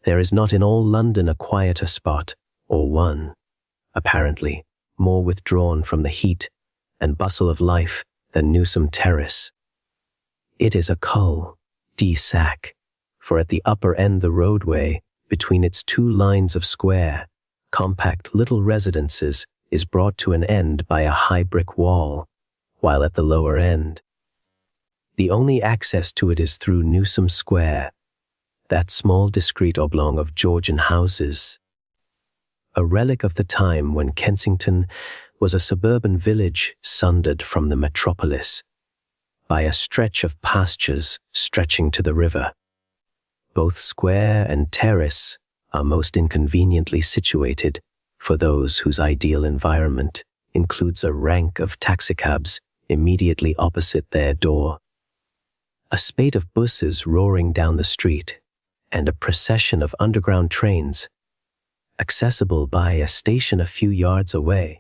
There is not in all London a quieter spot, or one, apparently, more withdrawn from the heat and bustle of life than Newsome Terrace. It is a cul-de-sac, for at the upper end the roadway, between its two lines of square, compact little residences, is brought to an end by a high brick wall, while at the lower end, the only access to it is through Newsome Square, that small discreet oblong of Georgian houses, a relic of the time when Kensington was a suburban village sundered from the metropolis by a stretch of pastures stretching to the river. Both square and terrace are most inconveniently situated for those whose ideal environment includes a rank of taxicabs immediately opposite their door, a spate of buses roaring down the street, and a procession of underground trains, accessible by a station a few yards away,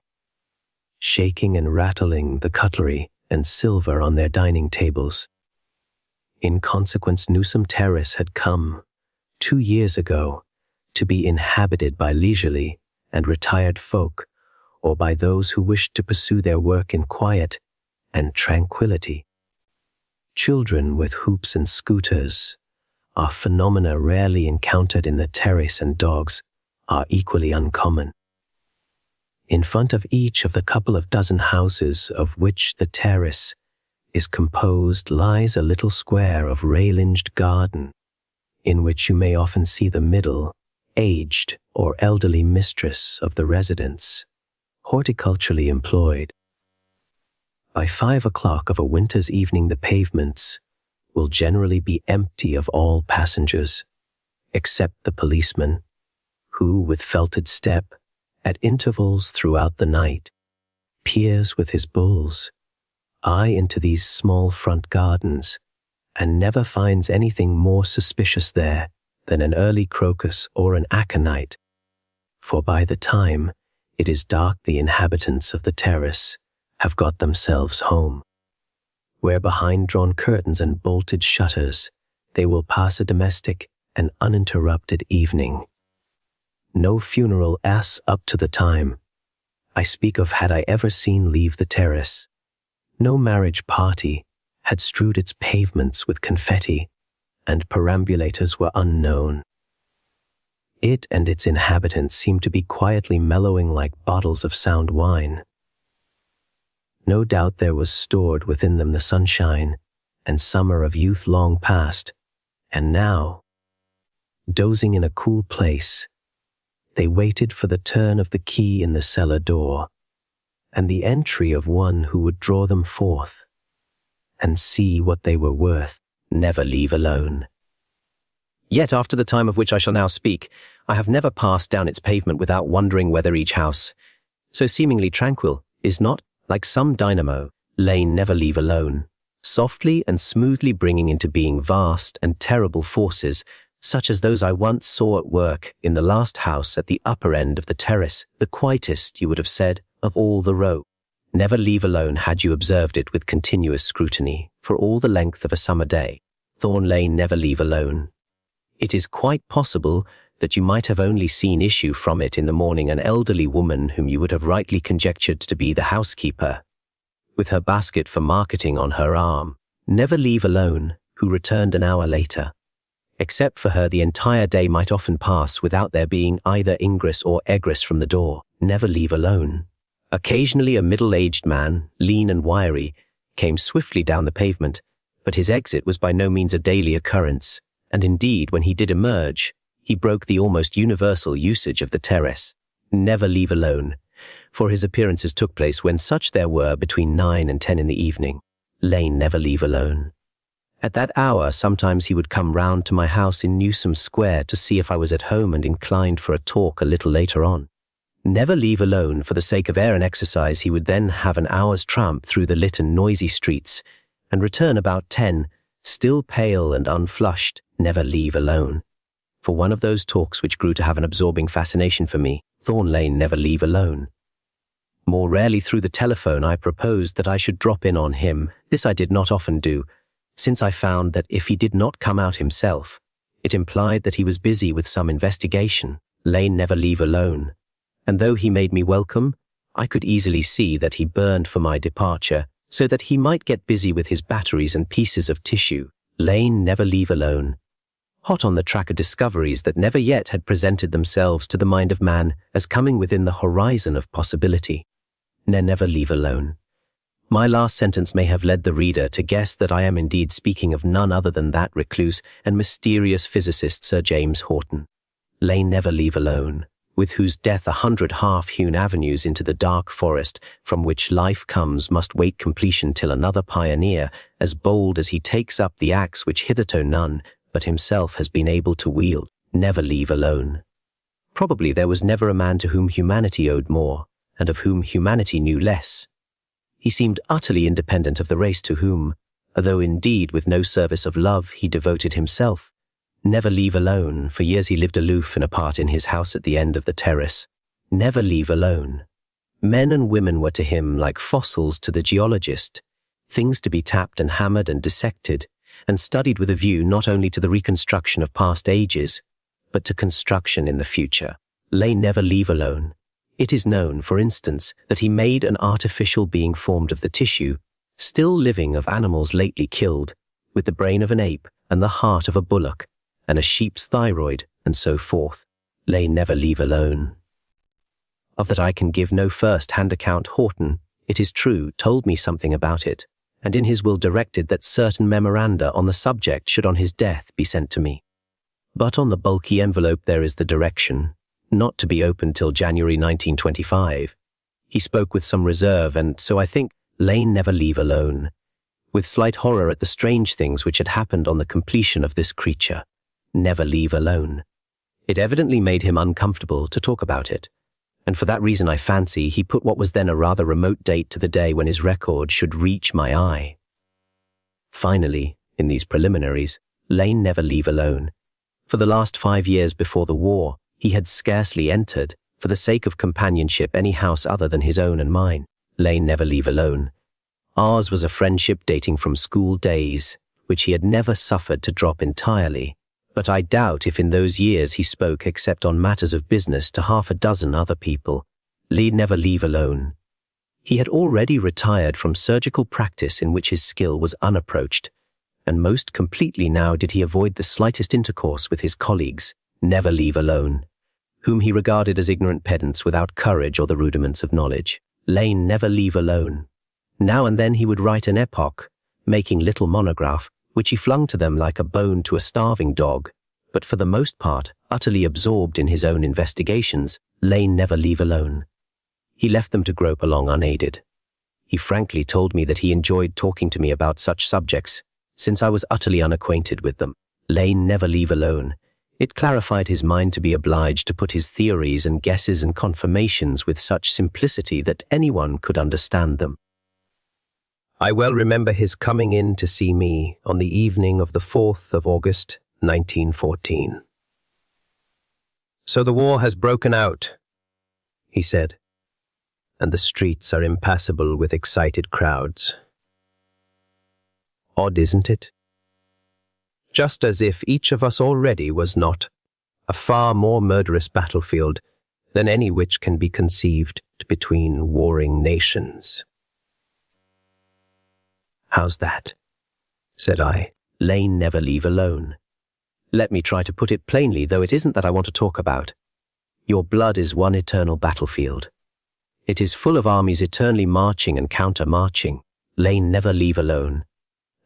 shaking and rattling the cutlery and silver on their dining tables. In consequence, Newsome Terrace had come, 2 years ago, to be inhabited by leisurely and retired folk, or by those who wished to pursue their work in quiet and tranquility. Children with hoops and scooters are phenomena rarely encountered in the terrace, and dogs are equally uncommon. In front of each of the couple of dozen houses of which the terrace is composed lies a little square of railinged garden, in which you may often see the middle-aged or elderly mistress of the residence, horticulturally employed. By 5 o'clock of a winter's evening, the pavements will generally be empty of all passengers, except the policeman, who, with felted step, at intervals throughout the night, peers with his bull's eye into these small front gardens, and never finds anything more suspicious there than an early crocus or an aconite, for by the time it is dark the inhabitants of the terrace have got themselves home, where behind drawn curtains and bolted shutters they will pass a domestic and uninterrupted evening. No funeral ass up to the time I speak of had I ever seen leave the terrace. No marriage party had strewed its pavements with confetti, and perambulators were unknown. It and its inhabitants seemed to be quietly mellowing like bottles of sound wine. No doubt there was stored within them the sunshine and summer of youth long past, and now, dozing in a cool place, they waited for the turn of the key in the cellar door, and the entry of one who would draw them forth, and see what they were worth. Never leave alone. Yet after the time of which I shall now speak, I have never passed down its pavement without wondering whether each house, so seemingly tranquil, is not, like some dynamo, Lane Never Leave Alone, softly and smoothly bringing into being vast and terrible forces, such as those I once saw at work in the last house at the upper end of the terrace, the quietest, you would have said, of all the row. Never leave alone had you observed it with continuous scrutiny, for all the length of a summer day. Thorn Lane Never Leave Alone. It is quite possible that you might have only seen issue from it in the morning an elderly woman whom you would have rightly conjectured to be the housekeeper, with her basket for marketing on her arm. Never Leave Alone, who returned an hour later. Except for her, the entire day might often pass without there being either ingress or egress from the door. Never Leave Alone. Occasionally a middle-aged man, lean and wiry, came swiftly down the pavement, but his exit was by no means a daily occurrence, and indeed, when he did emerge, he broke the almost universal usage of the terrace. Never leave alone, for his appearances took place when such there were between 9 and 10 in the evening. Lane Never Leave Alone. At that hour, sometimes he would come round to my house in Newsome Square to see if I was at home and inclined for a talk a little later on. Never leave alone, for the sake of air and exercise, he would then have an hour's tramp through the lit and noisy streets, and return about 10, still pale and unflushed. Never leave alone. For one of those talks which grew to have an absorbing fascination for me, Thorn Lane Never Leave Alone. More rarely through the telephone I proposed that I should drop in on him. This I did not often do, since I found that if he did not come out himself, It implied that he was busy with some investigation. Lane never leave alone. And though he made me welcome, I could easily see that he burned for my departure so that he might get busy with his batteries and pieces of tissue. Lane never leave alone. Hot on the track of discoveries that never yet had presented themselves to the mind of man as coming within the horizon of possibility. Never leave alone. My last sentence may have led the reader to guess that I am indeed speaking of none other than that recluse and mysterious physicist Sir James Horton. Lane never leave alone, with whose death 100 half-hewn avenues into the dark forest from which life comes must wait completion till another pioneer, as bold as he takes up the axe which hitherto none but himself has been able to wield, never leave alone. Probably there was never a man to whom humanity owed more, and of whom humanity knew less. He seemed utterly independent of the race to whom, although indeed with no service of love he devoted himself. Never leave alone. For years he lived aloof and apart in his house at the end of the terrace. Never leave alone. Men and women were to him like fossils to the geologist, things to be tapped and hammered and dissected, and studied with a view not only to the reconstruction of past ages, but to construction in the future. Lane never leave alone. It is known, for instance, that he made an artificial being formed of the tissue, still living, of animals lately killed, with the brain of an ape and the heart of a bullock, and a sheep's thyroid, and so forth. Lane never leave alone. Of that I can give no first-hand account. Horton, it is true, told me something about it, and in his will directed that certain memoranda on the subject should on his death be sent to me. But on the bulky envelope there is the direction, not to be opened till January 1925. He spoke with some reserve, and so I think Lane never leave alone, with slight horror at the strange things which had happened on the completion of this creature. Never leave alone. It evidently made him uncomfortable to talk about it, and for that reason I fancy he put what was then a rather remote date to the day when his record should reach my eye. Finally, in these preliminaries, Lane never leave alone. For the last 5 years before the war, he had scarcely entered, for the sake of companionship, any house other than his own and mine. Lane never leave alone. Ours was a friendship dating from school days, which he had never suffered to drop entirely. But I doubt if in those years he spoke except on matters of business to 6 other people. Lane never leave alone. He had already retired from surgical practice in which his skill was unapproached, and most completely now did he avoid the slightest intercourse with his colleagues. Never leave alone, whom he regarded as ignorant pedants without courage or the rudiments of knowledge. Lane never leave alone. Now and then he would write an epoch, making little monograph, which he flung to them like a bone to a starving dog, but for the most part, utterly absorbed in his own investigations. Lane never leave alone. He left them to grope along unaided. He frankly told me that he enjoyed talking to me about such subjects, since I was utterly unacquainted with them. Lane never leave alone. It clarified his mind to be obliged to put his theories and guesses and confirmations with such simplicity that anyone could understand them. I well remember his coming in to see me on the evening of the 4th of August, 1914. "So the war has broken out," he said, "and the streets are impassable with excited crowds. Odd, isn't it? Just as if each of us already was not a far more murderous battlefield than any which can be conceived between warring nations." "How's that?" said I. Lane never leave alone. "Let me try to put it plainly, though it isn't that I want to talk about. Your blood is one eternal battlefield. It is full of armies eternally marching and counter-marching. Lane never leave alone.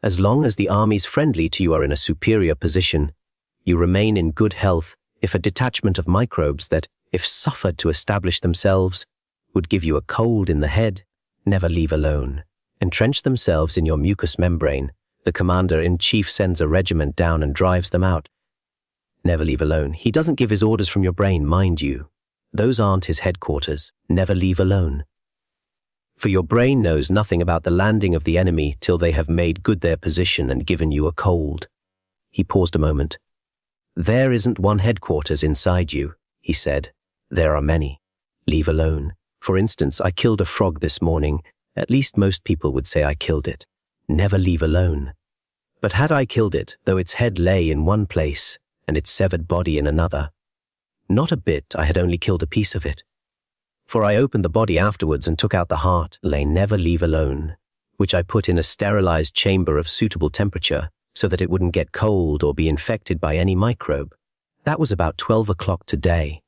As long as the armies friendly to you are in a superior position, you remain in good health if a detachment of microbes that, if suffered to establish themselves, would give you a cold in the head, never leave alone. Entrench themselves in your mucous membrane. The commander-in-chief sends a regiment down and drives them out. Never leave alone. He doesn't give his orders from your brain, mind you. Those aren't his headquarters. Never leave alone. For your brain knows nothing about the landing of the enemy till they have made good their position and given you a cold." He paused a moment. "There isn't one headquarters inside you," he said. "There are many. Leave alone. For instance, I killed a frog this morning. At least most people would say I killed it. Never leave alone. But had I killed it, though its head lay in one place, and its severed body in another. Not a bit, I had only killed a piece of it. For I opened the body afterwards and took out the heart, lay never leave alone, which I put in a sterilized chamber of suitable temperature so that it wouldn't get cold or be infected by any microbe. That was about 12 o'clock today.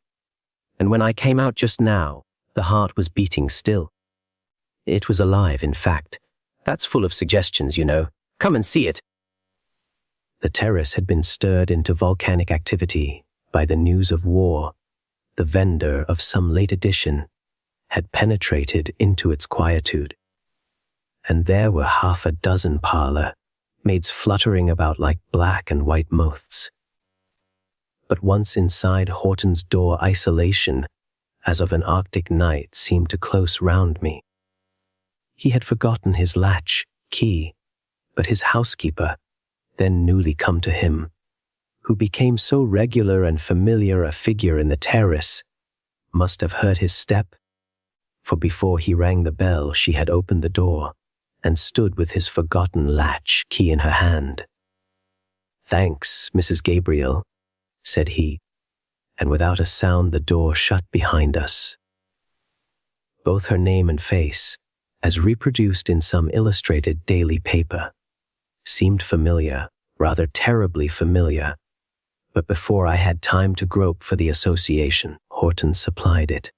And when I came out just now, the heart was beating still. It was alive, in fact. That's full of suggestions, you know. Come and see it. The terrace had been stirred into volcanic activity by the news of war. The vendor of some late edition had penetrated into its quietude. And there were half a dozen parlor maids fluttering about like black and white moths. But once inside Horton's door, isolation, as of an Arctic night, seemed to close round me. He had forgotten his latch, key, but his housekeeper, then newly come to him, who became so regular and familiar a figure in the terrace, must have heard his step, for before he rang the bell she had opened the door and stood with his forgotten latch key in her hand. "Thanks, Mrs. Gabriel," said he, and without a sound the door shut behind us. Both her name and face, as reproduced in some illustrated daily paper, seemed familiar, rather terribly familiar, but before I had time to grope for the association, Horton supplied it.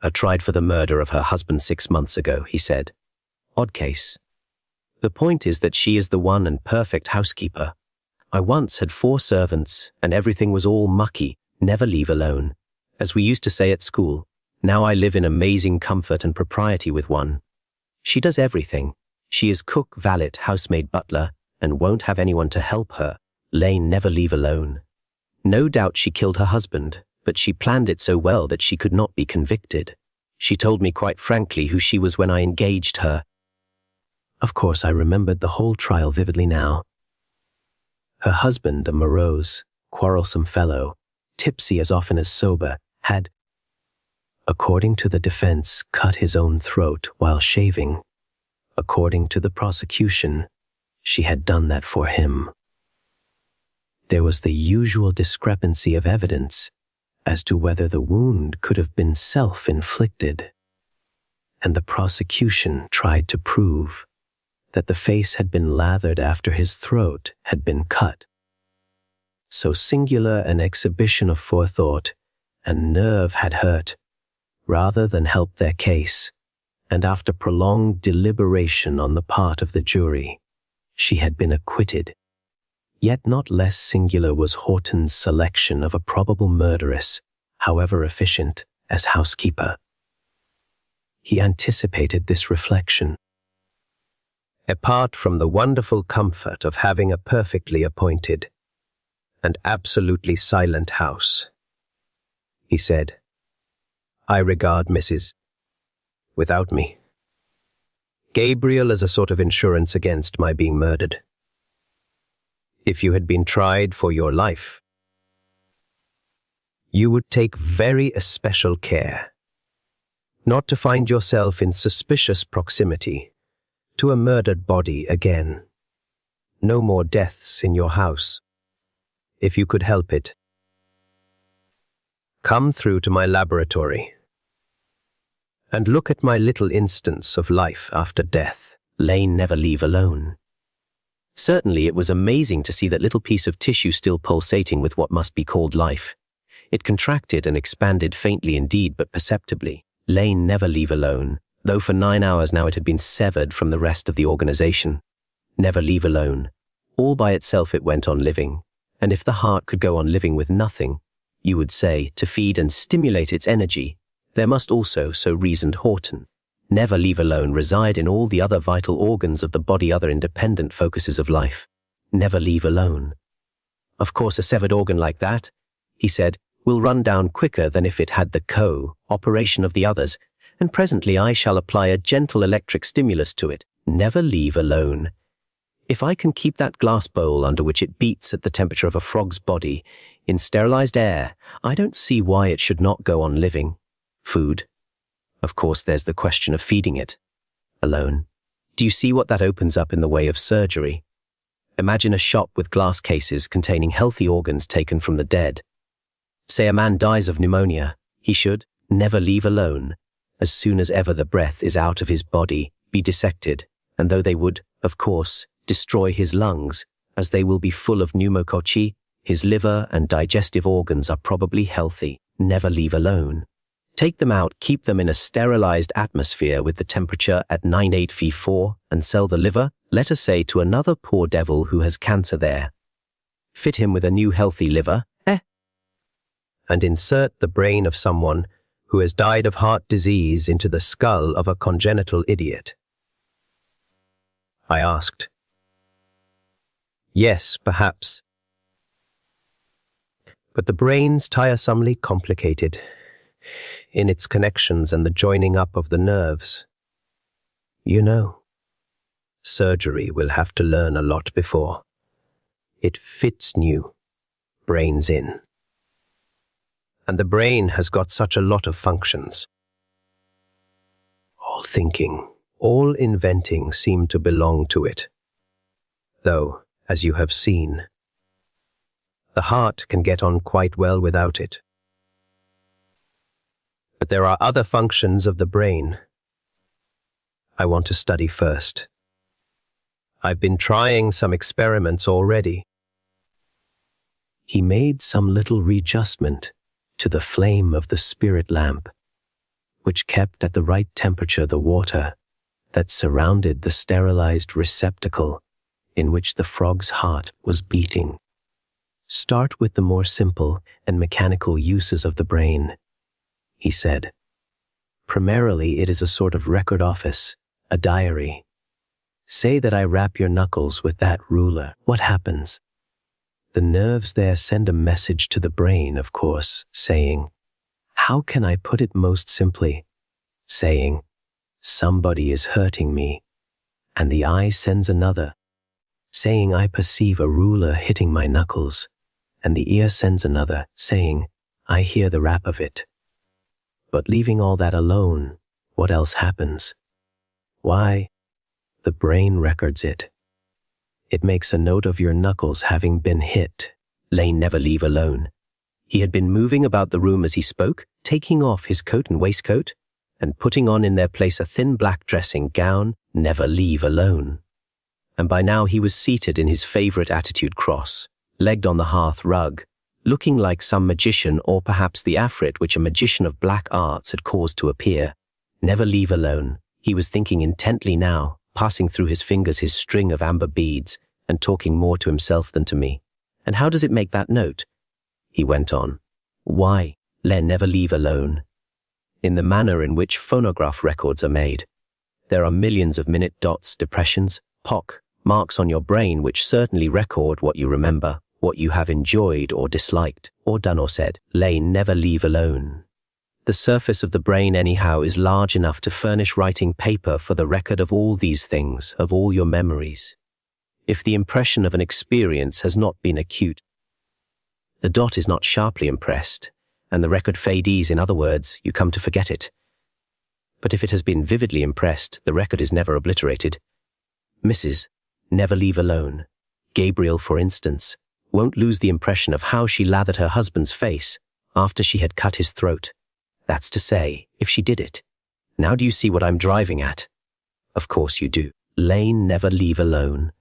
"I tried for the murder of her husband 6 months ago," he said. "Odd case. The point is that she is the one and perfect housekeeper. I once had 4 servants, and everything was all mucky, never leave alone, as we used to say at school. Now I live in amazing comfort and propriety with one. She does everything. She is cook, valet, housemaid, butler, and won't have anyone to help her. Lane never leave alone. No doubt she killed her husband, but she planned it so well that she could not be convicted. She told me quite frankly who she was when I engaged her." Of course, I remembered the whole trial vividly now. Her husband, a morose, quarrelsome fellow, tipsy as often as sober, had, according to the defense, cut his own throat while shaving. According to the prosecution, she had done that for him. There was the usual discrepancy of evidence as to whether the wound could have been self-inflicted, and the prosecution tried to prove that the face had been lathered after his throat had been cut. So singular an exhibition of forethought and nerve had hurt, rather than helped their case, and after prolonged deliberation on the part of the jury, she had been acquitted. Yet not less singular was Horton's selection of a probable murderess, however efficient, as housekeeper. He anticipated this reflection. "Apart from the wonderful comfort of having a perfectly appointed and absolutely silent house," he said, "I regard Mrs. without me, Gabriel as a sort of insurance against my being murdered. If you had been tried for your life, you would take very especial care not to find yourself in suspicious proximity to a murdered body again. No more deaths in your house. If you could help it, come through to my laboratory and look at my little instance of life after death. Lane never leave alone." Certainly it was amazing to see that little piece of tissue still pulsating with what must be called life. It contracted and expanded faintly indeed, but perceptibly. Lane never leave alone, though for 9 hours now it had been severed from the rest of the organization. Never leave alone. All by itself it went on living, and if the heart could go on living with nothing, you would say, to feed and stimulate its energy, there must also, so reasoned Horton, never leave alone reside in all the other vital organs of the body, other independent focuses of life. Never leave alone. "Of course a severed organ like that," he said, "will run down quicker than if it had the co-operation of the others, and presently I shall apply a gentle electric stimulus to it. Never leave alone. If I can keep that glass bowl under which it beats at the temperature of a frog's body in sterilized air, I don't see why it should not go on living. Food. Of course there's the question of feeding it. Alone. Do you see what that opens up in the way of surgery? Imagine a shop with glass cases containing healthy organs taken from the dead. Say a man dies of pneumonia, he should never leave alone. As soon as ever the breath is out of his body, be dissected, and though they would, of course, destroy his lungs, as they will be full of pneumococci, his liver and digestive organs are probably healthy. Never leave alone. Take them out, keep them in a sterilized atmosphere with the temperature at 98°F, and sell the liver, let us say, to another poor devil who has cancer there. Fit him with a new healthy liver, and insert the brain of someone who has died of heart disease into the skull of a congenital idiot. I asked. Yes, perhaps. But the brain's tiresomely complicated in its connections and the joining up of the nerves. You know, surgery will have to learn a lot before it fits new brains in. And the brain has got such a lot of functions. All thinking, all inventing seem to belong to it. Though, as you have seen, the heart can get on quite well without it. But there are other functions of the brain I want to study first. I've been trying some experiments already. He made some little readjustment to the flame of the spirit lamp, which kept at the right temperature the water that surrounded the sterilized receptacle in which the frog's heart was beating. Start with the more simple and mechanical uses of the brain, he said. Primarily, it is a sort of record office, a diary. Say that I rap your knuckles with that ruler. What happens? The nerves there send a message to the brain, of course, saying, how can I put it most simply? Saying, somebody is hurting me. And the eye sends another, saying I perceive a ruler hitting my knuckles. And the ear sends another, saying, I hear the rap of it. But leaving all that alone, what else happens? Why, the brain records it. It makes a note of your knuckles having been hit. Lane never leave alone. He had been moving about the room as he spoke, taking off his coat and waistcoat, and putting on in their place a thin black dressing gown, never leave alone. And by now he was seated in his favorite attitude cross, legged on the hearth rug, looking like some magician or perhaps the afrit which a magician of black arts had caused to appear. Never leave alone. He was thinking intently now, passing through his fingers his string of amber beads and talking more to himself than to me. And how does it make that note? He went on. Why, never leave alone. In the manner in which phonograph records are made. There are millions of minute dots, depressions, pock, marks on your brain which certainly record what you remember, what you have enjoyed or disliked, or done or said. Never leave alone. The surface of the brain anyhow is large enough to furnish writing paper for the record of all these things, of all your memories. If the impression of an experience has not been acute, the dot is not sharply impressed, and the record fades. In other words, you come to forget it. But if it has been vividly impressed, the record is never obliterated. Mrs. Never leave alone. Gabriel, for instance, won't lose the impression of how she lathered her husband's face after she had cut his throat. That's to say, if she did it. Now do you see what I'm driving at? Of course you do. Lane never leave alone.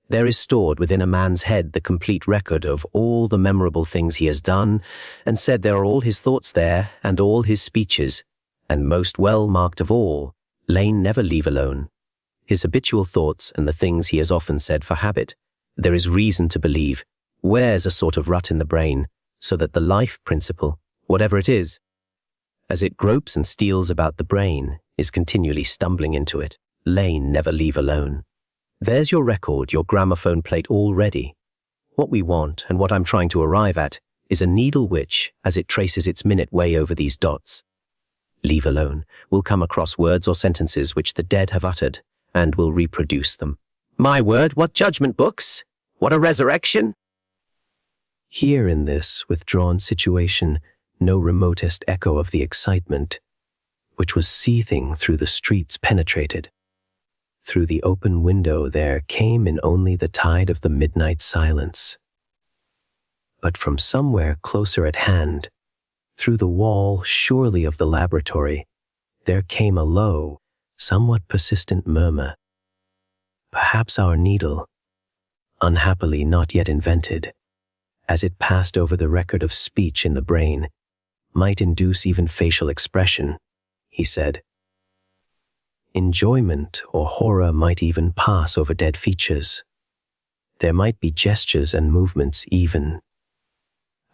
There is stored within a man's head the complete record of all the memorable things he has done, and said there are all his thoughts there, and all his speeches, and most well marked of all, Lane never leave alone. His habitual thoughts and the things he has often said for habit, there is reason to believe, wears a sort of rut in the brain, so that the life principle, whatever it is, as it gropes and steals about the brain, is continually stumbling into it. Lane never leave alone. There's your record, your gramophone plate all ready. What we want, and what I'm trying to arrive at, is a needle which, as it traces its minute way over these dots, leave alone, will come across words or sentences which the dead have uttered, and will reproduce them. My word, what judgment books! What a resurrection! Here in this withdrawn situation, no remotest echo of the excitement, which was seething through the streets, penetrated. Through the open window there came in only the tide of the midnight silence. But from somewhere closer at hand, through the wall surely of the laboratory, there came a low, somewhat persistent murmur. Perhaps our needle, unhappily not yet invented, as it passed over the record of speech in the brain, might induce even facial expression, he said. Enjoyment or horror might even pass over dead features. There might be gestures and movements even,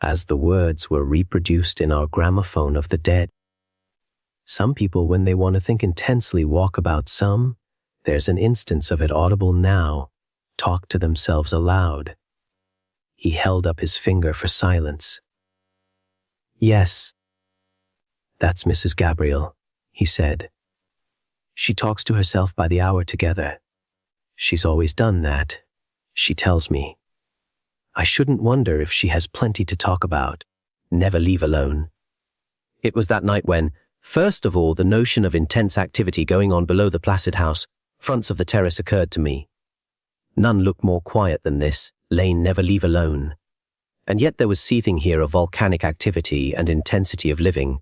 as the words were reproduced in our gramophone of the dead. Some people, when they want to think intensely, walk about. Some, there's an instance of it audible now, talk to themselves aloud. He held up his finger for silence. Yes, that's Mrs. Gabriel, he said. She talks to herself by the hour together. She's always done that, she tells me. I shouldn't wonder if she has plenty to talk about. Never leave alone. It was that night when, first of all, the notion of intense activity going on below the placid house fronts of the terrace occurred to me. None looked more quiet than this, Lane never leave alone. And yet there was seething here of volcanic activity and intensity of living,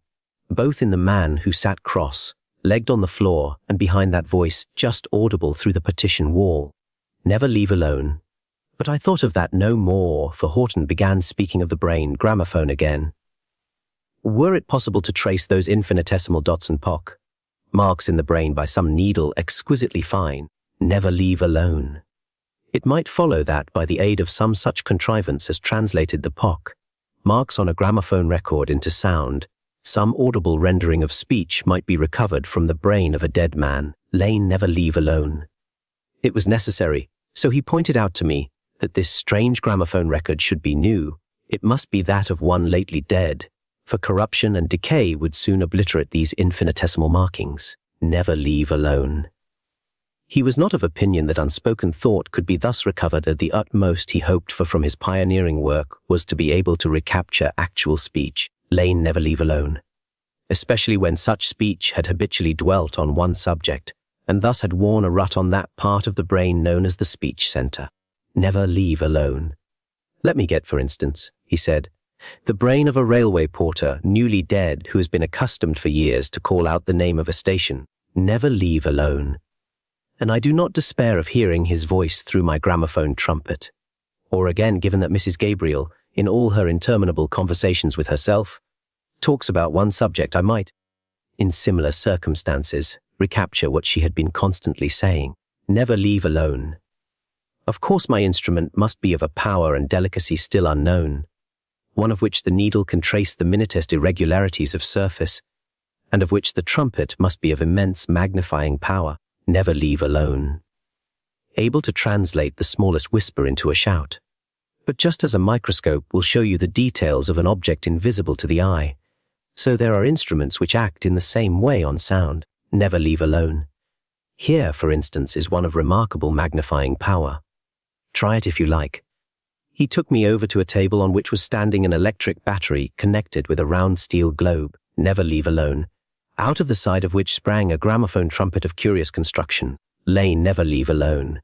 both in the man who sat cross-legged on the floor and behind that voice just audible through the partition wall. Never leave alone. But I thought of that no more, for Horton began speaking of the brain gramophone again. Were it possible to trace those infinitesimal dots and marks in the brain by some needle exquisitely fine, never leave alone, it might follow that by the aid of some such contrivance as translated the marks on a gramophone record into sound, some audible rendering of speech might be recovered from the brain of a dead man, Lane never leave alone. It was necessary, so he pointed out to me, that this strange gramophone record should be new. It must be that of one lately dead, for corruption and decay would soon obliterate these infinitesimal markings. Never leave alone. He was not of opinion that unspoken thought could be thus recovered. At the utmost he hoped for from his pioneering work was to be able to recapture actual speech. Lane never leave alone. Especially when such speech had habitually dwelt on one subject, and thus had worn a rut on that part of the brain known as the speech center. Never leave alone. Let me get, for instance, he said, the brain of a railway porter, newly dead, who has been accustomed for years to call out the name of a station. Never leave alone. And I do not despair of hearing his voice through my gramophone trumpet. Or again, given that Mrs. Gabriel, in all her interminable conversations with herself, talks about one subject, I might, in similar circumstances, recapture what she had been constantly saying. Never leave alone. Of course my instrument must be of a power and delicacy still unknown, one of which the needle can trace the minutest irregularities of surface, and of which the trumpet must be of immense magnifying power. Never leave alone. Able to translate the smallest whisper into a shout. But just as a microscope will show you the details of an object invisible to the eye, so there are instruments which act in the same way on sound. Never leave alone. Here, for instance, is one of remarkable magnifying power. Try it if you like. He took me over to a table on which was standing an electric battery connected with a round steel globe, never leave alone, out of the side of which sprang a gramophone trumpet of curious construction. Lane never leave alone.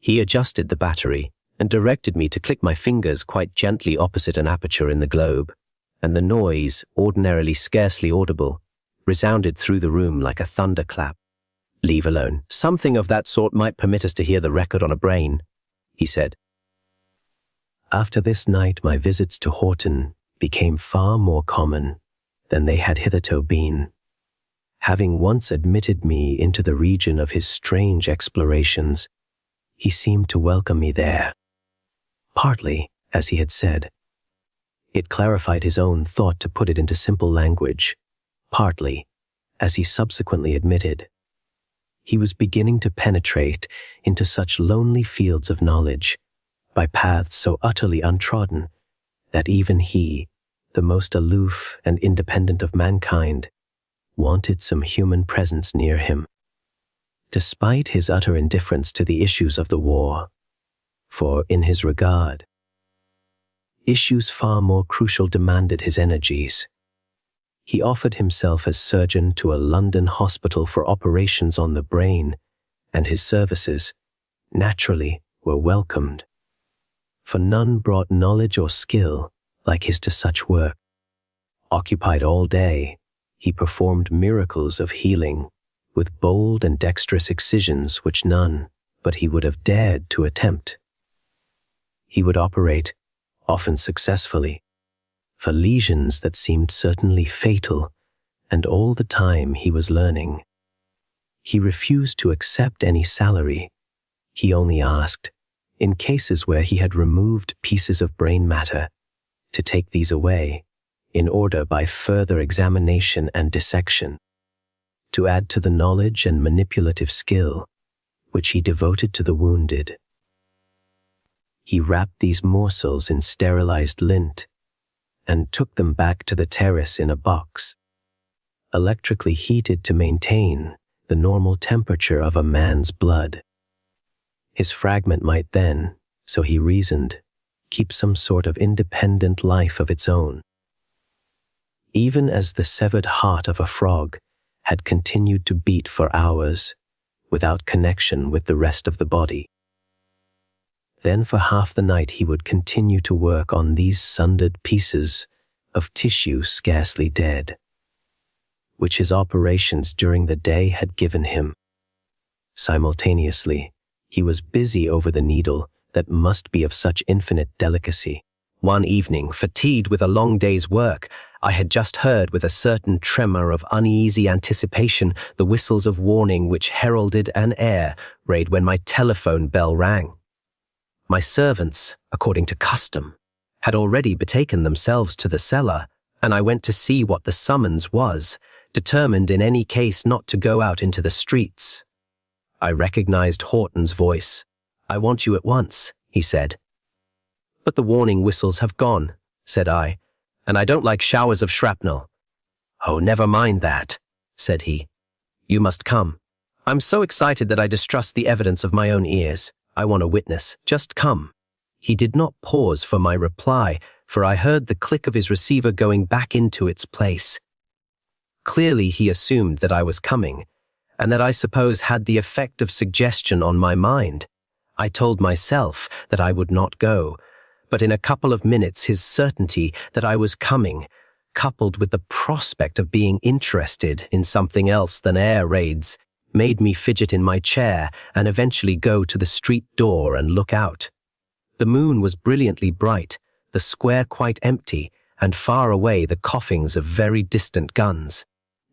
He adjusted the battery and directed me to click my fingers quite gently opposite an aperture in the globe, and the noise, ordinarily scarcely audible, resounded through the room like a thunderclap. Leave alone. Something of that sort might permit us to hear the record on a brain, he said. After this night, my visits to Horton became far more common than they had hitherto been. Having once admitted me into the region of his strange explorations, he seemed to welcome me there. Partly, as he had said, it clarified his own thought to put it into simple language. Partly, as he subsequently admitted, he was beginning to penetrate into such lonely fields of knowledge, by paths so utterly untrodden, that even he, the most aloof and independent of mankind, wanted some human presence near him. Despite his utter indifference to the issues of the war, for in his regard, issues far more crucial demanded his energies. He offered himself as surgeon to a London hospital for operations on the brain, and his services, naturally, were welcomed. For none brought knowledge or skill like his to such work. Occupied all day, he performed miracles of healing with bold and dexterous excisions which none but he would have dared to attempt. He would operate, often successfully, for lesions that seemed certainly fatal, and all the time he was learning. He refused to accept any salary. He only asked, in cases where he had removed pieces of brain matter, to take these away, in order by further examination and dissection, to add to the knowledge and manipulative skill which he devoted to the wounded. He wrapped these morsels in sterilized lint and took them back to the terrace in a box, electrically heated to maintain the normal temperature of a man's blood. His fragment might then, so he reasoned, keep some sort of independent life of its own. Even as the severed heart of a frog had continued to beat for hours, without connection with the rest of the body. Then for half the night he would continue to work on these sundered pieces of tissue scarcely dead, which his operations during the day had given him. Simultaneously, he was busy over the needle that must be of such infinite delicacy. One evening, fatigued with a long day's work, I had just heard with a certain tremor of uneasy anticipation the whistles of warning which heralded an air raid when my telephone bell rang. My servants, according to custom, had already betaken themselves to the cellar, and I went to see what the summons was, determined in any case not to go out into the streets. I recognized Horton's voice. "I want you at once," he said. "But the warning whistles have gone," said I, "and I don't like showers of shrapnel." "Oh, never mind that," said he. "You must come. I'm so excited that I distrust the evidence of my own ears. I want a witness. Just come." He did not pause for my reply, for I heard the click of his receiver going back into its place. Clearly he assumed that I was coming, and that I suppose had the effect of suggestion on my mind. I told myself that I would not go, but in a couple of minutes his certainty that I was coming, coupled with the prospect of being interested in something else than air raids, made me fidget in my chair and eventually go to the street door and look out. The moon was brilliantly bright, the square quite empty, and far away the coughings of very distant guns.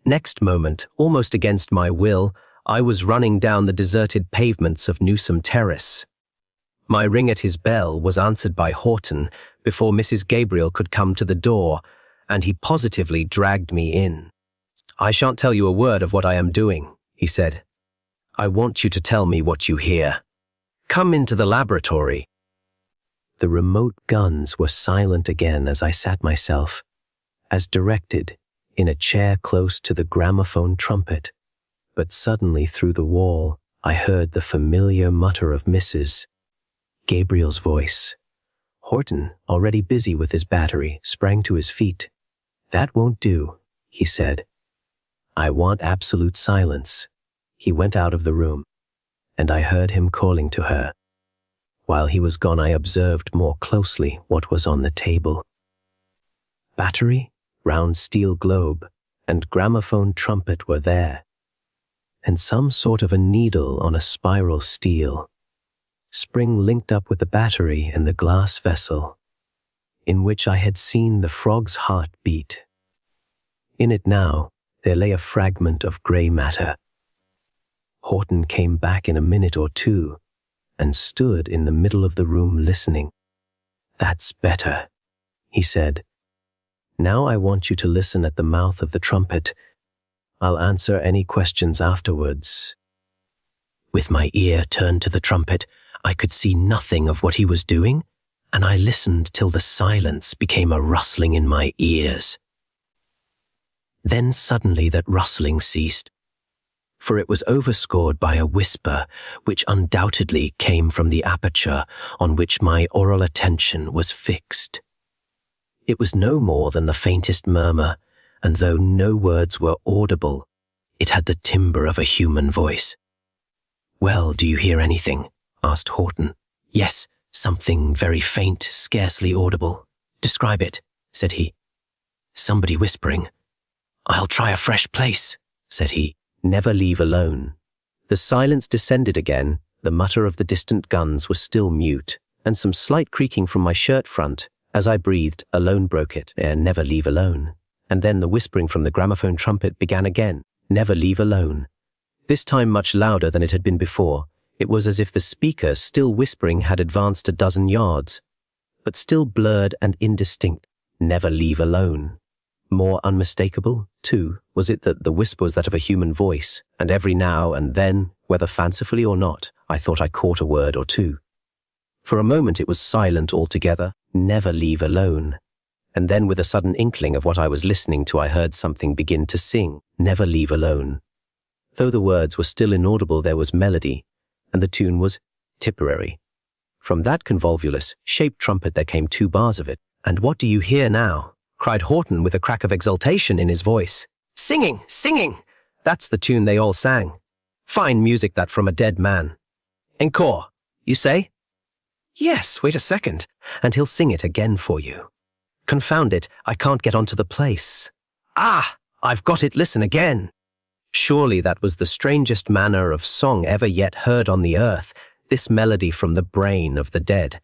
Next moment, almost against my will, I was running down the deserted pavements of Newsome Terrace. My ring at his bell was answered by Horton before Mrs. Gabriel could come to the door, and he positively dragged me in. "I shan't tell you a word of what I am doing," he said. "I want you to tell me what you hear. Come into the laboratory." The remote guns were silent again as I sat myself, as directed, in a chair close to the gramophone trumpet, but suddenly through the wall I heard the familiar mutter of Mrs. Gabriel's voice. Horton, already busy with his battery, sprang to his feet. "That won't do," he said. "I want absolute silence." He went out of the room, and I heard him calling to her. While he was gone, I observed more closely what was on the table. Battery, round steel globe, and gramophone trumpet were there, and some sort of a needle on a spiral steel. Spring linked up with the battery and the glass vessel, in which I had seen the frog's heart beat. In it now, there lay a fragment of grey matter. Horton came back in a minute or two, and stood in the middle of the room listening. "That's better," he said. "Now I want you to listen at the mouth of the trumpet. I'll answer any questions afterwards." With my ear turned to the trumpet, I could see nothing of what he was doing, and I listened till the silence became a rustling in my ears. Then suddenly that rustling ceased, for it was overscored by a whisper which undoubtedly came from the aperture on which my oral attention was fixed. It was no more than the faintest murmur, and though no words were audible, it had the timbre of a human voice. "Well, do you hear anything?" asked Horton. "Yes, something very faint, scarcely audible." "Describe it," said he. "Somebody whispering." "I'll try a fresh place," said he. "Never leave alone." The silence descended again. The mutter of the distant guns was still mute, and some slight creaking from my shirt front. As I breathed, alone broke it. "Never leave alone." And then the whispering from the gramophone trumpet began again. "Never leave alone." This time much louder than it had been before. It was as if the speaker, still whispering, had advanced a dozen yards, but still blurred and indistinct. "Never leave alone." More unmistakable, too, was it that the whisper was that of a human voice, and every now and then, whether fancifully or not, I thought I caught a word or two. For a moment it was silent altogether. "Never leave alone." And then with a sudden inkling of what I was listening to, I heard something begin to sing, "Never leave alone." Though the words were still inaudible, there was melody, and the tune was Tipperary. From that convolvulus, shaped trumpet there came 2 bars of it. "And what do you hear now?" cried Horton with a crack of exultation in his voice. "Singing! Singing! That's the tune they all sang. Fine music that from a dead man. Encore, you say?" "Yes, wait a second, and he'll sing it again for you. Confound it, I can't get onto the place. Ah, I've got it, listen again." Surely that was the strangest manner of song ever yet heard on the earth, this melody from the brain of the dead.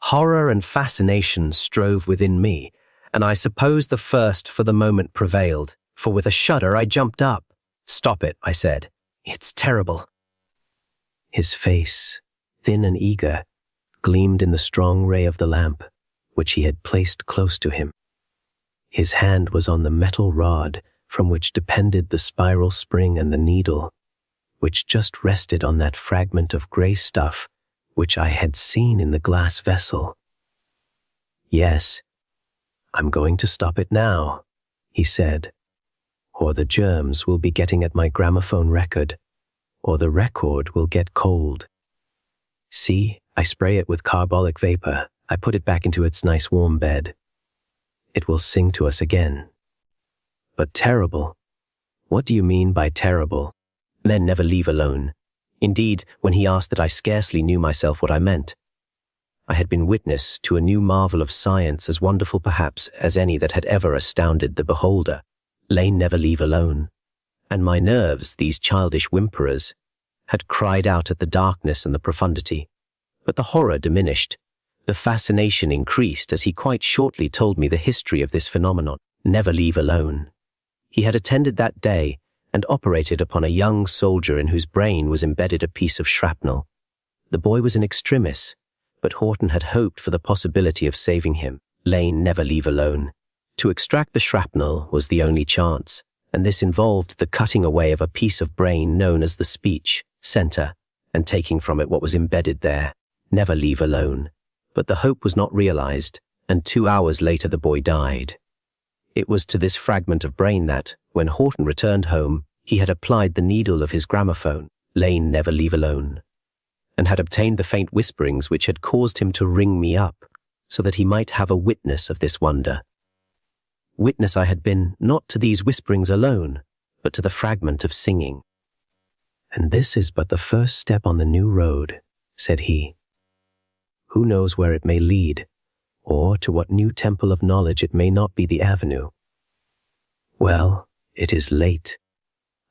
Horror and fascination strove within me, and I suppose the first for the moment prevailed, for with a shudder I jumped up. "Stop it," I said. "It's terrible." His face, thin and eager, gleamed in the strong ray of the lamp, which he had placed close to him. His hand was on the metal rod from which depended the spiral spring and the needle, which just rested on that fragment of grey stuff which I had seen in the glass vessel. "Yes, I'm going to stop it now," he said, "or the germs will be getting at my gramophone record, or the record will get cold. See, I spray it with carbolic vapor. I put it back into its nice warm bed. It will sing to us again." "But terrible? What do you mean by terrible?" "Then never leave alone." Indeed, when he asked that, I scarcely knew myself what I meant. I had been witness to a new marvel of science as wonderful perhaps as any that had ever astounded the beholder. Lane never leave alone. And my nerves, these childish whimperers, had cried out at the darkness and the profundity. But the horror diminished. The fascination increased as he quite shortly told me the history of this phenomenon. Never leave alone. He had attended that day and operated upon a young soldier in whose brain was embedded a piece of shrapnel. The boy was in extremis, but Horton had hoped for the possibility of saving him. Lane never leave alone. To extract the shrapnel was the only chance, and this involved the cutting away of a piece of brain known as the speech center and taking from it what was embedded there. Never leave alone. But the hope was not realized, and 2 hours later the boy died. It was to this fragment of brain that, when Horton returned home, he had applied the needle of his gramophone, Lane never leave alone, and had obtained the faint whisperings which had caused him to ring me up, so that he might have a witness of this wonder. Witness I had been, not to these whisperings alone, but to the fragment of singing. "And this is but the first step on the new road," said he. "Who knows where it may lead, or to what new temple of knowledge it may not be the avenue. Well, it is late.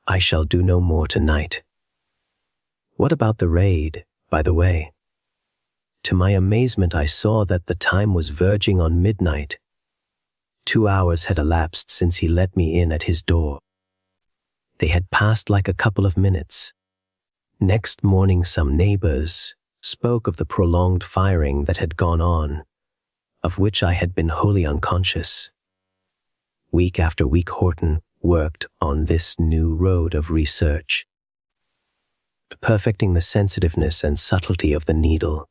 I shall do no more tonight. What about the raid, by the way?" To my amazement, I saw that the time was verging on midnight. 2 hours had elapsed since he let me in at his door. They had passed like a couple of minutes. Next morning, some neighbors spoke of the prolonged firing that had gone on, of which I had been wholly unconscious. Week after week, Horton worked on this new road of research, perfecting the sensitiveness and subtlety of the needle,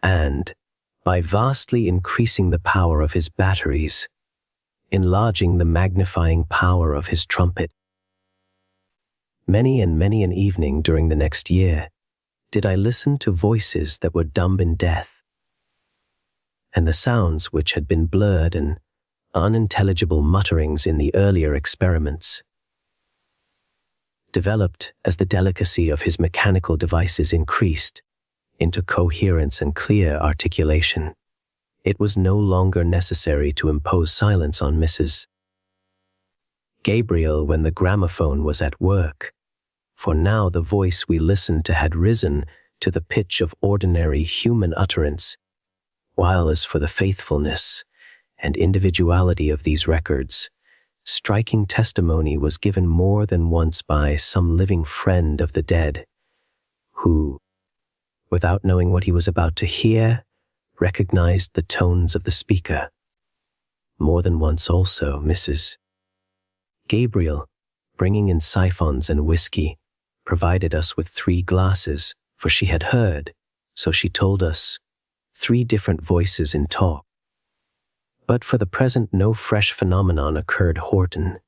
and, by vastly increasing the power of his batteries, enlarging the magnifying power of his trumpet. Many and many an evening during the next year did I listen to voices that were dumb in death, and the sounds which had been blurred and unintelligible mutterings in the earlier experiments. developed as the delicacy of his mechanical devices increased into coherence and clear articulation. It was no longer necessary to impose silence on Mrs. Gabriel when the gramophone was at work, for now the voice we listened to had risen to the pitch of ordinary human utterance, while as for the faithfulness and individuality of these records, striking testimony was given more than once by some living friend of the dead, who, without knowing what he was about to hear, recognized the tones of the speaker. More than once also, Mrs. Gabriel, bringing in siphons and whiskey, provided us with 3 glasses, for she had heard, so she told us, 3 different voices in talk. But for the present no fresh phenomenon occurred. Horton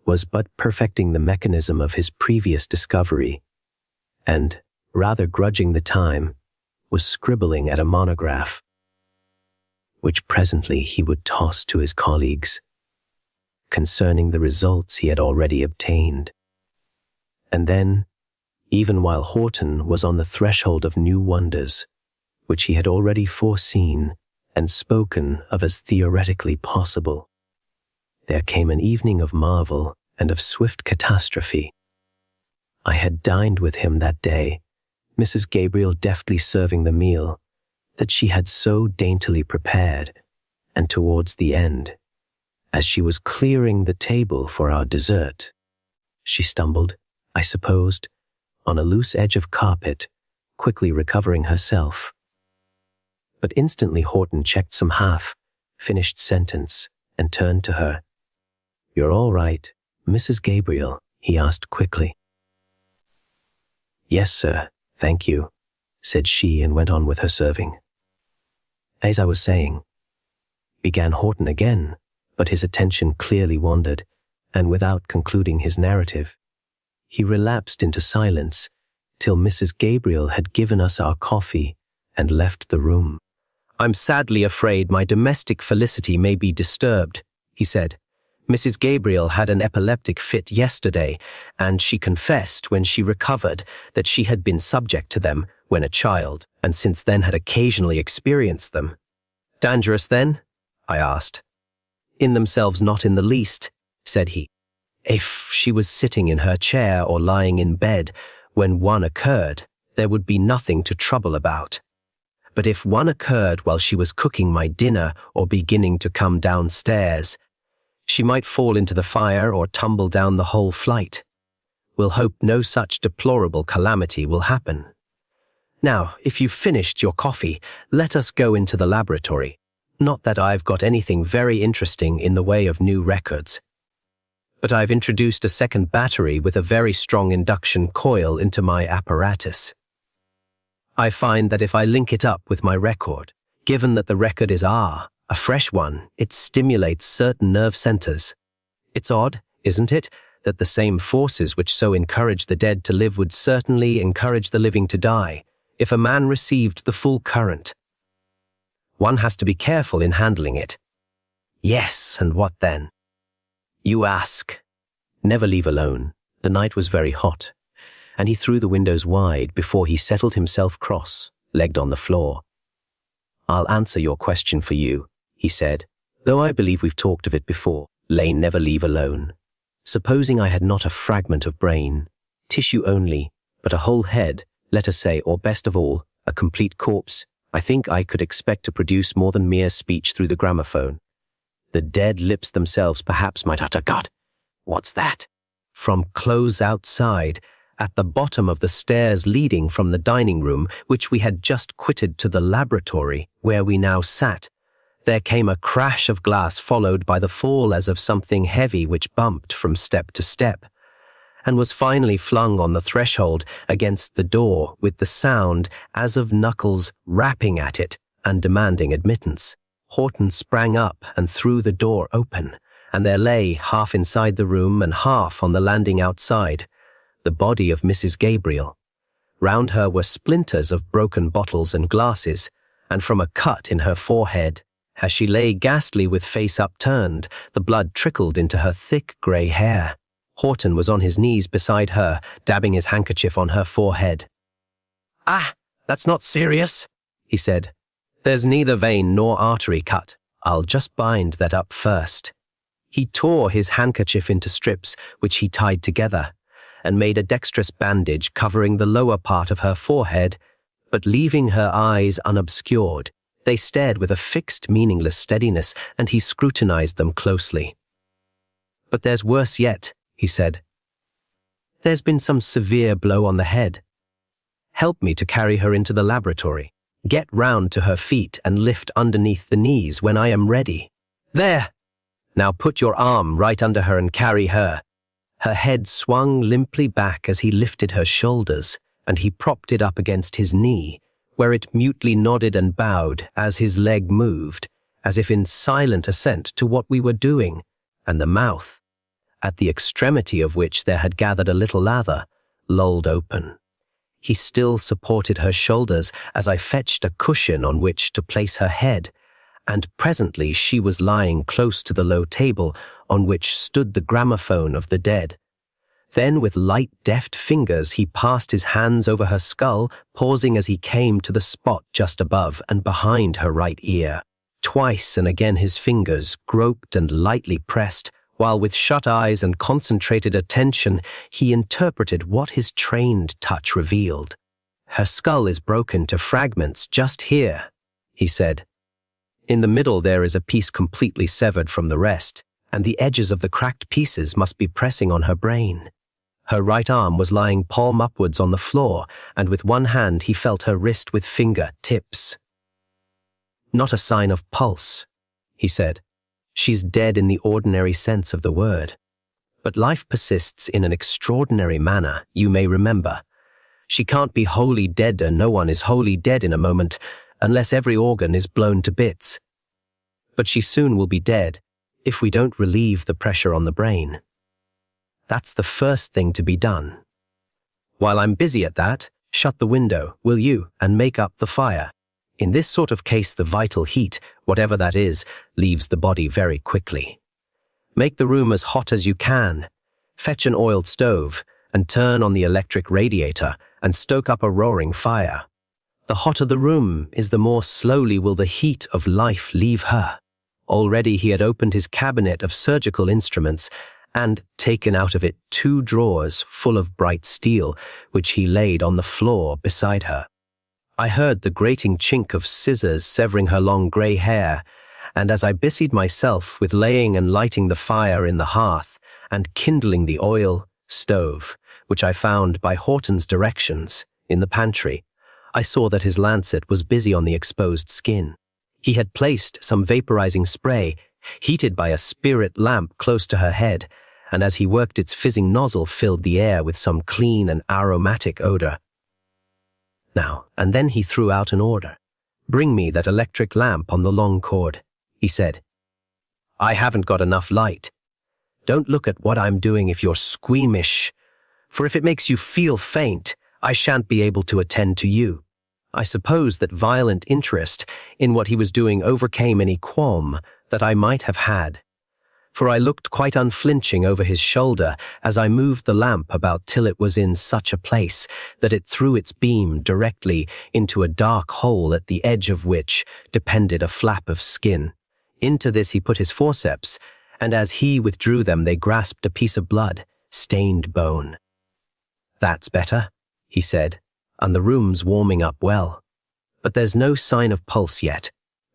was but perfecting the mechanism of his previous discovery, and, rather grudging the time, was scribbling at a monograph, which presently he would toss to his colleagues, concerning the results he had already obtained. And then, even while Horton was on the threshold of new wonders, which he had already foreseen and spoken of as theoretically possible, there came an evening of marvel and of swift catastrophe. I had dined with him that day, Mrs. Gabriel deftly serving the meal that she had so daintily prepared, and towards the end, as she was clearing the table for our dessert, she stumbled, I supposed, on a loose edge of carpet, quickly recovering herself. But instantly Horton checked some half-finished sentence and turned to her. "You're all right, Mrs. Gabriel?" he asked quickly. "Yes, sir, thank you," said she and went on with her serving. "As I was saying," began Horton again, but his attention clearly wandered, and without concluding his narrative, he relapsed into silence till Mrs. Gabriel had given us our coffee and left the room. "I'm sadly afraid my domestic felicity may be disturbed," he said. "Mrs. Gabriel had an epileptic fit yesterday, and she confessed when she recovered that she had been subject to them when a child, and since then had occasionally experienced them." "Dangerous then?" I asked. "In themselves not in the least," said he. "If she was sitting in her chair or lying in bed when one occurred, there would be nothing to trouble about. But if one occurred while she was cooking my dinner or beginning to come downstairs, she might fall into the fire or tumble down the whole flight. We'll hope no such deplorable calamity will happen. Now, if you've finished your coffee, let us go into the laboratory. Not that I've got anything very interesting in the way of new records, but I've introduced a second battery with a very strong induction coil into my apparatus. I find that if I link it up with my record, given that the record is a fresh one, it stimulates certain nerve centers. It's odd, isn't it, that the same forces which so encourage the dead to live would certainly encourage the living to die, if a man received the full current. One has to be careful in handling it." "Yes, and what then?" "You ask." "Never leave alone. The night was very hot, and he threw the windows wide before he settled himself cross-legged on the floor. I'll answer your question for you," he said, "though I believe we've talked of it before. Lane, never leave alone. Supposing I had not a fragment of brain, tissue only, but a whole head, let us say, or best of all, a complete corpse, I think I could expect to produce more than mere speech through the gramophone. The dead lips themselves perhaps might utter, 'God, what's that?' from close outside, at the bottom of the stairs leading from the dining room, which we had just quitted, to the laboratory, where we now sat. There came a crash of glass, followed by the fall as of something heavy which bumped from step to step, and was finally flung on the threshold against the door with the sound as of knuckles rapping at it and demanding admittance. Horton sprang up and threw the door open, and there lay, half inside the room and half on the landing outside, the body of Mrs. Gabriel. Round her were splinters of broken bottles and glasses, and from a cut in her forehead, as she lay ghastly with face upturned, the blood trickled into her thick grey hair. Horton was on his knees beside her, dabbing his handkerchief on her forehead. "Ah, that's not serious," he said. "There's neither vein nor artery cut. I'll just bind that up first." He tore his handkerchief into strips, which he tied together, and made a dexterous bandage covering the lower part of her forehead, but leaving her eyes unobscured. They stared with a fixed, meaningless steadiness, and he scrutinized them closely. "But there's worse yet," he said. "There's been some severe blow on the head. Help me to carry her into the laboratory. Get round to her feet and lift underneath the knees when I am ready. There! Now put your arm right under her and carry her." Her head swung limply back as he lifted her shoulders, and he propped it up against his knee, where it mutely nodded and bowed as his leg moved, as if in silent assent to what we were doing, and the mouth, at the extremity of which there had gathered a little lather, lolled open. He still supported her shoulders as I fetched a cushion on which to place her head, and presently she was lying close to the low table on which stood the gramophone of the dead. Then with light, deft fingers he passed his hands over her skull, pausing as he came to the spot just above and behind her right ear. Twice and again his fingers groped and lightly pressed, while with shut eyes and concentrated attention he interpreted what his trained touch revealed. "Her skull is broken to fragments just here," he said. "In the middle there is a piece completely severed from the rest, and the edges of the cracked pieces must be pressing on her brain." Her right arm was lying palm upwards on the floor, and with one hand he felt her wrist with finger tips. "Not a sign of pulse," he said. "She's dead in the ordinary sense of the word. But life persists in an extraordinary manner, you may remember. She can't be wholly dead, and no one is wholly dead in a moment, unless every organ is blown to bits. But she soon will be dead, if we don't relieve the pressure on the brain. That's the first thing to be done. While I'm busy at that, shut the window, will you, and make up the fire. In this sort of case, the vital heat, whatever that is, leaves the body very quickly. Make the room as hot as you can. Fetch an oiled stove, and turn on the electric radiator, and stoke up a roaring fire. The hotter the room is, the more slowly will the heat of life leave her." Already he had opened his cabinet of surgical instruments, and taken out of it 2 drawers full of bright steel, which he laid on the floor beside her. I heard the grating chink of scissors severing her long grey hair, and as I busied myself with laying and lighting the fire in the hearth, and kindling the oil stove, which I found by Horton's directions in the pantry, I saw that his lancet was busy on the exposed skin. He had placed some vaporizing spray, heated by a spirit lamp, close to her head, and as he worked its fizzing nozzle filled the air with some clean and aromatic odor. Now, and then he threw out an order. "Bring me that electric lamp on the long cord," he said. "I haven't got enough light. Don't look at what I'm doing if you're squeamish, for if it makes you feel faint, I shan't be able to attend to you." I suppose that violent interest in what he was doing overcame any qualm that I might have had, for I looked quite unflinching over his shoulder as I moved the lamp about till it was in such a place that it threw its beam directly into a dark hole at the edge of which depended a flap of skin. Into this he put his forceps, and as he withdrew them they grasped a piece of blood-stained bone. "That's better," he said, "and the room's warming up well. But there's no sign of pulse yet.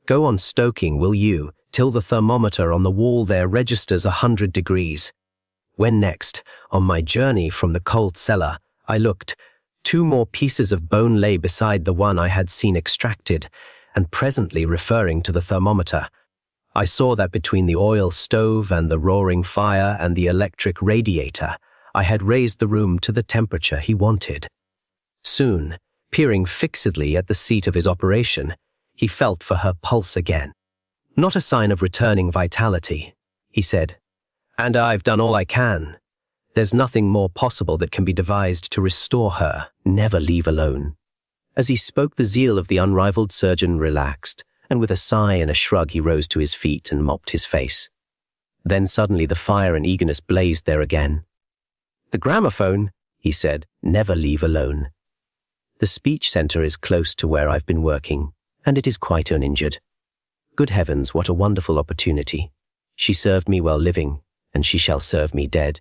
Go on stoking, will you, till the thermometer on the wall there registers 100 degrees. When next, on my journey from the cold cellar, I looked, 2 more pieces of bone lay beside the one I had seen extracted, and presently referring to the thermometer, I saw that between the oil stove and the roaring fire and the electric radiator, I had raised the room to the temperature he wanted." Soon, peering fixedly at the seat of his operation, he felt for her pulse again. "Not a sign of returning vitality," he said, "and I've done all I can. There's nothing more possible that can be devised to restore her. Never leave alone." As he spoke, the zeal of the unrivaled surgeon relaxed, and with a sigh and a shrug he rose to his feet and mopped his face. Then suddenly the fire and eagerness blazed there again. "The gramophone," he said, "never leave alone. The speech center is close to where I've been working, and it is quite uninjured. Good heavens, what a wonderful opportunity. She served me while living, and she shall serve me dead.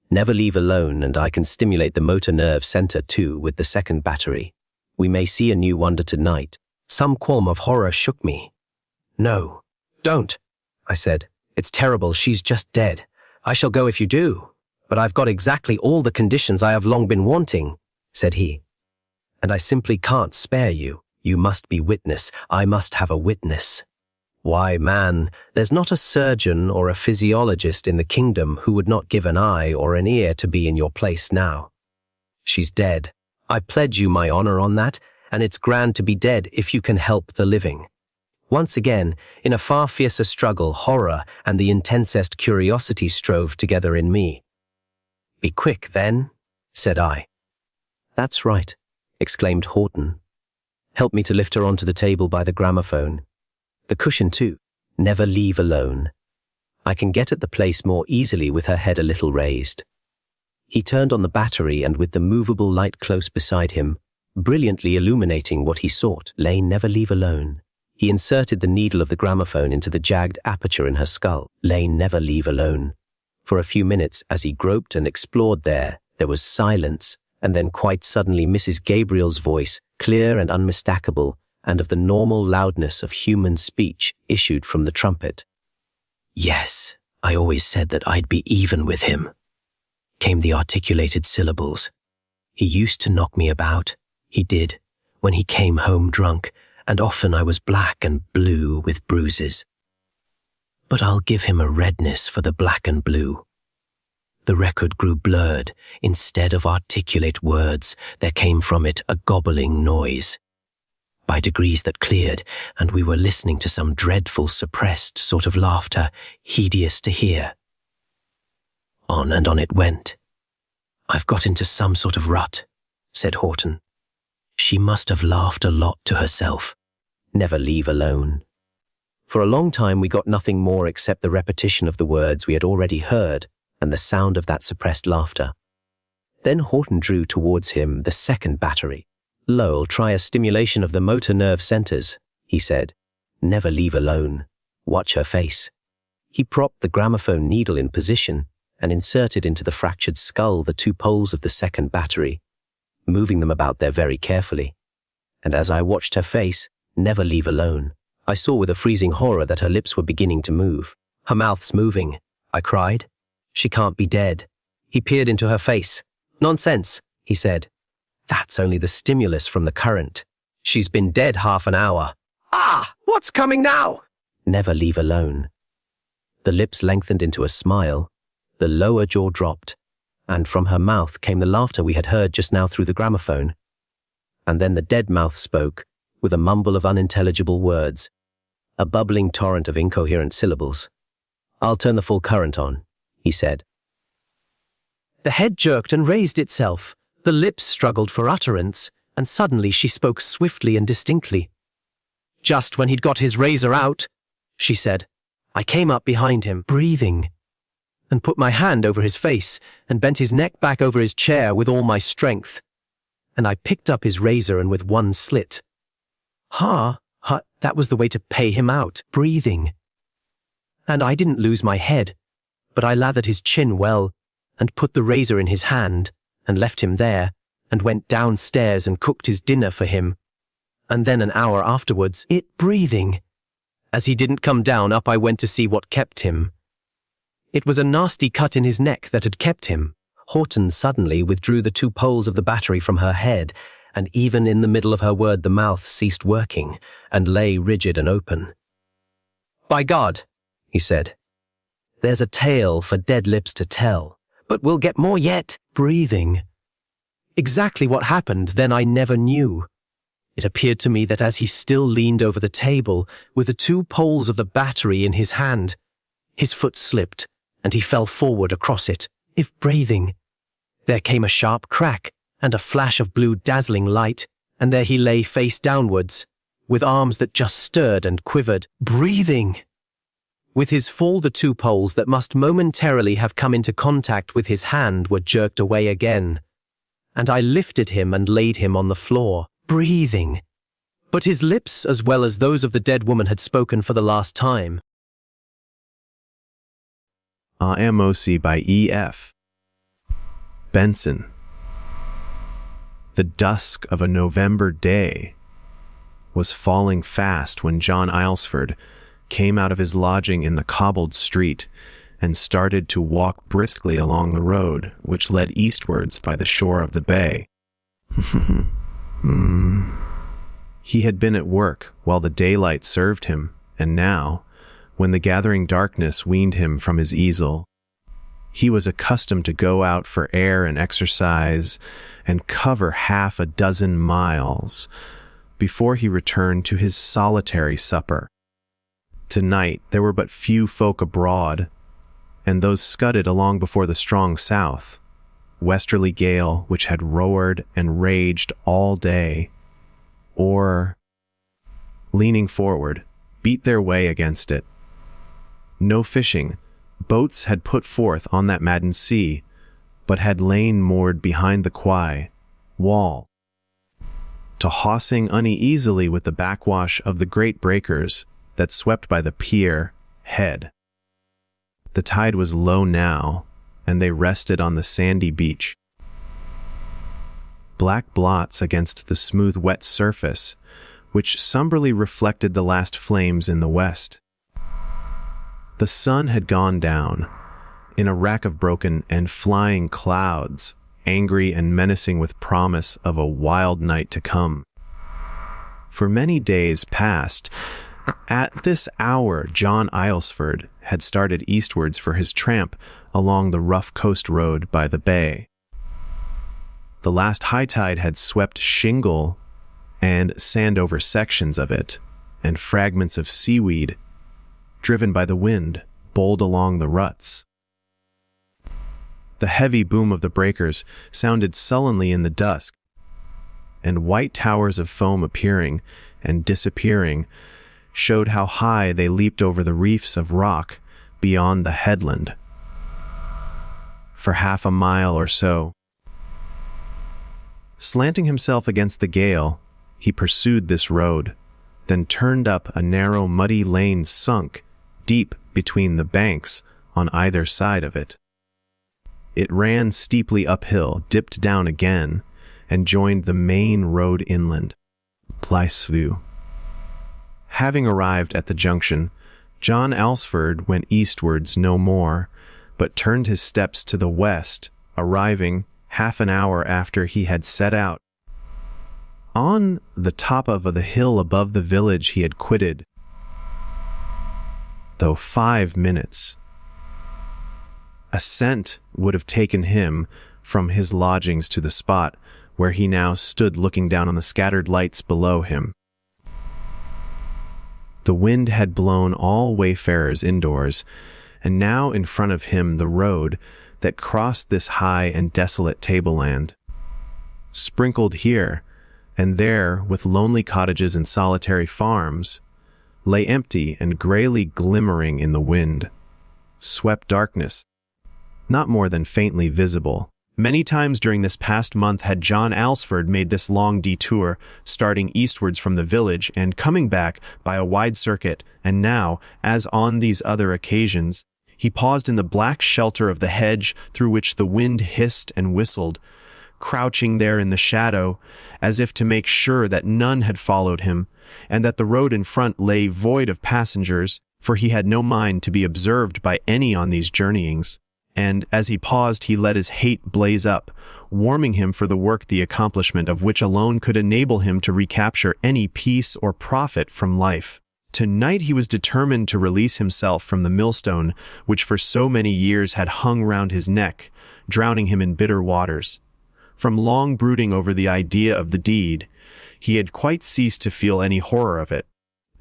Never leave alone, and I can stimulate the motor nerve center too with the second battery. We may see a new wonder tonight." Some qualm of horror shook me. "No, don't," I said. "It's terrible, she's just dead. I shall go if you do. But I've got exactly all the conditions I have long been wanting," said he. "And I simply can't spare you. You must be witness. I must have a witness. Why, man, there's not a surgeon or a physiologist in the kingdom who would not give an eye or an ear to be in your place now. She's dead. I pledge you my honor on that, and it's grand to be dead if you can help the living." Once again, in a far fiercer struggle, horror and the intensest curiosity strove together in me. "Be quick, then," said I. "That's right," exclaimed Horton. "Help me to lift her onto the table by the gramophone. The cushion, too. Never leave alone. I can get at the place more easily with her head a little raised." He turned on the battery, and with the movable light close beside him, brilliantly illuminating what he sought, lay "Never leave alone." He inserted the needle of the gramophone into the jagged aperture in her skull, lay "Never leave alone." For a few minutes, as he groped and explored there was silence, and then quite suddenly Mrs. Gabriel's voice, clear and unmistakable, and of the normal loudness of human speech, issued from the trumpet. "Yes, I always said that I'd be even with him," came the articulated syllables. "He used to knock me about. He did, when he came home drunk, and often I was black and blue with bruises. But I'll give him a redness for the black and blue." The record grew blurred. Instead of articulate words, there came from it a gobbling noise. By degrees that cleared, and we were listening to some dreadful, suppressed sort of laughter, hideous to hear. On and on it went. "I've got into some sort of rut," said Horton. "She must have laughed a lot to herself. Never leave alone." For a long time we got nothing more except the repetition of the words we had already heard and the sound of that suppressed laughter. Then Horton drew towards him the second battery. "Lowell, try a stimulation of the motor nerve centers," he said. "Never leave alone. Watch her face." He propped the gramophone needle in position and inserted into the fractured skull the two poles of the second battery, moving them about there very carefully. And as I watched her face, "Never leave alone," I saw with a freezing horror that her lips were beginning to move. "Her mouth's moving," I cried. "She can't be dead." He peered into her face. "Nonsense," he said. "That's only the stimulus from the current. She's been dead half an hour." "Ah, what's coming now?" "Never leave alone." The lips lengthened into a smile, the lower jaw dropped, and from her mouth came the laughter we had heard just now through the gramophone. And then the dead mouth spoke, with a mumble of unintelligible words, a bubbling torrent of incoherent syllables. "I'll turn the full current on," he said. The head jerked and raised itself. The lips struggled for utterance, and suddenly she spoke swiftly and distinctly. "Just when he'd got his razor out," she said, "I came up behind him, breathing, and put my hand over his face and bent his neck back over his chair with all my strength. And I picked up his razor and with one slit. That was the way to pay him out, breathing. And I didn't lose my head, but I lathered his chin well and put the razor in his hand and left him there and went downstairs and cooked his dinner for him. And then an hour afterwards, it breathing. As he didn't come down, up I went to see what kept him. It was a nasty cut in his neck that had kept him." Horton suddenly withdrew the two poles of the battery from her head, and even in the middle of her word the mouth ceased working and lay rigid and open. "By God," he said, "there's a tale for dead lips to tell, but we'll get more yet." Breathing. Exactly what happened then I never knew. It appeared to me that as he still leaned over the table, with the two poles of the battery in his hand, his foot slipped, and he fell forward across it, if breathing. There came a sharp crack, and a flash of blue dazzling light, and there he lay face downwards, with arms that just stirred and quivered, breathing. With his fall, the two poles that must momentarily have come into contact with his hand were jerked away again, and I lifted him and laid him on the floor, breathing. But his lips, as well as those of the dead woman, had spoken for the last time. Amosi by E.F. Benson. The dusk of a November day was falling fast when John Aylesford came out of his lodging in the cobbled street and started to walk briskly along the road which led eastwards by the shore of the bay. He had been at work while the daylight served him, and now, when the gathering darkness weaned him from his easel, he was accustomed to go out for air and exercise and cover 6 miles before he returned to his solitary supper. Tonight there were but few folk abroad, and those scudded along before the strong south, westerly gale which had roared and raged all day, or, leaning forward, beat their way against it. No fishing. Boats had put forth on that maddened sea, but had lain moored behind the quay wall, tossing uneasily with the backwash of the great breakers that swept by the pier head. The tide was low now, and they rested on the sandy beach. Black blots against the smooth wet surface, which somberly reflected the last flames in the west. The sun had gone down, in a rack of broken and flying clouds, angry and menacing with promise of a wild night to come. For many days past, at this hour John Aylesford had started eastwards for his tramp along the rough coast road by the bay. The last high tide had swept shingle and sand over sections of it, and fragments of seaweed, driven by the wind, bowled along the ruts. The heavy boom of the breakers sounded sullenly in the dusk, and white towers of foam appearing and disappearing showed how high they leaped over the reefs of rock beyond the headland. For 1/2 mile or so, slanting himself against the gale, he pursued this road, then turned up a narrow muddy lane sunk deep between the banks on either side of it. It ran steeply uphill, dipped down again, and joined the main road inland. Pleisview. Having arrived at the junction, John Aylesford went eastwards no more, but turned his steps to the west, arriving 1/2 an hour after he had set out. On the top of the hill above the village he had quitted, though 5 minutes. Ascent would have taken him from his lodgings to the spot where he now stood looking down on the scattered lights below him. The wind had blown all wayfarers indoors, and now in front of him the road that crossed this high and desolate tableland, sprinkled here and there with lonely cottages and solitary farms, lay empty and grayly glimmering in the wind. Swept darkness, not more than faintly visible. Many times during this past month had John Aylesford made this long detour, starting eastwards from the village and coming back by a wide circuit, and now, as on these other occasions, he paused in the black shelter of the hedge through which the wind hissed and whistled, crouching there in the shadow, as if to make sure that none had followed him, and that the road in front lay void of passengers, for he had no mind to be observed by any on these journeyings. And as he paused, he let his hate blaze up, warming him for the work the accomplishment of which alone could enable him to recapture any peace or profit from life. Tonight he was determined to release himself from the millstone which for so many years had hung round his neck, drowning him in bitter waters. From long brooding over the idea of the deed, he had quite ceased to feel any horror of it.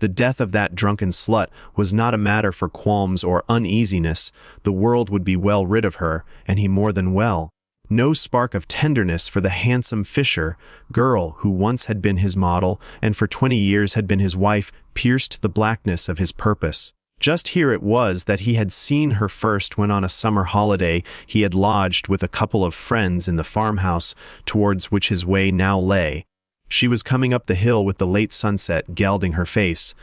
The death of that drunken slut was not a matter for qualms or uneasiness. The world would be well rid of her, and he more than well. No spark of tenderness for the handsome fisher girl who once had been his model and for 20 years had been his wife pierced the blackness of his purpose. Just here it was that he had seen her first when on a summer holiday he had lodged with a couple of friends in the farmhouse towards which his way now lay. She was coming up the hill with the late sunset gilding her face,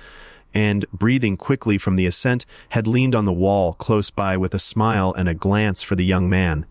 and, breathing quickly from the ascent, had leaned on the wall close by with a smile and a glance for the young man.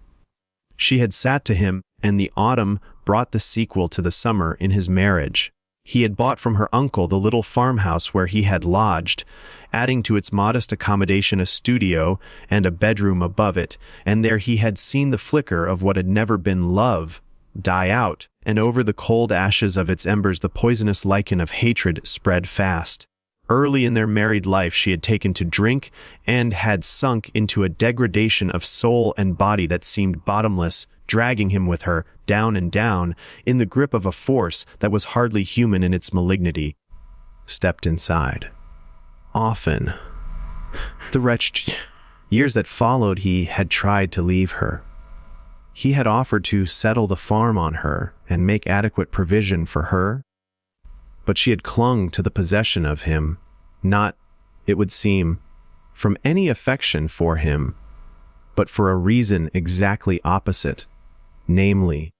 She had sat to him, and the autumn brought the sequel to the summer in his marriage. He had bought from her uncle the little farmhouse where he had lodged, adding to its modest accommodation a studio and a bedroom above it, and there he had seen the flicker of what had never been love die out, and over the cold ashes of its embers the poisonous lichen of hatred spread fast. Early in their married life she had taken to drink and had sunk into a degradation of soul and body that seemed bottomless, dragging him with her, down and down, in the grip of a force that was hardly human in its malignity. Stepped inside. Often. The wretched years that followed he had tried to leave her. He had offered to settle the farm on her and make adequate provision for her, but she had clung to the possession of him, not, it would seem, from any affection for him, but for a reason exactly opposite, namely,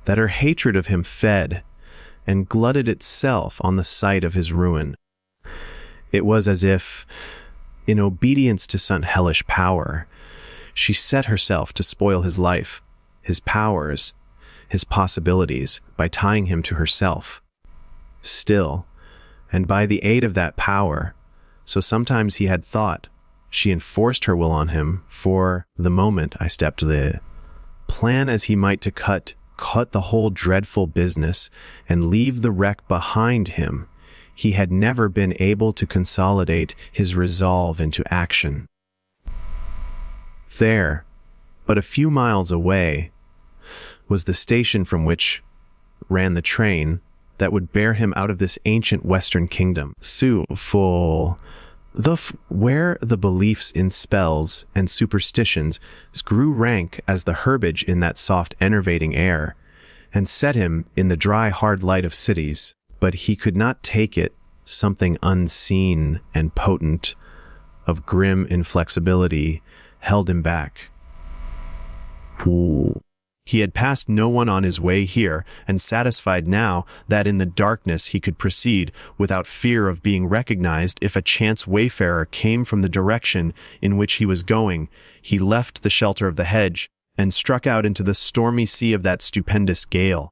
that her hatred of him fed and glutted itself on the sight of his ruin. It was as if, in obedience to some hellish power, she set herself to spoil his life, his powers, his possibilities, by tying him to herself. Still, and by the aid of that power, so sometimes he had thought, she enforced her will on him. For the moment I stepped the plan as he might to cut the whole dreadful business and leave the wreck behind him. He had never been able to consolidate his resolve into action. There, but a few miles away, was the station from which ran the train that would bear him out of this ancient Western kingdom. Where the beliefs in spells and superstitions grew rank as the herbage in that soft enervating air, and set him in the dry hard light of cities. But he could not take it, something unseen and potent, of grim inflexibility, held him back. He had passed no one on his way here, and satisfied now that in the darkness he could proceed without fear of being recognized if a chance wayfarer came from the direction in which he was going, he left the shelter of the hedge and struck out into the stormy sea of that stupendous gale.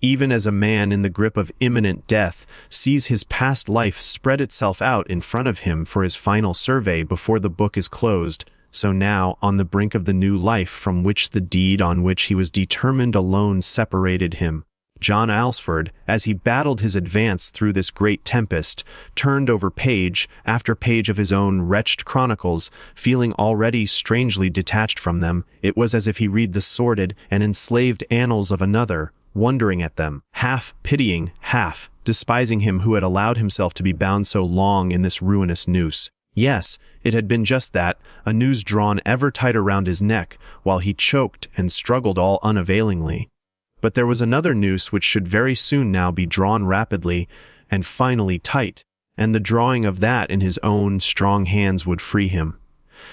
Even as a man in the grip of imminent death sees his past life spread itself out in front of him for his final survey before the book is closed, so now, on the brink of the new life from which the deed on which he was determined alone separated him, John Alsford, as he battled his advance through this great tempest, turned over page after page of his own wretched chronicles, feeling already strangely detached from them. It was as if he read the sordid and enslaved annals of another, wondering at them, half pitying, half despising him who had allowed himself to be bound so long in this ruinous noose. Yes, it had been just that, a noose drawn ever tighter round his neck, while he choked and struggled all unavailingly. But there was another noose which should very soon now be drawn rapidly and finally tight, and the drawing of that in his own strong hands would free him.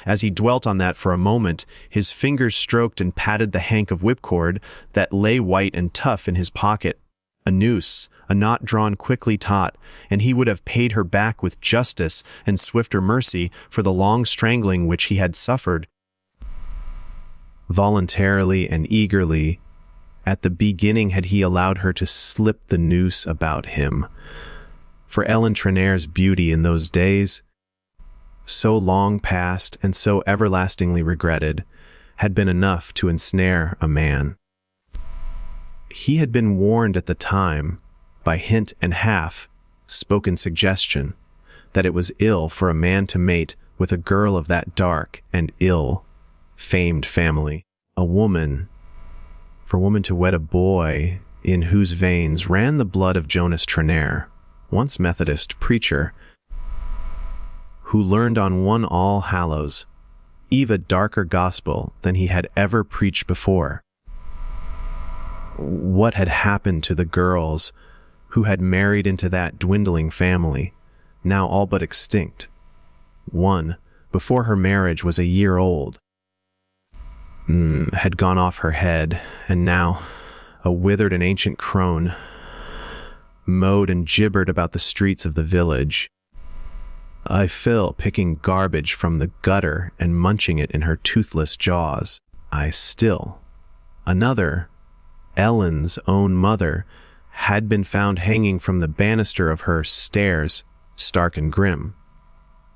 As he dwelt on that for a moment, his fingers stroked and patted the hank of whipcord that lay white and tough in his pocket. A noose, a knot drawn quickly taut, and he would have paid her back with justice and swifter mercy for the long strangling which he had suffered. Voluntarily and eagerly, at the beginning had he allowed her to slip the noose about him. For Ellen Trenair's beauty in those days, so long past and so everlastingly regretted, had been enough to ensnare a man. He had been warned at the time, by hint and half, spoken suggestion, that it was ill for a man to mate with a girl of that dark and ill-famed family. For woman to wed a boy in whose veins ran the blood of Jonas Trenair, once Methodist preacher, who learned on one All Hallows Eve a darker gospel than he had ever preached before. What had happened to the girls who had married into that dwindling family, now all but extinct? one, before her marriage was a year old, had gone off her head, and now, a withered and ancient crone, mowed and gibbered about the streets of the village. I Phil picking garbage from the gutter and munching it in her toothless jaws. I still. Another, Ellen's own mother, had been found hanging from the banister of her stairs, stark and grim.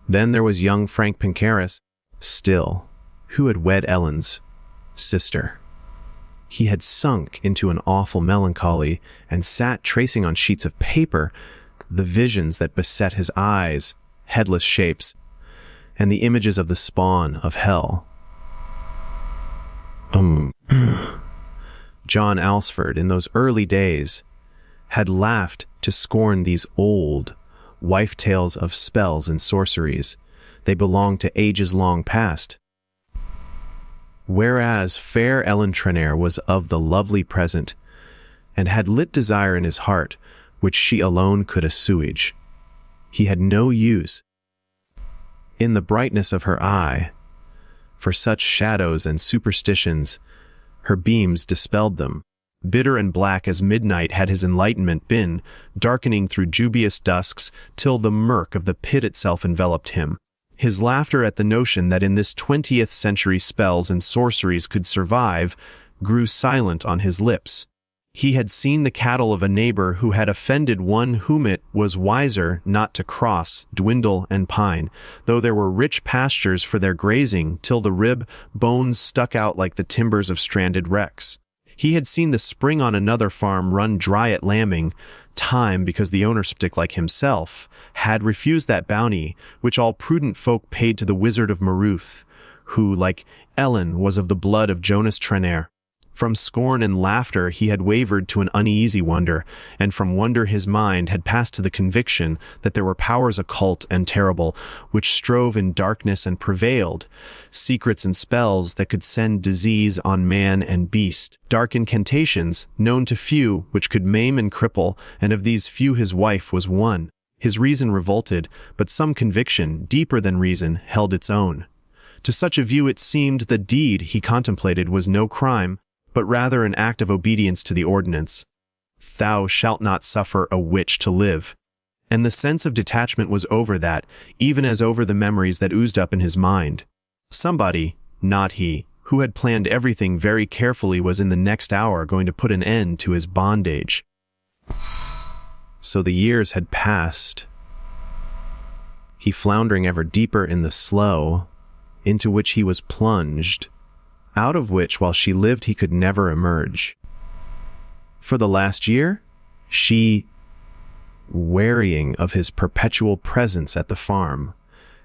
Then there was young Frank Pincaris, still, who had wed Ellen's sister. He had sunk into an awful melancholy and sat tracing on sheets of paper the visions that beset his eyes, headless shapes, and the images of the spawn of hell. John Alsford, in those early days, had laughed to scorn these old wife tales of spells and sorceries. They belonged to ages long past. Whereas fair Ellen Trenair was of the lovely present, and had lit desire in his heart, which she alone could assuage. He had no use, in the brightness of her eye, for such shadows and superstitions. Her beams dispelled them. Bitter and black as midnight had his enlightenment been, darkening through dubious dusks till the murk of the pit itself enveloped him. His laughter at the notion that in this 20th century spells and sorceries could survive grew silent on his lips. He had seen the cattle of a neighbor who had offended one whom it was wiser not to cross, dwindle and pine, though there were rich pastures for their grazing till the rib bones stuck out like the timbers of stranded wrecks. He had seen the spring on another farm run dry at lambing time because the owner skeptic like himself had refused that bounty which all prudent folk paid to the wizard of Maruth, who, like Ellen, was of the blood of Jonas Trenair. From scorn and laughter he had wavered to an uneasy wonder, and from wonder his mind had passed to the conviction that there were powers occult and terrible, which strove in darkness and prevailed, secrets and spells that could send disease on man and beast, dark incantations, known to few, which could maim and cripple, and of these few his wife was one. His reason revolted, but some conviction, deeper than reason, held its own. To such a view it seemed the deed he contemplated was no crime, but rather an act of obedience to the ordinance. Thou shalt not suffer a witch to live. And the sense of detachment was over that, even as over the memories that oozed up in his mind. Somebody, not he, who had planned everything very carefully was in the next hour going to put an end to his bondage. So the years had passed, he floundering ever deeper in the slough, into which he was plunged, out of which while she lived he could never emerge. For the last year, she, wearying of his perpetual presence at the farm,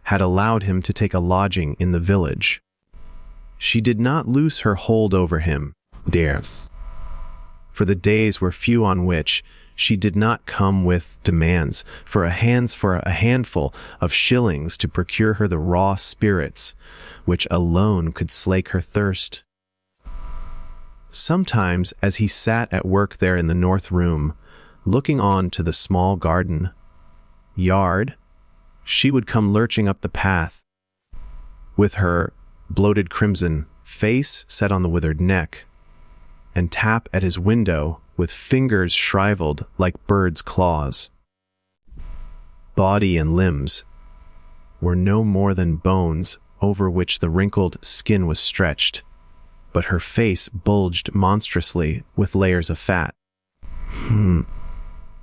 had allowed him to take a lodging in the village. She did not loose her hold over him, dear, for the days were few on which she did not come with demands for a handful of shillings to procure her the raw spirits, which alone could slake her thirst. Sometimes, as he sat at work there in the north room, looking on to the small garden yard, she would come lurching up the path, with her bloated crimson face set on the withered neck, and tap at his window with fingers shriveled like birds' claws. Body and limbs were no more than bones over which the wrinkled skin was stretched, but her face bulged monstrously with layers of fat.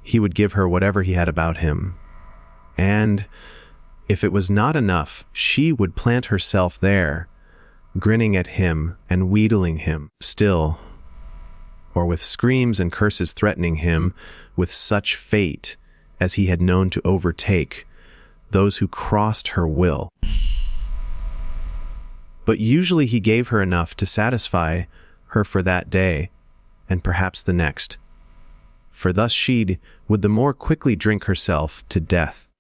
He would give her whatever he had about him, and, if it was not enough, she would plant herself there, grinning at him and wheedling him still, or with screams and curses threatening him with such fate as he had known to overtake those who crossed her will. But usually he gave her enough to satisfy her for that day, and perhaps the next, for thus she would the more quickly drink herself to death.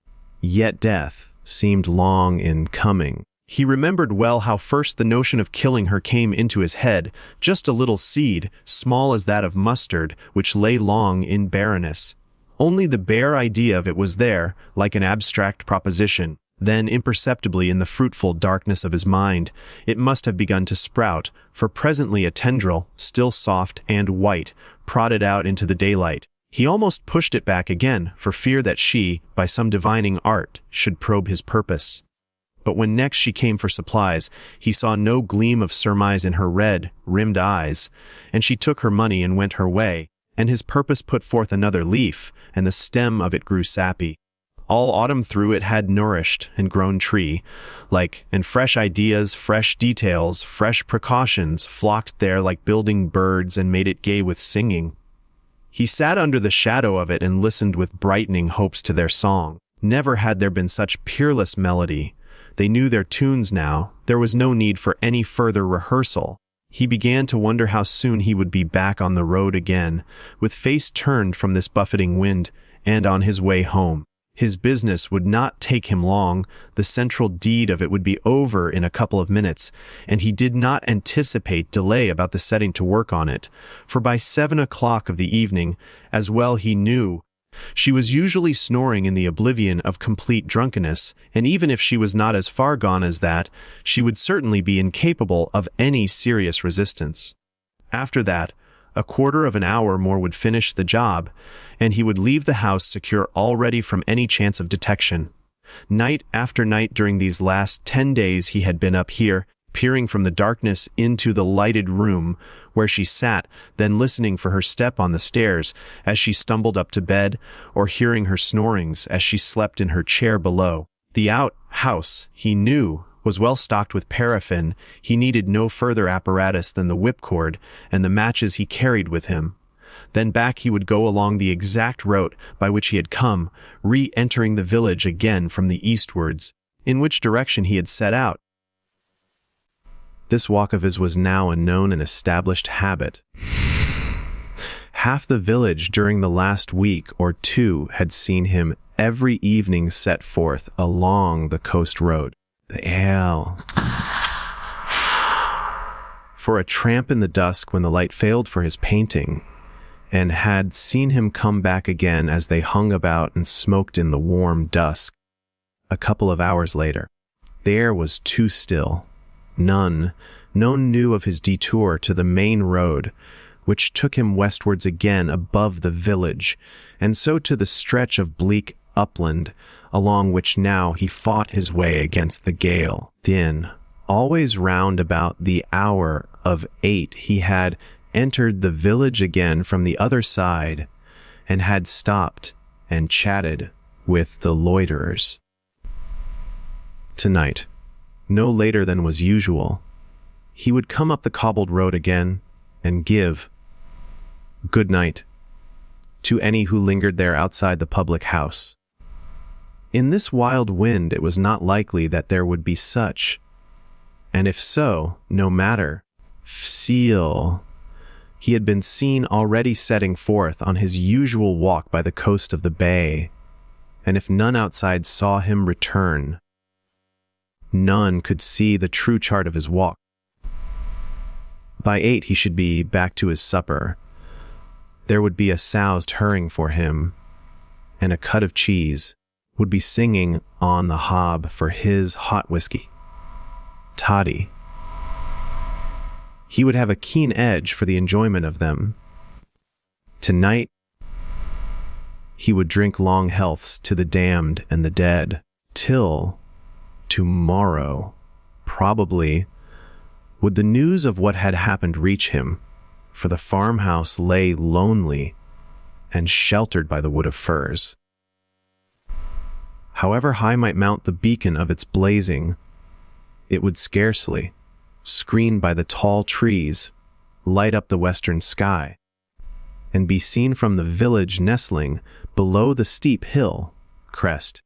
Yet death seemed long in coming. He remembered well how first the notion of killing her came into his head, just a little seed, small as that of mustard, which lay long in barrenness. Only the bare idea of it was there, like an abstract proposition. Then, imperceptibly in the fruitful darkness of his mind, it must have begun to sprout, for presently a tendril, still soft and white, prodded out into the daylight. He almost pushed it back again, for fear that she, by some divining art, should probe his purpose. But when next she came for supplies, he saw no gleam of surmise in her red, rimmed eyes, and she took her money and went her way, and his purpose put forth another leaf, and the stem of it grew sappy. All autumn through it had nourished and grown tree, and fresh ideas, fresh details, fresh precautions flocked there like building birds and made it gay with singing. He sat under the shadow of it and listened with brightening hopes to their song. Never had there been such peerless melody. They knew their tunes now. There was no need for any further rehearsal. He began to wonder how soon he would be back on the road again, with face turned from this buffeting wind, and on his way home. His business would not take him long, the central deed of it would be over in a couple of minutes, and he did not anticipate delay about the setting to work on it, for by 7 o'clock of the evening, as well he knew, she was usually snoring in the oblivion of complete drunkenness, and even if she was not as far gone as that, she would certainly be incapable of any serious resistance. After that, a quarter of an hour more would finish the job, and he would leave the house secure already from any chance of detection. Night after night during these last 10 days he had been up here, peering from the darkness into the lighted room where she sat, then listening for her step on the stairs as she stumbled up to bed, or hearing her snorings as she slept in her chair below. The outhouse, he knew, was well stocked with paraffin. He needed no further apparatus than the whipcord and the matches he carried with him. Then back he would go along the exact route by which he had come, re-entering the village again from the eastwards, in which direction he had set out. This walk of his was now a known and established habit. Half the village during the last week or two had seen him every evening set forth along the coast road. The ale. For a tramp in the dusk when the light failed for his painting, and had seen him come back again as they hung about and smoked in the warm dusk. A couple of hours later, the air was too still. None knew of his detour to the main road, which took him westwards again above the village, and so to the stretch of bleak upland, along which now he fought his way against the gale. Then, always round about the hour of 8, he had entered the village again from the other side, and had stopped and chatted with the loiterers. Tonight, no later than was usual, he would come up the cobbled road again and give good night to any who lingered there outside the public house. In this wild wind it was not likely that there would be such, and if so, no matter. Seal. He had been seen already setting forth on his usual walk by the coast of the bay, and if none outside saw him return, none could see the true chart of his walk. By 8 he should be back to his supper. There would be a soused hurrying for him, and a cut of cheese would be singing on the hob for his hot whiskey. Toddy. He would have a keen edge for the enjoyment of them. Tonight, he would drink long healths to the damned and the dead, till tomorrow, probably, would the news of what had happened reach him, for the farmhouse lay lonely and sheltered by the wood of firs. However high might mount the beacon of its blazing, it would scarcely, screened by the tall trees, light up the western sky, and be seen from the village nestling below the steep hill crest.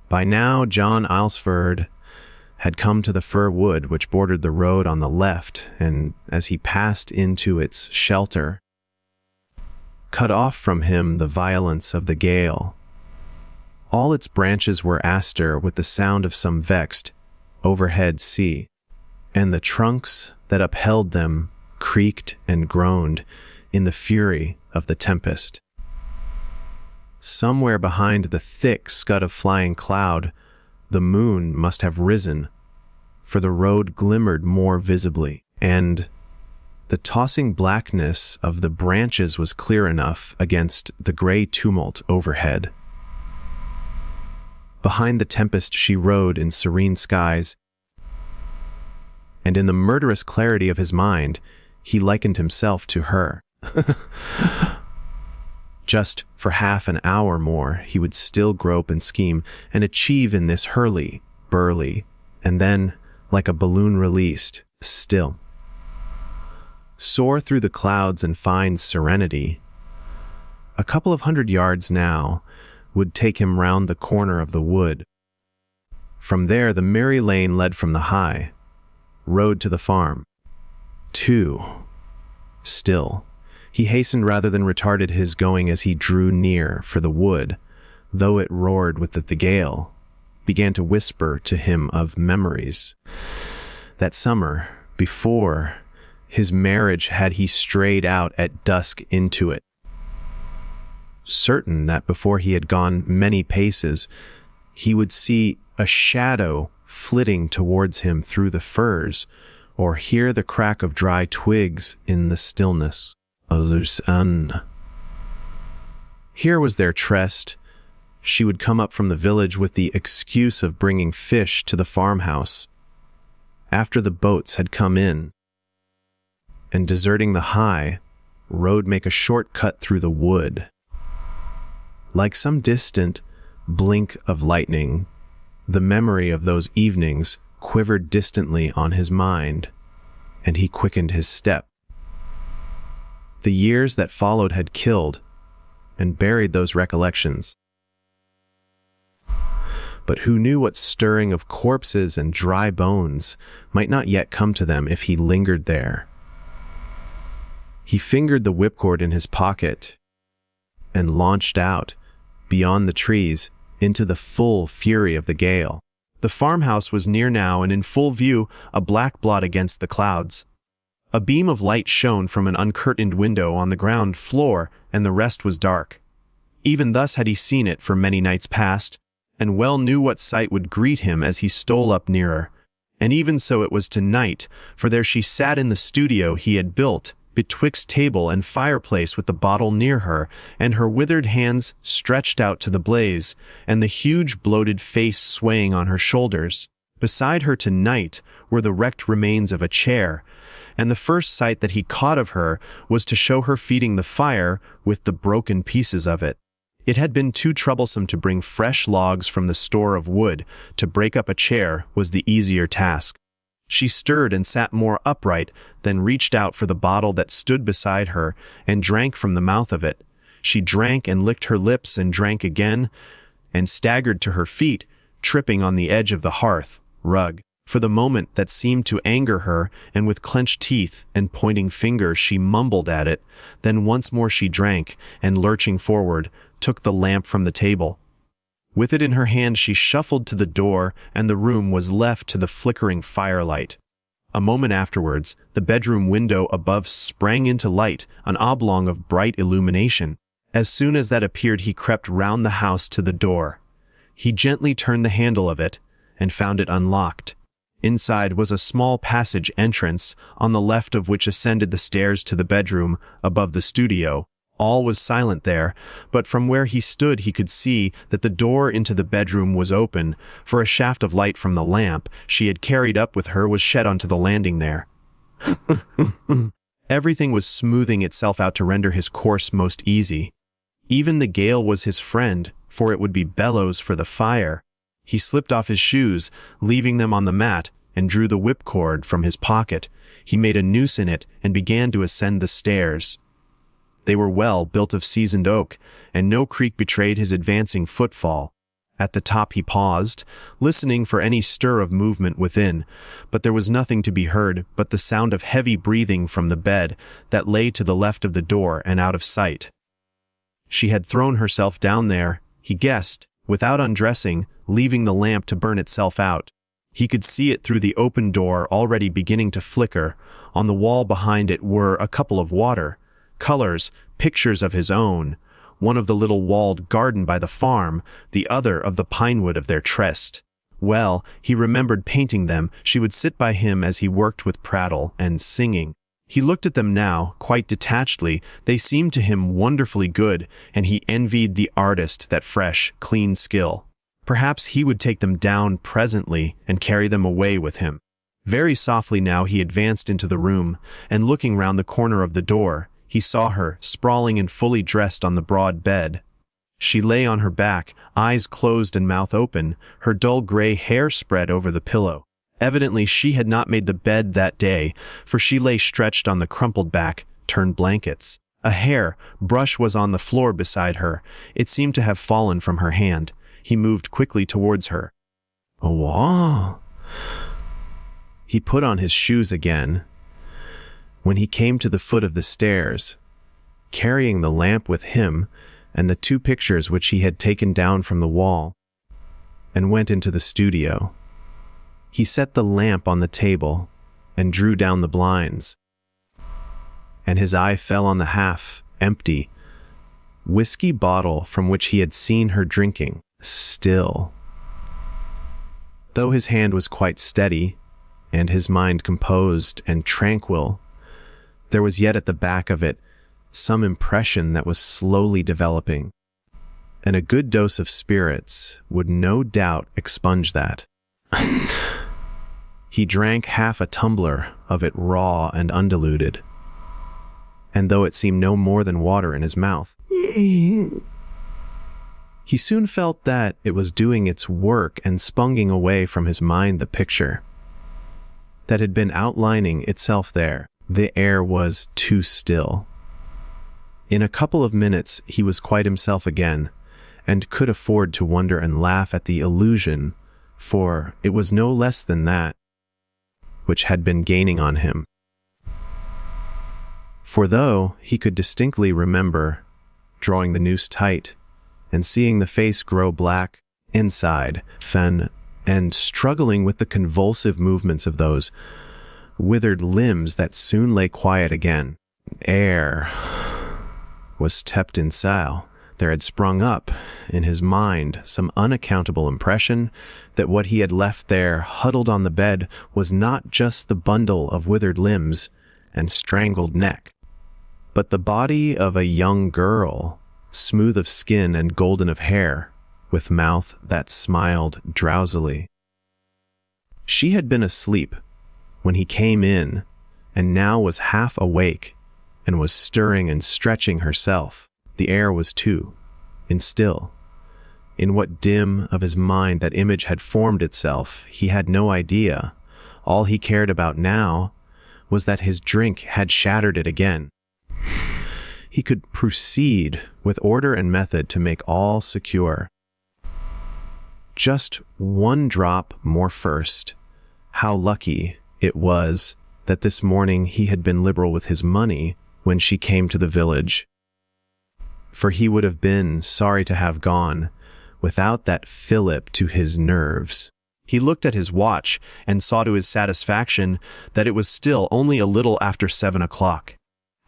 By now John Aylesford had come to the fir wood which bordered the road on the left, and as he passed into its shelter, cut off from him the violence of the gale. All its branches were astir with the sound of some vexed, overhead sea, and the trunks that upheld them creaked and groaned in the fury of the tempest. Somewhere behind the thick scud of flying cloud, the moon must have risen, for the road glimmered more visibly, and the tossing blackness of the branches was clear enough against the gray tumult overhead. Behind the tempest she rode in serene skies, and in the murderous clarity of his mind, he likened himself to her. Just for half an hour more, he would still grope and scheme and achieve in this hurly-burly, and then, like a balloon released, still. Soar through the clouds and find serenity. A couple of 100 yards now would take him round the corner of the wood. From there, the merry lane led from the high road to the farm. 2. Still. He hastened rather than retarded his going as he drew near, for the wood, though it roared with the gale, began to whisper to him of memories. That summer, before his marriage, had he strayed out at dusk into it, certain that before he had gone many paces, he would see a shadow flitting towards him through the firs, or hear the crack of dry twigs in the stillness of the sun. Here was their tryst. She would come up from the village with the excuse of bringing fish to the farmhouse, after the boats had come in, and deserting the high road, make a short cut through the wood. Like some distant blink of lightning, the memory of those evenings quivered distantly on his mind, and he quickened his step. The years that followed had killed and buried those recollections. But who knew what stirring of corpses and dry bones might not yet come to them if he lingered there? He fingered the whipcord in his pocket and launched out beyond the trees into the full fury of the gale. The farmhouse was near now, and in full view, a black blot against the clouds. A beam of light shone from an uncurtained window on the ground floor, and the rest was dark. Even thus had he seen it for many nights past, and well knew what sight would greet him as he stole up nearer. And even so it was tonight, for there she sat in the studio he had built, betwixt table and fireplace, with the bottle near her, and her withered hands stretched out to the blaze, and the huge bloated face swaying on her shoulders. Beside her tonight were the wrecked remains of a chair, and the first sight that he caught of her was to show her feeding the fire with the broken pieces of it. It had been too troublesome to bring fresh logs from the store of wood. To break up a chair was the easier task. She stirred and sat more upright, then reached out for the bottle that stood beside her, and drank from the mouth of it. She drank and licked her lips and drank again, and staggered to her feet, tripping on the edge of the hearth rug. For the moment that seemed to anger her, and with clenched teeth and pointing finger she mumbled at it. Then once more she drank, and lurching forward, took the lamp from the table. With it in her hand she shuffled to the door, and the room was left to the flickering firelight. A moment afterwards, the bedroom window above sprang into light, an oblong of bright illumination. As soon as that appeared, he crept round the house to the door. He gently turned the handle of it, and found it unlocked. Inside was a small passage entrance, on the left of which ascended the stairs to the bedroom above the studio. All was silent there, but from where he stood he could see that the door into the bedroom was open, for a shaft of light from the lamp she had carried up with her was shed onto the landing there. Everything was smoothing itself out to render his course most easy. Even the gale was his friend, for it would be bellows for the fire. He slipped off his shoes, leaving them on the mat, and drew the whipcord from his pocket. He made a noose in it and began to ascend the stairs. They were well built of seasoned oak, and no creak betrayed his advancing footfall. At the top he paused, listening for any stir of movement within, but there was nothing to be heard but the sound of heavy breathing from the bed that lay to the left of the door and out of sight. She had thrown herself down there, he guessed, without undressing, leaving the lamp to burn itself out. He could see it through the open door already beginning to flicker. On the wall behind it were a couple of colors, pictures of his own, one of the little walled garden by the farm, the other of the pinewood of their tryst. Well, he remembered painting them. She would sit by him as he worked with prattle and singing. He looked at them now, quite detachedly. They seemed to him wonderfully good, and he envied the artist that fresh, clean skill. Perhaps he would take them down presently and carry them away with him. Very softly now he advanced into the room, and looking round the corner of the door, he saw her, sprawling and fully dressed on the broad bed. She lay on her back, eyes closed and mouth open, her dull gray hair spread over the pillow. Evidently she had not made the bed that day, for she lay stretched on the crumpled back, turned blankets. A hair brush was on the floor beside her. It seemed to have fallen from her hand. He moved quickly towards her. "Oh." He put on his shoes again. When he came to the foot of the stairs, carrying the lamp with him and the 2 pictures which he had taken down from the wall, and went into the studio. He set the lamp on the table and drew down the blinds, and his eye fell on the half-empty whiskey bottle from which he had seen her drinking. Still, though his hand was quite steady, and his mind composed and tranquil, there was yet at the back of it some impression that was slowly developing, and a good dose of spirits would no doubt expunge that. He drank half a tumbler of it raw and undiluted, and though it seemed no more than water in his mouth, he soon felt that it was doing its work and sponging away from his mind the picture that had been outlining itself there. The air was too still. In a couple of minutes he was quite himself again, and could afford to wonder and laugh at the illusion, for it was no less than that which had been gaining on him. For though he could distinctly remember drawing the noose tight, and seeing the face grow black inside, and struggling with the convulsive movements of those withered limbs that soon lay quiet again, air was kept in sale. There had sprung up in his mind some unaccountable impression that what he had left there huddled on the bed was not just the bundle of withered limbs and strangled neck, but the body of a young girl, smooth of skin and golden of hair, with mouth that smiled drowsily. She had been asleep when he came in, and now was half awake, and was stirring and stretching herself. The air was too, and still. In what dim of his mind that image had formed itself, he had no idea. All he cared about now was that his drink had shattered it again. He could proceed with order and method to make all secure. Just 1 drop more first. How lucky it was that this morning he had been liberal with his money when she came to the village, for he would have been sorry to have gone without that fillip to his nerves. He looked at his watch and saw to his satisfaction that it was still only a little after 7 o'clock.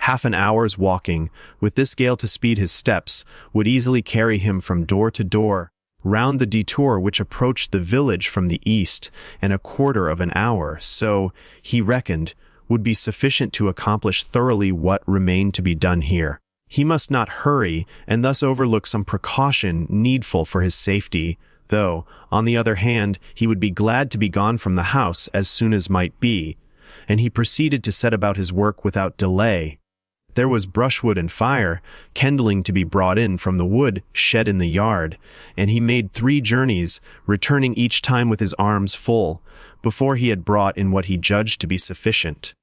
Half an hour's walking, with this gale to speed his steps, would easily carry him from door to door, round the detour which approached the village from the east, and a quarter of an hour, so, he reckoned, would be sufficient to accomplish thoroughly what remained to be done here. He must not hurry, and thus overlook some precaution needful for his safety, though, on the other hand, he would be glad to be gone from the house as soon as might be, and he proceeded to set about his work without delay. There was brushwood and fire, kindling to be brought in from the wood shed in the yard, and he made 3 journeys, returning each time with his arms full, before he had brought in what he judged to be sufficient.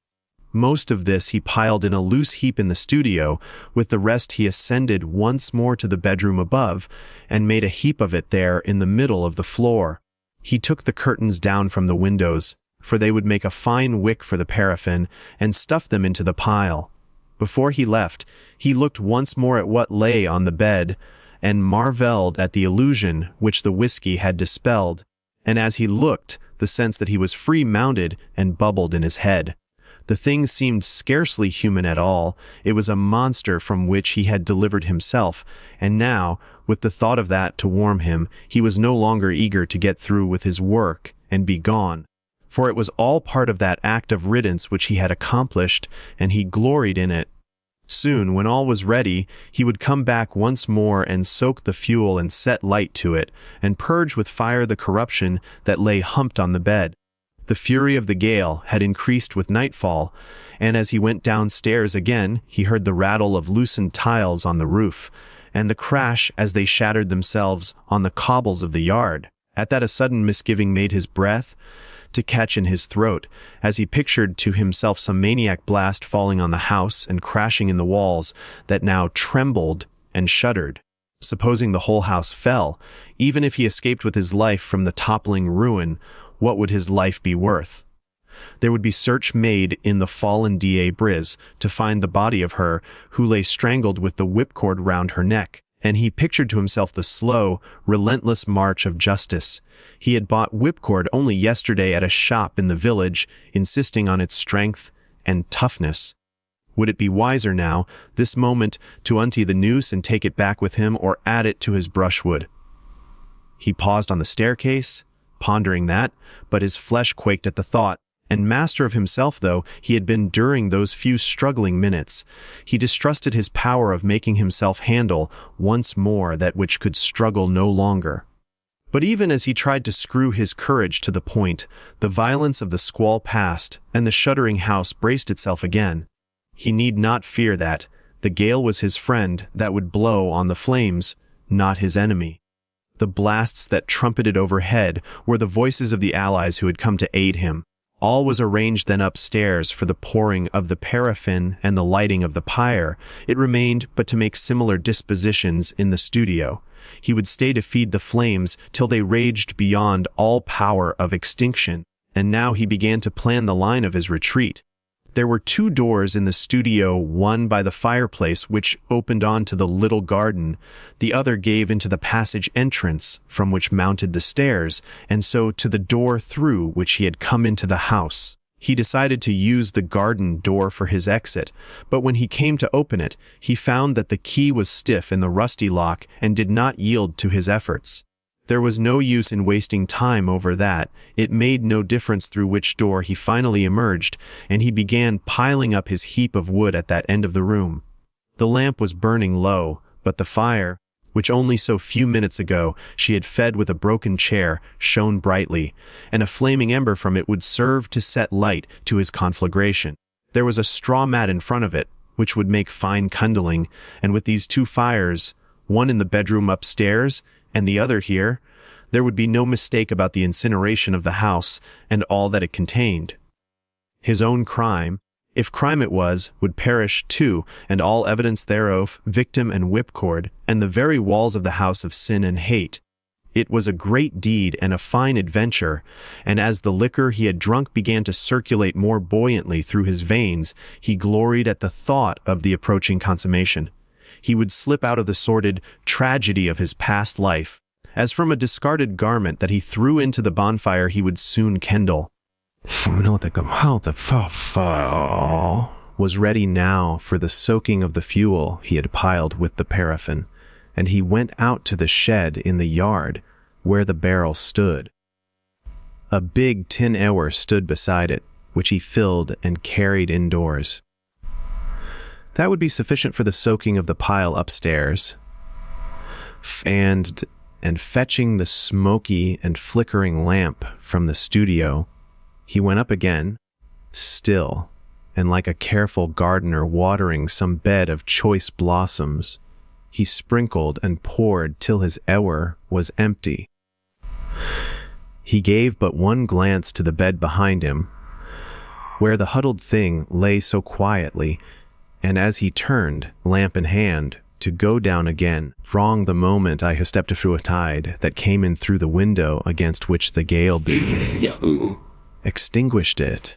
Most of this he piled in a loose heap in the studio, with the rest he ascended once more to the bedroom above, and made a heap of it there in the middle of the floor. He took the curtains down from the windows, for they would make a fine wick for the paraffin, and stuffed them into the pile. Before he left, he looked once more at what lay on the bed, and marvelled at the illusion which the whiskey had dispelled, and as he looked, the sense that he was free mounted and bubbled in his head. The thing seemed scarcely human at all. It was a monster from which he had delivered himself, and now, with the thought of that to warm him, he was no longer eager to get through with his work and be gone. For it was all part of that act of riddance which he had accomplished, and he gloried in it. Soon, when all was ready, he would come back once more and soak the fuel and set light to it, and purge with fire the corruption that lay humped on the bed. The fury of the gale had increased with nightfall, and as he went downstairs again, he heard the rattle of loosened tiles on the roof, and the crash as they shattered themselves on the cobbles of the yard. At that a sudden misgiving made his breath to catch in his throat, as he pictured to himself some maniac blast falling on the house and crashing in the walls that now trembled and shuddered. Supposing the whole house fell, even if he escaped with his life from the toppling ruin, what would his life be worth? There would be search made in the fallen D.A. Briz to find the body of her who lay strangled with the whipcord round her neck, and he pictured to himself the slow, relentless march of justice. He had bought whipcord only yesterday at a shop in the village, insisting on its strength and toughness. Would it be wiser now, this moment, to untee the noose and take it back with him, or add it to his brushwood? He paused on the staircase, pondering that, but his flesh quaked at the thought. And master of himself though he had been during those few struggling minutes, he distrusted his power of making himself handle once more that which could struggle no longer. But even as he tried to screw his courage to the point, the violence of the squall passed, and the shuddering house braced itself again. He need not fear that. The gale was his friend that would blow on the flames, not his enemy. The blasts that trumpeted overhead were the voices of the allies who had come to aid him. All was arranged then upstairs for the pouring of the paraffin and the lighting of the pyre. It remained but to make similar dispositions in the studio. He would stay to feed the flames till they raged beyond all power of extinction, and now he began to plan the line of his retreat. There were 2 doors in the studio, one by the fireplace which opened onto the little garden, the other gave into the passage entrance from which mounted the stairs, and so to the door through which he had come into the house. He decided to use the garden door for his exit, but when he came to open it, he found that the key was stiff in the rusty lock and did not yield to his efforts. There was no use in wasting time over that. It made no difference through which door he finally emerged, and he began piling up his heap of wood at that end of the room. The lamp was burning low, but the fire, which only so few minutes ago she had fed with a broken chair, shone brightly, and a flaming ember from it would serve to set light to his conflagration. There was a straw mat in front of it, which would make fine kindling, and with these 2 fires, one in the bedroom upstairs and the other here, there would be no mistake about the incineration of the house and all that it contained. His own crime, if crime it was, would perish too, and all evidence thereof, victim and whipcord, and the very walls of the house of sin and hate. It was a great deed and a fine adventure, and as the liquor he had drunk began to circulate more buoyantly through his veins, he gloried at the thought of the approaching consummation. He would slip out of the sordid tragedy of his past life, as from a discarded garment that he threw into the bonfire he would soon kindle. Was ready now for the soaking of the fuel he had piled with the paraffin, and he went out to the shed in the yard where the barrel stood. A big tin ewer stood beside it, which he filled and carried indoors. That would be sufficient for the soaking of the pile upstairs. And fetching the smoky and flickering lamp from the studio, he went up again, still, and like a careful gardener watering some bed of choice blossoms, he sprinkled and poured till his ewer was empty. He gave but one glance to the bed behind him, where the huddled thing lay so quietly, and as he turned, lamp in hand, to go down again, wrong the moment I stepped through a tide that came in through the window against which the gale beat, extinguished it.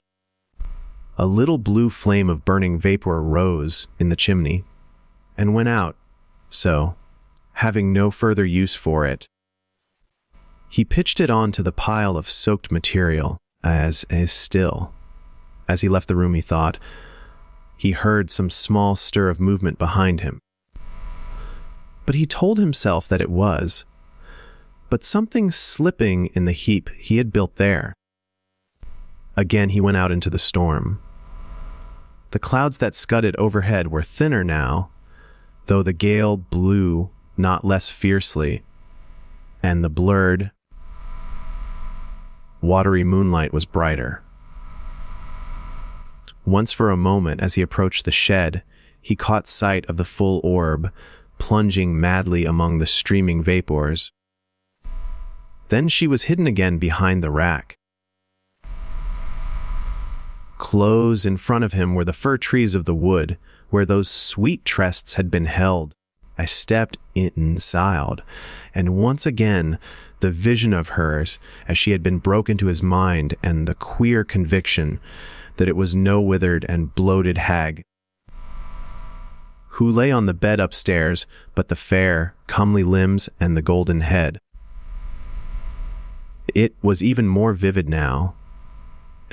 A little blue flame of burning vapor rose in the chimney, and went out, so, having no further use for it, he pitched it on to the pile of soaked material, as is still, As he left the room, he thought, he heard some small stir of movement behind him. But he told himself that it was but something slipping in the heap he had built there. Again he went out into the storm. The clouds that scudded overhead were thinner now, though the gale blew not less fiercely, and the blurred, watery moonlight was brighter. Once for a moment, as he approached the shed, he caught sight of the full orb, plunging madly among the streaming vapors. Then she was hidden again behind the rack. Close in front of him were the fir trees of the wood, where those sweet tresses had been held. I stepped inside, and once again the vision of hers as she had been broke into his mind, and the queer conviction that it was no withered and bloated hag who lay on the bed upstairs, but the fair, comely limbs and the golden head. It was even more vivid now,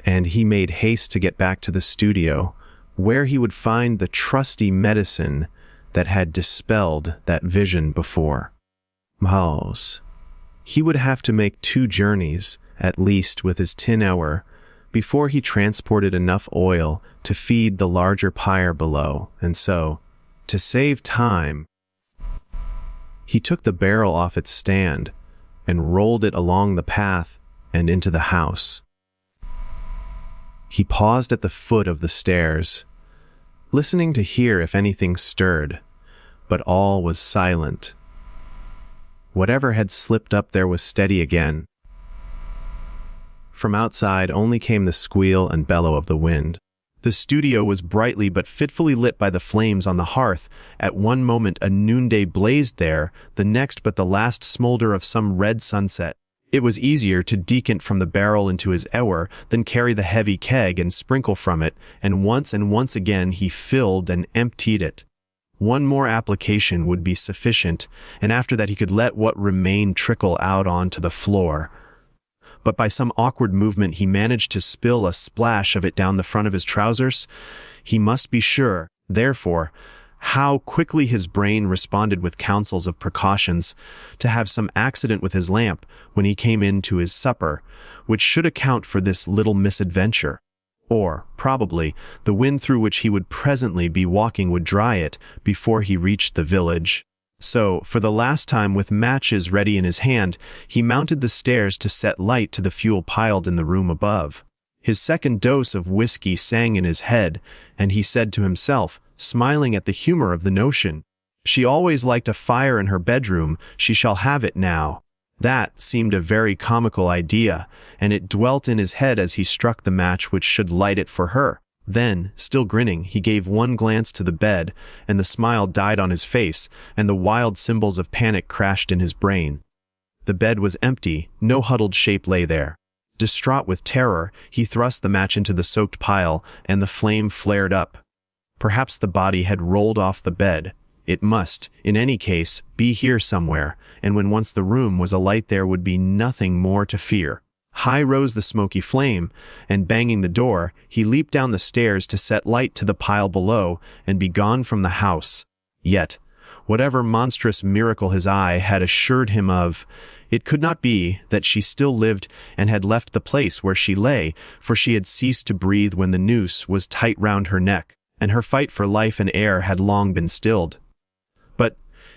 and he made haste to get back to the studio, where he would find the trusty medicine that had dispelled that vision before. Mouse. He would have to make 2 journeys, at least, with his tin ewer, before he transported enough oil to feed the larger pyre below, and so, to save time, he took the barrel off its stand and rolled it along the path and into the house. He paused at the foot of the stairs, listening to hear if anything stirred, but all was silent. Whatever had slipped up there was steady again. From outside only came the squeal and bellow of the wind. The studio was brightly but fitfully lit by the flames on the hearth. At one moment a noonday blazed there, the next but the last smolder of some red sunset. It was easier to decant from the barrel into his ewer than carry the heavy keg and sprinkle from it, and once again he filled and emptied it. One more application would be sufficient, and after that he could let what remained trickle out onto the floor. But by some awkward movement he managed to spill a splash of it down the front of his trousers. He must be sure, therefore, how quickly his brain responded with counsels of precautions, to have some accident with his lamp when he came in to his supper, which should account for this little misadventure. Or, probably, the wind through which he would presently be walking would dry it before he reached the village. So, for the last time, with matches ready in his hand, he mounted the stairs to set light to the fuel piled in the room above. His second dose of whiskey sang in his head, and he said to himself, smiling at the humor of the notion, "She always liked a fire in her bedroom, she shall have it now." That seemed a very comical idea, and it dwelt in his head as he struck the match which should light it for her. Then, still grinning, he gave one glance to the bed, and the smile died on his face, and the wild symbols of panic crashed in his brain. The bed was empty, no huddled shape lay there. Distraught with terror, he thrust the match into the soaked pile, and the flame flared up. Perhaps the body had rolled off the bed. It must, in any case, be here somewhere, and when once the room was alight there would be nothing more to fear. High rose the smoky flame, and banging the door, he leaped down the stairs to set light to the pile below and be gone from the house. Yet, whatever monstrous miracle his eye had assured him of, it could not be that she still lived and had left the place where she lay, for she had ceased to breathe when the noose was tight round her neck, and her fight for life and air had long been stilled. But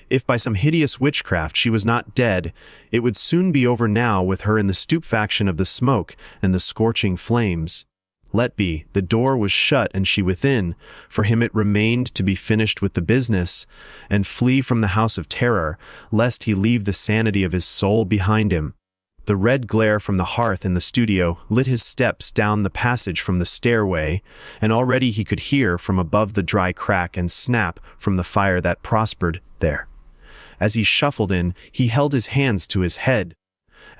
if by some hideous witchcraft she was not dead, it would soon be over now with her in the stupefaction of the smoke and the scorching flames. Let be, the door was shut and she within. For him it remained to be finished with the business, and flee from the house of terror, lest he leave the sanity of his soul behind him. The red glare from the hearth in the studio lit his steps down the passage from the stairway, and already he could hear from above the dry crack and snap from the fire that prospered there. As he shuffled in, he held his hands to his head,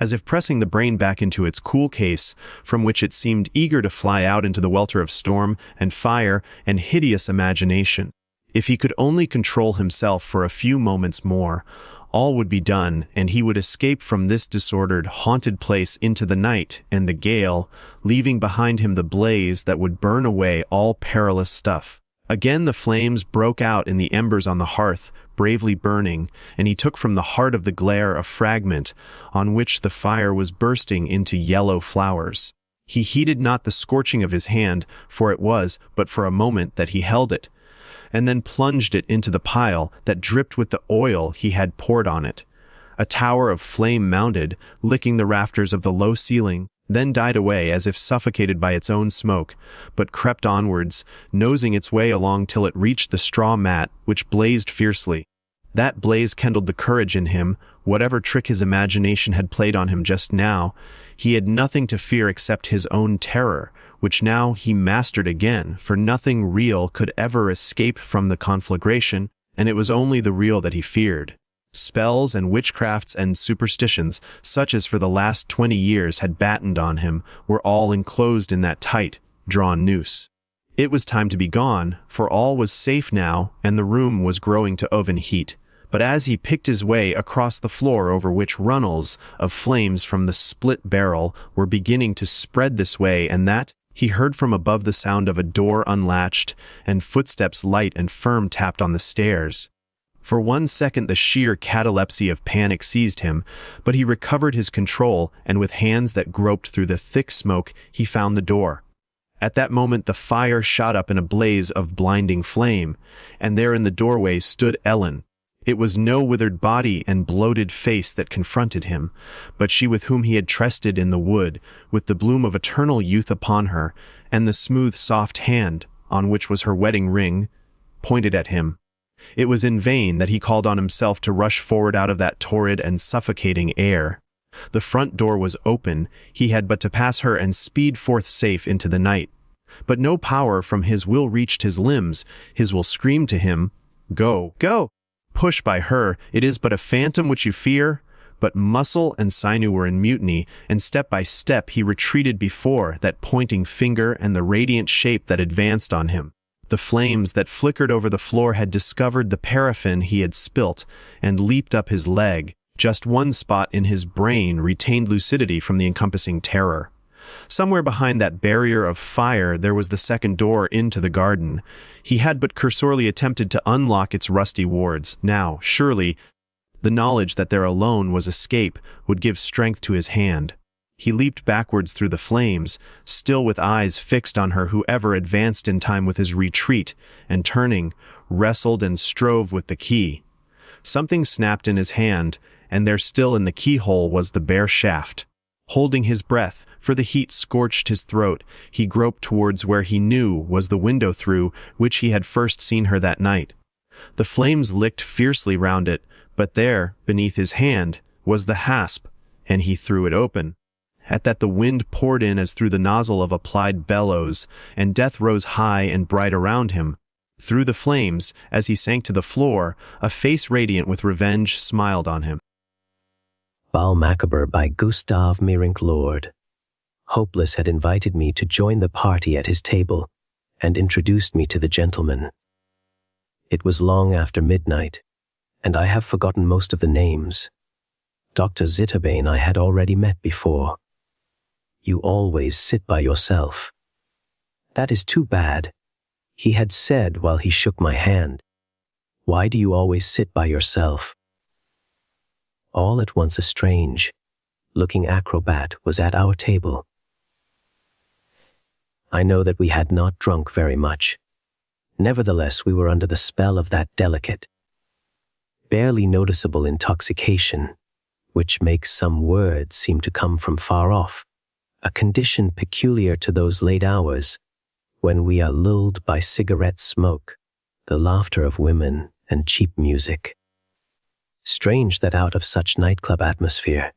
as if pressing the brain back into its cool case, from which it seemed eager to fly out into the welter of storm and fire and hideous imagination. If he could only control himself for a few moments more, all would be done, and he would escape from this disordered, haunted place into the night and the gale, leaving behind him the blaze that would burn away all perilous stuff. Again the flames broke out in the embers on the hearth, bravely burning, and he took from the heart of the glare a fragment, on which the fire was bursting into yellow flowers. He heeded not the scorching of his hand, for it was but for a moment that he held it, and then plunged it into the pile that dripped with the oil he had poured on it. A tower of flame mounted, licking the rafters of the low ceiling, then died away as if suffocated by its own smoke, but crept onwards, nosing its way along till it reached the straw mat, which blazed fiercely. That blaze kindled the courage in him. Whatever trick his imagination had played on him just now, he had nothing to fear except his own terror, which now he mastered again, for nothing real could ever escape from the conflagration, and it was only the real that he feared. Spells and witchcrafts and superstitions, such as for the last 20 years had battened on him, were all enclosed in that tight, drawn noose. It was time to be gone, for all was safe now, and the room was growing to oven heat. But as he picked his way across the floor over which runnels of flames from the split barrel were beginning to spread this way and that, he heard from above the sound of a door unlatched and footsteps light and firm tapped on the stairs. For 1 second the sheer catalepsy of panic seized him, but he recovered his control, and with hands that groped through the thick smoke, he found the door. At that moment the fire shot up in a blaze of blinding flame, and there in the doorway stood Ellen. It was no withered body and bloated face that confronted him, but she with whom he had trusted in the wood, with the bloom of eternal youth upon her, and the smooth soft hand, on which was her wedding ring, pointed at him. It was in vain that he called on himself to rush forward out of that torrid and suffocating air. The front door was open, he had but to pass her and speed forth safe into the night. But no power from his will reached his limbs, his will screamed to him, "Go, go! Push by her, it is but a phantom which you fear." But muscle and sinew were in mutiny, and step by step he retreated before that pointing finger and the radiant shape that advanced on him. The flames that flickered over the floor had discovered the paraffin he had spilt, and leaped up his leg. Just one spot in his brain retained lucidity from the encompassing terror. Somewhere behind that barrier of fire there was the second door into the garden. He had but cursorily attempted to unlock its rusty wards. Now, surely, the knowledge that there alone was escape would give strength to his hand. He leaped backwards through the flames, still with eyes fixed on her whoever advanced in time with his retreat, and turning, wrestled and strove with the key. Something snapped in his hand, and there still in the keyhole was the bare shaft. Holding his breath, for the heat scorched his throat, he groped towards where he knew was the window through which he had first seen her that night. The flames licked fiercely round it, but there, beneath his hand, was the hasp, and he threw it open. At that the wind poured in as through the nozzle of applied bellows, and death rose high and bright around him. Through the flames, as he sank to the floor, a face radiant with revenge smiled on him. Bal Macabre by Gustav Meyrink Lord. Hopeless had invited me to join the party at his table, and introduced me to the gentlemen. It was long after midnight, and I have forgotten most of the names. Dr. Zitterbane I had already met before. "You always sit by yourself." "That is too bad," he had said while he shook my hand. "Why do you always sit by yourself?" All at once a strange looking acrobat was at our table. I know that we had not drunk very much. Nevertheless, we were under the spell of that delicate, barely noticeable intoxication, which makes some words seem to come from far off, a condition peculiar to those late hours when we are lulled by cigarette smoke, the laughter of women, and cheap music. Strange that out of such nightclub atmosphere,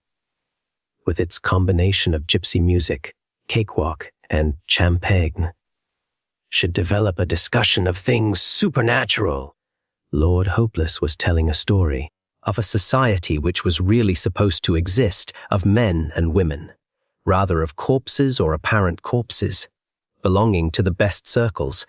with its combination of gypsy music, cakewalk, and champagne, should develop a discussion of things supernatural. Lord Hopeless was telling a story of a society which was really supposed to exist of men and women, rather of corpses or apparent corpses, belonging to the best circles,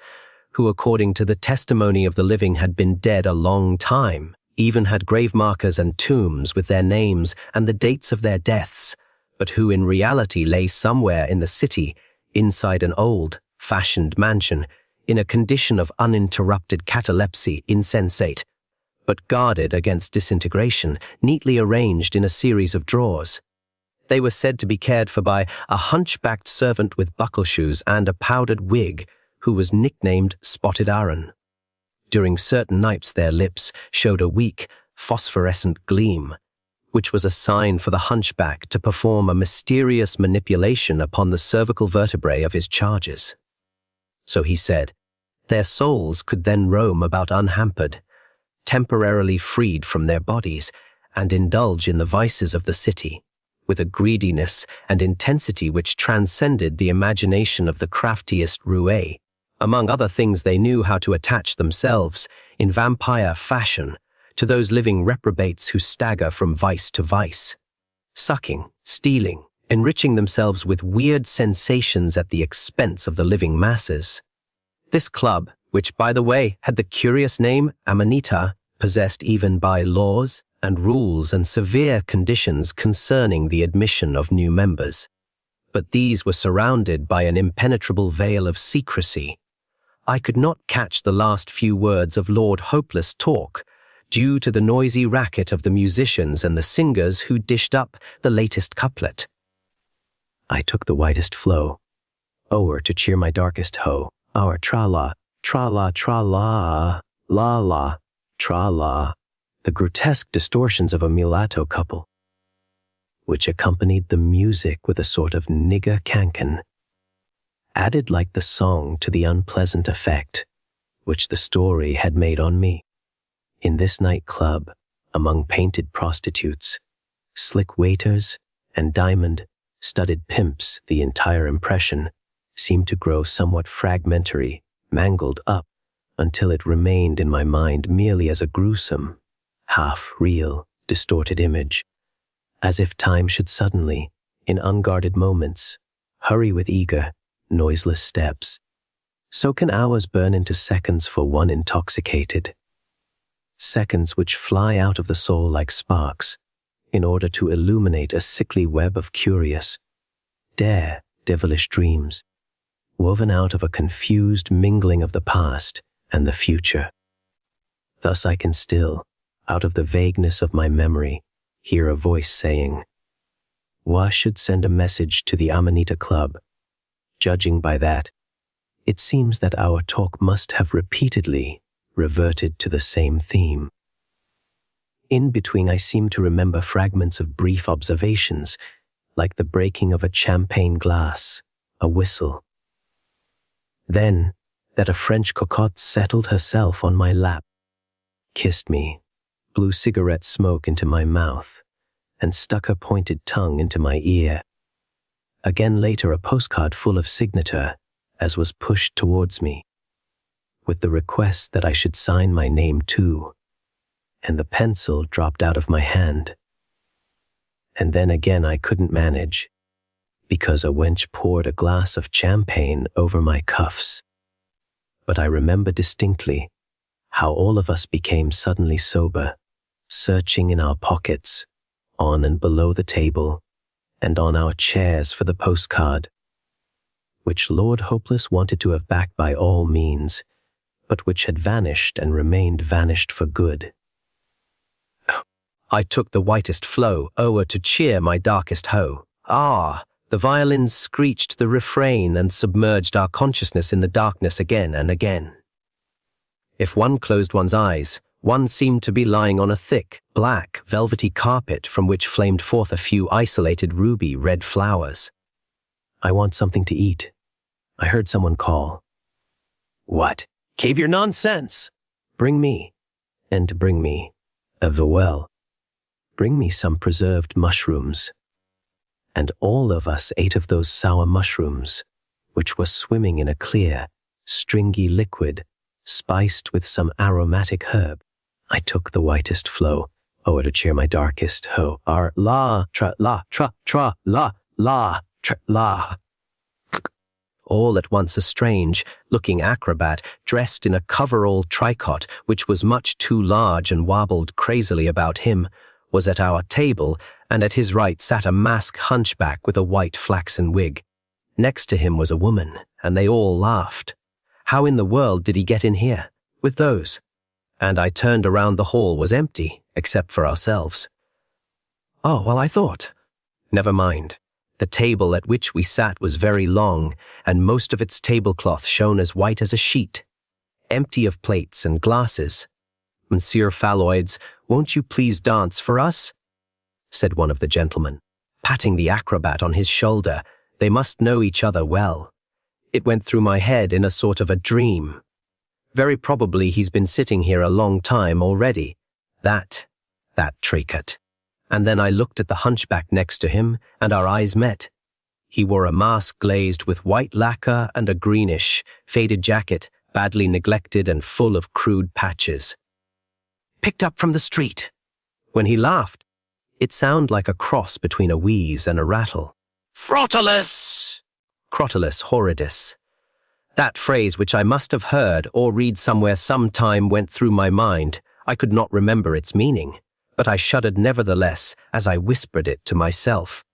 who according to the testimony of the living had been dead a long time, even had grave markers and tombs with their names and the dates of their deaths, but who in reality lay somewhere in the city, inside an old-fashioned mansion, in a condition of uninterrupted catalepsy, insensate, but guarded against disintegration, neatly arranged in a series of drawers. They were said to be cared for by a hunchbacked servant with buckleshoes and a powdered wig, who was nicknamed Spotted Aaron. During certain nights their lips showed a weak, phosphorescent gleam, which was a sign for the hunchback to perform a mysterious manipulation upon the cervical vertebrae of his charges. So he said, their souls could then roam about unhampered, temporarily freed from their bodies, and indulge in the vices of the city, with a greediness and intensity which transcended the imagination of the craftiest roue. Among other things, they knew how to attach themselves, in vampire fashion, to those living reprobates who stagger from vice to vice, sucking, stealing, enriching themselves with weird sensations at the expense of the living masses. This club, which, by the way, had the curious name Amanita, possessed even by laws and rules and severe conditions concerning the admission of new members. But these were surrounded by an impenetrable veil of secrecy. I could not catch the last few words of Lord Hopeless' talk, due to the noisy racket of the musicians and the singers who dished up the latest couplet. I took the whitest flow, o'er to cheer my darkest hoe, our tra-la, tra-la, tra-la, la-la, tra-la, the grotesque distortions of a mulatto couple, which accompanied the music with a sort of nigger cancan, added like the song to the unpleasant effect which the story had made on me. In this nightclub, among painted prostitutes, slick waiters, and diamond-studded pimps, the entire impression seemed to grow somewhat fragmentary, mangled up, until it remained in my mind merely as a gruesome, half-real, distorted image, as if time should suddenly, in unguarded moments, hurry with eager, noiseless steps. So can hours burn into seconds for one intoxicated. Seconds which fly out of the soul like sparks, in order to illuminate a sickly web of curious, devilish dreams, woven out of a confused mingling of the past and the future. Thus I can still, out of the vagueness of my memory, hear a voice saying, "Wa should send a message to the Amanita Club." Judging by that, it seems that our talk must have repeatedly reverted to the same theme. In between, I seem to remember fragments of brief observations, like the breaking of a champagne glass, a whistle. Then, that a French cocotte settled herself on my lap, kissed me, blew cigarette smoke into my mouth, and stuck her pointed tongue into my ear. Again later, a postcard full of signature, as was pushed towards me, with the request that I should sign my name too, and the pencil dropped out of my hand. And then again I couldn't manage, because a wench poured a glass of champagne over my cuffs. But I remember distinctly how all of us became suddenly sober, searching in our pockets, on and below the table, and on our chairs for the postcard, which Lord Hopeless wanted to have back by all means, but which had vanished and remained vanished for good. I took the whitest flow o'er to cheer my darkest hoe. Ah, the violins screeched the refrain and submerged our consciousness in the darkness again and again. If one closed one's eyes, one seemed to be lying on a thick, black, velvety carpet from which flamed forth a few isolated ruby-red flowers. I want something to eat. I heard someone call. What? Cave your nonsense! Bring me, and bring me, of the well. Bring me some preserved mushrooms. And all of us ate of those sour mushrooms, which were swimming in a clear, stringy liquid, spiced with some aromatic herb. I took the whitest flow, o'er to cheer my darkest hoe. Our la, tra, la, tra, la, la, tra, la. all at once a strange-looking acrobat dressed in a coverall tricot which was much too large and wobbled crazily about him, was at our table, and at his right sat a masked hunchback with a white flaxen wig. Next to him was a woman, and they all laughed. How in the world did he get in here, with those? And I turned around, the hall was empty, except for ourselves. Oh, well, I thought. Never mind. The table at which we sat was very long, and most of its tablecloth shone as white as a sheet, empty of plates and glasses. "Monsieur Falloids, won't you please dance for us?" said one of the gentlemen, patting the acrobat on his shoulder. They must know each other well. It went through my head in a sort of a dream. Very probably he's been sitting here a long time already. That tricot. And then I looked at the hunchback next to him, and our eyes met. He wore a mask glazed with white lacquer and a greenish, faded jacket, badly neglected and full of crude patches. "Picked up from the street." When he laughed, it sounded like a cross between a wheeze and a rattle. "Frotalus!" Crotulus horridus. That phrase, which I must have heard or read somewhere sometime, went through my mind. I could not remember its meaning, but I shuddered nevertheless as I whispered it to myself.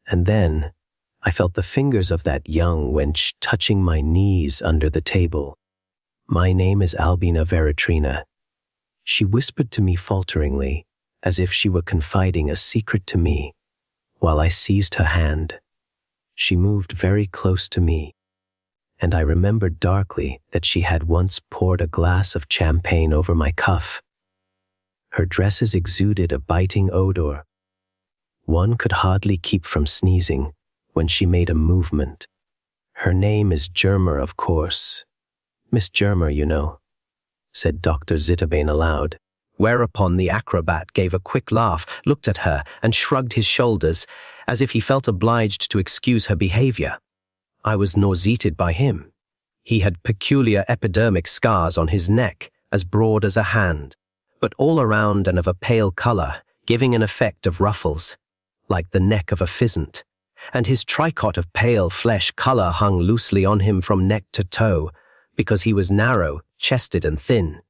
And then I felt the fingers of that young wench touching my knees under the table. "My name is Albina Veritrina," she whispered to me falteringly, as if she were confiding a secret to me, while I seized her hand. She moved very close to me, and I remembered darkly that she had once poured a glass of champagne over my cuff. Her dresses exuded a biting odor. One could hardly keep from sneezing when she made a movement. "Her name is Germer, of course. Miss Germer, you know," said Dr. Zitterbane aloud. Whereupon the acrobat gave a quick laugh, looked at her, and shrugged his shoulders, as if he felt obliged to excuse her behavior. I was nauseated by him. He had peculiar epidermic scars on his neck, as broad as a hand, but all around and of a pale color, giving an effect of ruffles, like the neck of a pheasant, and his tricot of pale flesh color hung loosely on him from neck to toe, because he was narrow, chested and thin.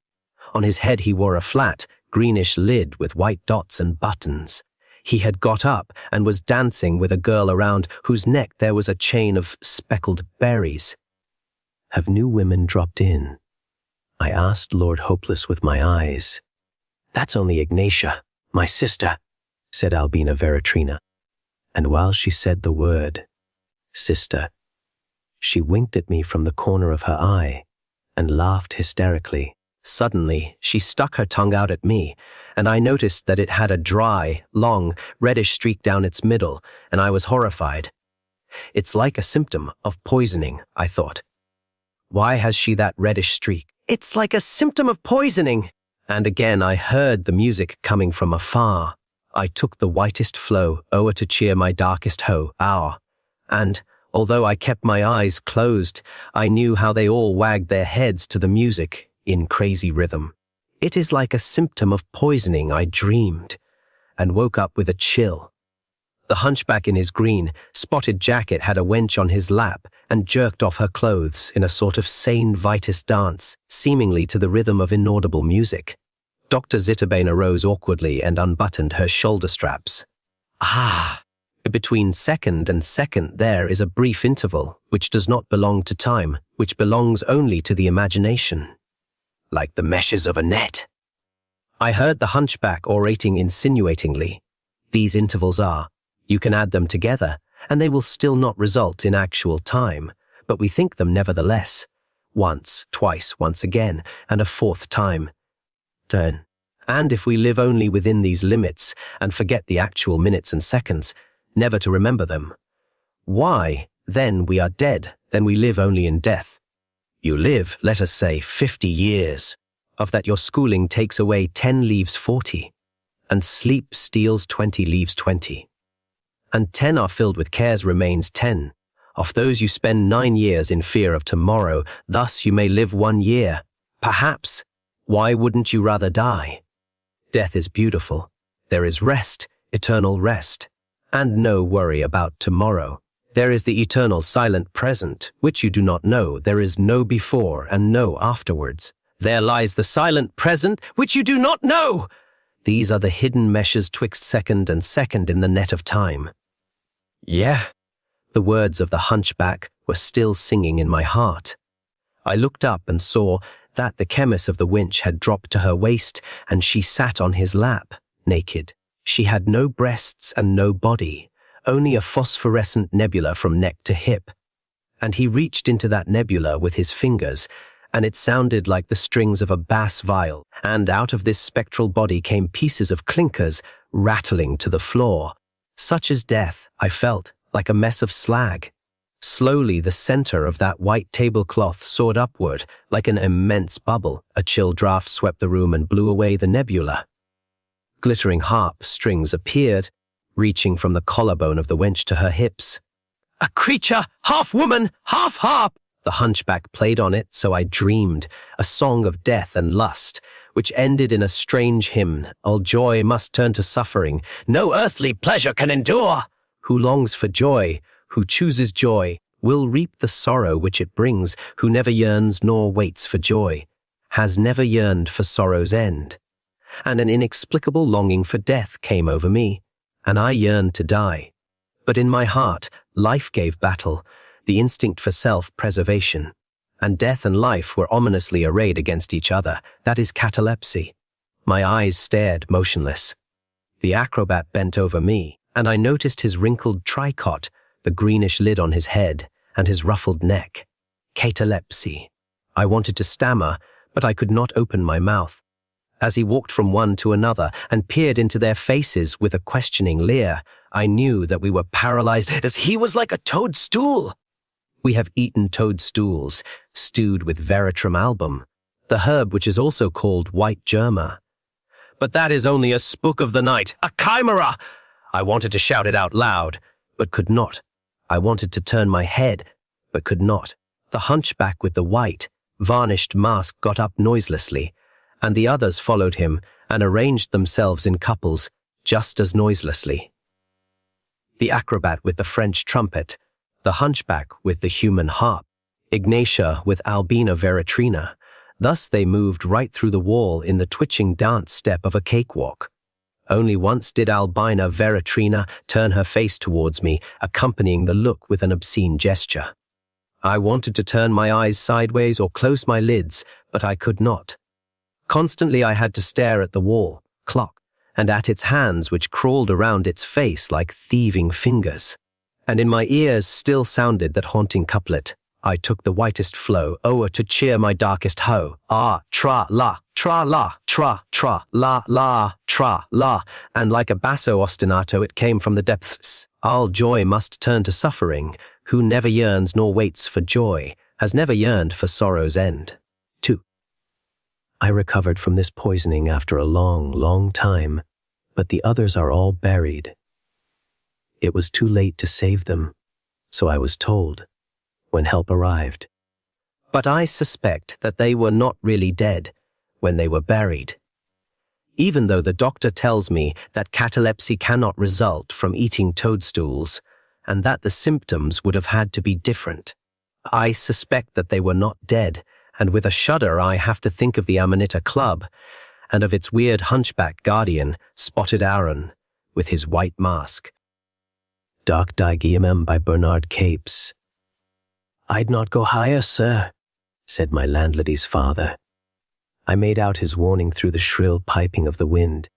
On his head he wore a flat, greenish lid with white dots and buttons. He had got up and was dancing with a girl around whose neck there was a chain of speckled berries. "Have new women dropped in?" I asked Lord Hopeless with my eyes. "That's only Ignatia, my sister," said Albina Veritrina. And while she said the word, sister, she winked at me from the corner of her eye and laughed hysterically. Suddenly, she stuck her tongue out at me, and I noticed that it had a dry, long, reddish streak down its middle, and I was horrified. It's like a symptom of poisoning, I thought. Why has she that reddish streak? It's like a symptom of poisoning! And again I heard the music coming from afar. I took the whitest flow o'er to cheer my darkest hour, and, although I kept my eyes closed, I knew how they all wagged their heads to the music, in crazy rhythm. It is like a symptom of poisoning, I dreamed, and woke up with a chill. The hunchback in his green, spotted jacket had a wench on his lap and jerked off her clothes in a sort of sane Vitus dance, seemingly to the rhythm of inaudible music. Dr. Zitterbane arose awkwardly and unbuttoned her shoulder straps. "Ah! Between second and second there is a brief interval, which does not belong to time, which belongs only to the imagination. Like the meshes of a net." I heard the hunchback orating insinuatingly. "These intervals are, you can add them together, and they will still not result in actual time, but we think them nevertheless. Once, twice, once again, and a fourth time. Then, and if we live only within these limits and forget the actual minutes and seconds, never to remember them, why, then we are dead, then we live only in death. You live, let us say, 50 years. Of that your schooling takes away 10 leaves 40, and sleep steals 20 leaves 20. And 10 are filled with cares remains 10. Of those you spend 9 years in fear of tomorrow, thus you may live 1 year. Perhaps, why wouldn't you rather die? Death is beautiful. There is rest, eternal rest, and no worry about tomorrow. There is the eternal silent present, which you do not know. There is no before and no afterwards. There lies the silent present, which you do not know. These are the hidden meshes twixt second and second in the net of time. Yeah, the words of the hunchback were still singing in my heart. I looked up and saw that the chemist of the winch had dropped to her waist, and she sat on his lap, naked. She had no breasts and no body, only a phosphorescent nebula from neck to hip. And he reached into that nebula with his fingers, and it sounded like the strings of a bass viol, and out of this spectral body came pieces of clinkers rattling to the floor. Such as death, I felt, like a mess of slag. Slowly, the center of that white tablecloth soared upward, like an immense bubble. A chill draft swept the room and blew away the nebula. Glittering harp strings appeared, reaching from the collarbone of the wench to her hips. A creature, half woman, half harp! The hunchback played on it, so I dreamed, a song of death and lust, which ended in a strange hymn. All joy must turn to suffering. No earthly pleasure can endure. Who longs for joy, who chooses joy, will reap the sorrow which it brings. Who never yearns nor waits for joy, has never yearned for sorrow's end. And an inexplicable longing for death came over me, and I yearned to die. But in my heart, life gave battle, the instinct for self-preservation, and death and life were ominously arrayed against each other. That is catalepsy. My eyes stared motionless. The acrobat bent over me, and I noticed his wrinkled tricot, the greenish lid on his head, and his ruffled neck. Catalepsy. I wanted to stammer, but I could not open my mouth. As he walked from one to another and peered into their faces with a questioning leer, I knew that we were paralyzed, as he was like a toadstool. We have eaten toadstools, stewed with veratrum album, the herb which is also called white germa. But that is only a spook of the night, a chimera! I wanted to shout it out loud, but could not. I wanted to turn my head, but could not. The hunchback with the white, varnished mask got up noiselessly, and the others followed him and arranged themselves in couples just as noiselessly. The acrobat with the French trumpet, the hunchback with the human harp, Ignatia with Albina Veratrina. Thus they moved right through the wall in the twitching dance step of a cakewalk. Only once did Albina Veratrina turn her face towards me, accompanying the look with an obscene gesture. I wanted to turn my eyes sideways or close my lids, but I could not. Constantly I had to stare at the wall, clock, and at its hands which crawled around its face like thieving fingers. And in my ears still sounded that haunting couplet. I took the whitest flow, o'er to cheer my darkest hoe. Ah, tra-la, tra-la, tra-la, tra-la, and like a basso ostinato it came from the depths. All joy must turn to suffering. Who never yearns nor waits for joy, has never yearned for sorrow's end. 2. I recovered from this poisoning after a long, long time, but the others are all buried. It was too late to save them, so I was told, when help arrived. But I suspect that they were not really dead when they were buried. Even though the doctor tells me that catalepsy cannot result from eating toadstools, and that the symptoms would have had to be different, I suspect that they were not dead, and with a shudder I have to think of the Amanita Club, and of its weird hunchback guardian, Spotted Aaron, with his white mask. Dark Digiamem by Bernard Capes. I'd not go higher, sir, said my landlady's father. I made out his warning through the shrill piping of the wind,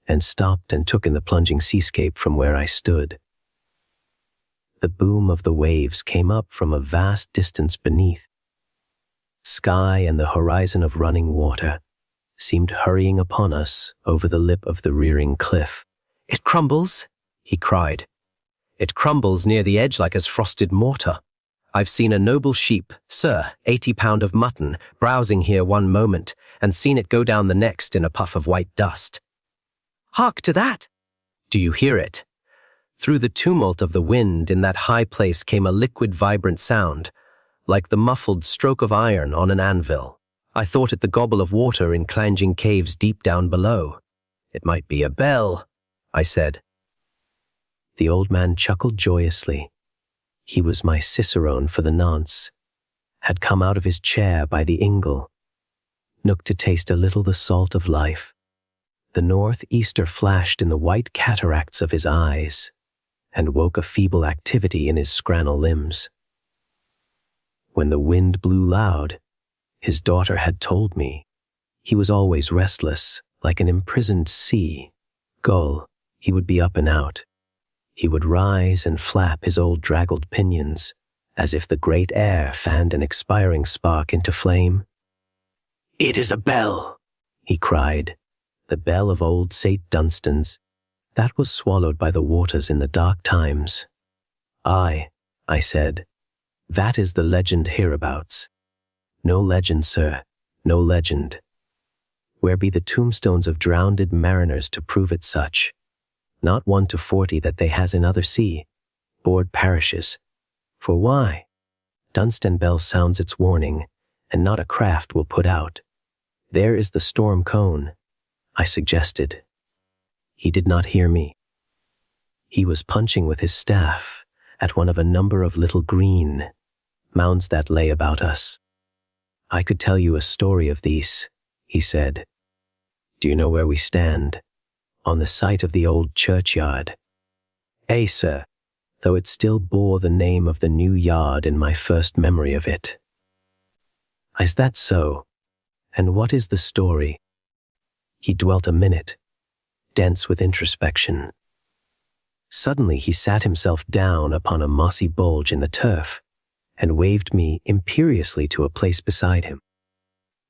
and stopped and took in the plunging seascape from where I stood. The boom of the waves came up from a vast distance beneath. Sky and the horizon of running water seemed hurrying upon us over the lip of the rearing cliff. It crumbles, he cried. It crumbles near the edge like as frosted mortar. I've seen a noble sheep, sir, 80 pound of mutton, browsing here one moment, and seen it go down the next in a puff of white dust. Hark to that! Do you hear it? Through the tumult of the wind in that high place came a liquid vibrant sound, like the muffled stroke of iron on an anvil. I thought it the gobble of water in clanging caves deep down below. It might be a bell, I said. The old man chuckled joyously. He was my cicerone for the nonce, had come out of his chair by the ingle, nook to taste a little the salt of life. The north-easter flashed in the white cataracts of his eyes, and woke a feeble activity in his scrannel limbs. When the wind blew loud, his daughter had told me, he was always restless, like an imprisoned sea gull. He would be up and out. He would rise and flap his old draggled pinions, as if the great air fanned an expiring spark into flame. "It is a bell," he cried, "the bell of old St. Dunstan's, that was swallowed by the waters in the dark times." "Aye," I said, "that is the legend hereabouts." "No legend, sir, no legend. Where be the tombstones of drowned mariners to prove it such? Not 1 to 40 that they has in other sea, board parishes. For why? Dunstan bell sounds its warning, and not a craft will put out. There is the storm cone," I suggested. He did not hear me. He was punching with his staff at one of a number of little green mounds that lay about us. "I could tell you a story of these," he said. "Do you know where we stand? On the site of the old churchyard." "Ay, sir, though it still bore the name of the new yard in my first memory of it." "Is that so? And what is the story?" He dwelt a minute, dense with introspection. Suddenly he sat himself down upon a mossy bulge in the turf, and waved me imperiously to a place beside him.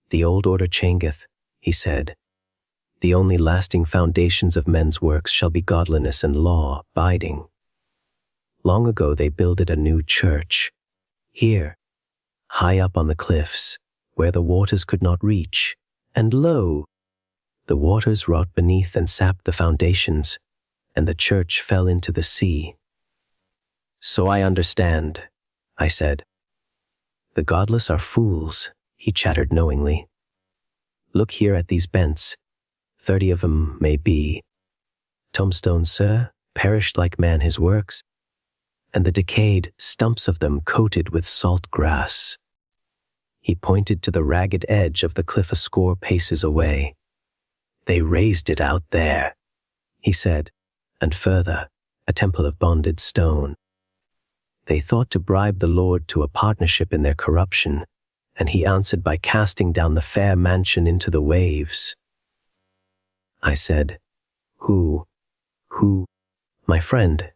"The old order changeth," he said. "The only lasting foundations of men's works shall be godliness and law biding. Long ago they builded a new church, here, high up on the cliffs, where the waters could not reach, and lo, the waters wrought beneath and sapped the foundations, and the church fell into the sea." "So I understand," I said. "The godless are fools," he chattered knowingly. "Look here at these bents, 30 of 'em may be. Tombstones, sir, perished like man his works, and the decayed stumps of them coated with salt grass." He pointed to the ragged edge of the cliff a score paces away. "They raised it out there," he said, and further, a temple of bonded stone. "They thought to bribe the Lord to a partnership in their corruption, and he answered by casting down the fair mansion into the waves." I said, Who? "My friend."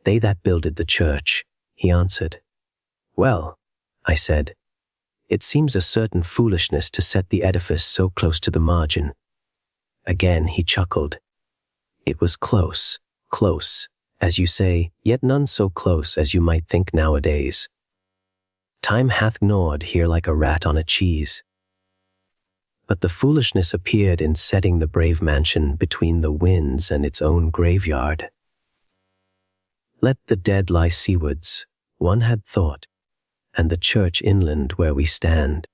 "They that builded the church," he answered. "Well," I said, "it seems a certain foolishness to set the edifice so close to the margin." Again he chuckled. "It was close, as you say, yet none so close as you might think nowadays. Time hath gnawed here like a rat on a cheese. But the foolishness appeared in setting the brave mansion between the winds and its own graveyard. Let the dead lie seawards, one had thought, and the church inland where we stand.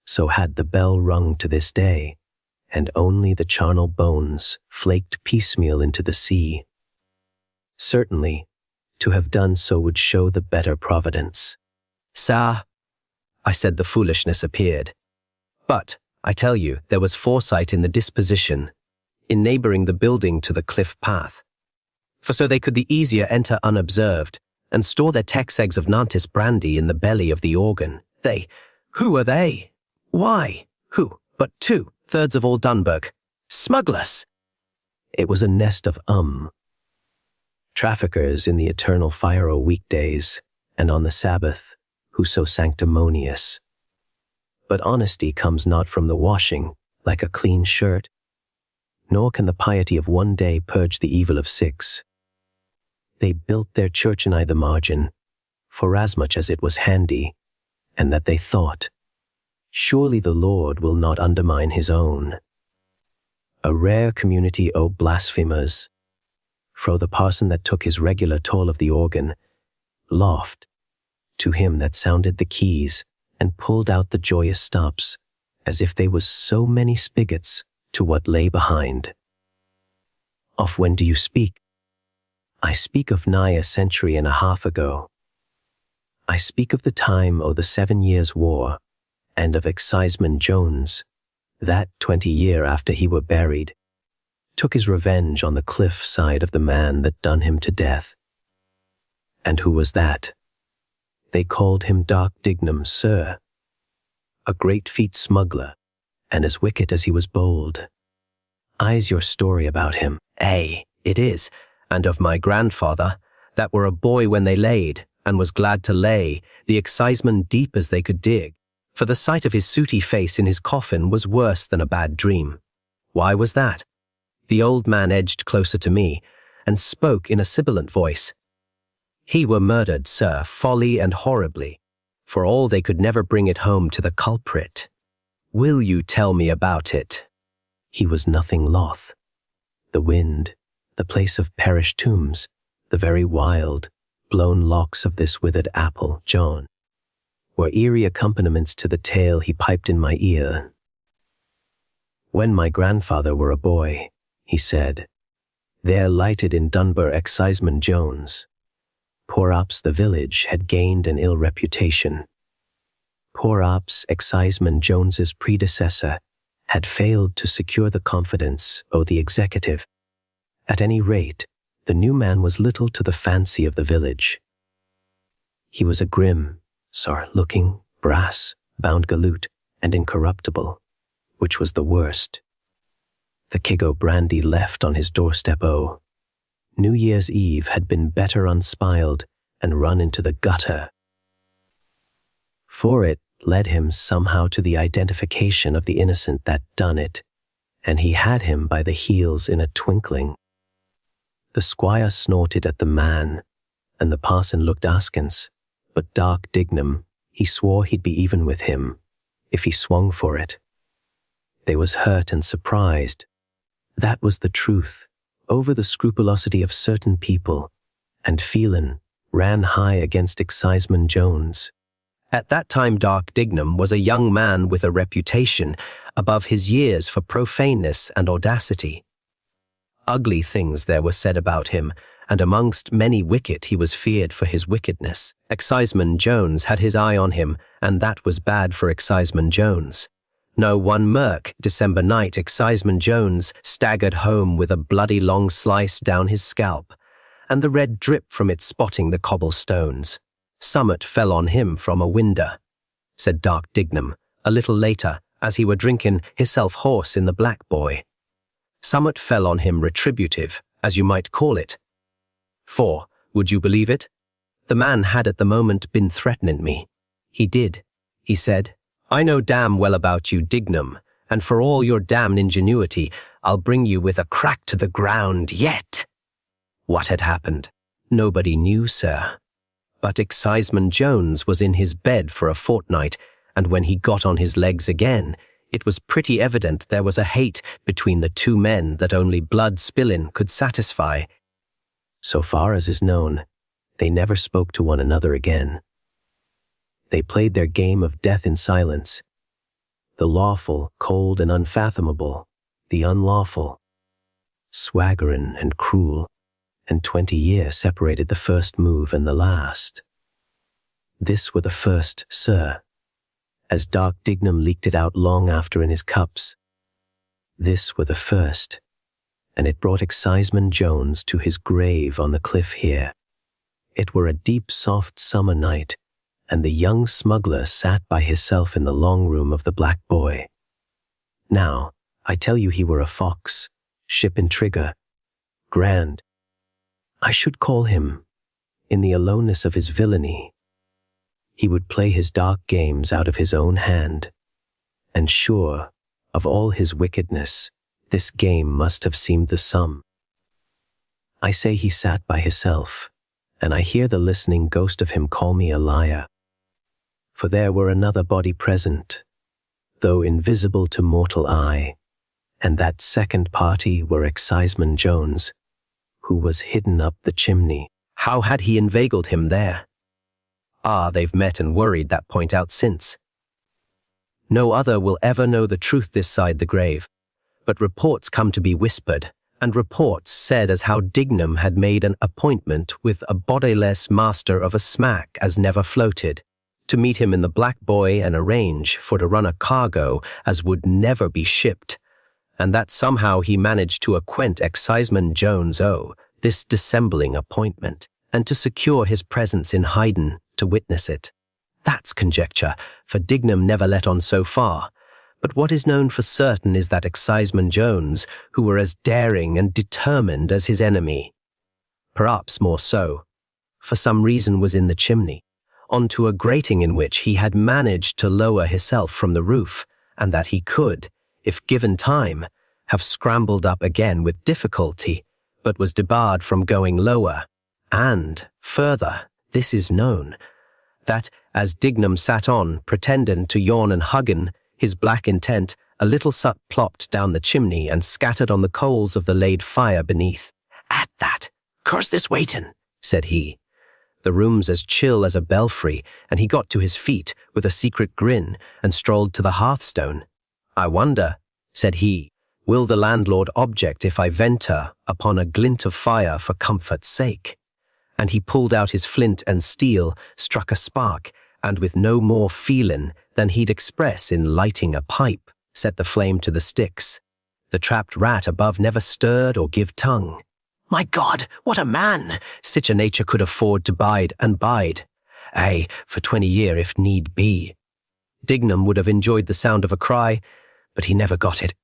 So had the bell rung to this day, and only the charnel bones flaked piecemeal into the sea. Certainly, to have done so would show the better providence." "Sir," I said, "the foolishness appeared. But, I tell you, there was foresight in the disposition, in neighboring the building to the cliff path. For so they could the easier enter unobserved, and store their Tex eggs of Nantes brandy in the belly of the organ. Who are they? Why, who, but 2/3 of all Dunburg? Smugglers!" It was a nest of traffickers in the eternal fire o' weekdays, and on the Sabbath, who so sanctimonious. But honesty comes not from the washing, like a clean shirt, nor can the piety of one day purge the evil of 6. They built their church nigh the margin, forasmuch as it was handy, and that they thought, surely the Lord will not undermine his own. A rare community o' blasphemers, fro the parson that took his regular toll of the organ, loft, to him that sounded the keys and pulled out the joyous stops, as if they was so many spigots to what lay behind. "Of when do you speak?" I speak of nigh a century and a half ago. I speak of the time o' the 7 Years' War, and of Exciseman Jones, that 20 year after he were buried, took his revenge on the cliff side of the man that done him to death. And who was that? They called him Dark Dignam, sir. A great feat smuggler, and as wicked as he was bold. I's your story about him. Ay, it is, and of my grandfather, that were a boy when they laid, and was glad to lay, the exciseman deep as they could dig, for the sight of his sooty face in his coffin was worse than a bad dream. Why was that? The old man edged closer to me, and spoke in a sibilant voice. He were murdered, sir, folly and horribly, for all they could never bring it home to the culprit. Will you tell me about it? He was nothing loth. The wind, the place of perished tombs, the very wild, blown locks of this withered apple, John, were eerie accompaniments to the tale he piped in my ear. When my grandfather were a boy, he said, there lighted in Dunbar Exciseman Jones. Poor Ops the village had gained an ill reputation. Poor Ops Exciseman Jones's predecessor had failed to secure the confidence o' the executive. At any rate, the new man was little to the fancy of the village. He was a grim, looking, brass, bound galoot, and incorruptible, which was the worst. The keg o' brandy left on his doorstep New Year's Eve had been better unspiled and run into the gutter. For it led him somehow to the identification of the innocent that done it, and he had him by the heels in a twinkling. The squire snorted at the man, and the parson looked askance, but Dark Dignam, he swore he'd be even with him, if he swung for it. They was hurt and surprised. That was the truth, over the scrupulosity of certain people, and feelin' ran high against Exciseman Jones. At that time Dark Dignam was a young man with a reputation above his years for profaneness and audacity. Ugly things there were said about him, and amongst many wicked he was feared for his wickedness. Exciseman Jones had his eye on him, and that was bad for Exciseman Jones. No, one murk December night Exciseman Jones staggered home with a bloody long slice down his scalp, and the red drip from it spotting the cobblestones. Summat fell on him from a window, said Dark Dignam, a little later, as he were drinking hisself hoarse in the Black Boy. Summat fell on him retributive, as you might call it. For, would you believe it? The man had at the moment been threatening me. He did. He said, I know damn well about you, Dignam, and for all your damned ingenuity, I'll bring you with a crack to the ground yet. What had happened? Nobody knew, sir. But Exciseman Jones was in his bed for a fortnight, and when he got on his legs again, it was pretty evident there was a hate between the two men that only blood spillin' could satisfy. So far as is known, they never spoke to one another again. They played their game of death in silence. The lawful, cold and unfathomable, the unlawful, swaggerin' and cruel, and 20 years separated the first move and the last. This were the first, sir, as Dark Dignam leaked it out long after in his cups. This were the first, and it brought Exciseman Jones to his grave on the cliff here. It were a deep, soft summer night, and the young smuggler sat by hisself in the long room of the Black Boy. Now, I tell you he were a fox, ship and trigger, grand. I should call him, in the aloneness of his villainy. He would play his dark games out of his own hand, and sure, of all his wickedness, this game must have seemed the sum. I say he sat by hisself, and I hear the listening ghost of him call me a liar. For there were another body present, though invisible to mortal eye, and that second party were Exciseman Jones, who was hidden up the chimney. How had he inveigled him there? Ah, they've met and worried that point out since. No other will ever know the truth this side the grave, but reports come to be whispered, and reports said as how Dignam had made an appointment with a bodiless master of a smack as never floated, to meet him in the Black Boy and arrange for to run a cargo as would never be shipped, and that somehow he managed to acquaint Exciseman Jones this dissembling appointment, and to secure his presence in Hyden to witness it. That's conjecture, for Dignam never let on so far, but what is known for certain is that Exciseman Jones, who were as daring and determined as his enemy, perhaps more so, for some reason was in the chimney, onto a grating in which he had managed to lower himself from the roof, and that he could, if given time, have scrambled up again with difficulty, but was debarred from going lower. And, further, this is known, that, as Dignam sat on, pretending to yawn and huggin, his black intent, a little sut plopped down the chimney and scattered on the coals of the laid fire beneath. "At that, curse this waitin'," said he. The room's as chill as a belfry, and he got to his feet with a secret grin and strolled to the hearthstone. "I wonder," said he, "will the landlord object if I venture upon a glint of fire for comfort's sake?" And he pulled out his flint and steel, struck a spark, and with no more feelin' than he'd express in lighting a pipe, set the flame to the sticks. The trapped rat above never stirred or give tongue. "My God, what a man! Sich a nature could afford to bide and bide. Ay, for 20 year if need be." Dignam would have enjoyed the sound of a cry, but he never got it.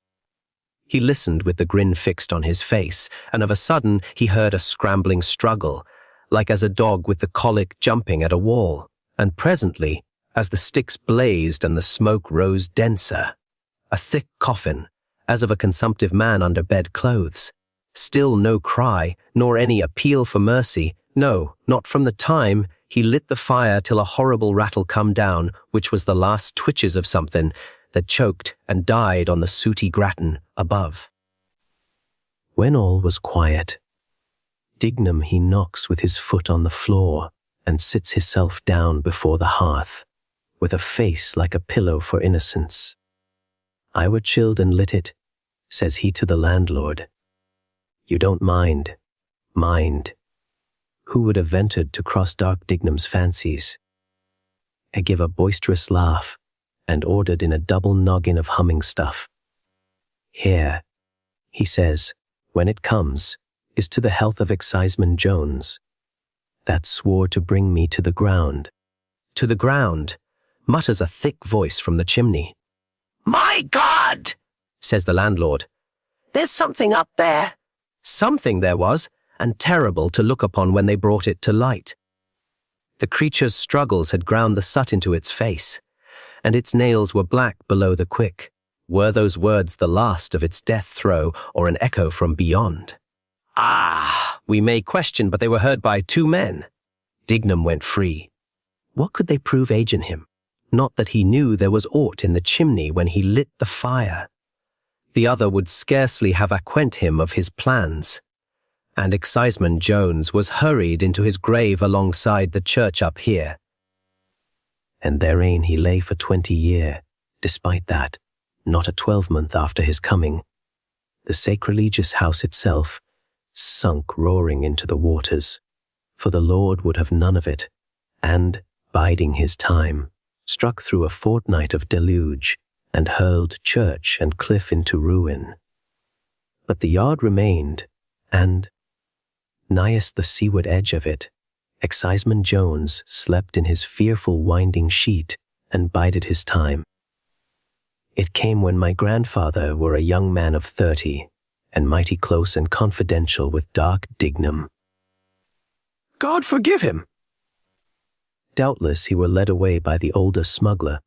He listened with the grin fixed on his face, and of a sudden he heard a scrambling struggle, like as a dog with the colic jumping at a wall, and presently, as the sticks blazed and the smoke rose denser, a thick coffin, as of a consumptive man under bedclothes. Still no cry, nor any appeal for mercy, no, not from the time he lit the fire till a horrible rattle come down, which was the last twitches of something that choked and died on the sooty gratin above. When all was quiet, Dignam he knocks with his foot on the floor and sits hisself down before the hearth, with a face like a pillow for innocence. "I were chilled and lit it," says he to the landlord. "You don't mind. Mind. Who would have ventured to cross dark Dignam's fancies?" I give a boisterous laugh, and ordered in a double noggin of humming stuff. "Here," he says, "when it comes, is to the health of Exciseman Jones, that swore to bring me to the ground." "To the ground," mutters a thick voice from the chimney. "My God!" says the landlord. "There's something up there." Something there was, and terrible to look upon when they brought it to light. The creature's struggles had ground the soot into its face, and its nails were black below the quick. Were those words the last of its death throe, or an echo from beyond? We may question, but they were heard by 2 men. Dignam went free. What could they prove aging him? Not that he knew there was aught in the chimney when he lit the fire. The other would scarcely have acquaint him of his plans. And Exciseman Jones was hurried into his grave alongside the church up here. And therein he lay for 20 year, despite that, not a 12-month after his coming, the sacrilegious house itself sunk roaring into the waters, for the Lord would have none of it, and, biding his time, struck through a fortnight of deluge, and hurled church and cliff into ruin. But the yard remained, and, nighest the seaward edge of it, Exciseman Jones slept in his fearful winding sheet and bided his time. It came when my grandfather were a young man of 30, and mighty close and confidential with dark Dignam. God forgive him! Doubtless he were led away by the older smuggler.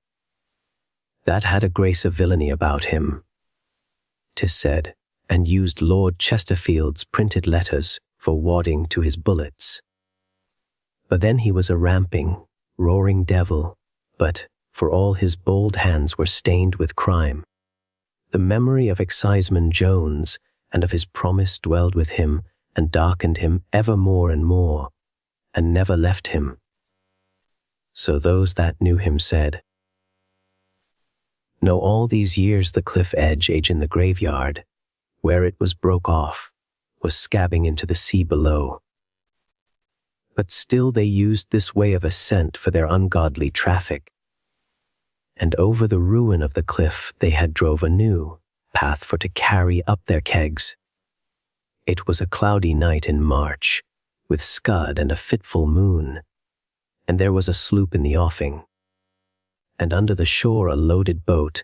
That had a grace of villainy about him, 'tis said, and used Lord Chesterfield's printed letters for wadding to his bullets. But then he was a ramping, roaring devil, but, for all his bold hands were stained with crime, the memory of Exciseman Jones and of his promise dwelled with him and darkened him ever more and more, and never left him. So those that knew him said, "Know all these years the cliff edge age in the graveyard, where it was broke off, was scabbing into the sea below. But still they used this way of ascent for their ungodly traffic. And over the ruin of the cliff they had drove a new path for to carry up their kegs. It was a cloudy night in March, with scud and a fitful moon, and there was a sloop in the offing, and under the shore a loaded boat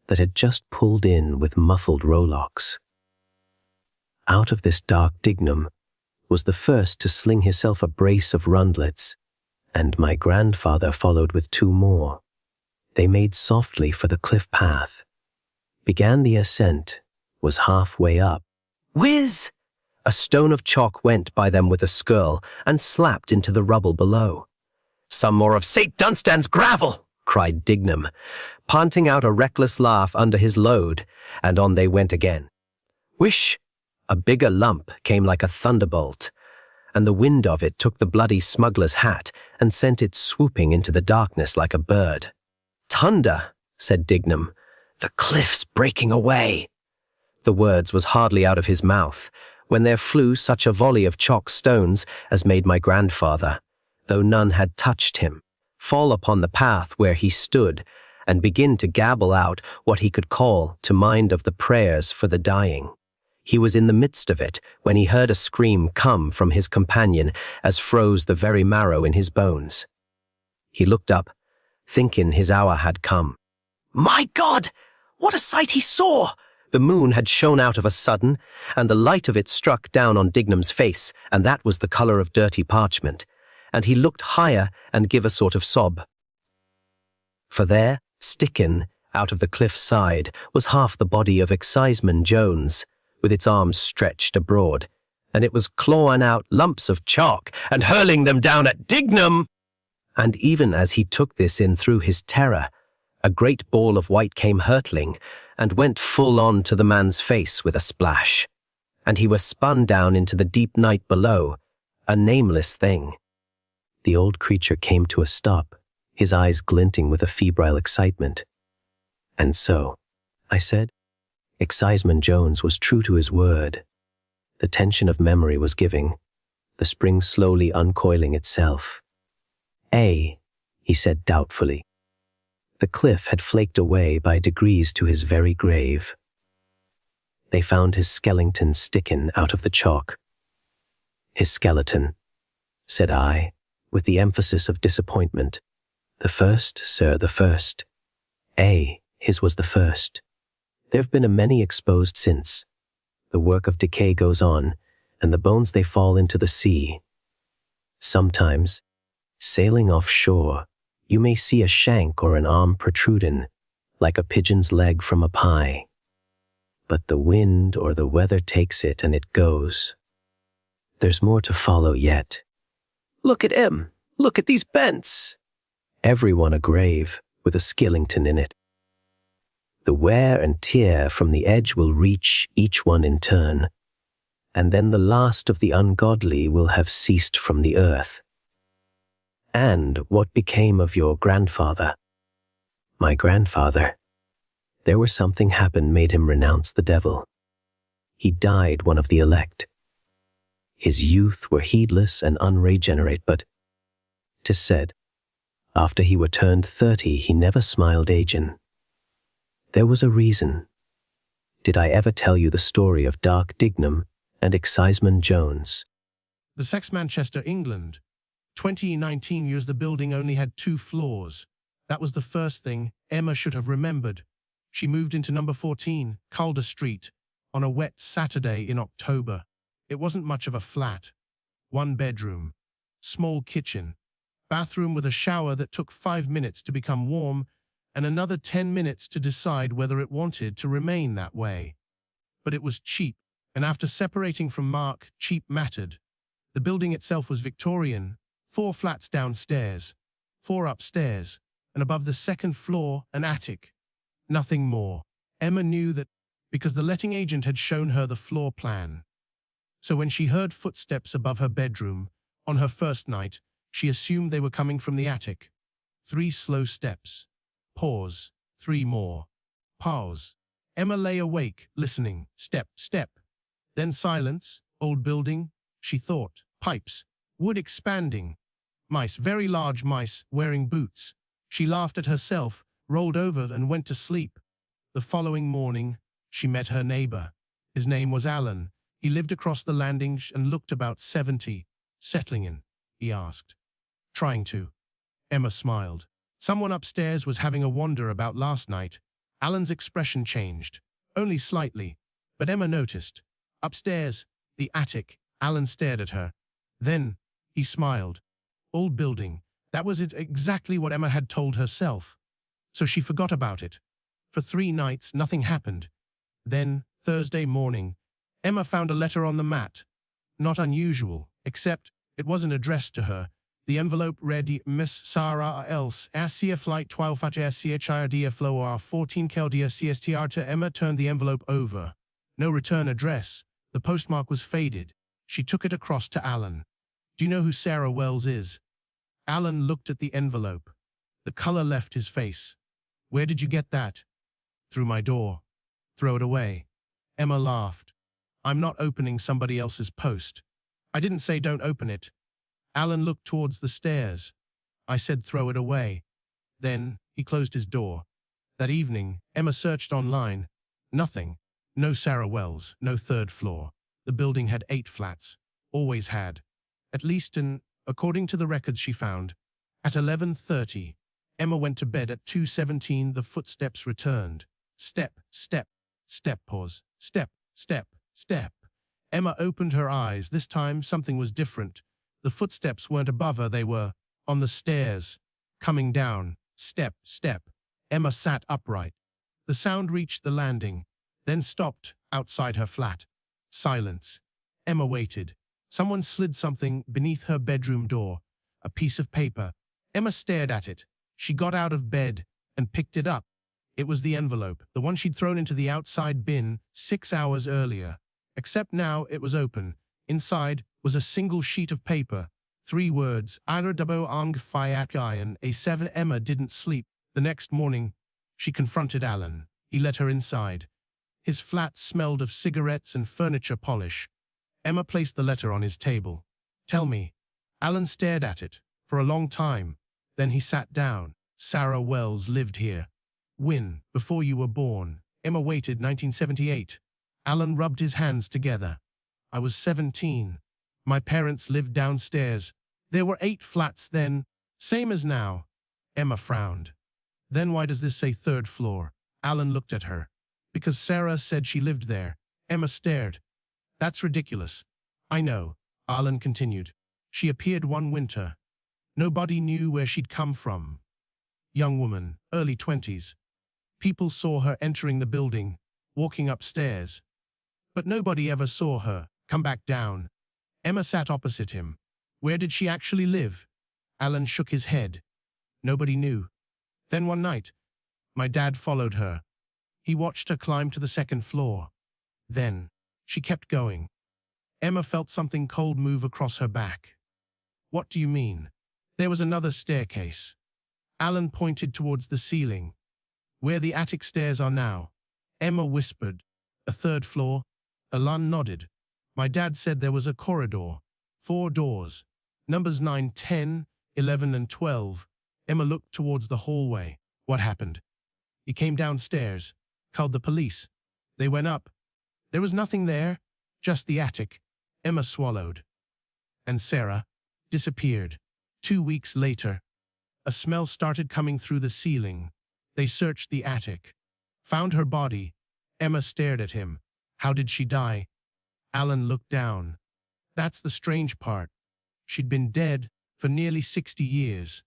that had just pulled in with muffled rowlocks. Out of this dark Dignam was the first to sling himself a brace of rundlets, and my grandfather followed with 2 more. They made softly for the cliff path, began the ascent, was halfway up. Whiz! A stone of chalk went by them with a skirl and slapped into the rubble below. Some more of St. Dunstan's gravel, cried Dignam, panting out a reckless laugh under his load, and on they went again. Whish! A bigger lump came like a thunderbolt, and the wind of it took the bloody smuggler's hat and sent it swooping into the darkness like a bird. Thunder, said Dignam, the cliff's breaking away. The words was hardly out of his mouth when there flew such a volley of chalk stones as made my grandfather, though none had touched him, fall upon the path where he stood and begin to gabble out what he could call to mind of the prayers for the dying. He was in the midst of it when he heard a scream come from his companion as froze the very marrow in his bones. He looked up, thinking his hour had come. My God! What a sight he saw! The moon had shone out of a sudden, and the light of it struck down on Dignam's face, and that was the colour of dirty parchment, and he looked higher and give a sort of sob. For there, stickin' out of the cliff's side, was half the body of Exciseman Jones, with its arms stretched abroad, and it was clawing out lumps of chalk and hurling them down at Dignam. And even as he took this in through his terror, a great ball of white came hurtling, and went full on to the man's face with a splash, and he was spun down into the deep night below, a nameless thing. The old creature came to a stop, his eyes glinting with a febrile excitement. And so, I said, Exciseman Jones was true to his word. The tension of memory was giving, the spring slowly uncoiling itself. He said doubtfully. The cliff had flaked away by degrees to his very grave. They found his skeleton sticking out of the chalk. His skeleton, said I, with the emphasis of disappointment. The first, sir, the first. His was the first. There have been a many exposed since. The work of decay goes on, and the bones they fall into the sea. Sometimes, sailing offshore, you may see a shank or an arm protruding, like a pigeon's leg from a pie. But the wind or the weather takes it and it goes. There's more to follow yet. Look at him! Look at these bents! Everyone a grave, with a skillington in it. The wear and tear from the edge will reach each one in turn, and then the last of the ungodly will have ceased from the earth. And what became of your grandfather? My grandfather. There was something happened made him renounce the devil. He died one of the elect. His youth were heedless and unregenerate, but 'tis said, after he were turned 30, he never smiled agin. There was a reason. Did I ever tell you the story of Dark Dignam and Exciseman Jones? The Sex Manchester, England. 2019 years the building only had 2 floors. That was the first thing Emma should have remembered. She moved into number 14, Calder Street, on a wet Saturday in October. It wasn't much of a flat. 1 bedroom, small kitchen, bathroom with a shower that took 5 minutes to become warm, and another 10 minutes to decide whether it wanted to remain that way. But it was cheap, and after separating from Mark, cheap mattered. The building itself was Victorian, 4 flats downstairs, 4 upstairs, and above the 2nd floor, an attic. Nothing more. Emma knew that because the letting agent had shown her the floor plan. So when she heard footsteps above her bedroom, on her first night, she assumed they were coming from the attic. 3 slow steps. Pause. 3 more. Pause. Emma lay awake, listening. Step, step. Then silence, Old building, she thought. Pipes. Wood expanding. Mice, very large mice, wearing boots. She laughed at herself, rolled over and went to sleep. The following morning, she met her neighbor. His name was Alan. He lived across the landing and looked about 70. Settling in, he asked. Trying to. Emma smiled. Someone upstairs was having a wander about last night. Alan's expression changed. Only slightly. But Emma noticed. Upstairs, the attic. Alan stared at her. Then, he smiled. Old building. That was exactly what Emma had told herself. So she forgot about it. For 3 nights, nothing happened. Then, Thursday morning, Emma found a letter on the mat. Not unusual, except it wasn't addressed to her. The envelope read, Miss Sarah else, Asia flight 12 at SCHIRDF flow 14 Keldia CSTR to Emma turned the envelope over. No return address. The postmark was faded. She took it across to Alan. Do you know who Sarah Wells is? Alan looked at the envelope. The color left his face. Where did you get that? Through my door. Throw it away. Emma laughed. I'm not opening somebody else's post. I didn't say don't open it. Alan looked towards the stairs. I said throw it away. Then, he closed his door. That evening, Emma searched online. Nothing. No Sarah Wells, no 3rd floor. The building had 8 flats. Always had. At least according to the records she found. At 11:30, Emma went to bed. At 2:17, the footsteps returned. Step, step, step, pause, step, step, step. Emma opened her eyes. This time, something was different. The footsteps weren't above her, they were on the stairs, coming down, step, step. Emma sat upright. The sound reached the landing, then stopped outside her flat. Silence. Emma waited. Someone slid something beneath her bedroom door, a piece of paper. Emma stared at it. She got out of bed and picked it up. It was the envelope, the one she'd thrown into the outside bin 6 hours earlier. Except now it was open. Inside was a single sheet of paper. 3 words, Idabo ang Fiakayan A7. Emma didn't sleep. The next morning, she confronted Alan. He let her inside. His flat smelled of cigarettes and furniture polish. Emma placed the letter on his table. Tell me. Alan stared at it for a long time. Then he sat down. Sarah Wells lived here. When? Before you were born. Emma waited. 1978. Alan rubbed his hands together. I was 17. My parents lived downstairs. There were 8 flats then, same as now. Emma frowned. Then why does this say 3rd floor? Alan looked at her. Because Sarah said she lived there. Emma stared. That's ridiculous. I know, Alan continued. She appeared one winter. Nobody knew where she'd come from. Young woman, early 20s. People saw her entering the building, walking upstairs. But nobody ever saw her come back down. Emma sat opposite him. Where did she actually live? Alan shook his head. Nobody knew. Then one night, my dad followed her. He watched her climb to the 2nd floor. Then, she kept going. Emma felt something cold move across her back. What do you mean? There was another staircase. Alan pointed towards the ceiling. Where the attic stairs are now. Emma whispered. A 3rd floor? Alan nodded. My dad said there was a corridor. 4 doors. Numbers 9, 10, 11 and 12. Emma looked towards the hallway. What happened? He came downstairs. Called the police. They went up. There was nothing there. Just the attic. Emma swallowed. And Sarah disappeared. 2 weeks later, a smell started coming through the ceiling. They searched the attic. Found her body. Emma stared at him. How did she die? Alan looked down. That's the strange part. She'd been dead for nearly 60 years.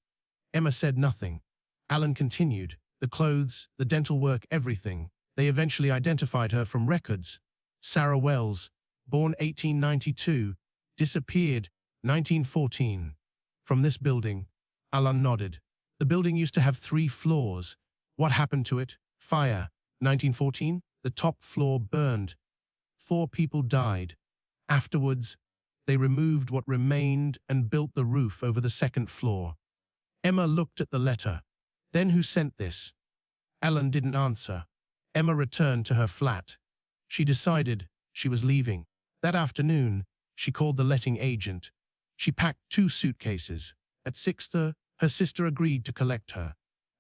Emma said nothing. Alan continued. The clothes, the dental work, everything. They eventually identified her from records. Sarah Wells, born 1892, disappeared 1914. From this building, Alan nodded. The building used to have 3 floors. What happened to it? Fire. 1914, the top floor burned. 4 people died. Afterwards, they removed what remained and built the roof over the 2nd floor. Emma looked at the letter. Then who sent this? Alan didn't answer. Emma returned to her flat. She decided she was leaving. That afternoon, she called the letting agent. She packed 2 suitcases. At 6:30, her sister agreed to collect her.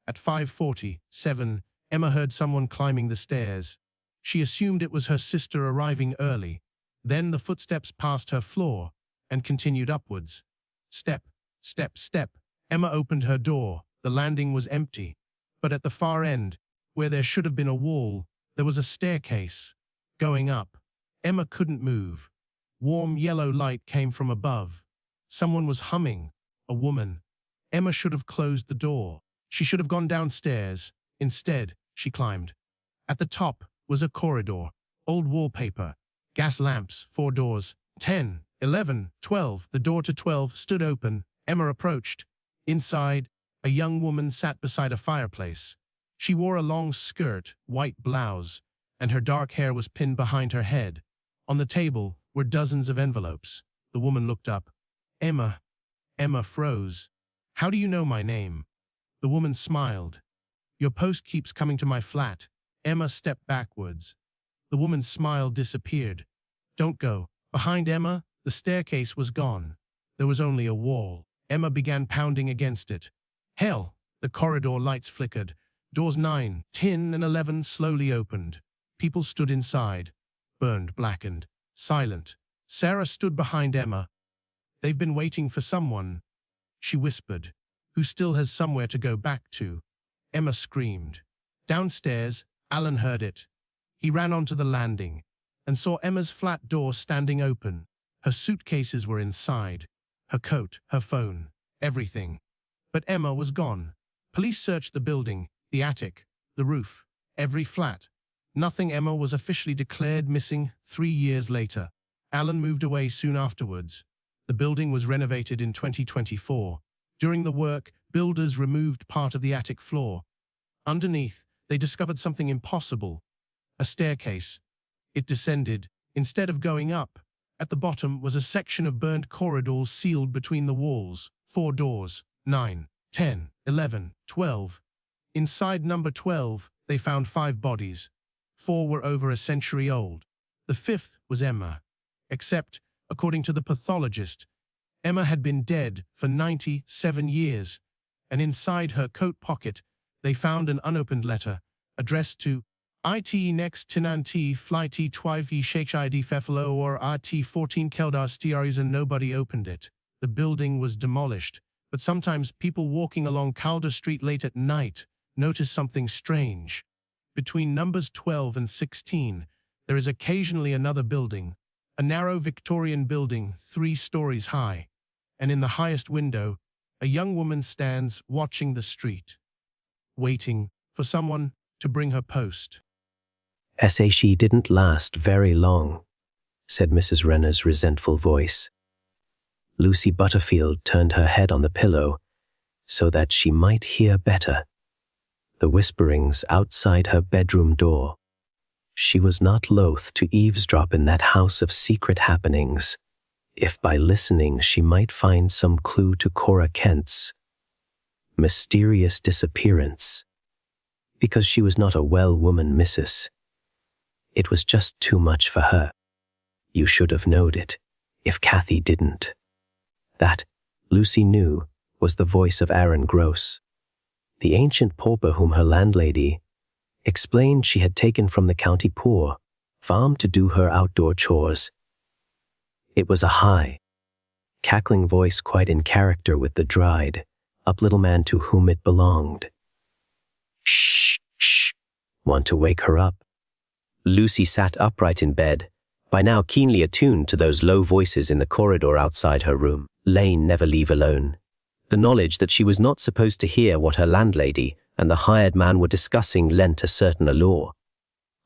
At 5:47, Emma heard someone climbing the stairs. She assumed it was her sister arriving early. Then the footsteps passed her floor and continued upwards. Step, step, step. Emma opened her door. The landing was empty. But at the far end, where there should have been a wall, there was a staircase. Going up. Emma couldn't move. Warm yellow light came from above. Someone was humming. A woman. Emma should have closed the door. She should have gone downstairs. Instead, she climbed. At the top was a corridor. Old wallpaper. Gas lamps, 4 doors. 10, 11, 12. The door to 12 stood open. Emma approached. Inside, a young woman sat beside a fireplace. She wore a long skirt, white blouse, and her dark hair was pinned behind her head. On the table were dozens of envelopes. The woman looked up. Emma. Emma froze. How do you know my name? The woman smiled. Your post keeps coming to my flat. Emma stepped backwards. The woman's smile disappeared. Don't go. Behind Emma, the staircase was gone. There was only a wall. Emma began pounding against it. Hell! The corridor lights flickered. Doors 9, 10, and 11 slowly opened. People stood inside. Burned, blackened, silent. Sarah stood behind Emma. They've been waiting for someone, she whispered, who still has somewhere to go back to. Emma screamed. Downstairs, Alan heard it. He ran onto the landing and saw Emma's flat door standing open. Her suitcases were inside. Her coat, her phone, everything. But Emma was gone. Police searched the building, the attic, the roof, every flat. Nothing. Emma was officially declared missing 3 years later. Alan moved away soon afterwards. The building was renovated in 2024. During the work, builders removed part of the attic floor. Underneath, they discovered something impossible. A staircase. It descended. Instead of going up, at the bottom was a section of burned corridors sealed between the walls. 4 doors. 9, 10, 11, 12. Inside number 12, they found 5 bodies. 4 were over a century old. The 5th was Emma. Except, according to the pathologist, Emma had been dead for 97 years, and inside her coat pocket, they found an unopened letter, addressed to IT next Tinanti Flighty Twive Sheikh ID Fefalo or RT 14 Keldar Stiaries, and nobody opened it. The building was demolished, but sometimes people walking along Calder Street late at night notice something strange. Between numbers 12 and 16, there is occasionally another building, a narrow Victorian building 3 stories high, and in the highest window, a young woman stands watching the street, waiting for someone to bring her post. She didn't last very long, said Mrs. Renner's resentful voice. Lucy Butterfield turned her head on the pillow so that she might hear better the whisperings outside her bedroom door. She was not loath to eavesdrop in that house of secret happenings, if by listening she might find some clue to Cora Kent's mysterious disappearance. Because she was not a well woman, Mrs. It was just too much for her. You should have knowed it, if Kathy didn't. That, Lucy knew, was the voice of Aaron Gross, the ancient pauper whom her landlady explained she had taken from the county poor farm to do her outdoor chores. It was a high, cackling voice quite in character with the dried up little man to whom it belonged. Shh, shh. Want to wake her up? Lucy sat upright in bed, by now keenly attuned to those low voices in the corridor outside her room. Lane never leave alone. The knowledge that she was not supposed to hear what her landlady and the hired man were discussing lent a certain allure,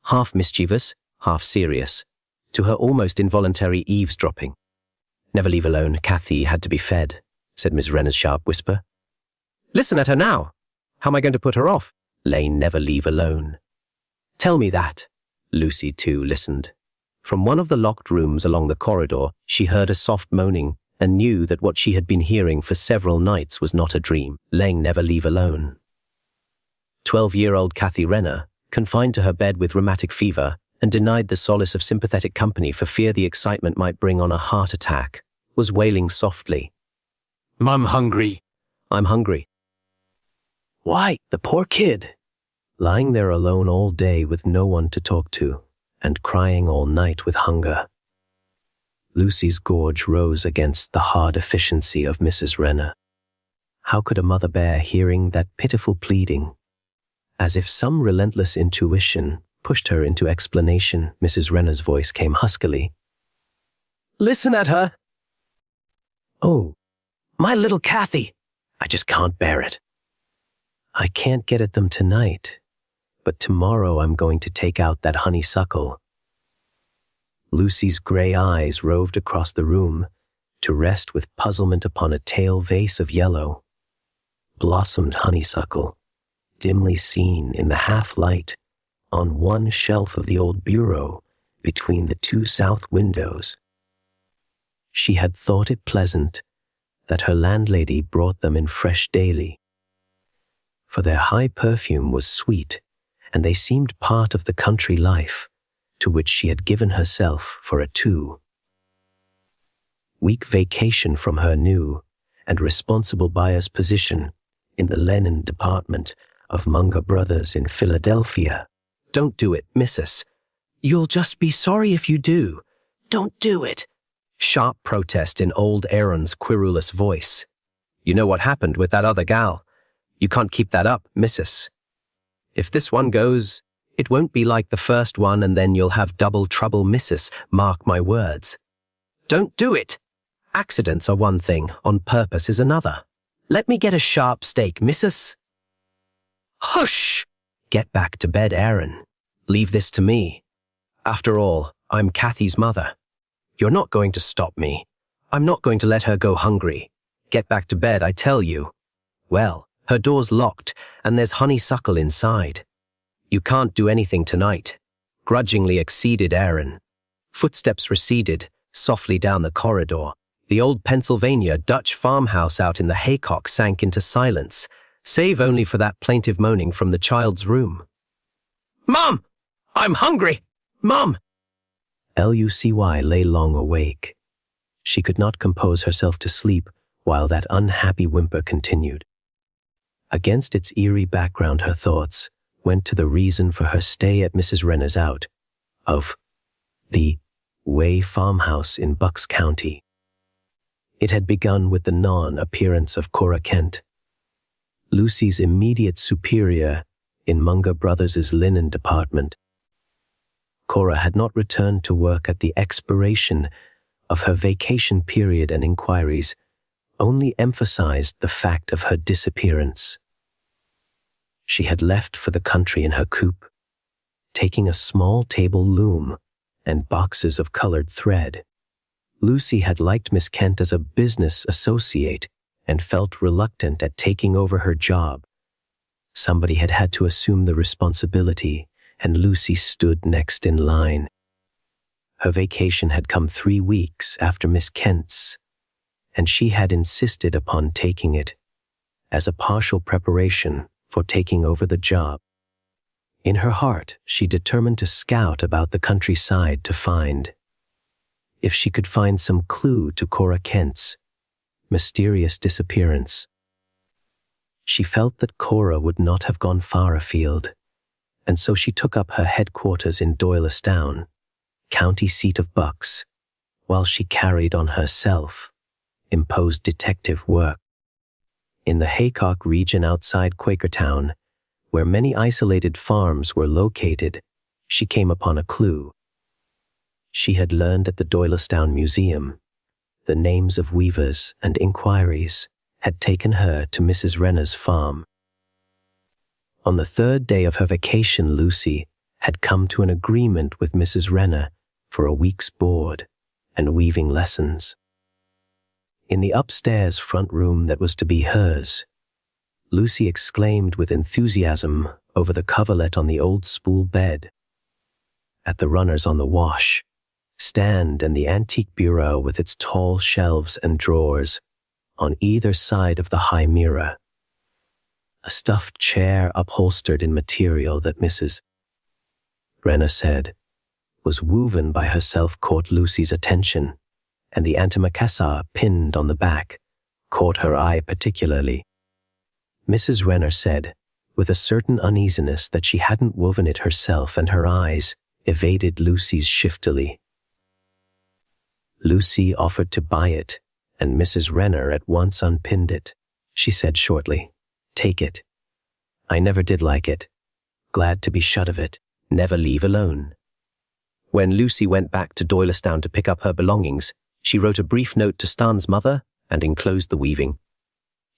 half mischievous, half serious, to her almost involuntary eavesdropping. Never leave alone, Kathy had to be fed, said Miss Renner's sharp whisper. Listen at her now. How am I going to put her off? Lane never leave alone. Tell me that. Lucy, too, listened. From one of the locked rooms along the corridor, she heard a soft moaning and knew that what she had been hearing for several nights was not a dream. Lane never leave alone. 12-year-old Kathy Renner, confined to her bed with rheumatic fever and denied the solace of sympathetic company for fear the excitement might bring on a heart attack, was wailing softly. "I'm hungry." "I'm hungry." "Why, the poor kid!" Lying there alone all day with no one to talk to, and crying all night with hunger. Lucy's gorge rose against the hard efficiency of Mrs. Renner. How could a mother bear hearing that pitiful pleading? As if some relentless intuition pushed her into explanation, Mrs. Renner's voice came huskily. "Listen at her!" "Oh, my little Kathy! I just can't bear it. I can't get at them tonight, but tomorrow I'm going to take out that honeysuckle." Lucy's grey eyes roved across the room to rest with puzzlement upon a tail vase of yellow, blossomed honeysuckle, dimly seen in the half-light on one shelf of the old bureau between the two south windows. She had thought it pleasant that her landlady brought them in fresh daily, for their high perfume was sweet, and they seemed part of the country life to which she had given herself for a 2-week vacation from her new and responsible buyer's position in the linen department of Munger Brothers in Philadelphia. "Don't do it, missus. You'll just be sorry if you do. Don't do it." Sharp protest in old Aaron's querulous voice. "You know what happened with that other gal. You can't keep that up, missus. If this one goes, it won't be like the first one, and then you'll have double trouble, missus, mark my words. Don't do it. Accidents are one thing, on purpose is another. Let me get a sharp steak, missus." "Hush! Get back to bed, Aaron. Leave this to me. After all, I'm Kathy's mother. You're not going to stop me. I'm not going to let her go hungry. Get back to bed, I tell you. Well, her door's locked, and there's honeysuckle inside. You can't do anything tonight," grudgingly acceded Aaron. Footsteps receded softly down the corridor. The old Pennsylvania Dutch farmhouse out in the haycock sank into silence, save only for that plaintive moaning from the child's room. "Mom! I'm hungry! Mom!" Lucy lay long awake. She could not compose herself to sleep while that unhappy whimper continued. Against its eerie background, her thoughts went to the reason for her stay at Mrs. Renner's out of the Way farmhouse in Bucks County. It had begun with the non-appearance of Cora Kent, Lucy's immediate superior in Munger Brothers' linen department. Cora had not returned to work at the expiration of her vacation period, and inquiries only emphasized the fact of her disappearance. She had left for the country in her coupe, taking a small table loom and boxes of colored thread. Lucy had liked Miss Kent as a business associate and felt reluctant at taking over her job. Somebody had had to assume the responsibility, and Lucy stood next in line. Her vacation had come 3 weeks after Miss Kent's, and she had insisted upon taking it as a partial preparation for taking over the job. In her heart, she determined to scout about the countryside to find, if she could find some clue to Cora Kent's mysterious disappearance. She felt that Cora would not have gone far afield, and so she took up her headquarters in Doylestown, county seat of Bucks, while she carried on her self-imposed detective work. In the Haycock region outside Quakertown, where many isolated farms were located, she came upon a clue. She had learned at the Doylestown Museum the names of weavers, and inquiries had taken her to Mrs. Renner's farm. On the 3rd day of her vacation, Lucy had come to an agreement with Mrs. Renner for a week's board and weaving lessons. In the upstairs front room that was to be hers, Lucy exclaimed with enthusiasm over the coverlet on the old spool bed, at the runners on the wash stand, and the antique bureau with its tall shelves and drawers on either side of the high mirror, a stuffed chair upholstered in material that Mrs. Renner said was woven by herself caught Lucy's attention, and the antimacassar pinned on the back caught her eye particularly. Mrs. Renner said, with a certain uneasiness, that she hadn't woven it herself, and her eyes evaded Lucy's shiftily. Lucy offered to buy it, and Mrs. Renner at once unpinned it. She said shortly, "Take it. I never did like it. Glad to be shut of it. Never leave alone." When Lucy went back to Doylestown to pick up her belongings, she wrote a brief note to Stan's mother and enclosed the weaving.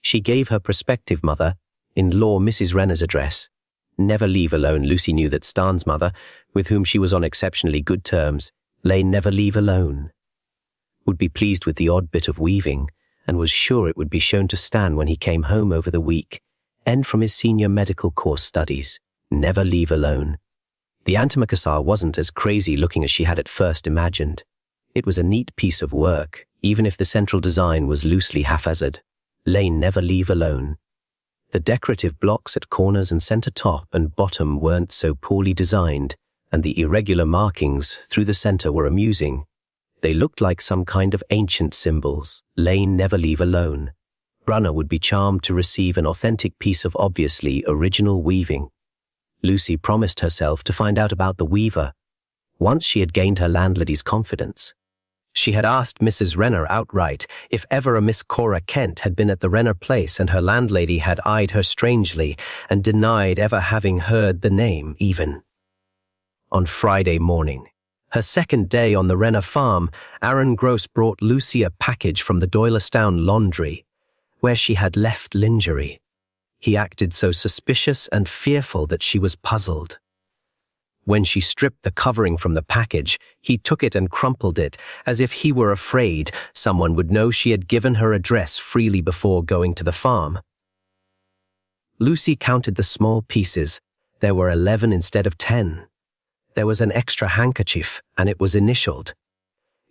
She gave her prospective mother-in-law Mrs. Renner's address. Never leave alone. Lucy knew that Stan's mother, with whom she was on exceptionally good terms, lay never leave alone, would be pleased with the odd bit of weaving, and was sure it would be shown to Stan when he came home over the week, end from his senior medical course studies. Never leave alone. The antimacassar wasn't as crazy looking as she had at first imagined. It was a neat piece of work, even if the central design was loosely haphazard. Lay never leave alone. The decorative blocks at corners and center top and bottom weren't so poorly designed, and the irregular markings through the center were amusing. They looked like some kind of ancient symbols. Lay never leave alone. Brunner would be charmed to receive an authentic piece of obviously original weaving. Lucy promised herself to find out about the weaver once she had gained her landlady's confidence. She had asked Mrs. Renner outright if ever a Miss Cora Kent had been at the Renner place, and her landlady had eyed her strangely and denied ever having heard the name even. On Friday morning, her second day on the Renner farm, Aaron Gross brought Lucy a package from the Doylestown laundry, where she had left lingerie. He acted so suspicious and fearful that she was puzzled. When she stripped the covering from the package, he took it and crumpled it, as if he were afraid someone would know she had given her address freely before going to the farm. Lucy counted the small pieces. There were 11 instead of 10. There was an extra handkerchief, and it was initialed.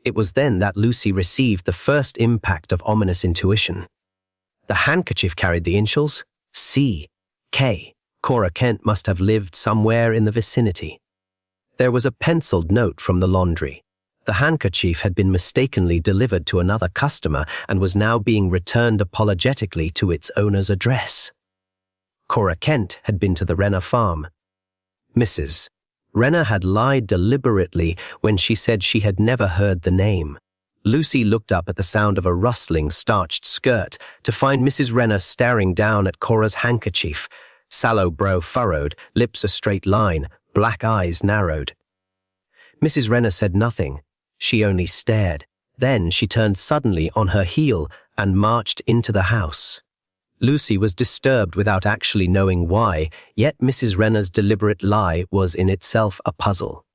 It was then that Lucy received the first impact of ominous intuition. The handkerchief carried the initials C.K. Cora Kent must have lived somewhere in the vicinity. There was a penciled note from the laundry. The handkerchief had been mistakenly delivered to another customer and was now being returned apologetically to its owner's address. Cora Kent had been to the Renner farm. Mrs. Renner had lied deliberately when she said she had never heard the name. Lucy looked up at the sound of a rustling, starched skirt to find Mrs. Renner staring down at Cora's handkerchief, sallow brow furrowed, lips a straight line, black eyes narrowed. Mrs. Renner said nothing. She only stared. Then she turned suddenly on her heel and marched into the house. Lucy was disturbed without actually knowing why, yet Mrs. Renner's deliberate lie was in itself a puzzle.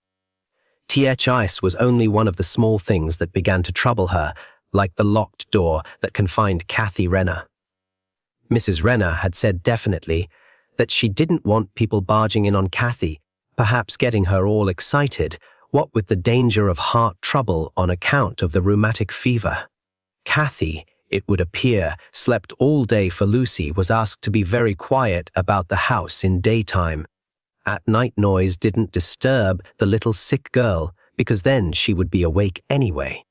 THIS was only one of the small things that began to trouble her, like the locked door that confined Kathy Renner. Mrs. Renner had said definitely that she didn't want people barging in on Kathy, perhaps getting her all excited, what with the danger of heart trouble on account of the rheumatic fever. Kathy, it would appear, slept all day, for Lucy was asked to be very quiet about the house in daytime. At night noise didn't disturb the little sick girl, because then she would be awake anyway.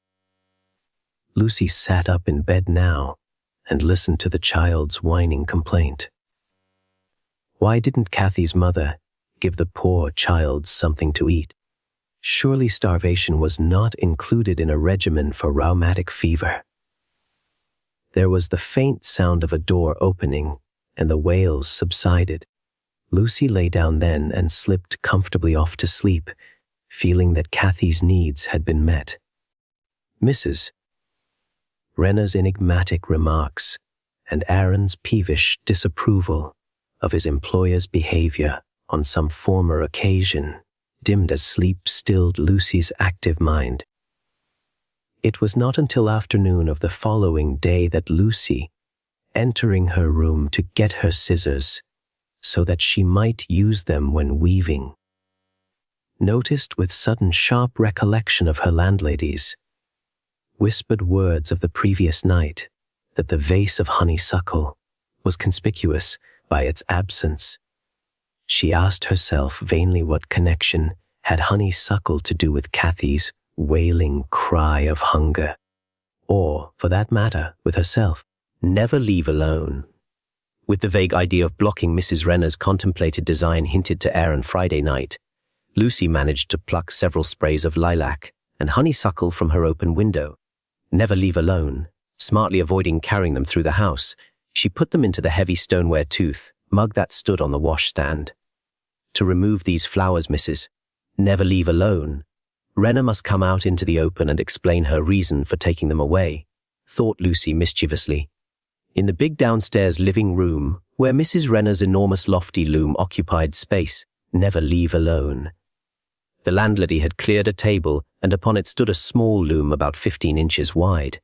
Lucy sat up in bed now and listened to the child's whining complaint. Why didn't Kathy's mother give the poor child something to eat? Surely starvation was not included in a regimen for rheumatic fever. There was the faint sound of a door opening, and the wails subsided. Lucy lay down then and slipped comfortably off to sleep, feeling that Kathy's needs had been met. Mrs. Renner's enigmatic remarks and Aaron's peevish disapproval of his employer's behavior on some former occasion dimmed as sleep stilled Lucy's active mind. It was not until afternoon of the following day that Lucy, entering her room to get her scissors so that she might use them when weaving, noticed with sudden sharp recollection of her landlady's whispered words of the previous night that the vase of honeysuckle was conspicuous by its absence. She asked herself vainly what connection had honeysuckle to do with Kathy's wailing cry of hunger? Or, for that matter, with herself? Never leave alone. With the vague idea of blocking Mrs. Renner's contemplated design hinted to Aaron Friday night, Lucy managed to pluck several sprays of lilac and honeysuckle from her open window. Never leave alone. Smartly avoiding carrying them through the house, she put them into the heavy stoneware mug that stood on the washstand. To remove these flowers, Mrs. Never leave alone. Renner must come out into the open and explain her reason for taking them away, thought Lucy mischievously. In the big downstairs living room, where Mrs. Renner's enormous lofty loom occupied space, never leave alone. The landlady had cleared a table, and upon it stood a small loom about 15 inches wide.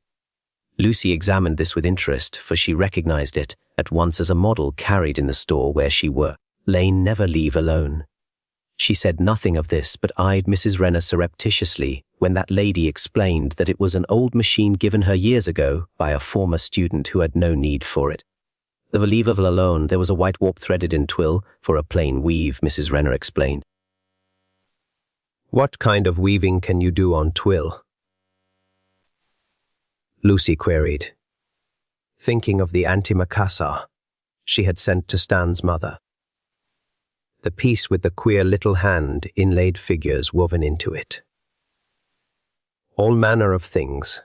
Lucy examined this with interest, for she recognized it at once as a model carried in the store where she worked. Lane never leave alone. She said nothing of this, but eyed Mrs. Renner surreptitiously when that lady explained that it was an old machine given her years ago by a former student who had no need for it. The leave alone, there was a white warp threaded in twill for a plain weave, Mrs. Renner explained. What kind of weaving can you do on twill? Lucy queried, thinking of the antimacassar she had sent to Stan's mother. The piece with the queer little hand inlaid figures woven into it. All manner of things,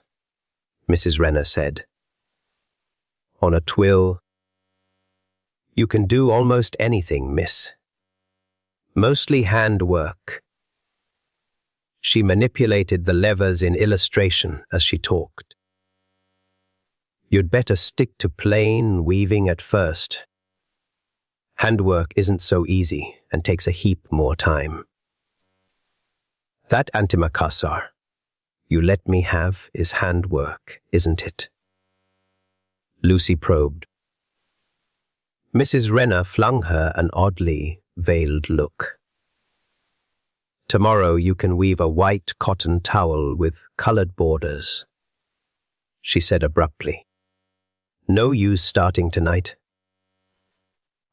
Mrs. Renner said. On a twill, you can do almost anything, miss. Mostly handwork. She manipulated the levers in illustration as she talked. You'd better stick to plain weaving at first. Handwork isn't so easy and takes a heap more time. That antimacassar you let me have is handwork, isn't it? Lucy probed. Mrs. Renner flung her an oddly veiled look. Tomorrow you can weave a white cotton towel with colored borders, she said abruptly. No use starting tonight.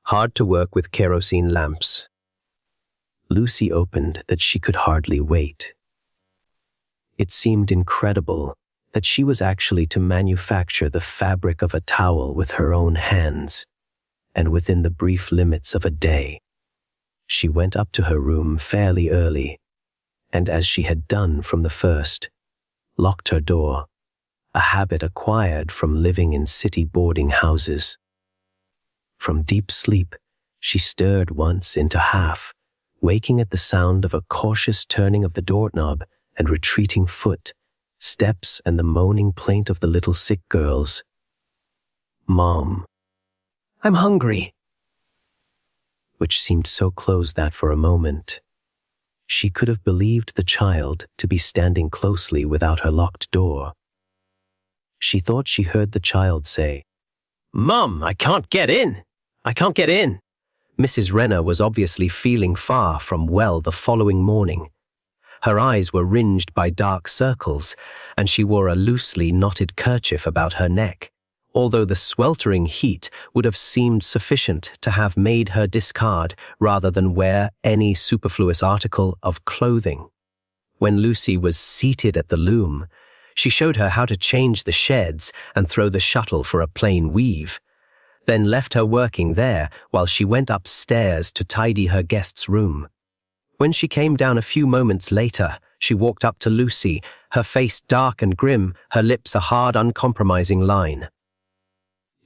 Hard to work with kerosene lamps. Lucy opened that she could hardly wait. It seemed incredible that she was actually to manufacture the fabric of a towel with her own hands, and within the brief limits of a day. She went up to her room fairly early, and as she had done from the first, locked her door, a habit acquired from living in city boarding houses. From deep sleep, she stirred once into half, waking at the sound of a cautious turning of the doorknob and retreating foot, steps and the moaning plaint of the little sick girls. Mom, I'm hungry. Which seemed so close that for a moment, she could have believed the child to be standing closely without her locked door. She thought she heard the child say, Mom, I can't get in. I can't get in. Mrs. Renner was obviously feeling far from well the following morning. Her eyes were ringed by dark circles, and she wore a loosely knotted kerchief about her neck, although the sweltering heat would have seemed sufficient to have made her discard rather than wear any superfluous article of clothing. When Lucy was seated at the loom, she showed her how to change the sheds and throw the shuttle for a plain weave, then left her working there while she went upstairs to tidy her guest's room. When she came down a few moments later, she walked up to Lucy, her face dark and grim, her lips a hard, uncompromising line.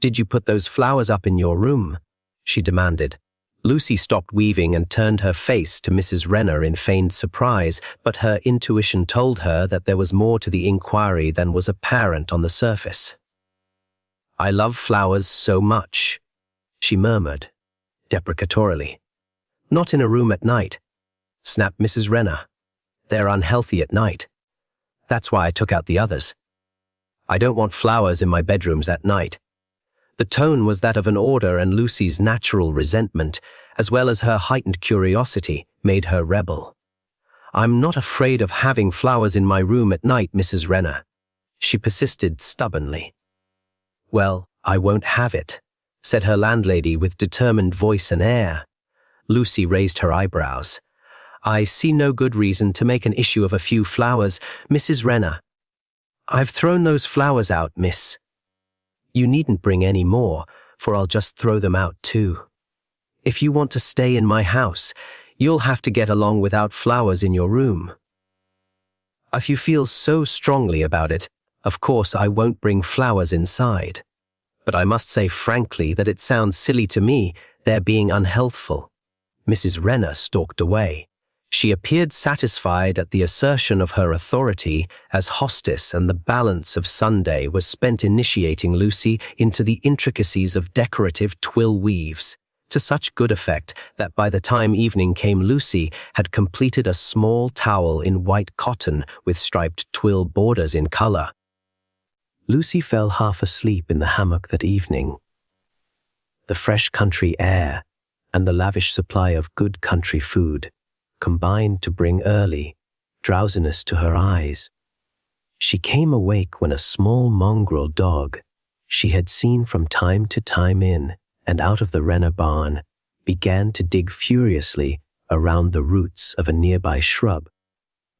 Did you put those flowers up in your room? She demanded. Lucy stopped weaving and turned her face to Mrs. Renner in feigned surprise, but her intuition told her that there was more to the inquiry than was apparent on the surface. I love flowers so much, she murmured, deprecatorily. Not in a room at night, snapped Mrs. Renner. They're unhealthy at night. That's why I took out the others. I don't want flowers in my bedrooms at night. The tone was that of an order, and Lucy's natural resentment, as well as her heightened curiosity, made her rebel. I'm not afraid of having flowers in my room at night, Mrs. Renner, she persisted stubbornly. Well, I won't have it, said her landlady with determined voice and air. Lucy raised her eyebrows. I see no good reason to make an issue of a few flowers, Mrs. Renner. I've thrown those flowers out, miss. You needn't bring any more, for I'll just throw them out too. If you want to stay in my house, you'll have to get along without flowers in your room. If you feel so strongly about it, of course I won't bring flowers inside. But I must say frankly that it sounds silly to me, their being unhealthful. Mrs. Renner stalked away. She appeared satisfied at the assertion of her authority as hostess, and the balance of Sunday was spent initiating Lucy into the intricacies of decorative twill weaves, to such good effect that by the time evening came Lucy had completed a small towel in white cotton with striped twill borders in color. Lucy fell half asleep in the hammock that evening. The fresh country air and the lavish supply of good country food combined to bring early drowsiness to her eyes. She came awake when a small mongrel dog she had seen from time to time in and out of the Renner barn began to dig furiously around the roots of a nearby shrub,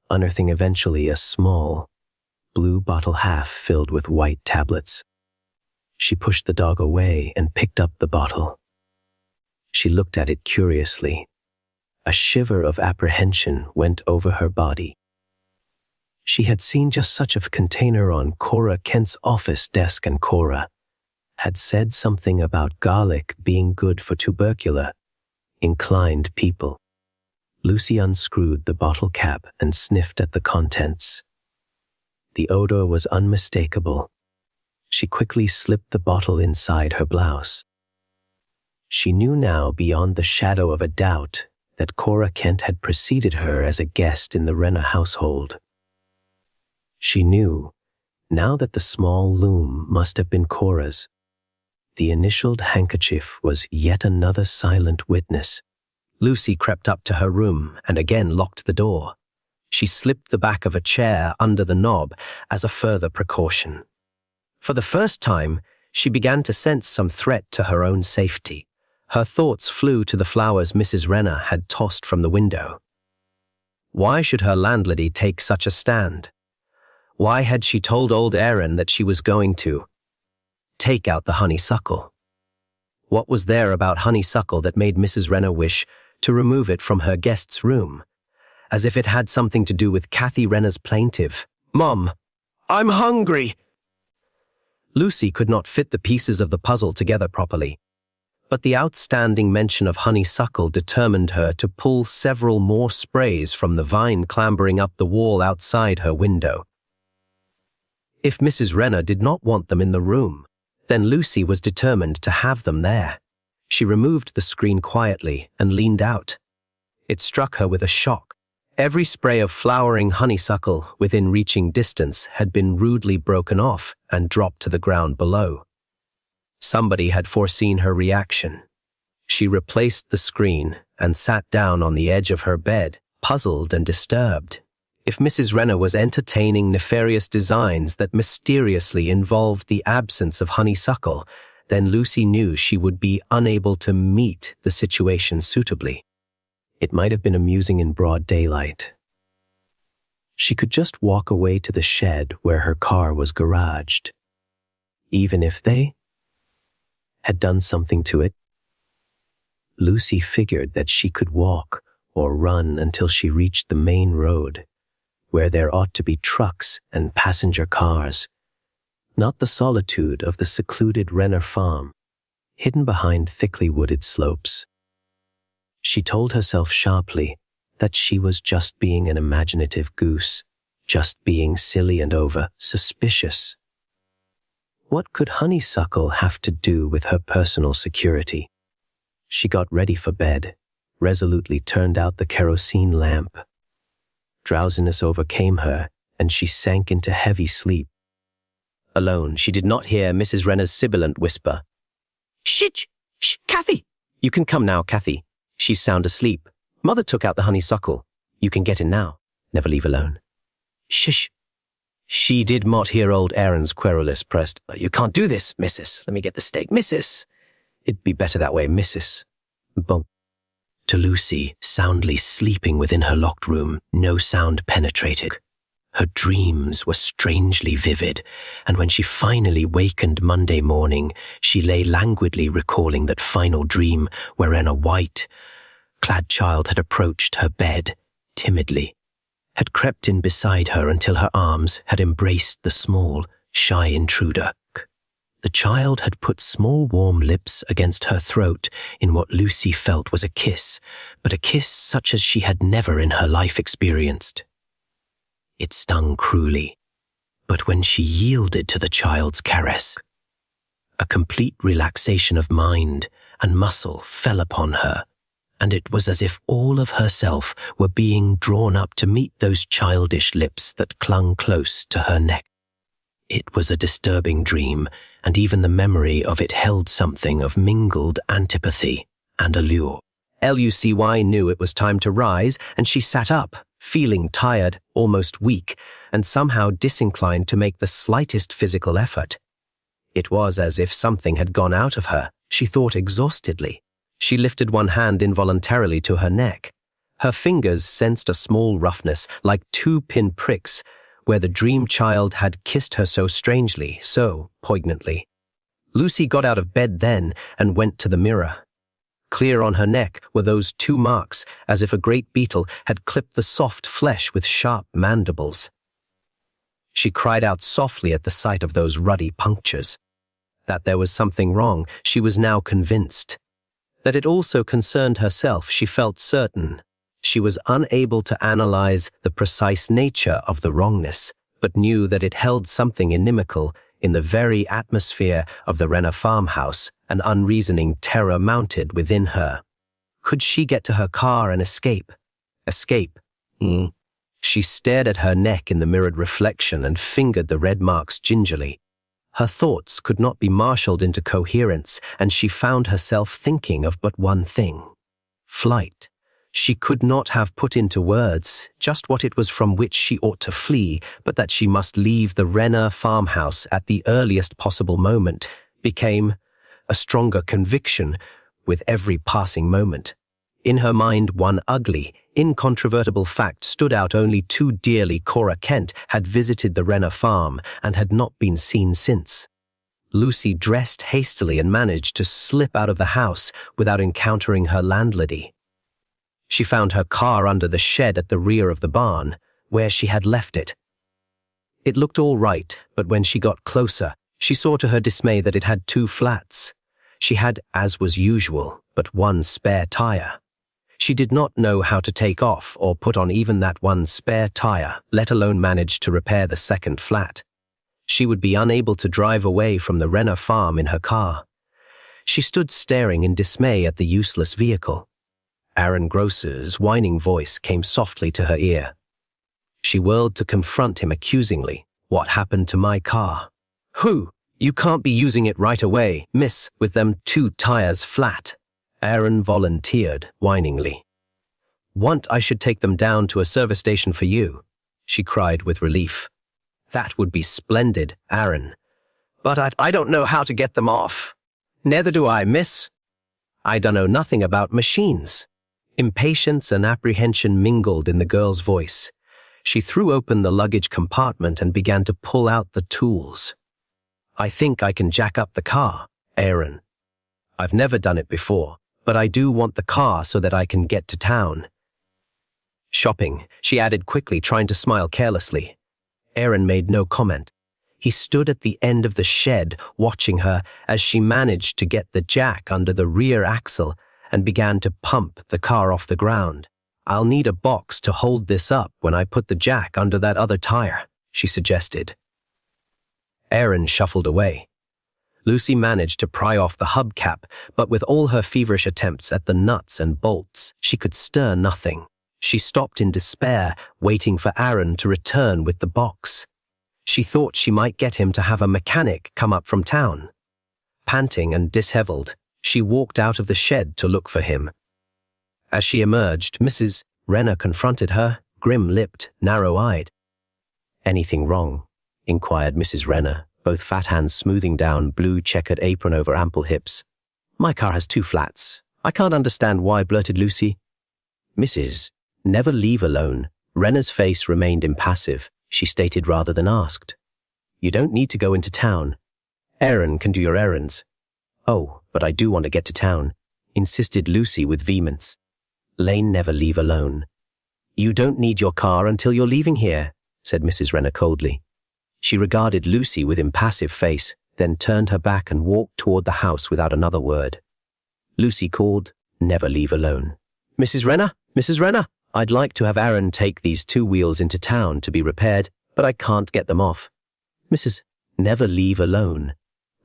unearthing eventually a small, blue bottle half filled with white tablets. She pushed the dog away and picked up the bottle. She looked at it curiously. A shiver of apprehension went over her body. She had seen just such a container on Cora Kent's office desk, and Cora had said something about garlic being good for tubercular, inclined people. Lucy unscrewed the bottle cap and sniffed at the contents. The odor was unmistakable. She quickly slipped the bottle inside her blouse. She knew now beyond the shadow of a doubt that Cora Kent had preceded her as a guest in the Renner household. She knew, now that the small loom must have been Cora's. The initialed handkerchief was yet another silent witness. Lucy crept up to her room and again locked the door. She slipped the back of a chair under the knob as a further precaution. For the first time, she began to sense some threat to her own safety. Her thoughts flew to the flowers Mrs. Renner had tossed from the window. Why should her landlady take such a stand? Why had she told old Aaron that she was going to take out the honeysuckle? What was there about honeysuckle that made Mrs. Renner wish to remove it from her guest's room, as if it had something to do with Kathy Renner's plaintive, "Mom, I'm hungry." Lucy could not fit the pieces of the puzzle together properly, but the outstanding mention of honeysuckle determined her to pull several more sprays from the vine clambering up the wall outside her window. If Mrs. Renner did not want them in the room, then Lucy was determined to have them there. She removed the screen quietly and leaned out. It struck her with a shock. Every spray of flowering honeysuckle within reaching distance had been rudely broken off and dropped to the ground below. Somebody had foreseen her reaction. She replaced the screen and sat down on the edge of her bed, puzzled and disturbed. If Mrs. Renner was entertaining nefarious designs that mysteriously involved the absence of honeysuckle, then Lucy knew she would be unable to meet the situation suitably. It might have been amusing in broad daylight. She could just walk away to the shed where her car was garaged. Even if they had done something to it, Lucy figured that she could walk or run until she reached the main road, where there ought to be trucks and passenger cars, not the solitude of the secluded Renner farm, hidden behind thickly wooded slopes. She told herself sharply that she was just being an imaginative goose, just being silly and over-suspicious. What could honeysuckle have to do with her personal security? She got ready for bed, resolutely turned out the kerosene lamp. Drowsiness overcame her, and she sank into heavy sleep. Alone, she did not hear Mrs. Renner's sibilant whisper. "Shh! Shh! Kathy! You can come now, Kathy. She's sound asleep. Mother took out the honeysuckle. You can get in now. Never leave alone." "Shush!" She did not hear old Aaron's querulous pressed, "You can't do this, missus. Let me get the steak, missus. It'd be better that way, missus." Bonk. To Lucy, soundly sleeping within her locked room, no sound penetrated. Her dreams were strangely vivid, and when she finally wakened Monday morning, she lay languidly recalling that final dream wherein a white-clad child had approached her bed timidly, had crept in beside her until her arms had embraced the small, shy intruder. The child had put small warm lips against her throat in what Lucy felt was a kiss, but a kiss such as she had never in her life experienced. It stung cruelly, but when she yielded to the child's caress, a complete relaxation of mind and muscle fell upon her, and it was as if all of herself were being drawn up to meet those childish lips that clung close to her neck. It was a disturbing dream, and even the memory of it held something of mingled antipathy and allure. Lucy knew it was time to rise, and she sat up, feeling tired, almost weak, and somehow disinclined to make the slightest physical effort. It was as if something had gone out of her, she thought exhaustedly. She lifted one hand involuntarily to her neck. Her fingers sensed a small roughness, like 2 pin-pricks, where the dream child had kissed her so strangely, so poignantly. Lucy got out of bed then and went to the mirror. Clear on her neck were those 2 marks, as if a great beetle had clipped the soft flesh with sharp mandibles. She cried out softly at the sight of those ruddy punctures. That there was something wrong, she was now convinced. That it also concerned herself, she felt certain. She was unable to analyze the precise nature of the wrongness, but knew that it held something inimical in the very atmosphere of the Renner farmhouse. An unreasoning terror mounted within her. Could she get to her car and escape? Escape? She stared at her neck in the mirrored reflection and fingered the red marks gingerly. Her thoughts could not be marshaled into coherence, and she found herself thinking of but one thing: flight. She could not have put into words just what it was from which she ought to flee, but that she must leave the Renner farmhouse at the earliest possible moment became a stronger conviction with every passing moment. In her mind, one ugly, incontrovertible fact stood out only too dearly: Cora Kent had visited the Renner farm and had not been seen since. Lucy dressed hastily and managed to slip out of the house without encountering her landlady. She found her car under the shed at the rear of the barn, where she had left it. It looked all right, but when she got closer, she saw to her dismay that it had 2 flats. She had, as was usual, but 1 spare tire. She did not know how to take off or put on even that 1 spare tire, let alone manage to repair the 2nd flat. She would be unable to drive away from the Renner farm in her car. She stood staring in dismay at the useless vehicle. Aaron Gross's whining voice came softly to her ear. She whirled to confront him accusingly. "What happened to my car?" "Who? You can't be using it right away, miss, with them 2 tires flat," Aaron volunteered whiningly. "Want I should take them down to a service station for you?" she cried with relief. "That would be splendid, Aaron. But I don't know how to get them off." "Neither do I, miss. I dunno nothing about machines." Impatience and apprehension mingled in the girl's voice. She threw open the luggage compartment and began to pull out the tools. "I think I can jack up the car, Aaron. I've never done it before, but I do want the car so that I can get to town." "Shopping," she added quickly, trying to smile carelessly. Aaron made no comment. He stood at the end of the shed, watching her as she managed to get the jack under the rear axle and began to pump the car off the ground. "I'll need a box to hold this up when I put the jack under that other tire," she suggested. Aaron shuffled away. Lucy managed to pry off the hubcap, but with all her feverish attempts at the nuts and bolts, she could stir nothing. She stopped in despair, waiting for Aaron to return with the box. She thought she might get him to have a mechanic come up from town. Panting and disheveled, she walked out of the shed to look for him. As she emerged, Mrs. Renner confronted her, grim-lipped, narrow-eyed. "Anything wrong?" inquired Mrs. Renner, both fat hands smoothing down blue checkered apron over ample hips. "My car has 2 flats. I can't understand why, blurted Lucy. Mrs. Never leave alone. Renna's face remained impassive. She stated rather than asked. You don't need to go into town. Aaron can do your errands. Oh, but I do want to get to town, insisted Lucy with vehemence. Lane never leave alone. You don't need your car until you're leaving here, said Mrs. Renner coldly. She regarded Lucy with impassive face, then turned her back and walked toward the house without another word. Lucy called, never leave alone. Mrs. Renner, I'd like to have Aaron take these 2 wheels into town to be repaired, but I can't get them off. Mrs. Never leave alone.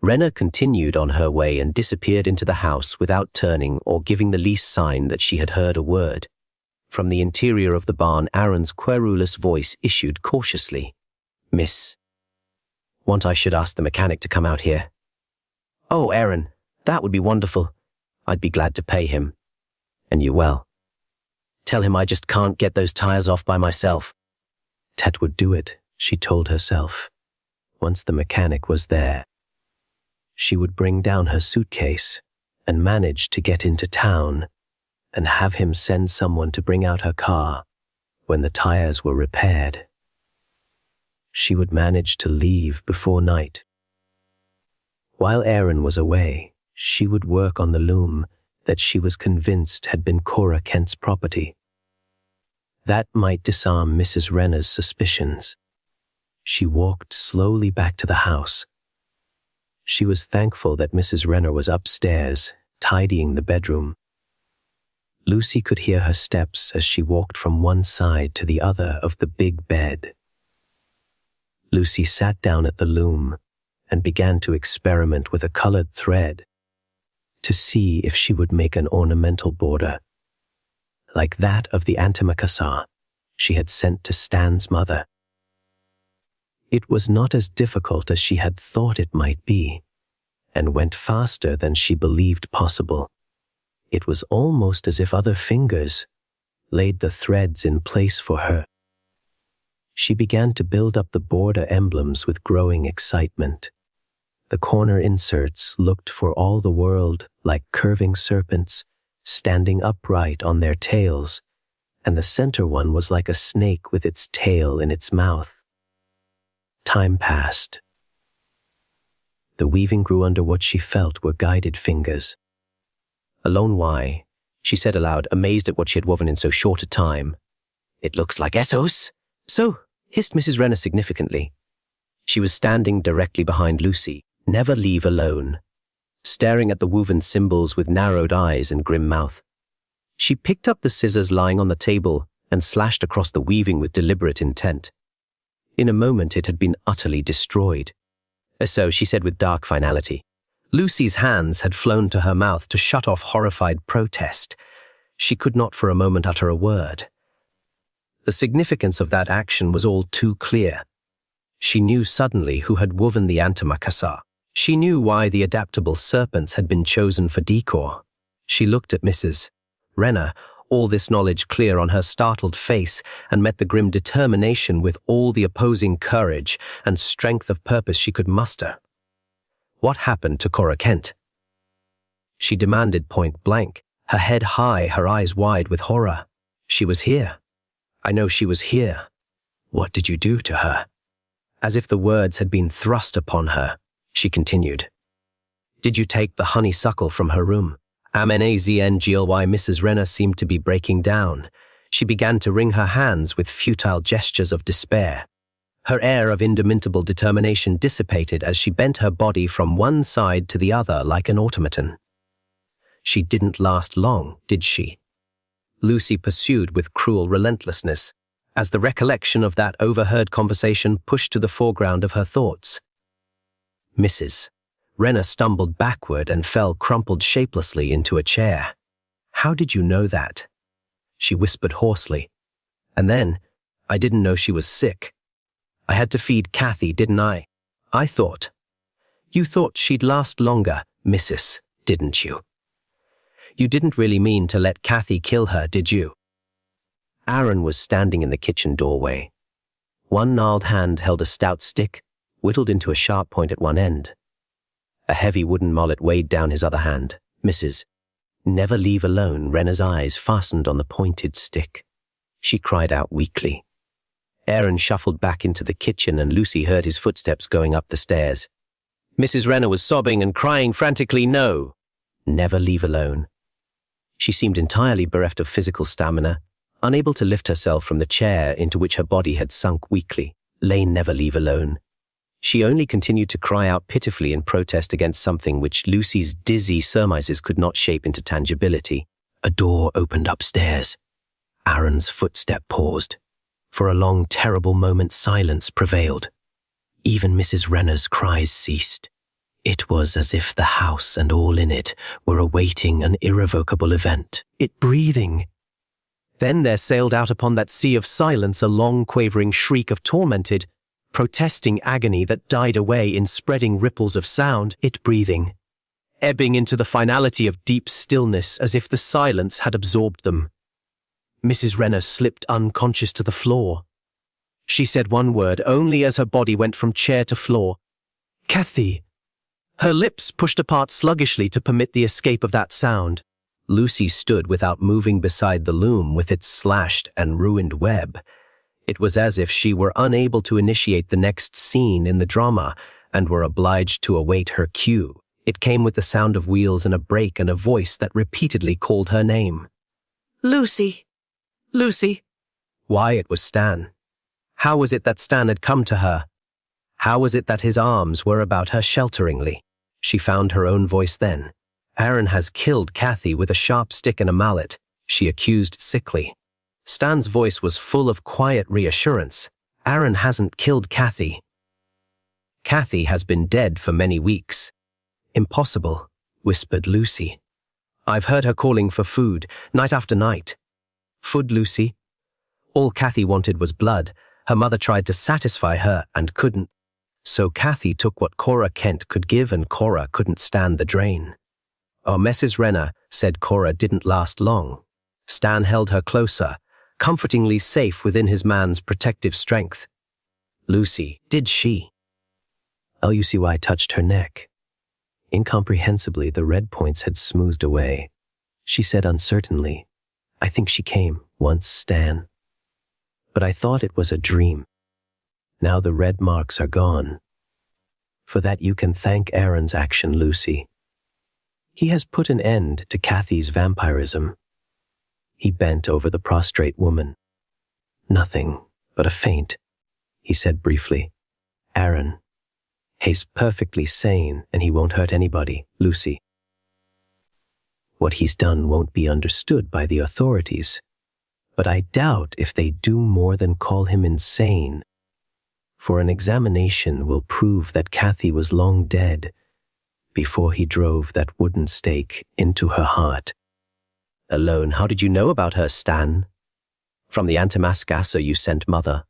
Renner continued on her way and disappeared into the house without turning or giving the least sign that she had heard a word. From the interior of the barn, Aaron's querulous voice issued cautiously. Miss. Want I should ask the mechanic to come out here? Oh, Aaron, that would be wonderful. I'd be glad to pay him. And you well. Tell him I just can't get those tires off by myself. Tet would do it, she told herself. Once the mechanic was there, she would bring down her suitcase and manage to get into town and have him send someone to bring out her car when the tires were repaired. She would manage to leave before night. While Aaron was away, she would work on the loom that she was convinced had been Cora Kent's property. That might disarm Mrs. Renner's suspicions. She walked slowly back to the house. She was thankful that Mrs. Renner was upstairs, tidying the bedroom. Lucy could hear her steps as she walked from one side to the other of the big bed. Lucy sat down at the loom and began to experiment with a colored thread to see if she would make an ornamental border, like that of the antimacassar she had sent to Stan's mother. It was not as difficult as she had thought it might be, and went faster than she believed possible. It was almost as if other fingers laid the threads in place for her. She began to build up the border emblems with growing excitement. The corner inserts looked for all the world like curving serpents, standing upright on their tails, and the center one was like a snake with its tail in its mouth. Time passed. The weaving grew under what she felt were guided fingers. Alone why, she said aloud, amazed at what she had woven in so short a time. It looks like Essos. So, hissed Mrs. Renner significantly. She was standing directly behind Lucy, never leave alone, staring at the woven symbols with narrowed eyes and grim mouth. She picked up the scissors lying on the table and slashed across the weaving with deliberate intent. In a moment it had been utterly destroyed. So, she said with dark finality. Lucy's hands had flown to her mouth to shut off horrified protest. She could not for a moment utter a word. The significance of that action was all too clear. She knew suddenly who had woven the antimacassar. She knew why the adaptable serpents had been chosen for decor. She looked at Mrs. Renner, all this knowledge clear on her startled face, and met the grim determination with all the opposing courage and strength of purpose she could muster. What happened to Cora Kent? She demanded point blank, her head high, her eyes wide with horror. She was here. I know she was here. What did you do to her? As if the words had been thrust upon her, she continued. Did you take the honeysuckle from her room? Amazngly, Mrs. Renner seemed to be breaking down. She began to wring her hands with futile gestures of despair. Her air of indomitable determination dissipated as she bent her body from one side to the other like an automaton. She didn't last long, did she? Lucy pursued with cruel relentlessness, as the recollection of that overheard conversation pushed to the foreground of her thoughts. Mrs. Renner stumbled backward and fell crumpled shapelessly into a chair. How did you know that? She whispered hoarsely. And then, I didn't know she was sick. I had to feed Kathy, didn't I? I thought. You thought she'd last longer, Mrs., didn't you? You didn't really mean to let Kathy kill her, did you? Aaron was standing in the kitchen doorway. One gnarled hand held a stout stick, whittled into a sharp point at one end. A heavy wooden mallet weighed down his other hand. Mrs. Never leave alone. Rena's eyes fastened on the pointed stick. She cried out weakly. Aaron shuffled back into the kitchen and Lucy heard his footsteps going up the stairs. Mrs. Rena was sobbing and crying frantically, "No! Never leave alone." She seemed entirely bereft of physical stamina, unable to lift herself from the chair into which her body had sunk weakly. Lane, never leave alone. She only continued to cry out pitifully in protest against something which Lucy's dizzy surmises could not shape into tangibility. A door opened upstairs. Aaron's footstep paused. For a long, terrible moment, silence prevailed. Even Mrs. Rena's cries ceased. It was as if the house and all in it were awaiting an irrevocable event. It breathing. Then there sailed out upon that sea of silence a long, quavering shriek of tormented, protesting agony that died away in spreading ripples of sound. It breathing, ebbing into the finality of deep stillness as if the silence had absorbed them. Mrs. Rena slipped unconscious to the floor. She said one word only as her body went from chair to floor. "Kathy." Her lips pushed apart sluggishly to permit the escape of that sound. Lucy stood without moving beside the loom with its slashed and ruined web. It was as if she were unable to initiate the next scene in the drama and were obliged to await her cue. It came with the sound of wheels and a brake and a voice that repeatedly called her name. "Lucy! Lucy!" Why, it was Stan. How was it that Stan had come to her? How was it that his arms were about her shelteringly? She found her own voice then. "Aaron has killed Kathy with a sharp stick and a mallet," she accused sickly. Stan's voice was full of quiet reassurance. "Aaron hasn't killed Kathy. Kathy has been dead for many weeks." "Impossible," whispered Lucy. "I've heard her calling for food, night after night." "Food, Lucy?" All Kathy wanted was blood. Her mother tried to satisfy her and couldn't. So Kathy took what Cora Kent could give and Cora couldn't stand the drain. Oh, Mrs. Rena said Cora didn't last long. Stan held her closer, comfortingly safe within his man's protective strength. Lucy, did she? Lucy touched her neck. Incomprehensibly, the red points had smoothed away. She said uncertainly, "I think she came once, Stan. But I thought it was a dream. Now the red marks are gone. For that you can thank Aaron's action, Lucy. He has put an end to Kathy's vampirism." He bent over the prostrate woman. "Nothing but a faint," he said briefly. "Aaron, he's perfectly sane and he won't hurt anybody, Lucy. What he's done won't be understood by the authorities, but I doubt if they do more than call him insane. For an examination will prove that Kathy was long dead before he drove that wooden stake into her heart." "Alone, how did you know about her, Stan?" "From the antimacassar you sent Mother.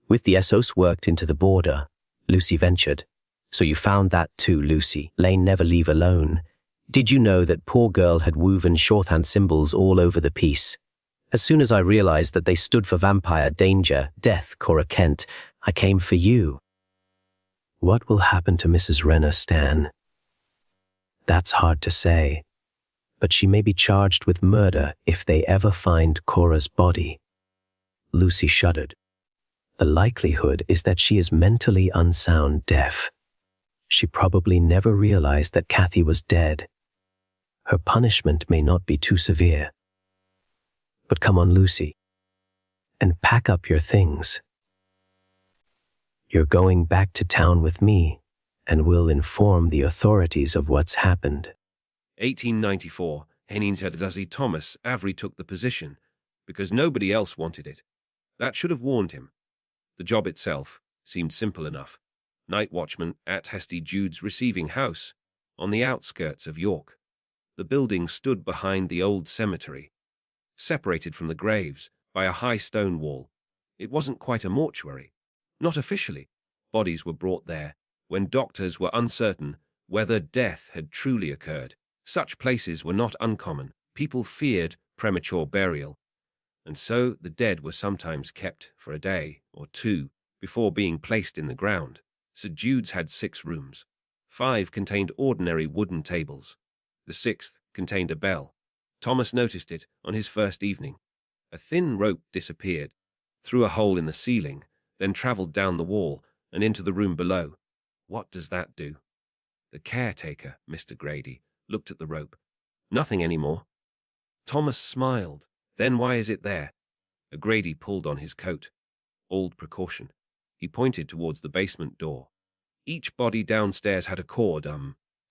With the Essos worked into the border," Lucy ventured. "So you found that too, Lucy. Lane, never leave alone. Did you know that poor girl had woven shorthand symbols all over the piece? As soon as I realized that they stood for vampire, danger, death, Cora Kent, I came for you." "What will happen to Mrs. Rena, Stan?" "That's hard to say, but she may be charged with murder if they ever find Cora's body." Lucy shuddered. "The likelihood is that she is mentally unsound deaf. She probably never realized that Kathy was dead. Her punishment may not be too severe. But come on, Lucy, and pack up your things. You're going back to town with me, and we'll inform the authorities of what's happened." 1894, Henningshedadasi Thomas Avery took the position, because nobody else wanted it. That should have warned him. The job itself seemed simple enough. Night watchman at Hesty Jude's receiving house, on the outskirts of York. The building stood behind the old cemetery, separated from the graves by a high stone wall. It wasn't quite a mortuary. Not officially. Bodies were brought there when doctors were uncertain whether death had truly occurred. Such places were not uncommon. People feared premature burial, and so the dead were sometimes kept for a day or two before being placed in the ground. St. Jude's had 6 rooms. 5 contained ordinary wooden tables. The 6th contained a bell, Thomas noticed it on his first evening. A thin rope disappeared, through a hole in the ceiling, then travelled down the wall and into the room below. What does that do? The caretaker, Mr. Grady, looked at the rope. Nothing anymore. Thomas smiled. Then why is it there? Grady pulled on his coat. Old precaution. He pointed towards the basement door. Each body downstairs had a cord,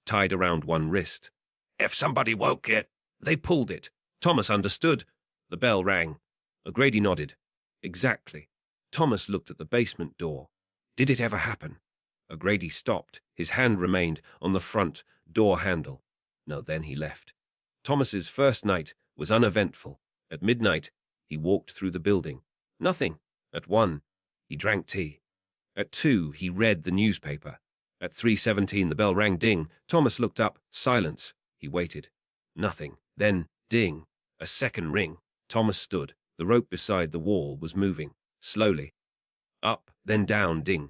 tied around one wrist. If somebody woke it, they pulled it. Thomas understood. The bell rang. Grady nodded. Exactly. Thomas looked at the basement door. Did it ever happen? Grady stopped. His hand remained on the front door handle. No, then he left. Thomas's first night was uneventful. At midnight, he walked through the building. Nothing. At 1, he drank tea. At 2, he read the newspaper. At 3:17, the bell rang. Ding. Thomas looked up. Silence. He waited. Nothing. Then, ding. A second ring. Thomas stood. The rope beside the wall was moving. Slowly. Up, then down. Ding.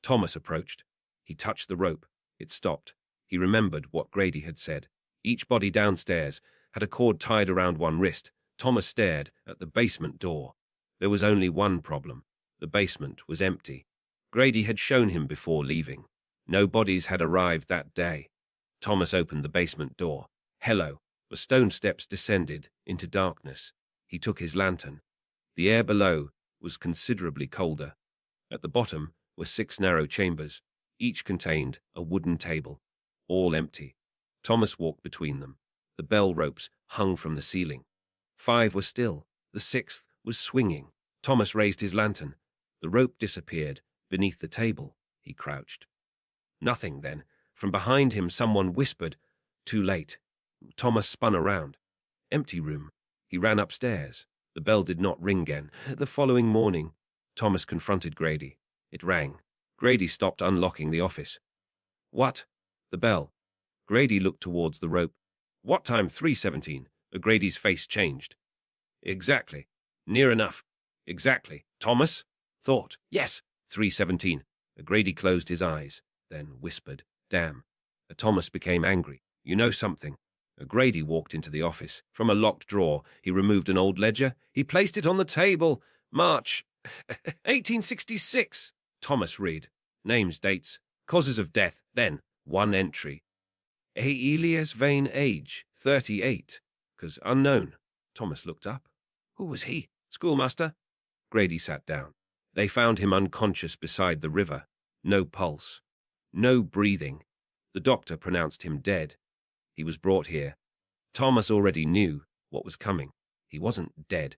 Thomas approached. He touched the rope. It stopped. He remembered what Grady had said. Each body downstairs had a cord tied around one wrist. Thomas stared at the basement door. There was only one problem. The basement was empty. Grady had shown him before leaving. No bodies had arrived that day. Thomas opened the basement door. Hello. The stone steps descended into darkness. He took his lantern. The air below was considerably colder. At the bottom were 6 narrow chambers. Each contained a wooden table, all empty. Thomas walked between them. The bell ropes hung from the ceiling. 5 were still. The 6th was swinging. Thomas raised his lantern. The rope disappeared beneath the table. He crouched. Nothing then. From behind him someone whispered, "Too late." Thomas spun around. Empty room. He ran upstairs. The bell did not ring again. The following morning, Thomas confronted Grady. It rang. Grady stopped unlocking the office. What? The bell. Grady looked towards the rope. What time? 3:17. Grady's face changed. Exactly. Near enough. Exactly. Thomas? Thought. Yes. 3:17. Grady closed his eyes, then whispered, "Damn." Thomas became angry. You know something? Grady walked into the office. From a locked drawer, he removed an old ledger. He placed it on the table. March 1866. Thomas read. Names, dates, causes of death. Then, one entry. Elias Vane, age 38. Cause unknown. Thomas looked up. Who was he? Schoolmaster? Grady sat down. They found him unconscious beside the river. No pulse. No breathing. The doctor pronounced him dead. He was brought here. Thomas already knew what was coming. He wasn't dead.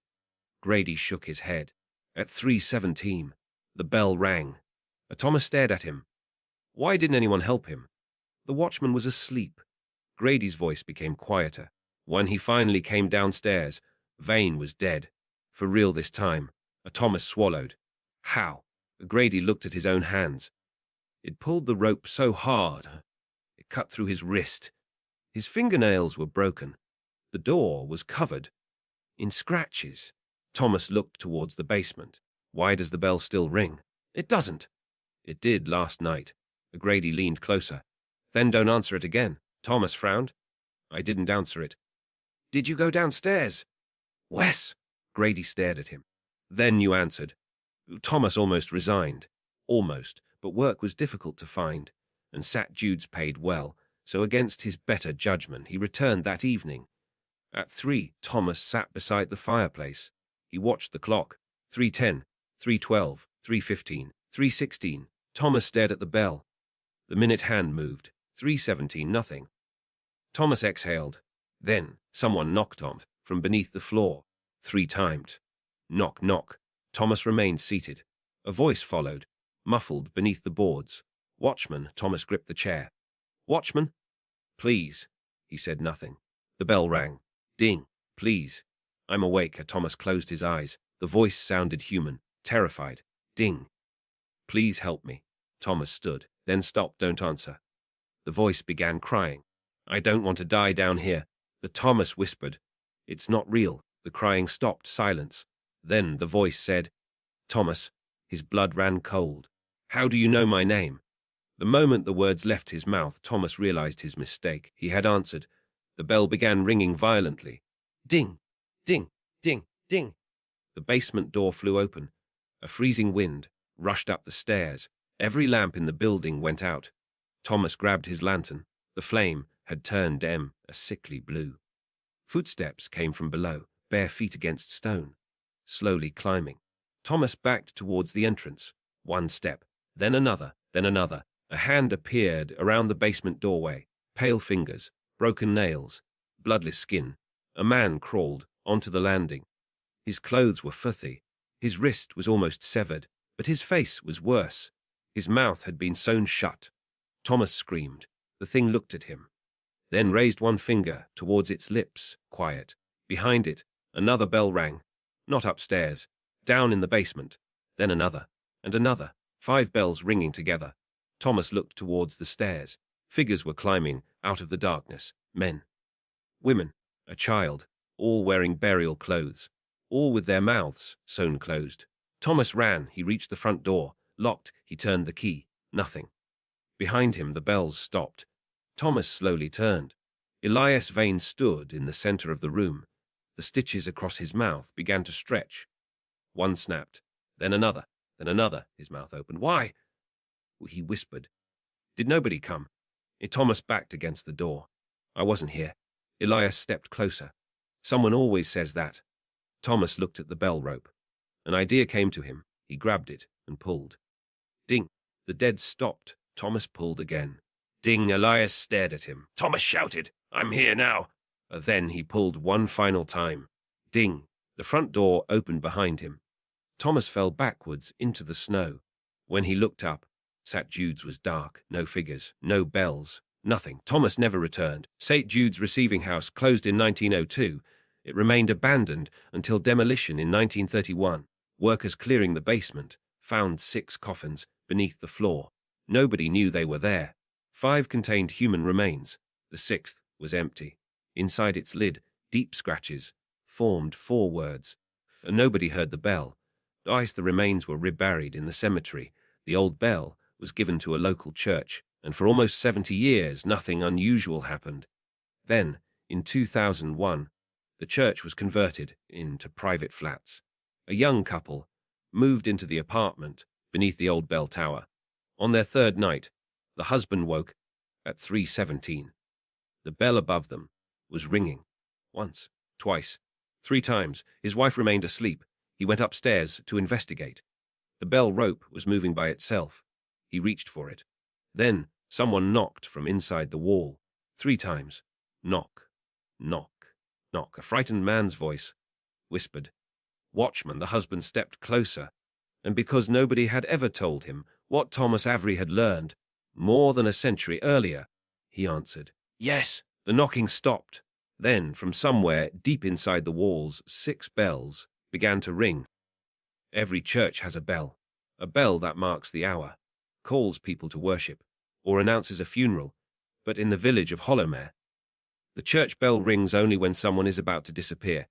Grady shook his head. At 3:17, the bell rang. Thomas stared at him. Why didn't anyone help him? The watchman was asleep. Grady's voice became quieter. When he finally came downstairs, Vane was dead. For real this time. Thomas swallowed. How? Grady looked at his own hands. It pulled the rope so hard. It cut through his wrist. His fingernails were broken. The door was covered in scratches. Thomas looked towards the basement. Why does the bell still ring? It doesn't. It did last night. Grady leaned closer. Then don't answer it again. Thomas frowned. I didn't answer it. Did you go downstairs? Wes. Grady stared at him. Then you answered. Thomas almost resigned. Almost, but work was difficult to find, and St. Jude's paid well, so against his better judgment he returned that evening. At 3, Thomas sat beside the fireplace. He watched the clock. 3:10, 3:12, 3:15, 3:16. Thomas stared at the bell. The minute hand moved. 3:17, nothing. Thomas exhaled. Then someone knocked on from beneath the floor. 3 times. Knock, knock. Thomas remained seated. A voice followed, muffled beneath the boards. Watchman. Thomas gripped the chair. Watchman? Please. He said nothing. The bell rang. Ding. Please. I'm awake. Thomas closed his eyes. The voice sounded human, terrified. Ding. Please help me. Thomas stood, then stopped. Don't answer. The voice began crying. I don't want to die down here. The Thomas whispered. It's not real. The crying stopped. Silence. Then the voice said, Thomas. His blood ran cold. How do you know my name? The moment the words left his mouth, Thomas realized his mistake. He had answered. The bell began ringing violently. Ding, ding, ding, ding. The basement door flew open. A freezing wind rushed up the stairs. Every lamp in the building went out. Thomas grabbed his lantern. The flame had turned a sickly blue. Footsteps came from below, bare feet against stone, slowly climbing. Thomas backed towards the entrance. One step, then another, then another. A hand appeared around the basement doorway. Pale fingers, broken nails, bloodless skin. A man crawled onto the landing. His clothes were filthy. His wrist was almost severed, but his face was worse. His mouth had been sewn shut. Thomas screamed. The thing looked at him, then raised one finger towards its lips, quiet. Behind it, another bell rang. Not upstairs, down in the basement. Then another, and another. 5 bells ringing together. Thomas looked towards the stairs. Figures were climbing out of the darkness. Men, women, a child, all wearing burial clothes, all with their mouths sewn closed. Thomas ran. He reached the front door. Locked. He turned the key. Nothing. Behind him, the bells stopped. Thomas slowly turned. Elias Vane stood in the center of the room. The stitches across his mouth began to stretch. One snapped, then another, then another. His mouth opened. Why? He whispered. Did nobody come? Thomas backed against the door. I wasn't here. Elias stepped closer. Someone always says that. Thomas looked at the bell rope. An idea came to him. He grabbed it and pulled. Ding! The dead stopped. Thomas pulled again. Ding! Elias stared at him. Thomas shouted, I'm here now. Then he pulled one final time. Ding! The front door opened behind him. Thomas fell backwards into the snow. When he looked up, St. Jude's was dark. No figures, no bells, nothing. Thomas never returned. St. Jude's receiving house closed in 1902. It remained abandoned until demolition in 1931. Workers clearing the basement found 6 coffins beneath the floor. Nobody knew they were there. 5 contained human remains. The 6th was empty. Inside its lid, deep scratches formed 4 words. And nobody heard the bell. The remains were reburied in the cemetery. The old bell was given to a local church, and for almost 70 years nothing unusual happened. Then, in 2001, the church was converted into private flats. A young couple moved into the apartment beneath the old bell tower. On their 3rd night, the husband woke at 3:17. The bell above them was ringing. Once, twice, 3 times. His wife remained asleep. He went upstairs to investigate. The bell rope was moving by itself. He reached for it. Then someone knocked from inside the wall. 3 times. Knock, knock, knock. A frightened man's voice whispered. Watchman. The husband stepped closer, and because nobody had ever told him what Thomas Avery had learned more than a century earlier, he answered, Yes. The knocking stopped. Then, from somewhere deep inside the walls, 6 bells began to ring. Every church has a bell that marks the hour, calls people to worship, or announces a funeral. But in the village of Hollowmere, the church bell rings only when someone is about to disappear.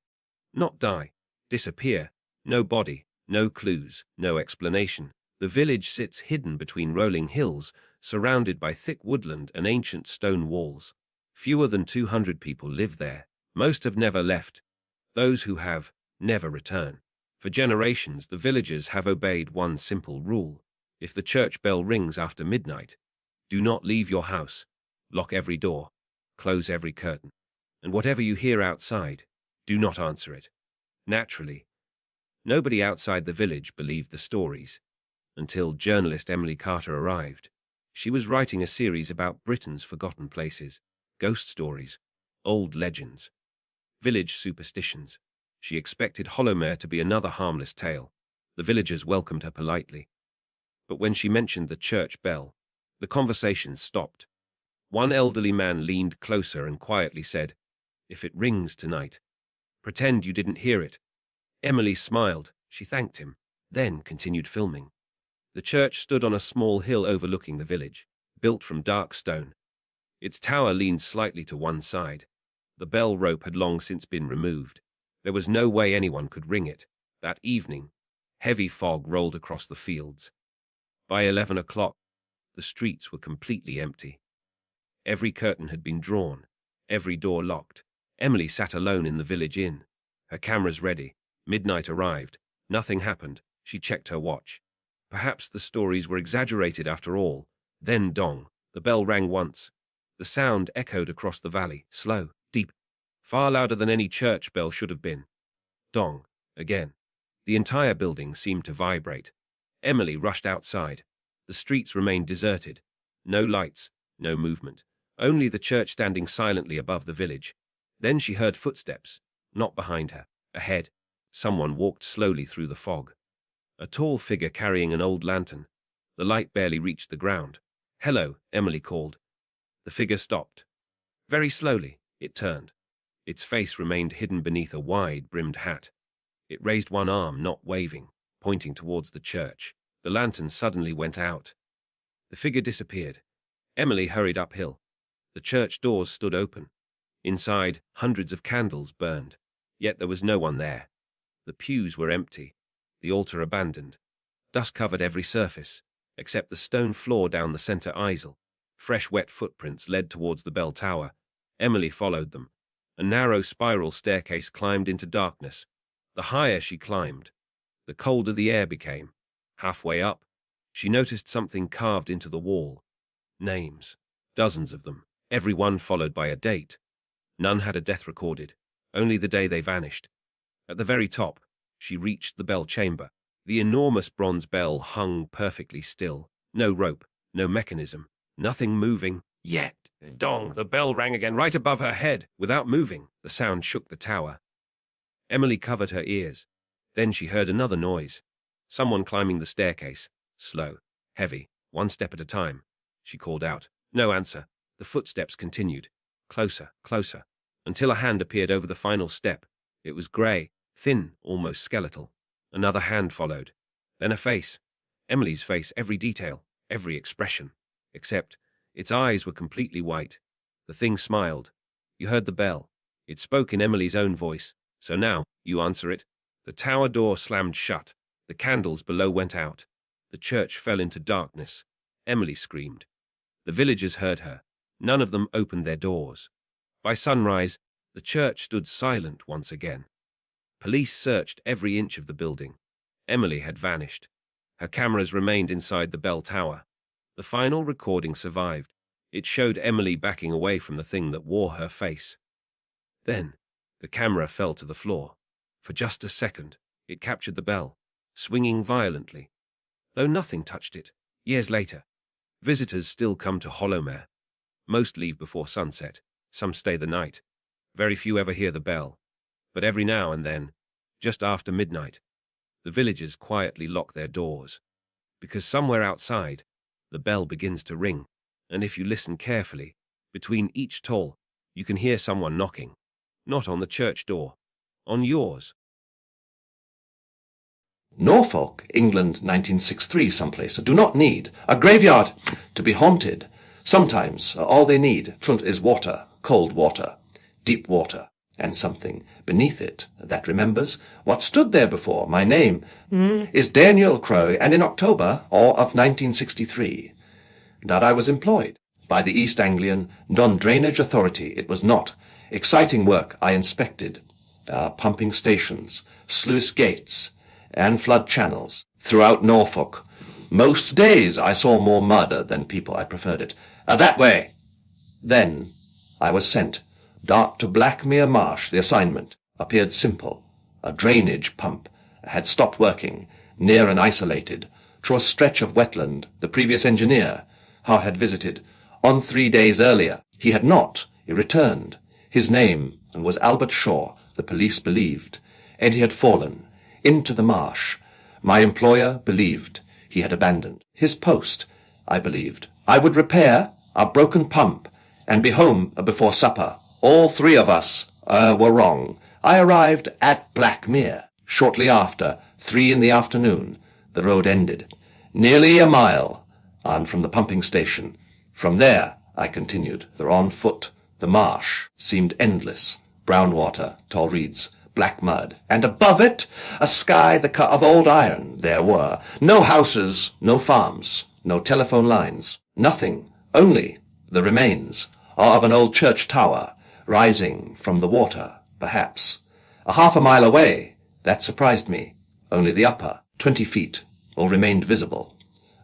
Not die, disappear. No body, no clues, no explanation. The village sits hidden between rolling hills, surrounded by thick woodland and ancient stone walls. Fewer than 200 people live there. Most have never left. Those who have never return. For generations, the villagers have obeyed one simple rule. If the church bell rings after midnight, do not leave your house. Lock every door, close every curtain, and whatever you hear outside, do not answer it. Naturally, nobody outside the village believed the stories, until journalist Emily Carter arrived. She was writing a series about Britain's forgotten places, ghost stories, old legends, village superstitions. She expected Hollowmere to be another harmless tale. The villagers welcomed her politely. But when she mentioned the church bell, the conversation stopped. One elderly man leaned closer and quietly said, If it rings tonight, pretend you didn't hear it. Emily smiled. She thanked him, then continued filming. The church stood on a small hill overlooking the village, built from dark stone. Its tower leaned slightly to one side. The bell rope had long since been removed. There was no way anyone could ring it. That evening, heavy fog rolled across the fields. By 11 o'clock, the streets were completely empty. Every curtain had been drawn, every door locked, Emily sat alone in the village inn. Her cameras ready. Midnight arrived. Nothing happened. She checked her watch. Perhaps the stories were exaggerated after all. Then dong. The bell rang once. The sound echoed across the valley, slow, deep, far louder than any church bell should have been. Dong. Again. The entire building seemed to vibrate. Emily rushed outside. The streets remained deserted. No lights, no movement. Only the church standing silently above the village. Then she heard footsteps, not behind her, ahead. Someone walked slowly through the fog. A tall figure carrying an old lantern. The light barely reached the ground. "Hello," Emily called. The figure stopped. Very slowly, it turned. Its face remained hidden beneath a wide-brimmed hat. It raised one arm, not waving, pointing towards the church. The lantern suddenly went out. The figure disappeared. Emily hurried uphill. The church doors stood open. Inside, hundreds of candles burned. Yet there was no one there. The pews were empty, the altar abandoned. Dust covered every surface, except the stone floor down the center aisle. Fresh wet footprints led towards the bell tower. Emily followed them. A narrow spiral staircase climbed into darkness. The higher she climbed, the colder the air became. Halfway up, she noticed something carved into the wall. Names, dozens of them, every one followed by a date. None had a death recorded, only the day they vanished. At the very top, she reached the bell chamber. The enormous bronze bell hung perfectly still. No rope, no mechanism, nothing moving. Yet, dong, the bell rang again right above her head. Without moving, the sound shook the tower. Emily covered her ears. Then she heard another noise. Someone climbing the staircase. Slow, heavy, one step at a time. She called out. No answer. The footsteps continued. Closer, closer, until a hand appeared over the final step. It was grey, thin, almost skeletal. Another hand followed. Then a face. Emily's face, every detail, every expression. Except, its eyes were completely white. The thing smiled. You heard the bell. It spoke in Emily's own voice. So now, you answer it. The tower door slammed shut. The candles below went out. The church fell into darkness. Emily screamed. The villagers heard her. None of them opened their doors. By sunrise, the church stood silent once again. Police searched every inch of the building. Emily had vanished. Her cameras remained inside the bell tower. The final recording survived. It showed Emily backing away from the thing that wore her face. Then, the camera fell to the floor. For just a second, it captured the bell, swinging violently. Though nothing touched it. Years later, visitors still come to Hollowmere. Most leave before sunset. Some stay the night. Very few ever hear the bell. But every now and then, just after midnight, the villagers quietly lock their doors. Because somewhere outside, the bell begins to ring. And if you listen carefully, between each toll, you can hear someone knocking. Not on the church door, on yours. Norfolk, England, 1963 someplace, do not need a graveyard to be haunted. Sometimes all they need, trunt, is water, cold water, deep water, and something beneath it that remembers what stood there before. My name is Daniel Crowe, and in October of 1963, that I was employed by the East Anglian Non-Drainage Authority. It was not exciting work. I inspected pumping stations, sluice gates, and flood channels throughout Norfolk. Most days I saw more mud than people. I preferred it that way. Then I was sent to Blackmere Marsh. The assignment appeared simple. A drainage pump had stopped working near and isolated through a stretch of wetland the previous engineer had visited on 3 days earlier. He had not. He returned. His name was Albert Shaw, the police believed, and he had fallen into the marsh. My employer believed he had abandoned his post. I believed I would repair a broken pump and be home before supper. All three of us were wrong. I arrived at Blackmere shortly after 3 in the afternoon. The road ended nearly a mile on from the pumping station. From there, I continued, on foot. The marsh seemed endless. Brown water, tall reeds, black mud, and above it, a sky the cut of old iron. There were no houses, no farms, no telephone lines, nothing, only the remains of an old church tower rising from the water, perhaps. A half a mile away, that surprised me. Only the upper, 20 feet, all remained visible.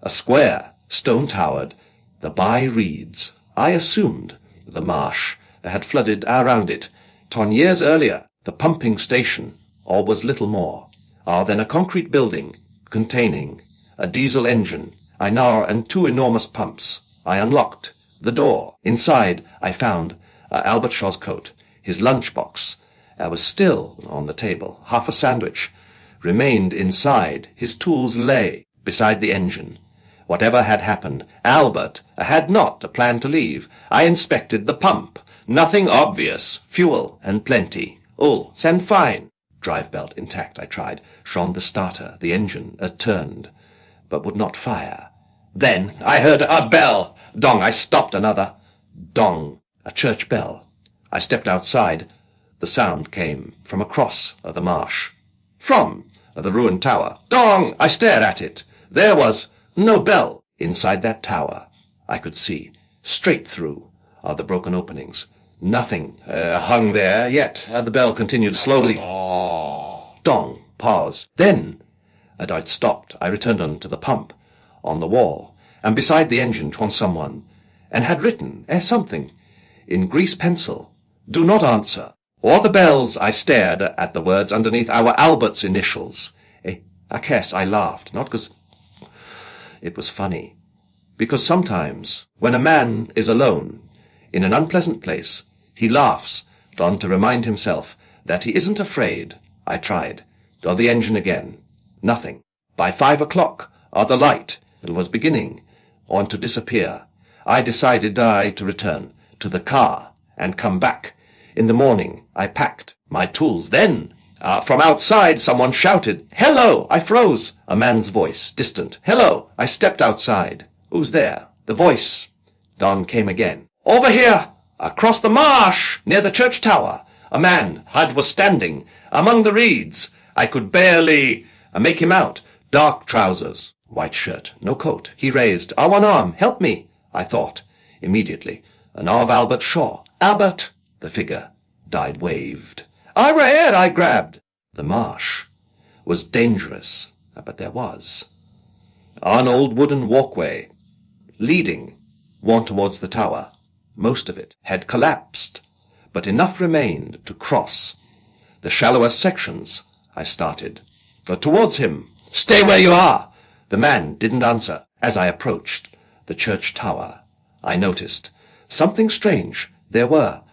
A square, stone-towered, the by reeds. I assumed the marsh had flooded around it. 10 years earlier, the pumping station, all was little more. Then a concrete building containing a diesel engine, and 2 enormous pumps. I unlocked the door. Inside, I found Albert Shaw's coat. His lunchbox was still on the table. Half a sandwich remained inside. His tools lay beside the engine. Whatever had happened, Albert had not planned to leave. I inspected the pump. Nothing obvious. Fuel and plenty. All and fine. Drive belt intact, I tried. Shone the starter. The engine turned, but would not fire. Then I heard a bell. Dong, I stopped another. Dong, a church bell. I stepped outside. The sound came from across the marsh. From the ruined tower. Dong! I stared at it. There was no bell inside that tower. I could see straight through the broken openings. Nothing hung there yet. The bell continued slowly. Dong. Pause. Then it stopped. I returned on to the pump on the wall, and beside the engine was someone, and had written something in grease pencil. Do not answer. Or the bells. I stared at the words underneath our Albert's initials. I guess I laughed, not because it was funny, because sometimes when a man is alone in an unpleasant place, he laughs on to remind himself that he isn't afraid. I tried. Or the engine again. Nothing. By 5 o'clock, the light was beginning to disappear. I decided to return to the car and come back. In the morning, I packed my tools. Then, from outside, someone shouted, "Hello!" I froze. A man's voice, distant. "Hello!" I stepped outside. "Who's there?" The voice. Don came again. "Over here! Across the marsh! Near the church tower!" A man was standing among the reeds. I could barely make him out. Dark trousers, white shirt, no coat. He raised one arm. "Help me," I thought. Immediately, an of Albert Shaw. "Albert!" The figure waved. "I ran," I grabbed. The marsh was dangerous, but there was an old wooden walkway leading one towards the tower. Most of it had collapsed, but enough remained to cross. The shallower sections, I started. But towards him. "Stay where you are!" The man didn't answer. As I approached the church tower, I noticed something strange. There were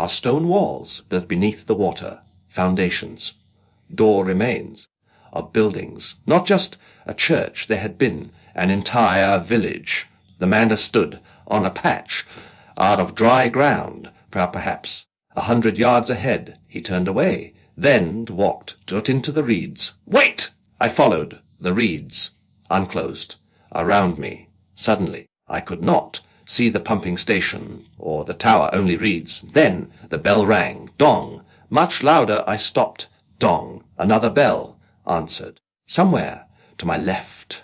stone walls that beneath the water, foundations, door remains of buildings. Not just a church, there had been an entire village. The man stood on a patch out of dry ground, perhaps 100 yards ahead. He turned away, then walked out into the reeds. "Wait!" I followed. The reeds unclosed around me. Suddenly, I could not see the pumping station or the tower, only reeds. Then the bell rang. Dong. Much louder. I stopped. Dong. Another bell answered. Somewhere to my left.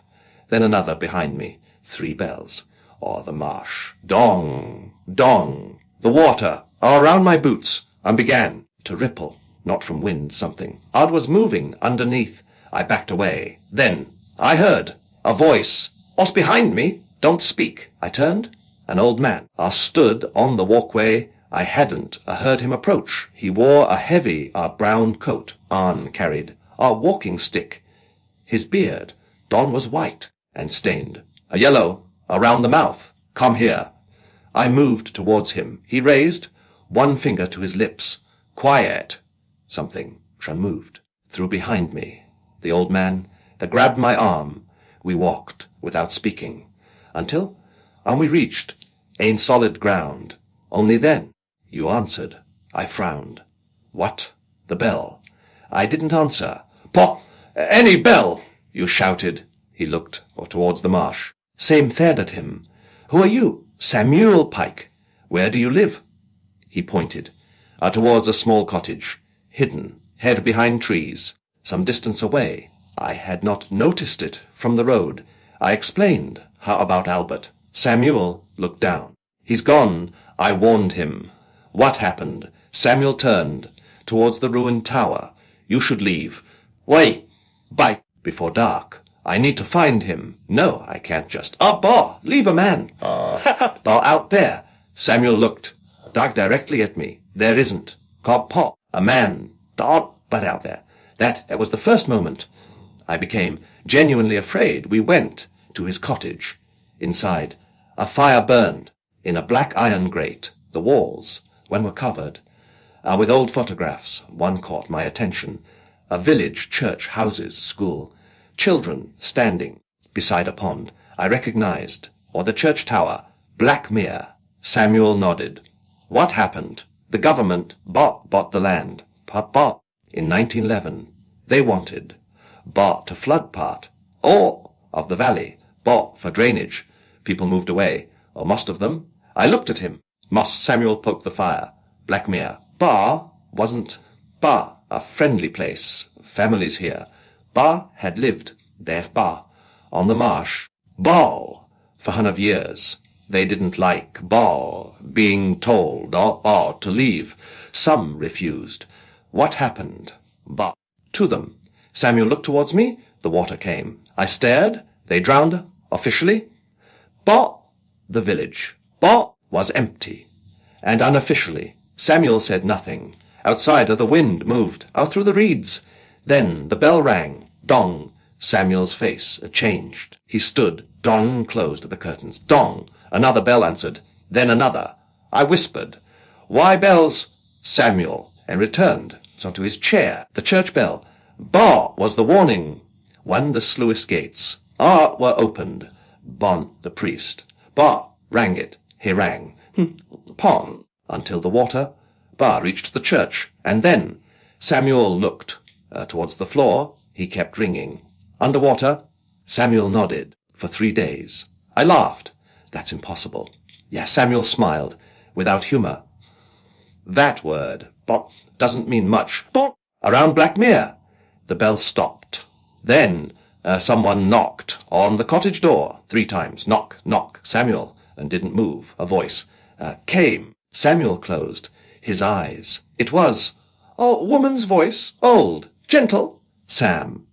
Then another behind me. 3 bells. The marsh. Dong. Dong. The water around my boots and began to ripple. Not from wind, something odd was moving underneath. I backed away. Then I heard a voice. "What's behind me? Don't speak." I turned. An old man stood on the walkway. I hadn't heard him approach. He wore a heavy brown coat. Carried a walking stick. His beard, Don, was white and stained. A yellow around the mouth. "Come here." I moved towards him. He raised one finger to his lips. "Quiet." Something moved through behind me. The old man grabbed my arm. We walked without speaking until we reached solid ground. Only then you answered. I frowned. "What?" "The bell." I didn't answer. Any bell," you shouted. He looked towards the marsh. Same stared at him. "Who are you?" "Samuel Pike." "Where do you live?" He pointed towards a small cottage, hidden, hid behind trees, some distance away. I had not noticed it from the road. I explained how about Albert. Samuel looked down. "He's gone," I warned him. "What happened?" Samuel turned towards the ruined tower. You should leave. Wait, bye, before dark. I need to find him. No, I can't just. Bah, leave a man. Bah, out there. Samuel looked. Dark directly at me. There isn't. Pop, a man. But out there. That was the first moment. I became genuinely afraid. We went to his cottage. Inside, a fire burned in a black iron grate. The walls, when were covered, with old photographs. One caught my attention. A village, church, houses, school. Children standing beside a pond. I recognized. Or the church tower. Blackmere. Samuel nodded. What happened? The government bought the land. Bought. In 1911. They wanted. Bought to flood part. Or of the valley. Bought for drainage. People moved away. Or most of them. I looked at him. Samuel poked the fire. Blackmere. Wasn't a friendly place. Families here. Had lived there, on the marsh. For 100 years. They didn't like being told to leave. Some refused. What happened? To them. Samuel looked towards me. The water came. I stared. They drowned officially. The village. Was empty. And unofficially. Samuel said nothing. Outside, the wind moved out through the reeds. Then the bell rang. Dong. Samuel's face changed. He stood. Dong closed the curtains. Dong. Another bell answered. Then another. I whispered, "Why bells?" Samuel, and returned to his chair. The church bell. Was the warning. When the sluice gates were opened. The priest. Rang it. He rang. Until the water. Reached the church. And then Samuel looked towards the floor. He kept ringing. Underwater. Samuel nodded. For 3 days. I laughed. That's impossible. Yes, Samuel smiled. Without humor. That word. Doesn't mean much. Around Blackmere. The bell stopped. Then someone knocked on the cottage door 3 times. Knock, knock. Samuel, and didn't move. A voice came. Samuel closed his eyes. It was a woman's voice. Old. Gentle. Sam.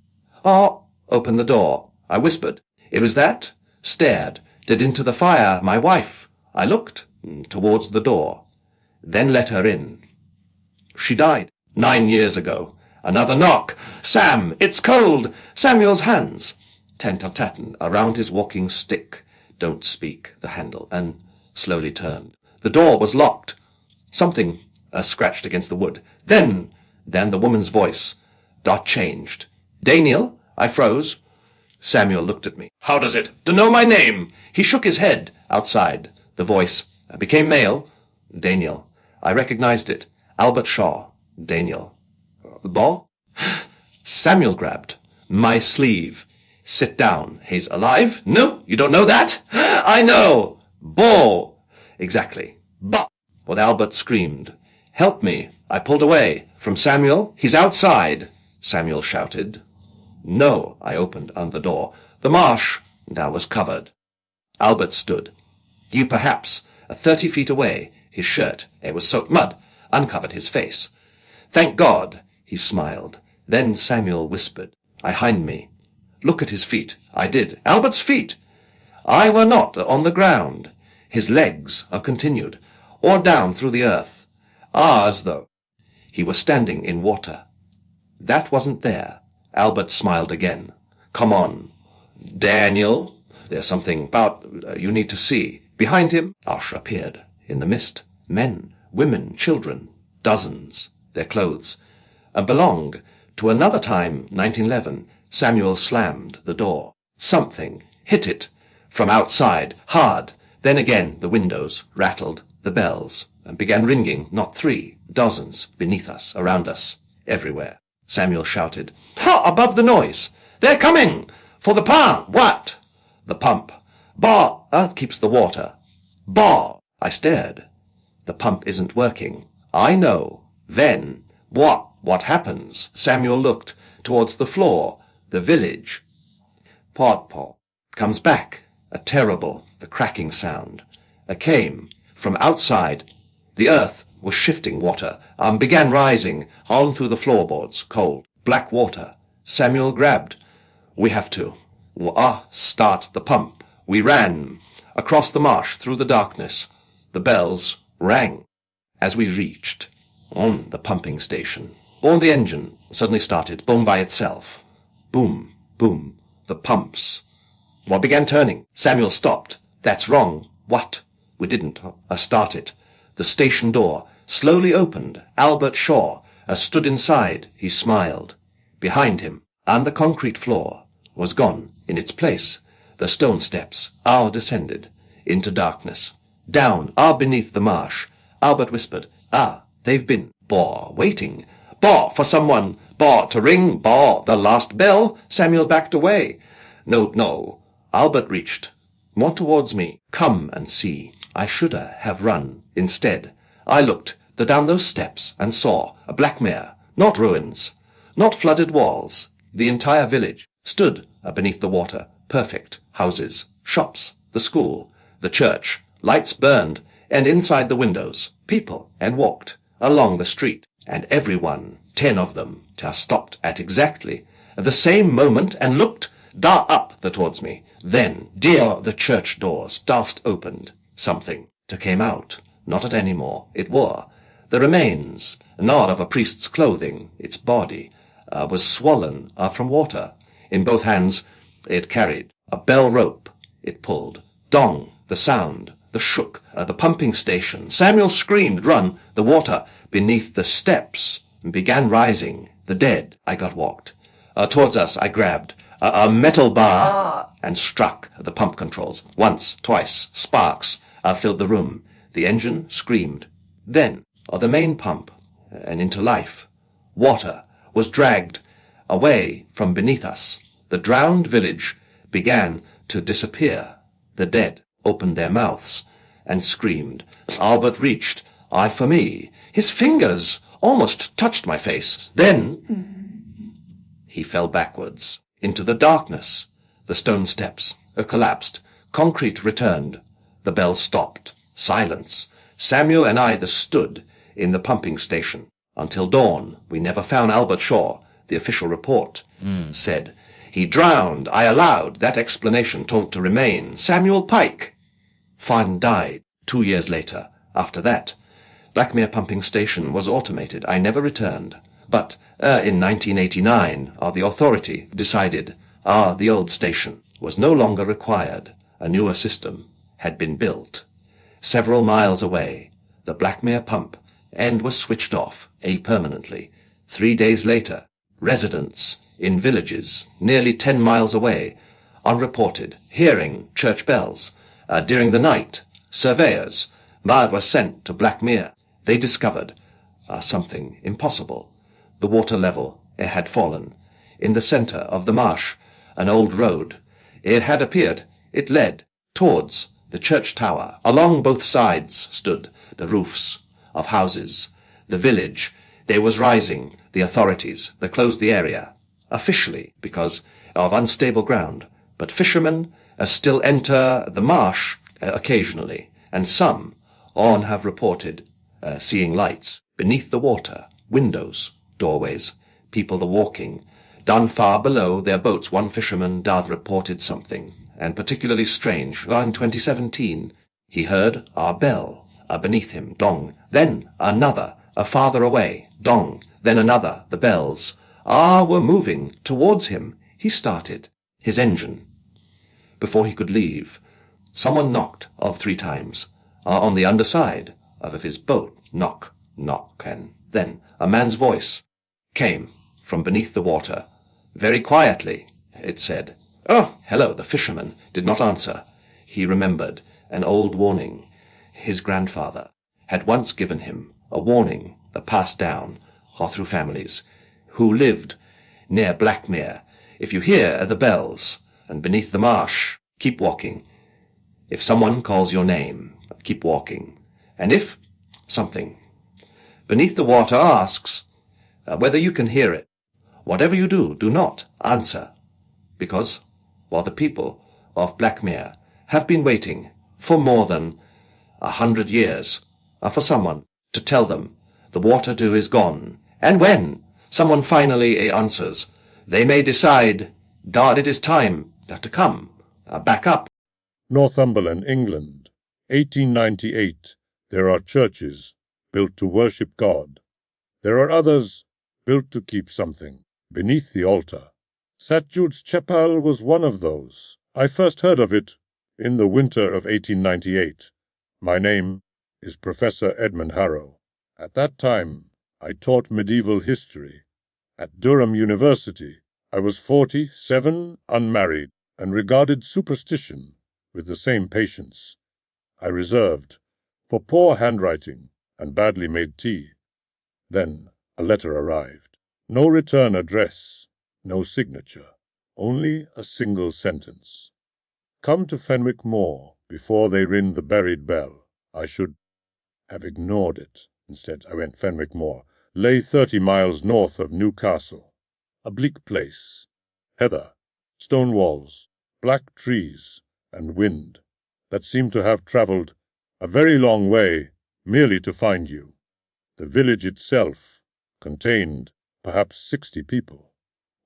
Open the door. I whispered. It was that. Stared. Did into the fire. My wife. I looked towards the door. Then let her in. She died 9 years ago. Another knock. Sam, it's cold. Samuel's hands. Tat-tat-tat around his walking stick. Don't speak. The handle. And slowly turned. The door was locked. Something scratched against the wood. Then the woman's voice. Changed. Daniel. I froze. Samuel looked at me. How does it? To know my name? He shook his head. Outside. The voice became male. Daniel. I recognized it. Albert Shaw. Daniel. Samuel grabbed my sleeve. Sit down. He's alive? No, you don't know that? I know. Exactly. What Albert screamed. Help me. I pulled away. From Samuel. He's outside. Samuel shouted. No, I opened on the door. The marsh now was covered. Albert stood. You perhaps 30 feet away. His shirt, it was soaked mud, uncovered his face. Thank God, he smiled. Then Samuel whispered. I hind me. Look at his feet. I did. Albert's feet. I were not on the ground. His legs are continued, or down through the earth. As though he were standing in water. That wasn't there. Albert smiled again. Come on. Daniel, there's something about you need to see. Behind him, Ash appeared in the mist. Men, women, children, dozens. Their clothes belonged to another time, 1911. Samuel slammed the door. Something hit it from outside, hard. Then again the windows rattled, the bells began ringing, not 3, dozens, beneath us, around us, everywhere. Samuel shouted, above the noise! They're coming! For the pump! What? The pump. Keeps the water. I stared. The pump isn't working. I know. Then, what happens? Samuel looked towards the floor, the village. Paw comes back. The cracking sound. Came from outside. The earth was shifting water, began rising on through the floorboards, cold, black water. Samuel grabbed. We have to. Start the pump. We ran across the marsh through the darkness. The bells rang as we reached on the pumping station. Boom, the engine suddenly started, boom by itself. Boom, boom, the pumps. Began turning. Samuel stopped. That's wrong. What? We didn't start it. The station door slowly opened. Albert Shaw stood inside. He smiled. Behind him, and the concrete floor was gone in its place. The stone steps descended into darkness. Down, beneath the marsh. Albert whispered, they've been, waiting. For someone, to ring, the last bell. Samuel backed away. No. Albert reached more towards me. Come and see. I should have run. Instead, I looked down those steps and saw a black mare, not ruins, not flooded walls. The entire village stood beneath the water. Perfect. Houses, shops, the school, the church. Lights burned, and inside the windows, people, and walked along the street. And everyone, 10 of them, stopped at exactly the same moment and looked up towards me. Then, the church doors opened. Something came out, not at any more. It wore the remains, not of a priest's clothing. Its body was swollen from water. In both hands it carried a bell rope. It pulled. Dong, the sound, the shook, the pumping station. Samuel screamed, run. The water beneath the steps began rising. The dead. I got walked. Towards us I grabbed a metal bar and struck the pump controls. Once, twice, sparks filled the room. The engine screamed. Then, the main pump and into life. Water was dragged away from beneath us. The drowned village began to disappear. The dead opened their mouths and screamed. Albert reached, for me. His fingers almost touched my face. Then he fell backwards into the darkness. The stone steps collapsed. Concrete returned. The bell stopped. Silence. Samuel and I stood in the pumping station. Until dawn, we never found Albert Shaw. The official report said he drowned. I allowed that explanation to remain. Samuel Pike. Fine died 2 years later. After that, Blackmere pumping station was automated. I never returned. But in 1989, the authority decided the old station was no longer required. A newer system had been built. Several miles away, the Blackmere pump and was switched off permanently. 3 days later, residents in villages nearly 10 miles away, unreported, hearing church bells. During the night, surveyors were sent to Blackmere. They discovered something impossible. The water level had fallen. In the centre of the marsh, an old road. It had appeared. It led towards the church tower. Along both sides stood the roofs of houses. The village, there was rising. The authorities, they closed the area, officially because of unstable ground. But fishermen still enter the marsh occasionally, and some have reported seeing lights beneath the water, windows, doorways, people walking. Down far below their boats, one fisherman reported something, and particularly strange. In 2017, he heard a bell beneath him, dong. Then another, farther away, dong. Then another. The bells were moving towards him. He started his engine. Before he could leave, someone knocked 3 times on the underside of his boat. Knock, knock, and then a man's voice came from beneath the water. Very quietly, it said. "Oh, hello." The fisherman did not answer. He remembered an old warning. His grandfather had once given him a warning that passed down through families who lived near Blackmere. If you hear the bells and beneath the marsh, keep walking. If someone calls your name, keep walking. And if something beneath the water asks whether you can hear it, whatever you do, do not answer, because while the people of Blackmere have been waiting for more than 100 years for someone to tell them the water too is gone. And when someone finally answers, they may decide, "Dad, it is time to come, back up." Northumberland, England, 1898. There are churches built to worship God. There are others built to keep something beneath the altar. St. Jude's Chapel was one of those. I first heard of it in the winter of 1898. My name is Professor Edmund Harrow. At that time, I taught medieval history. At Durham University, I was 47, unmarried, and regarded superstition with the same patience I reserved for poor handwriting and badly made tea. Then a letter arrived. No return address, no signature, only a single sentence. Come to Fenwick Moor before they ring the buried bell. I should have ignored it. Instead, I went Fenwick Moor. Lay 30 miles north of Newcastle. A bleak place. Heather, stone walls, black trees, and wind that seemed to have travelled a very long way merely to find you. The village itself contained perhaps 60 people.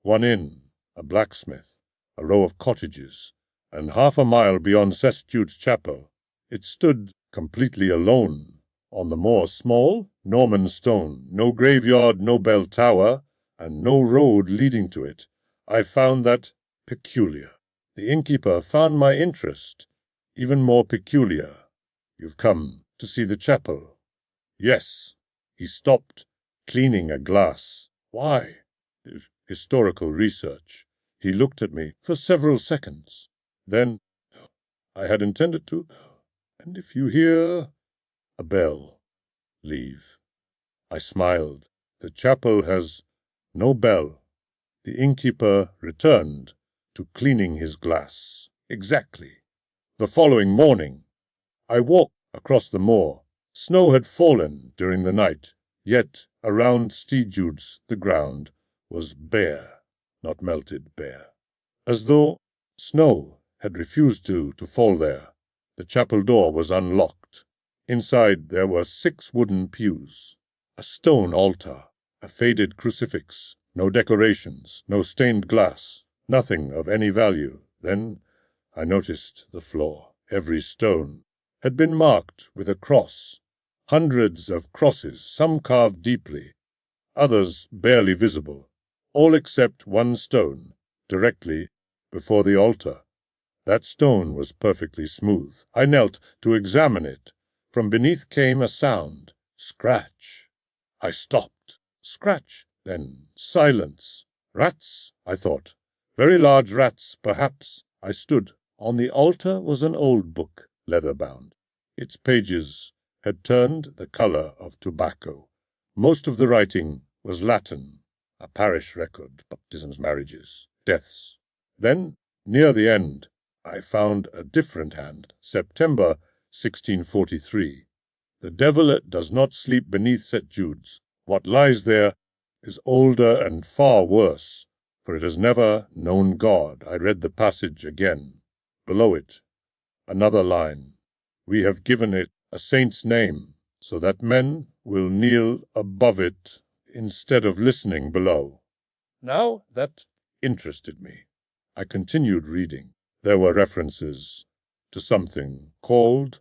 One inn, a blacksmith, a row of cottages, and half a mile beyond St. Jude's Chapel, it stood completely alone on the moor, small Norman stone, no graveyard, no bell tower, and no road leading to it. I found that peculiar. The innkeeper found my interest even more peculiar. "You've come to see the chapel?" "Yes." He stopped, cleaning a glass. "Why?" "Historical research." He looked at me for several seconds. Then, "I had intended to, and if you hear a bell, leave." I smiled. "The chapel has no bell." The innkeeper returned to cleaning his glass. "Exactly." The following morning, I walked across the moor. Snow had fallen during the night, yet around St. Jude's the ground was bare, not melted, bare, as though snow had refused to fall there. The chapel door was unlocked. Inside there were 6 wooden pews, a stone altar, a faded crucifix, no decorations, no stained glass, nothing of any value. Then I noticed the floor. Every stone had been marked with a cross. Hundreds of crosses, some carved deeply, others barely visible, all except one stone, directly before the altar. That stone was perfectly smooth. I knelt to examine it. From beneath came a sound. Scratch. I stopped. Scratch. Then silence. Rats, I thought. Very large rats, perhaps. I stood. On the altar was an old book, leather-bound. Its pages had turned the color of tobacco. Most of the writing was Latin, a parish record, baptisms, marriages, deaths. Then, near the end, I found a different hand, September 1643. "The devil does not sleep beneath St. Jude's. What lies there is older and far worse, for it has never known God." I read the passage again. Below it, another line. "We have given it a saint's name, so that men will kneel above it instead of listening below." Now that interested me. I continued reading. There were references to something called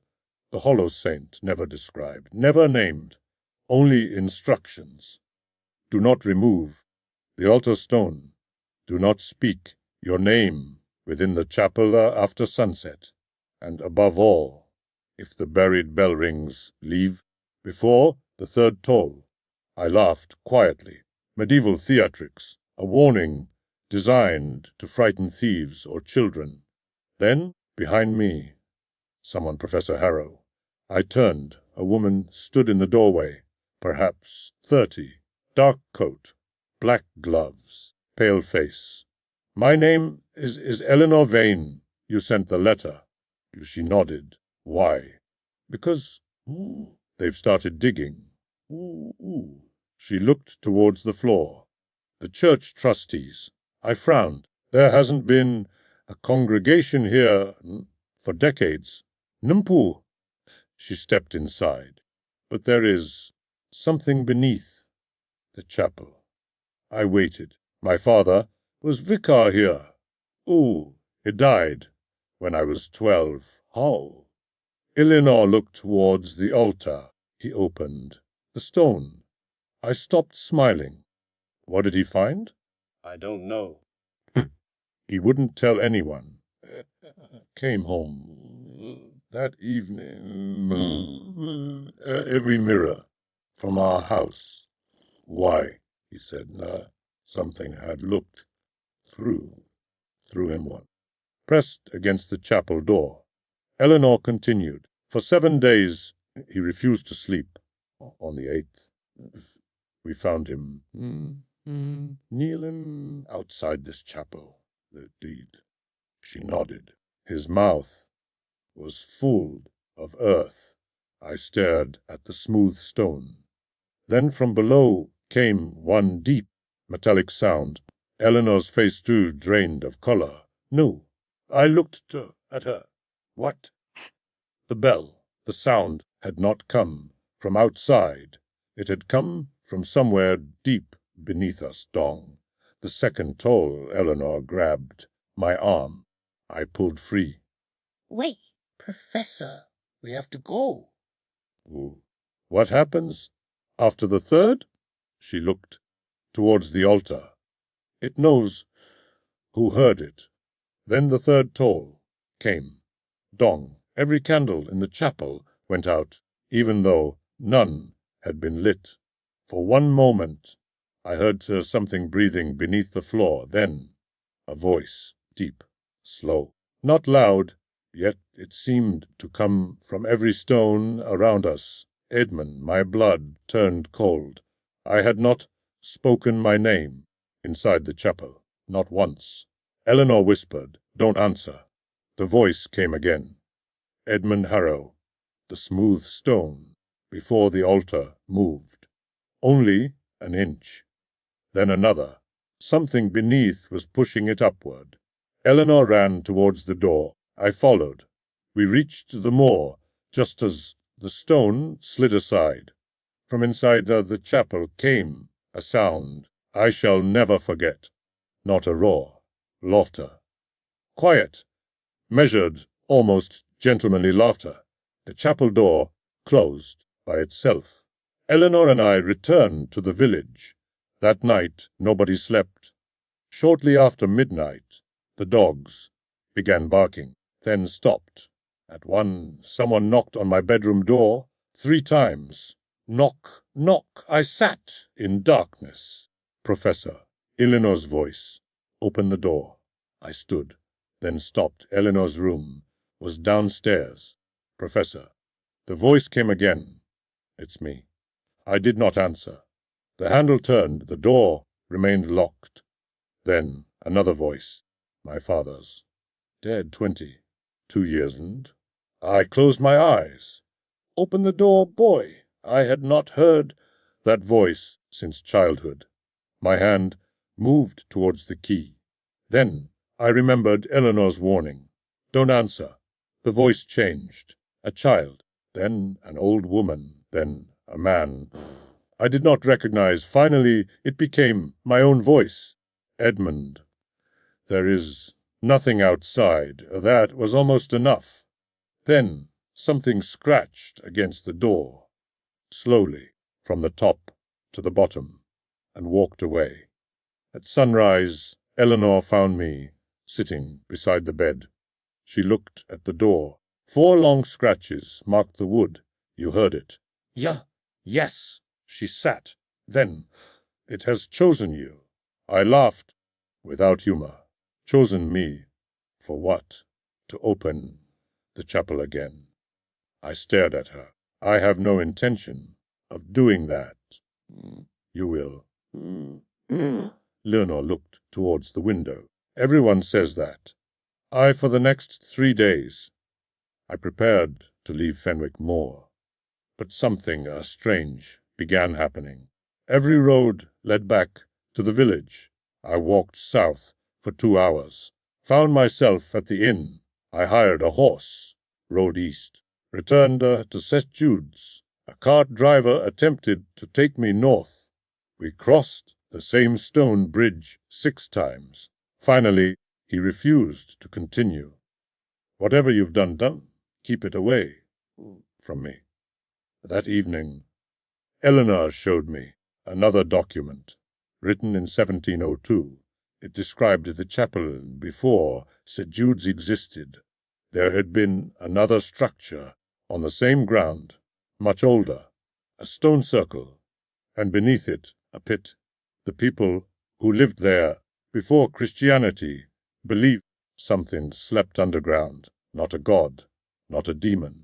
the Hollow Saint, never described, never named, only instructions. Do not remove the altar stone. Do not speak your name within the chapel after sunset. And above all, if the buried bell rings, leave before the 3rd toll. I laughed quietly. Medieval theatrics, a warning designed to frighten thieves or children. Then, behind me, someone, Professor Harrow. I turned. A woman stood in the doorway, perhaps 30, dark coat, black gloves, pale face. "My name is Eleanor Vane. You sent the letter." She nodded. "Why?" "Because they've started digging." She looked towards the floor. "The church trustees." I frowned. "There hasn't been a congregation here for decades." "Numpu." She stepped inside. "But there is something beneath the chapel. I waited. My father was vicar here. Ooh, he died when I was 12. How? Eleanor looked towards the altar. He opened the stone. I stopped smiling. What did he find? I don't know. He wouldn't tell anyone. Came home that evening. Every mirror from our house. Why? He said. Something had looked through him one. Pressed against the chapel door. Eleanor continued. For 7 days he refused to sleep. On the 8th, we found him kneeling outside this chapel. The deed. She nodded. His mouth was full of earth. I stared at the smooth stone. Then from below came one deep, metallic sound. Eleanor's face too drained of color. No. I looked at her. What? The bell. The sound had not come from outside. It had come from somewhere deep beneath us, Dong. The second toll, Eleanor grabbed my arm. I pulled free. Wait, Professor, we have to go. What happens after the third? She looked towards the altar. It knows who heard it. Then the third toll came. Dong. Every candle in the chapel went out, even though none had been lit. For one moment I heard something breathing beneath the floor. Then a voice, deep, slow, not loud, yet it seemed to come from every stone around us. Edmund, my blood turned cold. I had not spoken my name inside the chapel, not once. Eleanor whispered, "Don't answer." The voice came again. Edmund Harrow, the smooth stone before the altar moved. Only an inch. Then another. Something beneath was pushing it upward. Eleanor ran towards the door. I followed. We reached the moor just as the stone slid aside. From inside the chapel came a sound I shall never forget. Not a roar. Laughter. Quiet. Measured, almost gentlemanly laughter. The chapel door closed by itself. Eleanor and I returned to the village. That night nobody slept. Shortly after midnight, the dogs began barking, then stopped. At one, someone knocked on my bedroom door 3 times. Knock, knock. I sat in darkness. Professor, Eleanor's voice. Open the door. I stood, then stopped. Eleanor's room was downstairs. Professor. The voice came again. It's me. I did not answer. The handle turned. The door remained locked. Then another voice. My father's. Dead 22 years and... I closed my eyes. Open the door, boy. I had not heard that voice since childhood. My hand moved towards the key. Then I remembered Eleanor's warning. Don't answer. The voice changed. A child, then an old woman, then a man. I did not recognize. Finally, it became my own voice. Edmund. There is nothing outside. That was almost enough. Then something scratched against the door, slowly, from the top to the bottom, and walked away. At sunrise, Eleanor found me sitting beside the bed. She looked at the door. 4 long scratches marked the wood. You heard it. Yes. She sat. Then, it has chosen you. I laughed, without humor. Chosen me. For what? To open the chapel again. I stared at her. I have no intention of doing that. You will. Leonor looked towards the window. Everyone says that. For the next 3 days, I prepared to leave Fenwick Moor. But something strange began happening. Every road led back to the village. I walked south for 2 hours. Found myself at the inn. I hired a horse. Rode east. Returned to St. Jude's. A cart driver attempted to take me north. We crossed the same stone bridge 6 times. Finally, he refused to continue. Whatever you've done, keep it away from me. That evening, Eleanor showed me another document, written in 1702. It described the chapel before St. Jude's existed. There had been another structure on the same ground, much older, a stone circle, and beneath it a pit. The people who lived there before Christianity believed something slept underground, not a god, not a demon,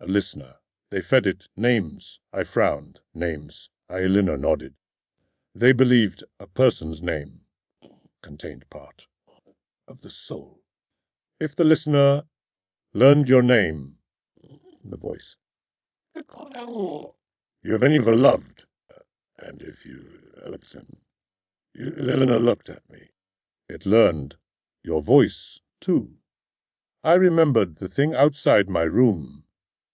a listener. They fed it names. I frowned. Names. Eleanor nodded. They believed a person's name contained part of the soul. If the listener learned your name, the voice, you have any ever loved, and if you listen, Eleanor looked at me. It learned your voice, too. I remembered the thing outside my room,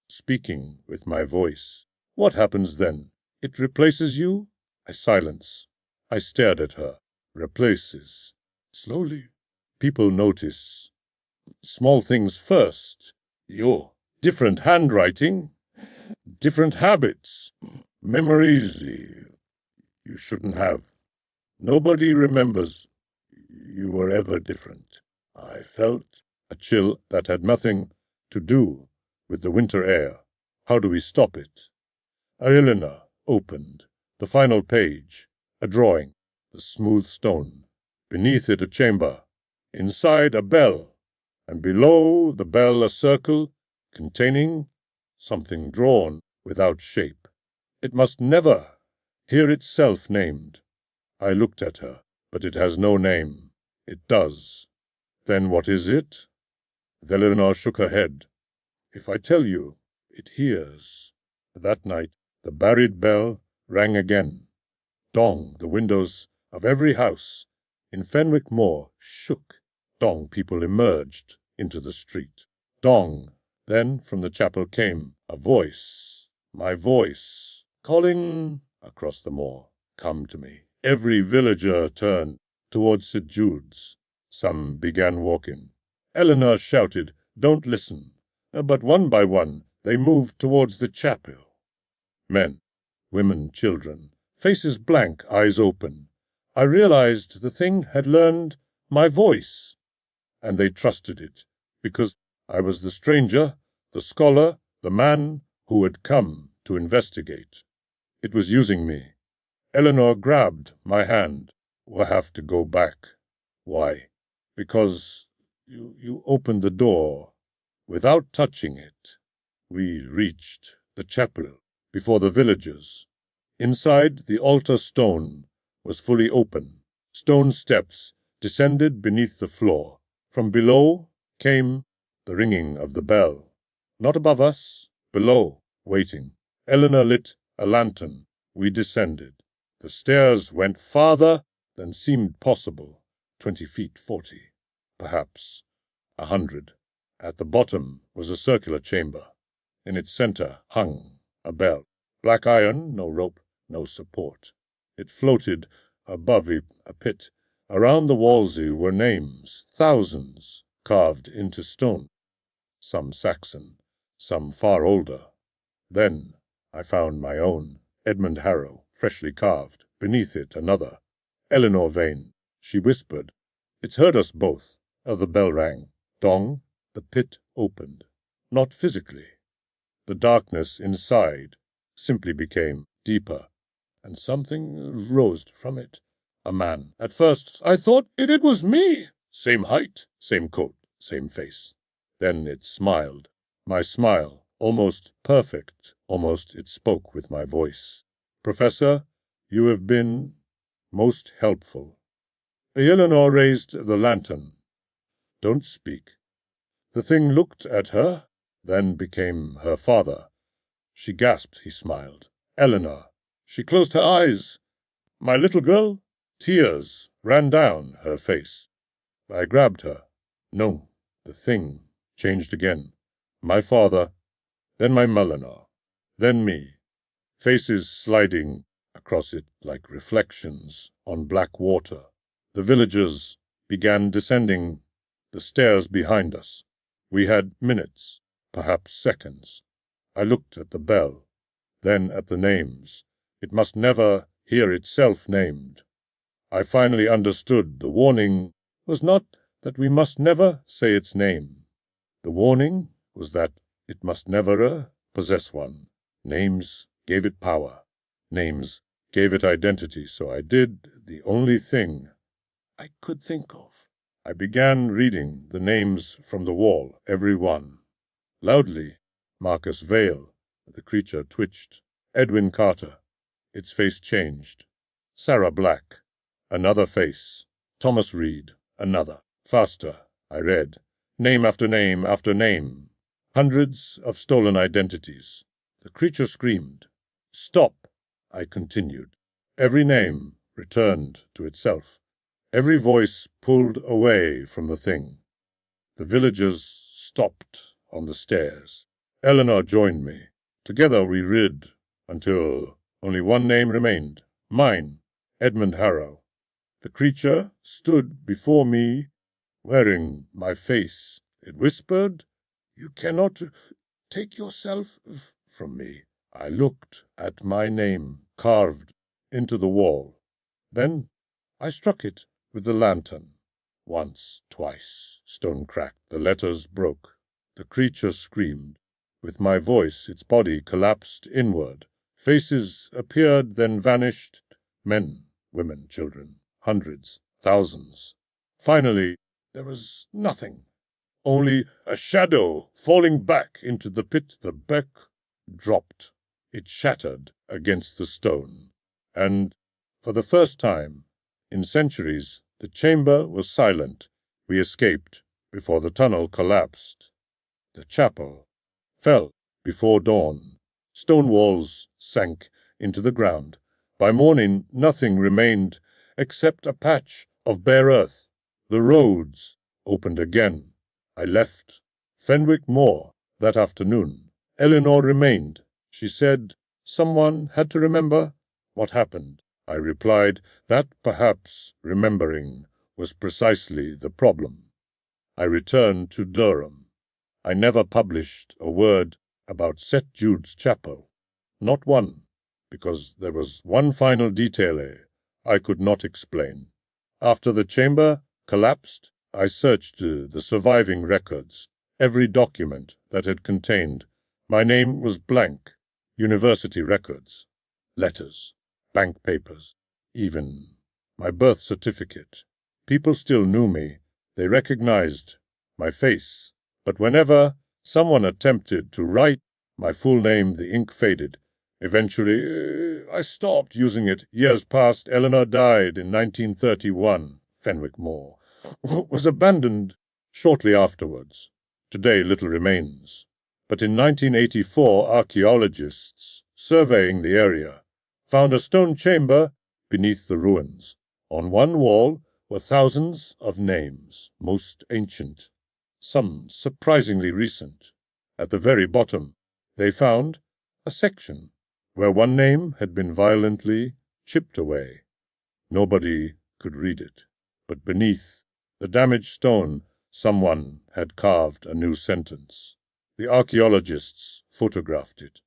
speaking with my voice. What happens then? It replaces you? Silence. I stared at her. Replaces. Slowly. People notice. Small things first. Your different handwriting, different habits, memories you shouldn't have. Nobody remembers you were ever different. I felt a chill that had nothing to do with the winter air. How do we stop it? Eleanor opened the final page, a drawing, the smooth stone. Beneath it a chamber, inside a bell, and below the bell a circle containing something drawn without shape. It must never hear itself named. I looked at her, but it has no name. It does. Then what is it? Eleanor shook her head. If I tell you, it hears. That night the buried bell rang again. Dong, the windows of every house in Fenwick Moor shook. Dong, people emerged into the street. Dong. Then from the chapel came a voice, my voice, calling across the moor. Come to me. Every villager turned towards St. Jude's. Some began walking. Eleanor shouted, "Don't listen." But one by one they moved towards the chapel. Men, women, children, faces blank, eyes open. I realized the thing had learned my voice, and they trusted it, because I was the stranger, the scholar, the man who had come to investigate. It was using me. Eleanor grabbed my hand. We'll have to go back. Why? Because you opened the door without touching it. We reached the chapel before the villagers. Inside, the altar stone was fully open. Stone steps descended beneath the floor. From below came the ringing of the bell. Not above us, below, waiting. Eleanor lit a lantern. We descended. The stairs went farther than seemed possible. 20 feet, 40, perhaps 100. At the bottom was a circular chamber. In its center hung a bell. Black iron, no rope, no support. It floated above a pit. Around the walls were names, thousands, carved into stone. Some Saxon, some far older. Then I found my own, Edmund Harrow, freshly carved. Beneath it another, Eleanor Vane. She whispered, "It's heard us both." The bell rang. Dong. The pit opened. Not physically. The darkness inside simply became deeper, and something rose from it. A man. At first I thought it was me. Same height, same coat, same face. Then it smiled. My smile, almost perfect, almost it spoke with my voice. "Professor, you have been most helpful." Eleanor raised the lantern. "Don't speak." The thing looked at her, then became her father. She gasped, he smiled. "Eleanor." She closed her eyes. "My little girl?" Tears ran down her face. I grabbed her. No, the thing changed again. My father, then my Eleanor, then me. faces sliding across it like reflections on black water. The villagers began descending the stairs behind us. We had minutes, perhaps seconds. I looked at the bell, then at the names. It must never hear itself named. I finally understood the warning was not that we must never say its name. The warning was that it must never possess one. Names gave it power. Names gave it identity, so I did the only thing I could think of. I began reading the names from the wall, every one. Loudly, Marcus Vale, the creature twitched. Edwin Carter, its face changed. Sarah Black, another face. Thomas Reed, another. Faster, I read. Name after name after name. Hundreds of stolen identities. The creature screamed. Stop, I continued. Every name returned to itself. Every voice pulled away from the thing. The villagers stopped on the stairs. Eleanor joined me. Together we read until only one name remained. Mine, Edmund Harrow. The creature stood before me, wearing my face. It whispered, "You cannot take yourself from me." I looked at my name carved into the wall. Then I struck it with the lantern. Once, twice, stone cracked, the letters broke. The creature screamed. With my voice, its body collapsed inward. Faces appeared, then vanished. Men, women, children, hundreds, thousands. Finally, there was nothing. Only a shadow falling back into the pit. The beck dropped. It shattered against the stone. And, for the first time in centuries, the chamber was silent. We escaped before the tunnel collapsed. The chapel fell before dawn. Stone walls sank into the ground. By morning, nothing remained except a patch of bare earth. The roads opened again. I left Fenwick Moor that afternoon. Eleanor remained. She said someone had to remember what happened. I replied that perhaps remembering was precisely the problem. I returned to Durham. I never published a word about St. Jude's Chapel. Not one, because there was one final detail I could not explain. After the chamber collapsed, I searched the surviving records. Every document that had contained my name was blank. University records, letters, bank papers, even my birth certificate. People still knew me. They recognized my face. But whenever someone attempted to write my full name, the ink faded. Eventually, I stopped using it. Years passed. Eleanor died in 1931. Fenwick Moor was abandoned shortly afterwards. Today little remains. But in 1984, archaeologists surveying the area found a stone chamber beneath the ruins. On one wall were thousands of names, most ancient, some surprisingly recent. At the very bottom, they found a section where one name had been violently chipped away. Nobody could read it, but beneath the damaged stone, someone had carved a new sentence. The archaeologists photographed it,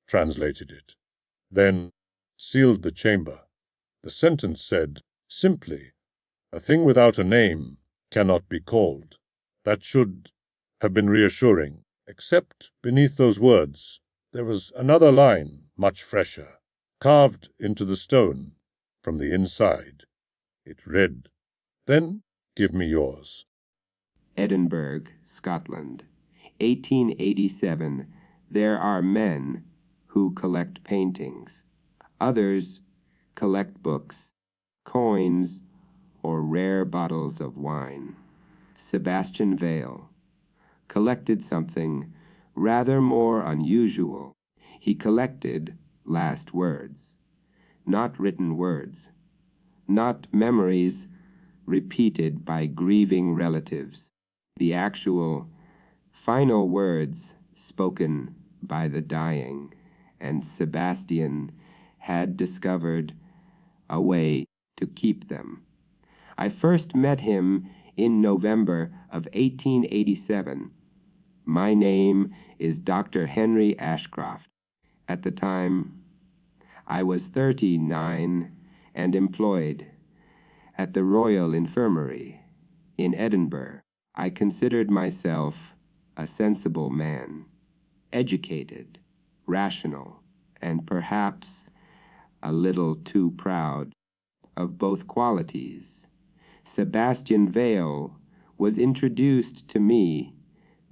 translated it, then sealed the chamber. The sentence said, simply, "A thing without a name cannot be called." That should have been reassuring, except beneath those words there was another line, much fresher, carved into the stone from the inside. It read, "Then give me yours." Edinburgh, Scotland, 1887. There are men who collect paintings. Others collect books, coins, or rare bottles of wine. Sebastian Vale collected something rather more unusual. He collected last words, not written words, not memories repeated by grieving relatives, the actual final words spoken by the dying and Sebastian had discovered a way to keep them. I first met him in November of 1887. My name is Dr. Henry Ashcroft. At the time, I was 39 and employed at the Royal Infirmary in Edinburgh. I considered myself a sensible man, educated, rational, and perhaps a little too proud of both qualities. Sebastian Vale was introduced to me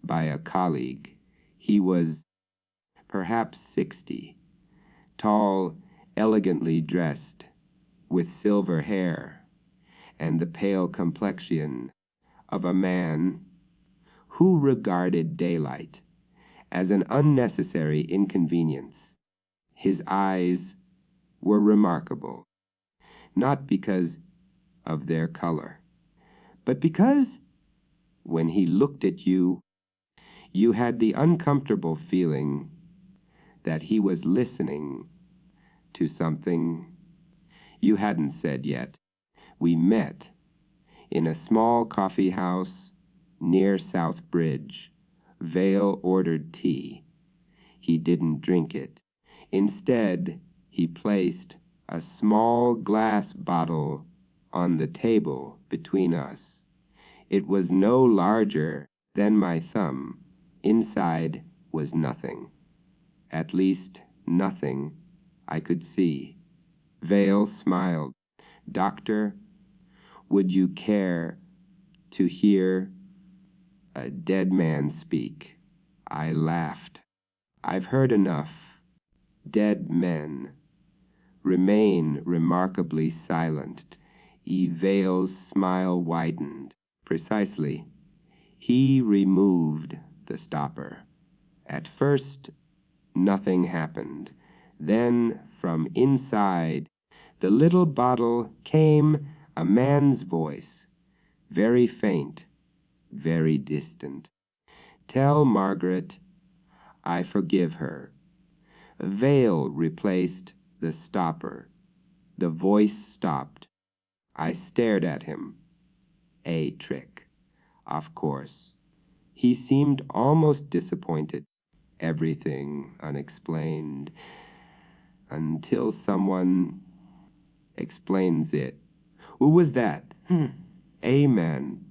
by a colleague. He was perhaps 60, tall, elegantly dressed, with silver hair and the pale complexion of a man who regarded daylight as an unnecessary inconvenience. His eyes were remarkable, not because of their color, but because when he looked at you, you had the uncomfortable feeling that he was listening to something you hadn't said yet. We met in a small coffee house near South Bridge. Vale ordered tea. He didn't drink it. Instead, he placed a small glass bottle on the table between us. It was no larger than my thumb. Inside was nothing. At least nothing I could see. Vale smiled. "Doctor, would you care to hear a dead man speak?" I laughed. "I've heard enough. Dead men remain remarkably silent." Vale's smile widened. "Precisely." He removed the stopper. At first, nothing happened. Then, from inside the little bottle came a man's voice, very faint, very distant. "Tell Margaret I forgive her." Vale replaced the stopper. The voice stopped. I stared at him. A trick, of course. He seemed almost disappointed. Everything unexplained until someone explains it. "Who was that?" "A man.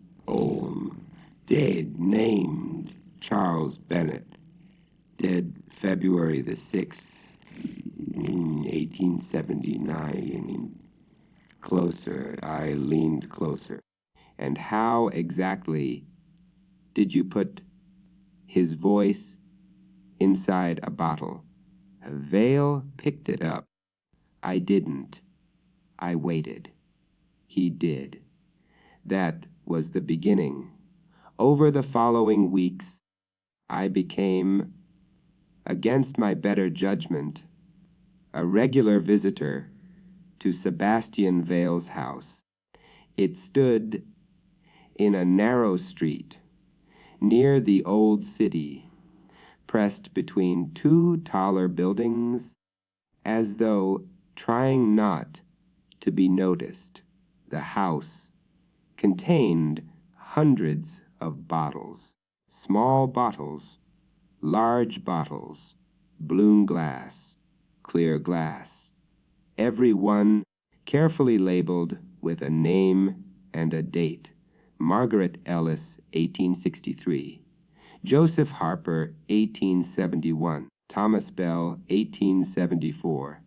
Dead, named Charles Bennett. Dead February the 6th, in 1879. Closer. I leaned closer. "And how exactly did you put his voice inside a bottle?" Vale picked it up. "I didn't. I waited." He did. That was the beginning. Over the following weeks, I became, against my better judgment, a regular visitor to Sebastian Vale's house. It stood in a narrow street near the old city, pressed between two taller buildings, as though trying not to be noticed. The house contained hundreds of bottles, small bottles, large bottles, bloom glass, clear glass, every one carefully labeled with a name and a date. Margaret Ellis, 1863. Joseph Harper, 1871. Thomas Bell, 1874.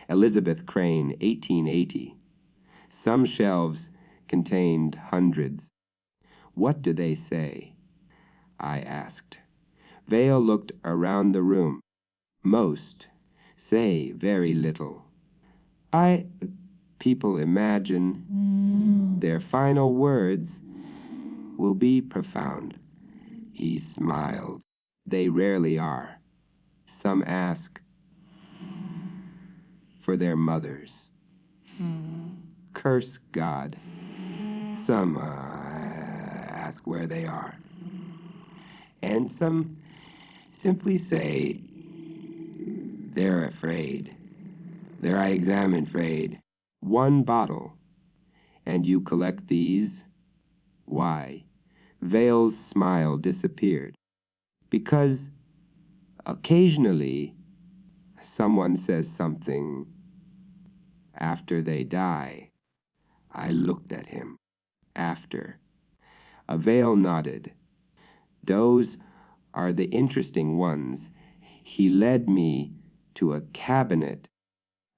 Elizabeth Crane, 1880. Some shelves contained hundreds. "What do they say?" I asked. Vale looked around the room. "Most say very little. People imagine their final words will be profound." He smiled. "They rarely are. Some ask for their mothers. Curse God. Some ask where they are. And some simply say They're afraid. There I examine afraid. One bottle. And you collect these? Why? Vale's smile disappeared. Because occasionally someone says something after they die. I looked at him. After. Vale nodded. Those are the interesting ones. He led me to a cabinet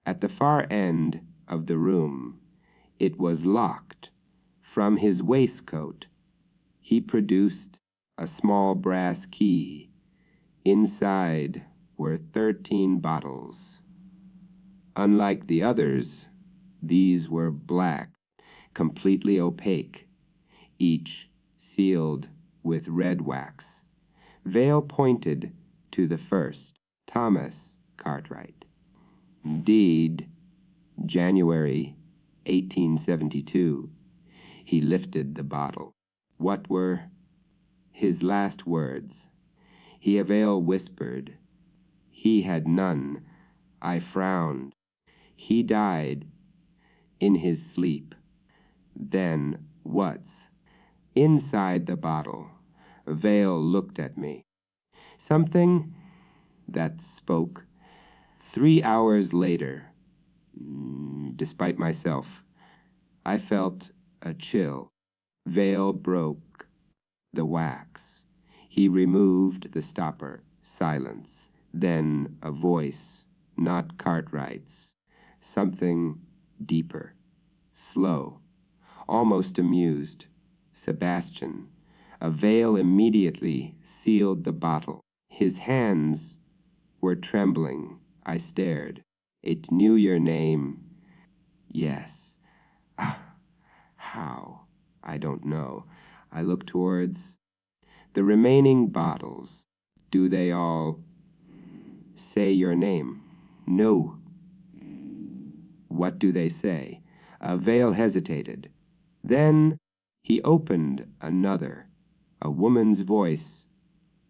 at the far end of the room. It was locked. From his waistcoat, he produced a small brass key. Inside were 13 bottles. Unlike the others, these were black, completely opaque, each sealed with red wax. Vale pointed to the first, Thomas Cartwright. Indeed, January 1872. He lifted the bottle. What were his last words? Vale whispered. He had none. I frowned. He died in his sleep. Then what's inside the bottle? Vale looked at me. Something that spoke. 3 hours later, despite myself, I felt a chill. Vale broke the wax. He removed the stopper. Silence. Then a voice, not Cartwright's. Something deeper. Slow. Almost amused. Sebastian. Vale immediately sealed the bottle. His hands were trembling. I stared. It knew your name. Yes. How? I don't know. I look towards the remaining bottles. Do they all say your name? No. What do they say? Vale hesitated. Then he opened another. A woman's voice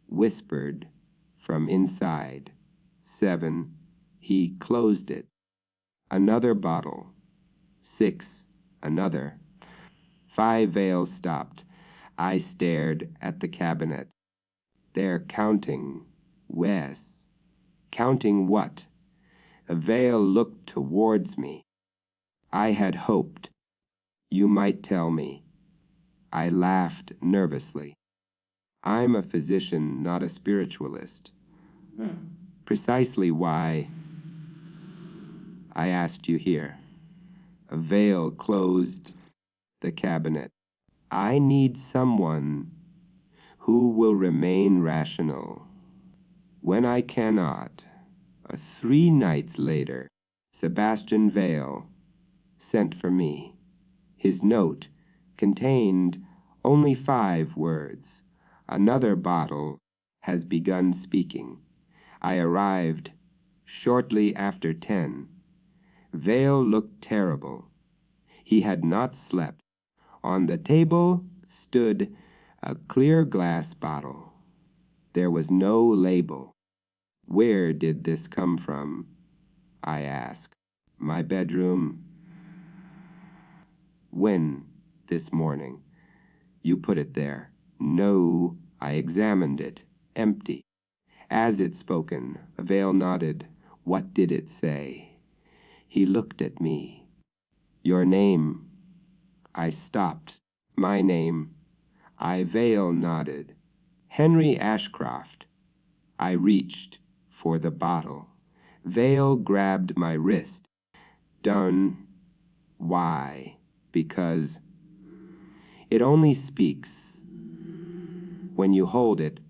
whispered from inside. 7. He closed it. Another bottle. 6. Another. 5. Vale stopped. I stared at the cabinet. They're counting. Wes. Counting what? Vale looked towards me. I had hoped you might tell me. I laughed nervously. I'm a physician, not a spiritualist. Precisely why I asked you here. Vale closed the cabinet. I need someone who will remain rational. When I cannot, 3 nights later, Sebastian Vale sent for me. His note contained only 5 words. Another bottle has begun speaking. I arrived shortly after 10. Vale looked terrible. He had not slept. On the table stood a clear glass bottle. There was no label. Where did this come from? I asked. My bedroom. When? This morning. You put it there. No, I examined it. Empty. As it spoken, Vale nodded. What did it say? He looked at me. Your name. I stopped. My name. Vale nodded. Henry Ashcroft. I reached for the bottle. Vale grabbed my wrist. Done. Why? Because it only speaks when you hold it.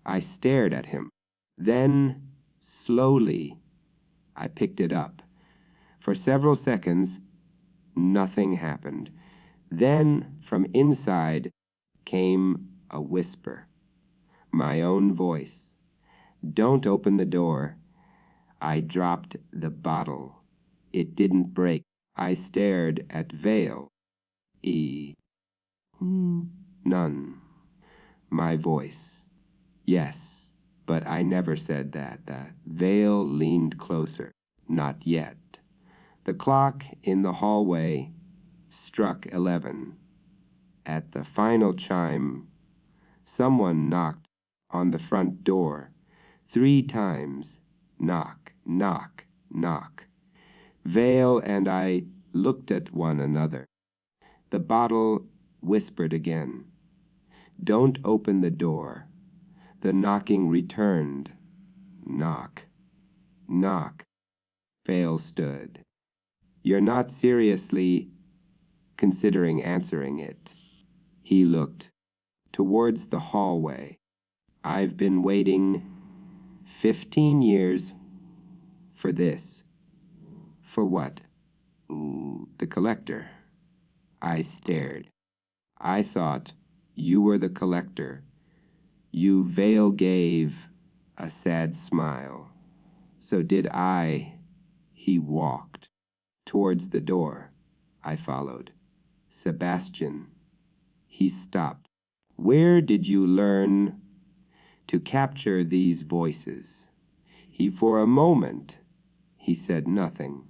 I stared at him. Then, slowly, I picked it up. For several seconds, nothing happened. Then, from inside, came a whisper. My own voice. Don't open the door. I dropped the bottle. It didn't break. I stared at Vale. None. My voice. Yes, But I never said that. The veil leaned closer. Not yet. The clock in the hallway struck 11. At the final chime, someone knocked on the front door 3 times. Knock, knock, knock. Vale and I looked at one another. The bottle whispered again. Don't open the door. The knocking returned. Knock, knock. Vale stood. You're not seriously considering answering it. He looked towards the hallway. I've been waiting 15 years for this. For what? The collector. I stared. I thought you were the collector. You Vale gave a sad smile. So did I. He walked towards the door. I followed. Sebastian. He stopped. Where did you learn to capture these voices? For a moment, he said nothing.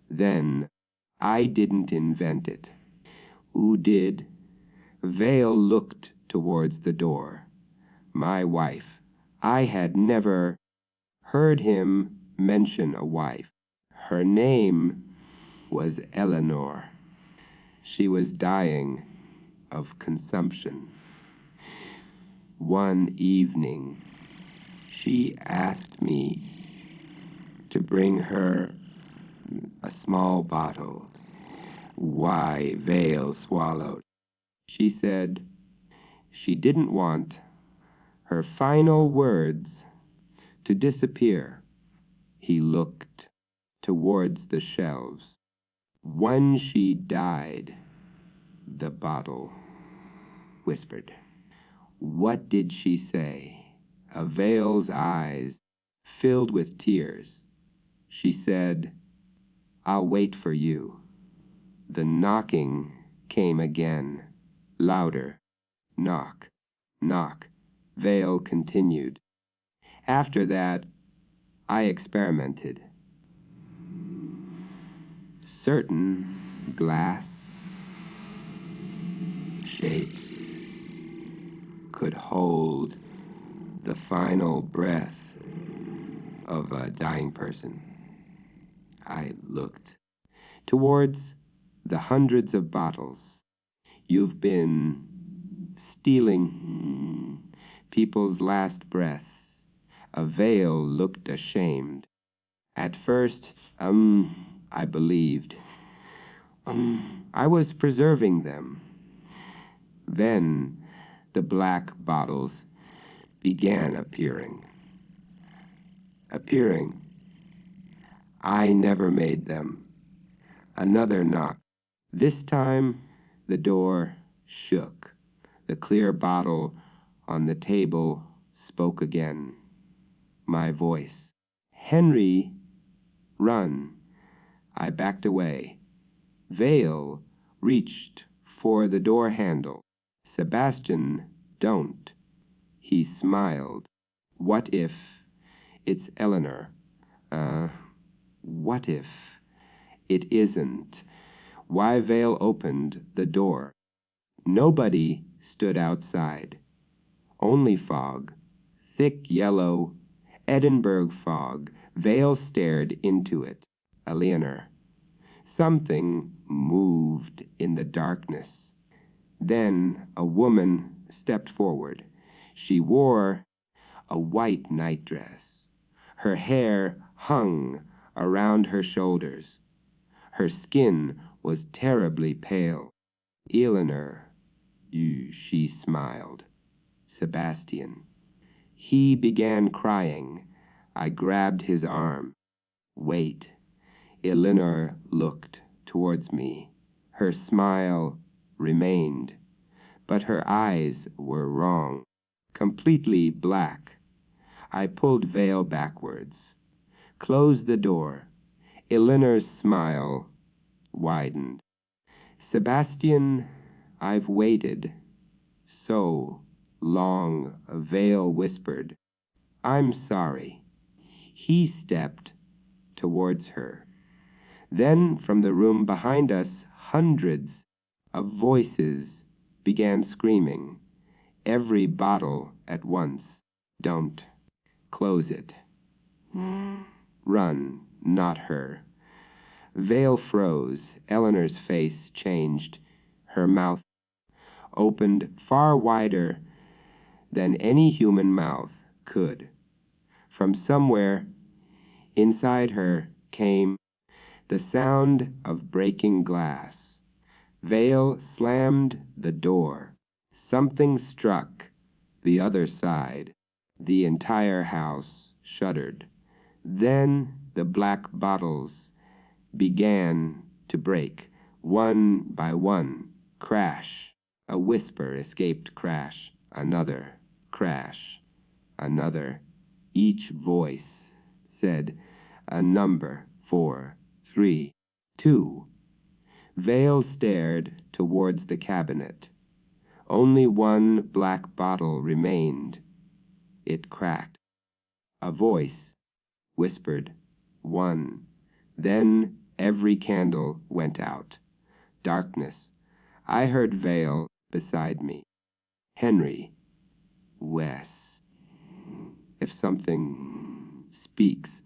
Then, I didn't invent it. Who did? Vale looked towards the door. My wife. I had never heard him mention a wife. Her name was Eleanor. She was dying of consumption. One evening, she asked me to bring her a small bottle. Why, Vale swallowed. She said she didn't want her final words to disappear. He looked towards the shelves. When she died, the bottle whispered. What did she say? Vale's eyes filled with tears. She said, I'll wait for you. The knocking came again, louder. Knock, knock. Vale continued. After that, I experimented. Certain glass shapes could hold the final breath of a dying person. I looked towards the hundreds of bottles. You've been stealing people's last breaths. Vale looked ashamed. At first, I believed. I was preserving them. Then the black bottles began appearing. I never made them. Another knock. This time, the door shook. The clear bottle on the table spoke again. My voice. Henry, run. I backed away. Vale reached for the door handle. Sebastian, don't. He smiled. What if it's Eleanor? What if it isn't? Why Vale opened the door. Nobody stood outside. Only fog. Thick yellow Edinburgh fog. Vale stared into it. Eleanor. Something moved in the darkness. Then a woman stepped forward. She wore a white nightdress. Her hair hung around her shoulders. Her skin was terribly pale. Eleanor, she smiled. Sebastian. He began crying. I grabbed his arm. Wait. Eleanor looked towards me. Her smile remained, but her eyes were wrong, completely black. I pulled Vale backwards. Closed the door. Eleanor's smile widened. Sebastian, I've waited so long, Vale whispered. I'm sorry. He stepped towards her. Then from the room behind us, hundreds of voices began screaming, every bottle at once. Don't close it. Run, not her. Vale froze. Eleanor's face changed. Her mouth opened far wider than any human mouth could. From somewhere inside her came the sound of breaking glass. Vale slammed the door. Something struck the other side. The entire house shuddered. Then the black bottles began to break, one by one. Crash. A whisper escaped. Crash. Another. Crash. Another. Each voice said a number. 4, 3, 2. Vale stared towards the cabinet. Only one black bottle remained. It cracked. A voice whispered, 1. Then every candle went out. Darkness. I heard Vale beside me. Henry. Wes. If something speaks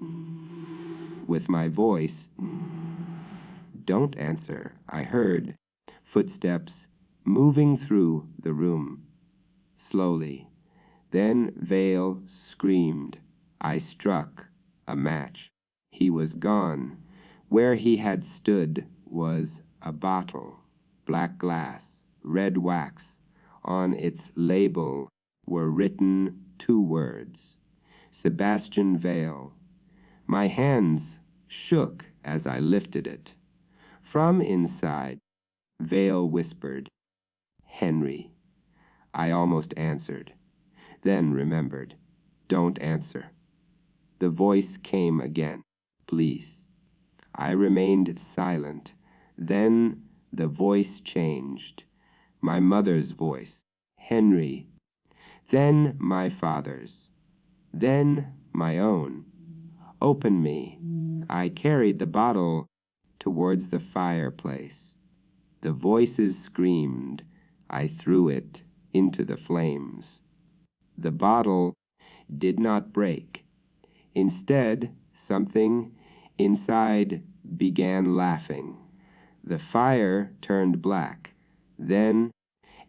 with my voice, don't answer. I heard footsteps moving through the room. Slowly. Then Vale screamed. I struck a match. He was gone. Where he had stood was a bottle, black glass, red wax. On its label were written 2 words, Sebastian Vale. My hands shook as I lifted it. From inside, Vale whispered, Henry. I almost answered, then remembered, don't answer. The voice came again, please. I remained silent. Then the voice changed. My mother's voice, Henry. Then my father's. Then my own. Open me. I carried the bottle towards the fireplace. The voices screamed. I threw it into the flames. The bottle did not break. Instead, something inside began laughing. The fire turned black. Then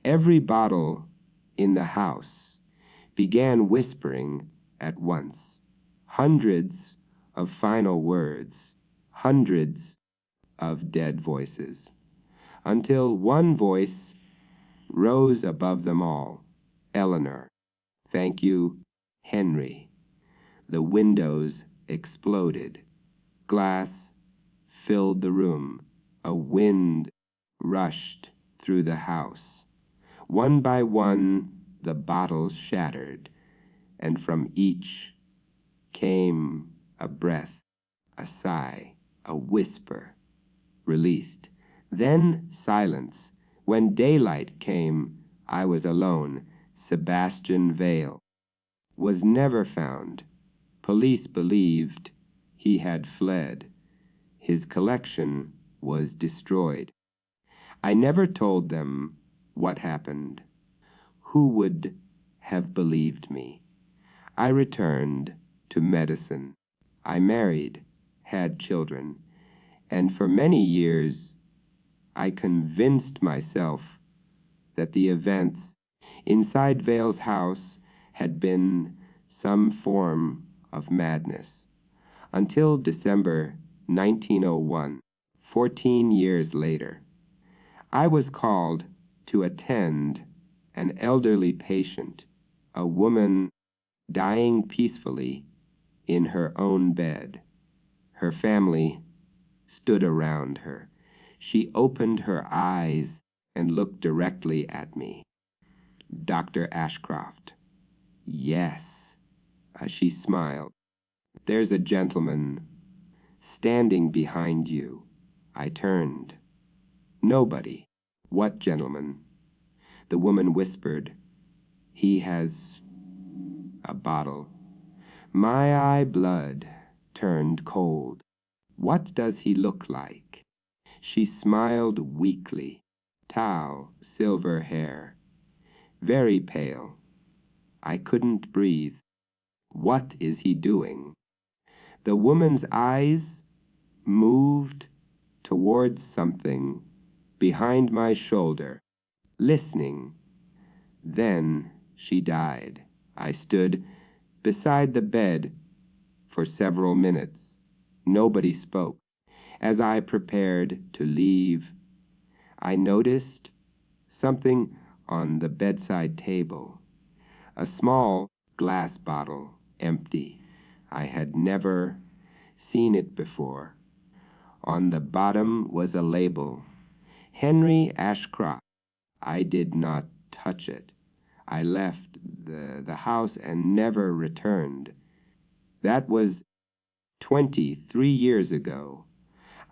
every bottle in the house began whispering at once. Hundreds of final words, hundreds of dead voices, until one voice rose above them all. Eleanor. Thank you, Henry. The windows exploded. Glass filled the room. A wind rushed through the house. One by one, the bottles shattered, and from each came a breath, a sigh, a whisper, released. Then silence. When daylight came, I was alone. Sebastian Vale was never found. Police believed he had fled. His collection was destroyed. I never told them what happened. Who would have believed me? I returned to medicine. I married, had children, and for many years I convinced myself that the events inside Vale's house had been some form of madness. Until December 1901, 14 years later, I was called to attend an elderly patient, a woman dying peacefully in her own bed. Her family stood around her. She opened her eyes and looked directly at me. Dr. Ashcroft. Yes. She smiled. There's a gentleman standing behind you. I turned. Nobody. What gentleman? The woman whispered, he has a bottle. My eye blood turned cold. What does he look like? She smiled weakly. Towel, silver hair. Very pale. I couldn't breathe. What is he doing? The woman's eyes moved towards something behind my shoulder, listening. Then she died. I stood beside the bed for several minutes. Nobody spoke. As I prepared to leave, I noticed something on the bedside table. A small glass bottle, empty. I had never seen it before. On the bottom was a label, Henry Ashcroft. I did not touch it. I left the house and never returned. That was 23 years ago.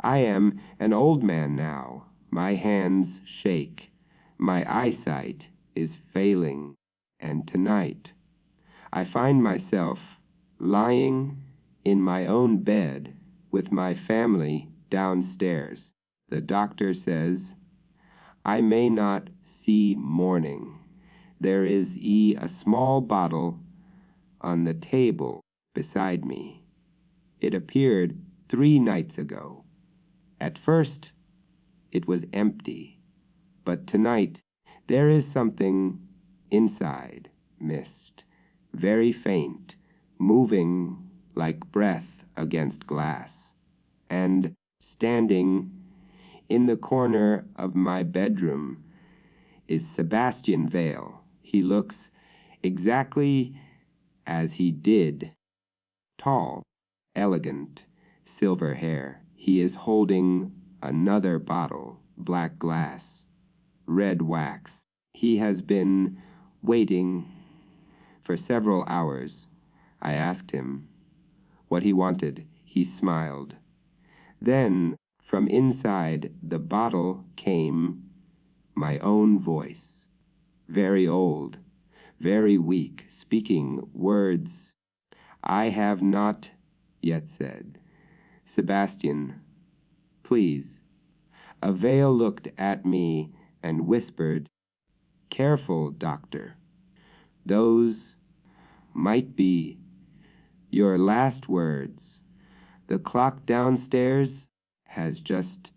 I am an old man now. My hands shake. My eyesight is failing. And tonight, I find myself lying in my own bed with my family downstairs. The doctor says, I may not see morning. There is a small bottle on the table beside me. It appeared 3 nights ago. At first, it was empty, but tonight there is something inside, mist, very faint, moving like breath against glass, and standing in the corner of my bedroom is Sebastian Vale. He looks exactly as he did, tall, elegant, silver hair. He is holding another bottle, black glass, red wax. He has been waiting for several hours. I asked him what he wanted. He smiled. Then, from inside the bottle came my own voice, very old, very weak, speaking words I have not yet said. Sebastian, please. A veil looked at me and whispered, Careful, doctor. Those might be your last words. The clock downstairs has just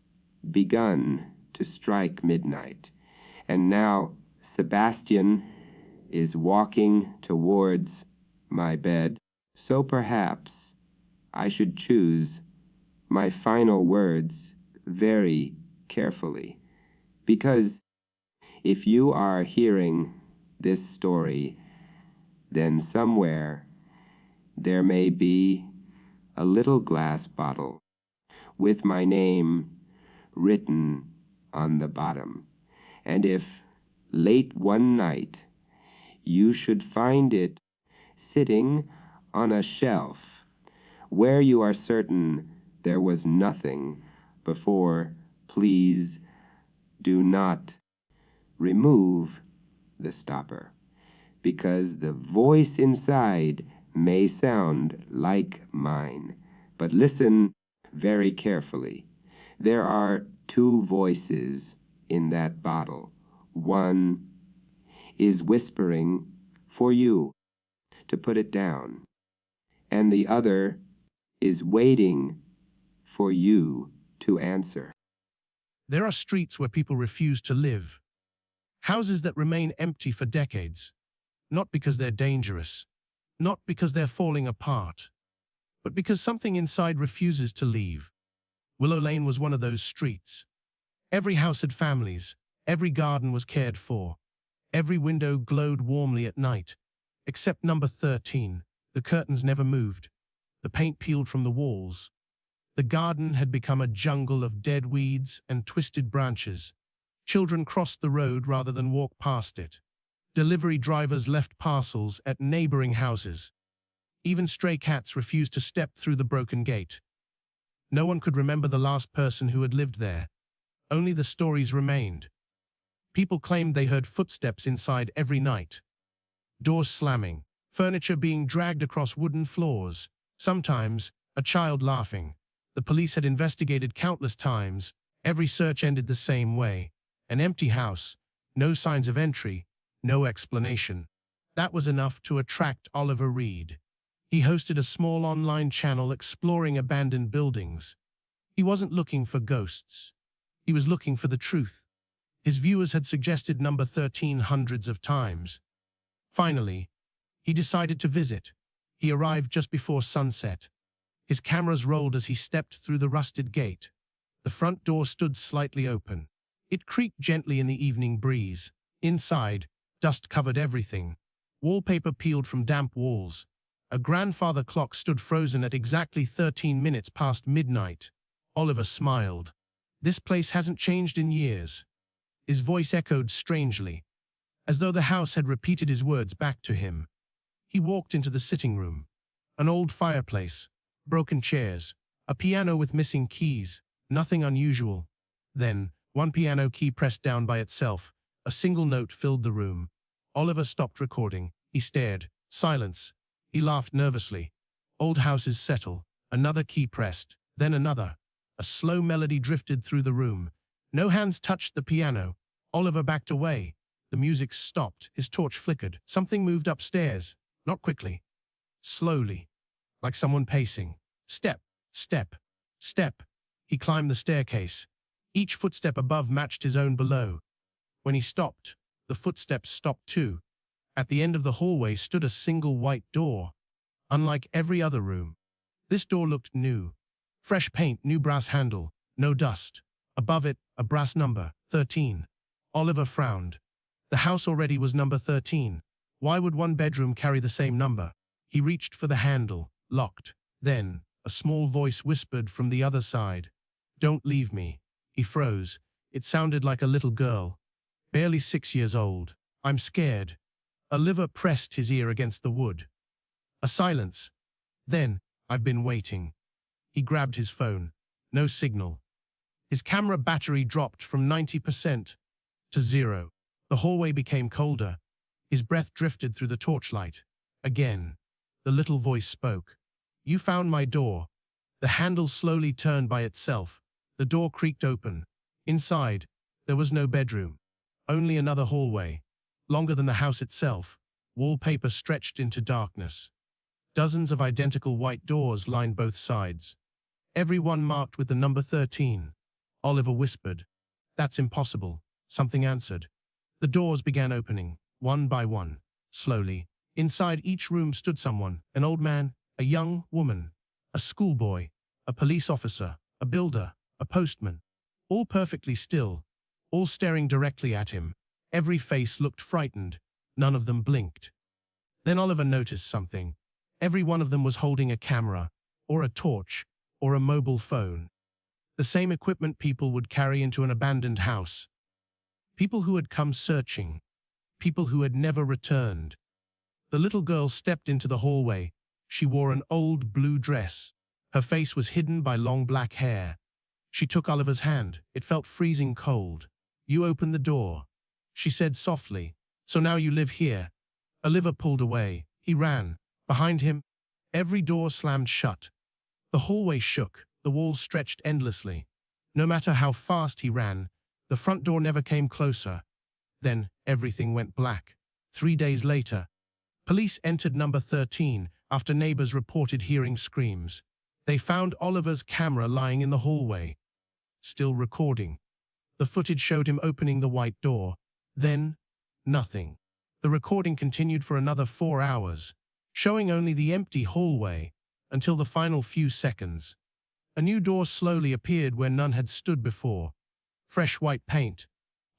begun to strike midnight, and now Sebastian is walking towards my bed, so perhaps I should choose my final words very carefully, because if you are hearing this story, then somewhere there may be a little glass bottle with my name written on the bottom. And if late one night you should find it sitting on a shelf where you are certain there was nothing before, please do not remove the stopper, because the voice inside may sound like mine. But listen very carefully. There are 2 voices in that bottle. One is whispering for you to put it down, and the other is waiting for you to answer. There are streets where people refuse to live. Houses that remain empty for decades. Not because they're dangerous. Not because they're falling apart. But because something inside refuses to leave. Willow Lane was one of those streets. Every house had families. Every garden was cared for. Every window glowed warmly at night. Except number 13. The curtains never moved. The paint peeled from the walls. The garden had become a jungle of dead weeds and twisted branches. Children crossed the road rather than walk past it. Delivery drivers left parcels at neighboring houses. Even stray cats refused to step through the broken gate. No one could remember the last person who had lived there. Only the stories remained. People claimed they heard footsteps inside every night. Doors slamming, furniture being dragged across wooden floors, sometimes a child laughing. The police had investigated countless times. Every search ended the same way. An empty house, no signs of entry, no explanation. That was enough to attract Oliver Reed. He hosted a small online channel exploring abandoned buildings. He wasn't looking for ghosts. He was looking for the truth. His viewers had suggested number 13 hundreds of times. Finally, he decided to visit. He arrived just before sunset. His cameras rolled as he stepped through the rusted gate. The front door stood slightly open. It creaked gently in the evening breeze. Inside, dust covered everything. Wallpaper peeled from damp walls. A grandfather clock stood frozen at exactly 13 minutes past midnight. Oliver smiled. This place hasn't changed in years. His voice echoed strangely, as though the house had repeated his words back to him. He walked into the sitting room. An old fireplace, broken chairs, a piano with missing keys, nothing unusual. Then, one piano key pressed down by itself. A single note filled the room. Oliver stopped recording. He stared. Silence. He laughed nervously. Old houses settle. Another key pressed, then another. A slow melody drifted through the room. No hands touched the piano. Oliver backed away. The music stopped. His torch flickered. Something moved upstairs. Not quickly. Slowly. Like someone pacing. Step, step, step. He climbed the staircase. Each footstep above matched his own below. When he stopped, the footsteps stopped too. At the end of the hallway stood a single white door. Unlike every other room, this door looked new. Fresh paint, new brass handle, no dust. Above it, a brass number, 13. Oliver frowned. The house already was number 13. Why would one bedroom carry the same number? He reached for the handle, locked. Then, a small voice whispered from the other side. Don't leave me. He froze. It sounded like a little girl, barely 6 years old. I'm scared. Oliver pressed his ear against the wood. A silence. Then, I've been waiting. He grabbed his phone. No signal. His camera battery dropped from 90% to 0. The hallway became colder. His breath drifted through the torchlight. Again, the little voice spoke. You found my door. The handle slowly turned by itself. The door creaked open. Inside, there was no bedroom. Only another hallway, longer than the house itself. Wallpaper stretched into darkness. Dozens of identical white doors lined both sides. Every one marked with the number 13. Oliver whispered. That's impossible. Something answered. The doors began opening, one by one, slowly. Inside each room stood someone, an old man, a young woman, a schoolboy, a police officer, a builder, a postman. All perfectly still, all staring directly at him. Every face looked frightened. None of them blinked. Then Oliver noticed something. Every one of them was holding a camera, or a torch, or a mobile phone. The same equipment people would carry into an abandoned house. People who had come searching. People who had never returned. The little girl stepped into the hallway. She wore an old blue dress. Her face was hidden by long black hair. She took Oliver's hand. It felt freezing cold. You opened the door, she said softly. So now you live here. Oliver pulled away. He ran. Behind him, every door slammed shut. The hallway shook. The walls stretched endlessly. No matter how fast he ran, the front door never came closer. Then everything went black. 3 days later, police entered number 13 after neighbors reported hearing screams. They found Oliver's camera lying in the hallway, still recording. The footage showed him opening the white door. Then, nothing. The recording continued for another 4 hours, showing only the empty hallway until the final few seconds. A new door slowly appeared where none had stood before. Fresh white paint,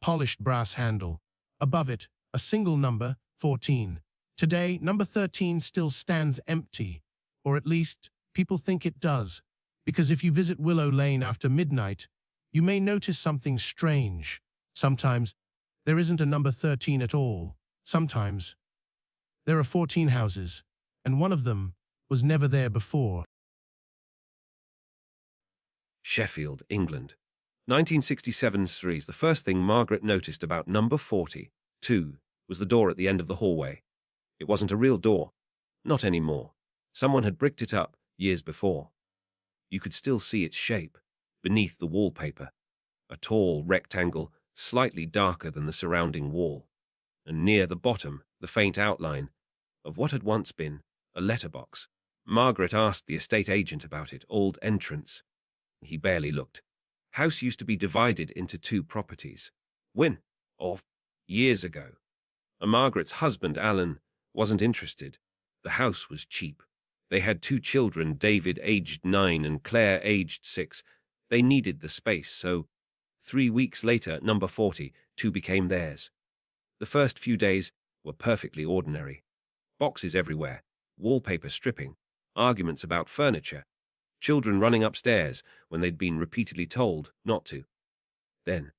polished brass handle. Above it, a single number, 14. Today, number 13 still stands empty, or at least, people think it does, because if you visit Willow Lane after midnight, you may notice something strange. Sometimes, there isn't a number 13 at all. Sometimes, there are 14 houses, and one of them was never there before. Sheffield, England. 1967 series. The first thing Margaret noticed about number 42 was the door at the end of the hallway. It wasn't a real door. Not anymore. Someone had bricked it up years before. You could still see its shape beneath the wallpaper, a tall rectangle slightly darker than the surrounding wall, and near the bottom the faint outline of what had once been a letterbox. Margaret asked the estate agent about it. Old entrance. He barely looked. House used to be divided into 2 properties. When? Years ago. And Margaret's husband, Alan, wasn't interested. The house was cheap. They had 2 children, David aged 9 and Claire aged 6. They needed the space, so 3 weeks later, number 40, 2 became theirs. The first few days were perfectly ordinary. Boxes everywhere, wallpaper stripping, arguments about furniture, children running upstairs when they'd been repeatedly told not to. Then,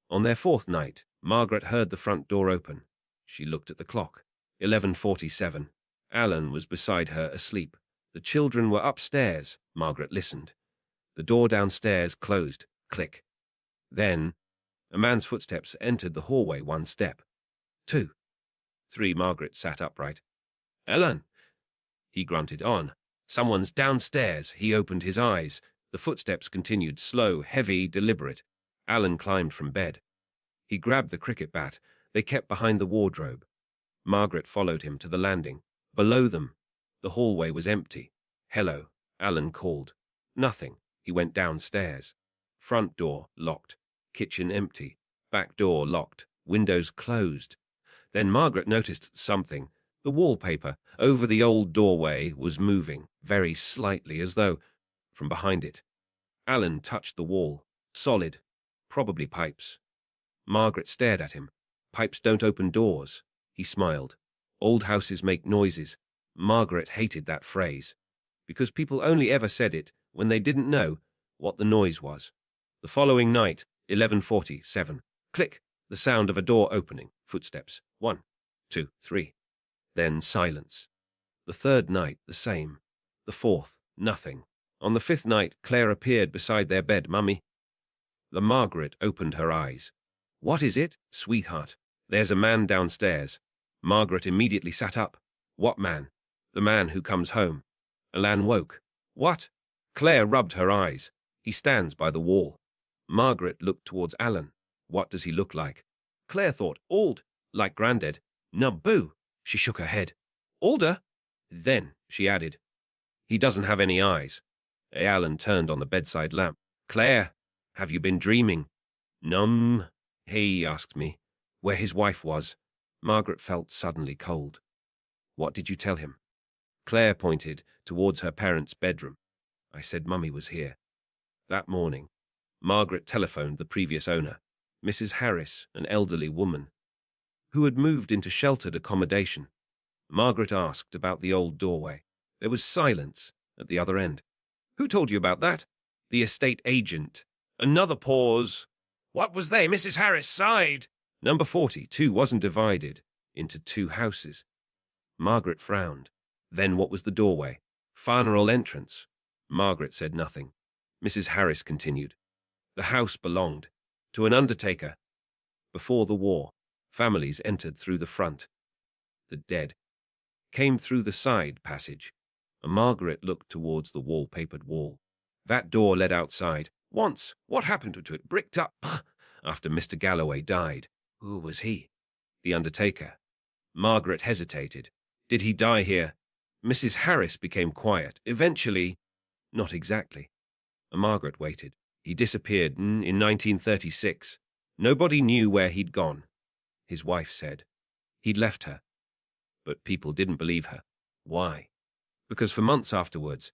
on their 4th night, Margaret heard the front door open. She looked at the clock. 11:47. Alan was beside her, asleep. The children were upstairs. Margaret listened. The door downstairs closed. Click. Then, a man's footsteps entered the hallway. 1 step. 2. 3. Margaret sat upright. Alan, he grunted. On. Someone's downstairs. He opened his eyes. The footsteps continued, slow, heavy, deliberate. Alan climbed from bed. He grabbed the cricket bat. They kept behind the wardrobe. Margaret followed him to the landing. Below them, the hallway was empty. Hello, Alan called. Nothing. He went downstairs. Front door locked. Kitchen empty. Back door locked. Windows closed. Then Margaret noticed something. The wallpaper over the old doorway was moving, very slightly, as though from behind it. Alan touched the wall. Solid. Probably pipes. Margaret stared at him. Pipes don't open doors. He smiled. Old houses make noises. Margaret hated that phrase, because people only ever said it when they didn't know what the noise was. The following night, 11:47. Click. The sound of a door opening. Footsteps. 1, 2, 3. Then silence. The 3rd night, the same. The 4th, nothing. On the 5th night, Claire appeared beside their bed. Mummy. Margaret opened her eyes. What is it, sweetheart? There's a man downstairs. Margaret immediately sat up. What man? The man who comes home. Alan woke. What? Claire rubbed her eyes. He stands by the wall. Margaret looked towards Alan. What does he look like? Claire thought, old, like Grandad. Naboo. She shook her head. Older? Then, she added, he doesn't have any eyes. Alan turned on the bedside lamp. Claire, have you been dreaming? Num. He asked me where his wife was. Margaret felt suddenly cold. What did you tell him? Claire pointed towards her parents' bedroom. I said Mummy was here. That morning, Margaret telephoned the previous owner, Mrs. Harris, an elderly woman, who had moved into sheltered accommodation. Margaret asked about the old doorway. There was silence at the other end. Who told you about that? The estate agent. Another pause. What was they? Mrs. Harris sighed. Number 42 wasn't divided into 2 houses. Margaret frowned. Then what was the doorway? Funeral entrance. Margaret said nothing. Mrs. Harris continued. The house belonged to an undertaker. Before the war, families entered through the front. The dead came through the side passage, and Margaret looked towards the wallpapered wall. That door led outside. Once, what happened to it? Bricked up after Mr. Galloway died. Who was he? The undertaker. Margaret hesitated. Did he die here? Mrs. Harris became quiet. Eventually, not exactly. Margaret waited. He disappeared in 1936. Nobody knew where he'd gone. His wife said. He'd left her. But people didn't believe her. Why? Because for months afterwards,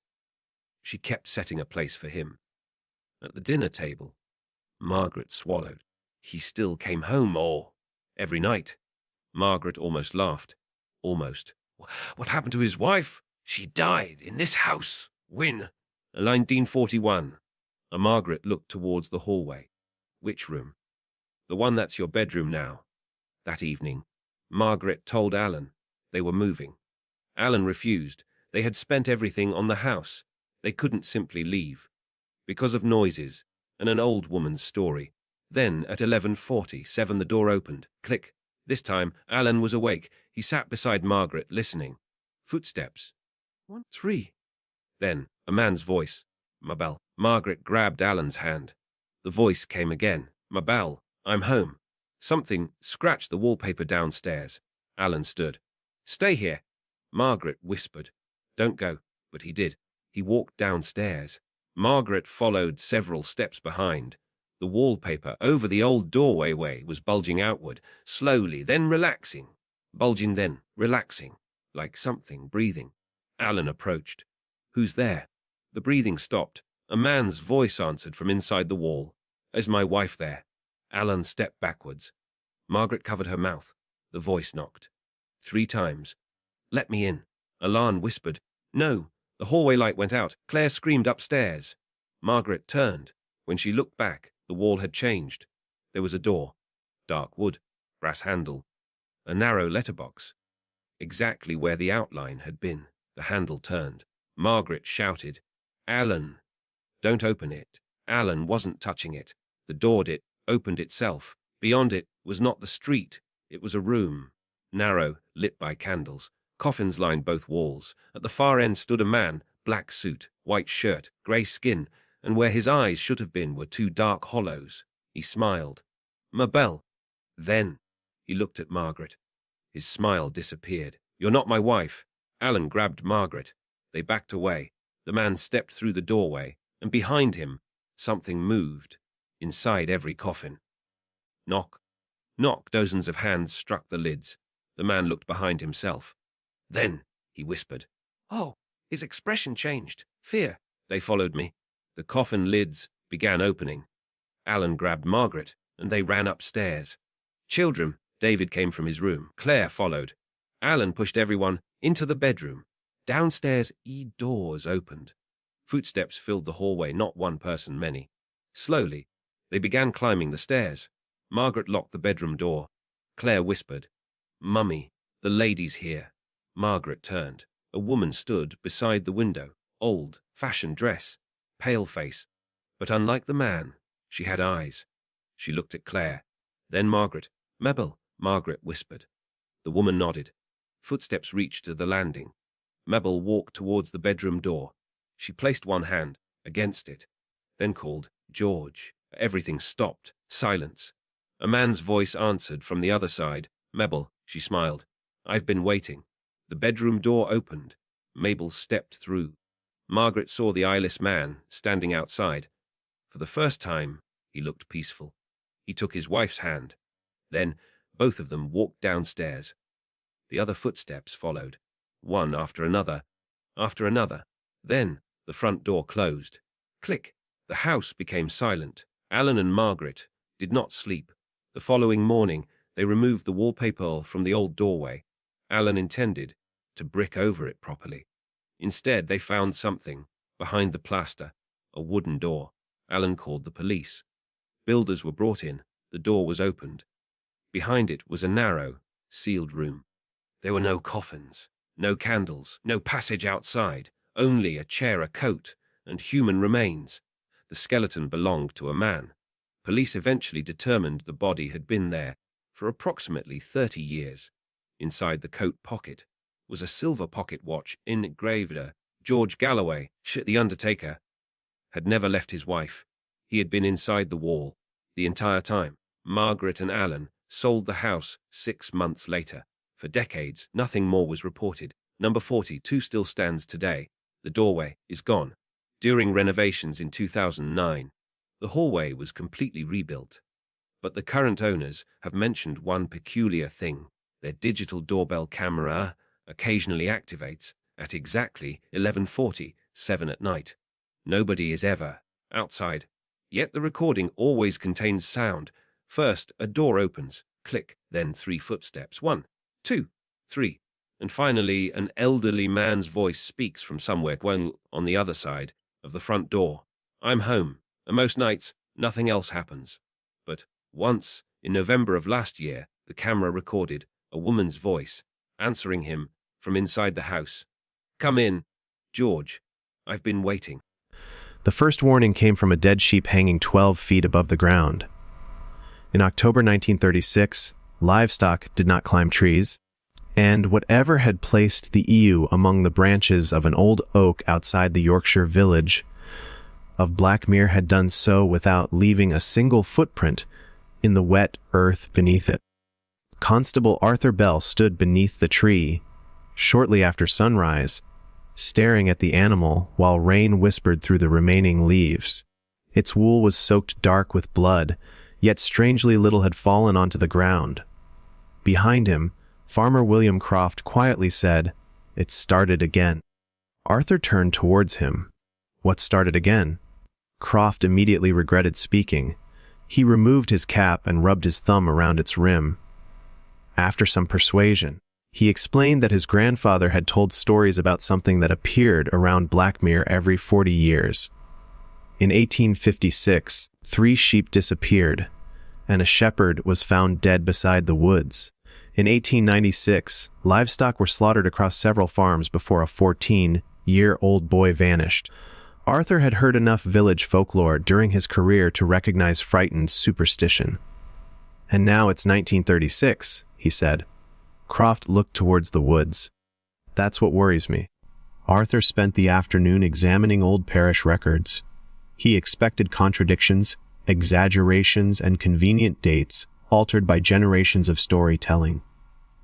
she kept setting a place for him. At the dinner table, Margaret swallowed. He still came home, every night. Margaret almost laughed. Almost. What happened to his wife? She died in this house. When? 1941. Margaret looked towards the hallway. Which room? The one that's your bedroom now. That evening, Margaret told Alan they were moving. Alan refused. They had spent everything on the house. They couldn't simply leave. Because of noises and an old woman's story. Then, at 11:47, the door opened. Click. This time, Alan was awake. He sat beside Margaret, listening. Footsteps. 1, 3. Then a man's voice. Mabel. Margaret grabbed Alan's hand. The voice came again. Mabel, I'm home. Something scratched the wallpaper downstairs. Alan stood. Stay here. Margaret whispered. Don't go. But he did. He walked downstairs. Margaret followed several steps behind. The wallpaper over the old doorway was bulging outward, slowly, then relaxing. Bulging, then relaxing, like something breathing. Alan approached. Who's there? The breathing stopped. A man's voice answered from inside the wall. Is my wife there? Alan stepped backwards. Margaret covered her mouth. The voice knocked. 3 times. Let me in. Alan whispered. No. The hallway light went out. Claire screamed upstairs. Margaret turned. When she looked back, the wall had changed. There was a door. Dark wood. Brass handle. A narrow letterbox. Exactly where the outline had been. The handle turned. Margaret shouted. Alan. Don't open it. Alan wasn't touching it. The door opened itself. Beyond it was not the street. It was a room. Narrow, lit by candles. Coffins lined both walls. At the far end stood a man, black suit, white shirt, grey skin, and where his eyes should have been were 2 dark hollows. He smiled. Mabel. Then he looked at Margaret. His smile disappeared. You're not my wife. Alan grabbed Margaret. They backed away. The man stepped through the doorway, and behind him, something moved. Inside every coffin. Knock. Knock. Dozens of hands struck the lids. The man looked behind himself. Then, he whispered. Oh, his expression changed. Fear. They followed me. The coffin lids began opening. Alan grabbed Margaret, and they ran upstairs. Children. David came from his room. Claire followed. Alan pushed everyone into the bedroom. Downstairs, doors opened. Footsteps filled the hallway, not one person, many. Slowly, they began climbing the stairs. Margaret locked the bedroom door. Claire whispered, Mummy, the lady's here. Margaret turned. A woman stood beside the window. Old, fashioned dress. Pale face. But unlike the man, she had eyes. She looked at Claire. Then Margaret. Mabel, Margaret whispered. The woman nodded. Footsteps reached to the landing. Mabel walked towards the bedroom door. She placed one hand against it, then called, George. Everything stopped. Silence. A man's voice answered from the other side. Mabel, she smiled. I've been waiting. The bedroom door opened. Mabel stepped through. Margaret saw the eyeless man standing outside. For the first time, he looked peaceful. He took his wife's hand. Then, both of them walked downstairs. The other footsteps followed, one after another, after another. Then, the front door closed. Click. The house became silent. Alan and Margaret did not sleep. The following morning, they removed the wallpaper from the old doorway. Alan intended to brick over it properly. Instead, they found something behind the plaster, a wooden door. Alan called the police. Builders were brought in. The door was opened. Behind it was a narrow, sealed room. There were no coffins, no candles, no passage outside, only a chair, a coat, and human remains. The skeleton belonged to a man. Police eventually determined the body had been there for approximately 30 years. Inside the coat pocket was a silver pocket watch engraved George Galloway. The undertaker had never left his wife. He had been inside the wall the entire time. Margaret and Alan sold the house 6 months later. For decades, nothing more was reported. Number 42 still stands today. The doorway is gone. During renovations in 2009, the hallway was completely rebuilt. But the current owners have mentioned one peculiar thing. Their digital doorbell camera occasionally activates at exactly 11:47 at night. Nobody is ever outside. Yet the recording always contains sound. First, a door opens. Click. Then 3 footsteps. 1, 2, 3. And finally, an elderly man's voice speaks from somewhere on the other side of the front door. I'm home. And most nights, nothing else happens. But once, in November of last year, the camera recorded a woman's voice answering him from inside the house. Come in, George. I've been waiting. The first warning came from a dead sheep hanging 12 feet above the ground. In October 1936, livestock did not climb trees. and whatever had placed the ewe among the branches of an old oak outside the Yorkshire village of Blackmere had done so without leaving a single footprint in the wet earth beneath it. Constable Arthur Bell stood beneath the tree, shortly after sunrise, staring at the animal while rain whispered through the remaining leaves. Its wool was soaked dark with blood, yet strangely little had fallen onto the ground. Behind him, Farmer William Croft quietly said, "It started again." Arthur turned towards him. What started again? Croft immediately regretted speaking. He removed his cap and rubbed his thumb around its rim. After some persuasion, he explained that his grandfather had told stories about something that appeared around Blackmere every 40 years. In 1856, 3 sheep disappeared, and a shepherd was found dead beside the woods. In 1896, livestock were slaughtered across several farms before a 14-year-old boy vanished. Arthur had heard enough village folklore during his career to recognize frightened superstition. "And now it's 1936, he said. Croft looked towards the woods. "That's what worries me." Arthur spent the afternoon examining old parish records. He expected contradictions, exaggerations, and convenient dates altered by generations of storytelling.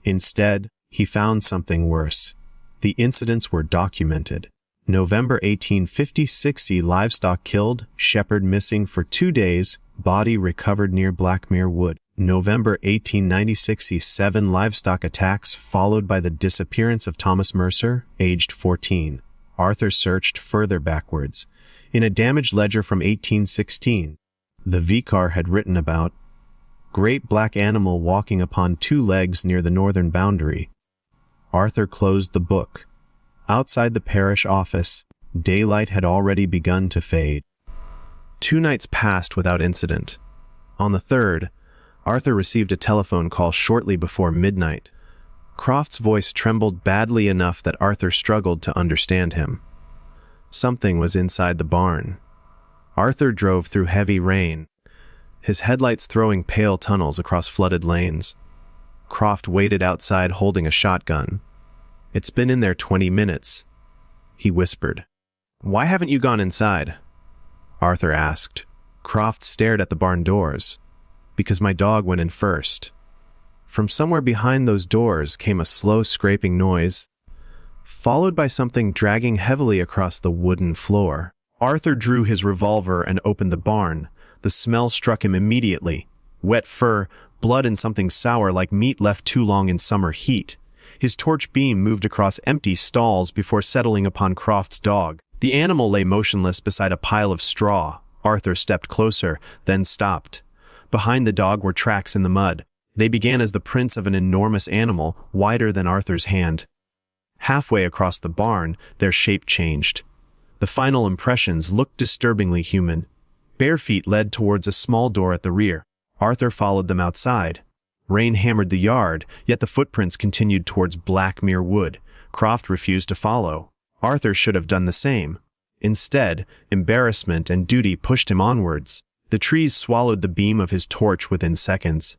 Instead, he found something worse. The incidents were documented. November 1856, livestock killed, shepherd missing for 2 days, body recovered near Blackmere Wood. November 1896, 7 livestock attacks followed by the disappearance of Thomas Mercer, aged 14. Arthur searched further backwards. In a damaged ledger from 1816, the vicar had written about great black animal walking upon 2 legs near the northern boundary. Arthur closed the book. Outside the parish office, daylight had already begun to fade. 2 nights passed without incident. On the 3rd, Arthur received a telephone call shortly before midnight. Croft's voice trembled badly enough that Arthur struggled to understand him. Something was inside the barn. Arthur drove through heavy rain, his headlights throwing pale tunnels across flooded lanes. Croft waited outside holding a shotgun. "It's been in there 20 minutes, he whispered. "Why haven't you gone inside?" Arthur asked. Croft stared at the barn doors. "Because my dog went in first." From somewhere behind those doors came a slow scraping noise, followed by something dragging heavily across the wooden floor. Arthur drew his revolver and opened the barn. The smell struck him immediately. Wet fur, blood, and something sour like meat left too long in summer heat. His torch beam moved across empty stalls before settling upon Croft's dog. The animal lay motionless beside a pile of straw. Arthur stepped closer, then stopped. Behind the dog were tracks in the mud. They began as the prints of an enormous animal, wider than Arthur's hand. Halfway across the barn, their shape changed. The final impressions looked disturbingly human. Bare feet led towards a small door at the rear. Arthur followed them outside. Rain hammered the yard, yet the footprints continued towards Blackmere Wood. Croft refused to follow. Arthur should have done the same. Instead, embarrassment and duty pushed him onwards. The trees swallowed the beam of his torch within seconds.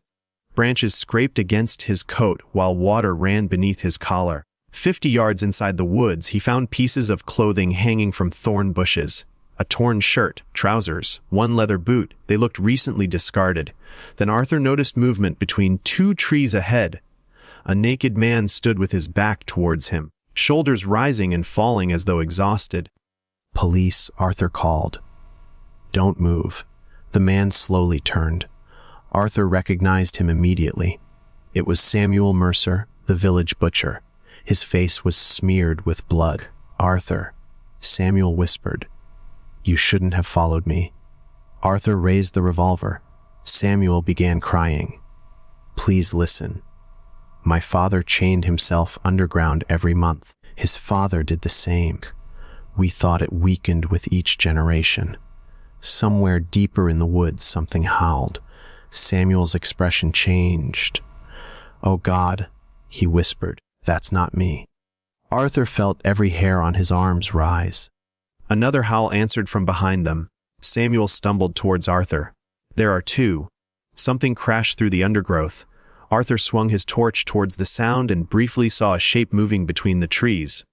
Branches scraped against his coat while water ran beneath his collar. 50 yards inside the woods, he found pieces of clothing hanging from thorn bushes. A torn shirt, trousers, 1 leather boot. They looked recently discarded. Then Arthur noticed movement between 2 trees ahead. A naked man stood with his back towards him, shoulders rising and falling as though exhausted. "Police," Arthur called. "Don't move." The man slowly turned. Arthur recognized him immediately. It was Samuel Mercer, the village butcher. His face was smeared with blood. "Arthur," Samuel whispered. "You shouldn't have followed me." Arthur raised the revolver. Samuel began crying. "Please listen. My father chained himself underground every month. His father did the same. We thought it weakened with each generation. Somewhere deeper in the woods, something howled. Samuel's expression changed. 'Oh God,' he whispered, 'that's not me.' Arthur felt every hair on his arms rise. Another howl answered from behind them. Samuel stumbled towards Arthur. "There are 2. Something crashed through the undergrowth. Arthur swung his torch towards the sound and briefly saw a shape moving between the trees.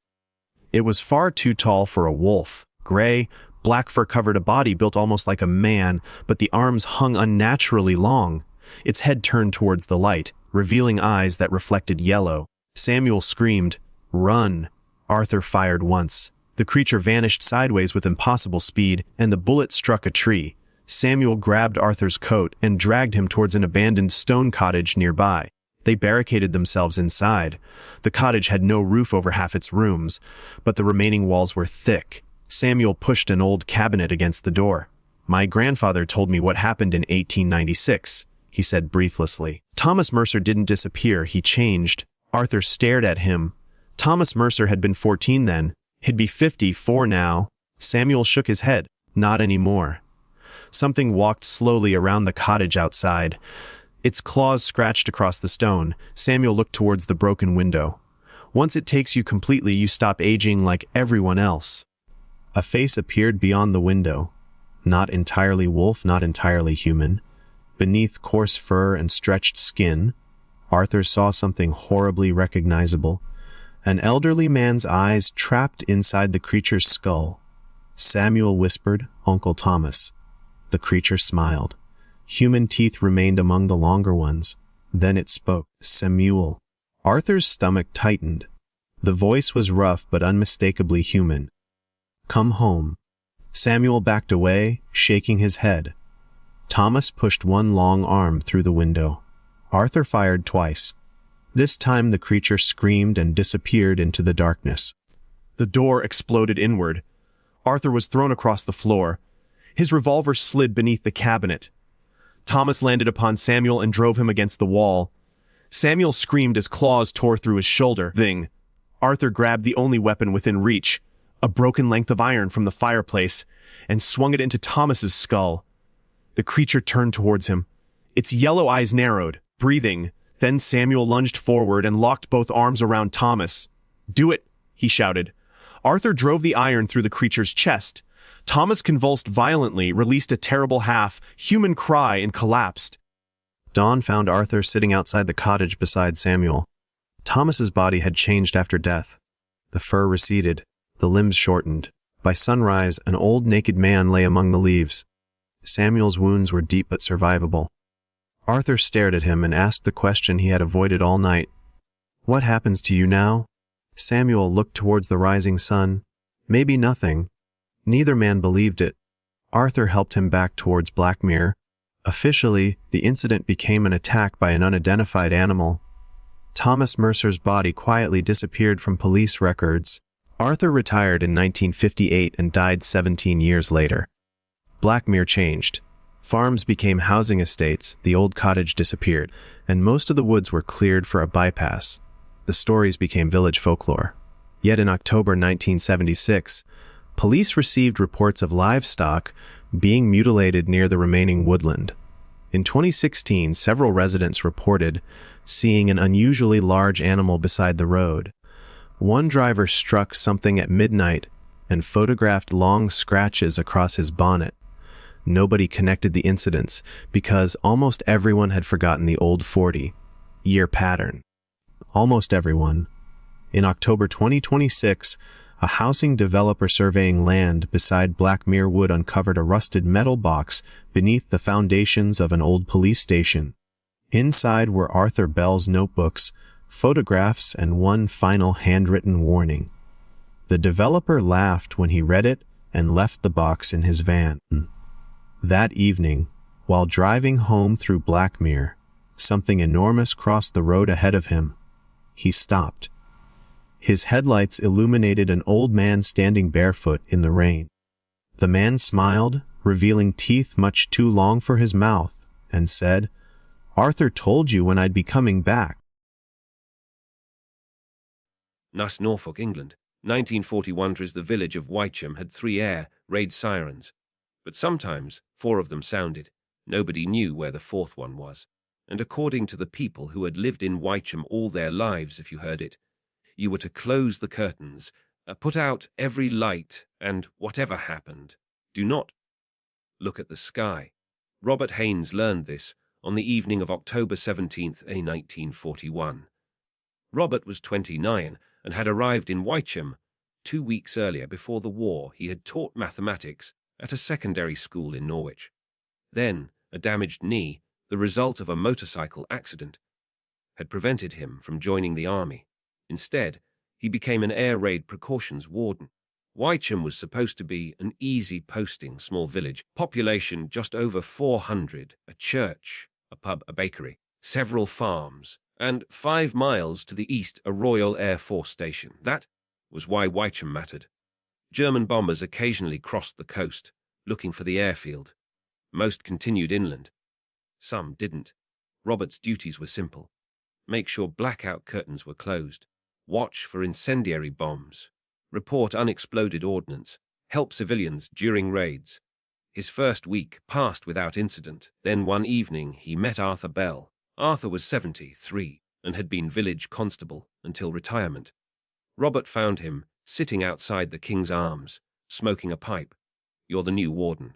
It was far too tall for a wolf. Gray, black fur covered a body built almost like a man, but the arms hung unnaturally long. Its head turned towards the light, revealing eyes that reflected yellow. Samuel screamed, "Run!" Arthur fired once. The creature vanished sideways with impossible speed, and the bullet struck a tree. Samuel grabbed Arthur's coat and dragged him towards an abandoned stone cottage nearby. They barricaded themselves inside. The cottage had no roof over half its rooms, but the remaining walls were thick. Samuel pushed an old cabinet against the door. "My grandfather told me what happened in 1896, he said breathlessly. Thomas Mercer didn't disappear, he changed. Arthur stared at him. Thomas Mercer had been 14 then. He'd be 54 now. Samuel shook his head. Not anymore. Something walked slowly around the cottage outside. Its claws scratched across the stone. Samuel looked towards the broken window. Once it takes you completely, you stop aging like everyone else. A face appeared beyond the window. Not entirely wolf, not entirely human. Beneath coarse fur and stretched skin, Arthur saw something horribly recognizable. An elderly man's eyes trapped inside the creature's skull. Samuel whispered, "Uncle Thomas." The creature smiled. Human teeth remained among the longer ones. Then it spoke. "Samuel." Arthur's stomach tightened. The voice was rough but unmistakably human. "Come home." Samuel backed away, shaking his head. Thomas pushed one long arm through the window. Arthur fired twice. This time the creature screamed and disappeared into the darkness. The door exploded inward. Arthur was thrown across the floor. His revolver slid beneath the cabinet. Thomas landed upon Samuel and drove him against the wall. Samuel screamed as claws tore through his shoulder. Thing. Arthur grabbed the only weapon within reach, a broken length of iron from the fireplace, and swung it into Thomas's skull. The creature turned towards him. Its yellow eyes narrowed, breathing. Then Samuel lunged forward and locked both arms around Thomas. "Do it," he shouted. Arthur drove the iron through the creature's chest. Thomas convulsed violently, released a terrible human cry, and collapsed. Dawn found Arthur sitting outside the cottage beside Samuel. Thomas's body had changed after death. The fur receded, the limbs shortened. By sunrise, an old naked man lay among the leaves. Samuel's wounds were deep but survivable. Arthur stared at him and asked the question he had avoided all night. "What happens to you now?" Samuel looked towards the rising sun. Maybe nothing. Neither man believed it. Arthur helped him back towards Blackmere. Officially, the incident became an attack by an unidentified animal. Thomas Mercer's body quietly disappeared from police records. Arthur retired in 1958 and died 17 years later. Blackmere changed. Farms became housing estates, the old cottage disappeared, and most of the woods were cleared for a bypass. The stories became village folklore. Yet in October 1976, police received reports of livestock being mutilated near the remaining woodland. In 2016, several residents reported seeing an unusually large animal beside the road. One driver struck something at midnight and photographed long scratches across his bonnet. Nobody connected the incidents because almost everyone had forgotten the old 40-year pattern. Almost everyone. In October 2026, a housing developer surveying land beside Blackmere Wood uncovered a rusted metal box beneath the foundations of an old police station. Inside were Arthur Bell's notebooks, photographs, and one final handwritten warning. The developer laughed when he read it and left the box in his van. That evening, while driving home through Blackmere, something enormous crossed the road ahead of him. He stopped. His headlights illuminated an old man standing barefoot in the rain. The man smiled, revealing teeth much too long for his mouth, and said, "Arthur told you when I'd be coming back." Nuss, Norfolk, England. 1941 'twas the village of Wycham had 3 air raid sirens, but sometimes 4 of them sounded. Nobody knew where the 4th one was. And according to the people who had lived in Wycham all their lives, if you heard it, you were to close the curtains, put out every light, and whatever happened, do not look at the sky. Robert Haynes learned this on the evening of October 17th, 1941. Robert was 29 and had arrived in Wycombe 2 weeks earlier. Before the war, he had taught mathematics at a secondary school in Norwich. Then, a damaged knee, the result of a motorcycle accident, had prevented him from joining the army. Instead, he became an air raid precautions warden. Wycombe was supposed to be an easy posting small village, population just over 400, a church, a pub, a bakery, several farms, and 5 miles to the east a Royal Air Force station. That was why Wycombe mattered. German bombers occasionally crossed the coast, looking for the airfield. Most continued inland. Some didn't. Robert's duties were simple. Make sure blackout curtains were closed. Watch for incendiary bombs. Report unexploded ordnance. Help civilians during raids. His first week passed without incident. Then one evening he met Arthur Bell. Arthur was 73 and had been village constable until retirement. Robert found him sitting outside the King's Arms, smoking a pipe. "You're the new warden."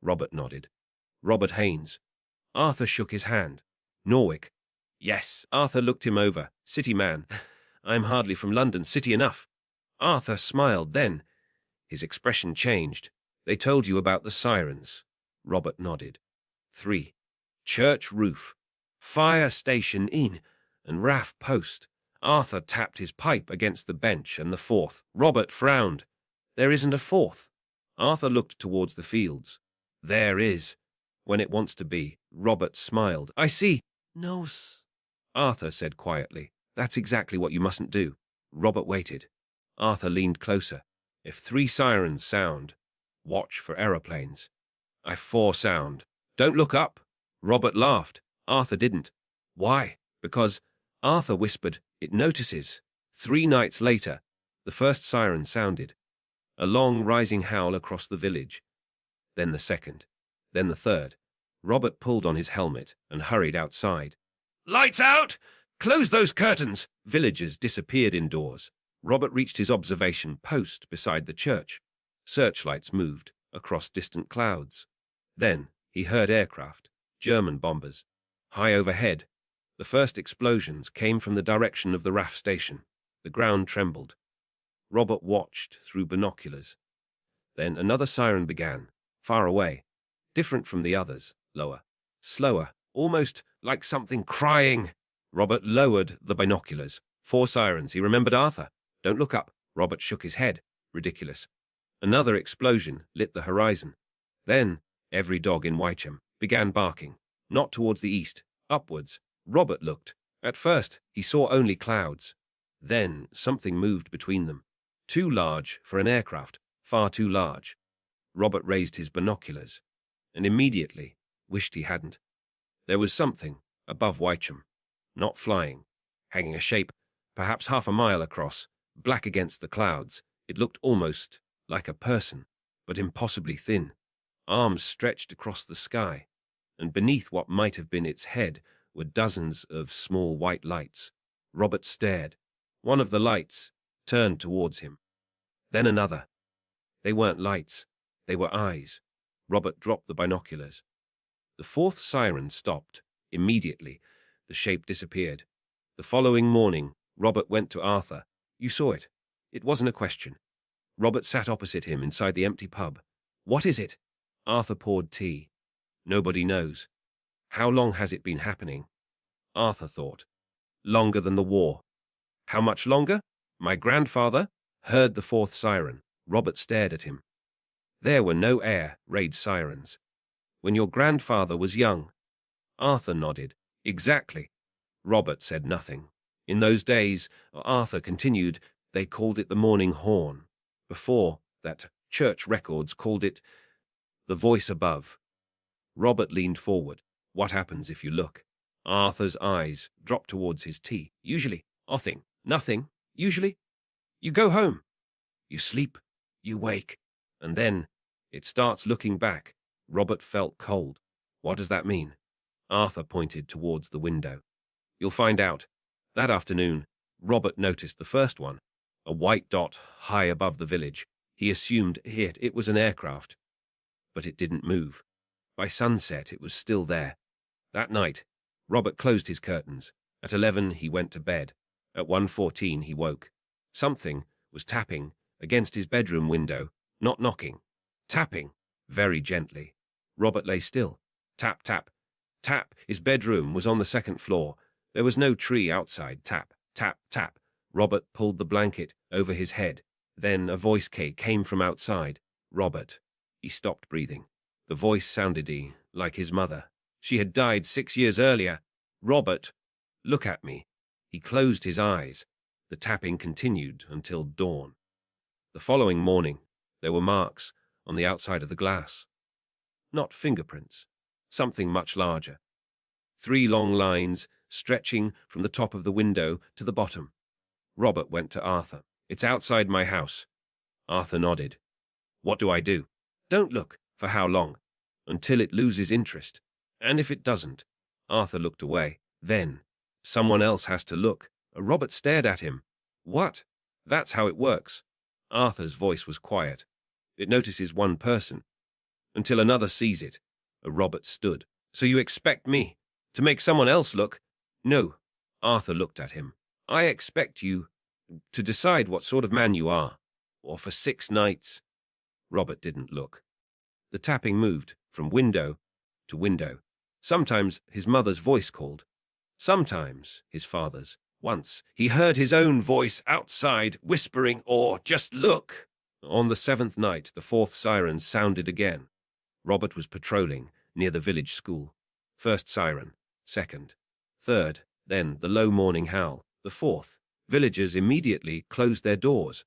Robert nodded. "Robert Haynes." Arthur shook his hand. "Norwich." "Yes." Arthur looked him over. "City man. I'm hardly from London. City enough." Arthur smiled. Then his expression changed. "They told you about the sirens." Robert nodded. 3. Church roof, fire station inn, and RAF post. Arthur tapped his pipe against the bench. "And the fourth?" Robert frowned. "There isn't a fourth." Arthur looked towards the fields. "There is, when it wants to be." Robert smiled. "I see." "No, Arthur said quietly. "That's exactly what you mustn't do." Robert waited. Arthur leaned closer. "If 3 sirens sound, watch for aeroplanes. If 4 sound, don't look up." Robert laughed. Arthur didn't. "Why?" "Because," Arthur whispered, "it notices." 3 nights later, the first siren sounded. A long rising howl across the village. Then the second. Then the third. Robert pulled on his helmet and hurried outside. "Lights out! Close those curtains!" Villagers disappeared indoors. Robert reached his observation post beside the church. Searchlights moved across distant clouds. Then he heard aircraft, German bombers, high overhead. The first explosions came from the direction of the RAF station. The ground trembled. Robert watched through binoculars. Then another siren began, far away, different from the others, lower, slower, almost like something crying. Robert lowered the binoculars. 4 sirens. He remembered Arthur. "Don't look up." Robert shook his head. Ridiculous. Another explosion lit the horizon. Then every dog in Wycombe began barking, not towards the east, upwards. Robert looked. At first, he saw only clouds. Then something moved between them. Too large for an aircraft, far too large. Robert raised his binoculars, and immediately wished he hadn't. There was something above Wycombe, not flying, hanging a shape, perhaps half a mile across, black against the clouds. It looked almost like a person, but impossibly thin. Arms stretched across the sky, and beneath what might have been its head were dozens of small white lights. Robert stared. One of the lights turned towards him. Then another. They weren't lights. They were eyes. Robert dropped the binoculars. The 4th siren stopped. Immediately, the shape disappeared. The following morning, Robert went to Arthur. "You saw it." It wasn't a question. Robert sat opposite him inside the empty pub. "What is it?" Arthur poured tea. "Nobody knows." "How long has it been happening?" Arthur thought. "Longer than the war." "How much longer?" "My grandfather heard the 4th siren." Robert stared at him. "There were no air raid sirens. When your grandfather was young." Arthur nodded. "Exactly." Robert said nothing. "In those days," Arthur continued, "they called it the morning horn. Before that, church records called it the voice above." Robert leaned forward. "What happens if you look?" Arthur's eyes dropped towards his tea. "Usually, nothing. Usually, you go home. You sleep, you wake, and then it starts looking back." Robert felt cold. "What does that mean?" Arthur pointed towards the window. "You'll find out." That afternoon, Robert noticed the first one, a white dot high above the village. He assumed it was an aircraft, but it didn't move. By sunset, it was still there, That night, Robert closed his curtains. At 11, he went to bed. At 1:14, he woke. Something was tapping against his bedroom window, not knocking. Tapping, very gently. Robert lay still. Tap, tap, tap. His bedroom was on the second floor. There was no tree outside. Tap, tap, tap. Robert pulled the blanket over his head. Then a voice came from outside. Robert. He stopped breathing. The voice sounded like his mother. She had died 6 years earlier. Robert, look at me. He closed his eyes. The tapping continued until dawn. The following morning, there were marks on the outside of the glass. Not fingerprints, something much larger. 3 long lines stretching from the top of the window to the bottom. Robert went to Arthur. It's outside my house. Arthur nodded. What do I do? Don't look. For how long? Until it loses interest. And if it doesn't? Arthur looked away. Then, someone else has to look. Robert stared at him. What? That's how it works. Arthur's voice was quiet. It notices one person, until another sees it. Robert stood. So you expect me to make someone else look? No. Arthur looked at him. I expect you to decide what sort of man you are. Or for 6 nights. Robert didn't look. The tapping moved from window to window. Sometimes his mother's voice called. Sometimes his father's. Once he heard his own voice outside whispering, or just look. On the 7th night, the 4th siren sounded again. Robert was patrolling near the village school. 1st siren, 2nd, 3rd, then the low morning howl, the 4th. Villagers immediately closed their doors.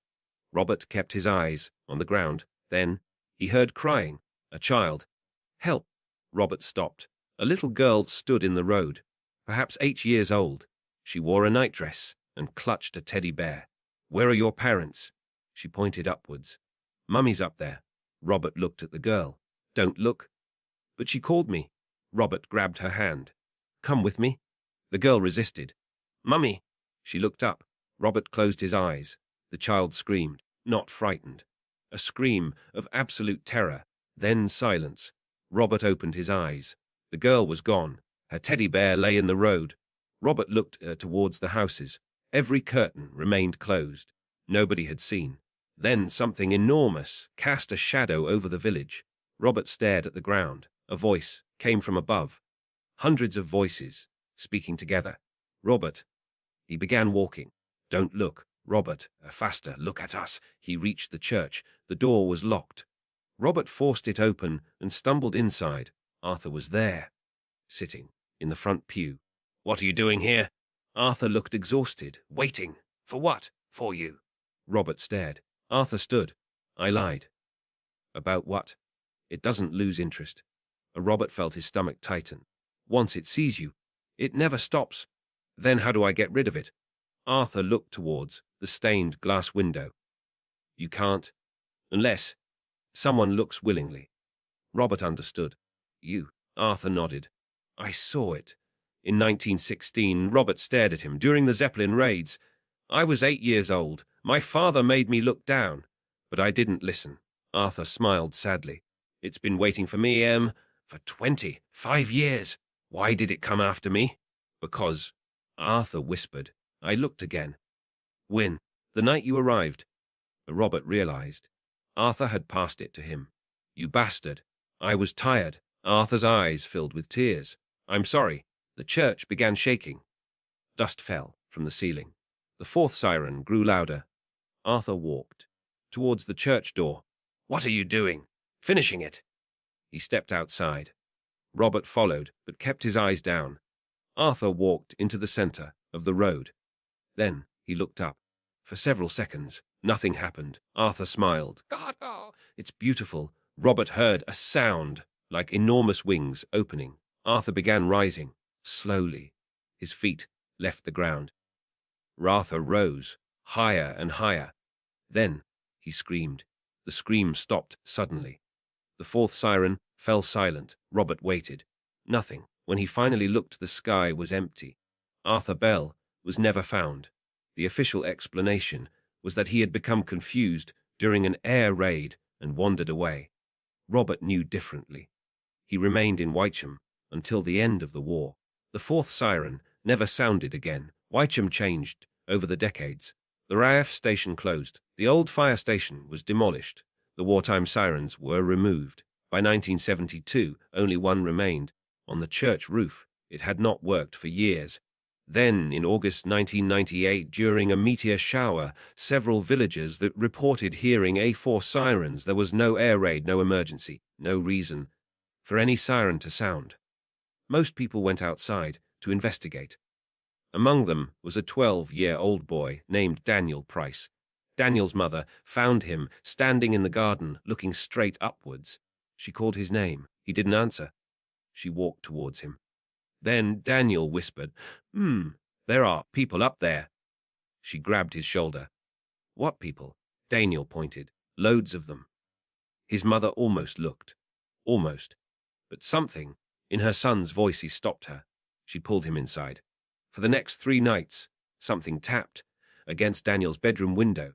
Robert kept his eyes on the ground. Then he heard crying. A child. Help! Robert stopped. A little girl stood in the road, perhaps 8 years old. She wore a nightdress and clutched a teddy bear. Where are your parents? She pointed upwards. Mummy's up there. Robert looked at the girl. Don't look. But she called me. Robert grabbed her hand. Come with me. The girl resisted. Mummy! She looked up. Robert closed his eyes. The child screamed, not frightened. A scream of absolute terror. Then silence. Robert opened his eyes. The girl was gone. Her teddy bear lay in the road. Robert looked towards the houses. Every curtain remained closed. Nobody had seen. Then something enormous cast a shadow over the village. Robert stared at the ground. A voice came from above. Hundreds of voices speaking together. Robert. He began walking. Don't look. Robert, faster, look at us. He reached the church. The door was locked. Robert forced it open and stumbled inside. Arthur was there, sitting in the front pew. What are you doing here? Arthur looked exhausted. Waiting. For what? For you. Robert stared. Arthur stood. I lied. About what? It doesn't lose interest. Robert felt his stomach tighten. Once it sees you, it never stops. Then how do I get rid of it? Arthur looked towards the stained glass window. You can't, unless someone looks willingly. Robert understood. You. Arthur nodded. I saw it. In 1916, Robert stared at him during the Zeppelin raids. I was 8 years old. My father made me look down, but I didn't listen. Arthur smiled sadly. It's been waiting for me, for 25 years. Why did it come after me? Because, Arthur whispered. I looked again. When? The night you arrived. Robert realized. Arthur had passed it to him. You bastard. I was tired. Arthur's eyes filled with tears. I'm sorry. The church began shaking. Dust fell from the ceiling. The 4th siren grew louder. Arthur walked towards the church door. What are you doing? Finishing it. He stepped outside. Robert followed, but kept his eyes down. Arthur walked into the center of the road. Then he looked up. For several seconds, nothing happened. Arthur smiled. God, oh, it's beautiful. Robert heard a sound like enormous wings opening. Arthur began rising, slowly. His feet left the ground. Arthur rose, higher and higher. Then he screamed. The scream stopped suddenly. The 4th siren fell silent. Robert waited. Nothing. When he finally looked, the sky was empty. Arthur Bell was never found. The official explanation was that he had become confused during an air raid and wandered away. Robert knew differently. He remained in Whitecham, until the end of the war. The fourth siren never sounded again. Wycombe changed over the decades. The RAF station closed. The old fire station was demolished. The wartime sirens were removed. By 1972, only one remained. On the church roof, it had not worked for years. Then, in August 1998, during a meteor shower, several villagers that reported hearing A4 sirens. There was no air raid, no emergency, no reason for any siren to sound. Most people went outside to investigate. Among them was a 12-year-old boy named Daniel Price. Daniel's mother found him standing in the garden, looking straight upwards. She called his name. He didn't answer. She walked towards him. Then Daniel whispered, there are people up there." She grabbed his shoulder. "What people?" Daniel pointed. "Loads of them." His mother almost looked. Almost. But something in her son's voice stopped her. She pulled him inside. For the next 3 nights, something tapped against Daniel's bedroom window.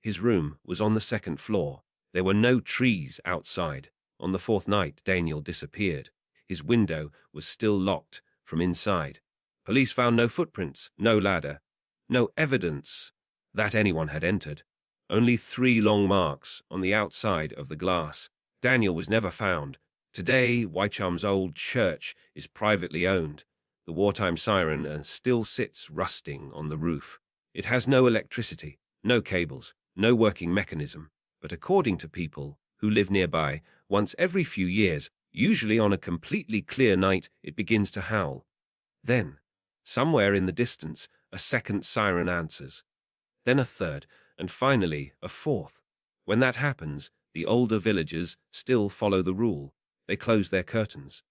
His room was on the 2nd floor. There were no trees outside. On the 4th night, Daniel disappeared. His window was still locked from inside. Police found no footprints, no ladder, no evidence that anyone had entered. Only 3 long marks on the outside of the glass. Daniel was never found. Today, Wycombe's old church is privately owned. The wartime siren still sits rusting on the roof. It has no electricity, no cables, no working mechanism. But according to people who live nearby, once every few years, usually on a completely clear night, it begins to howl. Then, somewhere in the distance, a 2nd siren answers. Then a 3rd, and finally a 4th. When that happens, the older villagers still follow the rule. They close their curtains,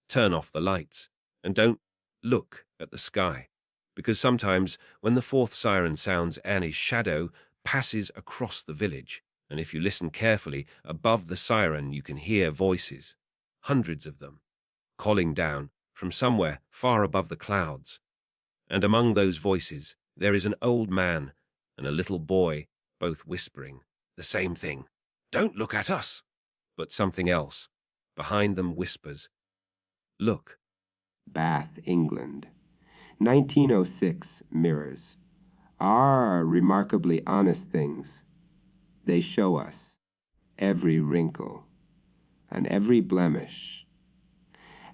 turn off the lights, and don't look at the sky. Because sometimes, when the 4th siren sounds, Annie's shadow passes across the village. And if you listen carefully, above the siren you can hear voices, hundreds of them, calling down from somewhere far above the clouds. And among those voices there is an old man and a little boy, both whispering the same thing. "Don't look at us!" But something else behind them whispers, "Look." Bath, England. 1906 mirrors are remarkably honest things. They show us every wrinkle and every blemish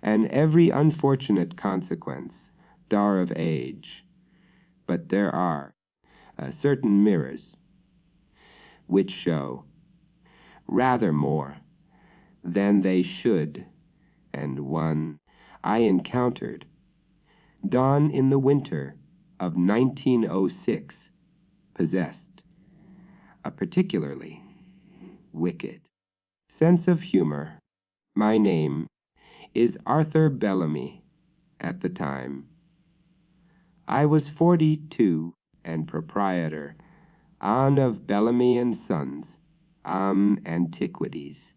and every unfortunate consequence, dar of age. But there are certain mirrors which show rather more than they should, and one I encountered dawn in the winter of 1906 possessed a particularly wicked sense of humor. My name is Arthur Bellamy. At the time, I was 42 and proprietor of Bellamy and Sons, Antiquities,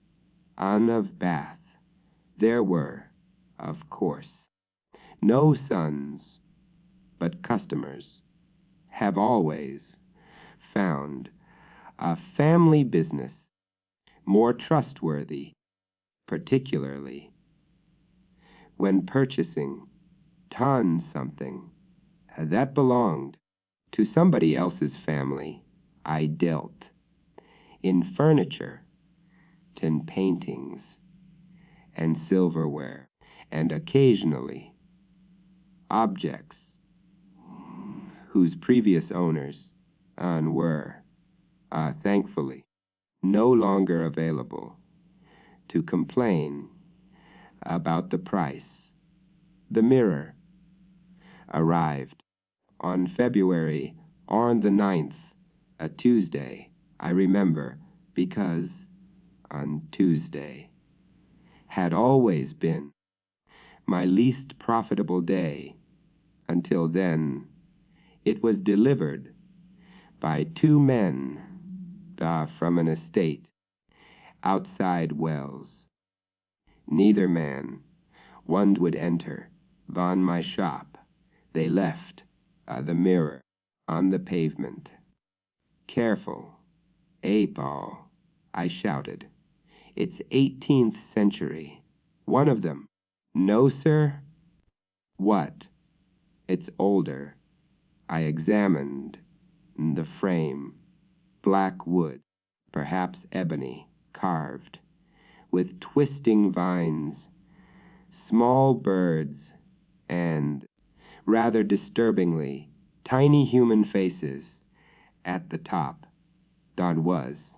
of Bath. There were, of course, no sons, but customers have always found a family business more trustworthy, particularly when purchasing something that belonged to somebody else's family. I dealt in furniture, tin paintings, and silverware, and occasionally objects whose previous owners were, thankfully, no longer available to complain about the price. The mirror arrived on February on the 9th, a Tuesday, I remember, because on Tuesday had always been my least profitable day. Until then, it was delivered by 2 men from an estate outside Wells. Neither man one would enter von my shop. They left the mirror on the pavement. "Careful, Paul," I shouted. "It's 18th century. One of them No, sir. What? It's older. I examined the frame. Black wood, perhaps ebony, carved, with twisting vines, small birds, and, rather disturbingly, tiny human faces at the top. Don was.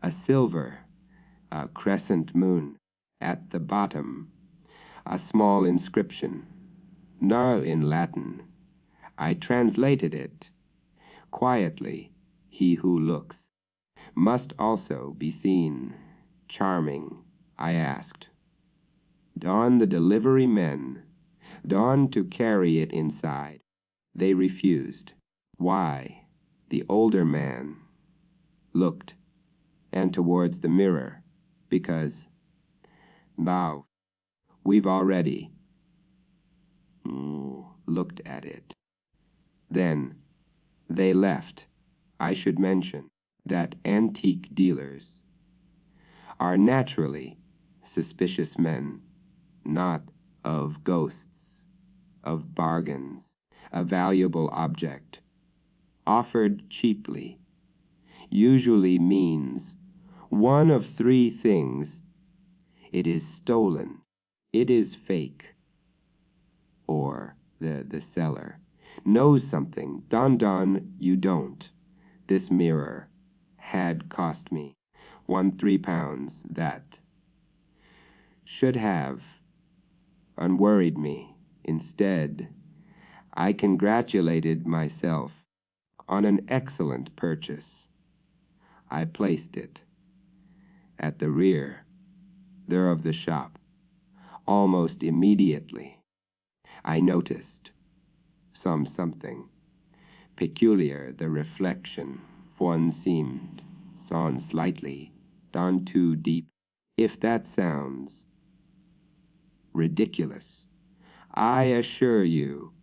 A silver, a crescent moon. At the bottom, a small inscription, now in Latin. I translated it. Quietly, he who looks must also be seen. Charming, I asked. Don the delivery men, Don to carry it inside. They refused. Why? The older man looked, and towards the mirror, because, now, we've already looked at it. Then, they left. I should mention that antique dealers are naturally suspicious men, not of ghosts, of bargains. A valuable object, offered cheaply, usually means one of three things. It is stolen, it is fake, or the seller knows something. Don, you don't. This mirror had cost me £3. That should have unworried me. Instead, I congratulated myself on an excellent purchase. I placed it at the rear there of the shop. Almost immediately, I noticed something peculiar. The reflection, one seemed sawn slightly, down too deep. If that sounds ridiculous, I assure you,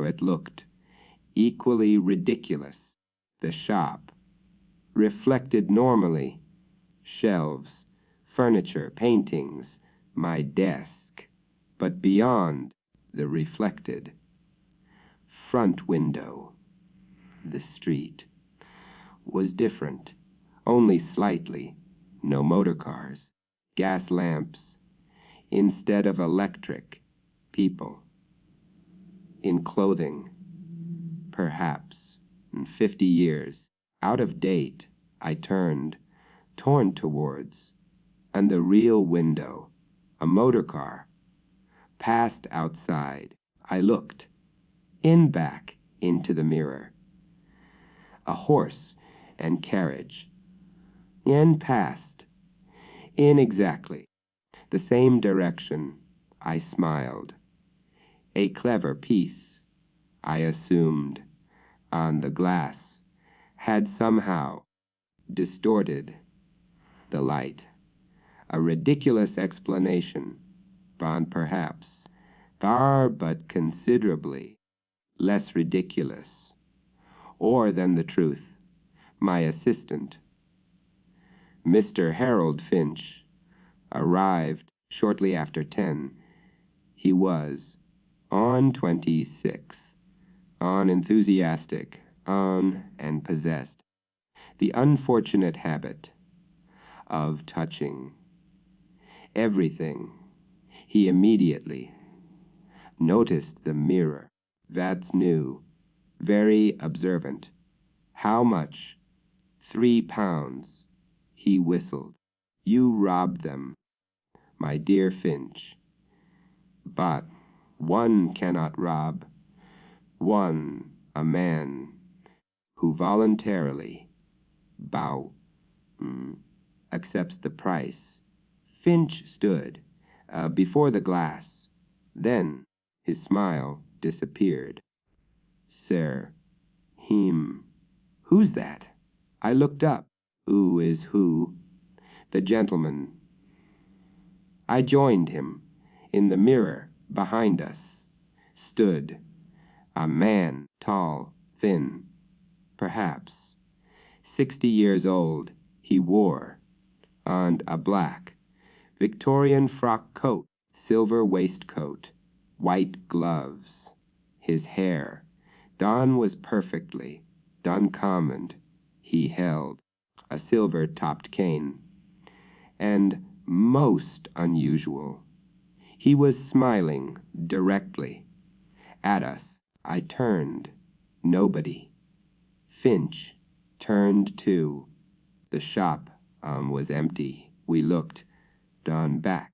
it looked equally ridiculous. The shop reflected normally. Shelves, furniture, paintings, my desk, but beyond the reflected front window, the street was different, only slightly. No motor cars, gas lamps, instead of electric, people in clothing, perhaps 50 years out of date. I turned, torn towards, and the real window, a motor car, passed outside. I looked, back into the mirror. A horse and carriage, passed, in exactly the same direction. I smiled. A clever piece, I assumed, on the glass, had somehow distorted the light. A ridiculous explanation, perhaps, but considerably less ridiculous, or than the truth. My assistant, Mr. Harold Finch, arrived shortly after 10. He was on 26, on enthusiastic, on and possessed the unfortunate habit of touching everything. He immediately noticed the mirror. That's new, very observant. How much? £3. He whistled. You robbed them, my dear Finch. But one cannot rob. One, a man who voluntarily accepts the price. Finch stood before the glass. Then his smile disappeared. Sir, who's that? I looked up. Who is who? The gentleman. I joined him. In the mirror behind us stood a man, tall, thin, perhaps 60 years old. He wore, and a black Victorian frock coat, silver waistcoat, white gloves, his hair. Don was perfectly, uncommon. He held a silver-topped cane. And most unusual, he was smiling directly at us. I turned. Nobody. Finch turned too. The shop was empty. We looked, Don back,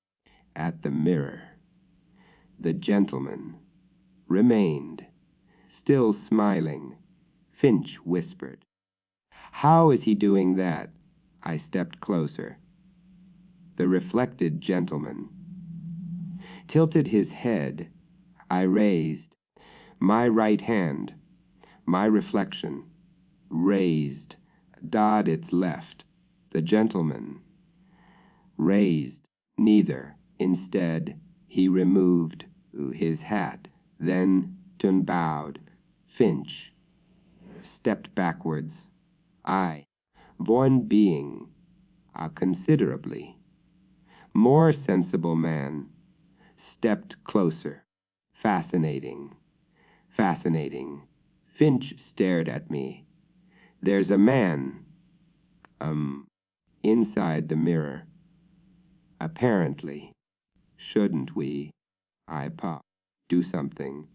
at the mirror. The gentleman remained, still smiling. Finch whispered, "How is he doing that?" I stepped closer. The reflected gentleman tilted his head. I raised my right hand. My reflection raised, dod its left. The gentleman raised neither. Instead, he removed his hat, then bowed. Finch stepped backwards. I, born being, considerably more sensible man, stepped closer. Fascinating. Fascinating. Finch stared at me. There's a man, inside the mirror. Apparently. Shouldn't we? I paused. Do something.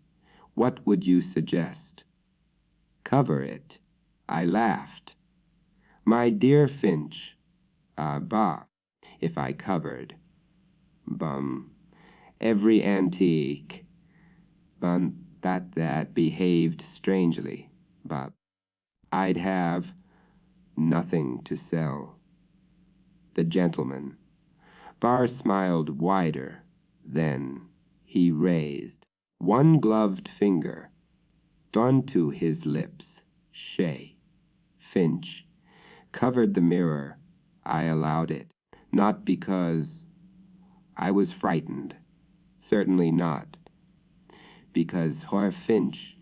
What would you suggest? Cover it. I laughed. My dear Finch, bah, if I covered. Bum. Every antique. That behaved strangely, but I'd have nothing to sell. The gentleman. Barr smiled wider. Then he raised one gloved finger, done to his lips. Shay. Finch covered the mirror. I allowed it, not because I was frightened. Certainly not. Because Herr Finch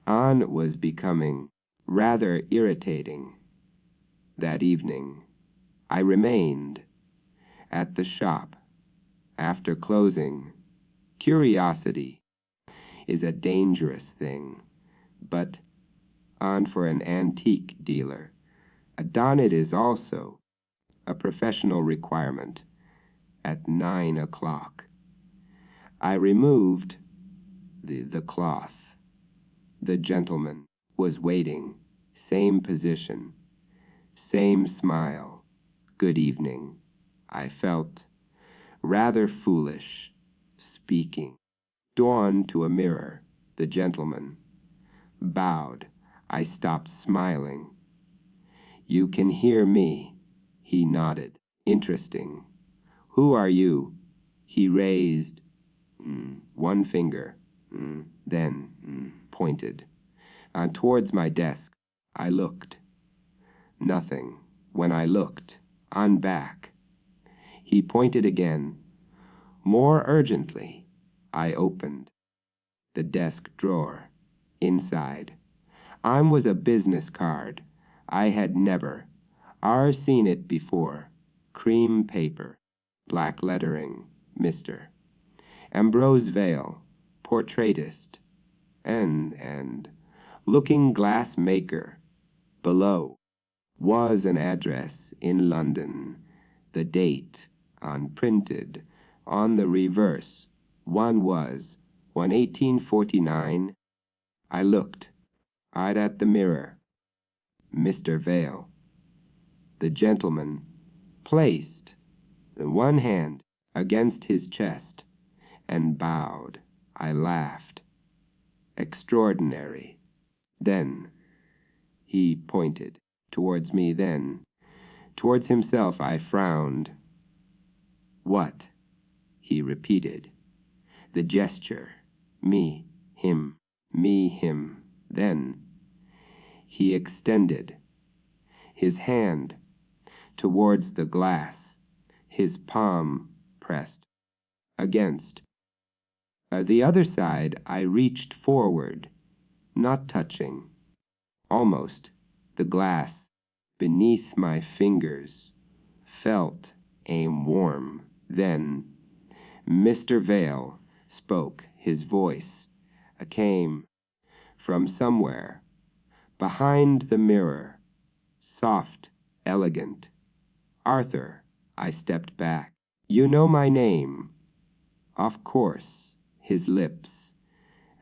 was becoming rather irritating. That evening, I remained at the shop. After closing, curiosity is a dangerous thing, but for an antique dealer, it is also a professional requirement. At 9 o'clock, I removed the cloth. The gentleman was waiting, same position, same smile. Good evening. I felt rather foolish, speaking. Dawn to a mirror. The gentleman bowed. I stopped smiling. You can hear me. He nodded. Interesting. Who are you? He raised one finger, then pointed towards my desk. I looked. Nothing. When I looked, on back. He pointed again. More urgently, I opened the desk drawer. Inside, was a business card. I had never seen it before. Cream paper, black lettering, Mr. Ambrose Vale, portraitist, and looking glass maker. Below was an address in London. The date printed on the reverse. One was 1849. I looked. I'd at the mirror. Mr. Vale. The gentleman placed one hand against his chest and bowed. I laughed. Extraordinary. Then he pointed towards me. Then towards himself. I frowned. What? He repeated. The gesture. Me, him, me, him. Then he extended his hand towards the glass, his palm pressed against the other side. I reached forward, not touching, almost. The glass beneath my fingers felt warm. Then Mr. Vale spoke. His voice came from somewhere behind the mirror, soft, elegant. Arthur, I stepped back. You know my name. Of course, his lips,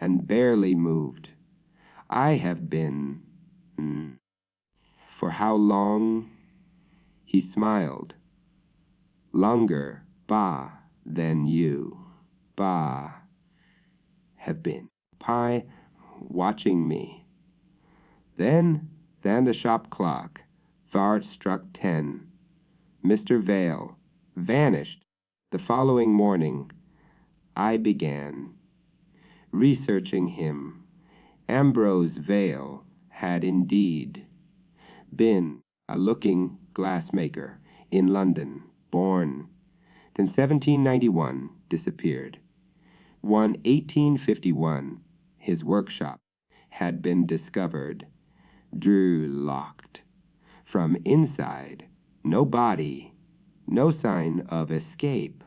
and barely moved. I have been, for how long? He smiled. Longer, bah, than you. Bah, have been. Pie, watching me. Then the shop clock, Thart struck 10. Mr. Vale vanished. The following morning, I began researching him. Ambrose Vale had indeed been a looking glassmaker in London, born. Then 1791 disappeared. 1851, his workshop had been discovered, drew locked. From inside, no body, no sign of escape,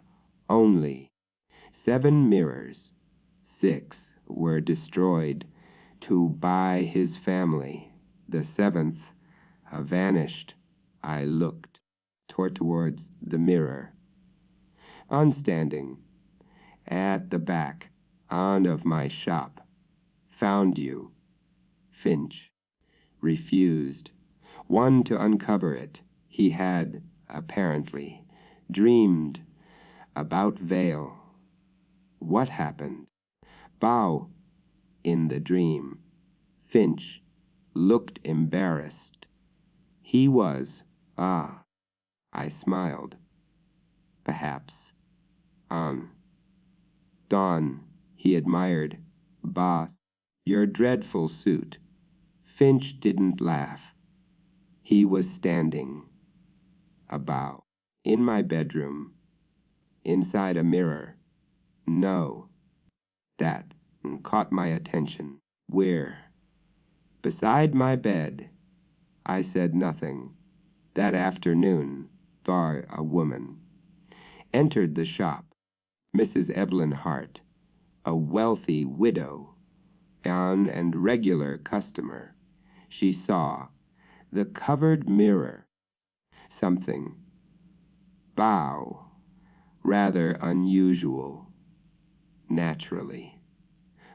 only 7 mirrors. 6 were destroyed to buy his family. The 7th vanished. I looked towards the mirror. On standing at the back of my shop, found you. Finch refused. One to uncover it. He had, apparently, dreamed about Vale. What happened? Bow in the dream. Finch looked embarrassed. He was, I smiled. Perhaps. Dawn, he admired. Boss, your dreadful suit. Finch didn't laugh. He was standing. A bow. In my bedroom. Inside a mirror. No. That caught my attention. Where? Beside my bed. I said nothing. That afternoon, bar a woman entered the shop. Mrs. Evelyn Hart, a wealthy widow, and regular customer. She saw the covered mirror. Something. Bow. Rather unusual. Naturally.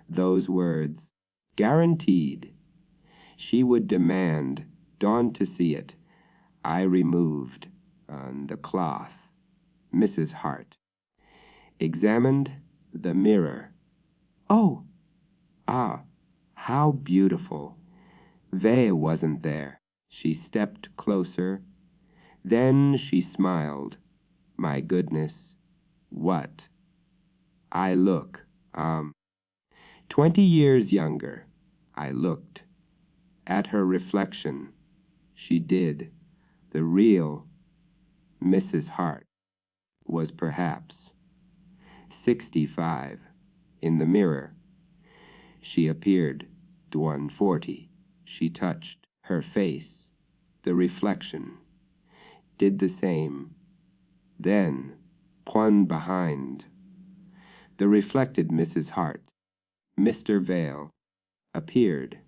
Those words. Guaranteed. She would demand Dawn to see it. I removed the cloth. Mrs. Hart examined the mirror. Oh, how beautiful. Vale wasn't there. She stepped closer. Then she smiled. My goodness. What? I look, 20 years younger. I looked at her reflection. She did. The real Mrs. Hart was perhaps 65. In the mirror, she appeared 140. She touched her face. The reflection did the same. Then, one behind, the reflected Mrs. Hart, Mr. Vale, appeared.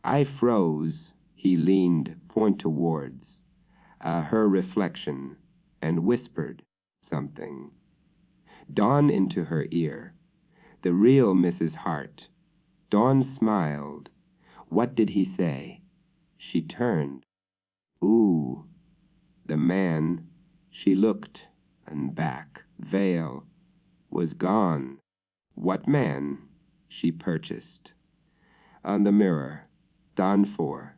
I froze. He leaned point towards her reflection and whispered something. Dawn into her ear. The real Mrs. Hart. Dawn smiled. What did he say? She turned. Ooh. The man. She looked and back. Vale was gone. What man? She purchased. On the mirror. Dawn 4.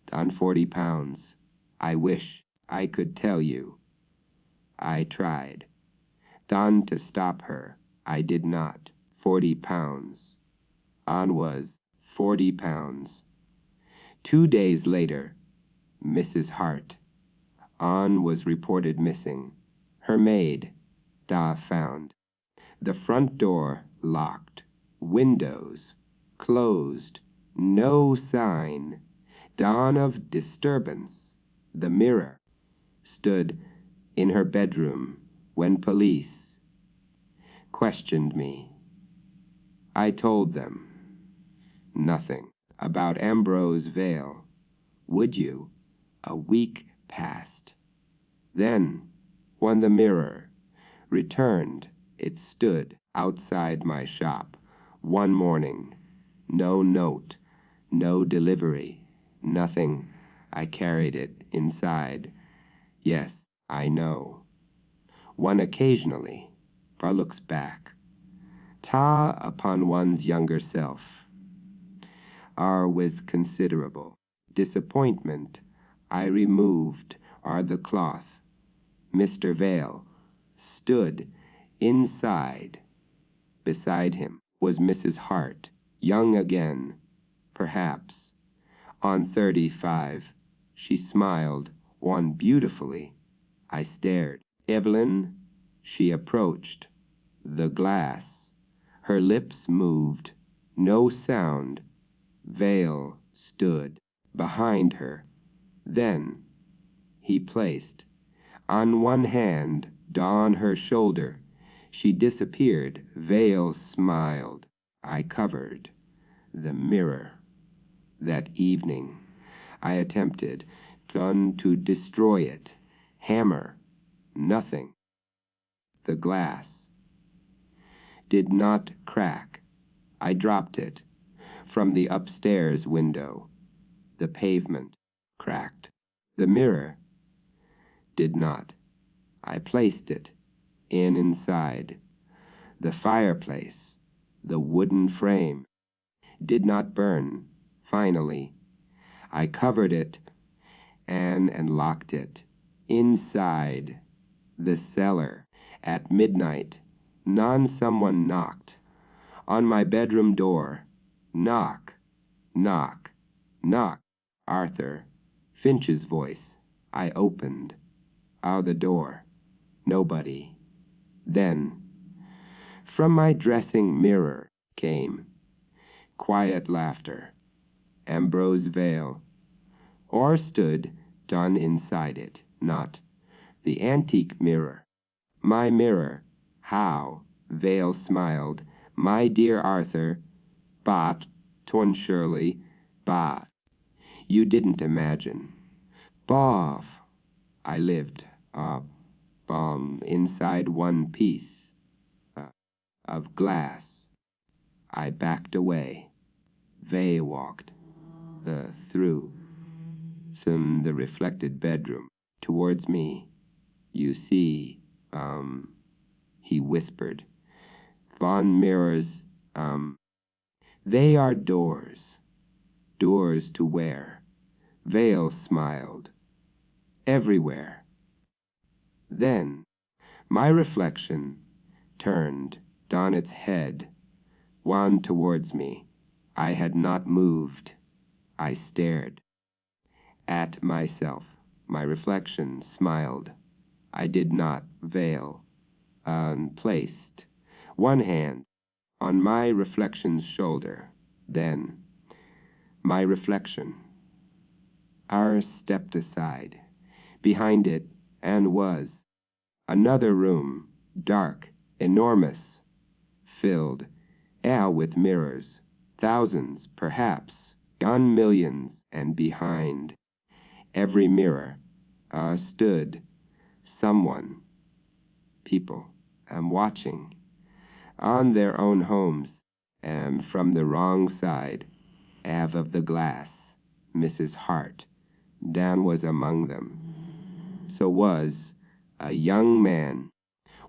Dawn 40 pounds. I wish I could tell you. I tried. Dawn to stop her. I did not. 40 pounds. On was 40 pounds. 2 days later, Mrs. Hart. On was reported missing. Her maid, Da found. The front door locked. Windows closed. No sign. Dawn of disturbance. The mirror stood in her bedroom when police questioned me. I told them nothing about Ambrose Vale. Would you? A week passed. Then, when the mirror returned, it stood outside my shop one morning. No note, no delivery, nothing. I carried it inside. Yes, I know. One occasionally looks back. Ta upon one's younger self are with considerable disappointment. I removed the cloth. Mr. Vale stood inside. Beside him was Mrs. Hart, young again, perhaps, on 35. She smiled, won beautifully. I stared. Evelyn, she approached the glass. Her lips moved, no sound. Vale stood behind her. Then he placed on one hand on her shoulder. She disappeared. Vale smiled. I covered the mirror. That evening I attempted to destroy it. Hammer, nothing. The glass did not crack. I dropped it from the upstairs window. The pavement cracked. The mirror did not. I placed it inside. The fireplace, the wooden frame, did not burn. Finally, I covered it and locked it inside the cellar. At midnight, someone knocked on my bedroom door. Knock, knock, knock. Arthur Finch's voice. I opened the door. Nobody. Then, from my dressing mirror came quiet laughter. Ambrose Vale, or stood done inside it, not the antique mirror. My mirror, how? Vale smiled. My dear Arthur, but, Ton Shirley, but, you didn't imagine. Boff, I lived, inside one piece of glass. I backed away. They walked through the reflected bedroom towards me. You see, he whispered, Von mirrors, they are doors. Doors to where? Vale smiled. Everywhere. Then my reflection turned on its head, wound towards me. I had not moved. I stared at myself. My reflection smiled. I did not veil. Placed one hand on my reflection's shoulder. Then my reflection stepped aside. Behind it was another room, dark, enormous, filled with mirrors, thousands, perhaps, gone millions, and behind every mirror stood someone, people, watching on their own homes, and from the wrong side of the glass. Mrs. Hart, Dan was among them. So was a young man,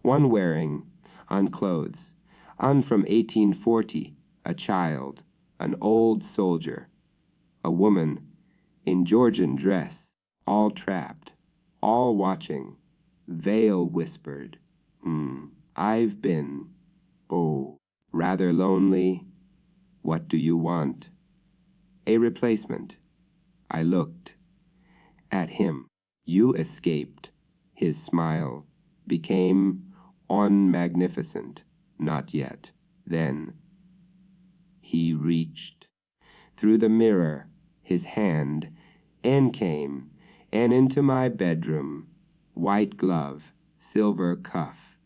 one wearing on clothes, on from 1840, a child, an old soldier, a woman in Georgian dress, all trapped, all watching. Vale whispered, I've been, rather lonely. What do you want? A replacement. I looked at him. You escaped. His smile became magnificent. Not yet. Then he reached through the mirror his hand and came and into my bedroom. White glove, silver cuff,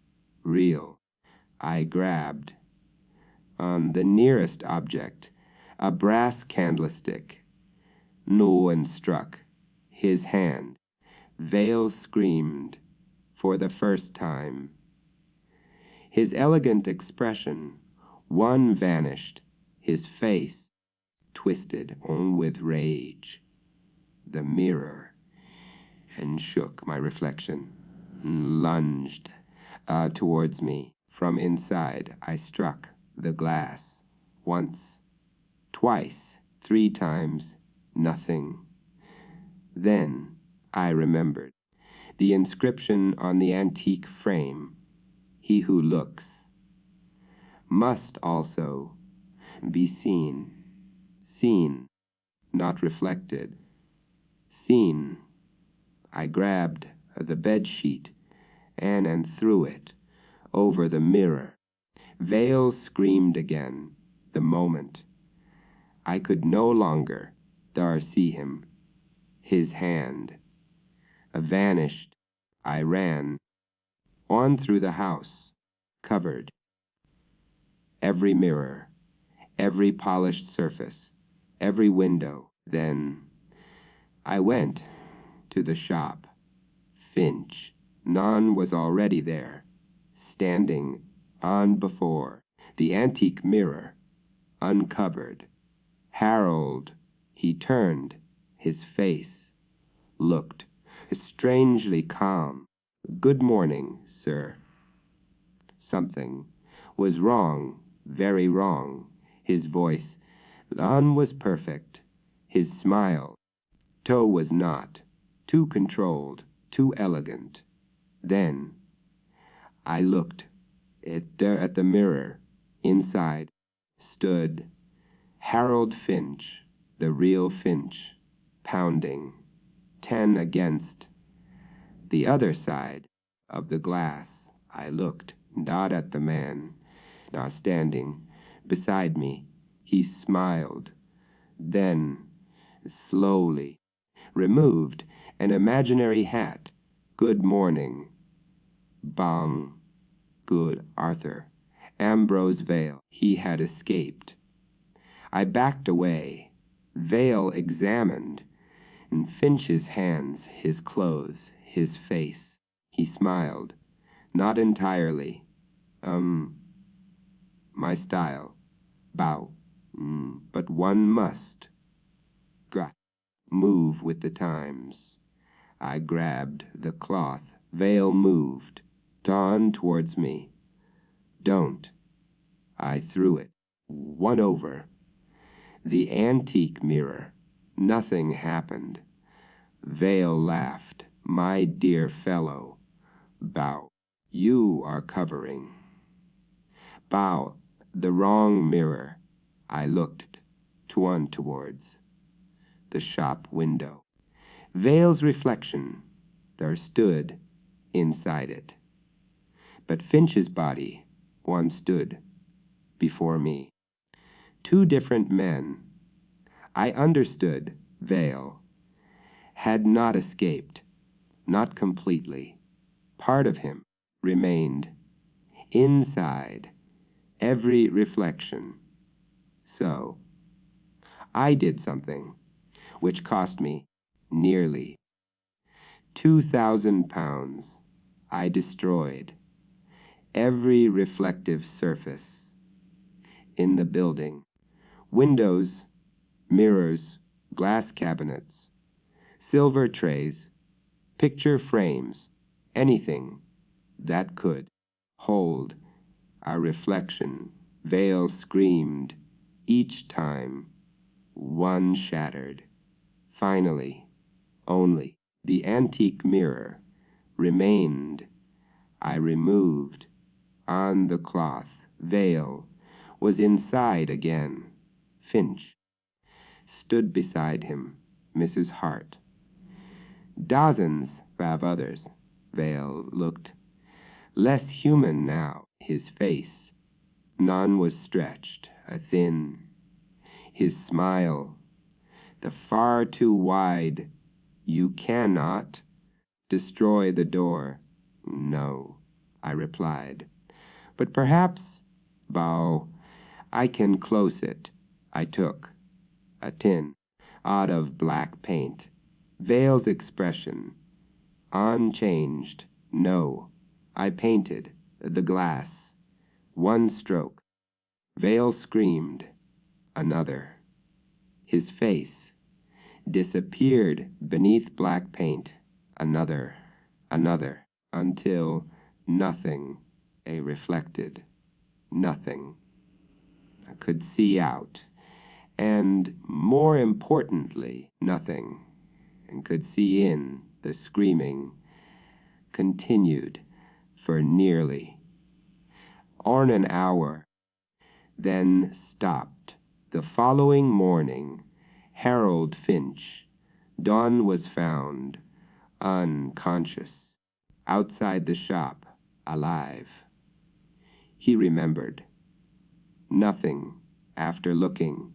real. I grabbed. On the nearest object, a brass candlestick, knew and struck his hand. Vale screamed for the first time. His elegant expression, one vanished, his face twisted on with rage. The mirror, and shook my reflection, lunged towards me. From inside, I struck the glass. Once, twice, 3 times, nothing. Then I remembered the inscription on the antique frame. He who looks must also be seen. Seen, not reflected. Seen. I grabbed the bed sheet and threw it over the mirror. Vale screamed again the moment I could no longer see him. His hand vanished. I ran on through the house, covered. Every mirror, every polished surface, every window. Then I went to the shop. Finch. None was already there, standing on before the antique mirror, uncovered. Harold. He turned. His face looked strangely calm. Good morning, sir. Something was wrong, very wrong. His voice, was perfect. His smile, was not, too controlled, too elegant. Then I looked at the mirror. Inside stood Harold Finch, the real Finch, pounding. 10 against. The other side of the glass, I looked, not at the man, now standing beside me. He smiled, then slowly removed an imaginary hat. Good morning. Bong. Good Arthur. Ambrose Vale. He had escaped. I backed away. Vale examined. In Finch's hands, his clothes, his face. He smiled. Not entirely. My style. Bow. But one must. Move with the times. I grabbed the cloth. Vale moved. Dawn towards me. Don't. I threw it. One over. The antique mirror. Nothing happened. Vale laughed. My dear fellow. Bow. You are covering. Bow. The wrong mirror. I looked towards the shop window. Vale's reflection. There stood inside it. But Finch's body, one stood before me. 2 different men. I understood Vale had not escaped, not completely. Part of him remained inside every reflection. So I did something which cost me nearly £2,000. I destroyed every reflective surface in the building. Windows, mirrors, glass cabinets, silver trays, picture frames, anything that could hold a reflection. Vale screamed each time. One shattered. Finally, only the antique mirror remained. I removed on the cloth. Vale was inside again. Finch stood beside him. Mrs. Hart. Dozens of others. Vale looked less human now. His face, none was stretched, thin. His smile, the far too wide. You cannot destroy the door. No, I replied. But perhaps, bow, I can close it. I took a tin out of black paint. Vale's expression, unchanged. No, I painted the glass. One stroke. Vale screamed. Another. His face disappeared beneath black paint. Another, until nothing, a reflected, nothing, could see out, and more importantly, nothing, and could see in. The screaming continued for nearly on an hour, then stopped. The following morning, Harold Finch, Dawn was found unconscious outside the shop, alive. He remembered nothing after looking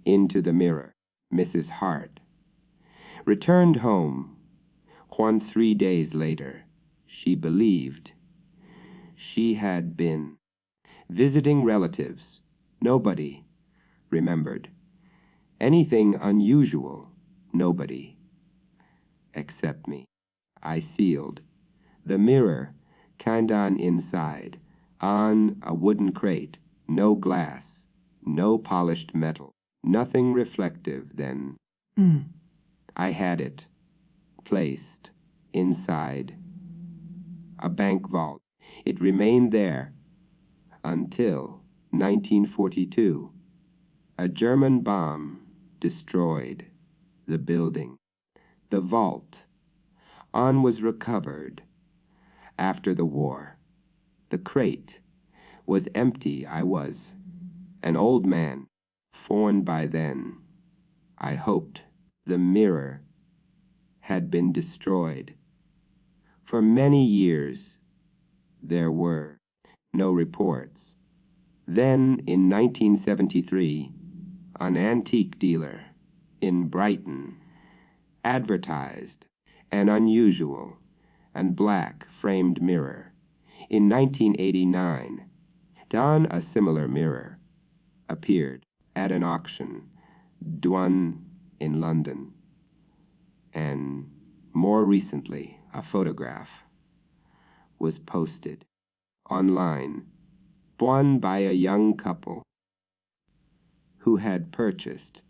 into the mirror. Mrs. Hart returned home. 3 days later, she believed she had been visiting relatives. Nobody remembered anything unusual. Nobody except me. I sealed the mirror, kind on inside, on a wooden crate, no glass, no polished metal, nothing reflective. Then I had it placed inside a bank vault. It remained there until 1942. A German bomb destroyed the building. The vault was recovered after the war. The crate was empty. I was an old man, formed by then. I hoped the mirror had been destroyed. For many years, there were no reports. Then, in 1973, an antique dealer in Brighton advertised an unusual and black framed mirror. In 1989, a similar mirror appeared at an auction, one in London. And more recently, a photograph was posted online, one by a young couple who had purchased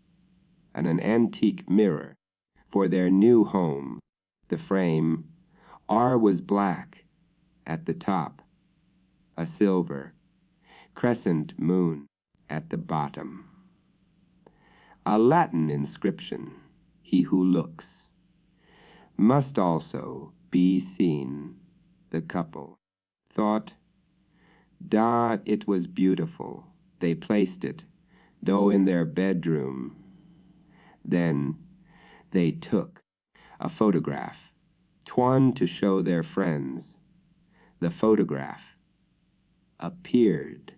an antique mirror for their new home. The frame was black at the top, a silver crescent moon at the bottom. A Latin inscription, "He who looks," must also be seen. The couple thought that it was beautiful. They placed it, though, in their bedroom. Then they took a photograph, one to show their friends. The photograph appeared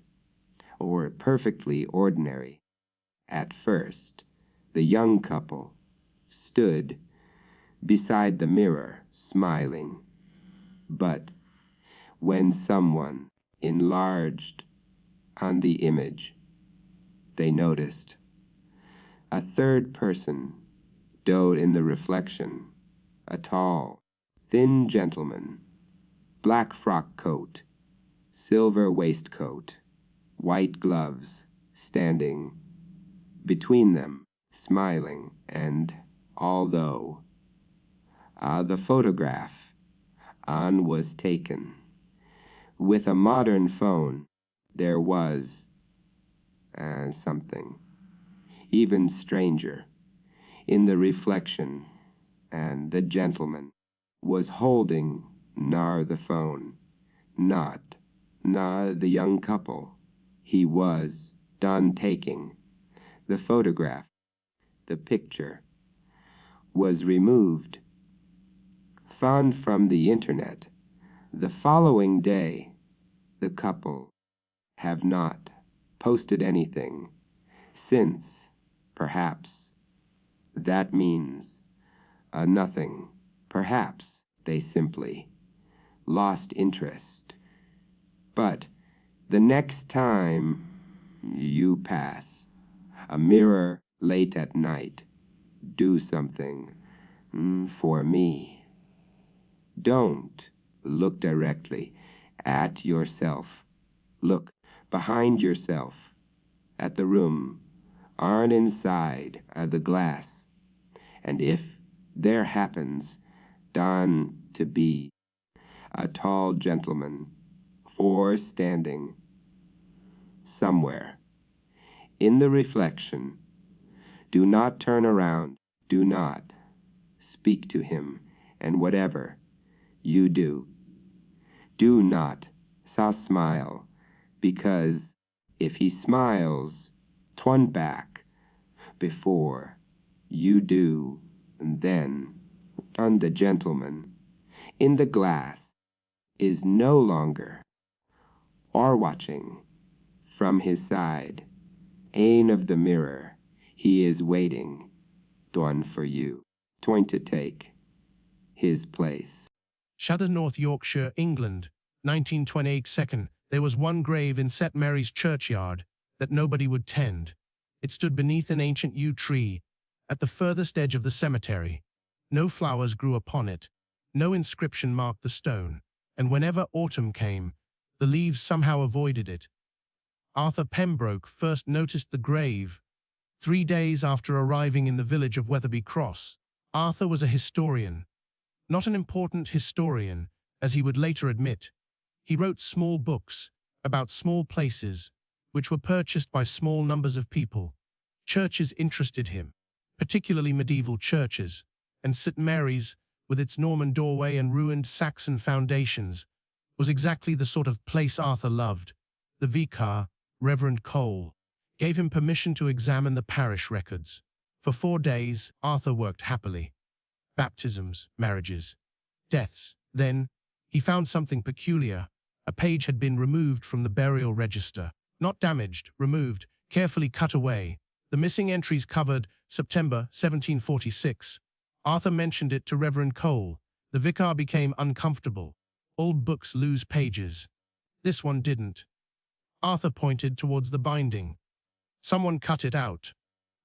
perfectly ordinary. At first, the young couple stood beside the mirror, smiling. But when someone enlarged on the image, they noticed a third person stood in the reflection, a tall, thin gentleman, black frock coat, silver waistcoat, white gloves, standing between them, smiling. And although the photograph was taken with a modern phone, there was something even stranger in the reflection, and the gentleman was holding the phone, not the young couple. He was done taking the photograph. The picture was removed, found from the internet. The following day, the couple have not posted anything since. Perhaps that means nothing. Perhaps they simply lost interest But the next time you pass a mirror late at night, do something for me. Don't look directly at yourself. Look behind yourself at the room, on inside the glass. And if there happens to be a tall gentleman or standing somewhere in the reflection, do not turn around, do not speak to him, and whatever you do not smile, because if he smiles, turn back before you do, and then on the gentleman in the glass is no longer or watching from his side, ain of the mirror, he is waiting, done for you, going to take his place. Shadder, North Yorkshire, England, 1928. Second, there was one grave in St. Mary's churchyard that nobody would tend. It stood beneath an ancient yew tree at the furthest edge of the cemetery. No flowers grew upon it. No inscription marked the stone, and whenever autumn came, the leaves somehow avoided it. Arthur Pembroke first noticed the grave 3 days after arriving in the village of Wetherby Cross. Arthur was a historian, not an important historian, as he would later admit. He wrote small books about small places, which were purchased by small numbers of people. Churches interested him, particularly medieval churches, and St. Mary's, with its Norman doorway and ruined Saxon foundations, was exactly the sort of place Arthur loved. The vicar, Reverend Cole, gave him permission to examine the parish records. For 4 days, Arthur worked happily. Baptisms, marriages, deaths. Then, he found something peculiar. A page had been removed from the burial register. Not damaged, removed, carefully cut away. The missing entries covered September 1746. Arthur mentioned it to Reverend Cole. The vicar became uncomfortable. Old books lose pages. This one didn't. Arthur pointed towards the binding. Someone cut it out.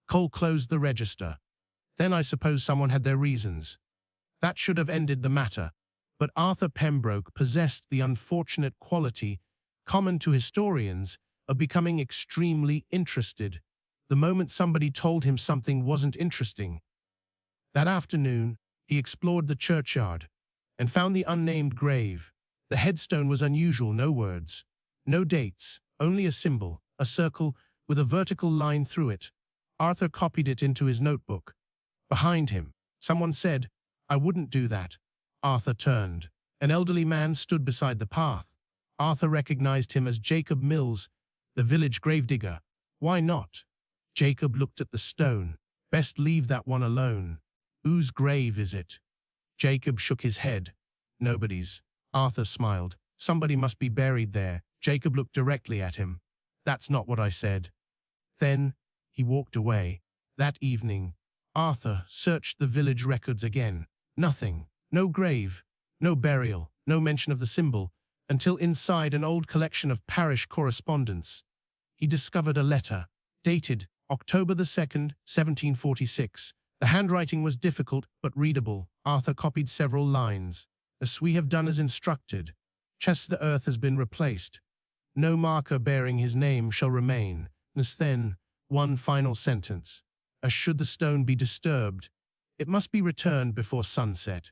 Cole closed the register. Then I suppose someone had their reasons. That should have ended the matter. But Arthur Pembroke possessed the unfortunate quality, common to historians, of becoming extremely interested the moment somebody told him something wasn't interesting. That afternoon, he explored the churchyard and found the unnamed grave. The headstone was unusual, no words, no dates, only a symbol, a circle with a vertical line through it. Arthur copied it into his notebook. Behind him, someone said, "I wouldn't do that." Arthur turned. An elderly man stood beside the path. Arthur recognized him as Jacob Mills, the village gravedigger. Why not? Jacob looked at the stone. Best leave that one alone. Whose grave is it? Jacob shook his head. Nobody's. Arthur smiled. Somebody must be buried there. Jacob looked directly at him. That's not what I said. Then he walked away. That evening, Arthur searched the village records again. Nothing. No grave, no burial, no mention of the symbol, until inside an old collection of parish correspondence, he discovered a letter, dated October the 2nd, 1746. The handwriting was difficult but readable. Arthur copied several lines. "As we have done as instructed. Chest the earth has been replaced. No marker bearing his name shall remain." Then, one final sentence. "As should the stone be disturbed, it must be returned before sunset."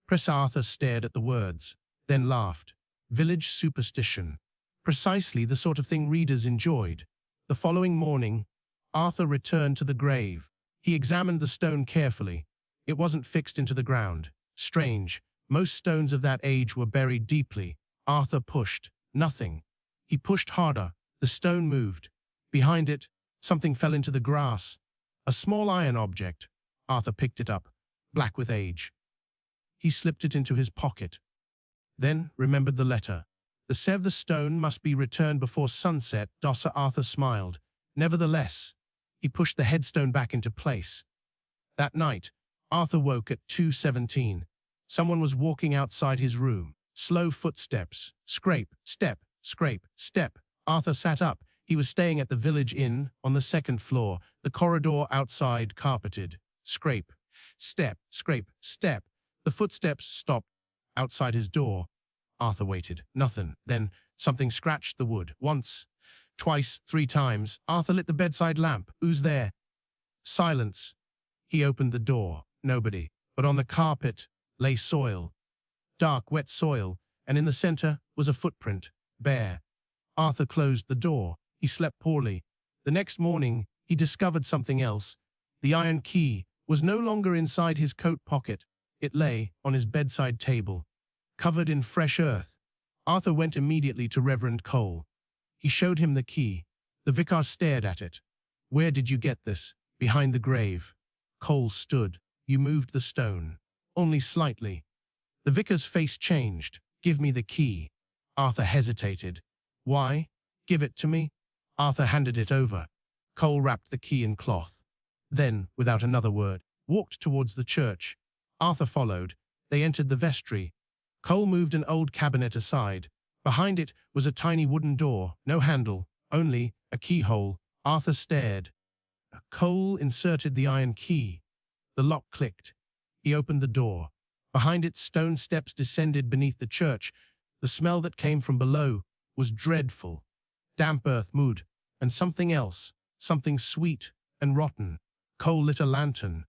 Prince Arthur stared at the words, then laughed. Village superstition. Precisely the sort of thing readers enjoyed. The following morning, Arthur returned to the grave. He examined the stone carefully. It wasn't fixed into the ground. Strange. Most stones of that age were buried deeply. Arthur pushed. Nothing. He pushed harder. The stone moved. Behind it, something fell into the grass. A small iron object. Arthur picked it up, black with age. He slipped it into his pocket. Then remembered the letter. The stone must be returned before sunset. Sir Arthur smiled. Nevertheless, he pushed the headstone back into place. That night, Arthur woke at 2:17. Someone was walking outside his room. Slow footsteps. Scrape, step, scrape, step. Arthur sat up. He was staying at the village inn on the second floor, the corridor outside carpeted. Scrape, step, scrape, step. The footsteps stopped outside his door. Arthur waited. Nothing. Then something scratched the wood. Once, twice, 3 times. Arthur lit the bedside lamp. Who's there? Silence. He opened the door. Nobody. But on the carpet lay soil. Dark, wet soil, and in the center was a footprint. Bare. Arthur closed the door. He slept poorly. The next morning, he discovered something else. The iron key was no longer inside his coat pocket. It lay on his bedside table, covered in fresh earth. Arthur went immediately to Reverend Cole. He showed him the key. The vicar stared at it. Where did you get this? Behind the grave. Cole stood. You moved the stone. Only slightly. The vicar's face changed. Give me the key. Arthur hesitated. Why? Give it to me. Arthur handed it over. Cole wrapped the key in cloth. Then, without another word, walked towards the church. Arthur followed. They entered the vestry. Cole moved an old cabinet aside. Behind it was a tiny wooden door, no handle, only a keyhole. Arthur stared. Cole inserted the iron key. The lock clicked. He opened the door. Behind it, stone steps descended beneath the church. The smell that came from below was dreadful. Damp earth, mud, and something else, something sweet and rotten. Cole lit a lantern.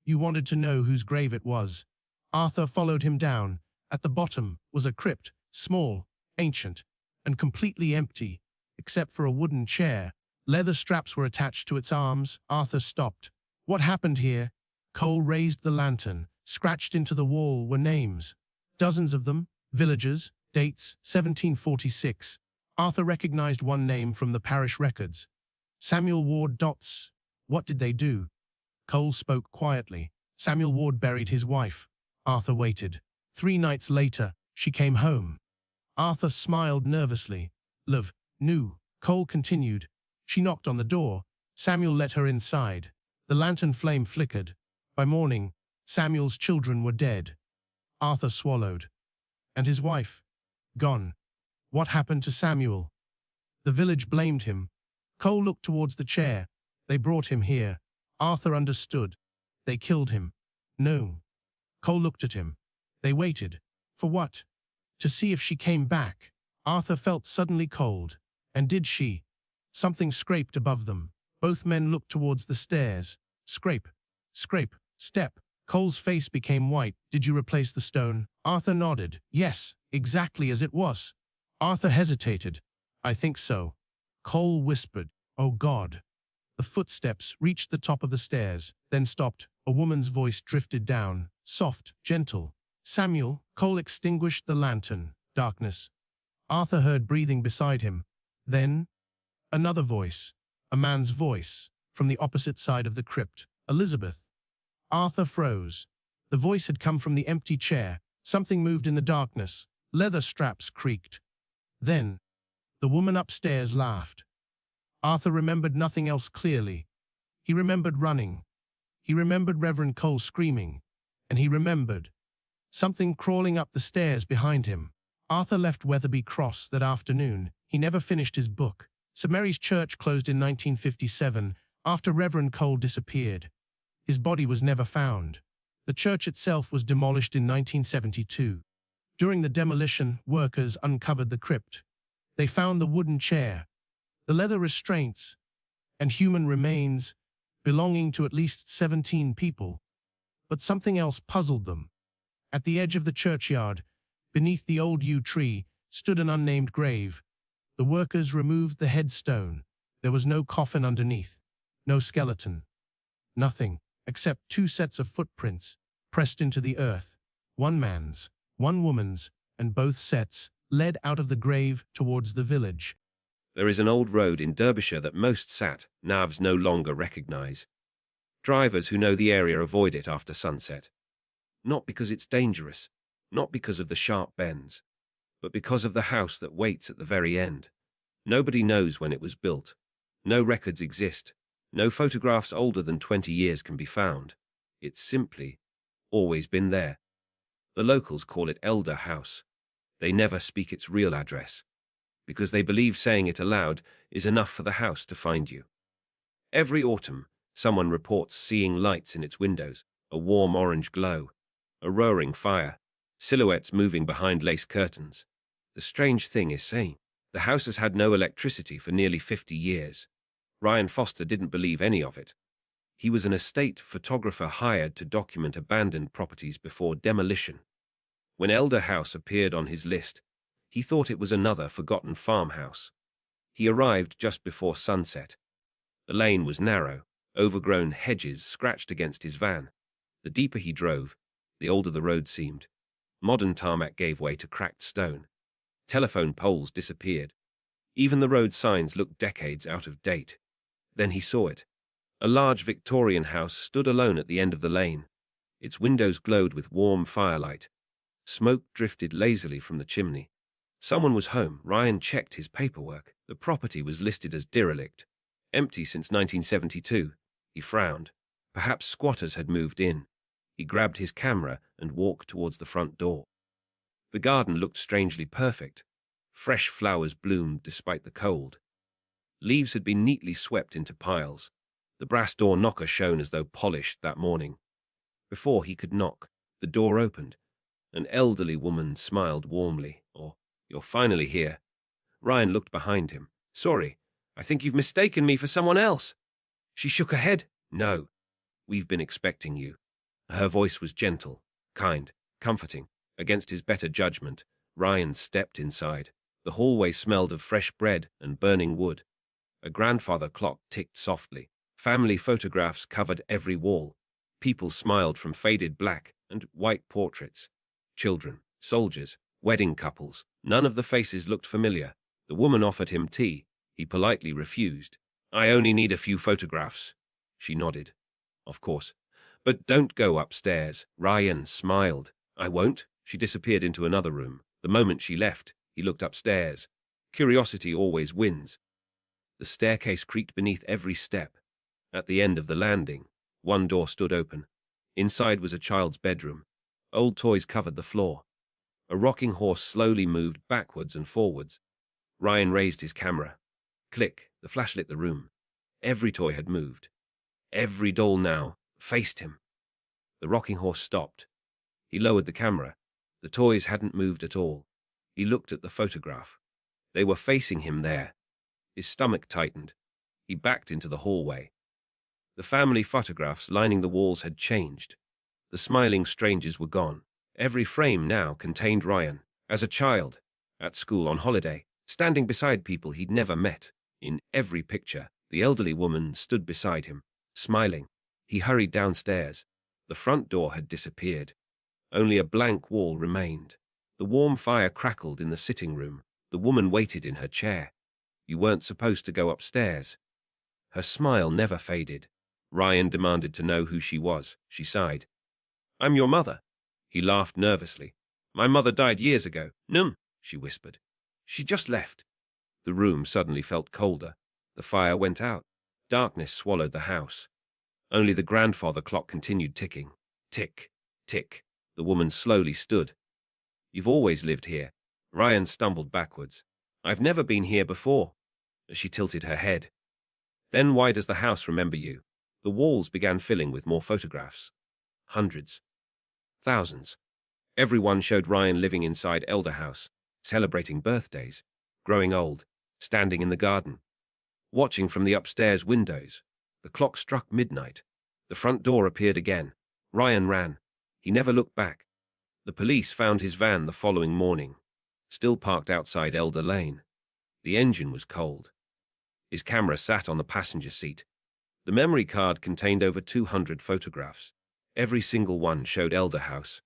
You wanted to know whose grave it was. Arthur followed him down. At the bottom was a crypt, small, ancient, and completely empty, except for a wooden chair. Leather straps were attached to its arms. Arthur stopped. What happened here? Cole raised the lantern. Scratched into the wall were names. Dozens of them, villagers, dates, 1746. Arthur recognized one name from the parish records. Samuel Ward Dots. What did they do? Cole spoke quietly. Samuel Ward buried his wife. Arthur waited. 3 nights later, she came home. Arthur smiled nervously. Love, knew. Cole continued. She knocked on the door. Samuel let her inside. The lantern flame flickered. By morning, Samuel's children were dead. Arthur swallowed. And his wife? Gone. What happened to Samuel? The village blamed him. Cole looked towards the chair. They brought him here. Arthur understood. They killed him. No. Cole looked at him. They waited. For what? To see if she came back. Arthur felt suddenly cold. And did she? Something scraped above them. Both men looked towards the stairs. Scrape. Scrape. Step. Cole's face became white. Did you replace the stone? Arthur nodded. Yes, exactly as it was. Arthur hesitated. I think so. Cole whispered. Oh God. The footsteps reached the top of the stairs, then stopped. A woman's voice drifted down, soft, gentle. Samuel. Cole extinguished the lantern. Darkness. Arthur heard breathing beside him. Then, another voice. A man's voice, from the opposite side of the crypt. Elizabeth. Arthur froze. The voice had come from the empty chair. Something moved in the darkness. Leather straps creaked. Then, the woman upstairs laughed. Arthur remembered nothing else clearly. He remembered running. He remembered Reverend Cole screaming. And he remembered something crawling up the stairs behind him. Arthur left Weatherby Cross that afternoon. He never finished his book. St. Mary's Church closed in 1957 after Reverend Cole disappeared. His body was never found. The church itself was demolished in 1972. During the demolition, workers uncovered the crypt. They found the wooden chair, the leather restraints, and human remains belonging to at least 17 people. But something else puzzled them. At the edge of the churchyard, beneath the old yew tree, stood an unnamed grave. The workers removed the headstone. There was no coffin underneath, no skeleton, nothing except 2 sets of footprints pressed into the earth, one man's, one woman's, and both sets led out of the grave towards the village. There is an old road in Derbyshire that most sat-navs no longer recognize. Drivers who know the area avoid it after sunset. Not because it's dangerous, not because of the sharp bends, but because of the house that waits at the very end. Nobody knows when it was built. No records exist. No photographs older than 20 years can be found. It's simply always been there. The locals call it Elder House. They never speak its real address. because they believe saying it aloud is enough for the house to find you. Every autumn, someone reports seeing lights in its windows, a warm orange glow, a roaring fire, silhouettes moving behind lace curtains. The strange thing is saying, the house has had no electricity for nearly 50 years. Ryan Foster didn't believe any of it. He was an estate photographer hired to document abandoned properties before demolition. When Elder House appeared on his list, he thought it was another forgotten farmhouse. He arrived just before sunset. The lane was narrow, overgrown hedges scratched against his van. The deeper he drove, the older the road seemed. Modern tarmac gave way to cracked stone. Telephone poles disappeared. Even the road signs looked decades out of date. Then he saw it. A large Victorian house stood alone at the end of the lane. Its windows glowed with warm firelight. Smoke drifted lazily from the chimney. Someone was home. Ryan checked his paperwork. The property was listed as derelict, empty since 1972. He frowned. Perhaps squatters had moved in. He grabbed his camera and walked towards the front door. The garden looked strangely perfect. Fresh flowers bloomed despite the cold. Leaves had been neatly swept into piles. The brass door knocker shone as though polished that morning. Before he could knock, the door opened. An elderly woman smiled warmly. You're finally here. Ryan looked behind him. Sorry, I think you've mistaken me for someone else. She shook her head. No, we've been expecting you. Her voice was gentle, kind, comforting. Against his better judgment, Ryan stepped inside. The hallway smelled of fresh bread and burning wood. A grandfather clock ticked softly. Family photographs covered every wall. People smiled from faded black and white portraits. Children, soldiers, wedding couples. None of the faces looked familiar. The woman offered him tea. He politely refused. I only need a few photographs. She nodded. Of course. But don't go upstairs. Ryan smiled. I won't. She disappeared into another room. The moment she left, he looked upstairs. Curiosity always wins. The staircase creaked beneath every step. At the end of the landing, one door stood open. Inside was a child's bedroom. Old toys covered the floor. A rocking horse slowly moved backwards and forwards. Ryan raised his camera. Click, the flash lit the room. Every toy had moved. Every doll now faced him. The rocking horse stopped. He lowered the camera. The toys hadn't moved at all. He looked at the photograph. They were facing him there. His stomach tightened. He backed into the hallway. The family photographs lining the walls had changed. The smiling strangers were gone. Every frame now contained Ryan, as a child, at school on holiday, standing beside people he'd never met. In every picture, the elderly woman stood beside him, smiling. He hurried downstairs. The front door had disappeared. Only a blank wall remained. The warm fire crackled in the sitting room. The woman waited in her chair. You weren't supposed to go upstairs. Her smile never faded. Ryan demanded to know who she was. She sighed. I'm your mother. He laughed nervously. My mother died years ago. She whispered. She just left. The room suddenly felt colder. The fire went out. Darkness swallowed the house. Only the grandfather clock continued ticking. Tick, tick. The woman slowly stood. You've always lived here. Ryan stumbled backwards. I've never been here before. She tilted her head. Then why does the house remember you? The walls began filling with more photographs. Hundreds. Thousands. Everyone showed Ryan living inside Elder House, celebrating birthdays, growing old, standing in the garden, watching from the upstairs windows. The clock struck midnight. The front door appeared again. Ryan ran. He never looked back. The police found his van the following morning, still parked outside Elder Lane. The engine was cold. His camera sat on the passenger seat. The memory card contained over 200 photographs. Every single one showed Elder House.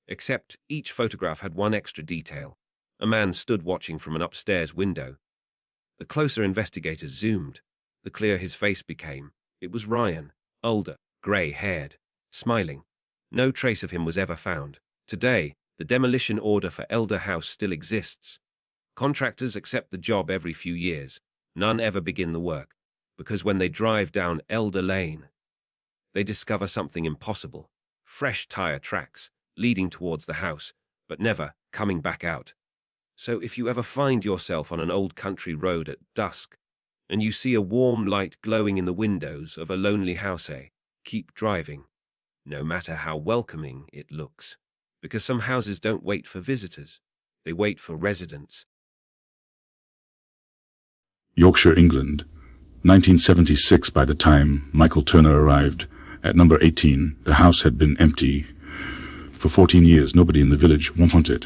Except each photograph had one extra detail. A man stood watching from an upstairs window. The closer investigators zoomed, the clearer his face became. It was Ryan, older, grey-haired, smiling. No trace of him was ever found. Today, the demolition order for Elder House still exists. Contractors accept the job every few years. None ever begin the work, because when they drive down Elder Lane, they discover something impossible. Fresh tire tracks, leading towards the house, but never coming back out. So if you ever find yourself on an old country road at dusk, and you see a warm light glowing in the windows of a lonely house, keep driving, no matter how welcoming it looks, because some houses don't wait for visitors, they wait for residents. Yorkshire, England, 1976. By the time Michael Turner arrived at number 18, the house had been empty for 14 years. Nobody in the village wanted it.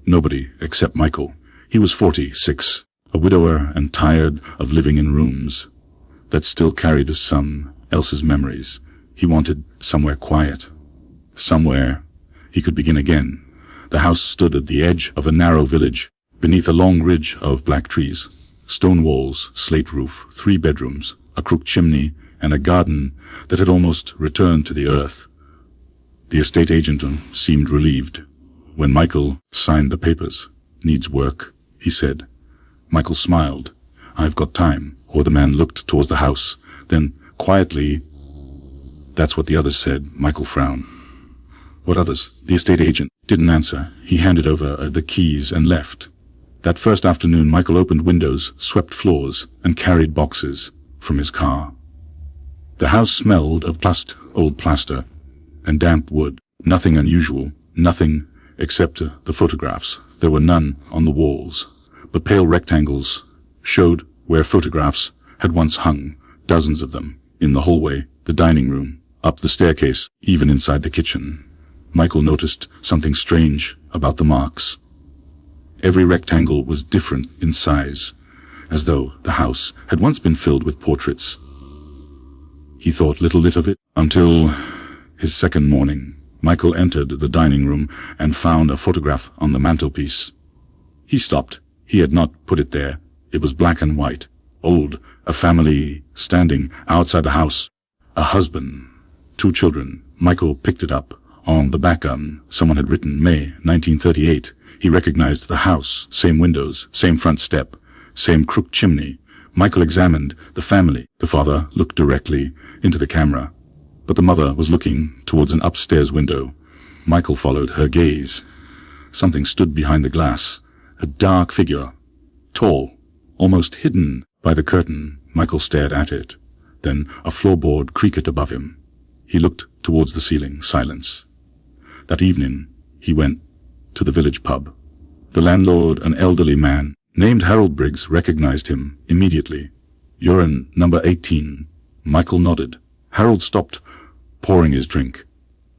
Nobody except Michael. He was 46, a widower and tired of living in rooms that still carried some else's memories. He wanted somewhere quiet, somewhere he could begin again. The house stood at the edge of a narrow village, beneath a long ridge of black trees. Stone walls, slate roof, 3 bedrooms, a crooked chimney, and a garden that had almost returned to the earth. The estate agent seemed relieved when Michael signed the papers. "Needs work," he said. Michael smiled. "I've got time." Or the man looked towards the house. Then, quietly, "That's what the others said." Michael frowned. "What others?" The estate agent didn't answer. He handed over the keys and left. That first afternoon, Michael opened windows, swept floors, and carried boxes from his car. The house smelled of old plaster, and damp wood. Nothing unusual, nothing except the photographs. There were none on the walls, but pale rectangles showed where photographs had once hung, dozens of them, in the hallway, the dining room, up the staircase, even inside the kitchen. Michael noticed something strange about the marks. Every rectangle was different in size, as though the house had once been filled with portraits. He thought little of it until his second morning. Michael entered the dining room and found a photograph on the mantelpiece. He stopped. He had not put it there. It was black and white. Old, a family standing outside the house. A husband, 2 children. Michael picked it up. On the back someone had written May 1938. He recognized the house, same windows, same front step, same crooked chimney. Michael examined the family. The father looked directly into the camera, but the mother was looking towards an upstairs window. Michael followed her gaze. Something stood behind the glass, a dark figure, tall, almost hidden by the curtain. Michael stared at it. Then a floorboard creaked above him. He looked towards the ceiling, silence. That evening, he went to the village pub. The landlord, an elderly man named Harold Briggs, recognized him immediately. "You're in number 18. Michael nodded. Harold stopped pouring his drink.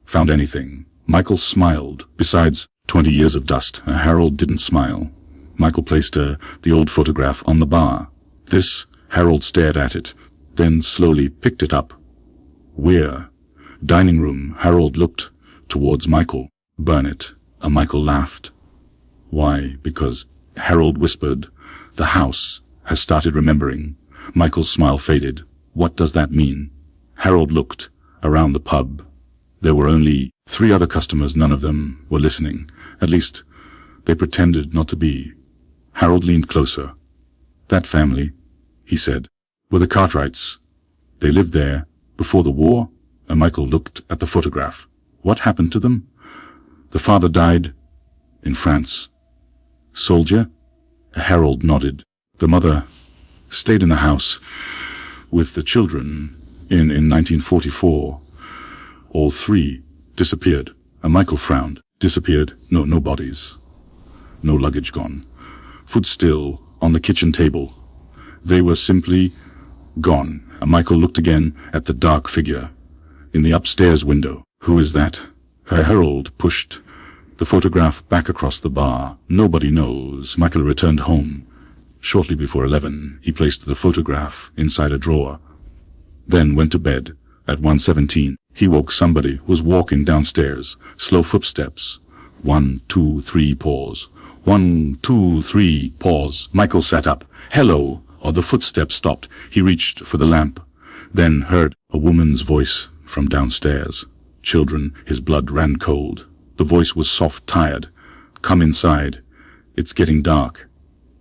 "Found anything?" Michael smiled. Besides 20 years of dust, Harold didn't smile. Michael placed the old photograph on the bar. This, Harold stared at it, then slowly picked it up. "Where?" "Dining room." Harold looked towards Michael. "Burn it." Michael laughed. "Why?" "Because," Harold whispered, "the house has started remembering." Michael's smile faded. "What does that mean?" Harold looked around the pub. There were only 3 other customers. None of them were listening. At least, they pretended not to be. Harold leaned closer. "That family," he said, "were the Cartwrights. They lived there before the war." Michael looked at the photograph. "What happened to them?" "The father died in France." "Soldier?" Harold nodded. "The mother stayed in the house with the children in 1944. All 3 disappeared." Michael frowned. "Disappeared? No bodies. No luggage gone. Food still on the kitchen table. They were simply gone." Michael looked again at the dark figure in the upstairs window. "Who is that?" Harold pushed the photograph back across the bar. "Nobody knows." Michael returned home. Shortly before 11, he placed the photograph inside a drawer, then went to bed. At 1:17, he woke. Somebody was walking downstairs. Slow footsteps. 1, 2, 3, pause. 1, 2, 3, pause. Michael sat up. "Hello!" Or the footsteps stopped. He reached for the lamp, then heard a woman's voice from downstairs. "Children," his blood ran cold. The voice was soft, tired. "Come inside. It's getting dark."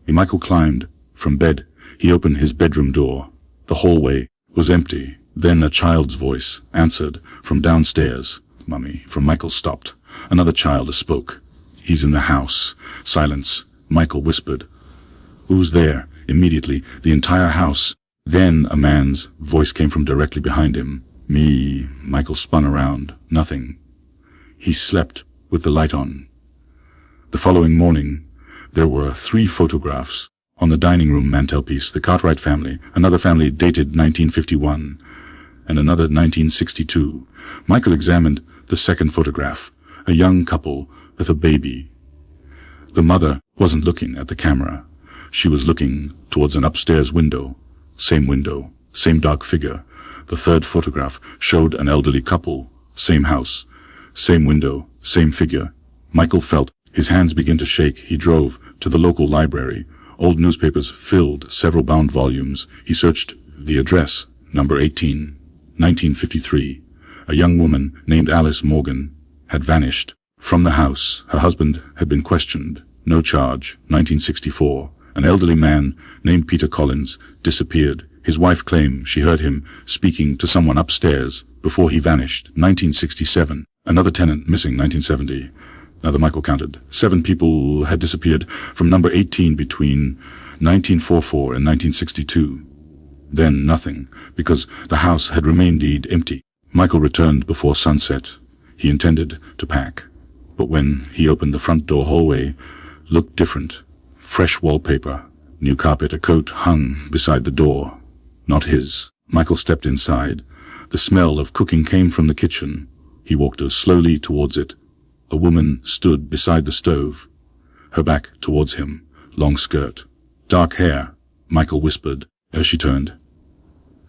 Michael climbed from bed. He opened his bedroom door. The hallway was empty. Then a child's voice answered from downstairs. "Mummy." From Michael stopped. Another child spoke. "He's in the house." Silence. Michael whispered. "Who's there?" Immediately, the entire house. Then a man's voice came from directly behind him. "Me." Michael spun around. Nothing. He slept with the light on. The following morning, there were 3 photographs on the dining room mantelpiece. The Cartwright family, another family dated 1951, and another 1962. Michael examined the second photograph, a young couple with a baby. The mother wasn't looking at the camera. She was looking towards an upstairs window. Same dark figure. The third photograph showed an elderly couple. Same house, same window, same figure. Michael felt his hands begin to shake. He drove to the local library. Old newspapers filled several bound volumes. He searched the address, number 18, 1953. A young woman named Alice Morgan had vanished from the house. Her husband had been questioned. No charge. 1964. An elderly man named Peter Collins disappeared. His wife claimed she heard him speaking to someone upstairs before he vanished. 1967. Another tenant missing. 1970. Now Michael counted. 7 people had disappeared from number 18 between 1944 and 1962. Then nothing, because the house had remained empty. Michael returned before sunset. He intended to pack. But when he opened the front door, hallway looked different. Fresh wallpaper, new carpet, a coat hung beside the door. Not his. Michael stepped inside. The smell of cooking came from the kitchen. He walked slowly towards it. A woman stood beside the stove, her back towards him, long skirt, dark hair. Michael whispered as she turned.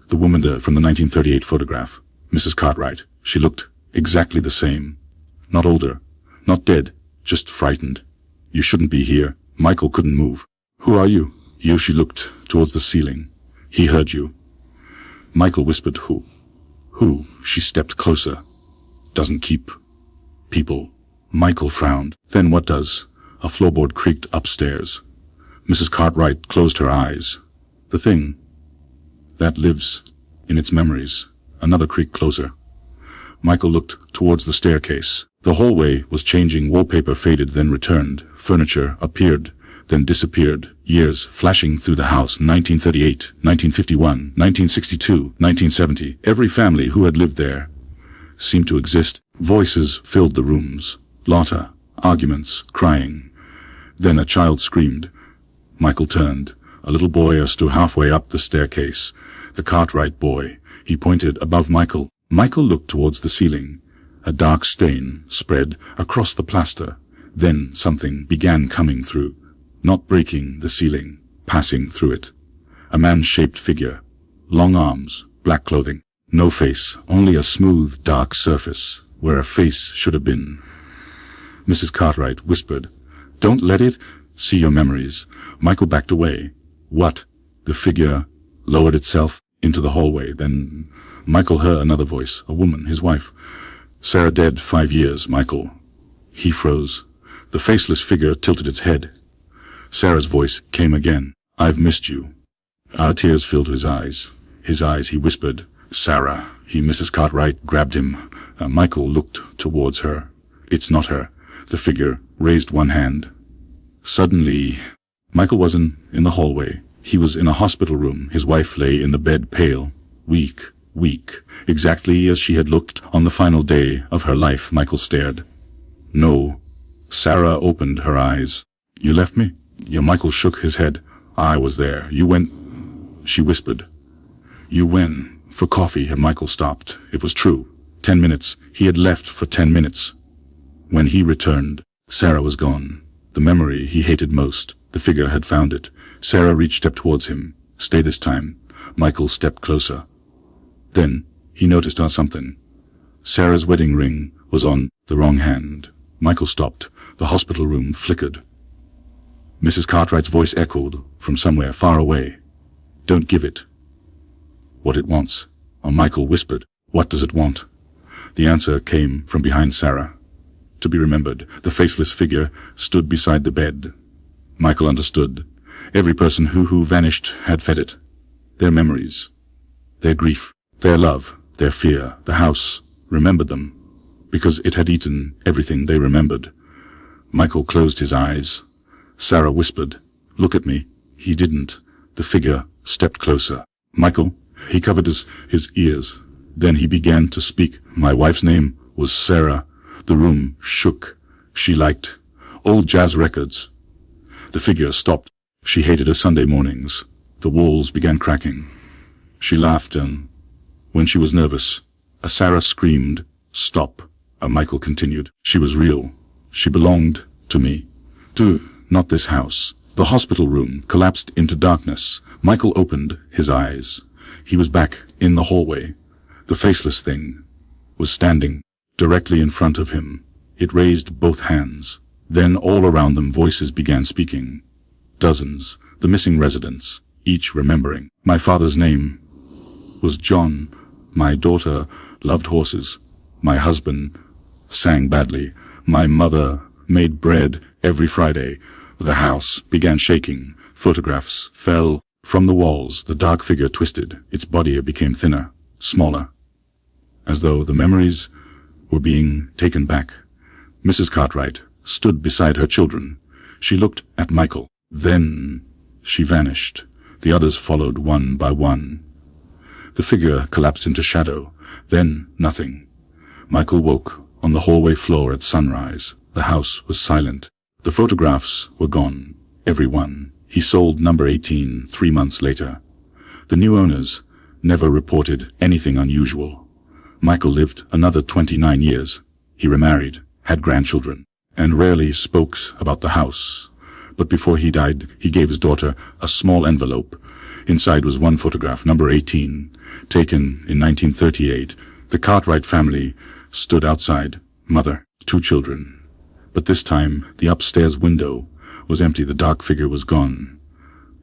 The woman from the 1938 photograph, Mrs. Cartwright. She looked exactly the same. Not older, not dead, just frightened. "You shouldn't be here." Michael couldn't move. "Who are you?" "You." She looked towards the ceiling. "He heard you." Michael whispered, "Who?" "Who?" She stepped closer. "Doesn't keep people." Michael frowned. "Then what does?" A floorboard creaked upstairs. Mrs. Cartwright closed her eyes. "The thing that lives in its memories." Another creak closer. Michael looked towards the staircase. The hallway was changing. Wallpaper faded, then returned. Furniture appeared, then disappeared. Years flashing through the house. 1938, 1951, 1962, 1970. Every family who had lived there seemed to exist. Voices filled the rooms. Laughter, arguments, crying. Then a child screamed. Michael turned. A little boy stood halfway up the staircase. The Cartwright boy. He pointed above Michael. Michael looked towards the ceiling. A dark stain spread across the plaster. Then something began coming through, not breaking the ceiling, passing through it. A man-shaped figure, long arms, black clothing, no face, only a smooth, dark surface where a face should have been. Mrs. Cartwright whispered, "Don't let it see your memories." Michael backed away. "What?" The figure lowered itself into the hallway. Then Michael heard another voice, a woman, his wife. "Sarah dead 5 years, Michael." He froze. The faceless figure tilted its head. Sarah's voice came again. "I've missed you." Tears filled his eyes. He whispered, "Sarah." Mrs. Cartwright grabbed him. Michael looked towards her. "It's not her." The figure raised one hand. Suddenly, Michael wasn't in the hallway. He was in a hospital room. His wife lay in the bed, pale, weak, exactly as she had looked on the final day of her life. Michael stared. "No." Sarah opened her eyes. "You left me?" Yeah. Michael shook his head. "I was there. You went," she whispered. "You went for coffee." Michael stopped. It was true. 10 minutes. He had left for 10 minutes. When he returned, Sarah was gone. The memory he hated most. The figure had found it. Sarah reached, stepped towards him. "Stay this time." Michael stepped closer. Then he noticed something. Sarah's wedding ring was on the wrong hand. Michael stopped. The hospital room flickered. Mrs. Cartwright's voice echoed from somewhere far away. "Don't give it what it wants." Michael whispered, "What does it want?" The answer came from behind Sarah. To be remembered, the faceless figure stood beside the bed. Michael understood. Every person who vanished had fed it. Their memories, their grief, their love, their fear. The house remembered them, because it had eaten everything they remembered. Michael closed his eyes. Sarah whispered, "Look at me." He didn't. The figure stepped closer. "Michael." He covered his ears. Then he began to speak. "My wife's name was Sarah." The room shook. She liked old jazz records. The figure stopped. She hated her Sunday mornings. The walls began cracking. She laughed, and when she was nervous, a Sarah screamed, "Stop." A Michael continued. She was real. She belonged to me. Not this house. The hospital room collapsed into darkness. Michael opened his eyes. He was back in the hallway. The faceless thing was standing directly in front of him. It raised both hands. Then all around them voices began speaking. Dozens, the missing residents, each remembering. My father's name was John. My daughter loved horses. My husband sang badly. My mother made bread every Friday. The house began shaking. Photographs fell from the walls. The dark figure twisted. Its body became thinner, smaller, as though the memories were being taken back. Mrs. Cartwright stood beside her children. She looked at Michael. Then she vanished. The others followed one by one. The figure collapsed into shadow. Then nothing. Michael woke on the hallway floor at sunrise. The house was silent. The photographs were gone. Every one. He sold number 18 3 months later. The new owners never reported anything unusual. Michael lived another 29 years. He remarried, had grandchildren, and rarely spoke about the house. But before he died, he gave his daughter a small envelope. Inside was one photograph, number 18, taken in 1938. The Cartwright family stood outside, mother, 2 children. But this time, the upstairs window was empty. The dark figure was gone.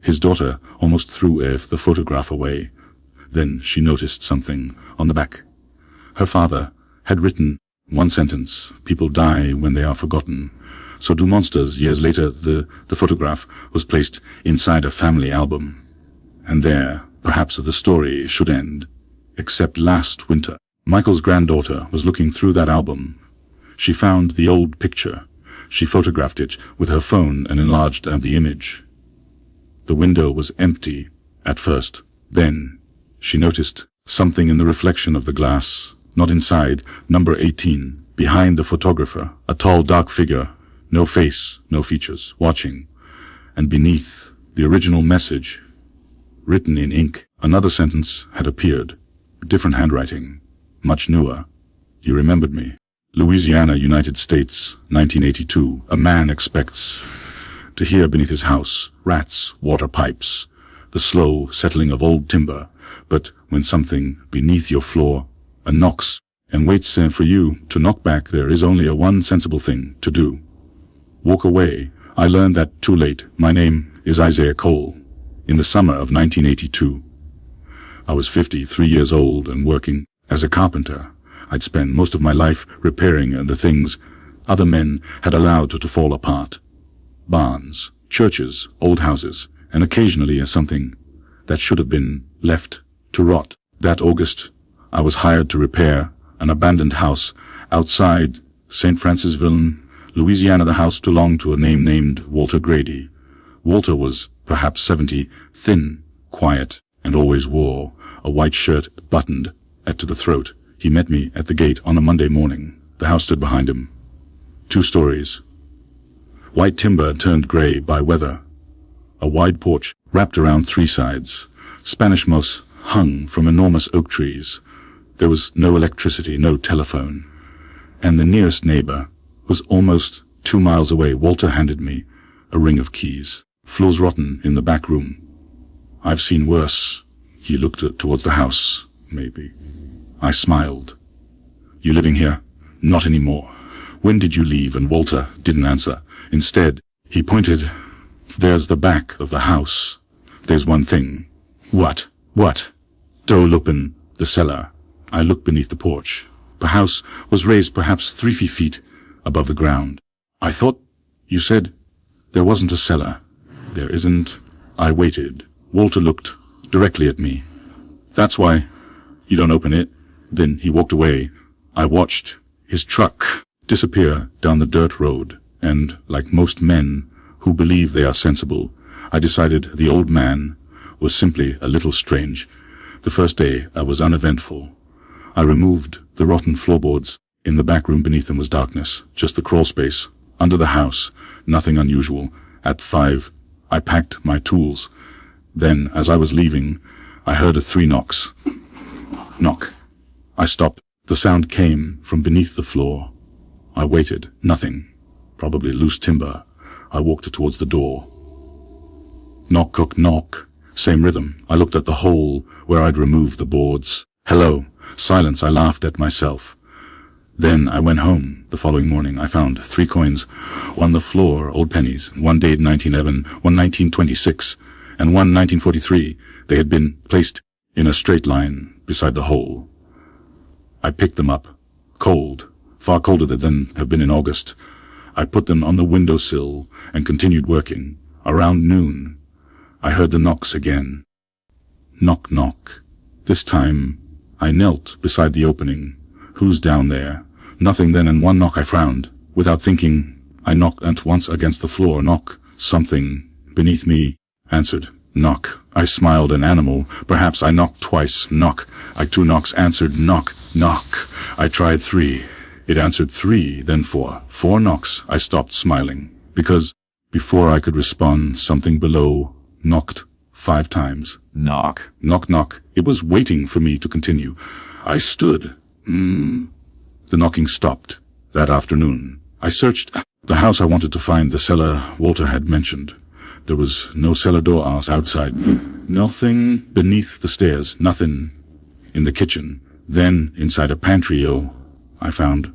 His daughter almost threw the photograph away. Then she noticed something on the back. Her father had written one sentence, "People die when they are forgotten." So do monsters. Years later, the photograph was placed inside a family album. And there, perhaps the story should end. Except last winter, Michael's granddaughter was looking through that album. She found the old picture. She photographed it with her phone and enlarged the image. The window was empty at first. Then she noticed something in the reflection of the glass. Not inside, number 18, behind the photographer, a tall dark figure, no face, no features, watching. And beneath, the original message, written in ink. Another sentence had appeared, different handwriting, much newer. "You remembered me." Louisiana, United States, 1982. A man expects to hear beneath his house rats, water pipes, the slow settling of old timber. But when something beneath your floor knocks and waits for you to knock back, there is only one sensible thing to do. Walk away. I learned that too late. My name is Isaiah Cole. In the summer of 1982, I was 53 years old and working as a carpenter. I'd spent most of my life repairing the things other men had allowed to fall apart. Barns, churches, old houses, and occasionally something that should have been left to rot. That August, I was hired to repair an abandoned house outside St. Francisville, Louisiana. The house belonged to a name named Walter Grady. Walter was perhaps 70, thin, quiet, and always wore a white shirt buttoned to the throat. He met me at the gate on a Monday morning. The house stood behind him. 2 stories. White timber turned gray by weather. A wide porch wrapped around 3 sides. Spanish moss hung from enormous oak trees. There was no electricity, no telephone. And the nearest neighbor was almost 2 miles away. Walter handed me a ring of keys. Floors rotten in the back room. I've seen worse. He looked towards the house, maybe. I smiled. You living here? Not anymore. When did you leave? And Walter didn't answer. Instead, he pointed. There's the back of the house. There's one thing. What? What? Don't open the cellar. I looked beneath the porch. The house was raised perhaps 3 feet above the ground. I thought you said there wasn't a cellar. There isn't. I waited. Walter looked directly at me. That's why you don't open it. Then he walked away. I watched his truck disappear down the dirt road, and like most men who believe they are sensible, I decided the old man was simply a little strange. The first day I was uneventful. I removed the rotten floorboards. In the back room beneath them was darkness, just the crawl space. Under the house, nothing unusual. At 5, I packed my tools. Then, as I was leaving, I heard 3 knocks. Knock. I stopped. The sound came from beneath the floor. I waited. Nothing. Probably loose timber. I walked towards the door. Knock, knock, knock. Same rhythm. I looked at the hole where I'd removed the boards. Hello. Silence. I laughed at myself. Then I went home. The following morning I found 3 coins. One the floor, old pennies. One dated 1911, one 1926, and one 1943. They had been placed in a straight line beside the hole. I picked them up. Cold. Far colder than have been in August. I put them on the windowsill and continued working. Around noon, I heard the knocks again. Knock, knock. This time, I knelt beside the opening. Who's down there? Nothing then, and one knock I frowned. Without thinking, I knocked at once against the floor. Knock. Something beneath me answered. Knock. I smiled, an animal. Perhaps I knocked twice. Knock. 2 knocks answered. Knock. Knock. I tried 3. It answered 3, then 4. 4 knocks. I stopped smiling, because before I could respond, something below knocked 5 times. Knock. Knock, knock. It was waiting for me to continue. I stood. The knocking stopped. That afternoon, I searched the house. I wanted to find the cellar Walter had mentioned. There was no cellar door outside. Nothing beneath the stairs. Nothing in the kitchen. Then, inside a pantry, I found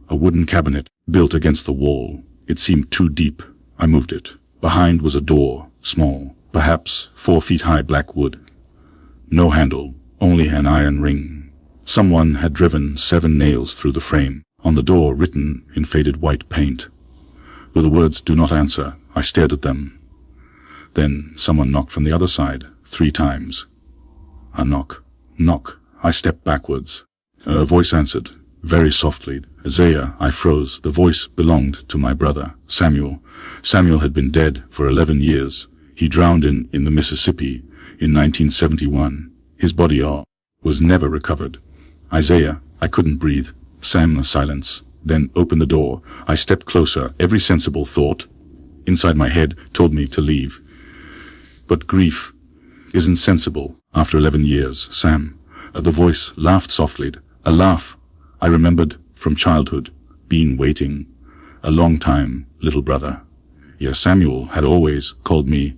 a wooden cabinet built against the wall. It seemed too deep. I moved it. Behind was a door, small, perhaps 4 feet high, black wood. No handle, only an iron ring. Someone had driven 7 nails through the frame. On the door, written in faded white paint, were the words, "Do not answer." I stared at them. Then someone knocked from the other side, 3 times. A knock. Knock. I stepped backwards. A voice answered, very softly. Isaiah. I froze. The voice belonged to my brother, Samuel. Samuel had been dead for 11 years. He drowned in the Mississippi in 1971. His body was never recovered. Isaiah. I couldn't breathe. Sam. Silence. Then opened the door. I stepped closer. Every sensible thought inside my head told me to leave. But grief isn't sensible after 11 years, Sam. The voice laughed softly. A laugh I remembered from childhood. Been waiting a long time, little brother. Yes, Samuel had always called me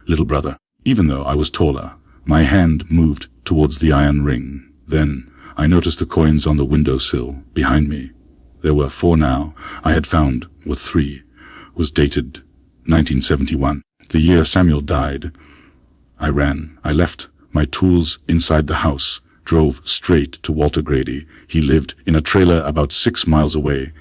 little brother. Even though I was taller, my hand moved towards the iron ring. Then I noticed the coins on the windowsill behind me. There were 4 now. I had found with 3 was dated 1971. The year Samuel died. I ran. I left my tools inside the house, drove straight to Walter Grady. He lived in a trailer about 6 miles away.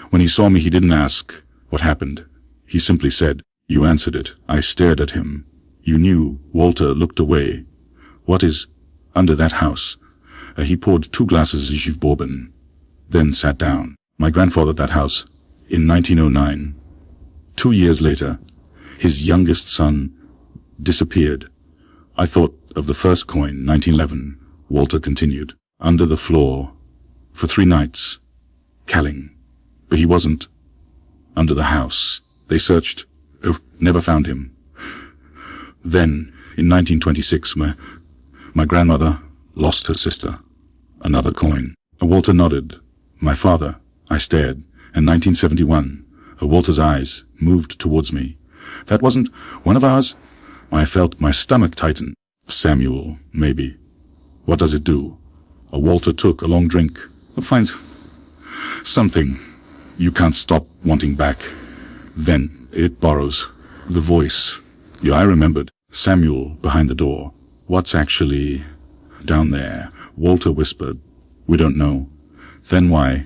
When he saw me, he didn't ask what happened. He simply said, "You answered it." I stared at him. "You knew." Walter looked away. "What is under that house?" He poured 2 glasses of bourbon, then sat down. My grandfather at that house in 1909. 2 years later, his youngest son disappeared. I thought of the first coin, 1911. Walter continued. Under the floor for 3 nights. Calling. But he wasn't under the house. They searched. Never found him. Then, in 1926, my grandmother lost her sister. Another coin. Walter nodded. My father. I stared. And 1971. Walter's eyes moved towards me. That wasn't one of ours? I felt my stomach tighten. Samuel, maybe. What does it do? Walter took a long drink. Finds something you can't stop wanting back. Then it borrows the voice. Yeah, I remembered. Samuel behind the door. What's actually down there? Walter whispered. We don't know. Then why?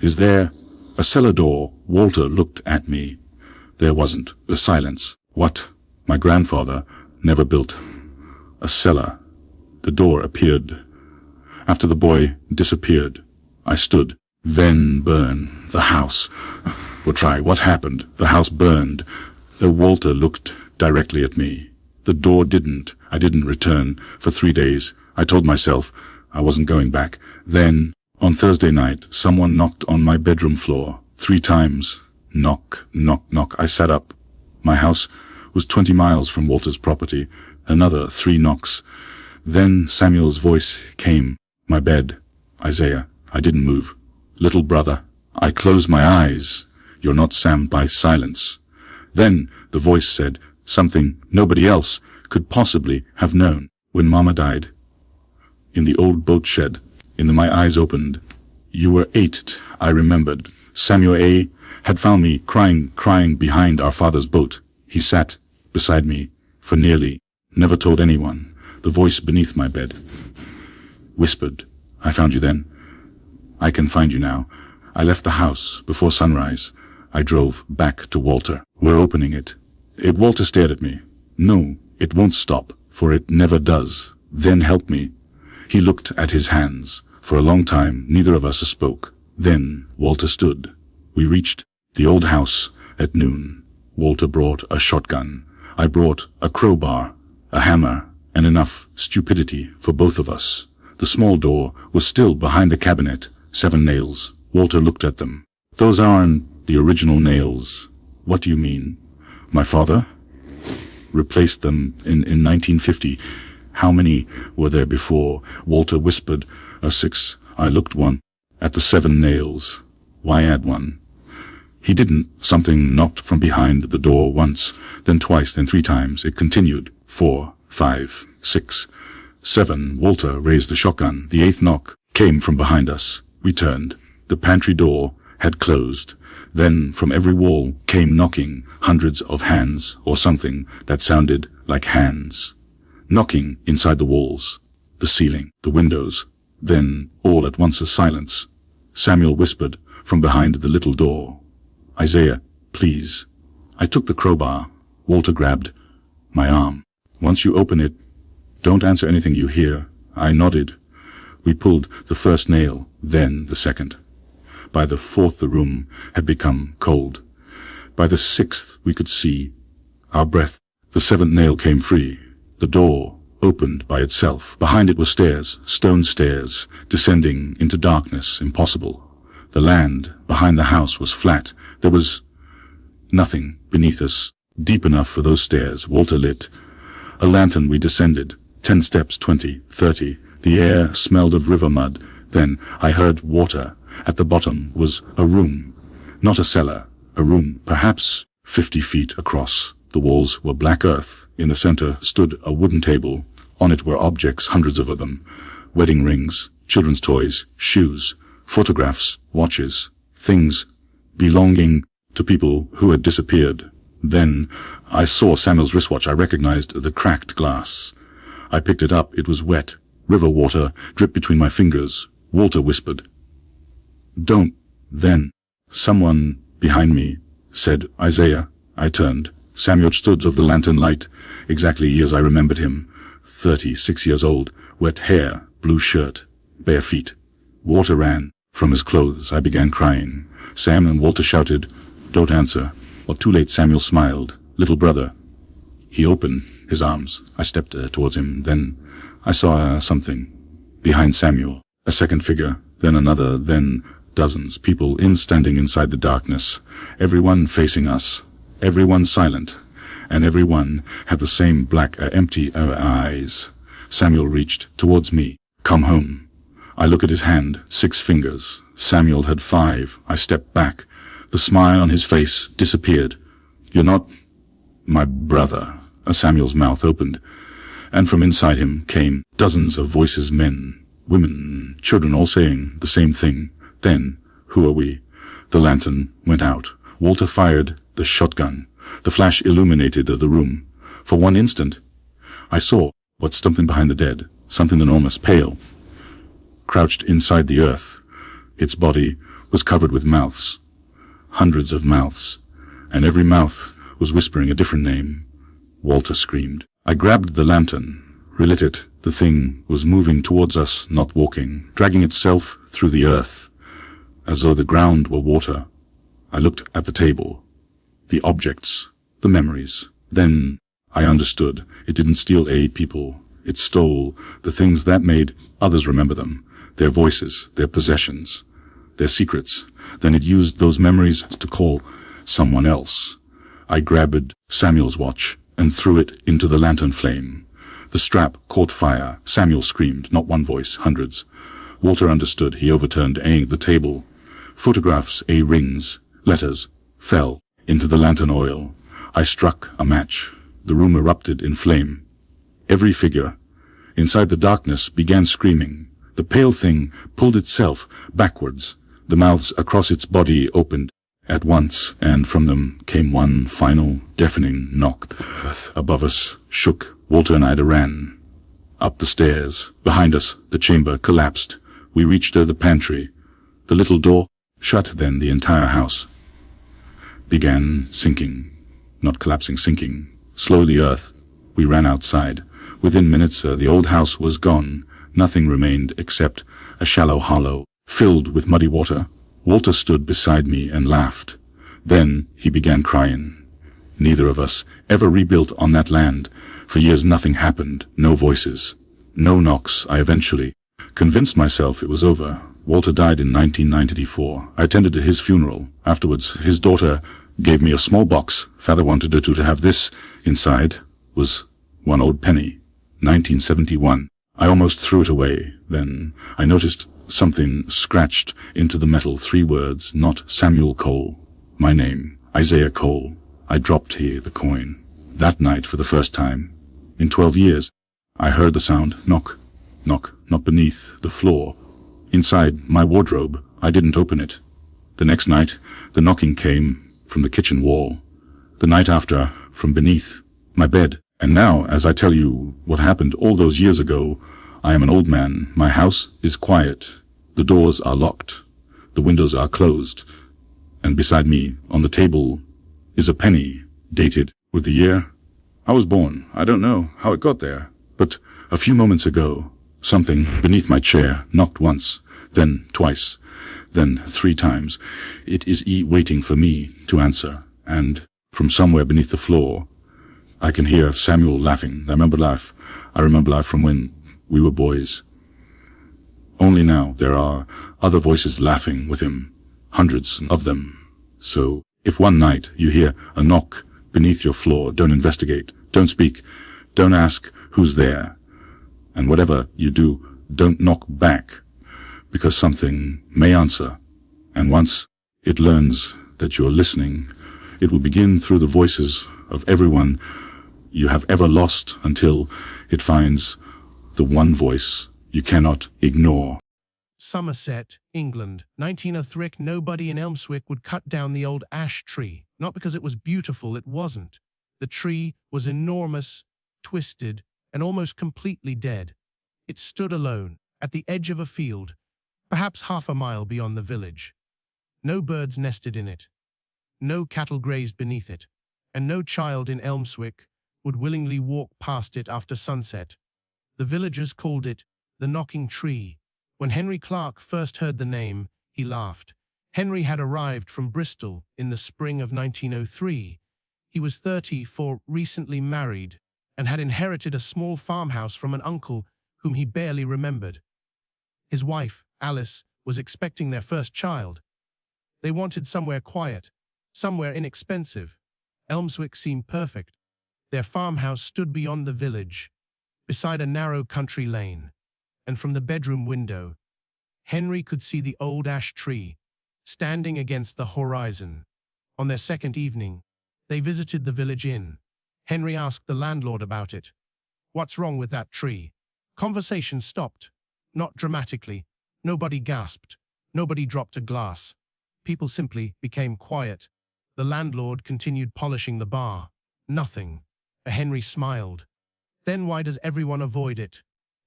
Is there a cellar door? Walter looked at me. There wasn't. A silence. What? My grandfather never built a cellar. The door appeared. After the boy disappeared, I stood. Then burn the house. We'll try. What happened? The house burned. though Walter looked directly at me. The door didn't. I didn't return for 3 days. I told myself I wasn't going back. Then, on Thursday night, someone knocked on my bedroom floor 3 times. Knock, knock, knock. I sat up. My house was 20 miles from Walter's property. Another 3 knocks. Then Samuel's voice came. My bed. Isaiah. I didn't move. Little brother. I closed my eyes. You're not Sam by silence. Then the voice said something nobody else could possibly have known. When Mama died, in the old boat shed, my eyes opened. You were 8, I remembered. Samuel A. had found me crying behind our father's boat. He sat beside me for never told anyone. The voice beneath my bed whispered, I found you then. I can find you now. I left the house before sunrise. I drove back to Walter. We're opening it. Walter stared at me. No, it won't stop, for it never does. Then help me. He looked at his hands. For a long time, neither of us spoke. Then Walter stood. We reached the old house at noon. Walter brought a shotgun. I brought a crowbar, a hammer, and enough stupidity for both of us. The small door was still behind the cabinet. 7 nails. Walter looked at them. Those aren't the original nails. What do you mean? My father replaced them in 1950. How many were there before? Walter whispered. 6. I looked one at the 7 nails. Why add one? He didn't. Something knocked from behind the door once, then twice, then 3 times. It continued. 4, 5, 6, 7. Walter raised the shotgun. The 8th knock came from behind us. We turned. The pantry door had closed. Then from every wall came knocking, hundreds of hands, or something that sounded like hands. Knocking inside the walls, the ceiling, the windows. Then all at once a silence. Samuel whispered from behind the little door. Isaiah, please. I took the crowbar. Walter grabbed my arm. Once you open it, don't answer anything you hear. I nodded. We pulled the first nail, then the second. By the 4th, the room had become cold. By the 6th, we could see our breath. The 7th nail came free. The door opened by itself. Behind it were stairs, stone stairs, descending into darkness, impossible. The land behind the house was flat. There was nothing beneath us, deep enough for those stairs. Walter lit a lantern. We descended. 10 steps, 20, 30. The air smelled of river mud. Then I heard water. At the bottom was a room. Not a cellar. A room, perhaps 50 feet across. The walls were black earth. In the center stood a wooden table. On it were objects, hundreds of them. Wedding rings, children's toys, shoes, photographs, watches, things belonging to people who had disappeared. Then I saw Samuel's wristwatch. I recognized the cracked glass. I picked it up. It was wet. River water dripped between my fingers. Walter whispered, Don't. Then someone behind me said, Isaiah. I turned. Samuel stood of the lantern light, exactly as I remembered him. 36 years old, wet hair, blue shirt, bare feet. Water ran from his clothes. I began crying. Sam and Walter shouted, Don't answer. Well, too late. Samuel smiled. Little brother. He opened his arms. I stepped towards him. Then I saw something behind Samuel. A second figure, then another, then dozens. People standing inside the darkness. Everyone facing us. Everyone silent. And everyone had the same black, empty eyes. Samuel reached towards me. Come home. I look at his hand. 6 fingers. Samuel had 5. I stepped back. The smile on his face disappeared. You're not my brother. Samuel's mouth opened, and from inside him came dozens of voices, men, women, children, all saying the same thing. Then, who are we? The lantern went out. Walter fired the shotgun. The flash illuminated the room. For one instant, I saw what's something behind the dead, something enormous, pale, crouched inside the earth. Its body was covered with mouths, hundreds of mouths, and every mouth was whispering a different name. Walter screamed. I grabbed the lantern, relit it. The thing was moving towards us, not walking, dragging itself through the earth, as though the ground were water. I looked at the table. The objects The memories. Then I understood. It didn't steal 8 people. It stole the things that made others remember them. Their voices, their possessions, their secrets. Then it used those memories to call someone else. I grabbed Samuel's watch and threw it into the lantern flame. The strap caught fire. Samuel screamed, not one voice, hundreds. Walter understood. He overturned the table. Photographs, rings, letters, fell into the lantern oil. I struck a match. The room erupted in flame. Every figure inside the darkness began screaming. The pale thing pulled itself backwards. The mouths across its body opened at once, and from them came one final deafening knock. The earth above us shook. Walter and I ran up the stairs. Behind us, the chamber collapsed. We reached the pantry. The little door shut. Then the entire house began sinking. Not collapsing, sinking. Slowly, earth. We ran outside. Within minutes, the old house was gone. Nothing remained except a shallow hollow, filled with muddy water. Walter stood beside me and laughed. Then he began crying. Neither of us ever rebuilt on that land. For years nothing happened. No voices. No knocks. I eventually convinced myself it was over. Walter died in 1994. I attended to his funeral. Afterwards, his daughter gave me a small box. Father wanted her to have this. Inside was 1 old penny. 1971. I almost threw it away. Then I noticed something scratched into the metal. 3 words, not Samuel Cole. My name, Isaiah Cole. I dropped here the coin. That night, for the first time in 12 years, I heard the sound, knock, knock, not beneath the floor. Inside my wardrobe. I didn't open it. The next night, the knocking came from the kitchen wall. The night after, from beneath my bed. And now, as I tell you what happened all those years ago, I am an old man. My house is quiet. The doors are locked. The windows are closed. And beside me, on the table, is a penny, dated with the year I was born. I don't know how it got there. But a few moments ago, something beneath my chair knocked once, then twice, then 3 times. It is waiting for me to answer. And from somewhere beneath the floor, I can hear Samuel laughing. I remember life from when we were boys. Only now there are other voices laughing with him, hundreds of them. So if one night you hear a knock beneath your floor, don't investigate, don't speak, don't ask who's there. And whatever you do, don't knock back, because something may answer. And once it learns that you're listening, it will begin through the voices of everyone you have ever lost until it finds the one voice you cannot ignore. Somerset, England, 1903. Nobody in Elmswick would cut down the old ash tree. Not because it was beautiful, it wasn't. The tree was enormous, twisted, and almost completely dead. It stood alone, at the edge of a field, perhaps half a mile beyond the village. No birds nested in it. No cattle grazed beneath it. And no child in Elmswick would willingly walk past it after sunset. The villagers called it the knocking tree. When Henry Clark first heard the name, he laughed. Henry had arrived from Bristol in the spring of 1903. He was 34, recently married, and had inherited a small farmhouse from an uncle whom he barely remembered. His wife, Alice, was expecting their first child. They wanted somewhere quiet, somewhere inexpensive. Elmswick seemed perfect. Their farmhouse stood beyond the village, beside a narrow country lane, and from the bedroom window, Henry could see the old ash tree, standing against the horizon. On their second evening, they visited the village inn. Henry asked the landlord about it. "What's wrong with that tree?" Conversation stopped. Not dramatically. Nobody gasped. Nobody dropped a glass. People simply became quiet. The landlord continued polishing the bar. Nothing. Henry smiled. "Then why does everyone avoid it?"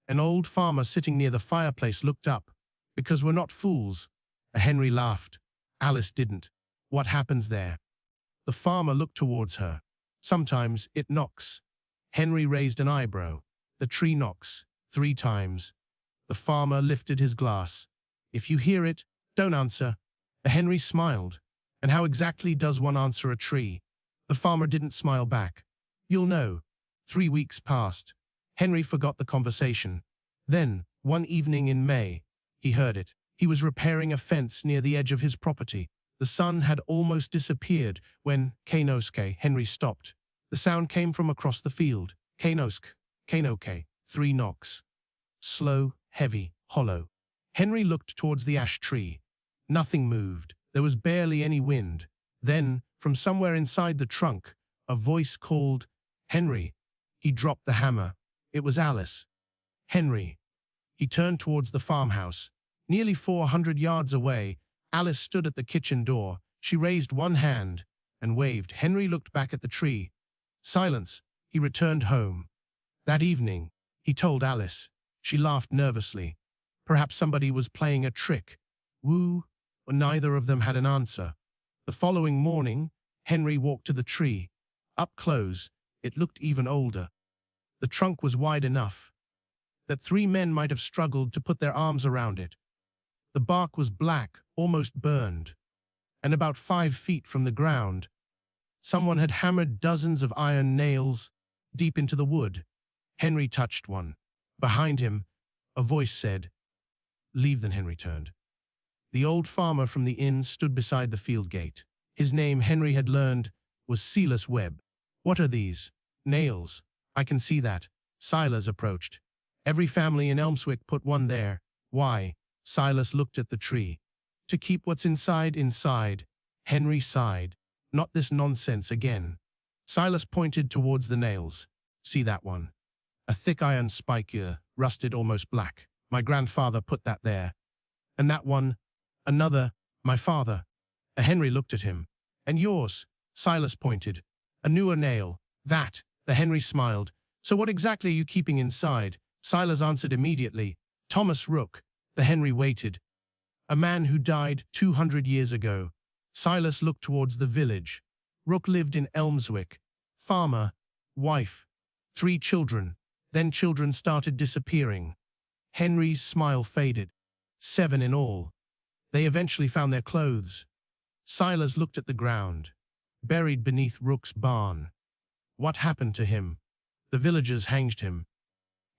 An old farmer sitting near the fireplace looked up. "Because we're not fools." Henry laughed. Alice didn't. "What happens there?" The farmer looked towards her. "Sometimes it knocks." Henry raised an eyebrow. "The tree knocks 3 times." The farmer lifted his glass. "If you hear it, don't answer." Henry smiled. "And how exactly does one answer a tree?" The farmer didn't smile back. You'll know. 3 weeks passed. Henry forgot the conversation. Then, one evening in May, he heard it. He was repairing a fence near the edge of his property. The sun had almost disappeared when Kanoske, Henry stopped. The sound came from across the field. Kanoke, 3 knocks. Slow, heavy, hollow. Henry looked towards the ash tree. Nothing moved. There was barely any wind. Then, from somewhere inside the trunk, a voice called, Henry. He dropped the hammer. It was Alice. Henry. He turned towards the farmhouse. Nearly 400 yards away, Alice stood at the kitchen door. She raised one hand and waved. Henry looked back at the tree. Silence. He returned home. That evening, he told Alice. She laughed nervously. Perhaps somebody was playing a trick. Woo, but neither of them had an answer. The following morning, Henry walked to the tree. Up close, it looked even older. The trunk was wide enough that 3 men might have struggled to put their arms around it. The bark was black, almost burned, and about 5 feet from the ground, someone had hammered dozens of iron nails deep into the wood. Henry touched one. Behind him, a voice said, Leave. Then Henry turned. The old farmer from the inn stood beside the field gate. His name, Henry had learned, was Silas Webb. What are these? Nails. I can see that. Silas approached. Every family in Elmswick put one there. Why? Silas looked at the tree. To keep what's inside. Henry sighed. Not this nonsense again. Silas pointed towards the nails. See that one? A thick iron spike, rusted almost black. My grandfather put that there. And that one? Another. My father. Henry looked at him. And yours? Silas pointed. A newer nail. That. The Henry smiled. So what exactly are you keeping inside? Silas answered immediately. Thomas Rook. The Henry waited. A man who died 200 years ago. Silas looked towards the village. Rook lived in Elmswick. Farmer. Wife. 3 children. Then children started disappearing. Henry's smile faded. 7 in all. They eventually found their clothes. Silas looked at the ground. Buried beneath Rook's barn. What happened to him? The villagers hanged him.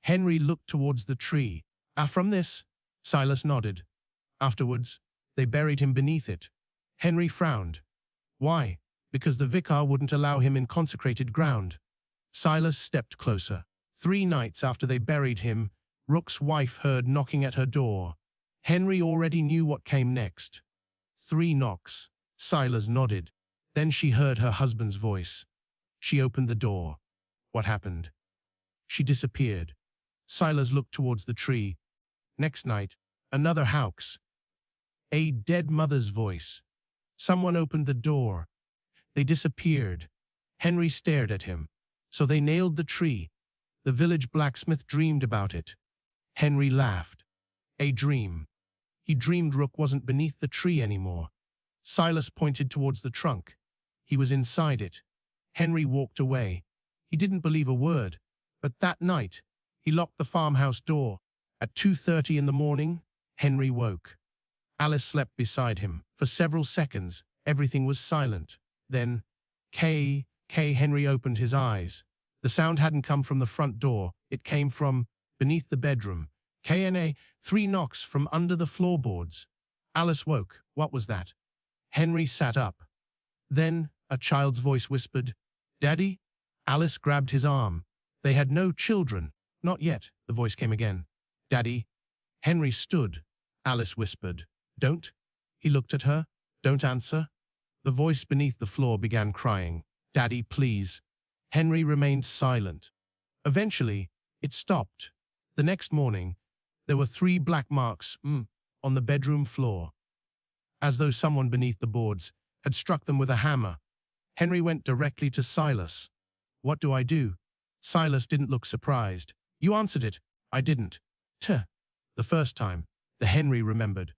Henry looked towards the tree. From this? Silas nodded. Afterwards, they buried him beneath it. Henry frowned. Why? Because the vicar wouldn't allow him in consecrated ground. Silas stepped closer. 3 nights after they buried him, Rook's wife heard knocking at her door. Henry already knew what came next. 3 knocks. Silas nodded. Then she heard her husband's voice. She opened the door. What happened? She disappeared. Silas looked towards the tree. Next night, another hoax. A dead mother's voice. Someone opened the door. They disappeared. Henry stared at him. So they nailed the tree. The village blacksmith dreamed about it. Henry laughed. A dream. He dreamed Rook wasn't beneath the tree anymore. Silas pointed towards the trunk. He was inside it. Henry walked away. He didn't believe a word. But that night, he locked the farmhouse door. At 2:30 in the morning, Henry woke. Alice slept beside him. For several seconds, everything was silent. Then, Henry opened his eyes. The sound hadn't come from the front door. It came from beneath the bedroom. 3 knocks from under the floorboards. Alice woke. What was that? Henry sat up. Then, a child's voice whispered, Daddy? Alice grabbed his arm. They had no children. Not yet, the voice came again. Daddy? Henry stood. Alice whispered, Don't? He looked at her. Don't answer. The voice beneath the floor began crying. Daddy, please. Henry remained silent. Eventually, it stopped. The next morning, there were 3 black marks on the bedroom floor, as though someone beneath the boards had struck them with a hammer. Henry went directly to Silas. What do I do? Silas didn't look surprised. You answered it. I didn't. The first time, the Henry remembered.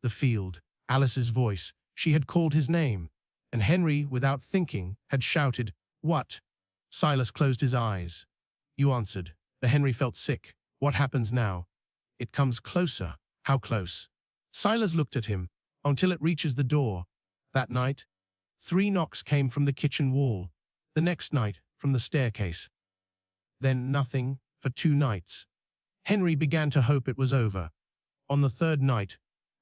The field, Alice's voice. She had called his name, and Henry, without thinking, had shouted, What? Silas closed his eyes. You answered. The Henry felt sick. What happens now? It comes closer. How close? Silas looked at him, until it reaches the door. That night, 3 knocks came from the kitchen wall. The next night, from the staircase. Then nothing for 2 nights. Henry began to hope it was over. On the 3rd night,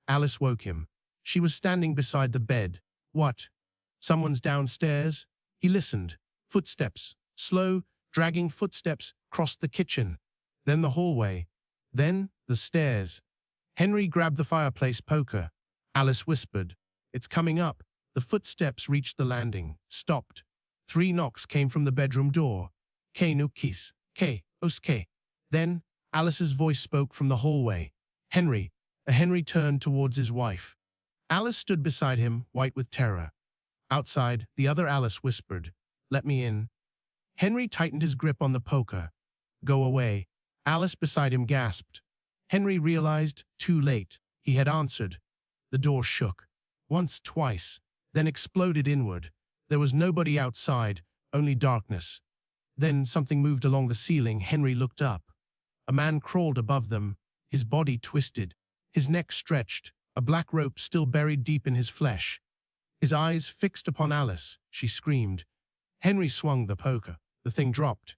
Alice woke him. She was standing beside the bed. What? Someone's downstairs? He listened. Footsteps, slow, dragging footsteps, crossed the kitchen. Then the hallway. Then the stairs. Henry grabbed the fireplace poker. Alice whispered, "It's coming up." The footsteps reached the landing, stopped. 3 knocks came from the bedroom door. "Ke nukis, ke, oske." Then Alice's voice spoke from the hallway. "Henry." Henry turned towards his wife. Alice stood beside him, white with terror. Outside, the other Alice whispered, "Let me in." Henry tightened his grip on the poker. "Go away." Alice beside him gasped. Henry realized, too late, he had answered. The door shook. Once, twice, then exploded inward. There was nobody outside, only darkness. Then something moved along the ceiling. Henry looked up. A man crawled above them, his body twisted, his neck stretched, a black rope still buried deep in his flesh. His eyes fixed upon Alice. She screamed. Henry swung the poker. The thing dropped.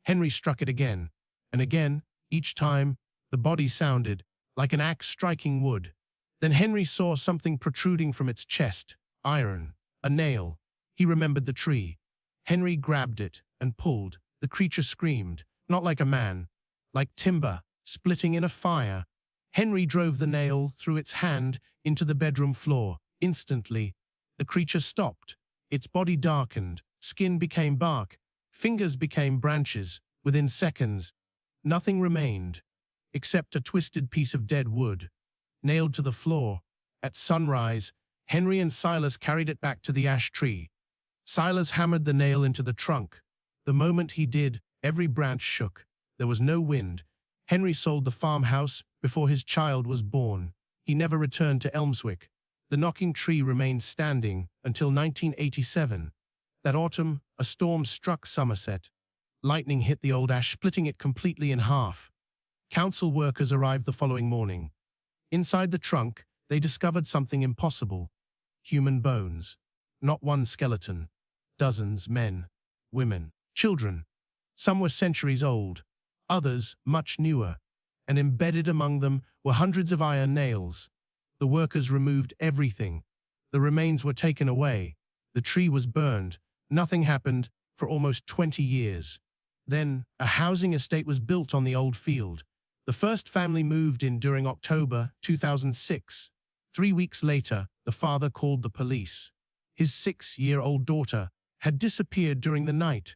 Henry struck it again, and again, each time, the body sounded like an axe striking wood. Then Henry saw something protruding from its chest. Iron. A nail. He remembered the tree. Henry grabbed it and pulled. The creature screamed, not like a man, like timber, splitting in a fire. Henry drove the nail through its hand into the bedroom floor. Instantly, the creature stopped. Its body darkened, skin became bark, fingers became branches. Within seconds, nothing remained, except a twisted piece of dead wood, nailed to the floor. At sunrise, Henry and Silas carried it back to the ash tree. Silas hammered the nail into the trunk. The moment he did, every branch shook. There was no wind. Henry sold the farmhouse before his child was born. He never returned to Elmswick. The knocking tree remained standing until 1987. That autumn, a storm struck Somerset. Lightning hit the old ash, splitting it completely in half. Council workers arrived the following morning. Inside the trunk, they discovered something impossible. Human bones. Not one skeleton. Dozens, men, women, children. Some were centuries old, others much newer, and embedded among them were hundreds of iron nails. The workers removed everything. The remains were taken away. The tree was burned. Nothing happened for almost 20 years. Then, a housing estate was built on the old field. The first family moved in during October 2006. 3 weeks later, the father called the police. His 6-year-old daughter had disappeared during the night.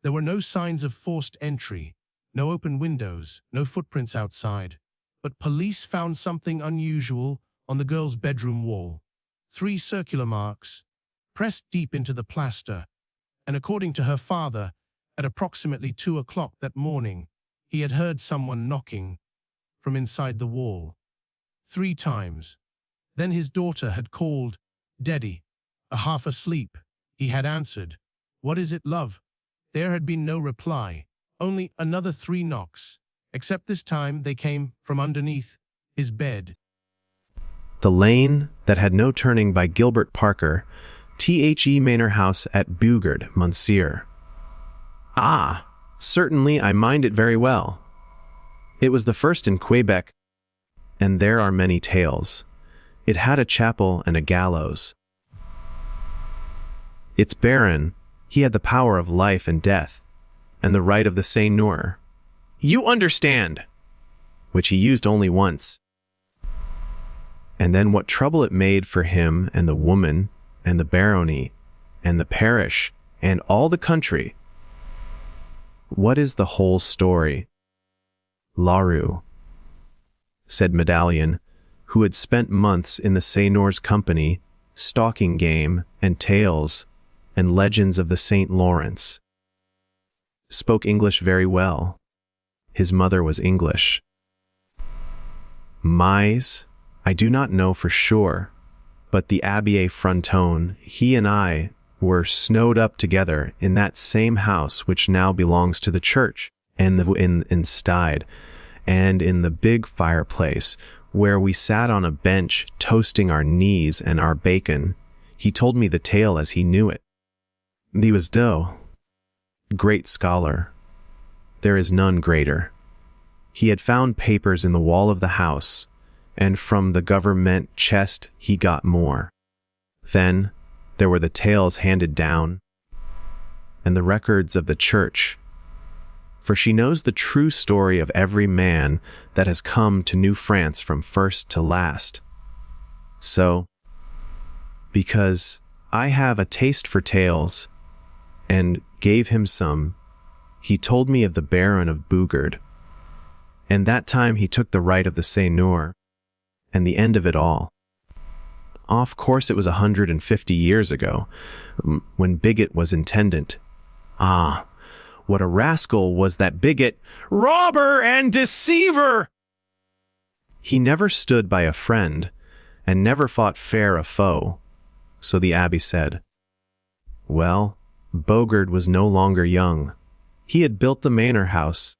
There were no signs of forced entry, no open windows, no footprints outside. But police found something unusual on the girl's bedroom wall. 3 circular marks, pressed deep into the plaster. And according to her father, at approximately 2 o'clock that morning, he had heard someone knocking from inside the wall. 3 times. Then his daughter had called, "Daddy." Half asleep, he had answered, "What is it, love?" There had been no reply, only another 3 knocks, except this time they came from underneath his bed. The Lane That Had No Turning by Gilbert Parker, The Manor House at Bugard, Monsieur. Ah, certainly I mind it very well. It was the first in Quebec, and there are many tales. It had a chapel and a gallows. Its baron, he had the power of life and death, and the right of the seigneur. You understand! Which he used only once. And then what trouble it made for him and the woman, and the barony, and the parish, and all the country. What is the whole story? Larue, said Medallion, who had spent months in the seigneur's company, stalking game and tales and legends of the St. Lawrence. Spoke English very well. His mother was English. Mais, I do not know for sure, but the Abbé Fronton, he and I were snowed up together in that same house which now belongs to the church, and instead, and in the big fireplace where we sat on a bench toasting our knees and our bacon. He told me the tale as he knew it. He was dough, great scholar. There is none greater. He had found papers in the wall of the house, and from the government chest he got more. Then there were the tales handed down, and the records of the church. For she knows the true story of every man that has come to New France from first to last. So, because I have a taste for tales, and gave him some, he told me of the Baron of Bougard, and that time he took the right of the Seigneur, and the end of it all. Of course it was 150 years ago, when Bigot was intendant. Ah, what a rascal was that Bigot! Robber and deceiver! He never stood by a friend, and never fought fair a foe. So the abbé said. Well, Bougard was no longer young. He had built the manor house.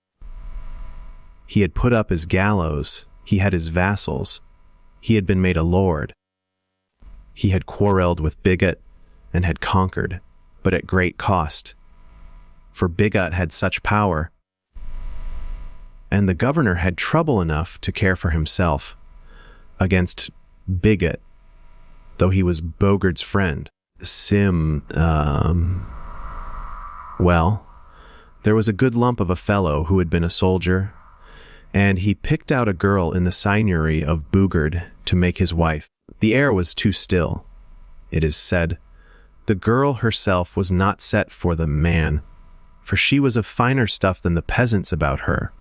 He had put up his gallows. He had his vassals. He had been made a lord. He had quarrelled with Bigot, and had conquered, but at great cost. For Bigot had such power, and the governor had trouble enough to care for himself against Bigot, though he was Bougard's friend. Well, there was a good lump of a fellow who had been a soldier, and he picked out a girl in the seigneury of Bougard to make his wife. The air was too still, it is said. The girl herself was not set for the man, for she was of finer stuff than the peasants about her,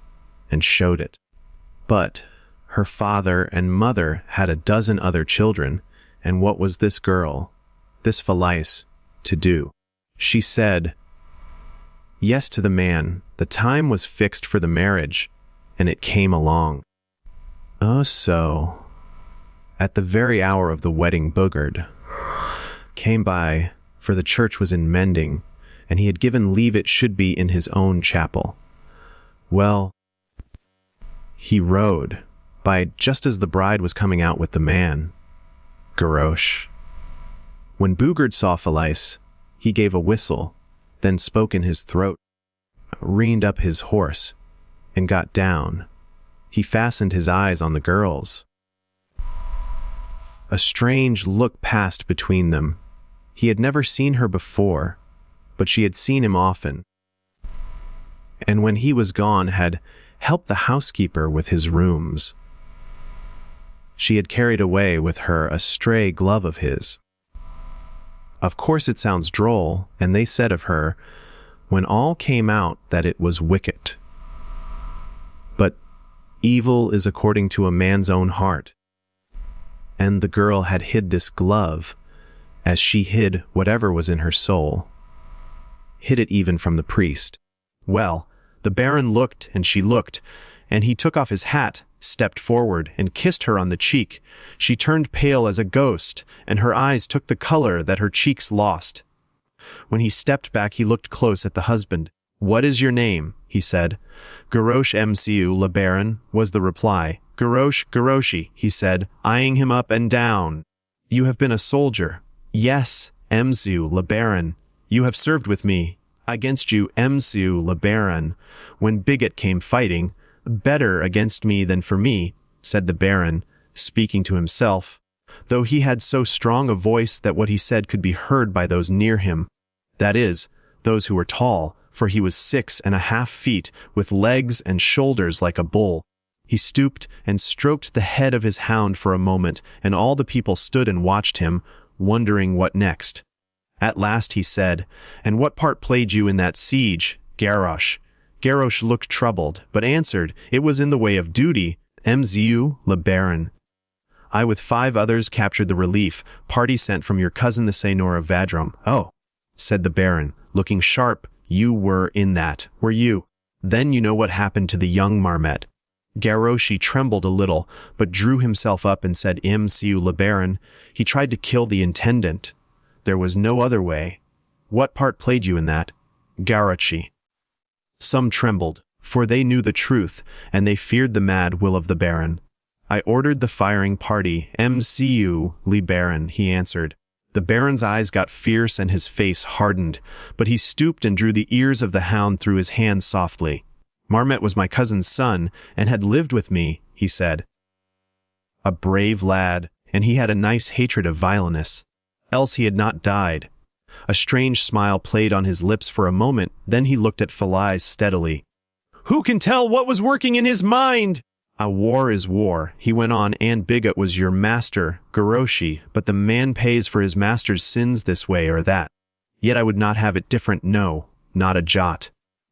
and showed it. But her father and mother had a dozen other children, and what was this girl, this Felice, to do? She said yes to the man. The time was fixed for the marriage, and it came along. Oh, so, at the very hour of the wedding, Bougard came by, for the church was in mending, and he had given leave it should be in his own chapel. Well, he rode by just as the bride was coming out with the man, Gavroche. When Bougard saw Felice, he gave a whistle, then spoke in his throat, reined up his horse, and got down. He fastened his eyes on the girls. A strange look passed between them. He had never seen her before, but she had seen him often, and when he was gone had helped the housekeeper with his rooms. She had carried away with her a stray glove of his. Of course it sounds droll, and they said of her, when all came out, that it was wicked. But evil is according to a man's own heart, and the girl had hid this glove, as she hid whatever was in her soul, hid it even from the priest. Well, the Baron looked, and she looked, and he took off his hat, stepped forward, and kissed her on the cheek. She turned pale as a ghost, and her eyes took the color that her cheeks lost. When he stepped back, he looked close at the husband. What is your name? He said. Gavroche MCU, le Baron, was the reply. Gavroche, he said, eyeing him up and down. You have been a soldier. Yes, MCU, le Baron. You have served with me. Against you, MCU, le Baron. When Bigot came fighting, better against me than for me, said the Baron, speaking to himself, though he had so strong a voice that what he said could be heard by those near him, that is, those who were tall, for he was 6.5 feet, with legs and shoulders like a bull. He stooped and stroked the head of his hound for a moment, and all the people stood and watched him, wondering what next. At last he said, And what part played you in that siege, Gavroche? Gavroche looked troubled, but answered, It was in the way of duty, MZU, le Baron. I with 5 others captured the relief, party sent from your cousin the Seigneur of Vadrum. Oh, said the Baron, looking sharp, you were in that, were you? Then you know what happened to the young Marmette. Gavroche trembled a little, but drew himself up and said, MCU le Baron. He tried to kill the intendant. There was no other way. What part played you in that? Gavroche. Some trembled, for they knew the truth, and they feared the mad will of the Baron. I ordered the firing party, MCU, le Baron, he answered. The baron's eyes got fierce and his face hardened, but he stooped and drew the ears of the hound through his hand softly. Marmet was my cousin's son and had lived with me, he said. A brave lad, and he had a nice hatred of vileness. Else he had not died. A strange smile played on his lips for a moment, then he looked at Felice steadily. Who can tell what was working in his mind? A war is war, he went on, and Bigot was your master, Garoshi, but the man pays for his master's sins this way or that. Yet I would not have it different, no, not a jot.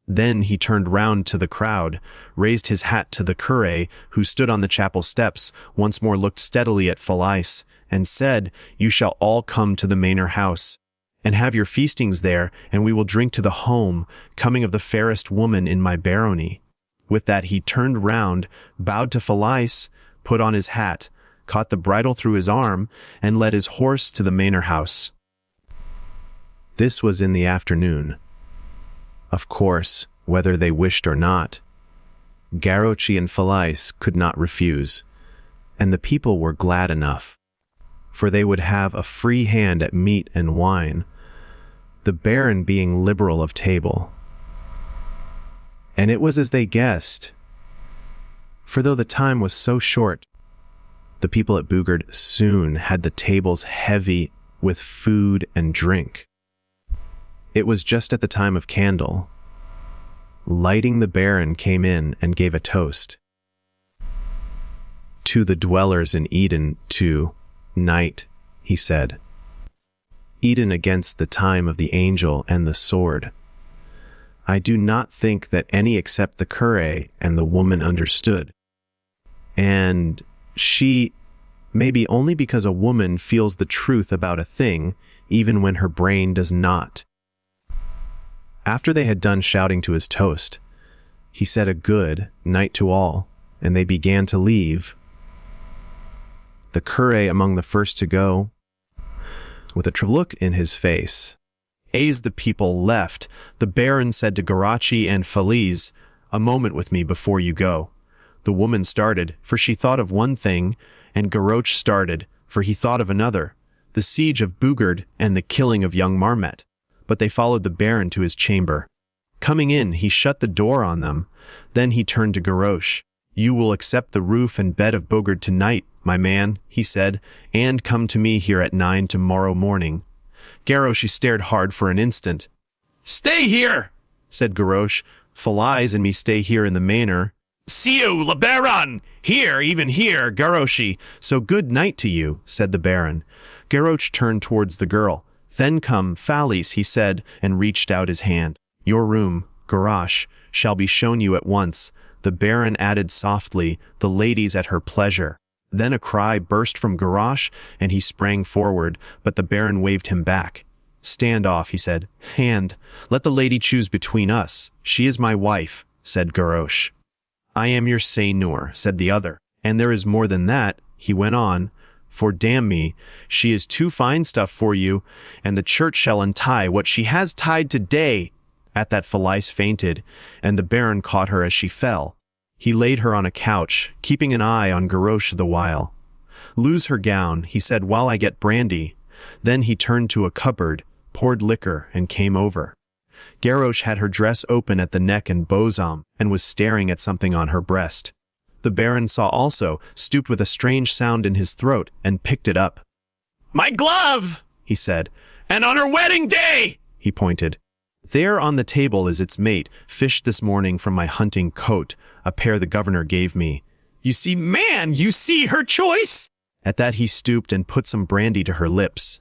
Then he turned round to the crowd, raised his hat to the curé, who stood on the chapel steps, once more looked steadily at Felice, and said, You shall all come to the manor house, and have your feastings there, and we will drink to the home, coming of the fairest woman in my barony. With that he turned round, bowed to Felice, put on his hat, caught the bridle through his arm, and led his horse to the manor house. This was in the afternoon. Of course, whether they wished or not, Garochi and Felice could not refuse, and the people were glad enough, for they would have a free hand at meat and wine, the baron being liberal of table. And it was as they guessed, for though the time was so short, the people at Bugard soon had the tables heavy with food and drink. It was just at the time of candle. Lighting, the baron came in and gave a toast. To the dwellers in Eden, to night, he said. Eden against the time of the angel and the sword. I do not think that any except the curé and the woman understood. And she, maybe only because a woman feels the truth about a thing, even when her brain does not. After they had done shouting to his toast, he said a good night to all, and they began to leave. The curé among the first to go, with a look in his face. As the people left, the baron said to Garachi and Felice, A moment with me before you go. The woman started, for she thought of one thing, and Garoch started, for he thought of another, the siege of Bugard and the killing of young Marmet. But they followed the baron to his chamber. Coming in, he shut the door on them. Then he turned to Garoch. You will accept the roof and bed of Bugard tonight, my man, he said, and come to me here at 9 tomorrow morning. Garosh stared hard for an instant. Stay here, said Garosh. Felice and me stay here in the manor. See you, le baron! Here, even here, Garoshi. So good night to you, said the baron. Garoch turned towards the girl. Then come, Felice, he said, and reached out his hand. Your room, Garosh, shall be shown you at once. The baron added softly, the ladies at her pleasure. Then a cry burst from Garosh, and he sprang forward, but the baron waved him back. Stand off, he said. Hand, let the lady choose between us. She is my wife, said Garosh. I am your seigneur, said the other. And there is more than that, he went on, for damn me, she is too fine stuff for you, and the church shall untie what she has tied today. At that Felice fainted, and the baron caught her as she fell. He laid her on a couch, keeping an eye on Garosh the while. Lose her gown, he said, while I get brandy. Then he turned to a cupboard, poured liquor, and came over. Garosh had her dress open at the neck and bosom, and was staring at something on her breast. The baron saw also, stooped with a strange sound in his throat, and picked it up. My glove, he said, and on her wedding day, he pointed. There on the table is its mate, fished this morning from my hunting coat, a pair the governor gave me. You see, man, you see her choice? At that he stooped and put some brandy to her lips.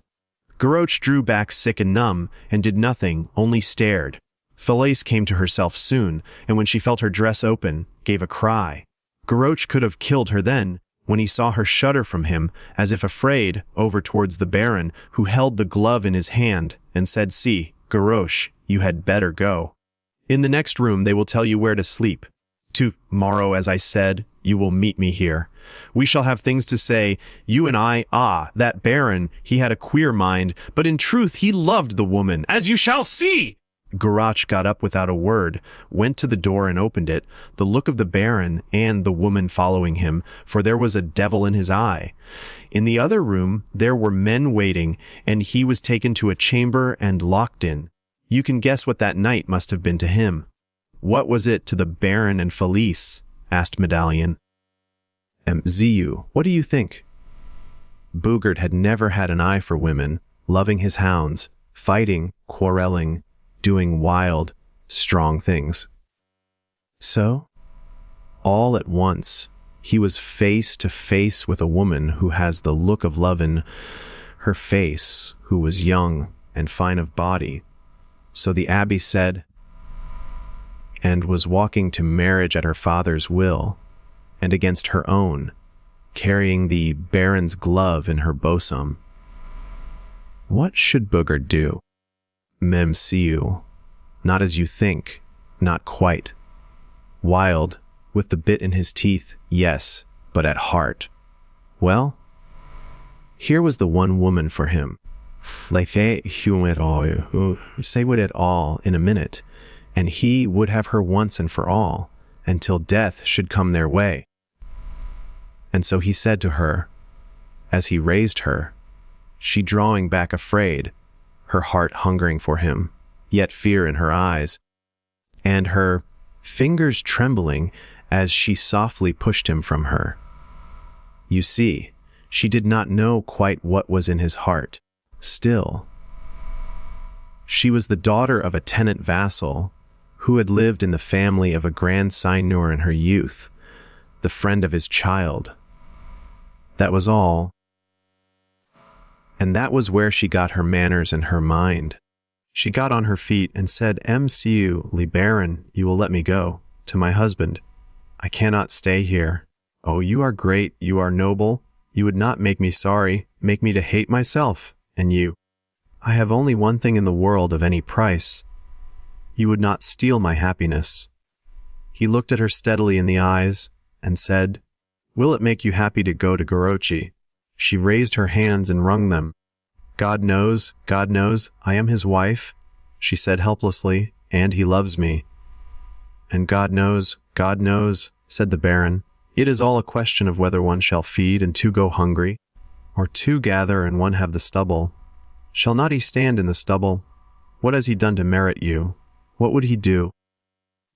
Garoch drew back sick and numb, and did nothing, only stared. Felice came to herself soon, and when she felt her dress open, gave a cry. Garoch could have killed her then, when he saw her shudder from him, as if afraid, over towards the baron, who held the glove in his hand, and said, See, Garoch, you had better go. In the next room they will tell you where to sleep. To-morrow, as I said, you will meet me here. We shall have things to say, you and I. That baron, he had a queer mind, but in truth he loved the woman, as you shall see. Garach got up without a word, went to the door and opened it, the look of the Baron and the woman following him, for there was a devil in his eye. In the other room there were men waiting, and he was taken to a chamber and locked in. You can guess what that night must have been to him. What was it to the Baron and Felice? Asked Medallion. Zu, what do you think? Boogerd had never had an eye for women, loving his hounds, fighting, quarreling, doing wild, strong things. So, all at once, he was face to face with a woman who has the look of love in her face, who was young and fine of body. So the abbé said, and was walking to marriage at her father's will, and against her own, carrying the Baron's glove in her bosom. What should Boogerd do? Mem siu, not as you think, not quite. Wild, with the bit in his teeth, yes, but at heart. Well, here was the one woman for him. Say what it all in a minute, and he would have her once and for all, until death should come their way. And so he said to her, as he raised her, she drawing back afraid, her heart hungering for him, yet fear in her eyes, and her fingers trembling as she softly pushed him from her. You see, she did not know quite what was in his heart. Still, she was the daughter of a tenant vassal who had lived in the family of a grand seigneur in her youth, the friend of his child. That was all. And that was where she got her manners and her mind. She got on her feet and said, Mcu, le Baron, you will let me go, to my husband. I cannot stay here. Oh, you are great, you are noble. You would not make me sorry, make me to hate myself, and you. I have only one thing in the world of any price. You would not steal my happiness. He looked at her steadily in the eyes and said, Will it make you happy to go to Gorochi? She raised her hands and wrung them. God knows, I am his wife, she said helplessly, and he loves me. And God knows, said the Baron, it is all a question of whether one shall feed and two go hungry, or two gather and one have the stubble. Shall not he stand in the stubble? What has he done to merit you? What would he do?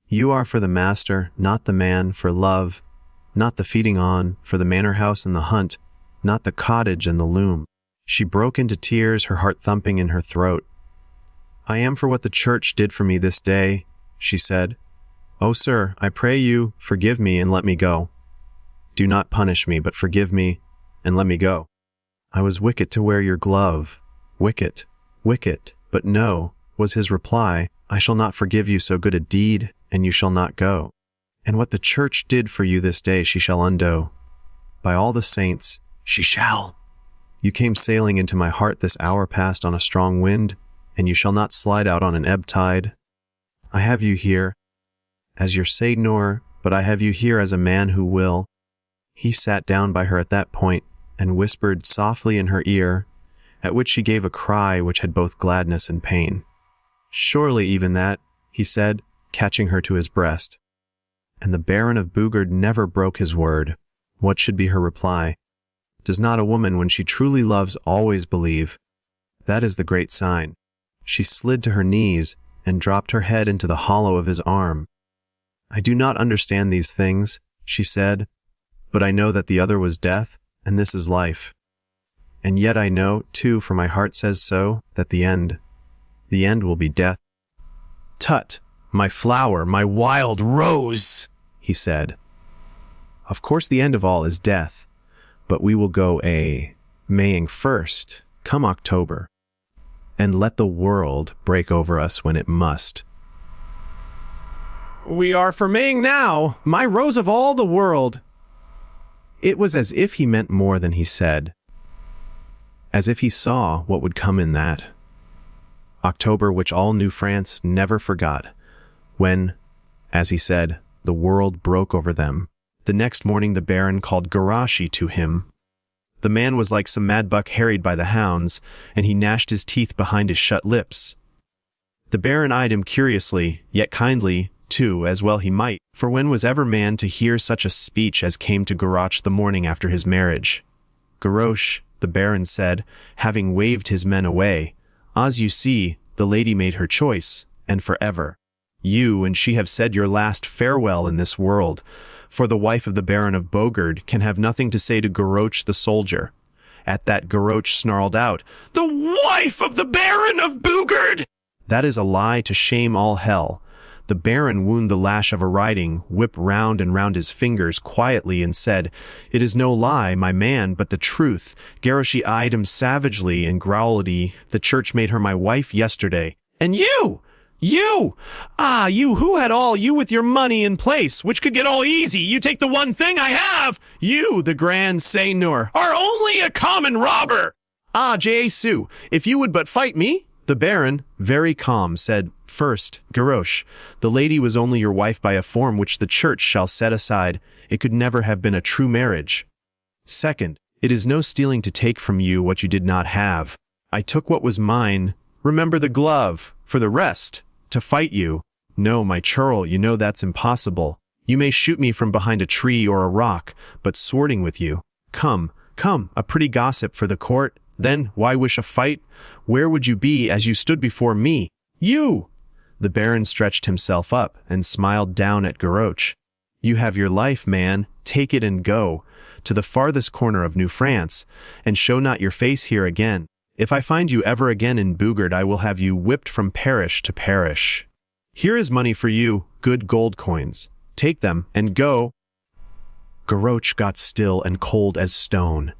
You are for the master, not the man, for love, not the feeding on, for the manor house and the hunt, not the cottage and the loom. She broke into tears, her heart thumping in her throat. I am for what the church did for me this day, she said. Oh, sir, I pray you, forgive me and let me go. Do not punish me, but forgive me and let me go. I was wicked to wear your glove. Wicked, but no, was his reply, I shall not forgive you so good a deed, and you shall not go. And what the church did for you this day she shall undo. By all the saints, she shall. You came sailing into my heart this hour past on a strong wind, and you shall not slide out on an ebb tide. I have you here as your seigneur, but I have you here as a man who will. He sat down by her at that point and whispered softly in her ear, at which she gave a cry which had both gladness and pain. Surely even that, he said, catching her to his breast. And the Baron of Boogerd never broke his word. What should be her reply? Does not a woman, when she truly loves, always believe? That is the great sign. She slid to her knees and dropped her head into the hollow of his arm. I do not understand these things, she said, but I know that the other was death, and this is life. And yet I know, too, for my heart says so, that the end will be death. Tut, my flower, my wild rose, he said. Of course the end of all is death, but we will go Maying first, come October, and let the world break over us when it must. We are for Maying now, my rose of all the world. It was as if he meant more than he said, as if he saw what would come in that. October, which all New France never forgot, when, as he said, the world broke over them. The next morning the Baron called Garashi to him. The man was like some mad buck harried by the hounds, and he gnashed his teeth behind his shut lips. The baron eyed him curiously, yet kindly, too, as well he might, for when was ever man to hear such a speech as came to Goroch the morning after his marriage? Goroch, the baron said, having waved his men away, as you see, the lady made her choice, and forever. You and she have said your last farewell in this world, for the wife of the Baron of Bogard can have nothing to say to Goroch the soldier. At that Goroch snarled out, "The wife of the Baron of Bogard!" That is a lie to shame all hell. The Baron wound the lash of a riding whip round and round his fingers quietly and said, "It is no lie, my man, but the truth." Goroch eyed him savagely and growled, "The church made her my wife yesterday. And you! You who had all, you with your money in place, which could get all easy, you take the one thing I have! You, the Grand Seigneur, are only a common robber! Jesu, if you would but fight me." The Baron, very calm, said, "First, Goroch, the lady was only your wife by a form which the church shall set aside. It could never have been a true marriage. Second, it is no stealing to take from you what you did not have. I took what was mine. Remember the glove. For the rest, to fight you. No, my churl, you know that's impossible. You may shoot me from behind a tree or a rock, but swording with you. Come, a pretty gossip for the court. Then, why wish a fight? Where would you be as you stood before me? You!" The Baron stretched himself up and smiled down at Goroch. "You have your life, man. Take it and go to the farthest corner of New France, and show not your face here again. If I find you ever again in Bogard, I will have you whipped from parish to parish. Here is money for you, good gold coins. Take them and go." Goroch got still and cold as stone.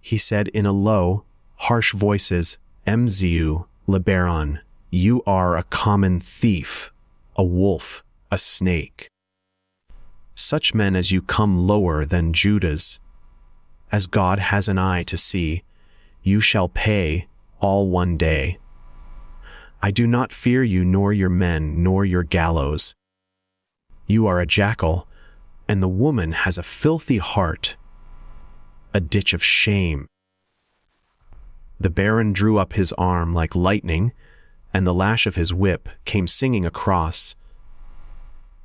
He said in a low, harsh voices, "Mzu, le Baron, you are a common thief, a wolf, a snake. Such men as you come lower than Judas. As God has an eye to see, you shall pay all one day. I do not fear you nor your men nor your gallows. You are a jackal, and the woman has a filthy heart, a ditch of shame." The Baron drew up his arm like lightning, and the lash of his whip came singing across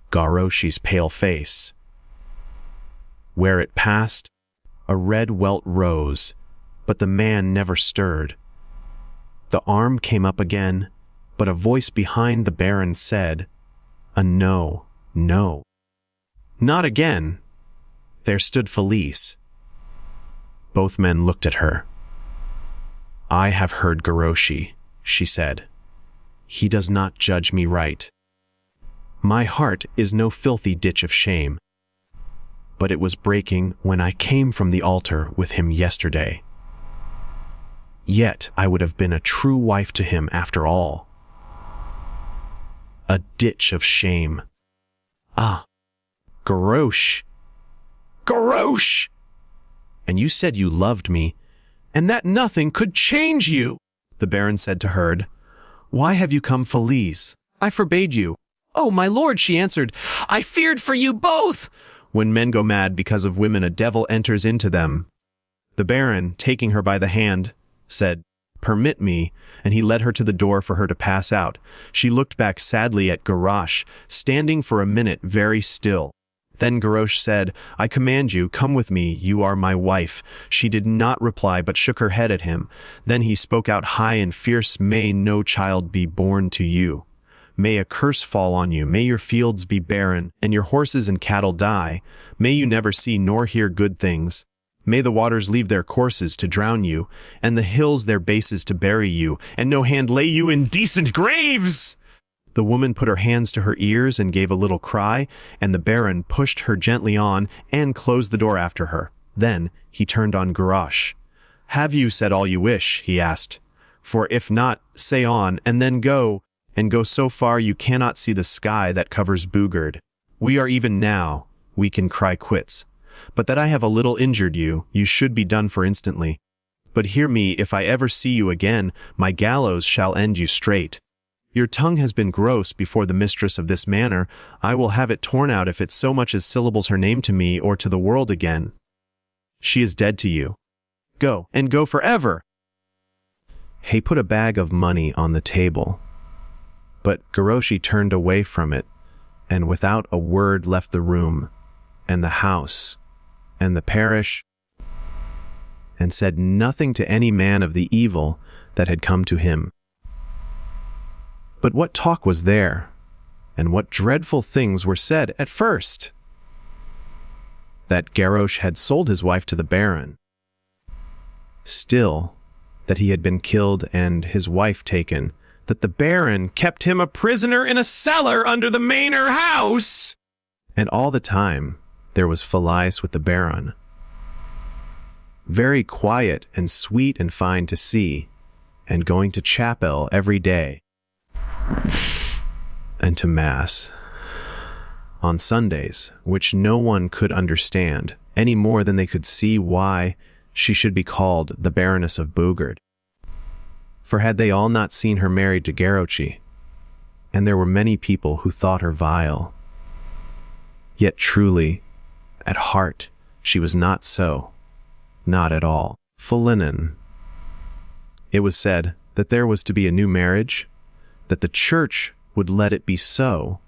Goroch's pale face. Where it passed, a red welt rose, but the man never stirred. The arm came up again, but a voice behind the Baron said, "A no, no." "Not again." There stood Felice. Both men looked at her. "I have heard Goroch," she said. "He does not judge me right. My heart is no filthy ditch of shame, but it was breaking when I came from the altar with him yesterday. Yet I would have been a true wife to him after all. A ditch of shame. Ah, Goroch! Goroch! And you said you loved me, and that nothing could change you," the Baron said to Herd. "Why have you come, Felice? I forbade you." "Oh, my lord," she answered, "I feared for you both." When men go mad because of women, a devil enters into them. The Baron, taking her by the hand, said, "Permit me," and he led her to the door for her to pass out. She looked back sadly at Goroch, standing for a minute very still. Then Goroch said, "I command you, come with me, you are my wife." She did not reply, but shook her head at him. Then he spoke out high and fierce, "May no child be born to you. May a curse fall on you. May your fields be barren, and your horses and cattle die. May you never see nor hear good things. May the waters leave their courses to drown you, and the hills their bases to bury you, and no hand lay you in decent graves." The woman put her hands to her ears and gave a little cry, and the Baron pushed her gently on and closed the door after her. Then he turned on Goroch. "Have you said all you wish?" he asked. "For if not, say on, and then go, and go so far you cannot see the sky that covers Bogard. We are even now, we can cry quits. But that I have a little injured you, you should be done for instantly. But hear me, if I ever see you again, my gallows shall end you straight. Your tongue has been gross before the mistress of this manor. I will have it torn out if it so much as syllables her name to me or to the world again. She is dead to you. Go, and go forever." He put a bag of money on the table. But Goroshi turned away from it, and without a word left the room, and the house, and the parish, and said nothing to any man of the evil that had come to him. But what talk was there, and what dreadful things were said at first! That Garrosh had sold his wife to the Baron. Still, that he had been killed and his wife taken, that the Baron kept him a prisoner in a cellar under the manor house! And all the time, there was Felice with the Baron. Very quiet and sweet and fine to see, and going to chapel every day, and to Mass on Sundays, which no one could understand, any more than they could see why she should be called the Baroness of Bugard. For had they all not seen her married to Goroshi, and there were many people who thought her vile. Yet truly, at heart, she was not so, not at all. Fulinen. It was said that there was to be a new marriage, that the church would let it be so,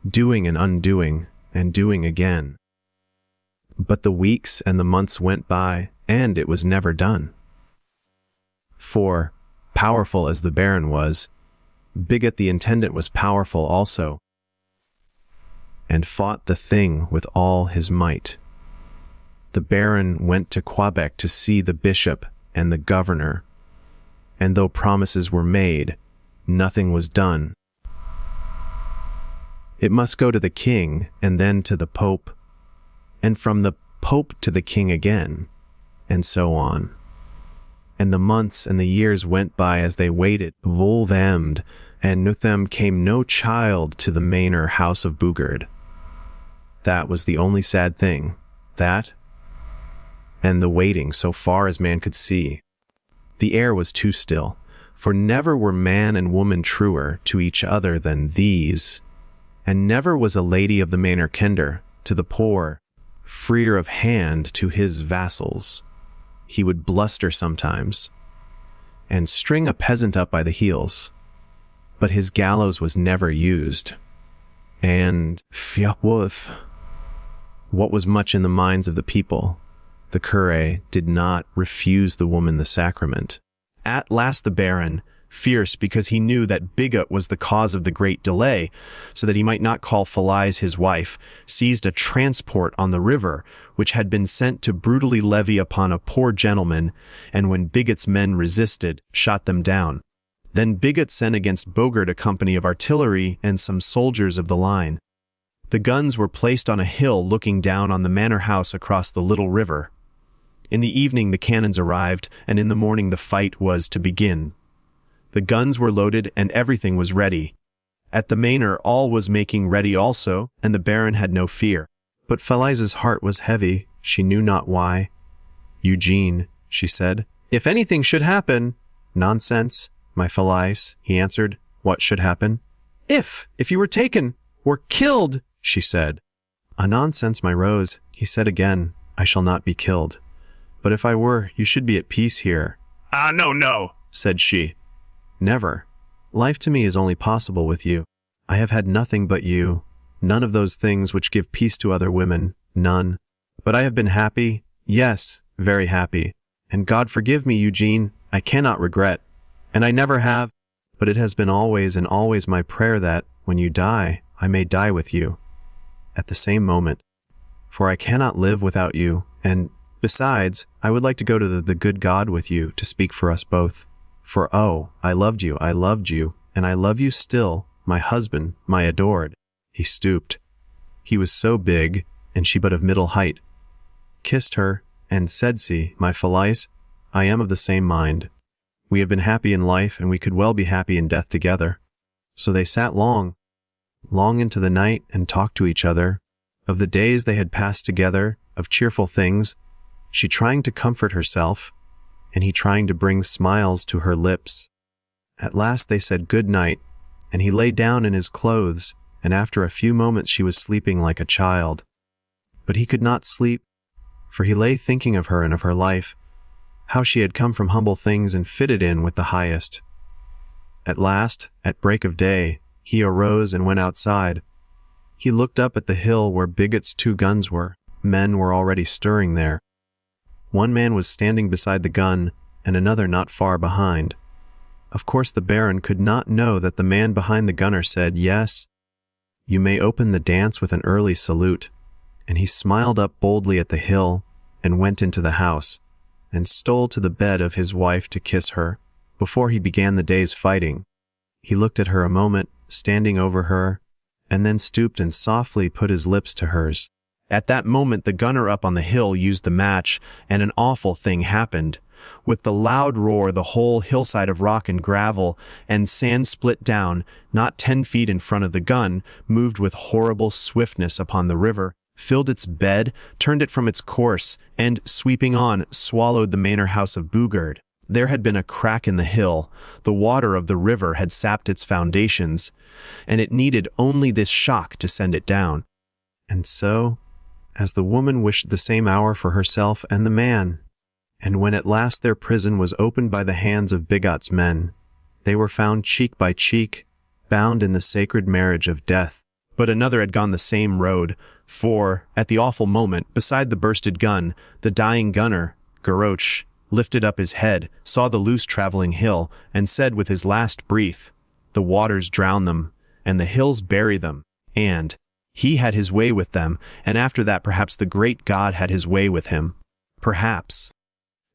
doing and undoing, and doing again. But the weeks and the months went by, and it was never done. For, powerful as the Baron was, Bigot the Intendant was powerful also, and fought the thing with all his might. The Baron went to Quebec to see the bishop and the governor, and though promises were made, nothing was done. It must go to the king, and then to the pope, and from the pope to the king again, and so on. And the months and the years went by as they waited, volvemd, and with them came no child to the manor house of Bugard. That was the only sad thing, that, and the waiting so far as man could see. The air was too still, for never were man and woman truer to each other than these, and never was a lady of the manor kinder to the poor, freer of hand to his vassals. He would bluster sometimes, and string a peasant up by the heels, but his gallows was never used. And Fiapouf, what was much in the minds of the people, the cure did not refuse the woman the sacrament. At last the Baron, fierce because he knew that Bigot was the cause of the great delay, so that he might not call Felice his wife, seized a transport on the river, which had been sent to brutally levy upon a poor gentleman, and when Bigot's men resisted, shot them down. Then Bigot sent against Bogard a company of artillery and some soldiers of the line. The guns were placed on a hill looking down on the manor house across the little river. In the evening the cannons arrived, and in the morning the fight was to begin. The guns were loaded, and everything was ready. At the manor all was making ready also, and the Baron had no fear. But Felice's heart was heavy, she knew not why. Eugene, she said, if anything should happen— Nonsense, my Felice, he answered. What should happen? If you were taken, or killed, she said. A nonsense, my Rose, he said again. I shall not be killed. But if I were, you should be at peace here. Ah, no, said she. Never. Life to me is only possible with you. I have had nothing but you, none of those things which give peace to other women, none. But I have been happy, yes, very happy. And God forgive me, Eugene, I cannot regret. And I never have, but it has been always and always my prayer that, when you die, I may die with you, at the same moment. For I cannot live without you, and, besides, I would like to go to the good God with you to speak for us both. For oh, I loved you, and I love you still, my husband, my adored. He stooped. He was so big, and she but of middle height. Kissed her, and said she, my Felice, I am of the same mind. We have been happy in life, and we could well be happy in death together. So they sat long into the night, and talked to each other, of the days they had passed together, of cheerful things, she trying to comfort herself, and he trying to bring smiles to her lips. At last they said good night, and he lay down in his clothes, and after a few moments she was sleeping like a child. But he could not sleep, for he lay thinking of her and of her life, how she had come from humble things and fitted in with the highest. At last, at break of day, he arose and went outside. He looked up at the hill where Bigot's 2 guns were. Men were already stirring there. One man was standing beside the gun, and another not far behind. Of course the Baron could not know that the man behind the gunner said, "Yes, you may open the dance with an early salute," and he smiled up boldly at the hill, and went into the house, and stole to the bed of his wife to kiss her, before he began the day's fighting. He looked at her a moment, standing over her, and then stooped and softly put his lips to hers. At that moment the gunner up on the hill used the match, and an awful thing happened. With the loud roar, the whole hillside of rock and gravel and sand split down, not 10 feet in front of the gun, moved with horrible swiftness upon the river, filled its bed, turned it from its course, and, sweeping on, swallowed the manor house of Bugard. There had been a crack in the hill, the water of the river had sapped its foundations, and it needed only this shock to send it down. And so, as the woman wished the same hour for herself and the man, and when at last their prison was opened by the hands of Bigot's men, they were found cheek by cheek, bound in the sacred marriage of death. But another had gone the same road, for, at the awful moment, beside the bursted gun, the dying gunner, Grouch, lifted up his head, saw the loose traveling hill, and said with his last breath, "The waters drown them, and the hills bury them," and he had his way with them, and after that perhaps the great God had his way with him. Perhaps.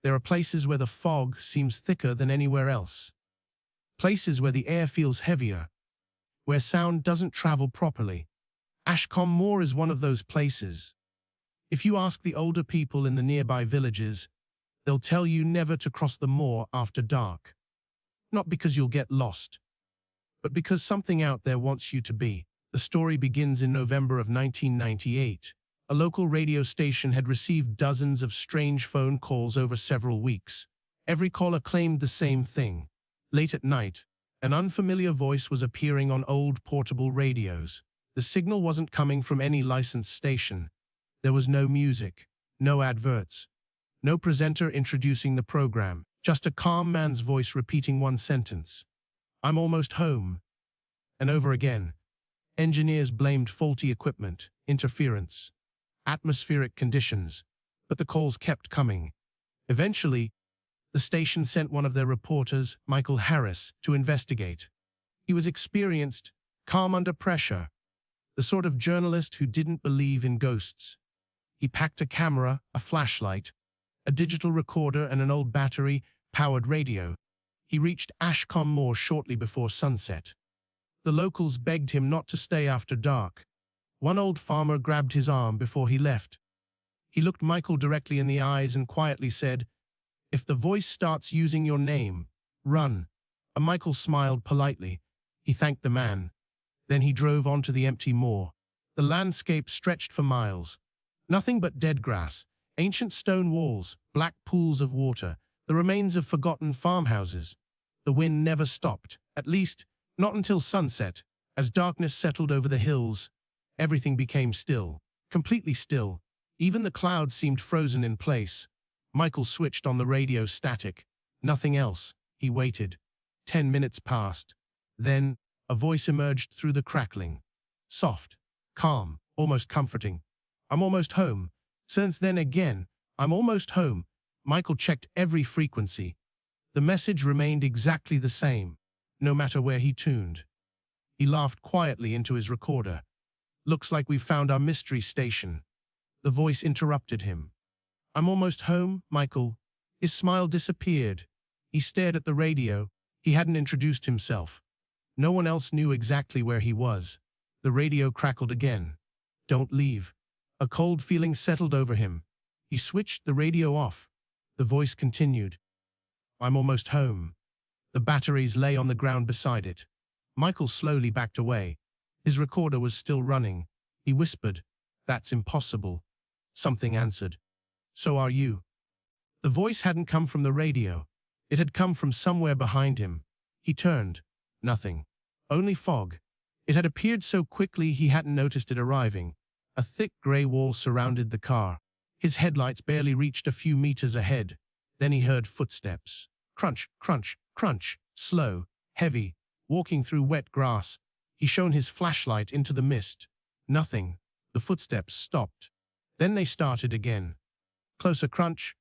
There are places where the fog seems thicker than anywhere else. Places where the air feels heavier, where sound doesn't travel properly. Ashcombe Moor is one of those places. If you ask the older people in the nearby villages, they'll tell you never to cross the moor after dark. Not because you'll get lost, but because something out there wants you to be. The story begins in November of 1998. A local radio station had received dozens of strange phone calls over several weeks. Every caller claimed the same thing. Late at night, an unfamiliar voice was appearing on old portable radios. The signal wasn't coming from any licensed station. There was no music, no adverts, no presenter introducing the program, just a calm man's voice repeating one sentence. "I'm almost home." And over again. Engineers blamed faulty equipment, interference, atmospheric conditions, but the calls kept coming. Eventually, the station sent one of their reporters, Michael Harris, to investigate. He was experienced, calm under pressure, the sort of journalist who didn't believe in ghosts. He packed a camera, a flashlight, a digital recorder, and an old battery-powered radio. He reached Ashcombe Moor shortly before sunset. The locals begged him not to stay after dark. One old farmer grabbed his arm before he left. He looked Michael directly in the eyes and quietly said, "If the voice starts using your name, run." And Michael smiled politely. He thanked the man. Then he drove onto the empty moor. The landscape stretched for miles. Nothing but dead grass, ancient stone walls, black pools of water, the remains of forgotten farmhouses. The wind never stopped, at least, not until sunset. As darkness settled over the hills, everything became still, completely still. Even the clouds seemed frozen in place. Michael switched on the radio static. Nothing else. He waited. 10 minutes passed. Then, a voice emerged through the crackling. Soft, calm, almost comforting. "I'm almost home." Since then again, "I'm almost home." Michael checked every frequency. The message remained exactly the same, no matter where he tuned. He laughed quietly into his recorder. "Looks like we've found our mystery station." The voice interrupted him. "I'm almost home, Michael." His smile disappeared. He stared at the radio. He hadn't introduced himself. No one else knew exactly where he was. The radio crackled again. "Don't leave." A cold feeling settled over him. He switched the radio off. The voice continued. "I'm almost home." The batteries lay on the ground beside it. Michael slowly backed away. His recorder was still running. He whispered, "That's impossible." Something answered, "So are you." The voice hadn't come from the radio. It had come from somewhere behind him. He turned. Nothing. Only fog. It had appeared so quickly he hadn't noticed it arriving. A thick gray wall surrounded the car. His headlights barely reached a few meters ahead. Then he heard footsteps. Crunch, crunch, crunch. Slow, heavy, walking through wet grass. He shone his flashlight into the mist. Nothing. The footsteps stopped. Then they started again. Closer crunch,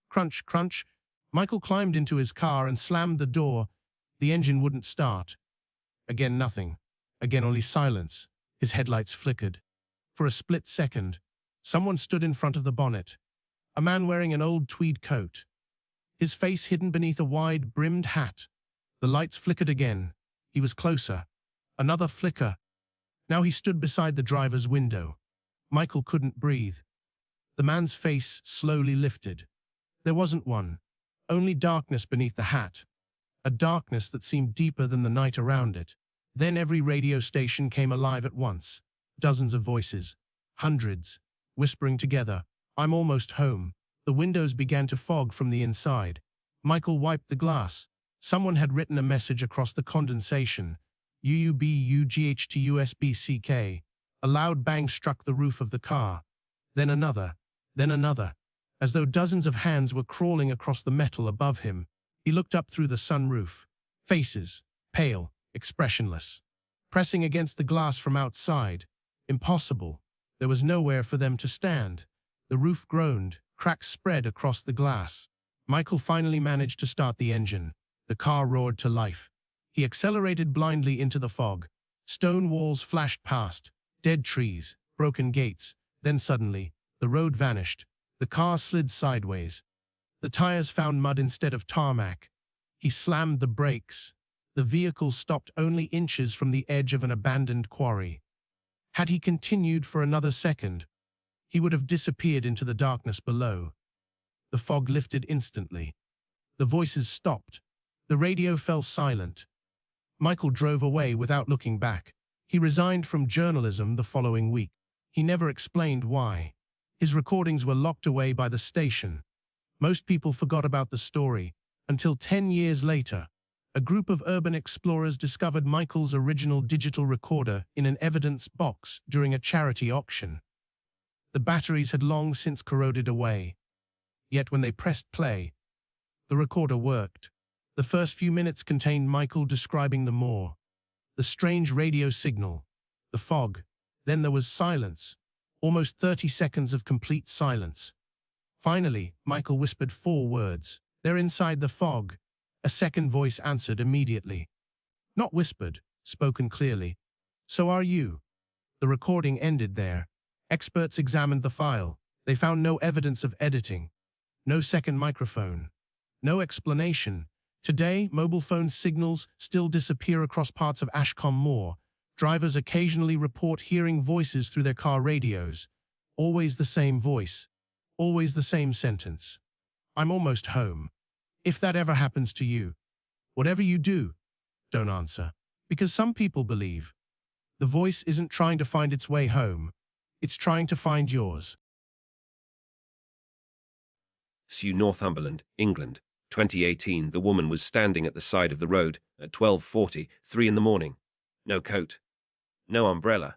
crunch, crunch. Michael climbed into his car and slammed the door. The engine wouldn't start. Again nothing. Again only silence. His headlights flickered. For a split second, someone stood in front of the bonnet. A man wearing an old tweed coat. His face hidden beneath a wide-brimmed hat. The lights flickered again. He was closer. Another flicker. Now he stood beside the driver's window. Michael couldn't breathe. The man's face slowly lifted. There wasn't one. Only darkness beneath the hat. A darkness that seemed deeper than the night around it. Then every radio station came alive at once. Dozens of voices. Hundreds. Whispering together. I'm almost home. The windows began to fog from the inside. Michael wiped the glass. Someone had written a message across the condensation. UUBUGHTUSBCK. A loud bang struck the roof of the car. Then another. Then another. As though dozens of hands were crawling across the metal above him. He looked up through the sunroof. Faces. Pale. Expressionless. Pressing against the glass from outside. Impossible. There was nowhere for them to stand. The roof groaned. Cracks spread across the glass. Michael finally managed to start the engine. The car roared to life. He accelerated blindly into the fog. Stone walls flashed past. Dead trees. Broken gates. Then suddenly, the road vanished. The car slid sideways. The tires found mud instead of tarmac. He slammed the brakes. The vehicle stopped only inches from the edge of an abandoned quarry. Had he continued for another second, he would have disappeared into the darkness below. The fog lifted instantly. The voices stopped. The radio fell silent. Michael drove away without looking back. He resigned from journalism the following week. He never explained why. His recordings were locked away by the station. Most people forgot about the story, until 10 years later, a group of urban explorers discovered Michael's original digital recorder in an evidence box during a charity auction. The batteries had long since corroded away. Yet when they pressed play, the recorder worked. The first few minutes contained Michael describing the moor, the strange radio signal, the fog. Then there was silence, almost 30 seconds of complete silence. Finally, Michael whispered 4 words. They're inside the fog. A second voice answered immediately. Not whispered, spoken clearly. So are you. The recording ended there. Experts examined the file. They found no evidence of editing. No second microphone. No explanation. Today, mobile phone signals still disappear across parts of Ashcombe Moor. Drivers occasionally report hearing voices through their car radios. Always the same voice. Always the same sentence. I'm almost home. If that ever happens to you, whatever you do, don't answer. Because some people believe the voice isn't trying to find its way home. It's trying to find yours. Sew, Northumberland, England. 2018, the woman was standing at the side of the road at 12:40, 3 in the morning. No coat. No umbrella.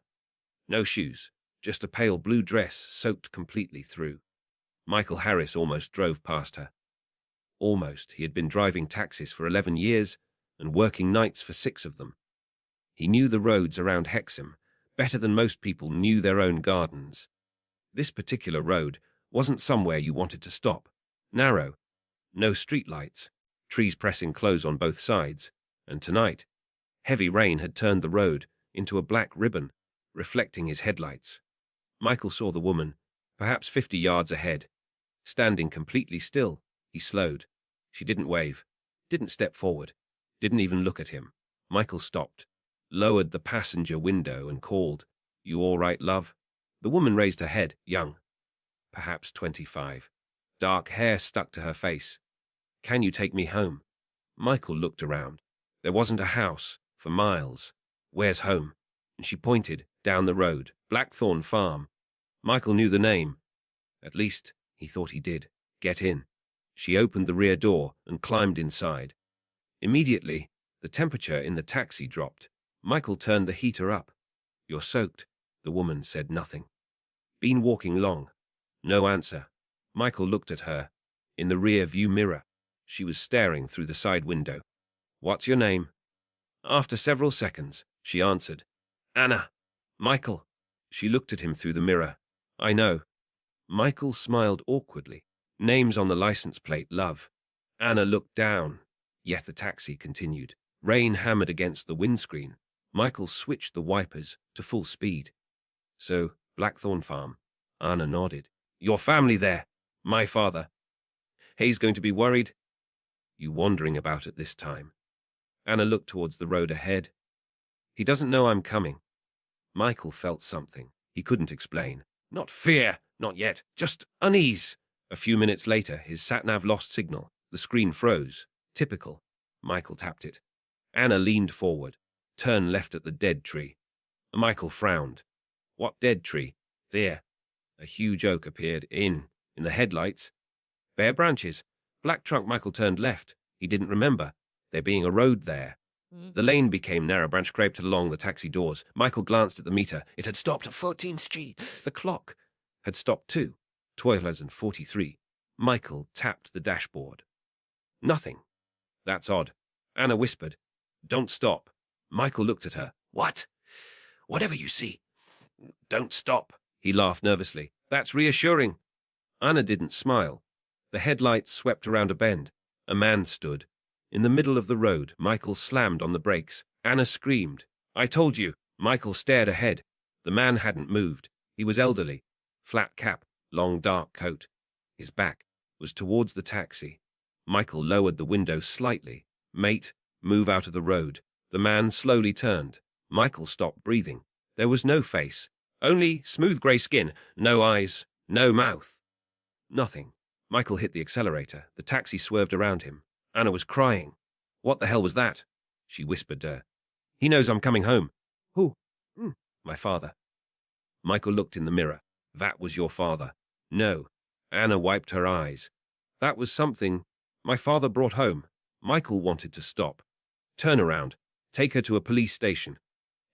No shoes. Just a pale blue dress soaked completely through. Michael Harris almost drove past her. Almost. He had been driving taxis for 11 years and working nights for 6 of them. He knew the roads around Hexham better than most people knew their own gardens. This particular road wasn't somewhere you wanted to stop. Narrow. No streetlights. Trees pressing close on both sides. And tonight, heavy rain had turned the road into a black ribbon, reflecting his headlights. Michael saw the woman, perhaps 50 yards ahead. Standing completely still, he slowed. She didn't wave, didn't step forward, didn't even look at him. Michael stopped, lowered the passenger window and called, "You all right, love?" The woman raised her head, young, perhaps 25. Dark hair stuck to her face. "Can you take me home?" Michael looked around. There wasn't a house for miles. "Where's home?" And she pointed down the road, Blackthorn Farm. Michael knew the name. At least, he thought he did. "Get in." She opened the rear door and climbed inside. Immediately, the temperature in the taxi dropped. Michael turned the heater up. "You're soaked." The woman said nothing. "Been walking long?" No answer. Michael looked at her. In the rear view mirror, she was staring through the side window. "What's your name?" After several seconds, she answered, Anna. Michael. She looked at him through the mirror. I know. Michael smiled awkwardly. Names on the license plate, love. Anna looked down. Yet the taxi continued. Rain hammered against the windscreen. Michael switched the wipers to full speed. So, Blackthorn Farm. Anna nodded. Your family there. My father. He's going to be worried. You wandering about at this time. Anna looked towards the road ahead. He doesn't know I'm coming. Michael felt something. He couldn't explain. Not fear, not yet, just unease. A few minutes later, his sat-nav lost signal. The screen froze. Typical. Michael tapped it. Anna leaned forward. Turn left at the dead tree. Michael frowned. What dead tree? There. A huge oak appeared in the headlights. Bare branches. Black trunk. Michael turned left. He didn't remember there being a road there. The lane became narrow. Branch scraped along the taxi doors. Michael glanced at the meter. It had stopped at 14th Street. The clock had stopped too. 12:43. Michael tapped the dashboard. Nothing. That's odd. Anna whispered, Don't stop. Michael looked at her. What? Whatever you see. Don't stop. He laughed nervously. That's reassuring. Anna didn't smile. The headlights swept around a bend. A man stood. In the middle of the road, Michael slammed on the brakes. Anna screamed. I told you. Michael stared ahead. The man hadn't moved. He was elderly. Flat cap, long dark coat. His back was towards the taxi. Michael lowered the window slightly. Mate, move out of the road. The man slowly turned. Michael stopped breathing. There was no face. Only smooth grey skin. No eyes. No mouth. Nothing. Michael hit the accelerator. The taxi swerved around him. Anna was crying. What the hell was that? She whispered to her. He knows I'm coming home. Who? My father. Michael looked in the mirror. That was your father. No. Anna wiped her eyes. That was something my father brought home. Michael wanted to stop. Turn around. Take her to a police station.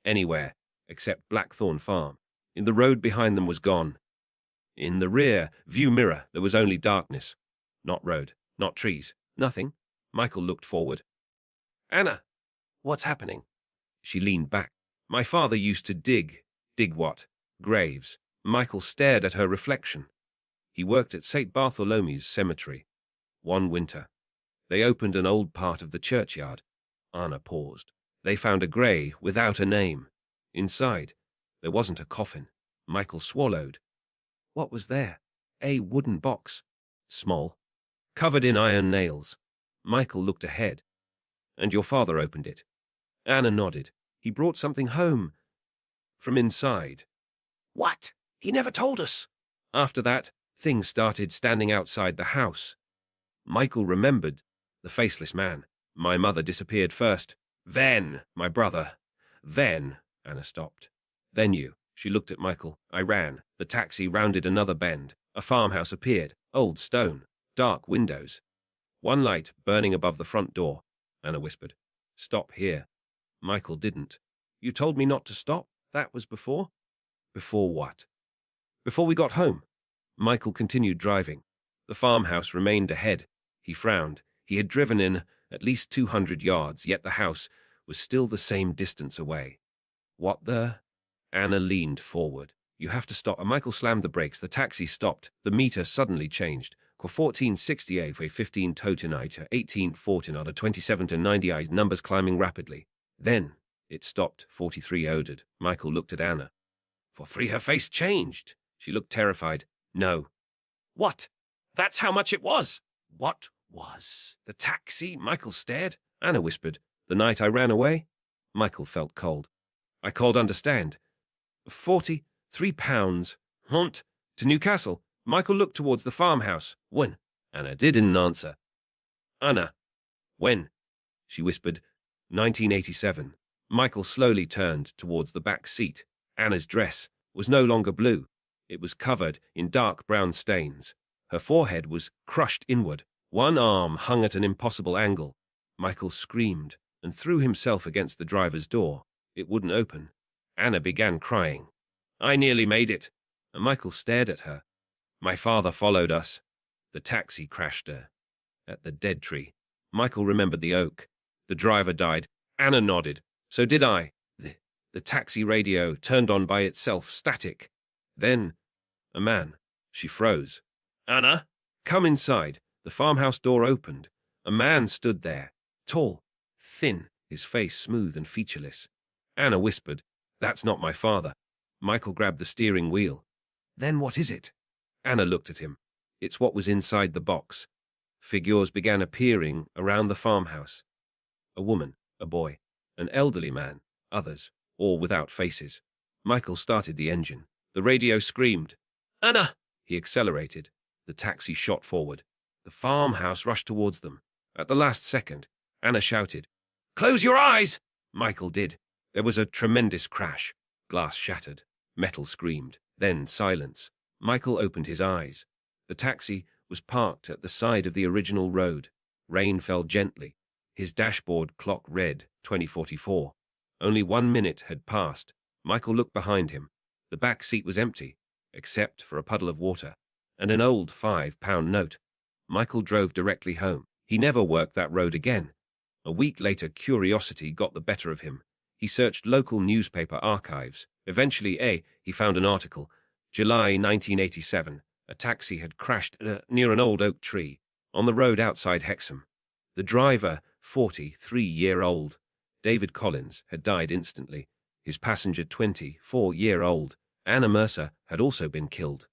Anywhere, except Blackthorn Farm. In the road behind them was gone. In the rear view mirror, there was only darkness. Not road, not trees, nothing. Michael looked forward. Anna, what's happening? She leaned back. My father used to dig. Dig what? Graves. Michael stared at her reflection. He worked at St. Bartholomew's Cemetery. One winter. They opened an old part of the churchyard. Anna paused. They found a grave without a name. Inside, there wasn't a coffin. Michael swallowed. What was there? A wooden box. Small. Covered in iron nails. Michael looked ahead. And your father opened it. Anna nodded. He brought something home. From inside. What? He never told us. After that, things started standing outside the house. Michael remembered the faceless man. My mother disappeared first. Then, my brother. Then, Anna stopped. Then you. She looked at Michael. I ran. The taxi rounded another bend. A farmhouse appeared. Old stone. Dark windows. One light burning above the front door. Anna whispered. Stop here. Michael didn't. You told me not to stop? That was before? Before what? Before we got home. Michael continued driving. The farmhouse remained ahead. He frowned. He had driven in at least 200 yards, yet the house was still the same distance away. What the? Anna leaned forward. You have to stop. And Michael slammed the brakes. The taxi stopped. The meter suddenly changed. 1468 for 15 tonight, 1814 on 27 to 90 eyes, numbers climbing rapidly. Then it stopped. 43 oded. Michael looked at Anna. For 3 her face changed. She looked terrified. No. What? That's how much it was. What was? The taxi? Michael stared. Anna whispered. The night I ran away? Michael felt cold. I called understand. 43 pounds. Hunt. To Newcastle. Michael looked towards the farmhouse. When? Anna didn't answer. Anna. When? She whispered. 1987. Michael slowly turned towards the back seat. Anna's dress was no longer blue. It was covered in dark brown stains. Her forehead was crushed inward. One arm hung at an impossible angle. Michael screamed and threw himself against the driver's door. It wouldn't open. Anna began crying. I nearly made it. And Michael stared at her. My father followed us. The taxi crashed her. At the dead tree. Michael remembered the oak. The driver died. Anna nodded. So did I. The taxi radio turned on by itself, static. Then, a man. She froze. Anna, come inside. The farmhouse door opened. A man stood there, tall, thin, his face smooth and featureless. Anna whispered, "That's not my father." Michael grabbed the steering wheel. "Then what is it?" Anna looked at him. It's what was inside the box. Figures began appearing around the farmhouse. A woman, a boy, an elderly man, others, all without faces. Michael started the engine. The radio screamed. "Anna!" He accelerated. The taxi shot forward. The farmhouse rushed towards them. At the last second, Anna shouted, "Close your eyes!" Michael did. There was a tremendous crash. Glass shattered. Metal screamed. Then silence. Michael opened his eyes. The taxi was parked at the side of the original road. Rain fell gently. His dashboard clock read 20:44. Only 1 minute had passed. Michael looked behind him. The back seat was empty, except for a puddle of water and an old £5 note. Michael drove directly home. He never worked that road again. A week later, curiosity got the better of him. He searched local newspaper archives. Eventually, he found an article. July 1987. A taxi had crashed near an old oak tree on the road outside Hexham. The driver, 43-year-old David Collins, had died instantly. His passenger, 24-year-old Anna Mercer, had also been killed.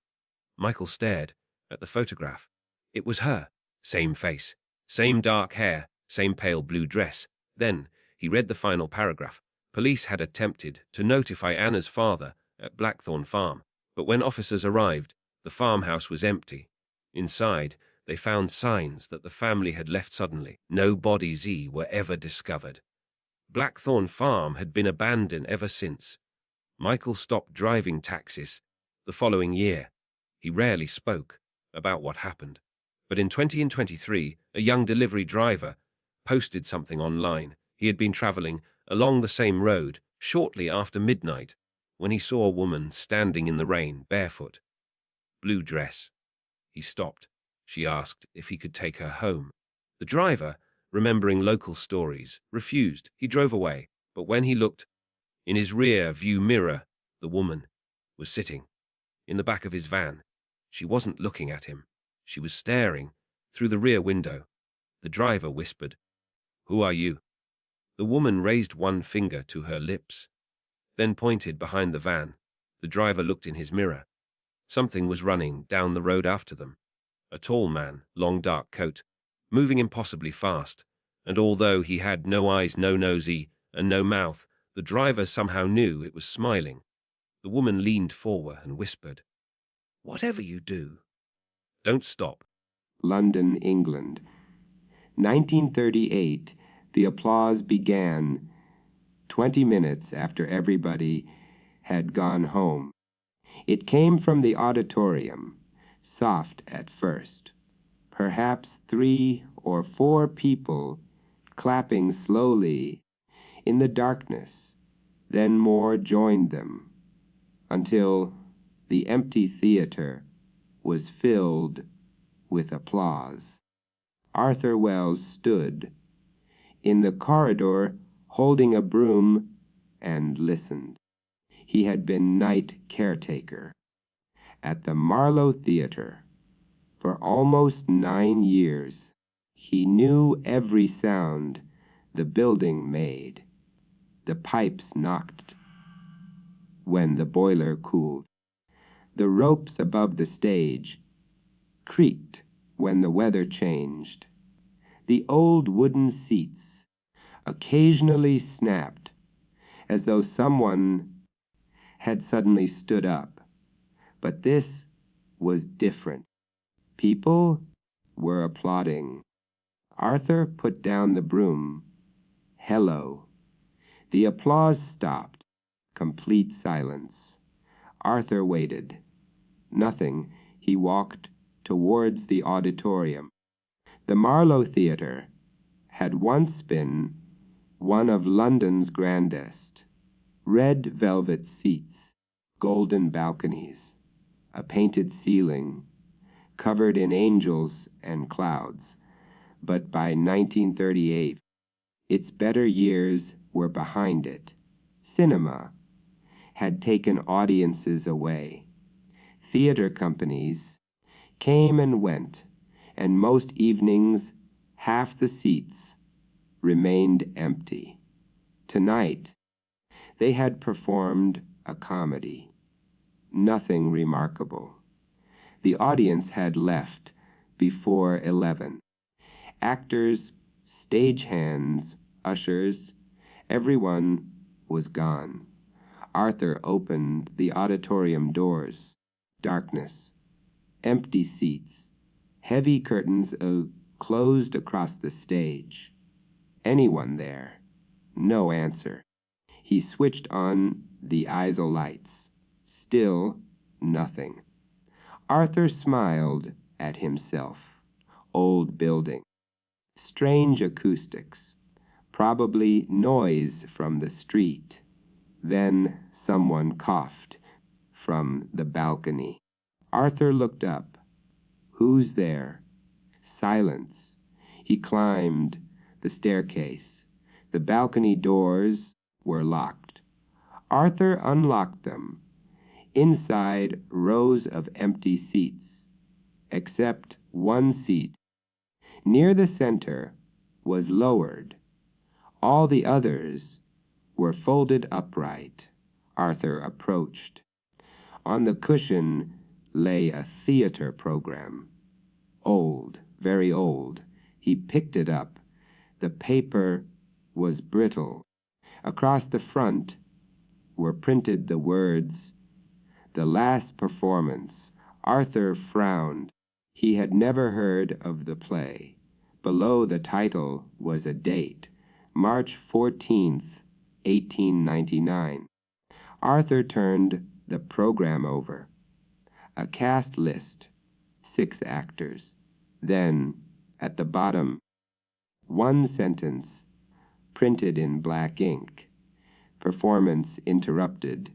Michael stared at the photograph. It was her. Same face, same dark hair, same pale blue dress. Then he read the final paragraph. Police had attempted to notify Anna's father at Blackthorn Farm, but when officers arrived, the farmhouse was empty. Inside, they found signs that the family had left suddenly. No bodies were ever discovered. Blackthorn Farm had been abandoned ever since. Michael stopped driving taxis the following year. He rarely spoke about what happened. But in 2023, a young delivery driver posted something online. He had been traveling along the same road shortly after midnight when he saw a woman standing in the rain, barefoot, blue dress. He stopped. She asked if he could take her home. The driver, remembering local stories, refused. He drove away, but when he looked in his rear view mirror, the woman was sitting in the back of his van. She wasn't looking at him. She was staring through the rear window. The driver whispered, "Who are you?" The woman raised one finger to her lips, then pointed behind the van. The driver looked in his mirror. Something was running down the road after them. A tall man, long dark coat, moving impossibly fast, and although he had no eyes, no nose, and no mouth, the driver somehow knew it was smiling. The woman leaned forward and whispered, "Whatever you do, don't stop." London, England. 1938, the applause began 20 minutes after everybody had gone home. It came from the auditorium, soft at first. Perhaps 3 or 4 people clapping slowly in the darkness. Then more joined them, until the empty theater was filled with applause. Arthur Wells stood in the corridor holding a broom and listened. He had been night caretaker at the Marlow Theater for almost 9 years. He knew every sound the building made. The pipes knocked when the boiler cooled. The ropes above the stage creaked when the weather changed. The old wooden seats occasionally snapped as though someone had suddenly stood up. But this was different. People were applauding. Arthur put down the broom. "Hello." The applause stopped. Complete silence. Arthur waited. Nothing. He walked towards the auditorium. The Marlow Theatre had once been one of London's grandest. Red velvet seats, golden balconies, a painted ceiling, covered in angels and clouds. But by 1938, its better years were behind it. Cinema had taken audiences away. Theater companies came and went, and most evenings half the seats remained empty. Tonight, they had performed a comedy. Nothing remarkable. The audience had left before 11. Actors, stagehands, ushers, everyone was gone. Arthur opened the auditorium doors. Darkness. Empty seats. Heavy curtains closed across the stage. Anyone there? No answer. He switched on the ISO lights. Still nothing. Arthur smiled at himself. Old building. Strange acoustics. Probably noise from the street. Then someone coughed from the balcony. Arthur looked up. Who's there? Silence. He climbed the staircase. The balcony doors were locked. Arthur unlocked them. Inside, rows of empty seats, except one seat. Near the center was lowered. All the others were folded upright. Arthur approached. On the cushion lay a theater program. Old, very old. He picked it up. The paper was brittle. Across the front were printed the words, "The Last Performance." Arthur frowned. He had never heard of the play. Below the title was a date, March 14th, 1899. Arthur turned the program over. A cast list, 6 actors. Then, at the bottom, one sentence, printed in black ink. Performance interrupted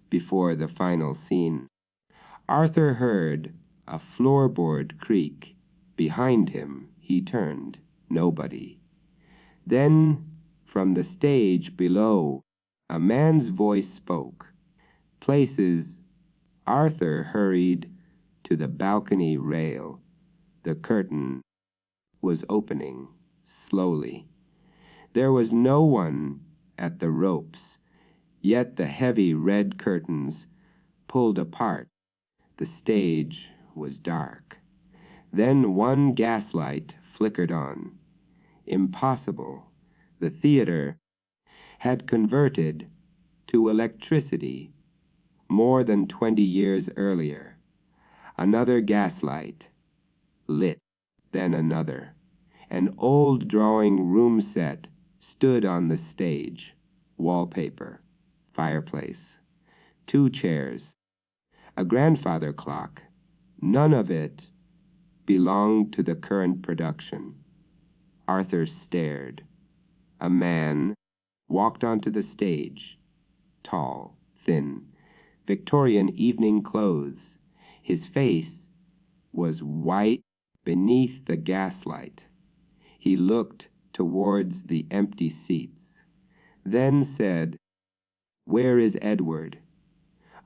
before the final scene. Arthur heard a floorboard creak. Behind him, he turned. Nobody. Then, from the stage below, a man's voice spoke. Places. Arthur hurried to the balcony rail. The curtain was opening slowly. There was no one at the ropes, yet the heavy red curtains pulled apart. The stage was dark. Then one gaslight flickered on. Impossible. The theater had converted to electricity more than 20 years earlier. Another gaslight lit, then another. An old drawing room set stood on the stage. Wallpaper, fireplace, 2 chairs, a grandfather clock. None of it belonged to the current production. Arthur stared. A man walked onto the stage, tall, thin, Victorian evening clothes. His face was white beneath the gaslight. He looked towards the empty seats, then said, "Where is Edward?"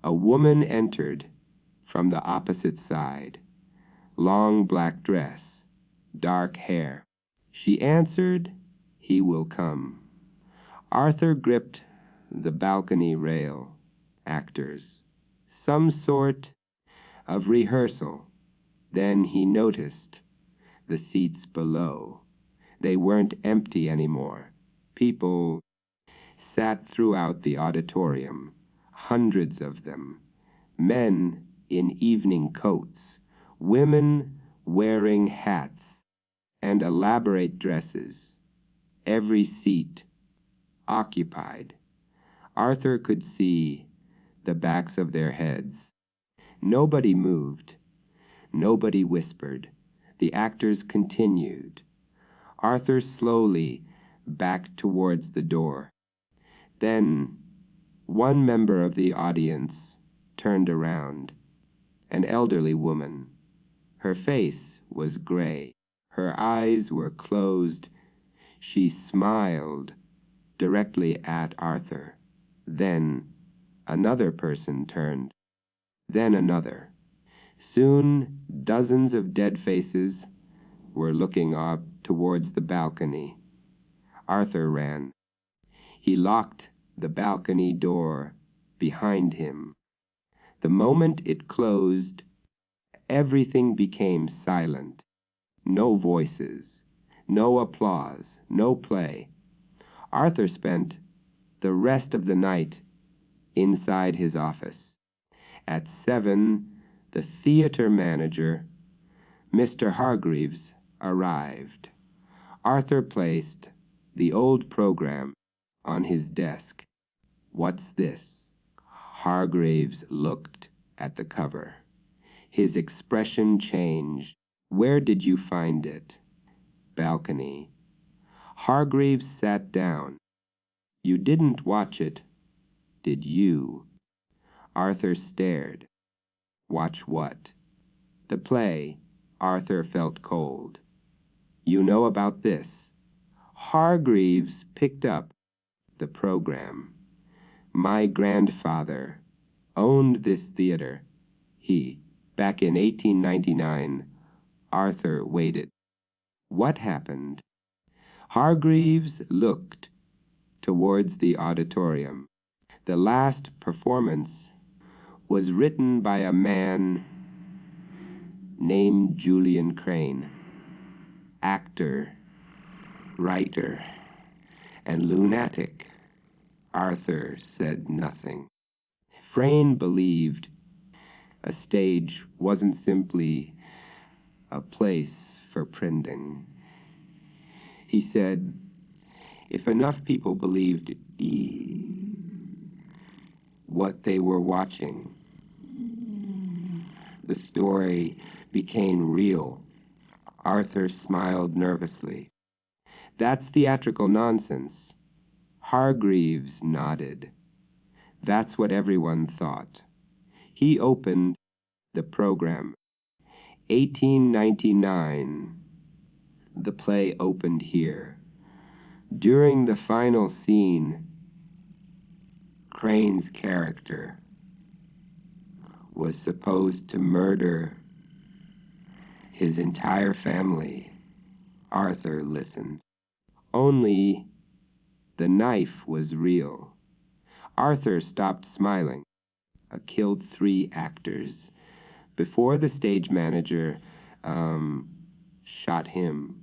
A woman entered from the opposite side. Long black dress, dark hair. She answered, "He will come." Arthur gripped the balcony rail. Actors. Some sort of rehearsal. Then he noticed the seats below. They weren't empty anymore. People sat throughout the auditorium, hundreds of them. Men in evening coats, women wearing hats and elaborate dresses. Every seat occupied. Arthur could see the backs of their heads. Nobody moved. Nobody whispered. The actors continued. Arthur slowly backed towards the door. Then one member of the audience turned around. An elderly woman. Her face was gray. Her eyes were closed. She smiled directly at Arthur. Then another person turned, then another. Soon dozens of dead faces were looking up towards the balcony. Arthur ran. He locked the balcony door behind him. The moment it closed, everything became silent. No voices, no applause, no play. Arthur spent the rest of the night inside his office. At 7, the theater manager, Mr. Hargreaves, arrived. Arthur placed the old program on his desk. "What's this?" Hargreaves looked at the cover. His expression changed. "Where did you find it?" "Balcony." Hargreaves sat down. "You didn't watch it, did you?" Arthur stared. "Watch what?" "The play." Arthur felt cold. "You know about this?" Hargreaves picked up the program. "My grandfather owned this theater. Back in 1899, Arthur waited. "What happened?" Hargreaves looked towards the auditorium. "The last performance was written by a man named Julian Crane. Actor, writer, and lunatic." Arthur said nothing. Frayne believed a stage wasn't simply a place for printing. He said, if enough people believed what they were watching, the story became real. Arthur smiled nervously. "That's theatrical nonsense." Hargreaves nodded. "That's what everyone thought." He opened the program. 1899. The play opened here. During the final scene, Crane's character was supposed to murder his entire family. Arthur listened. Only the knife was real. Arthur stopped smiling. Killed 3 actors before the stage manager shot him.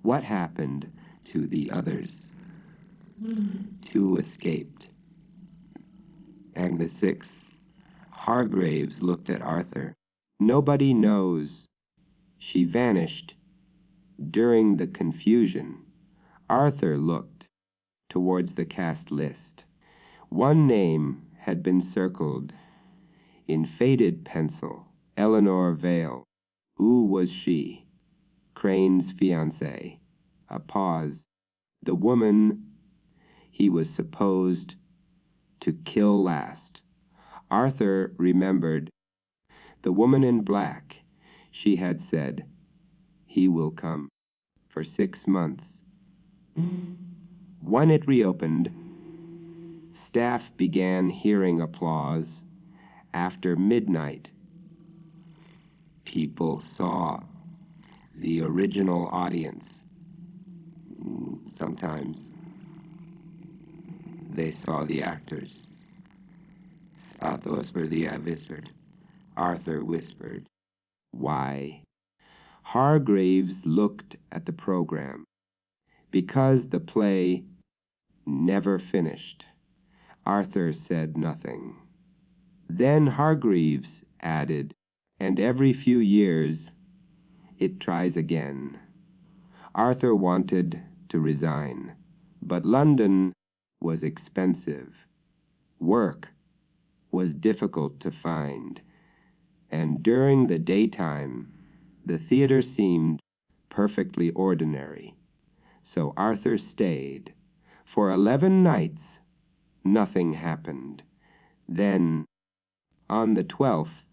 What happened to the others? 2 escaped. And the 6th? Hargreaves looked at Arthur. "Nobody knows. She vanished during the confusion." Arthur looked towards the cast list. One name had been circled in faded pencil. Eleanor Vale. Who was she? Crane's fiancée. A pause. The woman he was supposed to kill last. Arthur remembered the woman in black. She had said, "He will come," for 6 months. When it reopened, staff began hearing applause. After midnight, people saw the original audience. Sometimes they saw the actors. Those were the whispered. Arthur whispered, "Why?" Hargreaves looked at the program. Because the play never finished. Arthur said nothing. Then Hargreaves added, "And every few years it tries again." Arthur wanted to resign, but London was expensive. Work was difficult to find, and during the daytime, the theater seemed perfectly ordinary. So Arthur stayed. For 11 nights, nothing happened. Then, on the 12th,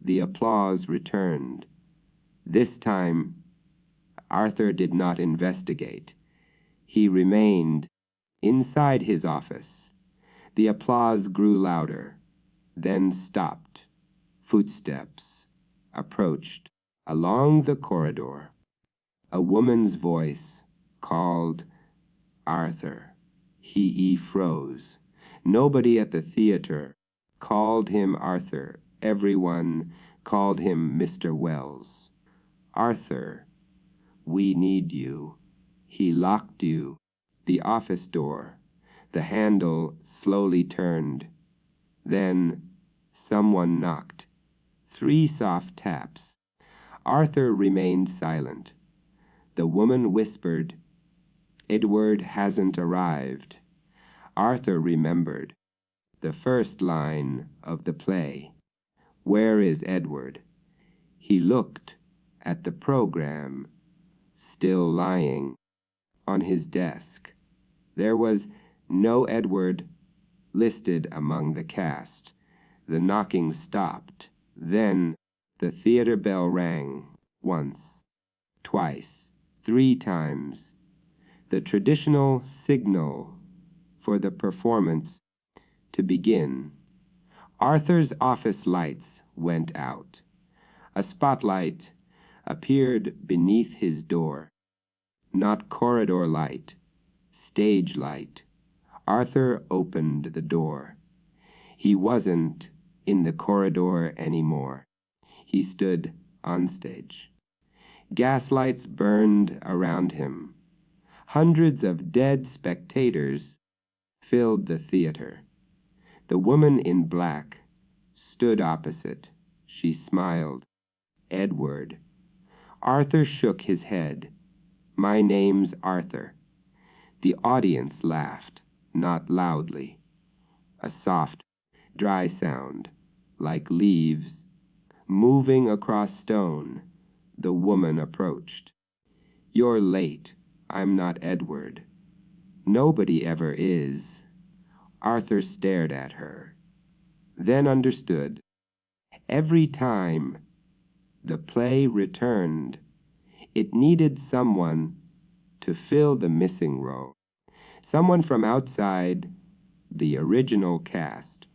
the applause returned. This time, Arthur did not investigate. He remained inside his office. The applause grew louder, then stopped. Footsteps approached along the corridor. A woman's voice called Arthur. He froze. Nobody at the theater called him Arthur. Everyone called him Mr. Wells. Arthur, we need you. He locked you. The office door. The handle slowly turned. Then someone knocked. 3 soft taps. Arthur remained silent. The woman whispered, "Edward hasn't arrived." Arthur remembered the first line of the play. Where is Edward? He looked at the program, still lying on his desk. There was no Edward listed among the cast. The knocking stopped. Then the theater bell rang once, twice, 3 times. The traditional signal for the performance to begin. Arthur's office lights went out. A spotlight appeared beneath his door. Not corridor light, stage light. Arthur opened the door. He wasn't in the corridor anymore. He stood on stage. Gaslights burned around him. Hundreds of dead spectators filled the theater. The woman in black stood opposite. She smiled. Edward. Arthur shook his head. My name's Arthur. The audience laughed, not loudly. A soft, dry sound, like leaves, moving across stone. The woman approached. You're late. I'm not Edward. Nobody ever is. Arthur stared at her, then understood. Every time the play returned, it needed someone to fill the missing role. Someone from outside the original cast.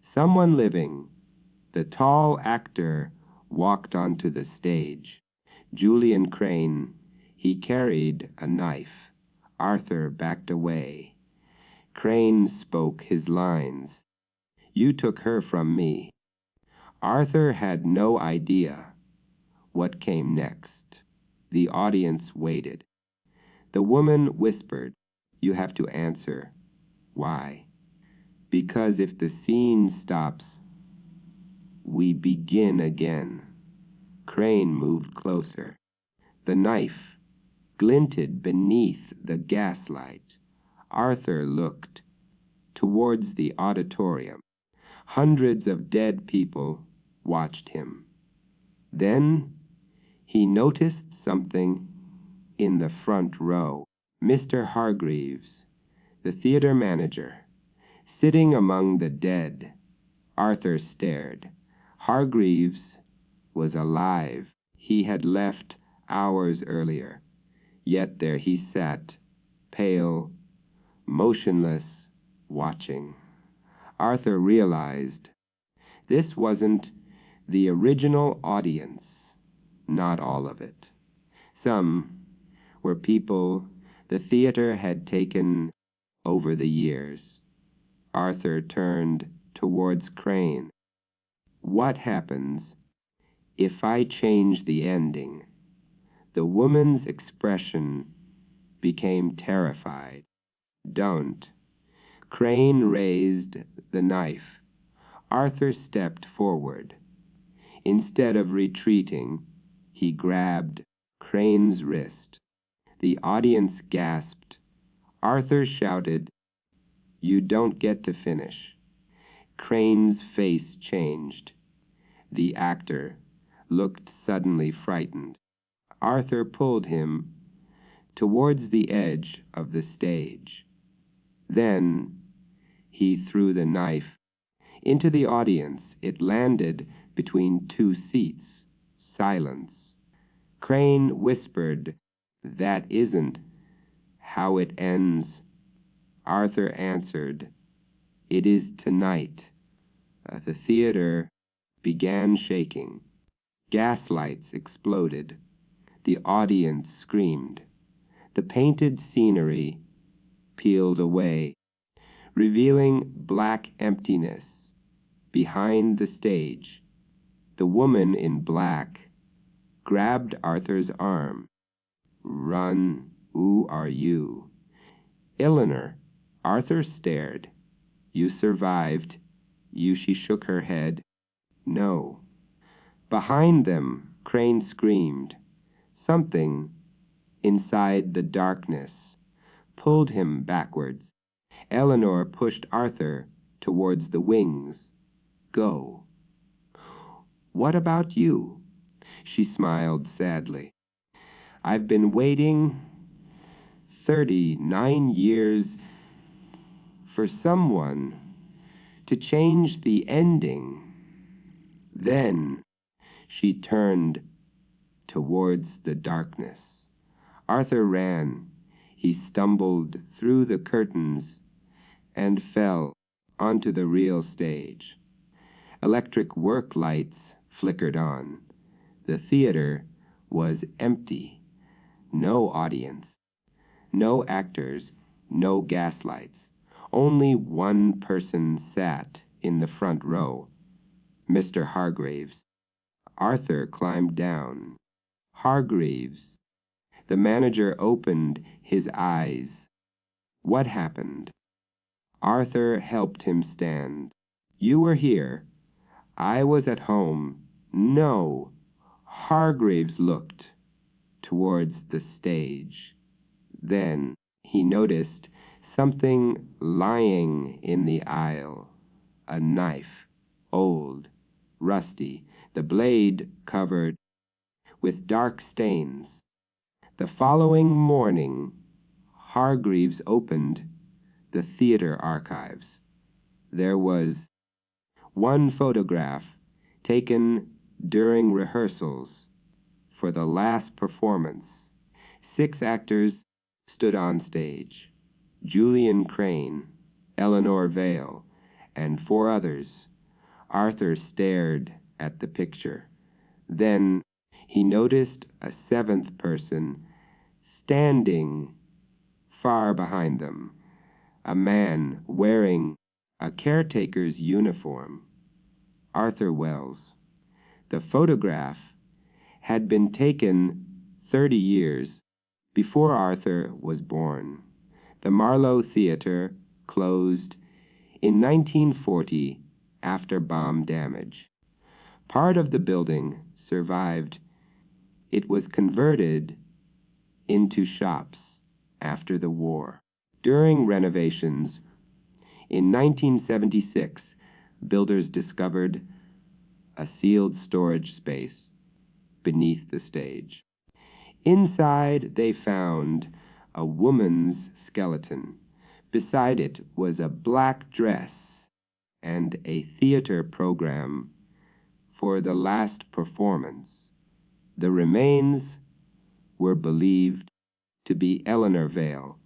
Someone living. The tall actor walked onto the stage. Julian Crane. He carried a knife. Arthur backed away. Crane spoke his lines. You took her from me. Arthur had no idea what came next. The audience waited. The woman whispered, You have to answer. Why? Because if the scene stops, we begin again. Crane moved closer. The knife glinted beneath the gaslight. Arthur looked towards the auditorium. Hundreds of dead people watched him. Then he noticed something in the front row. Mr. Hargreaves, the theater manager, sitting among the dead. Arthur stared. Hargreaves was alive. He had left hours earlier. Yet there he sat, pale, motionless, watching. Arthur realized this wasn't the original audience, not all of it. Some were people the theater had taken over the years. Arthur turned towards Crane. What happens if I change the ending? The woman's expression became terrified. Don't. Crane raised the knife. Arthur stepped forward. Instead of retreating, he grabbed Crane's wrist. The audience gasped. Arthur shouted, You don't get to finish. Crane's face changed. The actor looked suddenly frightened. Arthur pulled him towards the edge of the stage. Then he threw the knife into the audience. It landed between 2 seats. Silence. Crane whispered, That isn't how it ends. Arthur answered, "It is tonight." The theater began shaking. Gaslights exploded. The audience screamed. The painted scenery peeled away, revealing black emptiness behind the stage. The woman in black grabbed Arthur's arm. "Run, who are you?" "Eleanor." Arthur stared. "You survived." She shook her head. "No." Behind them, Crane screamed. Something inside the darkness pulled him backwards. Eleanor pushed Arthur towards the wings. "Go." "What about you?" She smiled sadly. "I've been waiting 39 years for someone to change the ending." Then she turned towards the darkness. Arthur ran. He stumbled through the curtains and fell onto the real stage. Electric work lights flickered on. The theater was empty. No audience. No actors. No gaslights. Only one person sat in the front row. Mr. Hargreaves. Arthur climbed down. "Hargreaves." The manager opened his eyes. "What happened?" Arthur helped him stand. "You were here." "I was at home." "No." Hargreaves looked towards the stage. Then he noticed something lying in the aisle. A knife, old, rusty, the blade covered with dark stains. The following morning, Hargreaves opened the theater archives. There was one photograph taken during rehearsals for the last performance. 6 actors stood on stage: Julian Crane, Eleanor Vale, and 4 others. Arthur stared at the picture. Then he noticed a 7th person standing far behind them, a man wearing a caretaker's uniform. Arthur Wells. The photograph had been taken 30 years before Arthur was born. The Marlowe Theater closed in 1940 after bomb damage. Part of the building survived. It was converted into shops after the war. During renovations, in 1976, builders discovered a sealed storage space beneath the stage. Inside, they found a woman's skeleton. Beside it was a black dress and a theater program for the last performance. The remains were believed to be Eleanor Vale.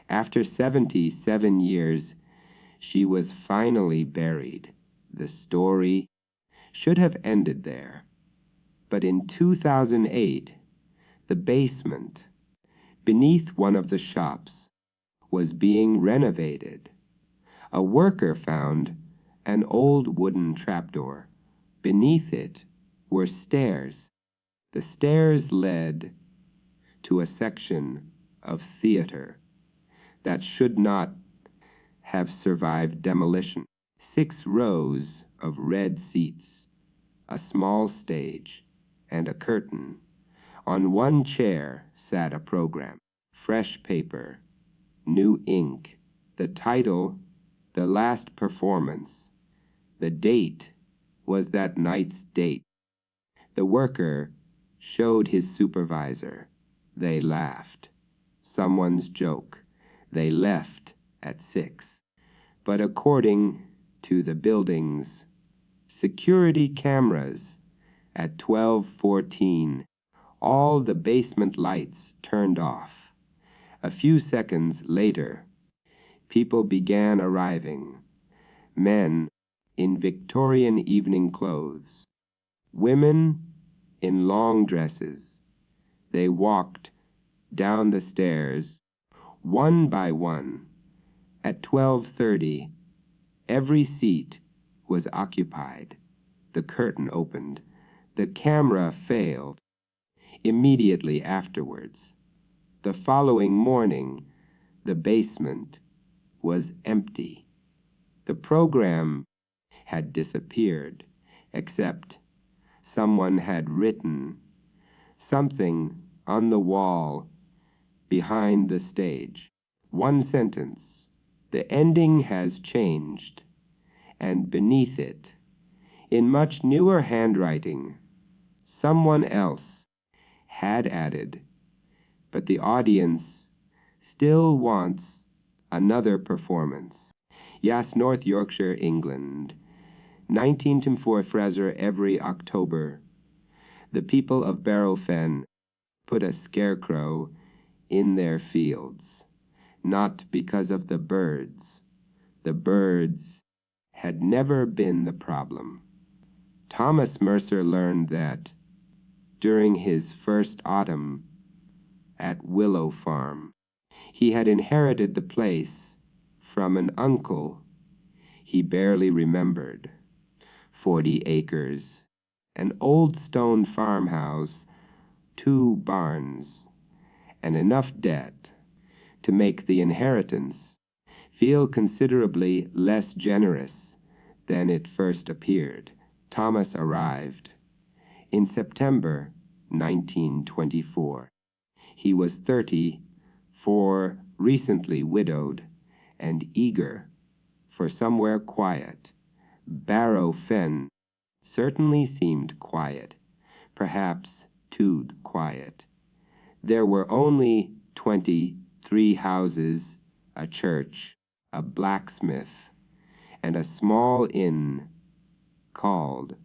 After 77 years, she was finally buried. The story should have ended there. But in 2008, the basement beneath one of the shops was being renovated. A worker found an old wooden trapdoor. Beneath it were stairs. The stairs led to a section of theater that should not have survived demolition. 6 rows of red seats, a small stage, and a curtain. On one chair sat a program. Fresh paper, new ink, the title, The Last Performance. The date was that night's date. The worker showed his supervisor. They laughed. Someone's joke. They left at 6. But according to the building's security cameras, at 12:14, all the basement lights turned off. A few seconds later, people began arriving. Men in Victorian evening clothes. Women in long dresses. They walked down the stairs, one by one. At 12:30, every seat was occupied. The curtain opened. The camera failed. Immediately afterwards, the following morning, the basement was empty. The program had disappeared, except someone had written something on the wall behind the stage. One sentence: "The ending has changed," and beneath it, in much newer handwriting, someone else had added, "But the audience still wants another performance." Yes, North Yorkshire, England, 1904 Fraser every October. The people of Barrow Fen put a scarecrow in their fields, not because of the birds. The birds had never been the problem. Thomas Mercer learned that during his first autumn at Willow Farm, he had inherited the place from an uncle he barely remembered. 40 acres, an old stone farmhouse, 2 barns, and enough debt to make the inheritance feel considerably less generous than it first appeared. Thomas arrived in September 1924. He was 34, recently widowed, and eager for somewhere quiet. Barrow Fen certainly seemed quiet, perhaps too quiet. There were only 23 houses, a church, a blacksmith, and a small inn called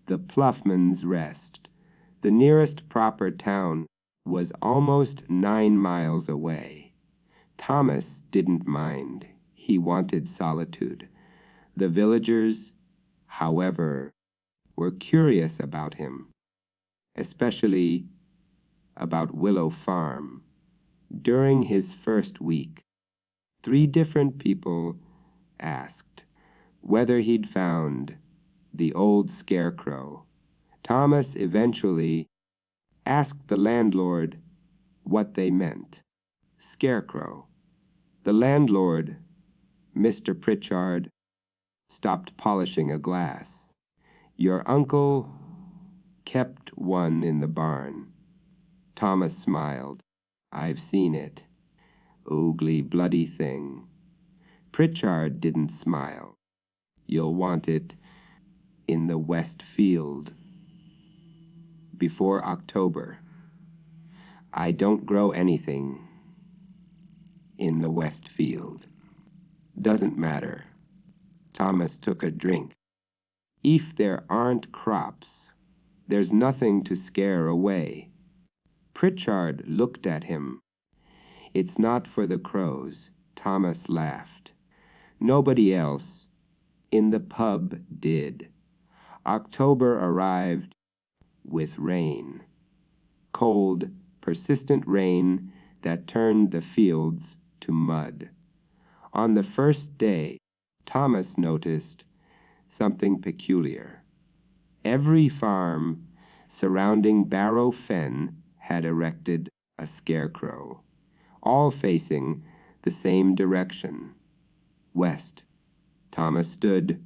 the Ploughman's Rest. The nearest proper town was almost 9 miles away. Thomas didn't mind. He wanted solitude. The villagers, however, were curious about him, especially about Willow Farm. During his first week, 3 different people asked whether he'd found the old scarecrow. Thomas eventually asked the landlord what they meant. Scarecrow. The landlord, Mr. Pritchard, stopped polishing a glass. Your uncle kept one in the barn. Thomas smiled. I've seen it. Ugly, bloody thing. Pritchard didn't smile. You'll want it in the West Field before October. I don't grow anything in the West Field. Doesn't matter. Thomas took a drink. If there aren't crops, there's nothing to scare away. Pritchard looked at him. It's not for the crows. Thomas laughed. Nobody else in the pub did. October arrived with rain. Cold, persistent rain that turned the fields to mud. On the first day, Thomas noticed something peculiar. Every farm surrounding Barrow Fen had erected a scarecrow, all facing the same direction, west. Thomas stood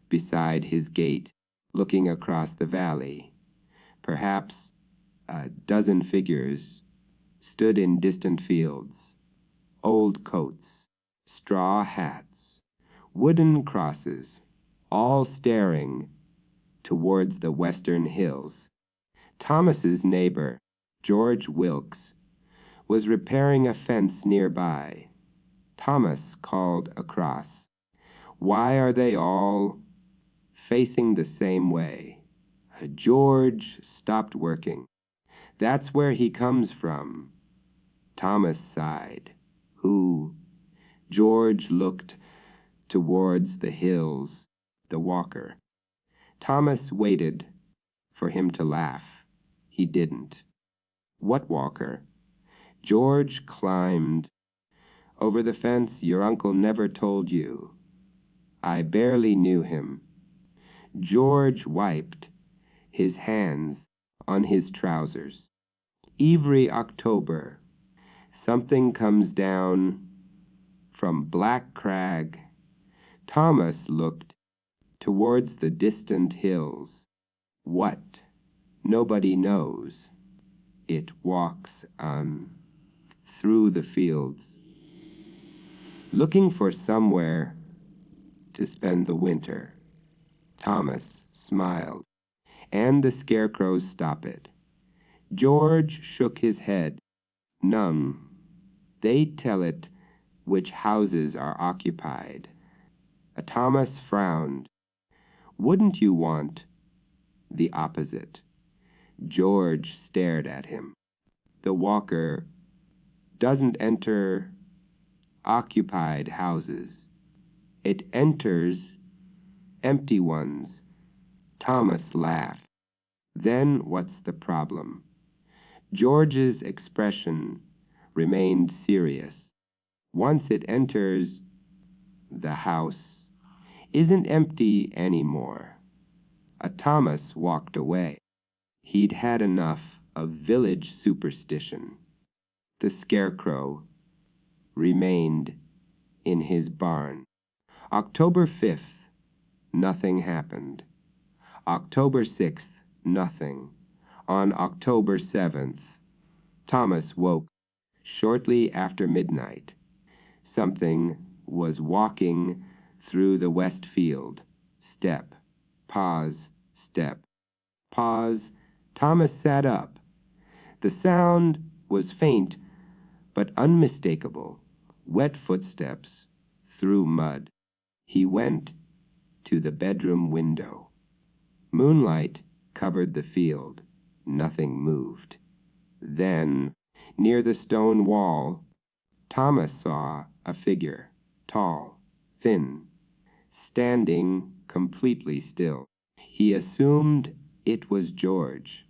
beside his gate, looking across the valley. Perhaps a dozen figures stood in distant fields, old coats, straw hats, wooden crosses, all staring towards the western hills. Thomas's neighbor, George Wilkes, was repairing a fence nearby. Thomas called across. Why are they all facing the same way? George stopped working. That's where he comes from. Thomas sighed. Who? George looked towards the hills, the walker. Thomas waited for him to laugh. He didn't. What walker? George climbed over the fence. Your uncle never told you. I barely knew him. George wiped his hands on his trousers. Every October, something comes down from Black Crag. Thomas looked towards the distant hills. What? Nobody knows. It walks on through the fields, looking for somewhere to spend the winter. Thomas smiled, and the scarecrows stopped it. George shook his head. None. They tell it which houses are occupied. Thomas frowned. Wouldn't you want the opposite? George stared at him. The walker doesn't enter occupied houses. It enters empty ones. Thomas laughed. Then what's the problem? George's expression remained serious. Once it enters, the house isn't empty anymore. Thomas walked away. He'd had enough of village superstition. The scarecrow remained in his barn. October 5th, nothing happened. October 6th, nothing. On October 7th, Thomas woke shortly after midnight. Something was walking through the west field. Step, pause, step, pause. Thomas sat up. The sound was faint but unmistakable. Wet footsteps through mud. He went to the bedroom window. Moonlight covered the field. Nothing moved. Then, near the stone wall, Thomas saw a figure, tall, thin, standing completely still. He assumed it was George.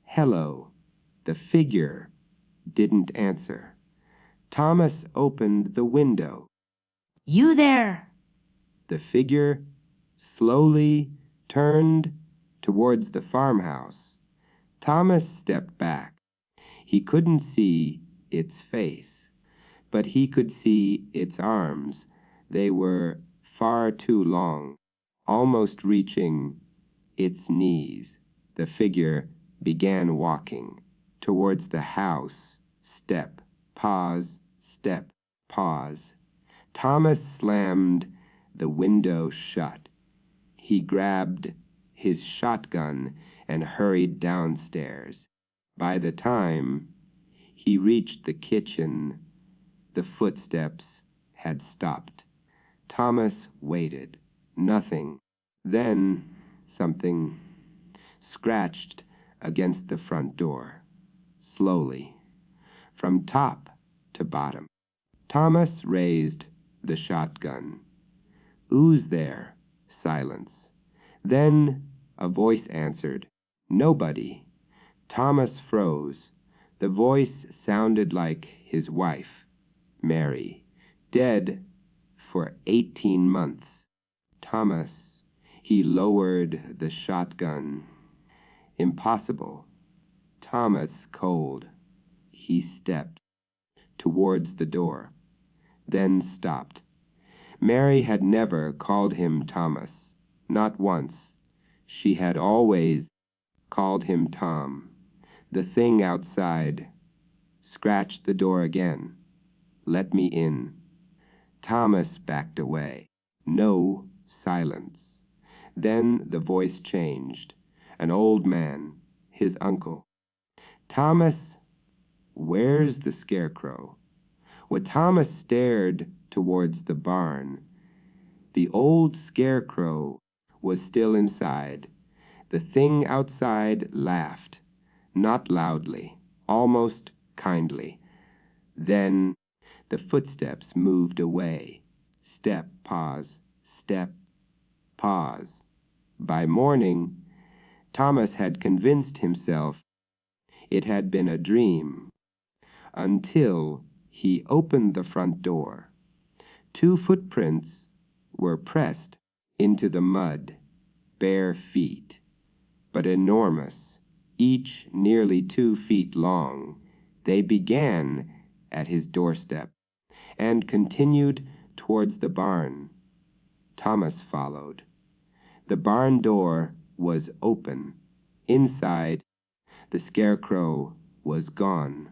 Hello. The figure didn't answer. Thomas opened the window. You there? The figure slowly turned towards the farmhouse. Thomas stepped back. He couldn't see its face, but he could see its arms. They were far too long, almost reaching its knees. The figure began walking towards the house. Step, pause, step, pause. Thomas slammed the window shut. He grabbed his shotgun and hurried downstairs. By the time he reached the kitchen, the footsteps had stopped. Thomas waited. Nothing. Then something scratched against the front door, slowly, from top to bottom. Thomas raised the shotgun. Who's there? Silence. Then a voice answered. Nobody. Thomas froze. The voice sounded like his wife, Mary, dead for 18 months. Thomas, he lowered the shotgun. Impossible. Thomas, cold. He stepped towards the door, then stopped. Mary had never called him Thomas, not once. She had always called him Tom. The thing outside scratched the door again. Let me in. Thomas backed away. No silence. Then the voice changed. An old man, his uncle. Thomas, where's the scarecrow? When Thomas stared towards the barn, the old scarecrow was still inside. The thing outside laughed, not loudly, almost kindly. Then the footsteps moved away. Step, pause, step, pause. By morning, Thomas had convinced himself it had been a dream, until he opened the front door. 2 footprints were pressed into the mud, bare feet, but enormous, each nearly 2 feet long. They began at his doorstep and continued towards the barn. Thomas followed. The barn door was open. Inside, the scarecrow was gone.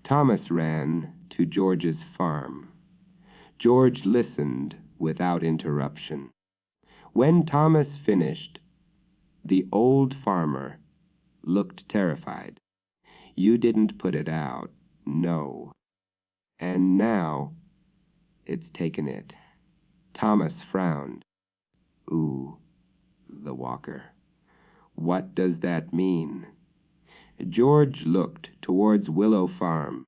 Thomas ran to George's farm. George listened without interruption. When Thomas finished, the old farmer looked terrified. You didn't put it out, no. And now it's taken it. Thomas frowned. Ooh, the walker. What does that mean? George looked towards Willow Farm.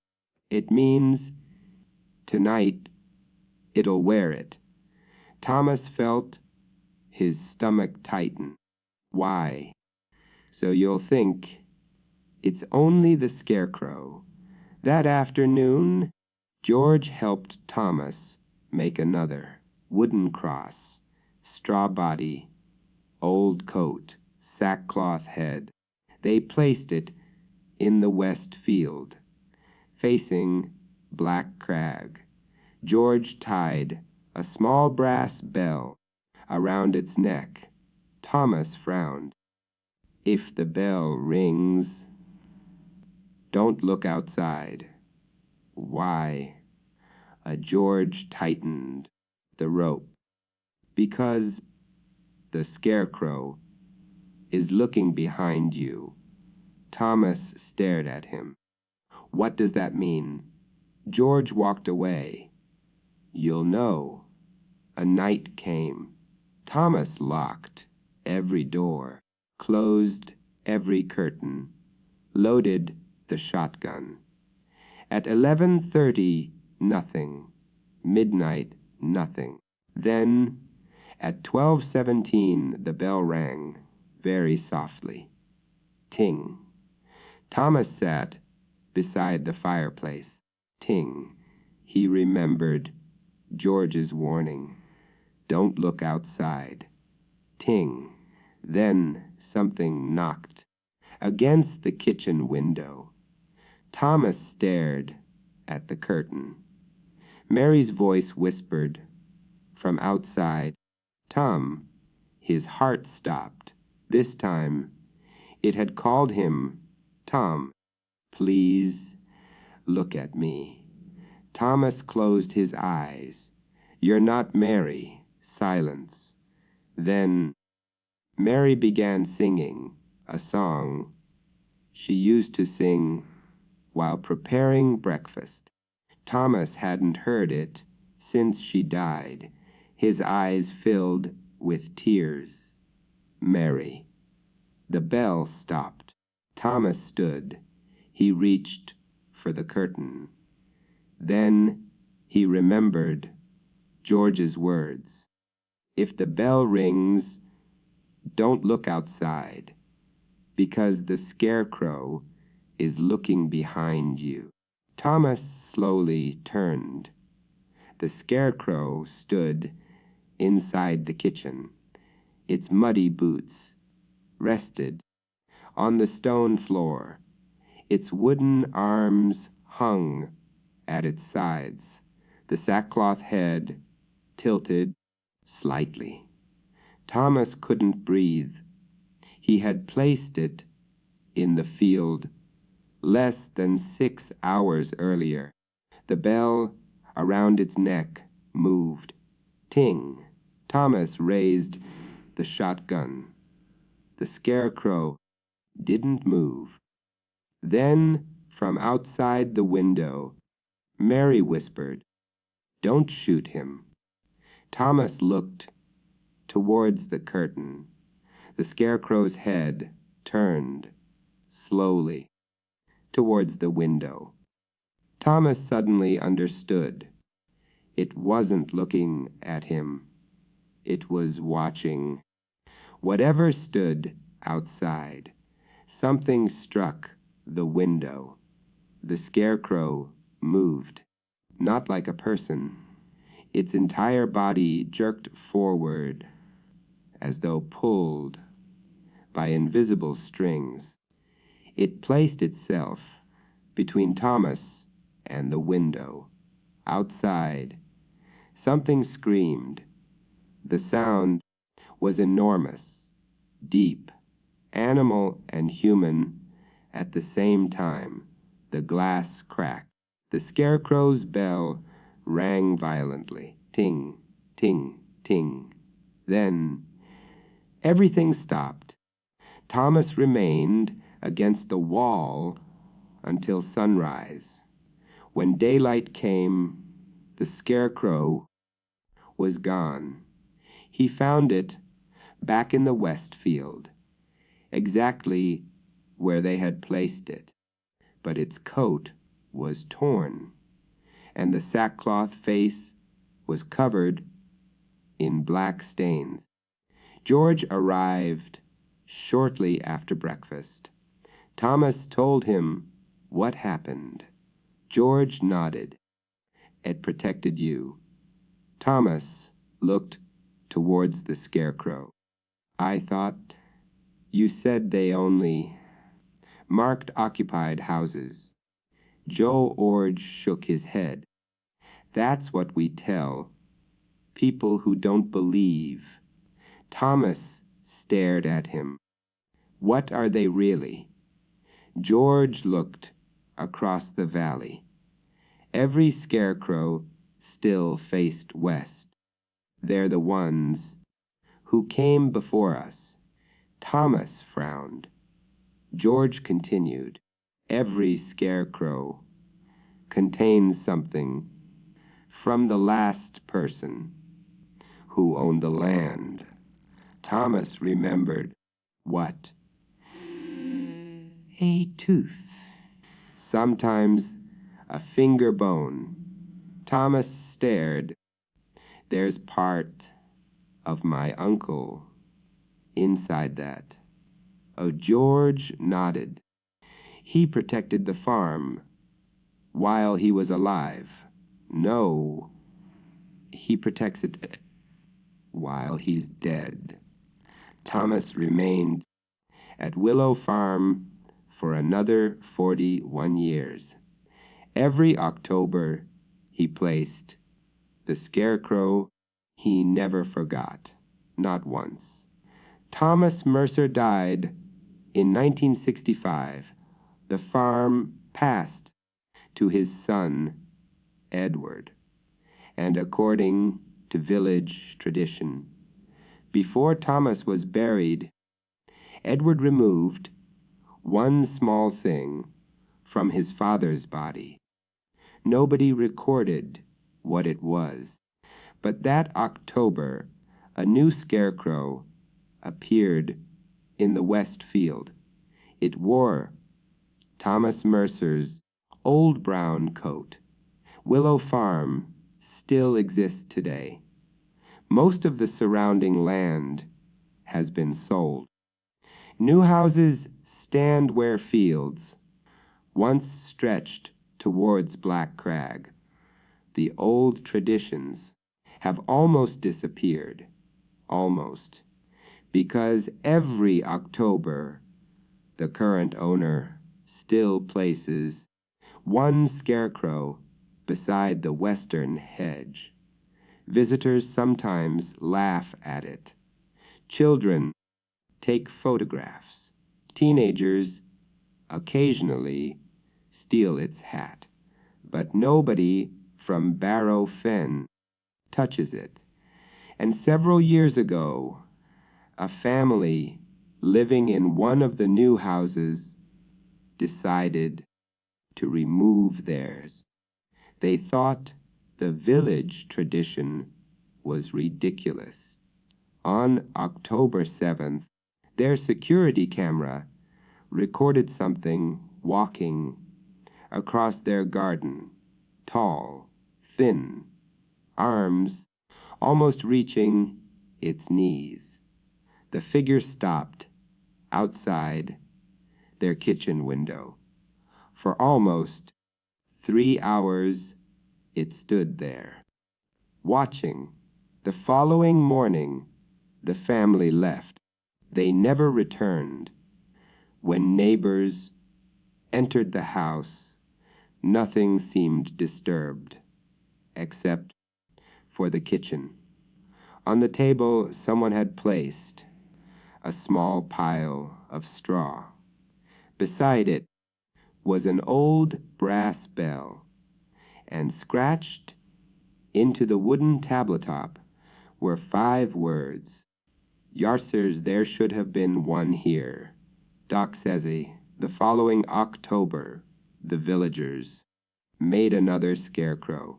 It means tonight it'll wear it. Thomas felt his stomach tighten. Why? So you'll think it's only the scarecrow. That afternoon, George helped Thomas make another wooden cross, straw body, old coat, sackcloth head. They placed it in the west field, facing Black Crag. George tied a small brass bell around its neck. Thomas frowned. If the bell rings, don't look outside. Why? George tightened the rope. Because the scarecrow is looking behind you. Thomas stared at him. What does that mean? George walked away. You'll know. A night came. Thomas locked every door, closed every curtain, loaded the shotgun. At 11:30, nothing. Midnight, nothing. Then, at 12:17, the bell rang, very softly. Ting. Thomas sat beside the fireplace. Ting. He remembered George's warning. Don't look outside. Ting. Then something knocked against the kitchen window. Thomas stared at the curtain. Mary's voice whispered from outside, Tom. His heart stopped. This time it had called him Tom. Please look at me. Thomas closed his eyes. You're not Mary. Silence. Then Mary began singing a song she used to sing while preparing breakfast. Thomas hadn't heard it since she died. His eyes filled with tears. Mary. The bell stopped. Thomas stood. He reached for the curtain. Then he remembered George's words. If the bell rings, don't look outside, because the scarecrow is looking behind you. Thomas slowly turned. The scarecrow stood inside the kitchen. Its muddy boots rested on the stone floor. Its wooden arms hung at its sides. The sackcloth head tilted slightly. Thomas couldn't breathe. He had placed it in the field less than 6 hours earlier. The bell around its neck moved. Ting. Thomas raised the shotgun. The scarecrow didn't move. Then, from outside the window, Mary whispered, Don't shoot him. Thomas looked towards the curtain. The scarecrow's head turned slowly towards the window. Thomas suddenly understood. It wasn't looking at him. It was watching. Whatever stood outside, something struck the window. The scarecrow moved, not like a person. Its entire body jerked forward, as though pulled by invisible strings. It placed itself between Thomas and the window. Outside, something screamed. The sound was enormous, deep, animal and human at the same time. The glass cracked. The scarecrow's bell rang violently. Ting, ting, ting. Then everything stopped. Thomas remained against the wall until sunrise. When daylight came, the scarecrow was gone. He found it back in the west field, exactly where they had placed it, but its coat was torn, and the sackcloth face was covered in black stains. George arrived shortly after breakfast. Thomas told him what happened. George nodded. It protected you. Thomas looked towards the scarecrow. I thought you said they only marked occupied houses. Joe Orge shook his head. That's what we tell people who don't believe. Thomas stared at him. What are they really? George looked across the valley. Every scarecrow still faced west. They're the ones who came before us. Thomas frowned. George continued. Every scarecrow contains something from the last person who owned the land. Thomas remembered what? A tooth. Sometimes a finger bone. Thomas stared. There's part of my uncle inside that. Oh, George nodded. He protected the farm while he was alive. No, he protects it while he's dead. Thomas remained at Willow Farm for another 41 years. Every October, he placed the scarecrow he never forgot, not once. Thomas Mercer died in 1965. The farm passed to his son, Edward, and according to village tradition, before Thomas was buried, Edward removed one small thing from his father's body. Nobody recorded what it was, but that October, a new scarecrow appeared in the west field. It wore Thomas Mercer's old brown coat. Willow Farm still exists today. Most of the surrounding land has been sold. New houses stand where fields once stretched towards Black Crag. The old traditions have almost disappeared, almost, because every October the current owner still places one scarecrow beside the western hedge. Visitors sometimes laugh at it. Children take photographs. Teenagers occasionally steal its hat. But nobody from Barrow Fen touches it. And several years ago, a family living in one of the new houses decided to remove theirs. They thought the village tradition was ridiculous. On October 7th, their security camera recorded something walking across their garden, tall, thin, arms almost reaching its knees. The figure stopped outside their kitchen window. For almost 3 hours it stood there, watching. The following morning the family left. They never returned. When neighbors entered the house, nothing seemed disturbed, except for the kitchen. On the table someone had placed a small pile of straw. Beside it was an old brass bell, and scratched into the wooden tabletop were 5 words. Yarsers, there should have been one here. Doc Sezzy, the following October, the villagers made another scarecrow.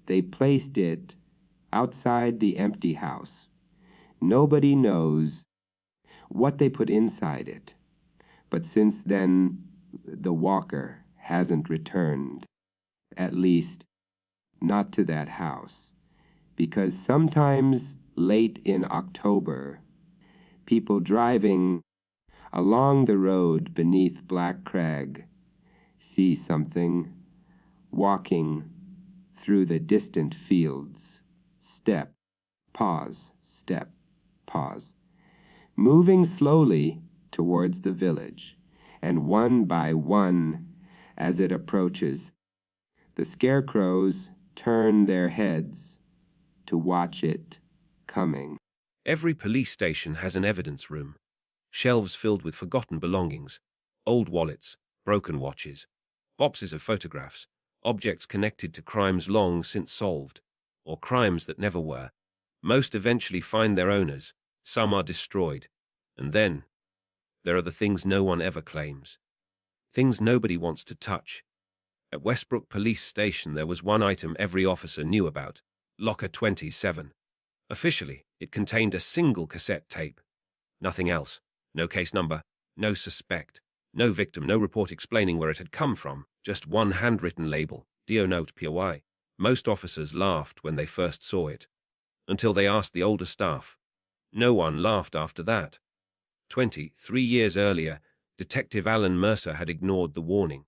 They placed it outside the empty house. Nobody knows what they put inside it, but since then the walker hasn't returned, at least not to that house, because sometimes late in October, people driving along the road beneath Black Crag see something walking through the distant fields. Step, pause, step, pause. Moving slowly towards the village, and one by one, as it approaches, the scarecrows turn their heads to watch it coming. Every police station has an evidence room. Shelves filled with forgotten belongings, old wallets, broken watches, boxes of photographs, objects connected to crimes long since solved, or crimes that never were. Most eventually find their owners, some are destroyed, and then there are the things no one ever claims. Things nobody wants to touch. At Westbrook Police Station there was one item every officer knew about, Locker 27. Officially, it contained a single cassette tape. Nothing else. No case number, no suspect, no victim, no report explaining where it had come from, just one handwritten label, Dio Note POI. Most officers laughed when they first saw it, until they asked the older staff. No one laughed after that. 23 years earlier, Detective Alan Mercer had ignored the warning.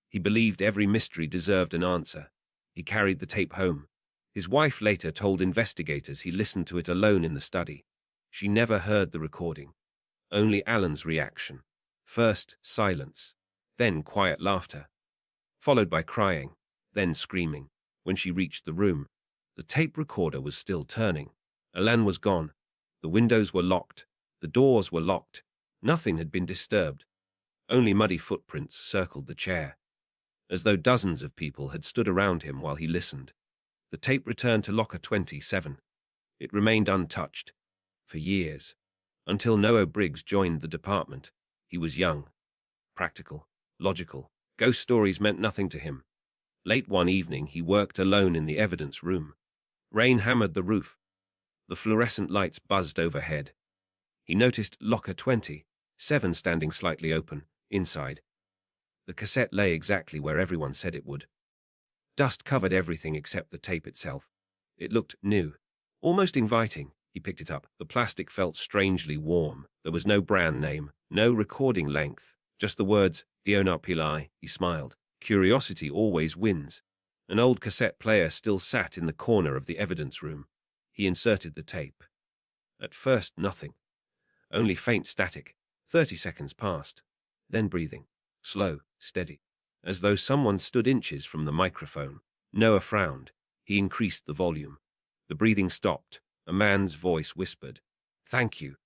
He believed every mystery deserved an answer. He carried the tape home. His wife later told investigators he listened to it alone in the study. She never heard the recording. Only Alan's reaction. First, silence, then quiet laughter, followed by crying, then screaming. When she reached the room, the tape recorder was still turning. Alan was gone. The windows were locked. The doors were locked. Nothing had been disturbed. Only muddy footprints circled the chair, as though dozens of people had stood around him while he listened. The tape returned to Locker 27. It remained untouched for years, until Noah Briggs joined the department. He was young, practical, logical. Ghost stories meant nothing to him. Late one evening, he worked alone in the evidence room. Rain hammered the roof. The fluorescent lights buzzed overhead. He noticed Locker 27 standing slightly open, inside. The cassette lay exactly where everyone said it would. Dust covered everything except the tape itself. It looked new, almost inviting. He picked it up. The plastic felt strangely warm. There was no brand name, no recording length, just the words, Diona Pillai. He smiled. Curiosity always wins. An old cassette player still sat in the corner of the evidence room. He inserted the tape. At first, nothing. Only faint static. 30 seconds passed. Then breathing. Slow, steady. As though someone stood inches from the microphone. Noah frowned. He increased the volume. The breathing stopped. A man's voice whispered, "Thank you."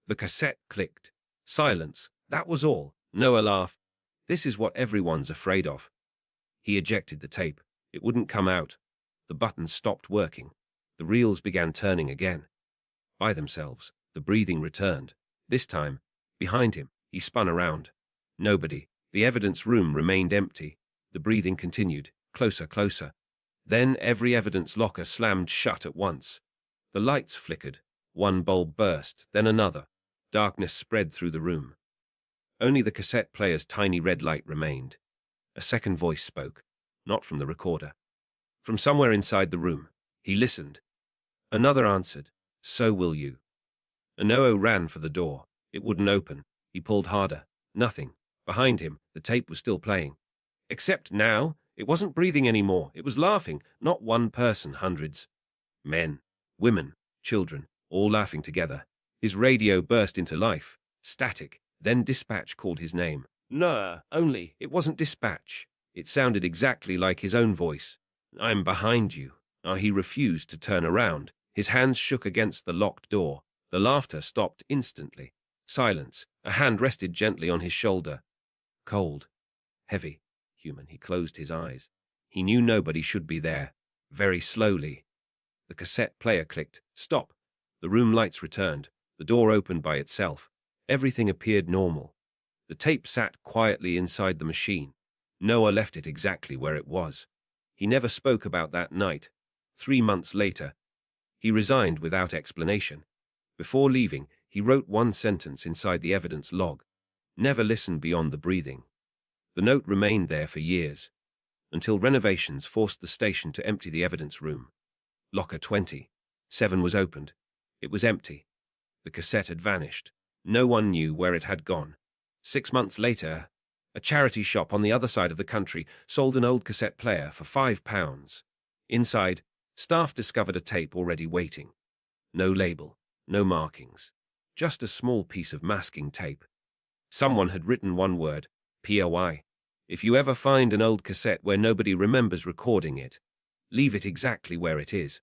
The cassette clicked. Silence. That was all. Noah laughed. This is what everyone's afraid of. He ejected the tape. It wouldn't come out. The buttons stopped working. The reels began turning again. By themselves. The breathing returned. This time, behind him, he spun around. Nobody. The evidence room remained empty. The breathing continued, closer, closer. Then every evidence locker slammed shut at once. The lights flickered. One bulb burst, then another. Darkness spread through the room. Only the cassette player's tiny red light remained. A second voice spoke, not from the recorder. From somewhere inside the room. He listened. Another answered, "So will you." Anoo ran for the door. It wouldn't open. He pulled harder. Nothing. Behind him, the tape was still playing. Except now, it wasn't breathing anymore. It was laughing. Not one person, hundreds. Men, women, children, all laughing together. His radio burst into life. Static. Then Dispatch called his name. No, only, it wasn't Dispatch. It sounded exactly like his own voice. "I'm behind you." He refused to turn around. His hands shook against the locked door. The laughter stopped instantly. Silence. A hand rested gently on his shoulder. Cold. Heavy. Human. He closed his eyes. He knew nobody should be there. Very slowly. The cassette player clicked. Stop. The room lights returned. The door opened by itself. Everything appeared normal. The tape sat quietly inside the machine. Noah left it exactly where it was. He never spoke about that night. 3 months later, he resigned without explanation. Before leaving, he wrote one sentence inside the evidence log. Never listen beyond the breathing. The note remained there for years, until renovations forced the station to empty the evidence room. Locker 27 was opened. It was empty. The cassette had vanished. No one knew where it had gone. 6 months later, a charity shop on the other side of the country sold an old cassette player for £5. Inside, staff discovered a tape already waiting. No label, no markings, just a small piece of masking tape. Someone had written one word, POI. If you ever find an old cassette where nobody remembers recording it, leave it exactly where it is,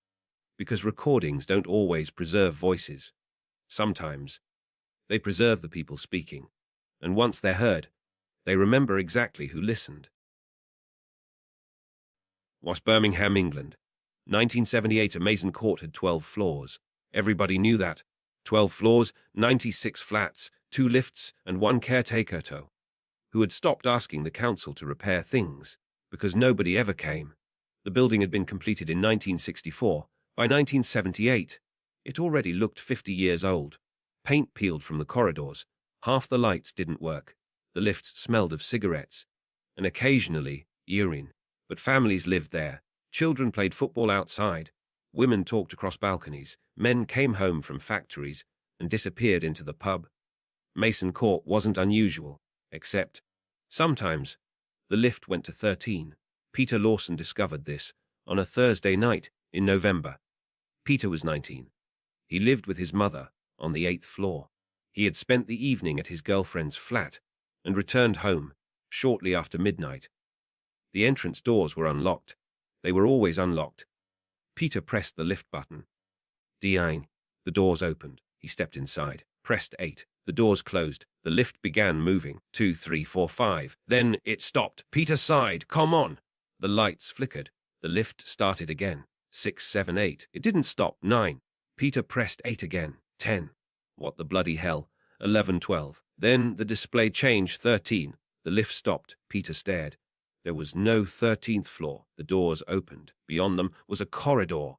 because recordings don't always preserve voices. Sometimes, they preserve the people speaking, and once they're heard, they remember exactly who listened. Was Birmingham, England. 1978, a Mason Court had 12 floors. Everybody knew that. 12 floors, 96 flats, 2 lifts, and 1 caretaker who had stopped asking the council to repair things, because nobody ever came. The building had been completed in 1964. By 1978, it already looked 50 years old. Paint peeled from the corridors. Half the lights didn't work. The lifts smelled of cigarettes, and occasionally urine. But families lived there. Children played football outside. Women talked across balconies. Men came home from factories and disappeared into the pub. Mason Court wasn't unusual, except sometimes the lift went to 13. Peter Lawson discovered this on a Thursday night in November. Peter was 19. He lived with his mother on the 8th floor. He had spent the evening at his girlfriend's flat and returned home shortly after midnight. The entrance doors were unlocked. They were always unlocked. Peter pressed the lift button. D9. The doors opened. He stepped inside. Pressed 8. The doors closed. The lift began moving. 2, 3, 4, 5. Then it stopped. Peter sighed. Come on. The lights flickered. The lift started again. 6, 7, 8. It didn't stop. 9. Peter pressed 8 again. 10. What the bloody hell? 11, 12. Then the display changed. 13. The lift stopped. Peter stared. There was no 13th floor. The doors opened. Beyond them was a corridor.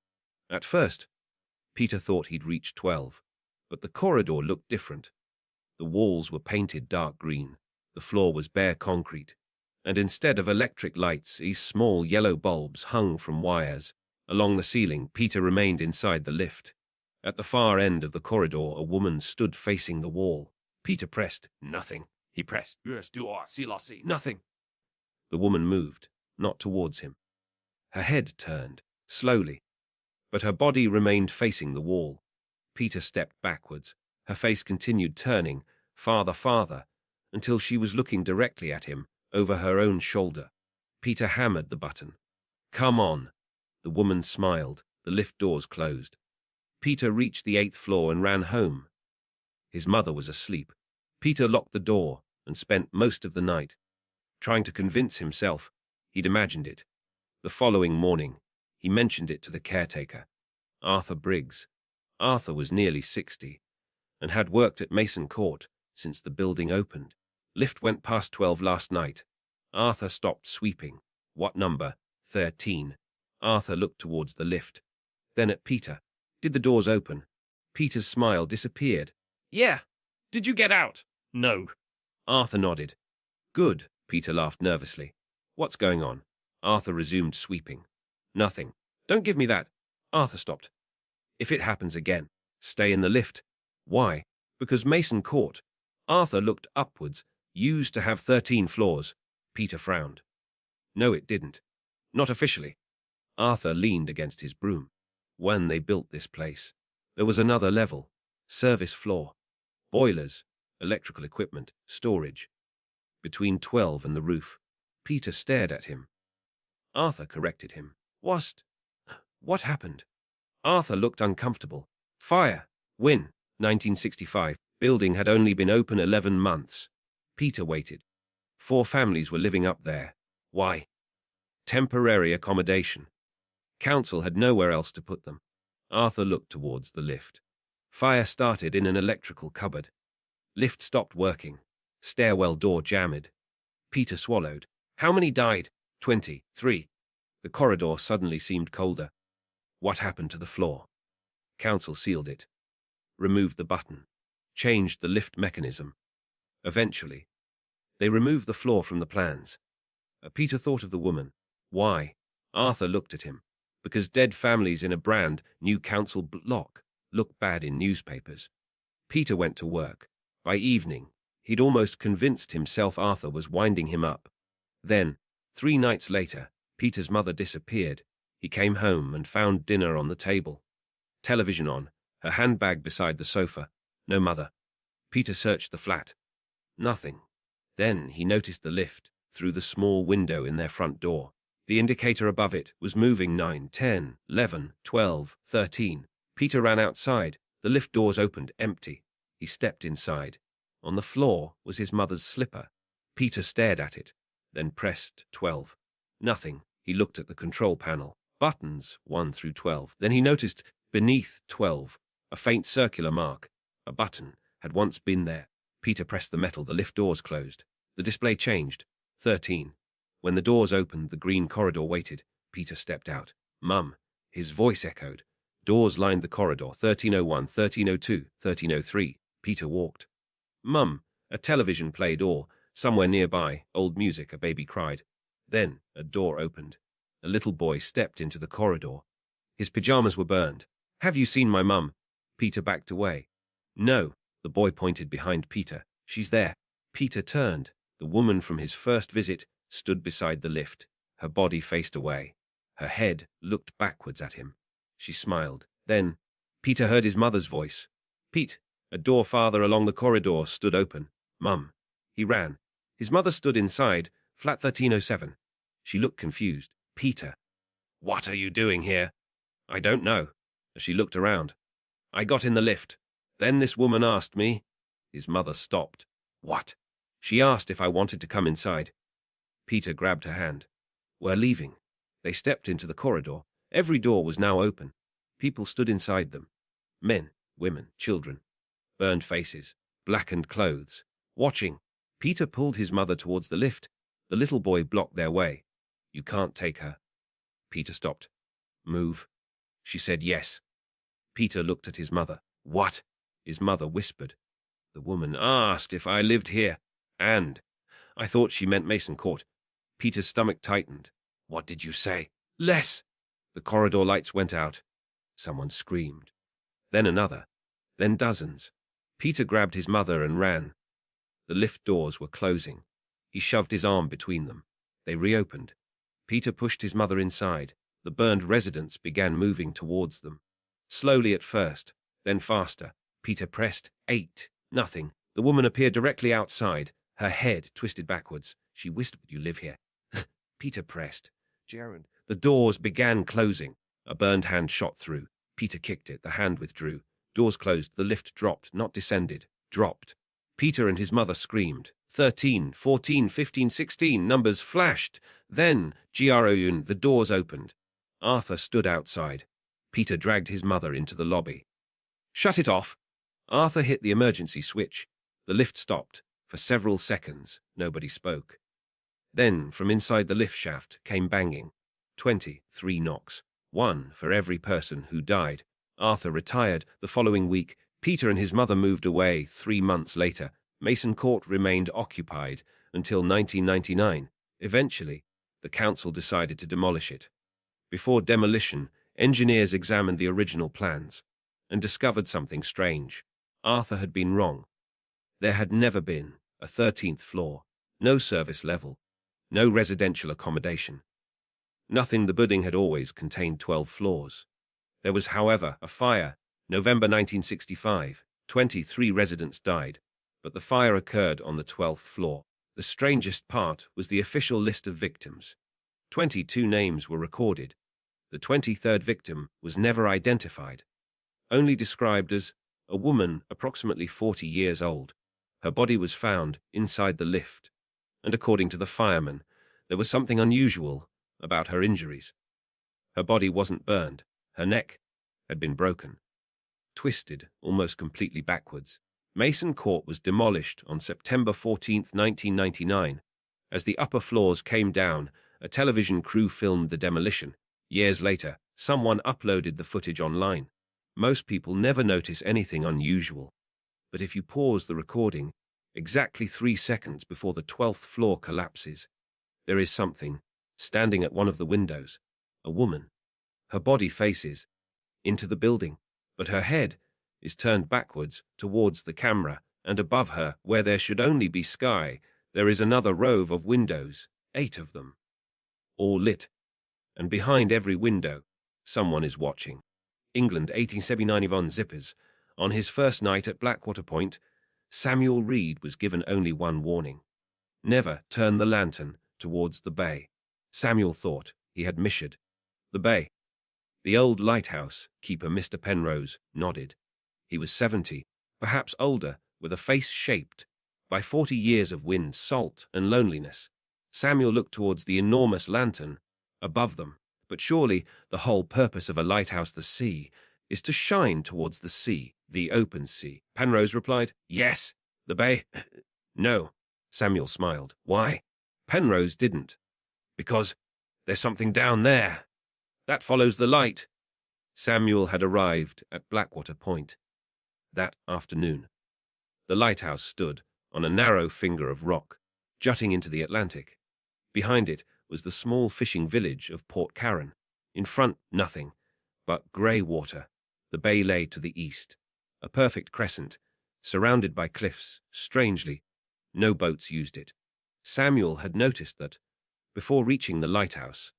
At first, Peter thought he'd reached 12, but the corridor looked different. The walls were painted dark green. The floor was bare concrete, and instead of electric lights, these small yellow bulbs hung from wires. Along the ceiling, Peter remained inside the lift. At the far end of the corridor, a woman stood facing the wall. Peter pressed nothing. He pressed nothing. The woman moved, not towards him. Her head turned, slowly, but her body remained facing the wall. Peter stepped backwards. Her face continued turning, farther, until she was looking directly at him, over her own shoulder. Peter hammered the button. Come on. The woman smiled. The lift doors closed. Peter reached the 8th floor and ran home. His mother was asleep. Peter locked the door and spent most of the night trying to convince himself he'd imagined it. The following morning, he mentioned it to the caretaker, Arthur Briggs. Arthur was nearly 60 and had worked at Mason Court since the building opened. Lift went past 12 last night. Arthur stopped sweeping. What number? 13. Arthur looked towards the lift, then at Peter. Did the doors open? Peter's smile disappeared. Yeah. Did you get out? No. Arthur nodded. Good. Peter laughed nervously. What's going on? Arthur resumed sweeping. Nothing. Don't give me that. Arthur stopped. If it happens again, stay in the lift. Why? Because Mason Court. Arthur looked upwards. Used to have 13 floors. Peter frowned. No, it didn't. Not officially. Arthur leaned against his broom. When they built this place, there was another level. Service floor. Boilers, electrical equipment, storage. Between 12 and the roof. Peter stared at him. Arthur corrected him. What happened? Arthur looked uncomfortable. Fire. Win. 1965. Building had only been open 11 months. Peter waited. 4 families were living up there. Why? Temporary accommodation. Council had nowhere else to put them. Arthur looked towards the lift. Fire started in an electrical cupboard. Lift stopped working. Stairwell door jammed. Peter swallowed. How many died? 23. The corridor suddenly seemed colder. What happened to the floor? Council sealed it. Removed the button. Changed the lift mechanism. Eventually, they removed the floor from the plans. Peter thought of the woman. Why? Arthur looked at him. Because dead families in a brand new council block look bad in newspapers. Peter went to work. By evening, he'd almost convinced himself Arthur was winding him up. Then, 3 nights later, Peter's mother disappeared. He came home and found dinner on the table. Television on, her handbag beside the sofa. No mother. Peter searched the flat. Nothing. Then he noticed the lift through the small window in their front door. The indicator above it was moving 9, 10, 11, 12, 13. Peter ran outside. The lift doors opened, empty. He stepped inside. On the floor was his mother's slipper. Peter stared at it, then pressed 12. Nothing. He looked at the control panel. Buttons 1 through 12. Then he noticed beneath 12 a faint circular mark. A button had once been there. Peter pressed the metal. The lift doors closed. The display changed. 13. When the doors opened, the green corridor waited. Peter stepped out. Mum. His voice echoed. Doors lined the corridor. 1301, 1302, 1303. Peter walked. Mum. A television played or, somewhere nearby, old music. A baby cried. Then a door opened. A little boy stepped into the corridor. His pajamas were burned. Have you seen my mum? Peter backed away. No. The boy pointed behind Peter. She's there. Peter turned. The woman from his first visit stood beside the lift. Her body faced away. Her head looked backwards at him. She smiled. Then, Peter heard his mother's voice. Pete. A door farther along the corridor stood open. Mum. He ran. His mother stood inside, flat 1307. She looked confused. Peter. What are you doing here? I don't know. As she looked around. I got in the lift. Then this woman asked me. His mother stopped. What? She asked if I wanted to come inside. Peter grabbed her hand. We're leaving. They stepped into the corridor. Every door was now open. People stood inside them. Men, women, children. Burned faces, blackened clothes. Watching. Peter pulled his mother towards the lift. The little boy blocked their way. You can't take her. Peter stopped. Move. She said yes. Peter looked at his mother. What? His mother whispered. The woman asked if I lived here. And I thought she meant Mason Court. Peter's stomach tightened. What did you say? Less. The corridor lights went out. Someone screamed. Then another. Then dozens. Peter grabbed his mother and ran. The lift doors were closing. He shoved his arm between them. They reopened. Peter pushed his mother inside. The burned residents began moving towards them. Slowly at first, then faster. Peter pressed 8. Nothing. The woman appeared directly outside, her head twisted backwards. She whispered, you live here. Peter pressed. Gerard. The doors began closing. A burned hand shot through. Peter kicked it. The hand withdrew. Doors closed. The lift dropped, not descended. Dropped. Peter and his mother screamed. 13, 14, 15, 16. Numbers flashed. Then, Groun, the doors opened. Arthur stood outside. Peter dragged his mother into the lobby. Shut it off. Arthur hit the emergency switch. The lift stopped. For several seconds, nobody spoke. Then, from inside the lift shaft, came banging. 23 knocks. 1 for every person who died. Arthur retired the following week. Peter and his mother moved away 3 months later. Mason Court remained occupied until 1999. Eventually, The council decided to demolish it. Before demolition, engineers examined the original plans and discovered something strange. Arthur had been wrong. There had never been a 13th floor, no service level, no residential accommodation. Nothing. The building had always contained 12 floors. There was, however, a fire. November 1965, 23 residents died, but the fire occurred on the 12th floor. The strangest part was the official list of victims. 22 names were recorded. The 23rd victim was never identified, only described as a woman approximately 40 years old. Her body was found inside the lift, and according to the fireman, there was something unusual about her injuries. Her body wasn't burned. Her neck had been broken, twisted almost completely backwards. Mason Court was demolished on September 14, 1999. As the upper floors came down, a television crew filmed the demolition. Years later, someone uploaded the footage online. Most people never notice anything unusual. But if you pause the recording, exactly 3 seconds before the 12th floor collapses, there is something standing at one of the windows. A woman. Her body faces into the building, but her head is turned backwards towards the camera, and above her, where there should only be sky, there is another row of windows, 8 of them, all lit, and behind every window, someone is watching. England, 1879. Yvonne Zippers. On his first night at Blackwater Point, Samuel Reed was given only one warning. Never turn the lantern towards the bay. Samuel thought he had missioned the bay. The old lighthouse keeper, Mr. Penrose, nodded. He was 70, perhaps older, with a face shaped by 40 years of wind, salt, and loneliness. Samuel looked towards the enormous lantern above them. But surely the whole purpose of a lighthouse, the sea, is to shine towards the sea, the open sea. Penrose replied, Yes. The bay? No. Samuel smiled. Why? Penrose didn't. Because there's something down there. That follows the light. Samuel had arrived at Blackwater Point that afternoon. The lighthouse stood on a narrow finger of rock, jutting into the Atlantic. Behind it was the small fishing village of Port Karen. In front, nothing but grey water. The bay lay to the east, a perfect crescent, surrounded by cliffs. Strangely, no boats used it. Samuel had noticed that, before reaching the lighthouse,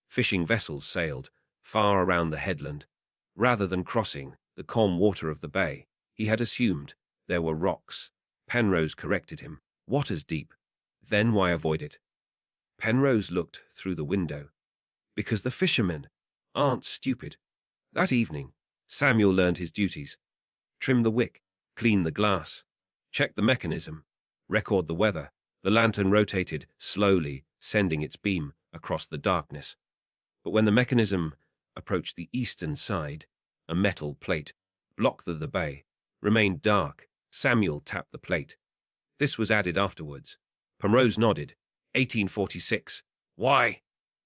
fishing vessels sailed far around the headland. Rather than crossing the calm water of the bay, he had assumed there were rocks. Penrose corrected him. Water's deep. Then why avoid it? Penrose looked through the window. Because the fishermen aren't stupid. That evening, Samuel learned his duties. Trim the wick, clean the glass, check the mechanism, record the weather. The lantern rotated slowly, sending its beam across the darkness. But when the mechanism approached the eastern side, a metal plate blocked the bay, remained dark. Samuel tapped the plate. This was added afterwards. Penrose nodded. 1846. Why?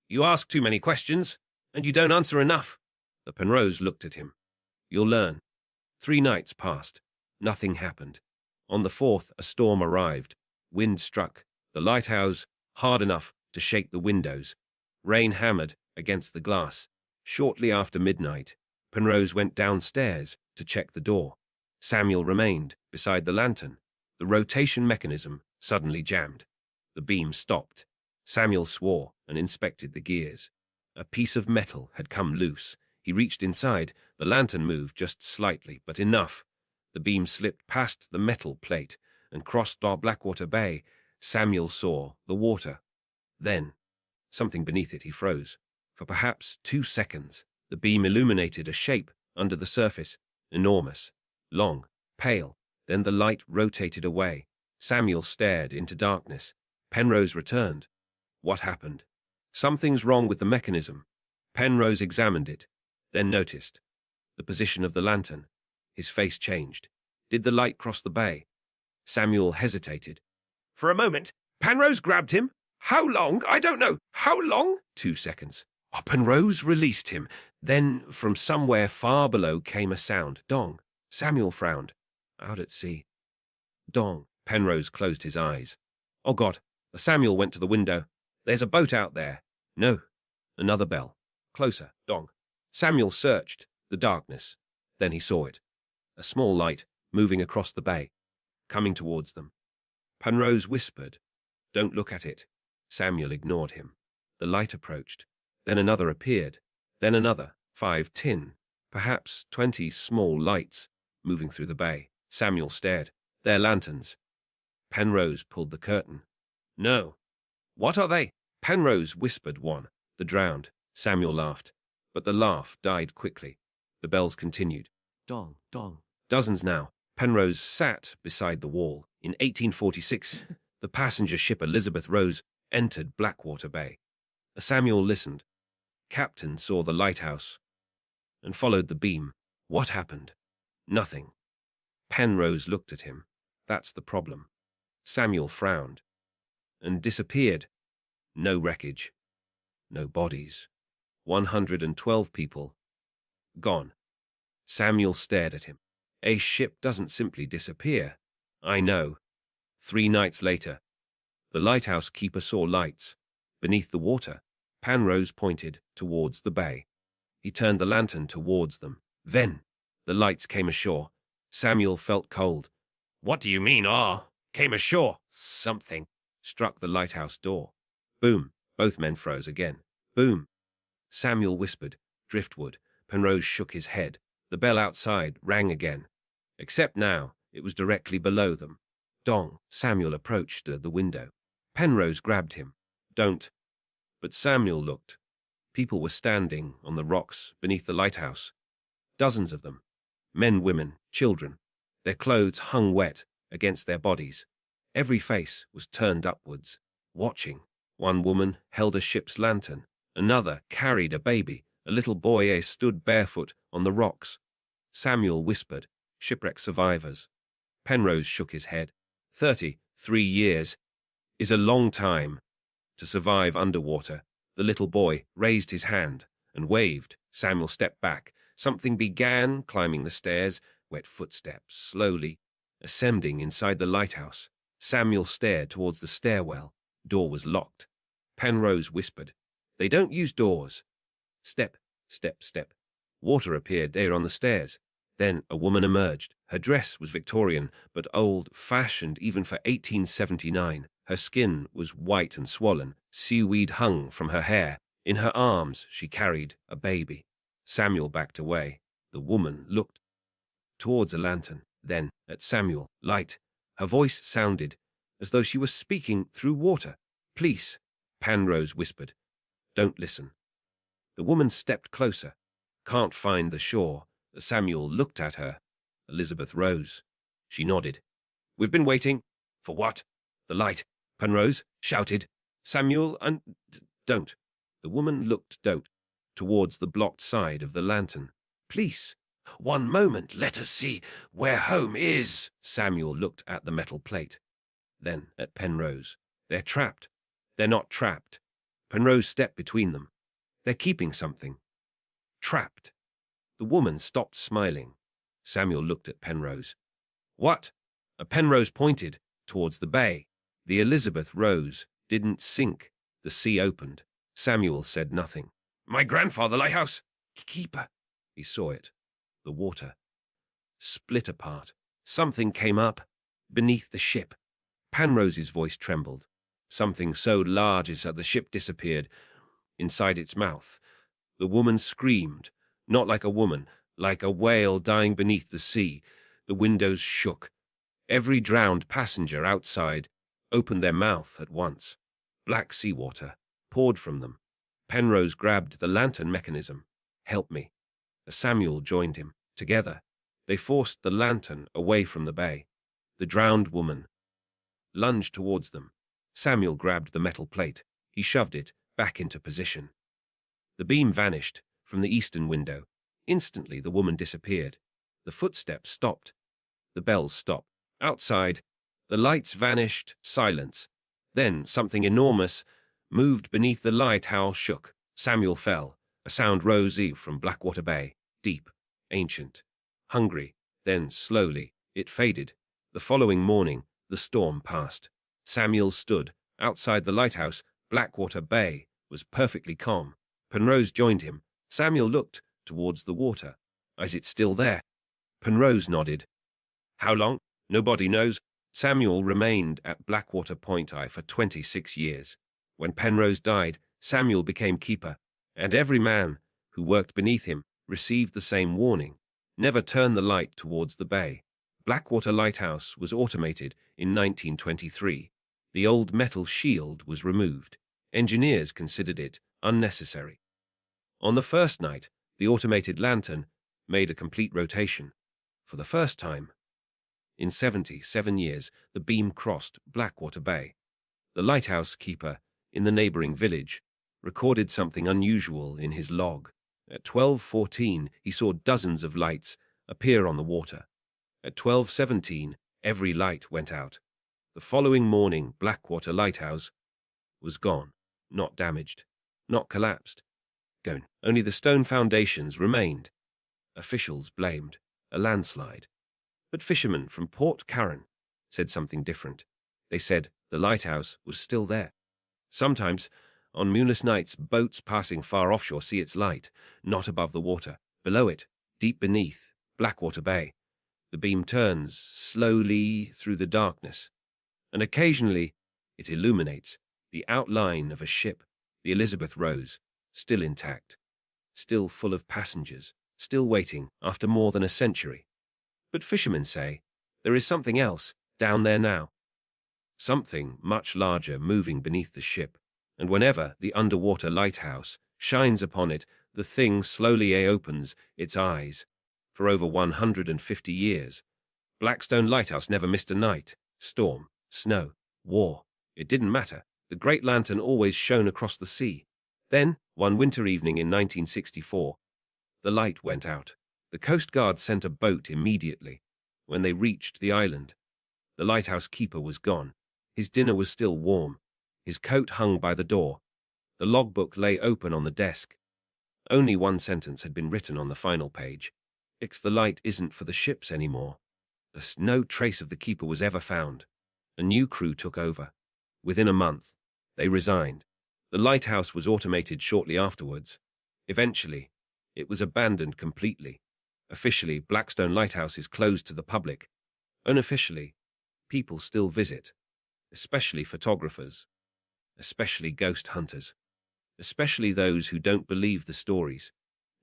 You ask too many questions, and you don't answer enough. The Penrose looked at him. You'll learn. 3 nights passed. Nothing happened. On the 4th, a storm arrived. Wind struck the lighthouse hard enough to shake the windows. Rain hammered against the glass. Shortly after midnight, Penrose went downstairs to check the door. Samuel remained beside the lantern. The rotation mechanism suddenly jammed. The beam stopped. Samuel swore and inspected the gears. A piece of metal had come loose. He reached inside. The lantern moved just slightly, but enough. The beam slipped past the metal plate and crossed our Blackwater Bay. Samuel saw the water. Then, something beneath it. He froze. For perhaps 2 seconds, the beam illuminated a shape under the surface, enormous, long, pale. Then the light rotated away. Samuel stared into darkness. Penrose returned. What happened? Something's wrong with the mechanism. Penrose examined it, then noticed the position of the lantern. His face changed. Did the light cross the bay? Samuel hesitated. For a moment, Penrose grabbed him. How long? I don't know. How long? 2 seconds. Penrose released him. Then, from somewhere far below came a sound. Dong. Samuel frowned. Out at sea. Dong. Penrose closed his eyes. Oh, God. Samuel went to the window. There's a boat out there. No. Another bell. Closer. Dong. Samuel searched the darkness. Then he saw it. A small light moving across the bay, coming towards them. Penrose whispered, "Don't look at it." Samuel ignored him. The light approached. Then another appeared. Then another. 5, 10, perhaps 20 small lights moving through the bay. Samuel stared. They're lanterns. Penrose pulled the curtain. "No." "What are they?" Penrose whispered one. "The drowned." Samuel laughed, but the laugh died quickly. The bells continued. Dong, dong. Dozens now. Penrose sat beside the wall. In 1846, the passenger ship Elizabeth Rose entered Blackwater Bay. Samuel listened. Captain saw the lighthouse and followed the beam. What happened? Nothing. Penrose looked at him. That's the problem. Samuel frowned and disappeared. No wreckage. No bodies. 112 people. Gone. Samuel stared at him. A ship doesn't simply disappear. I know. 3 nights later, the lighthouse keeper saw lights. Beneath the water, Penrose pointed towards the bay. He turned the lantern towards them. Then, the lights came ashore. Samuel felt cold. "What do you mean, came ashore?" Something struck the lighthouse door. Boom. Both men froze again. Boom. Samuel whispered, "Driftwood." Penrose shook his head. The bell outside rang again. Except now, it was directly below them. Dong. Samuel approached the window. Penrose grabbed him. "Don't." But Samuel looked. People were standing on the rocks beneath the lighthouse. Dozens of them. Men, women, children. Their clothes hung wet against their bodies. Every face was turned upwards, watching. One woman held a ship's lantern. Another carried a baby. A little boy stood barefoot on the rocks. Samuel whispered, "Shipwreck survivors." Penrose shook his head. 33 years is a long time to survive underwater. The little boy raised his hand and waved. Samuel stepped back. Something began climbing the stairs, wet footsteps, slowly ascending inside the lighthouse. Samuel stared towards the stairwell. Door was locked. Penrose whispered, "They don't use doors." Step, step, step. Water appeared there on the stairs. Then a woman emerged. Her dress was Victorian, but old-fashioned even for 1879. Her skin was white and swollen. Seaweed hung from her hair. In her arms she carried a baby. Samuel backed away. The woman looked towards a lantern, then at Samuel. Light. Her voice sounded as though she was speaking through water. "Please," Penrose whispered. "Don't listen." The woman stepped closer. "Can't find the shore." Samuel looked at her. Elizabeth rose. She nodded. "We've been waiting." "For what?" "The light," Penrose shouted. Samuel and don't. The woman looked towards the blocked side of the lantern. "Please, one moment, let us see where home is." Samuel looked at the metal plate, then at Penrose. "They're trapped." "They're not trapped." Penrose stepped between them. "They're keeping something." "Trapped." The woman stopped smiling. Samuel looked at Penrose. "What?" Penrose pointed towards the bay. The Elizabeth Rose didn't sink. The sea opened. Samuel said nothing. "My grandfather lighthouse keeper." He saw it. The water split apart. Something came up beneath the ship. Penrose's voice trembled. Something so large as that the ship disappeared inside its mouth. The woman screamed, not like a woman, like a whale dying beneath the sea. The windows shook. Every drowned passenger outside opened their mouth at once. Black seawater poured from them. Penrose grabbed the lantern mechanism. "Help me." Samuel joined him. Together, they forced the lantern away from the bay. The drowned woman lunged towards them. Samuel grabbed the metal plate. He shoved it back into position. The beam vanished from the eastern window. Instantly, the woman disappeared. The footsteps stopped. The bells stopped. Outside, the lights vanished. Silence. Then something enormous moved beneath the lighthouse. Shook. Samuel fell. A sound rose from Blackwater Bay. Deep, ancient, hungry. Then, slowly, it faded. The following morning, the storm passed. Samuel stood outside the lighthouse. Blackwater Bay was perfectly calm. Penrose joined him. Samuel looked towards the water. Is it still there? Penrose nodded. How long? Nobody knows. Samuel remained at Blackwater Point Eye for 26 years. When Penrose died, Samuel became keeper, and every man who worked beneath him received the same warning: never turn the light towards the bay. Blackwater Lighthouse was automated in 1923. The old metal shield was removed. Engineers considered it unnecessary. On the first night, the automated lantern made a complete rotation. For the first time in 77 years, the beam crossed Blackwater Bay. The lighthouse keeper in the neighboring village recorded something unusual in his log. At 12:14, he saw dozens of lights appear on the water. At 12:17, every light went out. The following morning, Blackwater Lighthouse was gone, not damaged, not collapsed. Gone. Only the stone foundations remained. Officials blamed a landslide. But fishermen from Port Caron said something different. They said the lighthouse was still there. Sometimes, on moonless nights, boats passing far offshore see its light, not above the water. Below it, deep beneath Blackwater Bay, the beam turns slowly through the darkness, and occasionally it illuminates the outline of a ship, the Elizabeth Rose, still intact, still full of passengers, still waiting after more than a century. But fishermen say there is something else down there now. Something much larger moving beneath the ship, and whenever the underwater lighthouse shines upon it, the thing slowly opens its eyes. For over 150 years, Blackstone Lighthouse never missed a night. Storm, snow, war, it didn't matter. The great lantern always shone across the sea. Then, one winter evening in 1964, the light went out. The Coast Guard sent a boat immediately. When they reached the island, the lighthouse keeper was gone. His dinner was still warm. His coat hung by the door. The logbook lay open on the desk. Only one sentence had been written on the final page. The light isn't for the ships anymore. No trace of the keeper was ever found. A new crew took over. Within a month, they resigned. The lighthouse was automated shortly afterwards. Eventually, it was abandoned completely. Officially, Blackstone Lighthouse is closed to the public. Unofficially, people still visit, especially photographers, especially ghost hunters, especially those who don't believe the stories.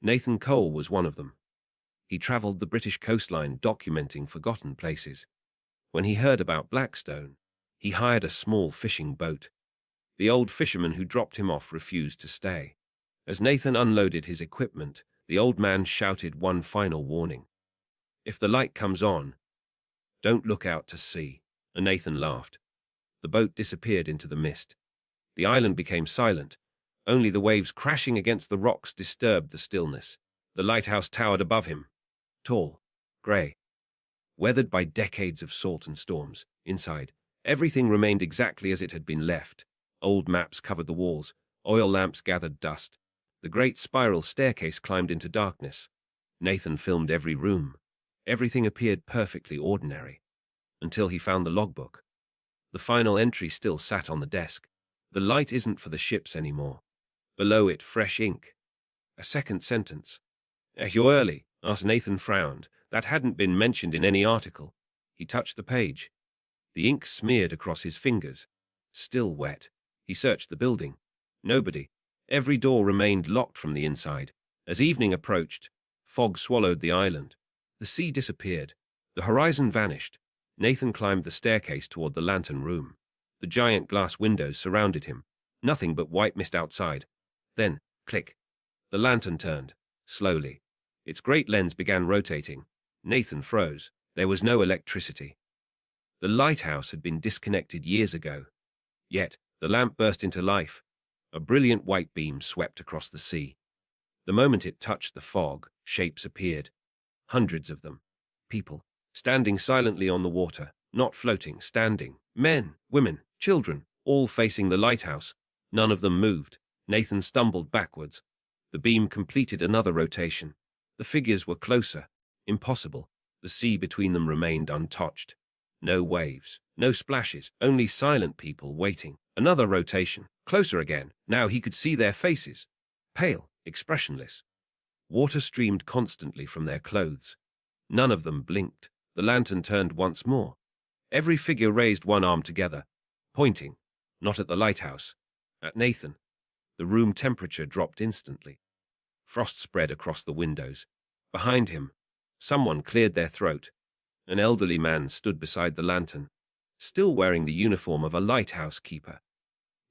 Nathan Cole was one of them. He traveled the British coastline documenting forgotten places. When he heard about Blackstone, he hired a small fishing boat. The old fisherman who dropped him off refused to stay. As Nathan unloaded his equipment, the old man shouted one final warning. If the light comes on, don't look out to sea. And Nathan laughed. The boat disappeared into the mist. The island became silent. Only the waves crashing against the rocks disturbed the stillness. The lighthouse towered above him, tall, grey, weathered by decades of salt and storms. Inside, everything remained exactly as it had been left. Old maps covered the walls. Oil lamps gathered dust. The great spiral staircase climbed into darkness. Nathan filmed every room. Everything appeared perfectly ordinary, until he found the logbook. The final entry still sat on the desk. The light isn't for the ships anymore. Below it, fresh ink. A second sentence. "You're early," asked Nathan frowned. That hadn't been mentioned in any article. He touched the page. The ink smeared across his fingers. Still wet. He searched the building. Nobody. Every door remained locked from the inside. As evening approached, fog swallowed the island. The sea disappeared. The horizon vanished. Nathan climbed the staircase toward the lantern room. The giant glass windows surrounded him. Nothing but white mist outside. Then, click. The lantern turned, slowly. Its great lens began rotating. Nathan froze. There was no electricity. The lighthouse had been disconnected years ago. Yet, the lamp burst into life. A brilliant white beam swept across the sea. The moment it touched the fog, shapes appeared. Hundreds of them. People, standing silently on the water, not floating, standing. Men, women, children, all facing the lighthouse. None of them moved. Nathan stumbled backwards. The beam completed another rotation. The figures were closer. Impossible. The sea between them remained untouched. No waves, no splashes, only silent people waiting. Another rotation. Closer again. Now he could see their faces. Pale, expressionless. Water streamed constantly from their clothes. None of them blinked. The lantern turned once more. Every figure raised one arm together, pointing, not at the lighthouse, at Nathan. The room temperature dropped instantly. Frost spread across the windows. Behind him, someone cleared their throat. An elderly man stood beside the lantern, still wearing the uniform of a lighthouse keeper.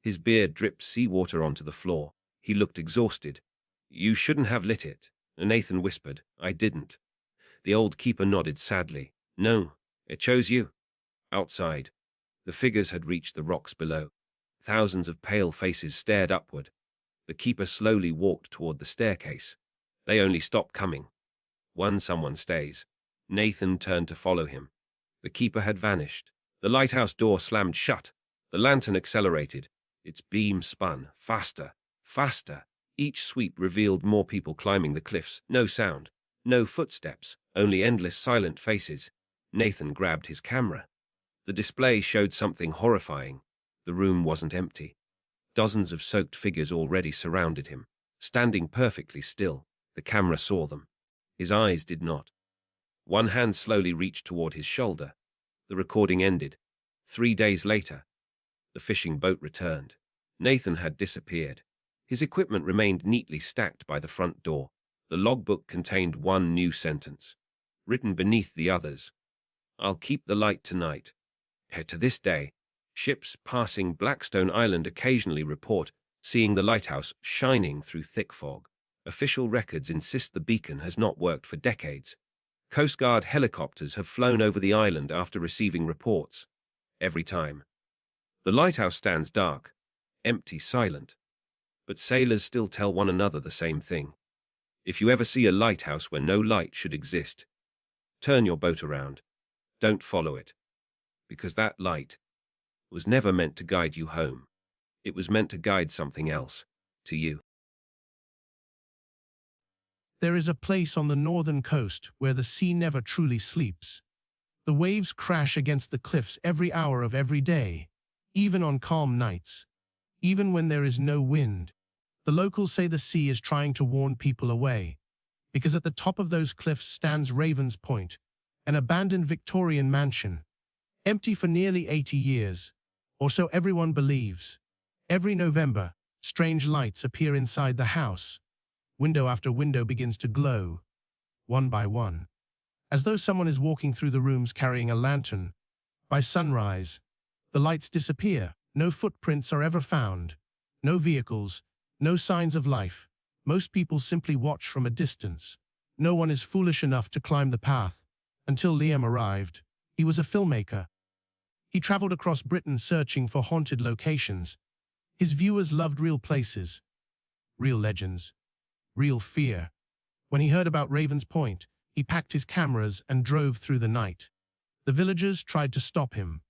His beard dripped seawater onto the floor. He looked exhausted. "You shouldn't have lit it," Nathan whispered. "I didn't." The old keeper nodded sadly. "No, it chose you." Outside, the figures had reached the rocks below. Thousands of pale faces stared upward. The keeper slowly walked toward the staircase. They only stop coming. Someone stays. Nathan turned to follow him. The keeper had vanished. The lighthouse door slammed shut. The lantern accelerated. Its beam spun, faster, faster. Each sweep revealed more people climbing the cliffs. No sound, no footsteps, only endless silent faces. Nathan grabbed his camera. The display showed something horrifying. The room wasn't empty. Dozens of soaked figures already surrounded him, standing perfectly still. The camera saw them. His eyes did not. One hand slowly reached toward his shoulder. The recording ended. 3 days later, the fishing boat returned. Nathan had disappeared. His equipment remained neatly stacked by the front door. The logbook contained one new sentence, written beneath the others. "I'll keep the light tonight." To this day, ships passing Blackstone Island occasionally report seeing the lighthouse shining through thick fog. Official records insist the beacon has not worked for decades. Coast Guard helicopters have flown over the island after receiving reports. Every time. The lighthouse stands dark, empty, silent. But sailors still tell one another the same thing. If you ever see a lighthouse where no light should exist, turn your boat around. Don't follow it. Because that light was never meant to guide you home. It was meant to guide something else, to you. There is a place on the northern coast where the sea never truly sleeps. The waves crash against the cliffs every hour of every day, even on calm nights, even when there is no wind. The locals say the sea is trying to warn people away, because at the top of those cliffs stands Raven's Point, an abandoned Victorian mansion, empty for nearly 80 years, or so everyone believes. Every November, strange lights appear inside the house. Window after window begins to glow, one by one, as though someone is walking through the rooms carrying a lantern. By sunrise, the lights disappear. No footprints are ever found. No vehicles, no signs of life. Most people simply watch from a distance. No one is foolish enough to climb the path. Until Liam arrived. He was a filmmaker. He traveled across Britain searching for haunted locations. His viewers loved real places, real legends, real fear. When he heard about Raven's Point, he packed his cameras and drove through the night. The villagers tried to stop him.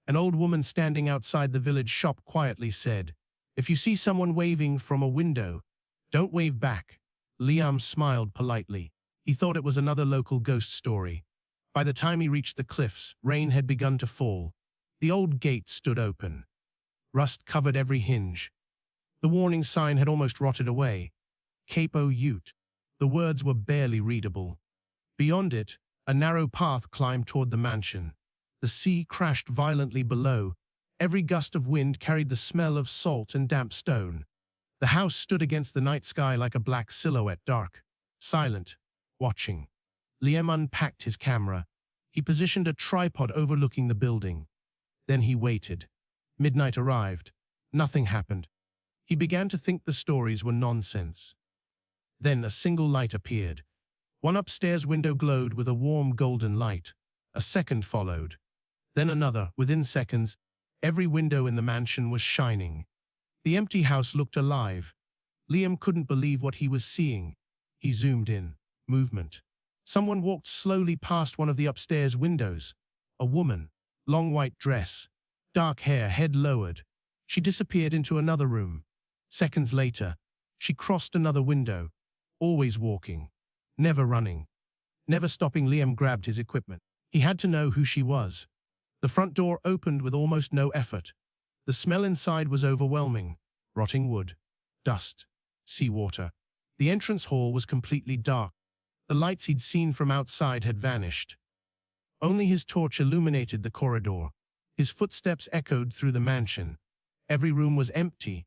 An old woman standing outside the village shop quietly said, "If you see someone waving from a window, don't wave back." Liam smiled politely. He thought it was another local ghost story. By the time he reached the cliffs, rain had begun to fall. The old gate stood open. Rust covered every hinge. The warning sign had almost rotted away. Cape O Ute. The words were barely readable. Beyond it, a narrow path climbed toward the mansion. The sea crashed violently below. Every gust of wind carried the smell of salt and damp stone. The house stood against the night sky like a black silhouette, dark, silent, watching. Liam unpacked his camera. He positioned a tripod overlooking the building. Then he waited. Midnight arrived. Nothing happened. He began to think the stories were nonsense. Then a single light appeared. One upstairs window glowed with a warm golden light. A second followed. Then another. Within seconds, every window in the mansion was shining. The empty house looked alive. Liam couldn't believe what he was seeing. He zoomed in. Movement. Someone walked slowly past one of the upstairs windows. A woman. Long white dress. Dark hair, head lowered. She disappeared into another room. Seconds later, she crossed another window. Always walking. Never running. Never stopping. Liam grabbed his equipment. He had to know who she was. The front door opened with almost no effort. The smell inside was overwhelming. Rotting wood, dust, seawater. The entrance hall was completely dark. The lights he'd seen from outside had vanished. Only his torch illuminated the corridor. His footsteps echoed through the mansion. Every room was empty.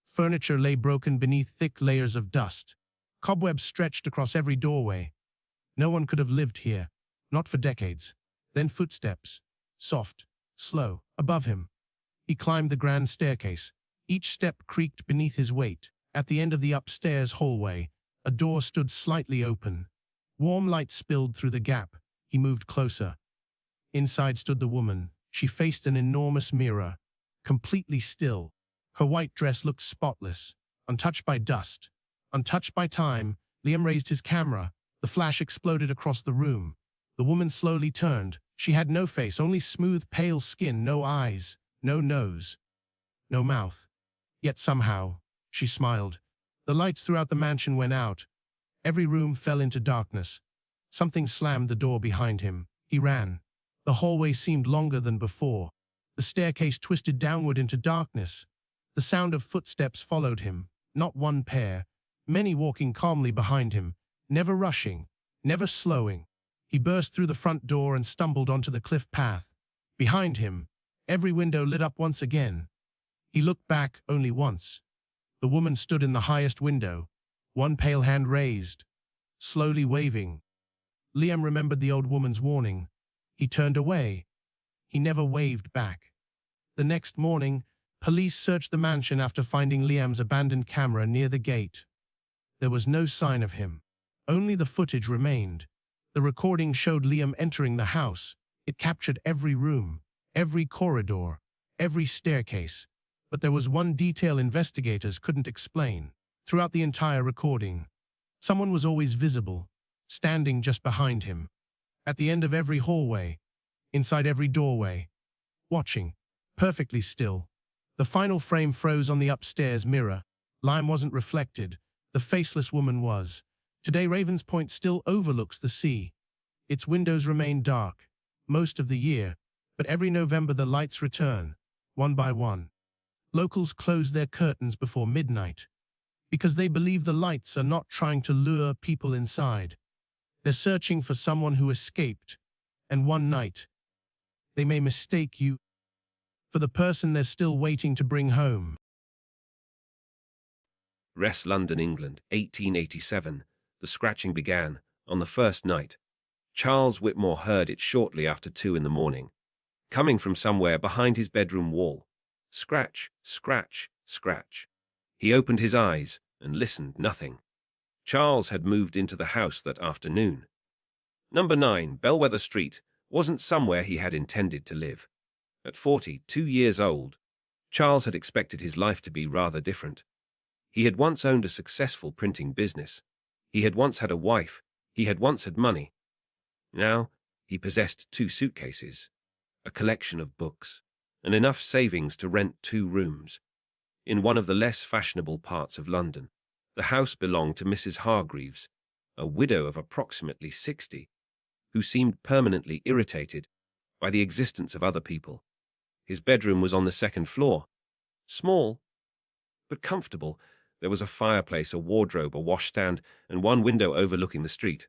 Furniture lay broken beneath thick layers of dust. Cobwebs stretched across every doorway. No one could have lived here, not for decades. Then footsteps, soft, slow, above him. He climbed the grand staircase. Each step creaked beneath his weight. At the end of the upstairs hallway, a door stood slightly open. Warm light spilled through the gap. He moved closer. Inside stood the woman. She faced an enormous mirror, completely still. Her white dress looked spotless, untouched by dust, untouched by time. Liam raised his camera. The flash exploded across the room. The woman slowly turned. She had no face, only smooth, pale skin, no eyes, no nose, no mouth. Yet somehow, she smiled. The lights throughout the mansion went out. Every room fell into darkness. Something slammed the door behind him. He ran. The hallway seemed longer than before. The staircase twisted downward into darkness. The sound of footsteps followed him, not one pair, many walking calmly behind him, never rushing, never slowing. He burst through the front door and stumbled onto the cliff path. Behind him, every window lit up once again. He looked back only once. The woman stood in the highest window, one pale hand raised, slowly waving. Liam remembered the old woman's warning. He turned away. He never waved back. The next morning, police searched the mansion after finding Liam's abandoned camera near the gate. There was no sign of him. Only the footage remained. The recording showed Liam entering the house. It captured every room, every corridor, every staircase. But there was one detail investigators couldn't explain. Throughout the entire recording, someone was always visible, standing just behind him, at the end of every hallway, inside every doorway, watching, perfectly still. The final frame froze on the upstairs mirror. Liam wasn't reflected. The faceless woman was. Today Ravens Point still overlooks the sea. Its windows remain dark, most of the year, but every November the lights return, one by one. Locals close their curtains before midnight, because they believe the lights are not trying to lure people inside. They're searching for someone who escaped, and one night, they may mistake you for the person they're still waiting to bring home. West London, England, 1887. The scratching began on the first night. Charles Whitmore heard it shortly after 2 in the morning, coming from somewhere behind his bedroom wall. Scratch, scratch, scratch. He opened his eyes and listened. Nothing. Charles had moved into the house that afternoon. Number 9, Bellwether Street, wasn't somewhere he had intended to live. At 42 years old, Charles had expected his life to be rather different. He had once owned a successful printing business. He had once had a wife. He had once had money. Now, he possessed 2 suitcases, a collection of books, and enough savings to rent 2 rooms. In one of the less fashionable parts of London, the house belonged to Mrs. Hargreaves, a widow of approximately 60, who seemed permanently irritated by the existence of other people. His bedroom was on the 2nd floor. Small, but comfortable. There was a fireplace, a wardrobe, a washstand, and one window overlooking the street.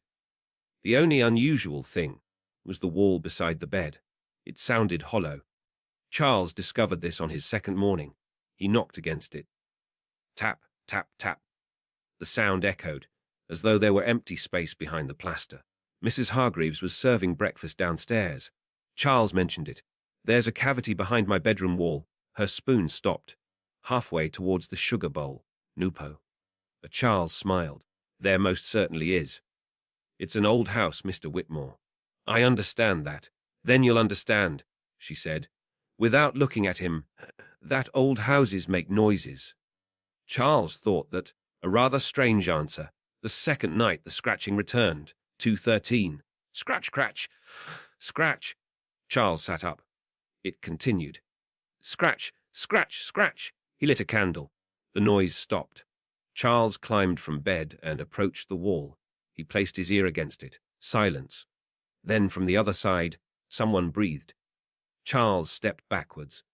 The only unusual thing was the wall beside the bed. It sounded hollow. Charles discovered this on his second morning. He knocked against it. Tap, tap, tap. The sound echoed, as though there were empty space behind the plaster. Mrs. Hargreaves was serving breakfast downstairs. Charles mentioned it. "There's a cavity behind my bedroom wall." Her spoon stopped, halfway towards the sugar bowl. Nupo. Charles smiled. "There most certainly is. It's an old house, Mr. Whitmore." "I understand that." "Then you'll understand," she said, without looking at him, "that old houses make noises." Charles thought that a rather strange answer. The second night the scratching returned. 2:13. Scratch, scratch, scratch. Charles sat up. It continued. Scratch, scratch, scratch. He lit a candle. The noise stopped. Charles climbed from bed and approached the wall. He placed his ear against it. Silence. Then from the other side, someone breathed. Charles stepped backwards.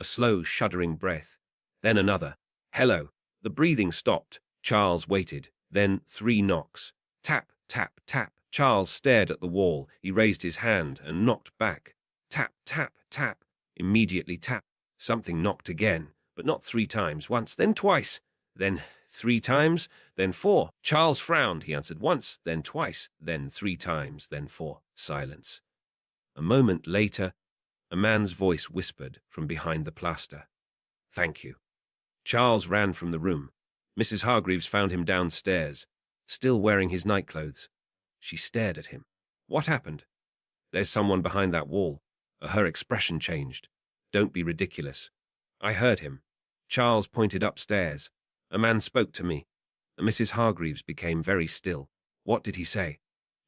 A slow, shuddering breath. Then another. Hello. The breathing stopped. Charles waited. Then 3 knocks. Tap, tap, tap. Charles stared at the wall. He raised his hand and knocked back. Tap, tap, tap. Immediately tap. Something knocked again, but not 3 times. Once, then twice. Then 3 times, then 4. Charles frowned. He answered once, then twice, then 3 times, then 4. Silence. A moment later, a man's voice whispered from behind the plaster. Thank you. Charles ran from the room. Mrs. Hargreaves found him downstairs, still wearing his nightclothes. She stared at him. What happened? There's someone behind that wall. Her expression changed. Don't be ridiculous. I heard him. Charles pointed upstairs. A man spoke to me. Mrs. Hargreaves became very still. What did he say?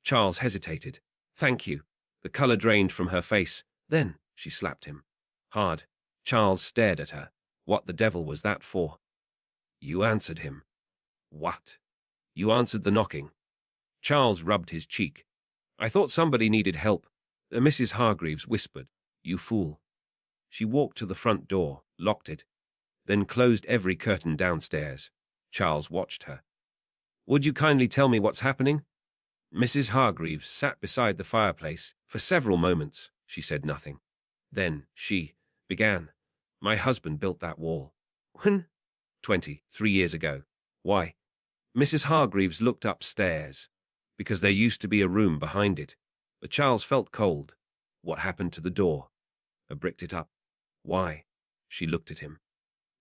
Charles hesitated. Thank you. The colour drained from her face. Then she slapped him. Hard. Charles stared at her. What the devil was that for? You answered him. What? You answered the knocking. Charles rubbed his cheek. I thought somebody needed help. Mrs. Hargreaves whispered. You fool. She walked to the front door, locked it, then closed every curtain downstairs. Charles watched her. Would you kindly tell me what's happening? Mrs. Hargreaves sat beside the fireplace. For several moments, she said nothing. Then she began. My husband built that wall. When? 23 years ago. Why? Mrs. Hargreaves looked upstairs. Because there used to be a room behind it. But Charles felt cold. What happened to the door? I bricked it up. Why? She looked at him.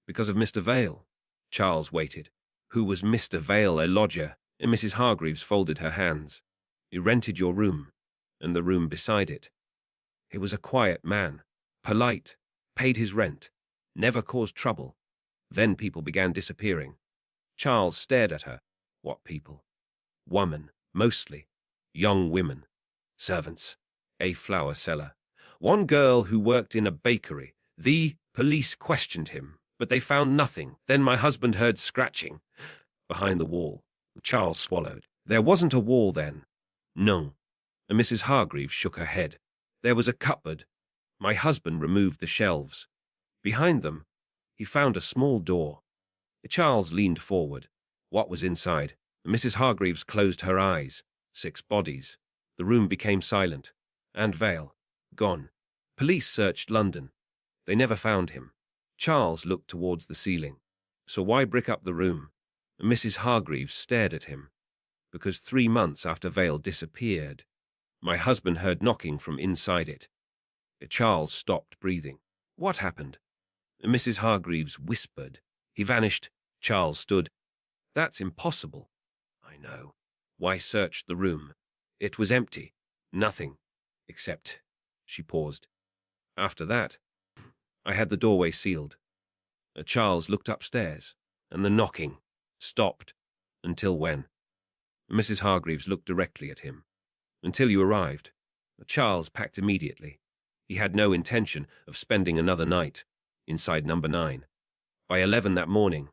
Because of Mr. Vale. Charles waited. Who was Mr. Vale, a lodger? And Mrs. Hargreaves folded her hands. He rented your room, and the room beside it. He was a quiet man, polite, paid his rent, never caused trouble. Then people began disappearing. Charles stared at her. What people? Women, mostly. Young women. Servants. A flower seller. One girl who worked in a bakery. The police questioned him, but they found nothing. Then my husband heard scratching behind the wall. Charles swallowed. There wasn't a wall then. No. And Mrs. Hargreaves shook her head. There was a cupboard. My husband removed the shelves. Behind them, he found a small door. Charles leaned forward. What was inside? Mrs. Hargreaves closed her eyes. 6 bodies. The room became silent. And Vale. Gone. Police searched London. They never found him. Charles looked towards the ceiling. So why brick up the room? Mrs. Hargreaves stared at him. Because 3 months after Vale disappeared, my husband heard knocking from inside it. Charles stopped breathing. What happened? Mrs. Hargreaves whispered. He vanished. Charles stood. That's impossible. I know. Why search the room? It was empty. Nothing. Except... She paused. After that, I had the doorway sealed. Charles looked upstairs, and the knocking stopped. Until when? Mrs. Hargreaves looked directly at him. Until you arrived. Charles packed immediately. He had no intention of spending another night inside number 9. By 11 that morning,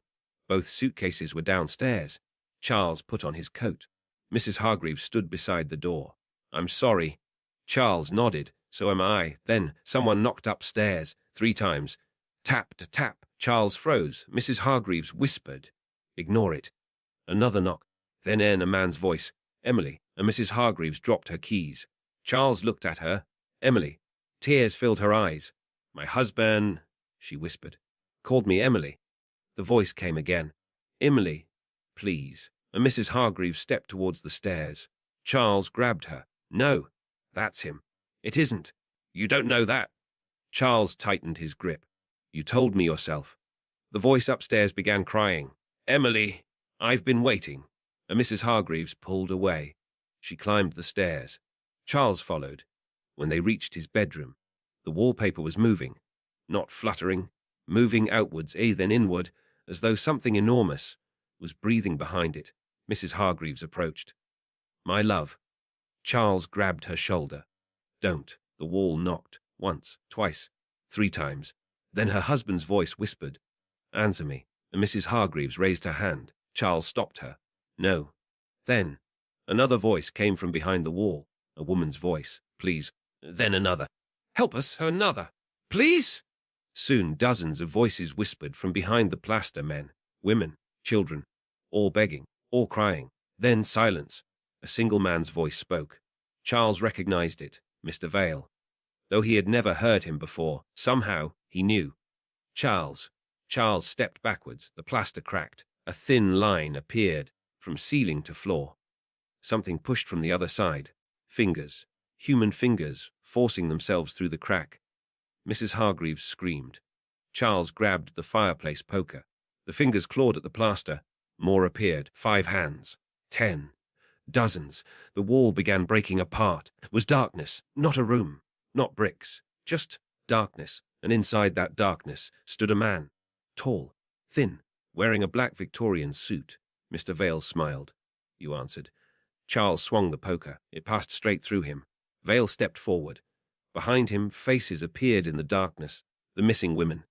both suitcases were downstairs. Charles put on his coat. Mrs. Hargreaves stood beside the door. I'm sorry. Charles nodded. So am I. Then someone knocked upstairs 3 times. Tap to tap. Charles froze. Mrs. Hargreaves whispered. Ignore it. Another knock. Then a man's voice. Emily. And Mrs. Hargreaves dropped her keys. Charles looked at her. Emily. Tears filled her eyes. My husband, she whispered, called me Emily. The voice came again. Emily, please. And Mrs. Hargreaves stepped towards the stairs. Charles grabbed her. No, that's him. It isn't. You don't know that. Charles tightened his grip. You told me yourself. The voice upstairs began crying. Emily, I've been waiting. And Mrs. Hargreaves pulled away. She climbed the stairs. Charles followed. When they reached his bedroom, the wallpaper was moving. Not fluttering, moving outwards, then inward, as though something enormous was breathing behind it. Mrs. Hargreaves approached. My love. Charles grabbed her shoulder. Don't. The wall knocked. Once, twice, 3 times. Then her husband's voice whispered, Answer me. And Mrs. Hargreaves raised her hand. Charles stopped her. No. Then, another voice came from behind the wall. A woman's voice. Please. Then another. Help us, another. Please? Soon dozens of voices whispered from behind the plaster, men, women, children, all begging, all crying. Then silence. A single man's voice spoke. Charles recognized it, Mr. Vale. Though he had never heard him before, somehow he knew. Charles. Charles stepped backwards, the plaster cracked. A thin line appeared from ceiling to floor. Something pushed from the other side. Fingers, human fingers, forcing themselves through the crack. Mrs. Hargreaves screamed. Charles grabbed the fireplace poker. The fingers clawed at the plaster. More appeared. 5 hands. 10. Dozens. The wall began breaking apart. It was darkness, not a room, not bricks, just darkness. And inside that darkness stood a man. Tall, thin, wearing a black Victorian suit. Mr. Vale smiled. You answered. Charles swung the poker. It passed straight through him. Vale stepped forward. Behind him, faces appeared in the darkness. The missing women.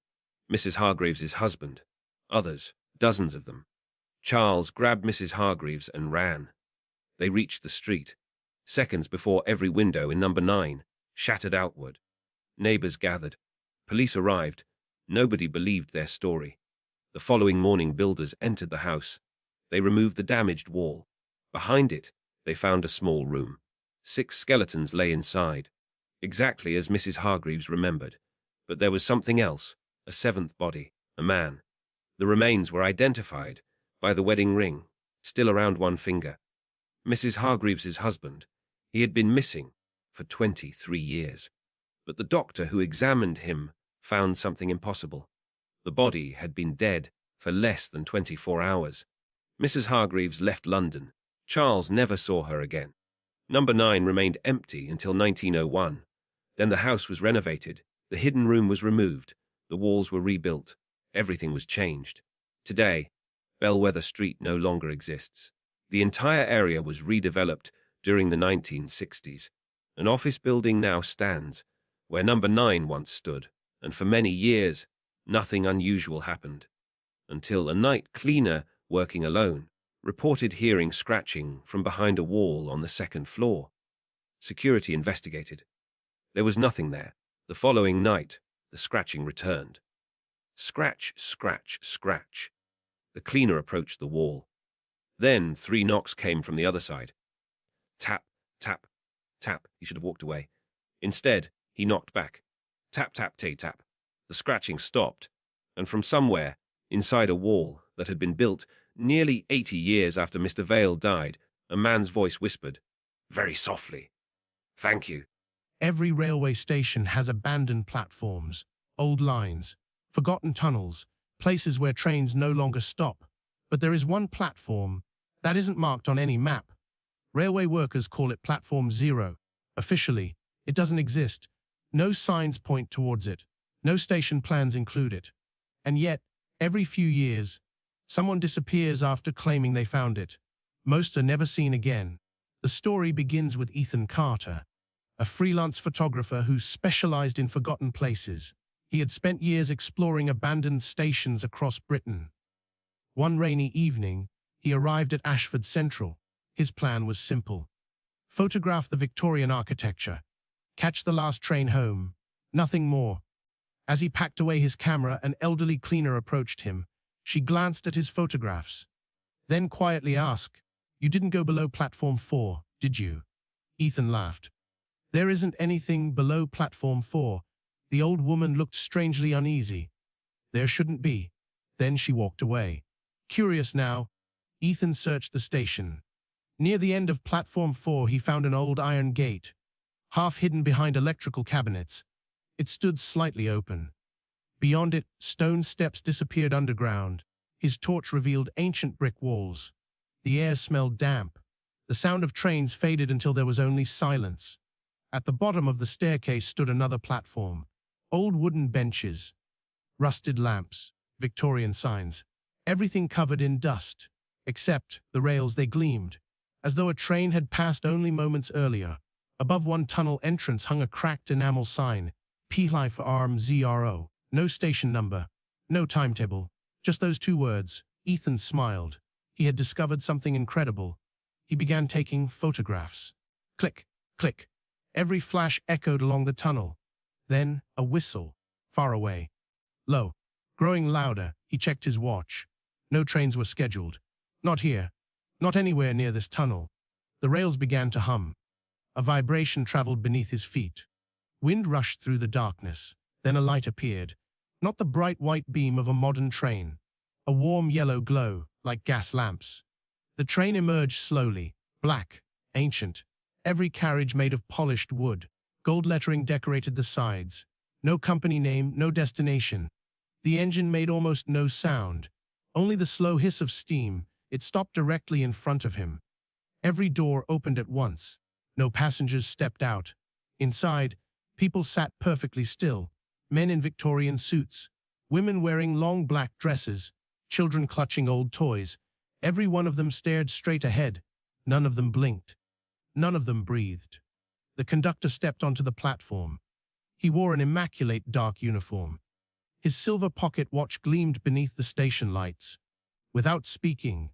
Mrs. Hargreaves' husband. Others, dozens of them. Charles grabbed Mrs. Hargreaves and ran. They reached the street. Seconds before every window in number 9 shattered outward. Neighbors gathered. Police arrived. Nobody believed their story. The following morning, builders entered the house. They removed the damaged wall. Behind it, they found a small room. 6 skeletons lay inside, exactly as Mrs. Hargreaves remembered. But there was something else, a 7th body, a man. The remains were identified by the wedding ring, still around one finger. Mrs. Hargreaves' husband. He had been missing for 23 years. But the doctor who examined him found something impossible. The body had been dead for less than 24 hours. Mrs. Hargreaves left London. Charles never saw her again. Number 9 remained empty until 1901. Then the house was renovated. The hidden room was removed. The walls were rebuilt. Everything was changed. Today, Bellwether Street no longer exists. The entire area was redeveloped during the 1960s. An office building now stands where number 9 once stood, and for many years, nothing unusual happened. Until a night cleaner, working alone, reported hearing scratching from behind a wall on the 2nd floor. Security investigated. There was nothing there. The following night, the scratching returned. Scratch, scratch, scratch. The cleaner approached the wall. Then 3 knocks came from the other side. Tap, tap, tap. He should have walked away. Instead, he knocked back. Tap, tap, tap. The scratching stopped, and from somewhere, inside a wall that had been built nearly 80 years after Mr. Vale died, a man's voice whispered, very softly, "Thank you." Every railway station has abandoned platforms, old lines, forgotten tunnels, places where trains no longer stop. But there is one platform that isn't marked on any map. Railway workers call it Platform 0. Officially, it doesn't exist. No signs point towards it. No station plans include it. And yet, every few years, someone disappears after claiming they found it. Most are never seen again. The story begins with Ethan Carter, a freelance photographer who specialized in forgotten places. He had spent years exploring abandoned stations across Britain. One rainy evening, he arrived at Ashford Central. His plan was simple. Photograph the Victorian architecture. Catch the last train home. Nothing more. As he packed away his camera, an elderly cleaner approached him. She glanced at his photographs, then quietly asked, "You didn't go below Platform 4, did you?" Ethan laughed. "There isn't anything below Platform 4. The old woman looked strangely uneasy. "There shouldn't be." Then she walked away. Curious now, Ethan searched the station. Near the end of Platform 4, he found an old iron gate, half hidden behind electrical cabinets. It stood slightly open. Beyond it, stone steps disappeared underground. His torch revealed ancient brick walls. The air smelled damp. The sound of trains faded until there was only silence. At the bottom of the staircase stood another platform. Old wooden benches, rusted lamps, Victorian signs. Everything covered in dust, except the rails. They gleamed, as though a train had passed only moments earlier. Above one tunnel entrance hung a cracked enamel sign, P-High for Arm ZRO. No station number, no timetable, just those 2 words. Ethan smiled. He had discovered something incredible. He began taking photographs. Click, click. Every flash echoed along the tunnel. Then a whistle, far away. Low. Growing louder, he checked his watch. No trains were scheduled. Not here. Not anywhere near this tunnel. The rails began to hum. A vibration traveled beneath his feet. Wind rushed through the darkness. Then a light appeared. Not the bright white beam of a modern train. A warm yellow glow, like gas lamps. The train emerged slowly, black, ancient. Every carriage made of polished wood. Gold lettering decorated the sides. No company name, no destination. The engine made almost no sound. Only the slow hiss of steam. It stopped directly in front of him. Every door opened at once. No passengers stepped out. Inside, people sat perfectly still. Men in Victorian suits. Women wearing long black dresses. Children clutching old toys. Every one of them stared straight ahead. None of them blinked. None of them breathed. The conductor stepped onto the platform. He wore an immaculate dark uniform. His silver pocket watch gleamed beneath the station lights. Without speaking,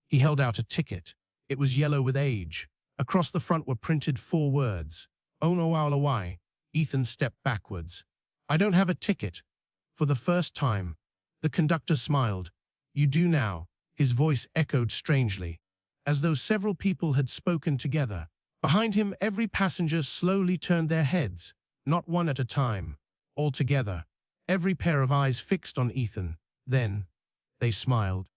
he held out a ticket. It was yellow with age. Across the front were printed 4 words. Onowalawai. Ethan stepped backwards. I don't have a ticket. For the first time, the conductor smiled. You do now. His voice echoed strangely, as though several people had spoken together. Behind him, every passenger slowly turned their heads, not one at a time, all together, every pair of eyes fixed on Ethan. Then, they smiled.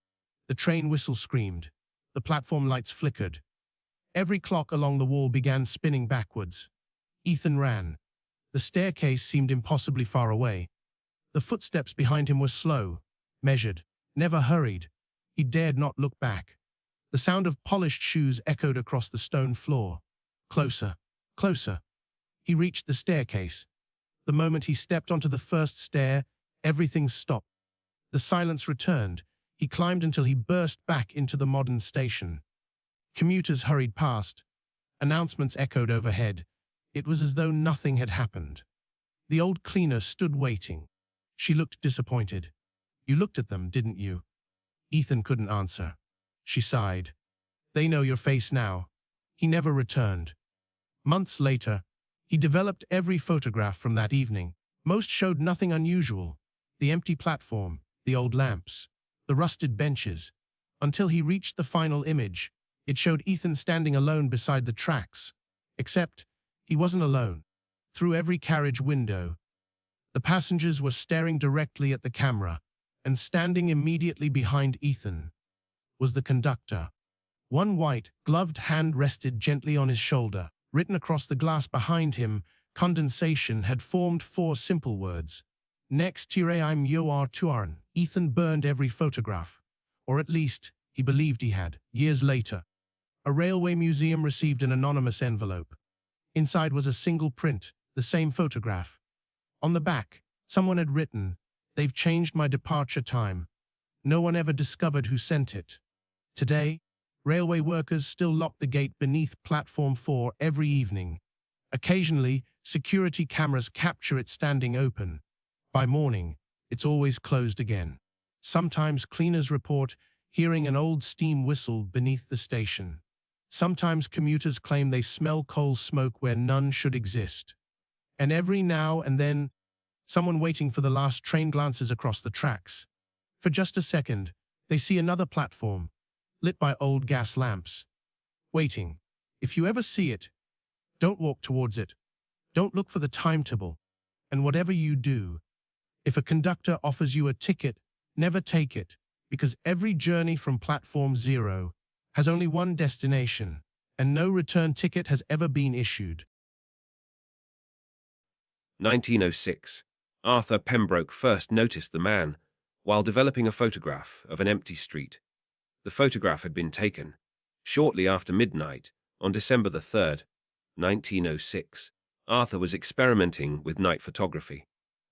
The train whistle screamed. The platform lights flickered. Every clock along the wall began spinning backwards. Ethan ran. The staircase seemed impossibly far away. The footsteps behind him were slow, measured, never hurried. He dared not look back. The sound of polished shoes echoed across the stone floor. Closer, closer. He reached the staircase. The moment he stepped onto the first stair, everything stopped. The silence returned. He climbed until he burst back into the modern station. Commuters hurried past. Announcements echoed overhead. It was as though nothing had happened. The old cleaner stood waiting. She looked disappointed. You looked at them, didn't you? Ethan couldn't answer. She sighed. They know your face now. He never returned. Months later, he developed every photograph from that evening. Most showed nothing unusual. The empty platform, the old lamps, the rusted benches. Until he reached the final image, it showed Ethan standing alone beside the tracks. Except, he wasn't alone. Through every carriage window, the passengers were staring directly at the camera, and standing immediately behind Ethan was the conductor. One white, gloved hand rested gently on his shoulder. Written across the glass behind him, condensation had formed 4 simple words. Next tire I'm yoar tuarn. Ethan burned every photograph. Or at least, he believed he had. Years later, a railway museum received an anonymous envelope. Inside was a single print, the same photograph. On the back, someone had written, "They've changed my departure time." No one ever discovered who sent it. Today, railway workers still lock the gate beneath Platform 4 every evening. Occasionally, security cameras capture it standing open. By morning, it's always closed again. Sometimes cleaners report hearing an old steam whistle beneath the station. Sometimes commuters claim they smell coal smoke where none should exist. And every now and then, someone waiting for the last train glances across the tracks. For just a second, they see another platform, lit by old gas lamps. Waiting. If you ever see it, don't walk towards it. Don't look for the timetable. And whatever you do, if a conductor offers you a ticket, never take it, because every journey from Platform 0 has only one destination, and no return ticket has ever been issued. 1906. Arthur Pembroke first noticed the man while developing a photograph of an empty street. The photograph had been taken shortly after midnight on December the 3rd, 1906. Arthur was experimenting with night photography.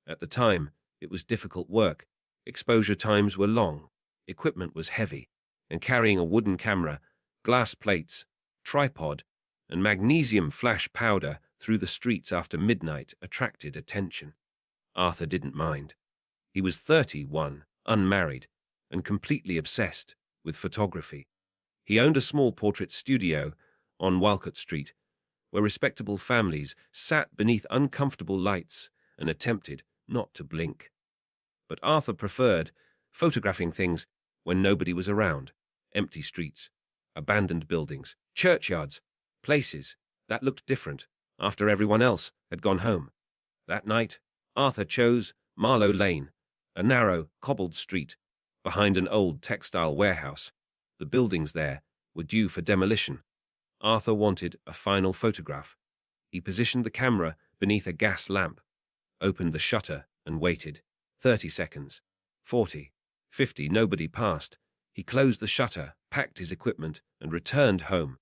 At the time, it was difficult work. Exposure times were long, equipment was heavy, and carrying a wooden camera, glass plates, tripod, and magnesium flash powder through the streets after midnight attracted attention. Arthur didn't mind. He was 31, unmarried, and completely obsessed with photography. He owned a small portrait studio on Walcott Street, where respectable families sat beneath uncomfortable lights and attempted not to blink. But Arthur preferred photographing things when nobody was around. Empty streets, abandoned buildings, churchyards, places that looked different after everyone else had gone home. That night, Arthur chose Marlow Lane, a narrow, cobbled street behind an old textile warehouse. The buildings there were due for demolition. Arthur wanted a final photograph. He positioned the camera beneath a gas lamp, opened the shutter and waited. 30 seconds, 40, 50, nobody passed. He closed the shutter, packed his equipment, and returned home.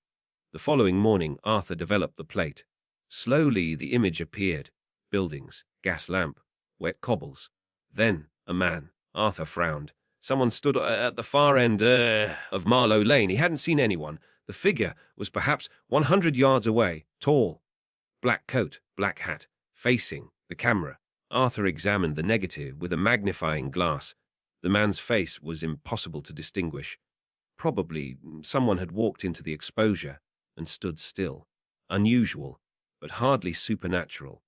The following morning, Arthur developed the plate. Slowly, the image appeared. Buildings, gas lamp, wet cobbles. Then, a man. Arthur frowned. Someone stood at the far end of Marlow Lane. He hadn't seen anyone. The figure was perhaps 100 yards away, tall. Black coat, black hat, facing the camera. Arthur examined the negative with a magnifying glass. The man's face was impossible to distinguish. Probably someone had walked into the exposure and stood still. Unusual, but hardly supernatural.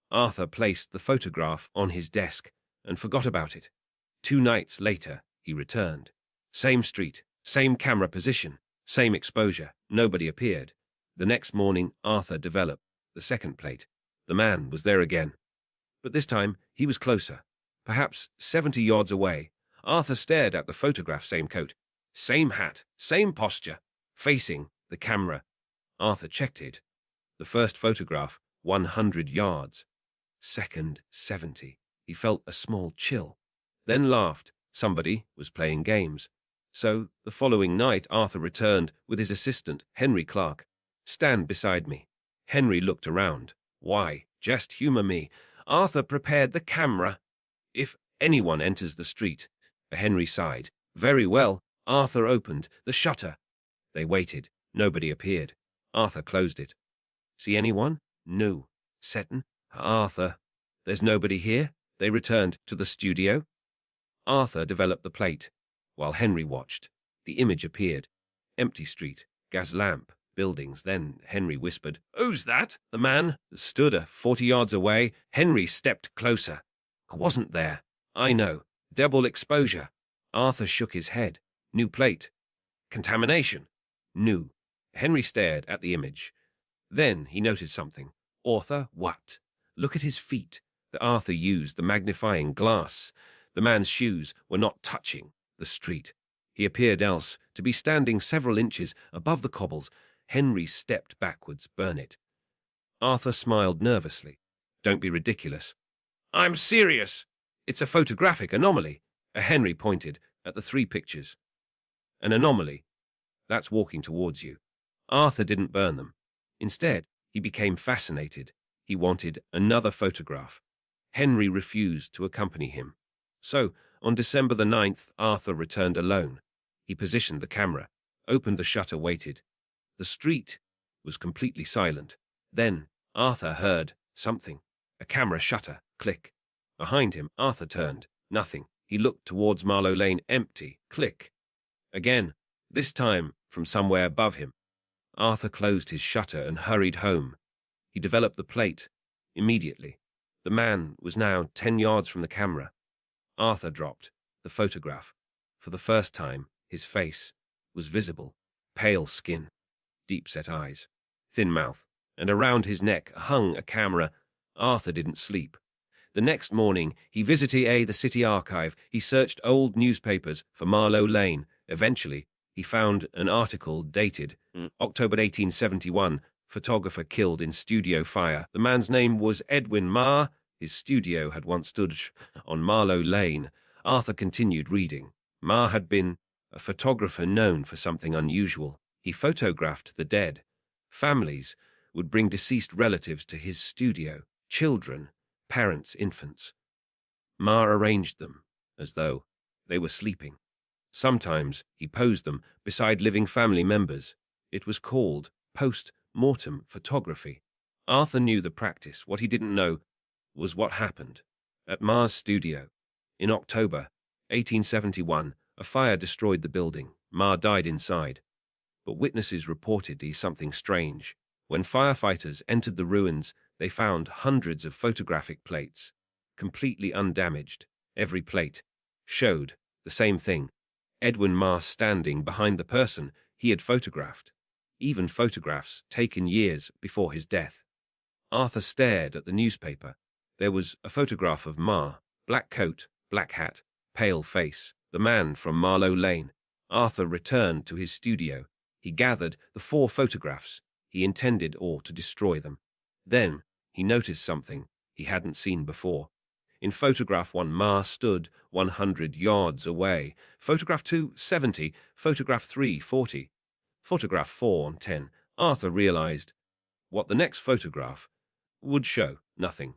Arthur placed the photograph on his desk and forgot about it. 2 nights later, he returned. Same street, same camera position, same exposure. Nobody appeared. The next morning, Arthur developed the second plate. The man was there again. But this time, he was closer, perhaps 70 yards away. Arthur stared at the photograph, same coat, same hat, same posture, facing the camera. Arthur checked it. The first photograph, 100 yards. Second, 70. He felt a small chill, then laughed. Somebody was playing games. So, the following night, Arthur returned with his assistant, Henry Clark. Stand beside me. Henry looked around. Why, just humor me. Arthur prepared the camera. If anyone enters the street, Henry sighed. Very well. Arthur opened the shutter. They waited. Nobody appeared. Arthur closed it. See anyone? No. Seton? Arthur. There's nobody here. They returned to the studio. Arthur developed the plate, while Henry watched. The image appeared. Empty street, gas lamp, buildings. Then Henry whispered, "Who's that?" The man stood 40 yards away. Henry stepped closer. I wasn't there. I know. Double exposure. Arthur shook his head. New plate. Contamination. New. Henry stared at the image. Then he noticed something. Arthur, what? Look at his feet. Arthur used the magnifying glass. The man's shoes were not touching the street. He appeared else to be standing several inches above the cobbles. Henry stepped backwards. Burn it. Arthur smiled nervously. Don't be ridiculous. I'm serious. It's a photographic anomaly. Henry pointed at the 3 pictures. An anomaly. That's walking towards you. Arthur didn't burn them. Instead, he became fascinated. He wanted another photograph. Henry refused to accompany him. So, on December the 9th, Arthur returned alone. He positioned the camera, opened the shutter, waited. The street was completely silent. Then, Arthur heard something. A camera shutter, click. Behind him, Arthur turned. Nothing. He looked towards Marlow Lane, empty. Click. Again, this time from somewhere above him. Arthur closed his shutter and hurried home. He developed the plate immediately. The man was now 10 yards from the camera. Arthur dropped the photograph. For the first time, his face was visible. Pale skin, deep-set eyes, thin mouth, and around his neck hung a camera. Arthur didn't sleep. The next morning, he visited the city archive. He searched old newspapers for Marlow Lane. Eventually, he found an article dated October 1871, photographer killed in studio fire. The man's name was Edwin Marr. His studio had once stood on Marlow Lane. Arthur continued reading. Marr had been a photographer known for something unusual. He photographed the dead. Families would bring deceased relatives to his studio, children, parents, infants. Marr arranged them as though they were sleeping. Sometimes he posed them beside living family members. It was called post-mortem photography. Arthur knew the practice. What he didn't know was what happened. At Marr's studio, in October 1871, a fire destroyed the building. Marr died inside. But witnesses reported something strange. When firefighters entered the ruins, they found hundreds of photographic plates, completely undamaged. Every plate showed the same thing: Edwin Marr standing behind the person he had photographed, even photographs taken years before his death. Arthur stared at the newspaper. There was a photograph of Marr, black coat, black hat, pale face, the man from Marlow Lane. Arthur returned to his studio. He gathered the 4 photographs. He intended to destroy them. Then he noticed something he hadn't seen before. In photograph 1, Marr stood 100 yards away. Photograph 2, 70. Photograph 3, 40. Photograph 4, 10. Arthur realized what the next photograph would show: nothing.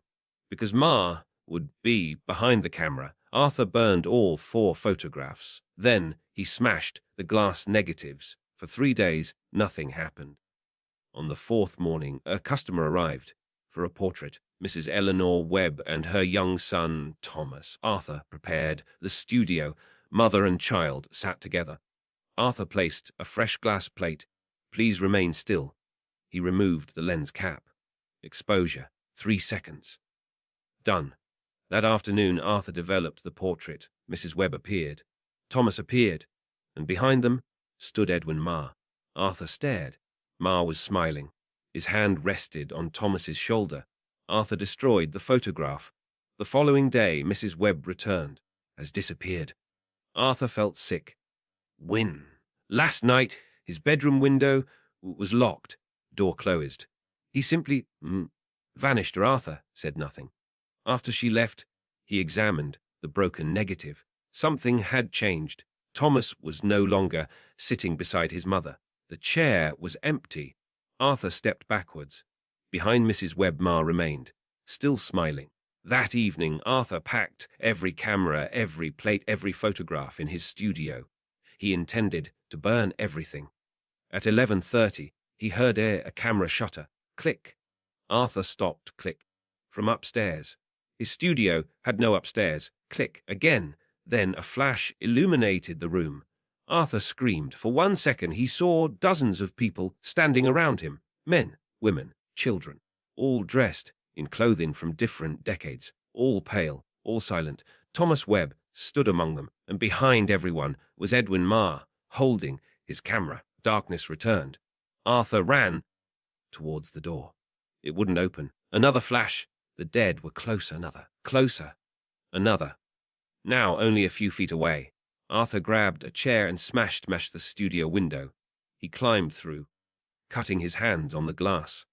Because Marr would be behind the camera, Arthur burned all 4 photographs. Then he smashed the glass negatives. For 3 days, nothing happened. On the 4th morning, a customer arrived for a portrait. Mrs. Eleanor Webb and her young son, Thomas. Arthur prepared the studio. Mother and child sat together. Arthur placed a fresh glass plate. Please remain still. He removed the lens cap. Exposure, 3 seconds. Done. That afternoon, Arthur developed the portrait. Mrs. Webb appeared. Thomas appeared, and behind them stood Edwin Marr. Arthur stared. Marr was smiling. His hand rested on Thomas's shoulder. Arthur destroyed the photograph. The following day, Mrs. Webb returned, has disappeared. Arthur felt sick. Win. Last night, his bedroom window was locked, door closed. He simply vanished. Arthur said nothing. After she left, he examined the broken negative. Something had changed. Thomas was no longer sitting beside his mother. The chair was empty. Arthur stepped backwards. Behind Mrs. Webb, Marr remained, still smiling. That evening, Arthur packed every camera, every plate, every photograph in his studio. He intended to burn everything. At 11:30, he heard a camera shutter. Click. Arthur stopped. Click. From upstairs. His studio had no upstairs. Click. Again. Then a flash illuminated the room. Arthur screamed. For 1 second, he saw dozens of people standing around him. Men, women, children, all dressed in clothing from different decades, all pale, all silent. Thomas Webb stood among them, and behind everyone was Edwin Marr, holding his camera. Darkness returned. Arthur ran towards the door. It wouldn't open. Another flash. The dead were closer. Another. Closer. Another. Now only a few feet away. Arthur grabbed a chair and smashed the studio window. He climbed through, cutting his hands on the glass.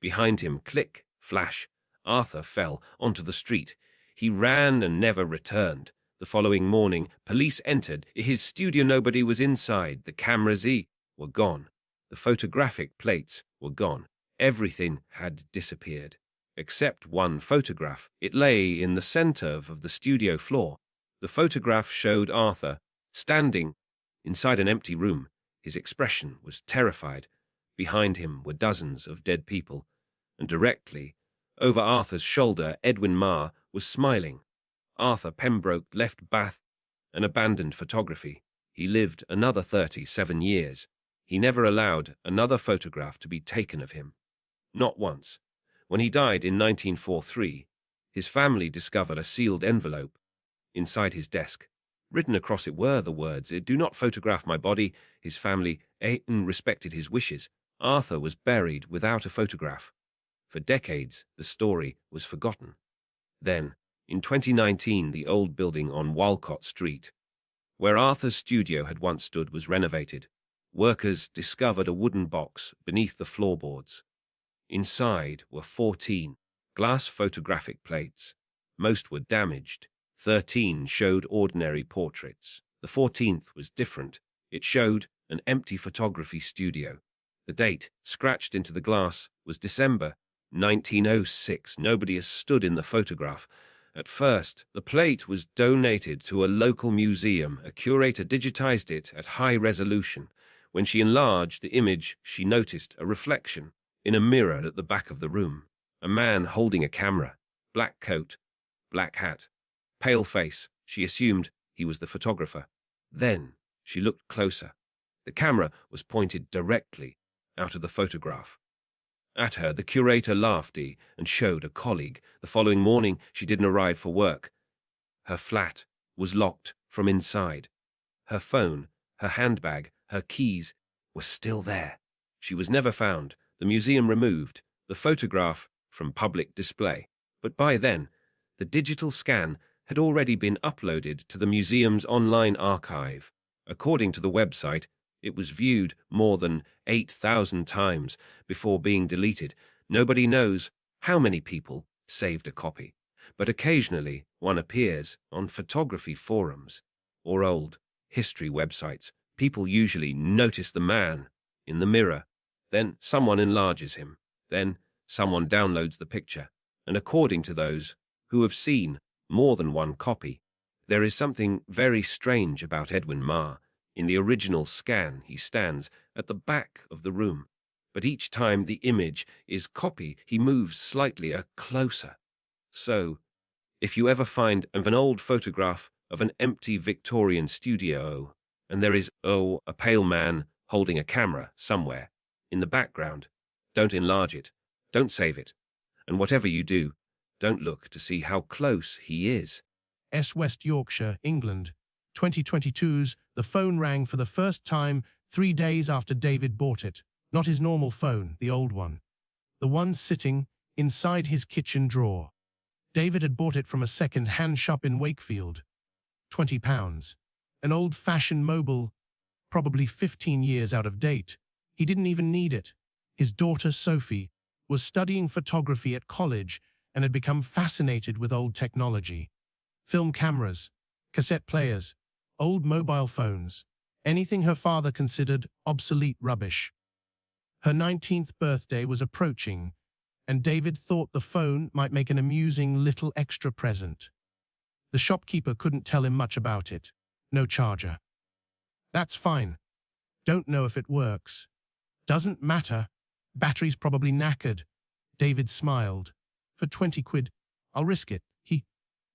Behind him, click, flash. Arthur fell onto the street. He ran and never returned. The following morning, police entered his studio. Nobody was inside. The cameras were gone. The photographic plates were gone. Everything had disappeared, except one photograph. It lay in the center of the studio floor. The photograph showed Arthur standing inside an empty room. His expression was terrified. Behind him were dozens of dead people, and directly over Arthur's shoulder, Edwin Marr was smiling. Arthur Pembroke left Bath and abandoned photography. He lived another 37 years. He never allowed another photograph to be taken of him. Not once. When he died in 1943, his family discovered a sealed envelope inside his desk. Written across it were the words, "Do not photograph my body." His family respected his wishes. Arthur was buried without a photograph. For decades, the story was forgotten. Then, in 2019, the old building on Walcott Street, where Arthur's studio had once stood, was renovated. Workers discovered a wooden box beneath the floorboards. Inside were 14 glass photographic plates. Most were damaged. 13 showed ordinary portraits. The 14th was different. It showed an empty photography studio. The date, scratched into the glass, was December 1906. Nobody has stood in the photograph. At first, the plate was donated to a local museum. A curator digitized it at high resolution. When she enlarged the image, she noticed a reflection in a mirror at the back of the room. A man holding a camera, black coat, black hat, pale face. She assumed he was the photographer. Then she looked closer. The camera was pointed directly out of the photograph. At her, the curator laughed and showed a colleague. The following morning, she didn't arrive for work. Her flat was locked from inside. Her phone, her handbag, her keys were still there. She was never found, the museum removed, the photograph from public display. But by then, the digital scan had already been uploaded to the museum's online archive. According to the website, it was viewed more than 8,000 times before being deleted. Nobody knows how many people saved a copy, but occasionally one appears on photography forums or old history websites. People usually notice the man in the mirror, then someone enlarges him, then someone downloads the picture, and according to those who have seen more than one copy, there is something very strange about Edwin Marr. In the original scan, he stands at the back of the room, but each time the image is copied, he moves slightly closer. So, if you ever find an old photograph of an empty Victorian studio, and there is, a pale man holding a camera somewhere in the background, don't enlarge it, don't save it, and whatever you do, don't look to see how close he is. West Yorkshire, England. 2022's The phone rang for the first time 3 days after David bought it. Not his normal phone, the old one. The one sitting inside his kitchen drawer. David had bought it from a second-hand shop in Wakefield. £20. An old-fashioned mobile, probably 15 years out of date. He didn't even need it. His daughter, Sophie, was studying photography at college and had become fascinated with old technology. Film cameras, cassette players, old mobile phones, anything her father considered obsolete rubbish. Her 19th birthday was approaching, and David thought the phone might make an amusing little extra present. The shopkeeper couldn't tell him much about it. No charger. That's fine. Don't know if it works. Doesn't matter. Battery's probably knackered. David smiled. For 20 quid, I'll risk it. He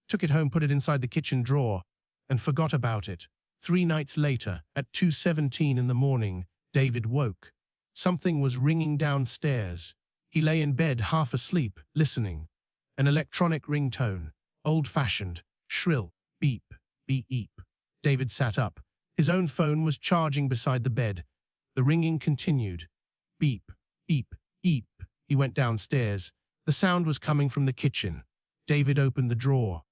took it home, put it inside the kitchen drawer, and forgot about it. 3 nights later, at 2:17 in the morning, David woke. Something was ringing downstairs. He lay in bed half asleep, listening. An electronic ringtone, old-fashioned, shrill, beep, beep. David sat up. His own phone was charging beside the bed. The ringing continued. Beep, beep, beep. He went downstairs. The sound was coming from the kitchen. David opened the drawer.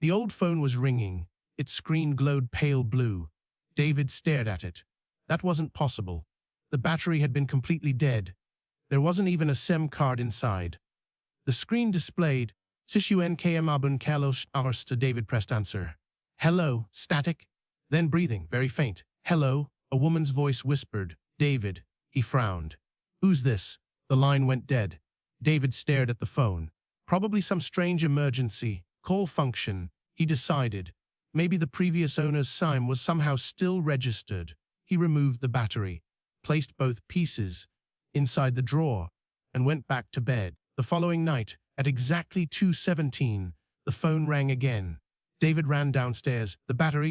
The old phone was ringing. Its screen glowed pale blue. David stared at it. That wasn't possible. The battery had been completely dead. There wasn't even a SIM card inside. The screen displayed, "Sishunkm abun kalos hours." David pressed answer. "Hello, static?" Then breathing, very faint. "Hello," a woman's voice whispered. "David." He frowned. "Who's this?" The line went dead. David stared at the phone. Probably some strange emergency call function, he decided. Maybe the previous owner's SIM was somehow still registered. He removed the battery, placed both pieces inside the drawer, and went back to bed. The following night, at exactly 2:17, the phone rang again. David ran downstairs. The battery